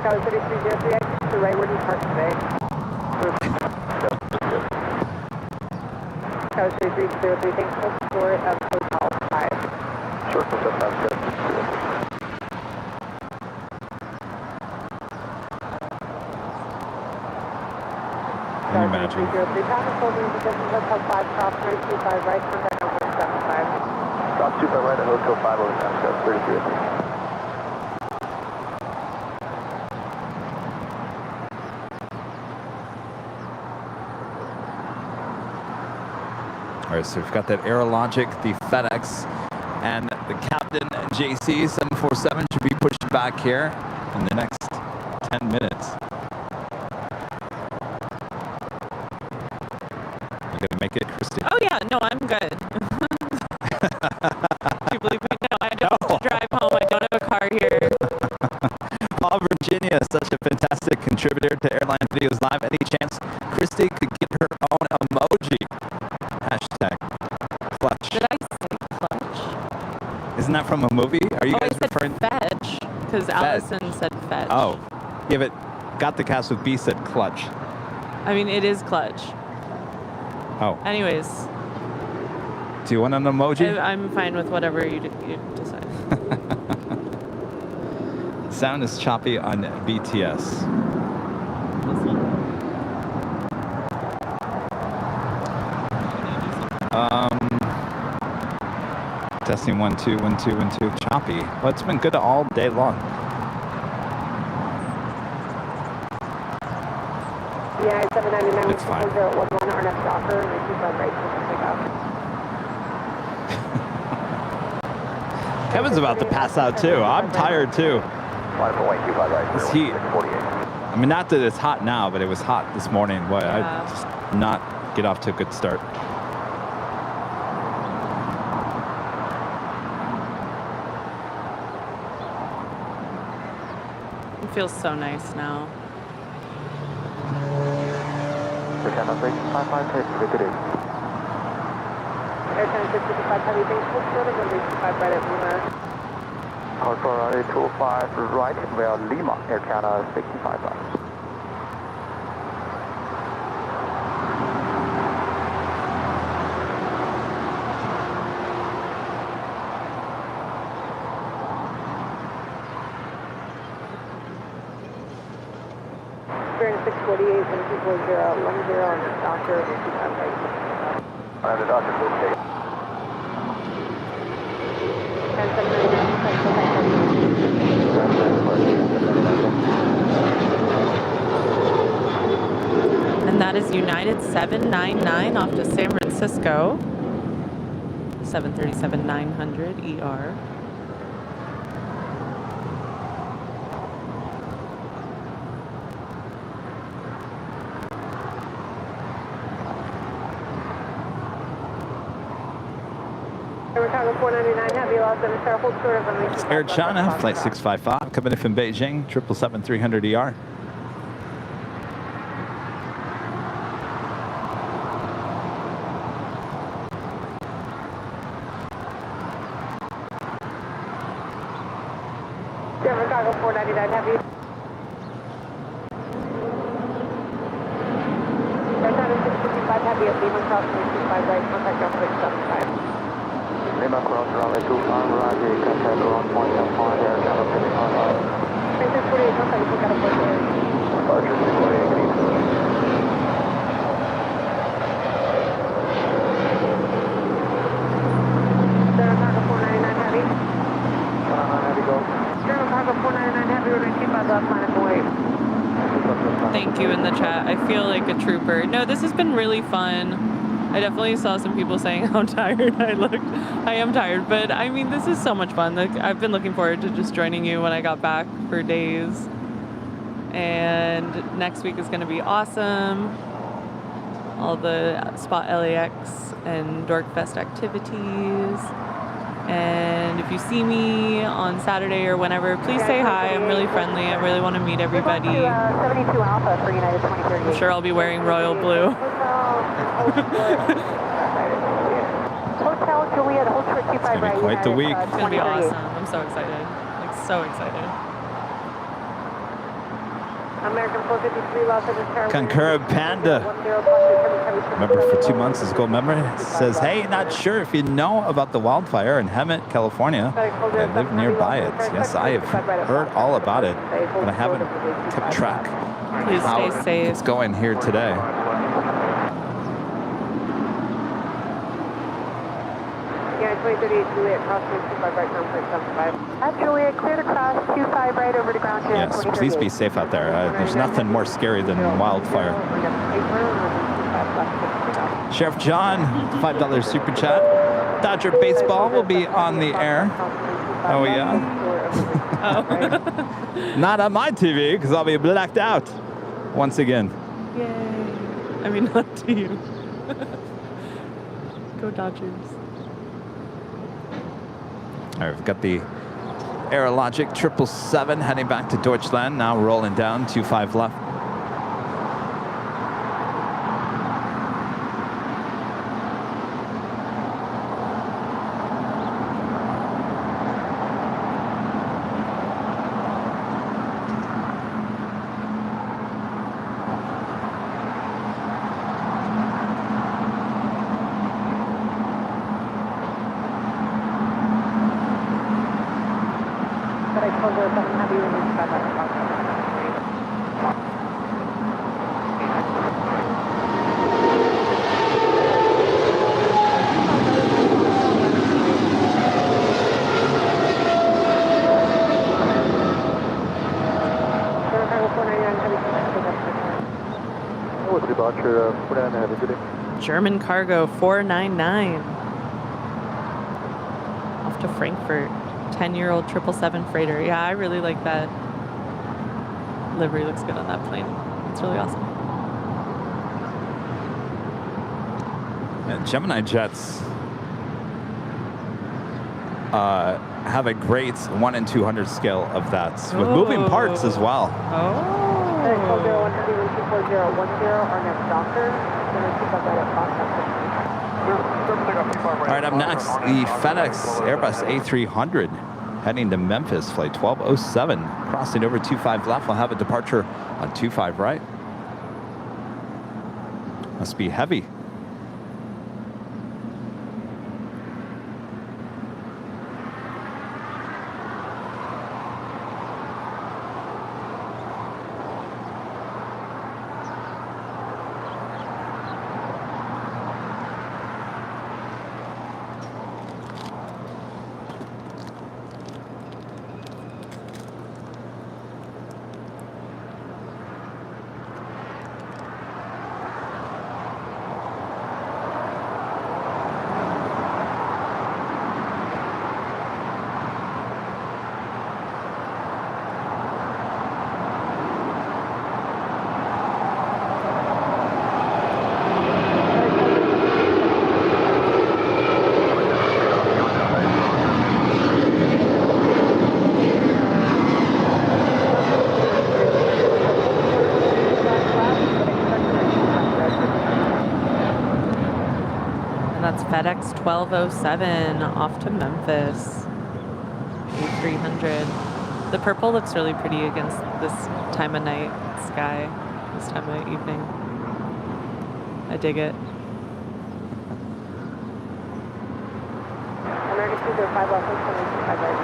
Tower 3303, exit to right where you park today. Tower 3303, thanks for the support of Hotel 5. Sure, that's good. Can you imagine? 3303, traffic holding position Hotel 5, cross 325 right, contact on 175. Cross 25 right at Hotel 5 over time, so 3303. All right, so we've got that AirLogic, the FedEx, and the Captain JC 747 should be pushed back here in the next 10 minutes. You gonna make it, Christie? Oh yeah, no, I'm good. contributor to Airline Videos Live. Any chance Christie could get her own emoji? Hashtag clutch. Did I say clutch? Isn't that from a movie? Are you guys I said referring? fetch, because Allison said fetch. Oh, yeah, but Got the Cast with B said clutch. I mean, it is clutch. Oh. Anyways. Do you want an emoji? I'm fine with whatever you decide. Sound is choppy on BTS. Testing 1 2 1 2 1 2. Choppy. Well, it's been good all day long. Yeah, 799 It's fine. 4011 RNF Docker, and I keep on right to pick up. Kevin's about to pass out too. I'm tired too. This heat. I mean, not that it's hot now, but it was hot this morning. Boy, I just not get off to a good start. It feels so nice now. Air 1065 Heavy Base, full short of 185 right at Lima. Alpha 205 right, we are Lima, Air Canada 65 right. Bearing 648, 1240, 10 on the Docker, 125 right. I'm the doctor, please take. 1079, And that is United 799 off to San Francisco. 737-900 ER. Chicago 499 Heavy, Los Angeles, hold short of 185. Air China, flight 655, coming in from Beijing, 777-300 ER. Chicago 499 Heavy. Air China 655 Heavy at Lima, crossing 25 right, contact ground 675. Lima cross runway 25 right, contact ground point and point, Air Canada 65 right. 648, contact Chicago 498. Departure 648, good evening. Chicago 499 Heavy. 499 Heavy, go. Chicago 499 Heavy, we're going to keep my left line of away. Thank you in the chat. I feel like a trooper. No, this has been really fun. I definitely saw some people saying how tired I looked. I am tired, but I mean, this is so much fun. Like, I've been looking forward to just joining you when I got back for days. And next week is going to be awesome. All the Spot LAX and Dorkfest activities. And if you see me on Saturday or whenever, please say hi. I'm really friendly. I really want to meet everybody. 72 Alpha for United 2038. I'm sure I'll be wearing royal blue. Hotel Juliet, hold short 25 right. It's going to be quite the week. It's going to be awesome. I'm so excited. Like, so excited. American 453 Los Angeles. Concur Panda. Member for 2 months is gold member. It says, hey, not sure if you know about the wildfire in Hemet, California. I live nearby it. Yes, I have heard all about it, but I haven't kept track Please how stay safe. it's going here today. Yeah, 2038 Juliet, cross 25 right, ground 75. Juliet, clear to cross 25 right over to ground. Yes, please be safe out there. There's nothing more scary than wildfire. Sheriff John, $5 super chat. Dodger baseball will be on the air. Oh yeah. Oh. Not on my TV because I'll be blacked out once again. Yay. I mean, not to you. Go Dodgers. All right, we've got the Aerologic 777 heading back to Deutschland. Now rolling down 25 left. 2407 Heavy, we need 25 right across. What's the departure? Put on heavy today. German cargo 499. Off to Frankfurt. 10-year-old 777 freighter. Yeah, I really like that. Livery looks good on that plane. It's really awesome. And Gemini jets have a great 1 in 200 scale of that with moving parts as well. Oh. 1201 Heavy, 12410, our next doctor. Going to keep up right at cross. All right, up next, the FedEx Airbus A300 heading to Memphis, flight 1207, crossing over 25 left. We'll have a departure on 25 right. Must be heavy. FedEx 1207 off to Memphis. A300. The purple looks really pretty against this time of night sky, this time of evening. I dig it. American 205 left, 25 right.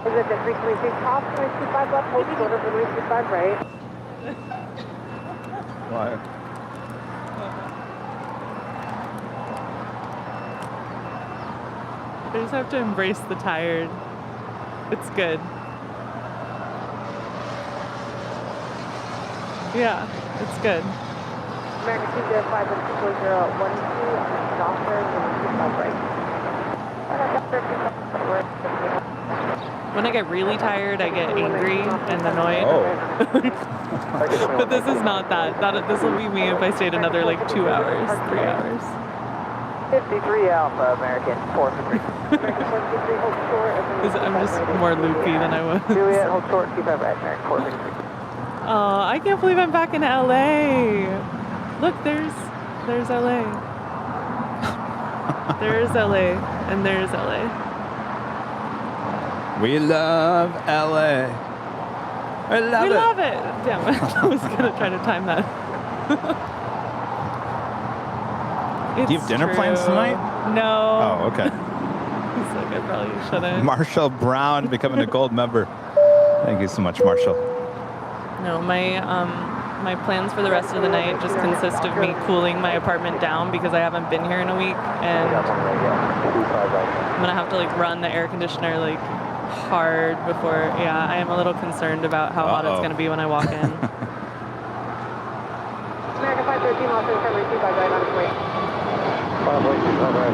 Is it the 323 top, 25 left, hold short over 25 right? Why? I just have to embrace the tired. It's good. Yeah, it's good. American 205 and 24012, doctor, 25 right. When I get really tired, I get angry and annoyed. Oh. But this is not that. This will be me if I stayed another like 2 hours, 3 hours. 53 Alpha, American 453. I'm just more loopy than I was. Juliet, hold short, 25 right, American 453. Oh, I can't believe I'm back in LA. Look, there's LA. There's LA, and there's LA. We love LA. I love we it. love it. Damn, I was gonna try to time that. Do you have dinner plans tonight? No. Oh, okay. It's like I probably shouldn't. Marshall Brown becoming a gold member. Thank you so much, Marshall. No, my plans for the rest of the night just consist of me cooling my apartment down because I haven't been here in a week, and I'm gonna have to like run the air conditioner like hard before. Yeah, I am a little concerned about how hot it's gonna be when I walk in. American 513 also from 25 right on its way. 525 right,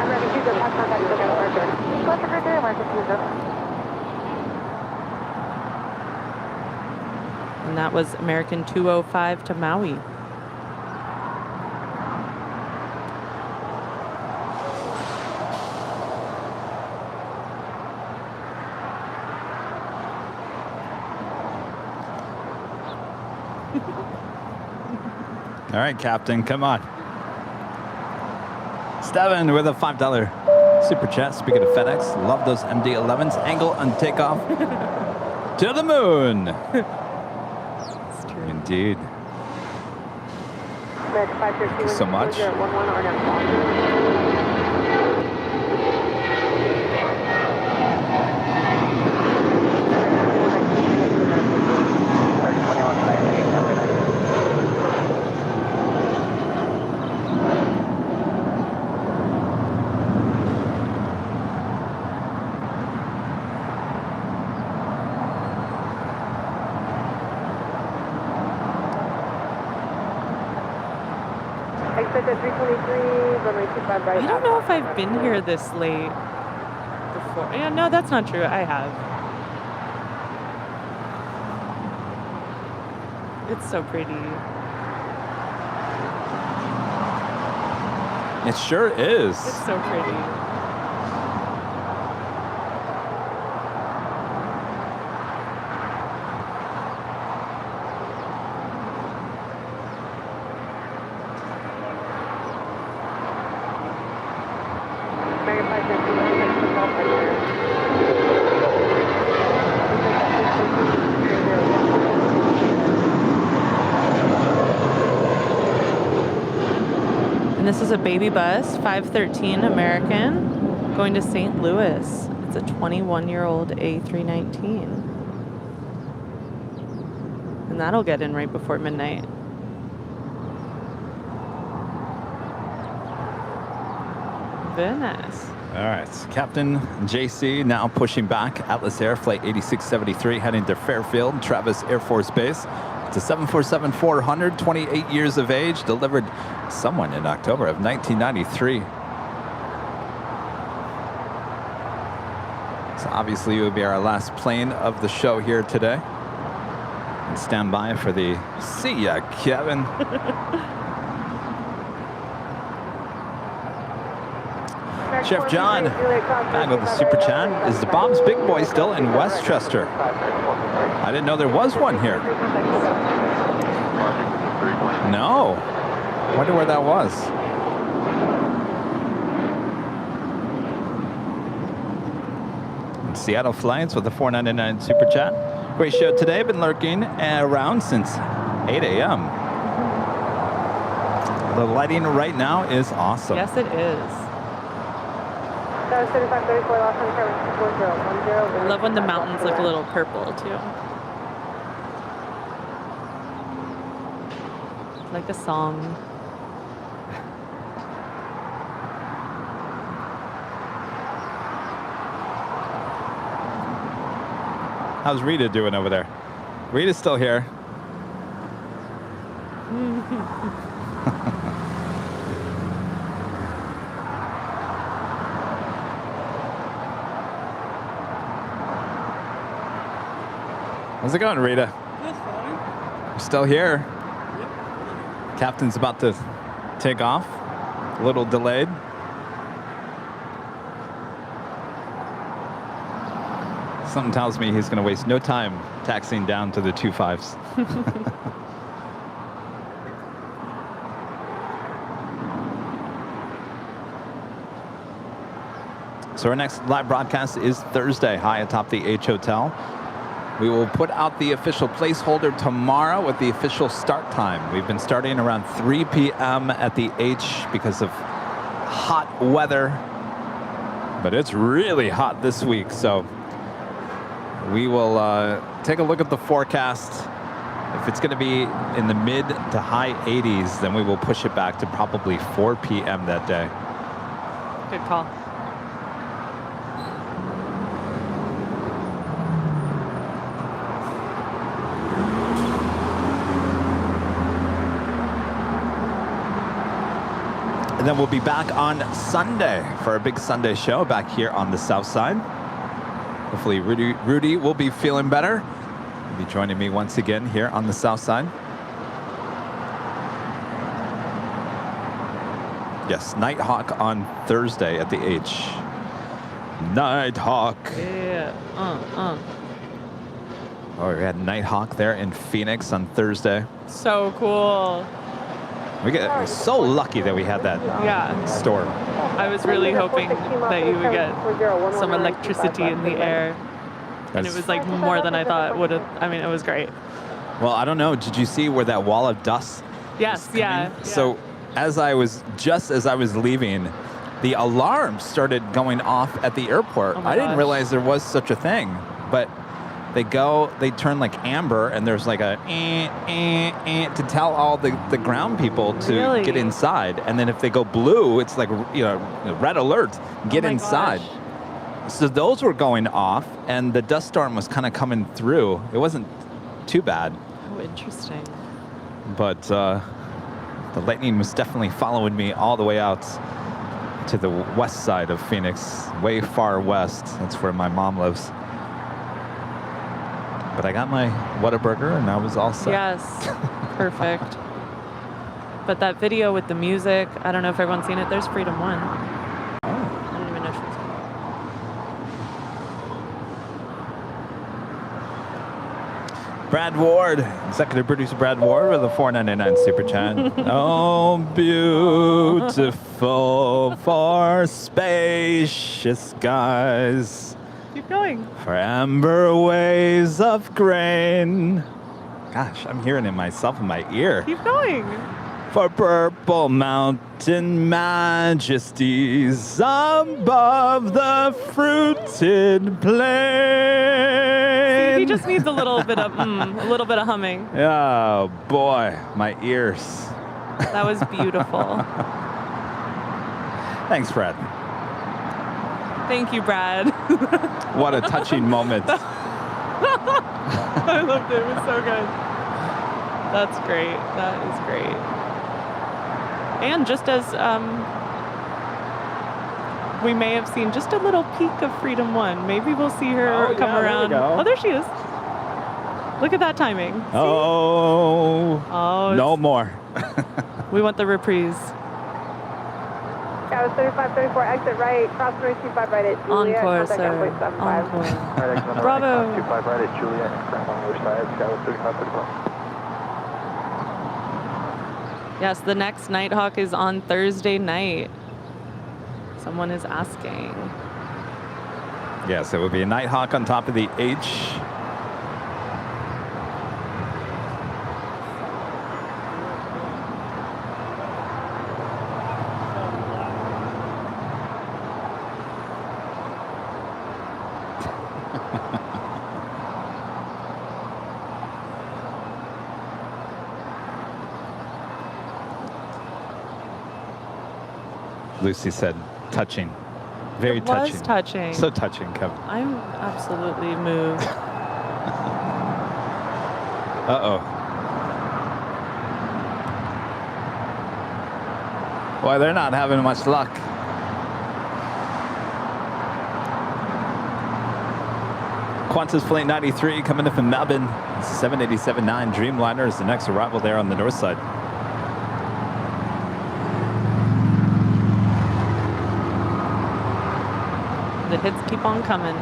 American 205 contact, still got a larger. Gotcha, right there, American 205. And that was American 205 to Maui. All right, Captain, come on. Steven with a $5 Super chat. Speaking of FedEx, love those MD-11s. Angle on takeoff to the moon. Indeed. Thank you so much. I don't know if I've been here this late before. Yeah, no, that's not true. I have. It's so pretty. It sure is. It's so pretty. And this is a baby bus, 513 American, going to St. Louis. It's a 21-year-old A319. And that'll get in right before midnight. Very nice. All right, Captain JC now pushing back. Atlas Air Flight 8673 heading to Fairfield, Travis Air Force Base. It's a 747-400, 28 years of age, delivered someone in October of 1993. So obviously it will be our last plane of the show here today. And stand by for the see ya, Kevin. Chef John, back with the super chat. Is the Bob's Big Boy still in Westchester? I didn't know there was one here. No. Wonder where that was. Seattle Flights with the $4.99 super chat. Great show today. Been lurking around since 8 a.m. The lighting right now is awesome. Yes, it is. I love when the mountains look a little purple, too. Like a song. How's Rita doing over there? Rita's still here. How's it going, Rita? That's fine. You're still here. Yep. Captain's about to take off. A little delayed. Something tells me he's going to waste no time taxiing down to the 25s. So our next live broadcast is Thursday, high atop the H Hotel. We will put out the official placeholder tomorrow with the official start time. We've been starting around 3 p.m. at the H because of hot weather. But it's really hot this week, so we will take a look at the forecast. If it's going to be in the mid to high 80s, then we will push it back to probably 4 p.m. that day. Good call. And then we'll be back on Sunday for a big Sunday show back here on the South Side. Hopefully Rudy will be feeling better. He'll be joining me once again here on the South Side. Yes, Nighthawk on Thursday at the H. Nighthawk. Yeah. Oh, we had Nighthawk there in Phoenix on Thursday. So cool. We're so lucky that we had that storm. I was really hoping that you would get some electricity in the air. And it was like more than I thought would have. I mean, it was great. Well, I don't know. Did you see where that wall of dust? Yes, yeah. So as I was leaving, the alarms started going off at the airport. Oh my I didn't gosh. realize there was such a thing, but they turn like amber, and there's like a to tell all the ground people to Really? get inside. And then if they go blue, it's like, red alert, get Oh my inside. gosh. So those were going off, and the dust storm was kind of coming through. It wasn't too bad, Oh, interesting. but the lightning was definitely following me all the way out to the west side of Phoenix, way far west. That's where my mom lives. But I got my Whataburger, and I was all set. Yes, perfect. But that video with the music, I don't know if everyone's seen it. There's Freedom 1. I didn't even know she was. Brad Ward, executive producer Brad Ward with a $4.99 super chat. Oh, beautiful for spacious skies, Keep going. for amber waves of grain. Gosh, I'm hearing it myself in my ear. Keep going. For purple mountain majesties above the fruited plain. He just needs a little bit of humming. Oh boy, my ears. That was beautiful. Thanks, Brad. Thank you, Brad. What a touching moment. I loved it. It was so good. That's great. That is great. And just as we may have seen just a little peek of Freedom 1. Maybe we'll see her come around. There we go. Oh, there she is. Look at that timing. Oh, no more. We want the reprise. That was 3534, exit right, cross runway 25 right at Juliet. Encore, contact sir. runway 75. Encore. Bravo. Bravo. 25 right at Juliet, and crank on the other side, Skyway 3534. Yes, the next Nighthawk is on Thursday night. Someone is asking. Yes, it would be a Nighthawk on top of the H. Lucy said, touching. Very It was touching. touching. So touching, Kevin. I'm absolutely moved. Uh-oh. Boy, they're not having much luck. Qantas Flight 93 coming in from Melbourne. 787-9 Dreamliner is the next arrival there on the north side. The hits keep on coming.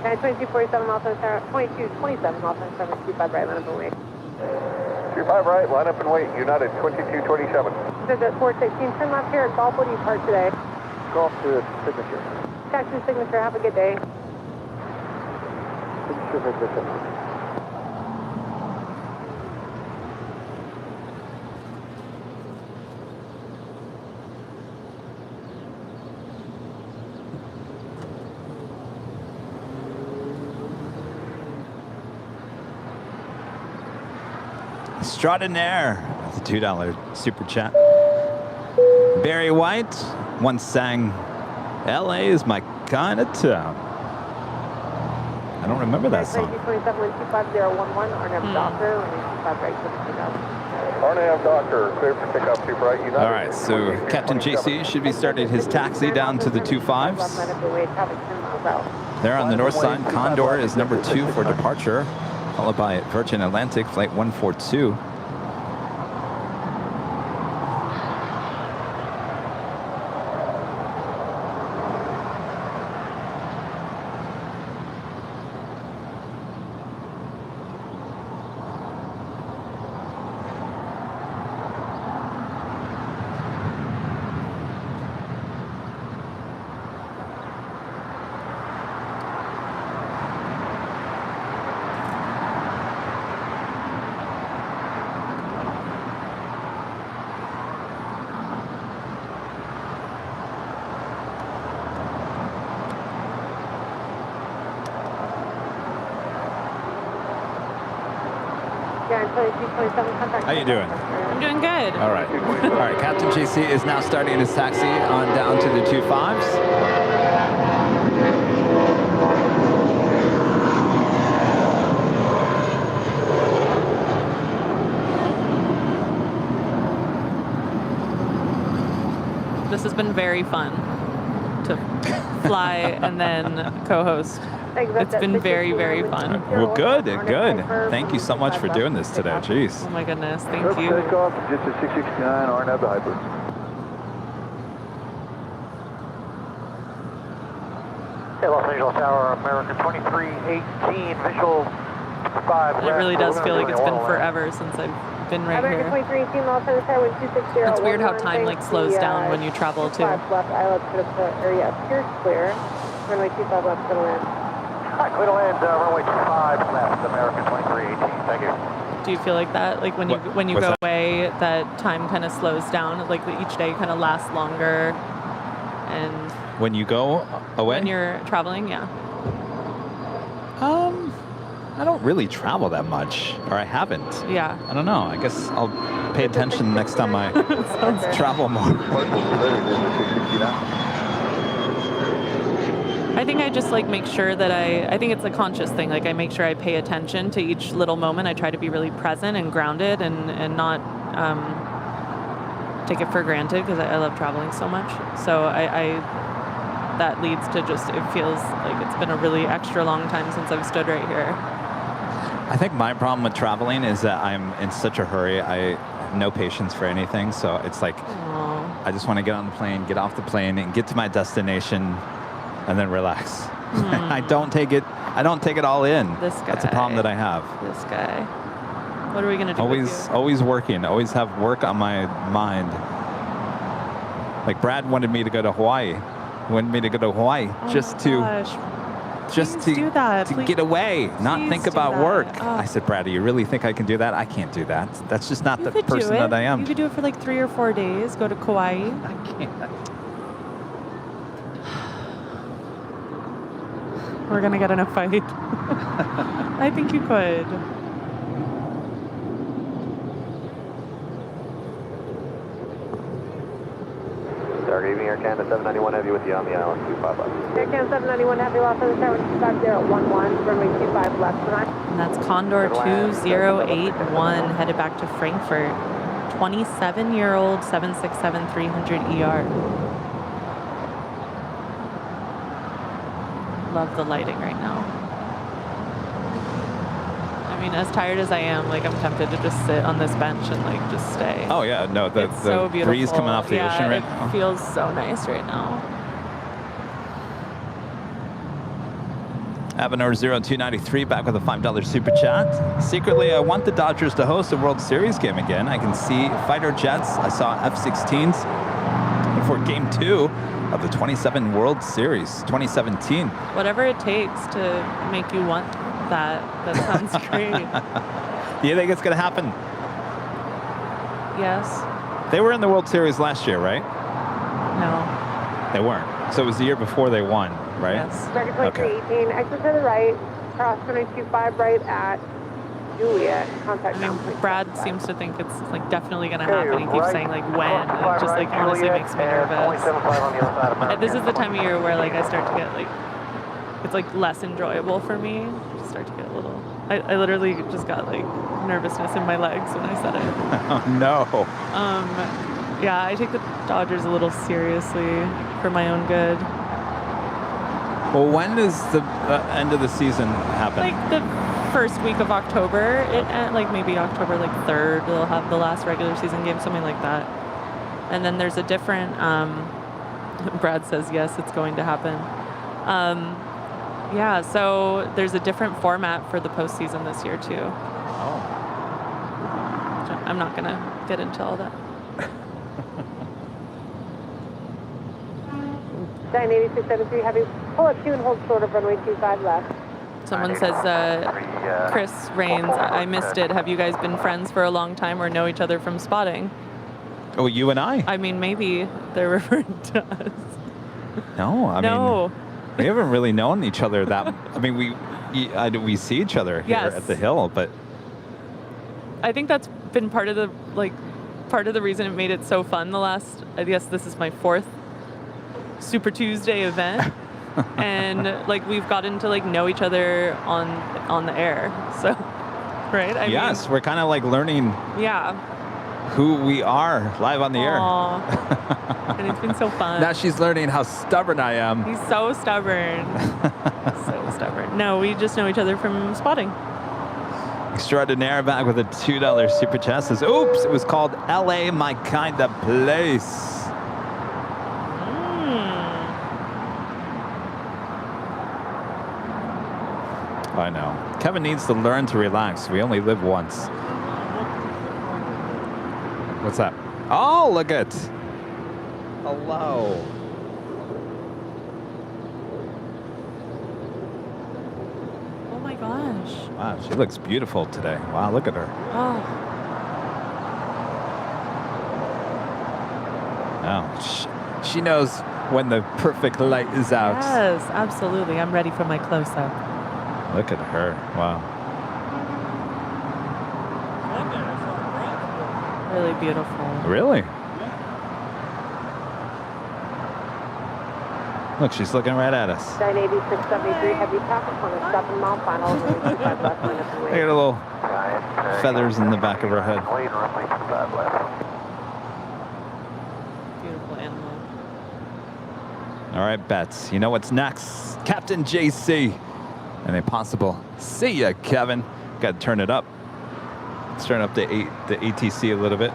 And 2247 miles an hour, 2227 miles an hour, 25 right, line up and wait. 25 right, line up and wait, United 2227. Visit 416, turn left here at Golf. What do you park today? Golf to Signature. Taxi Signature, have a good day. Signature Signature. Extraordinaire with a $2 super chat. Barry White once sang, LA is my kind of town. I don't remember that song. 2227, 25011, RNF Doctor. 25 right, good to go. RNAV Doctor, clear for takeoff 2 right. United. All right, so Captain JC should be starting his taxi down to the 25s. There on the north side, Condor is number 2 for departure, followed by Virgin Atlantic, flight 142. How you doing? I'm doing good. All right. All right, Captain JC is now starting his taxi on down to the 25s. This has been very fun to fly and then co-host. It's been very, very fun. Well, good, good. Thank you so much for doing this today. Jeez. Oh my goodness, thank you. Takeoff, just a 669, RNAV to hyper. Hey, Los Angeles Tower, American 2318, visual 5. It really does feel like it's been forever since I've been right American here. 2318, Los Angeles Tower, 1260. It's weird how time like slows down when you travel too. Left, ILS could have put area appears clear. Runway 25 left, clear to land. Hi, clear to land, runway 25 left, American 2318, thank you. Do you feel like that? Like when you go away, that time kind of slows down? Like each day kind of lasts longer and... When you go away? When you're traveling, yeah. I don't really travel that much, or I haven't. Yeah. I don't know. I guess I'll pay attention next time I travel more. I think I just like make sure that I think it's a conscious thing. Like I make sure I pay attention to each little moment. I try to be really present and grounded and not take it for granted because I love traveling so much. So that leads to just, it feels like it's been a really extra long time since I've stood right here. I think my problem with traveling is that I'm in such a hurry. I have no patience for anything. So it's like, I just want to get on the plane, get off the plane and get to my destination and then relax. I don't take it all in. This guy. That's a problem that I have. This guy. What are we gonna do? Always working, always have work on my mind. Like Brad wanted me to go to Hawaii. Just to get away, not think about work. I said, Brad, do you really think I can do that? I can't do that. That's just not the person that I am. You could do it for like 3 or 4 days, go to Kauai. I can't. We're gonna get in a fight. I think you could. Good evening, Air Canada 791 Heavy with you on the island, 25 left. Air Canada 791 Heavy, Los Angeles Tower, 250 at 11, runway 25 left tonight. And that's Condor 2081 headed back to Frankfurt. 27-year-old 767-300ER. Love the lighting right now. I mean, as tired as I am, like I'm tempted to just sit on this bench and like just stay. Oh yeah, no, the so breeze coming off the ocean right now. It feels so nice right now. Avenor 0293 back with a $5 super chat. Secretly, I want the Dodgers to host a World Series game again. I can see fighter jets. I saw F-16s before Game 2 of the 27 World Series 2017. Whatever it takes to make you want that sounds great. Do you think it's going to happen? Yes. They were in the World Series last year, right? No. They weren't. So it was the year before they won, right? Yes. American 2318, exit to the right, cross 225 right at Juliet, contact down. Brad seems to think it's like definitely going to happen. He keeps saying like when. It just like honestly makes me nervous. This is the time of year where like I start to get like, it's like less enjoyable for me. I start to get a little, I literally just got like nervousness in my legs when I said it. Oh, no. Yeah, I take the Dodgers a little seriously for my own good. Well, when does the end of the season happen? Like the first week of October, like maybe October like 3rd, they'll have the last regular season game, something like that. And then there's a different, Brad says yes, it's going to happen. Yeah, so there's a different format for the postseason this year too. Oh. I'm not gonna get into all that. 98673 Heavy, pull up 2 and hold short of runway 25 left. Someone says, Chris Rains, I missed it. Have you guys been friends for a long time or know each other from spotting? Oh, you and I? I mean, maybe they're referring to us. No, I mean, we haven't really known each other that. I mean, we see each other here at the Hill, but I think that's been part of the reason it made it so fun. I guess this is my 4th Super Tuesday event, and like we've gotten to like know each other on the air. So, right? I mean, we're kind of like learning. Yeah. Who we are live on the air. And it's been so fun. Now she's learning how stubborn I am. He's so stubborn. So stubborn. No, we just know each other from spotting. Extraordinaire back with a $2 super chat says, oops, it was called LA, my kind of place. I know. Kevin needs to learn to relax. We only live once. What's that? Oh, look at. Hello. Oh my gosh. Wow, she looks beautiful today. Wow, look at her. Oh. Oh, she knows when the perfect light is out. Yes, absolutely. I'm ready for my close-up. Look at her. Wow. Really beautiful. Really? Look, she's looking right at us. 98673 Heavy traffic on a stop and mile final. They got a little feathers in the back of her head. Beautiful animal. All right, Bets. You know what's next? Captain JC. And a possible see ya, Kevin. Got to turn it up. Let's turn up the ATC a little bit.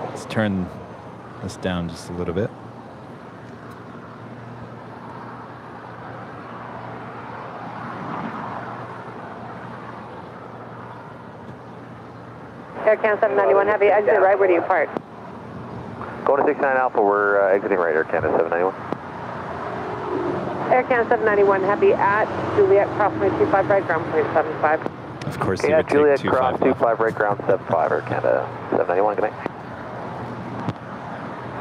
Let's turn this down just a little bit. Aircan 791 Heavy, exit right, where do you park? Going to 69 Alpha, we're exiting right, Aircan 791. Aircan 791 Heavy at Juliet, crossway 25 right, ground point 75. Of course, yeah, you would Juliet take cross 25 right, ground 75, Aircan 791, good night.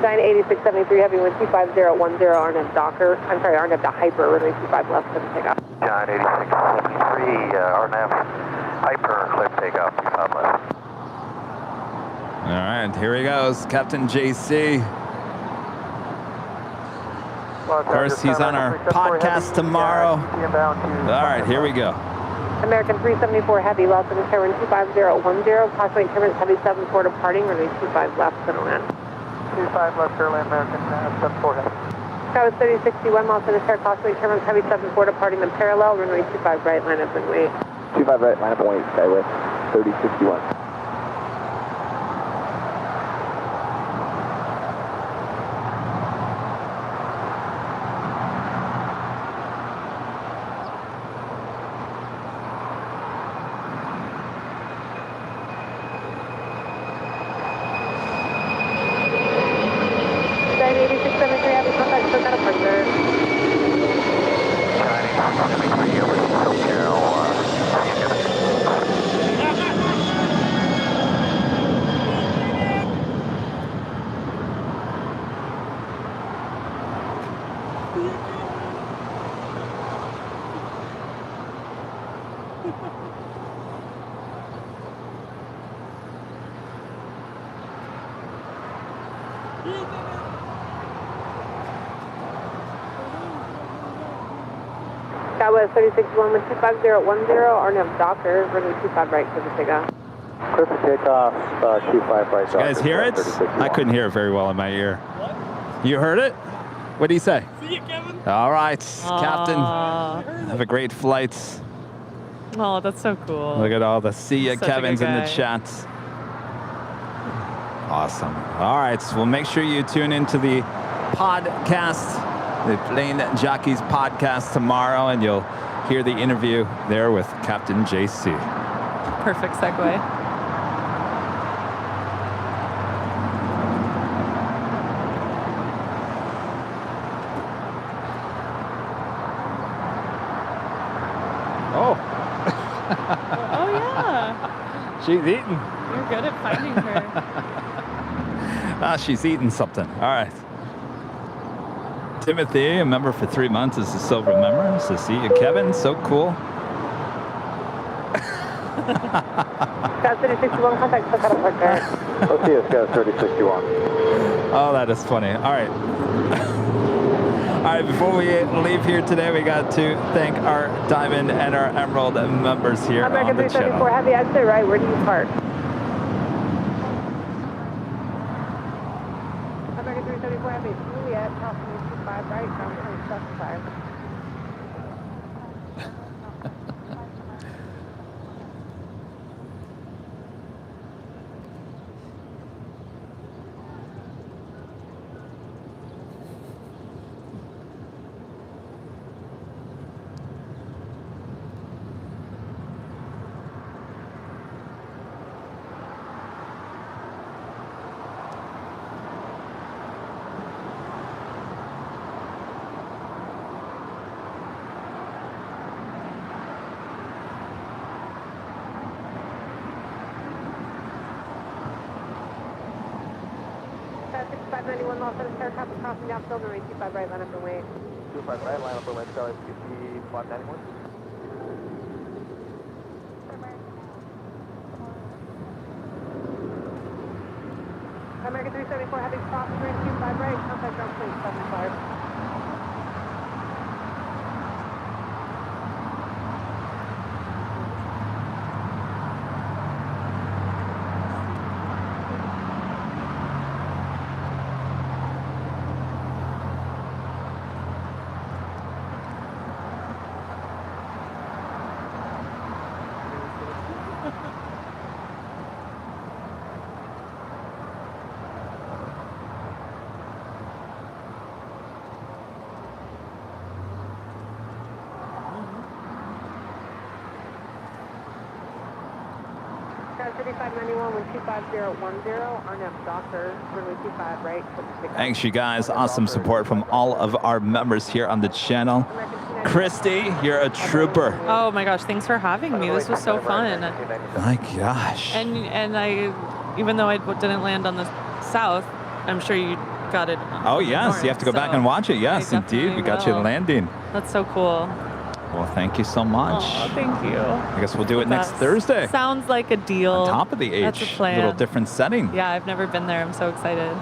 98673 Heavy, 12510, RNF Docker, I'm sorry, RNF to Hyper, runway 25 left, clear takeoff. 98673, RNF Hyper, clear takeoff, 25 left. All right, here he goes, Captain JC. Of course, he's on our podcast tomorrow. All right, here we go. American 374 Heavy, Los Angeles Airline 25010, approximately Terminus Heavy 74 departing, runway 25 left, settle in. 25 left, Airline American 74 Heavy. Skyway 3061, Los Angeles Air, approximately Terminus Heavy 74 departing in parallel, runway 25 right, line up and wait. 25 right, line up and wait, Skyway 3061. Southwest 3061 with 25010, RNAV Docker, runway 25 right, clear for takeoff. Clear for takeoff, 25 right. Did you guys hear it? I couldn't hear it very well in my ear. You heard it? What did he say? See you, Kevin. All right, Captain. Have a great flight. Oh, that's so cool. Look at all the see ya Such a Kevins good in the guy. chat. Awesome. All right, so we'll make sure you tune into the podcast, the Plane Jockeys podcast tomorrow, and you'll hear the interview there with Captain JC. Perfect segue. Oh. Oh, yeah. She's eating. You're good at finding her. She's eating something. All right. Timothy, a member for 3 months, is a silver member. So see you, Kevin. So cool. Scout 3061, contact Sakata Park there. Let's see, Scout 3061. Oh, that is funny. All right. All right, before we leave here today, we got to thank our Diamond and our Emerald members here American on the 374, channel. heavy exit right, where do you park? American 374, heavy Juliet, California 25 right, ground clear specified. Scout 6591, Los Angeles helicopter crossing down Silver Range, 25 right, line up and wait. 25 right, line up for Scout 6591. American 374, heavy crossing range, 25 right, contact ground plane 75. Scout 3591, wind 25010, RNAV Docker, runway 25 right, clear for takeoff. Thanks, you guys. Awesome support from all of our members here on the channel. Christie, you're a trooper. Oh my gosh, thanks for having me. This was so fun. My gosh. And I, even though I didn't land on the south, I'm sure you got it. Oh, yes. You have to go back and watch it. Yes, indeed. We got you landing. That's so cool. Well, thank you so much. Oh, thank you. I guess we'll do it next Thursday. Sounds like a deal. On top of the H. That's a plan. Little different setting. Yeah, I've never been there. I'm so excited.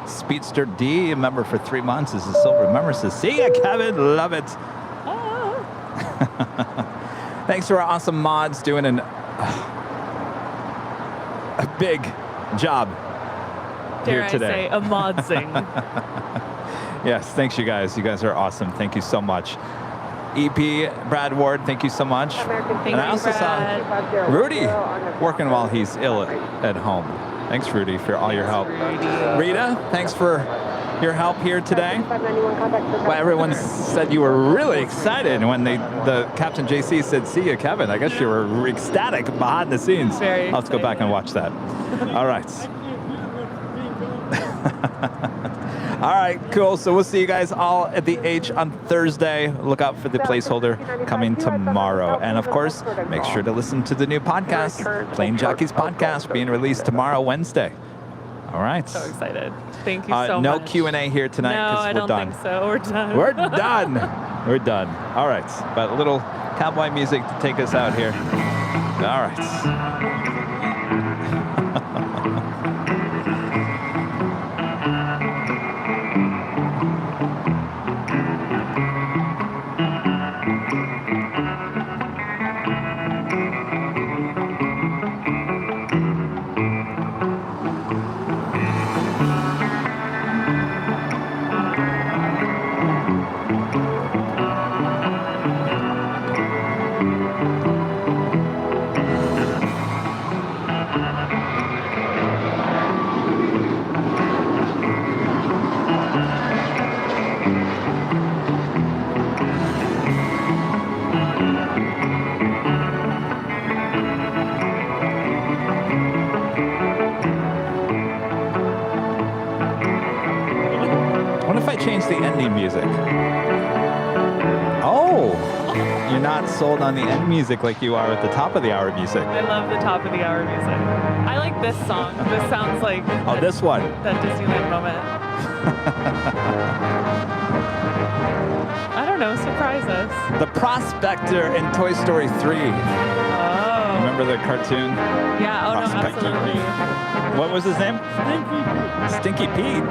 Speedster D, a member for 3 months, is a silver member. Says, see ya, Kevin. Love it. Thanks to our awesome mods doing a big job Dare here today. I say, a mod sing. Yes, thanks, you guys. You guys are awesome. Thank you so much. EP, Brad Ward, thank you so much. Thank and I you, also Brad. saw Rudy working while he's ill at home. Thanks, Rudy, for all your help. Rita, thanks for your help here today. Well, everyone said you were really excited when the Captain JC said, see you, Kevin. I guess you were ecstatic behind the scenes. Very I'll have to go back and watch that. All right. All right, cool. So we'll see you guys all at the H on Thursday. Look out for the placeholder coming tomorrow. And of course, make sure to listen to the new podcast, Plane Jockeys Podcast, being released tomorrow, Wednesday. All right. So excited. Thank you so no much. Q&A here tonight No, because I we're don't done. think so. We're done. We're done. We're done. All right. But a little cowboy music to take us out here. All right. the ending music? Oh, you're not sold on the end music like you are at the top of the hour music. I love the top of the hour music. I like this song. This sounds like This one. That Disneyland moment. I don't know, surprise us. The Prospector in Toy Story 3. Oh. Remember the cartoon? Yeah, oh no, Prospector. absolutely. What was his name? Stinky Pete.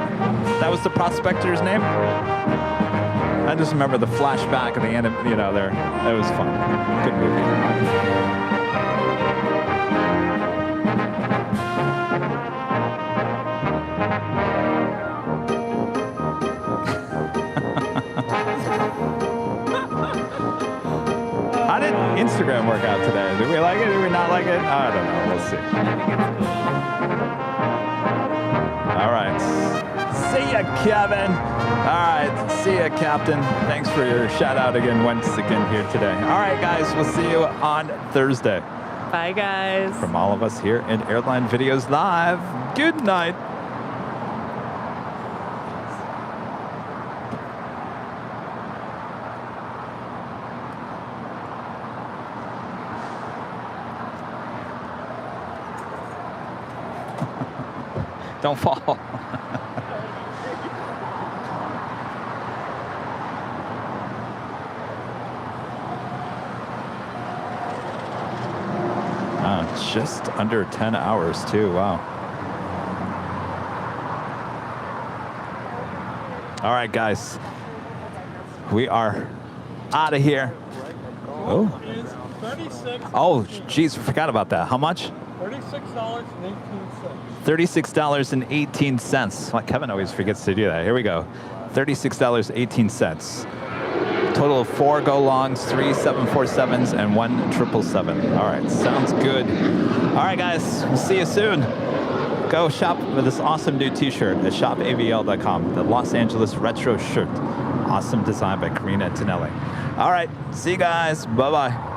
That was the Prospector's name? I just remember the flashback at the end of, there. It was fun. Good movie. How did Instagram work out today? Did we like it? Did we not like it? I don't know. We'll see. All right. See ya, Kevin. All right. See ya, Captain. Thanks for your shout out once again here today. All right, guys. We'll see you on Thursday. Bye, guys. From all of us here at Airline Videos Live, good night. Don't fall. Just under 10 hours too. Wow. All right, guys. We are out of here. Oh. Oh, geez, forgot about that. How much? $36.18. $36.18. Well, Kevin always forgets to do that. Here we go. $36.18. Total of 4 go longs, 3 747s, and 1 777. All right, sounds good. All right, guys, we'll see you soon. Go shop with this awesome new t-shirt at shopavl.com. The Los Angeles Retro shirt. Awesome design by Karina Antonelli. All right, see you guys. Bye-bye.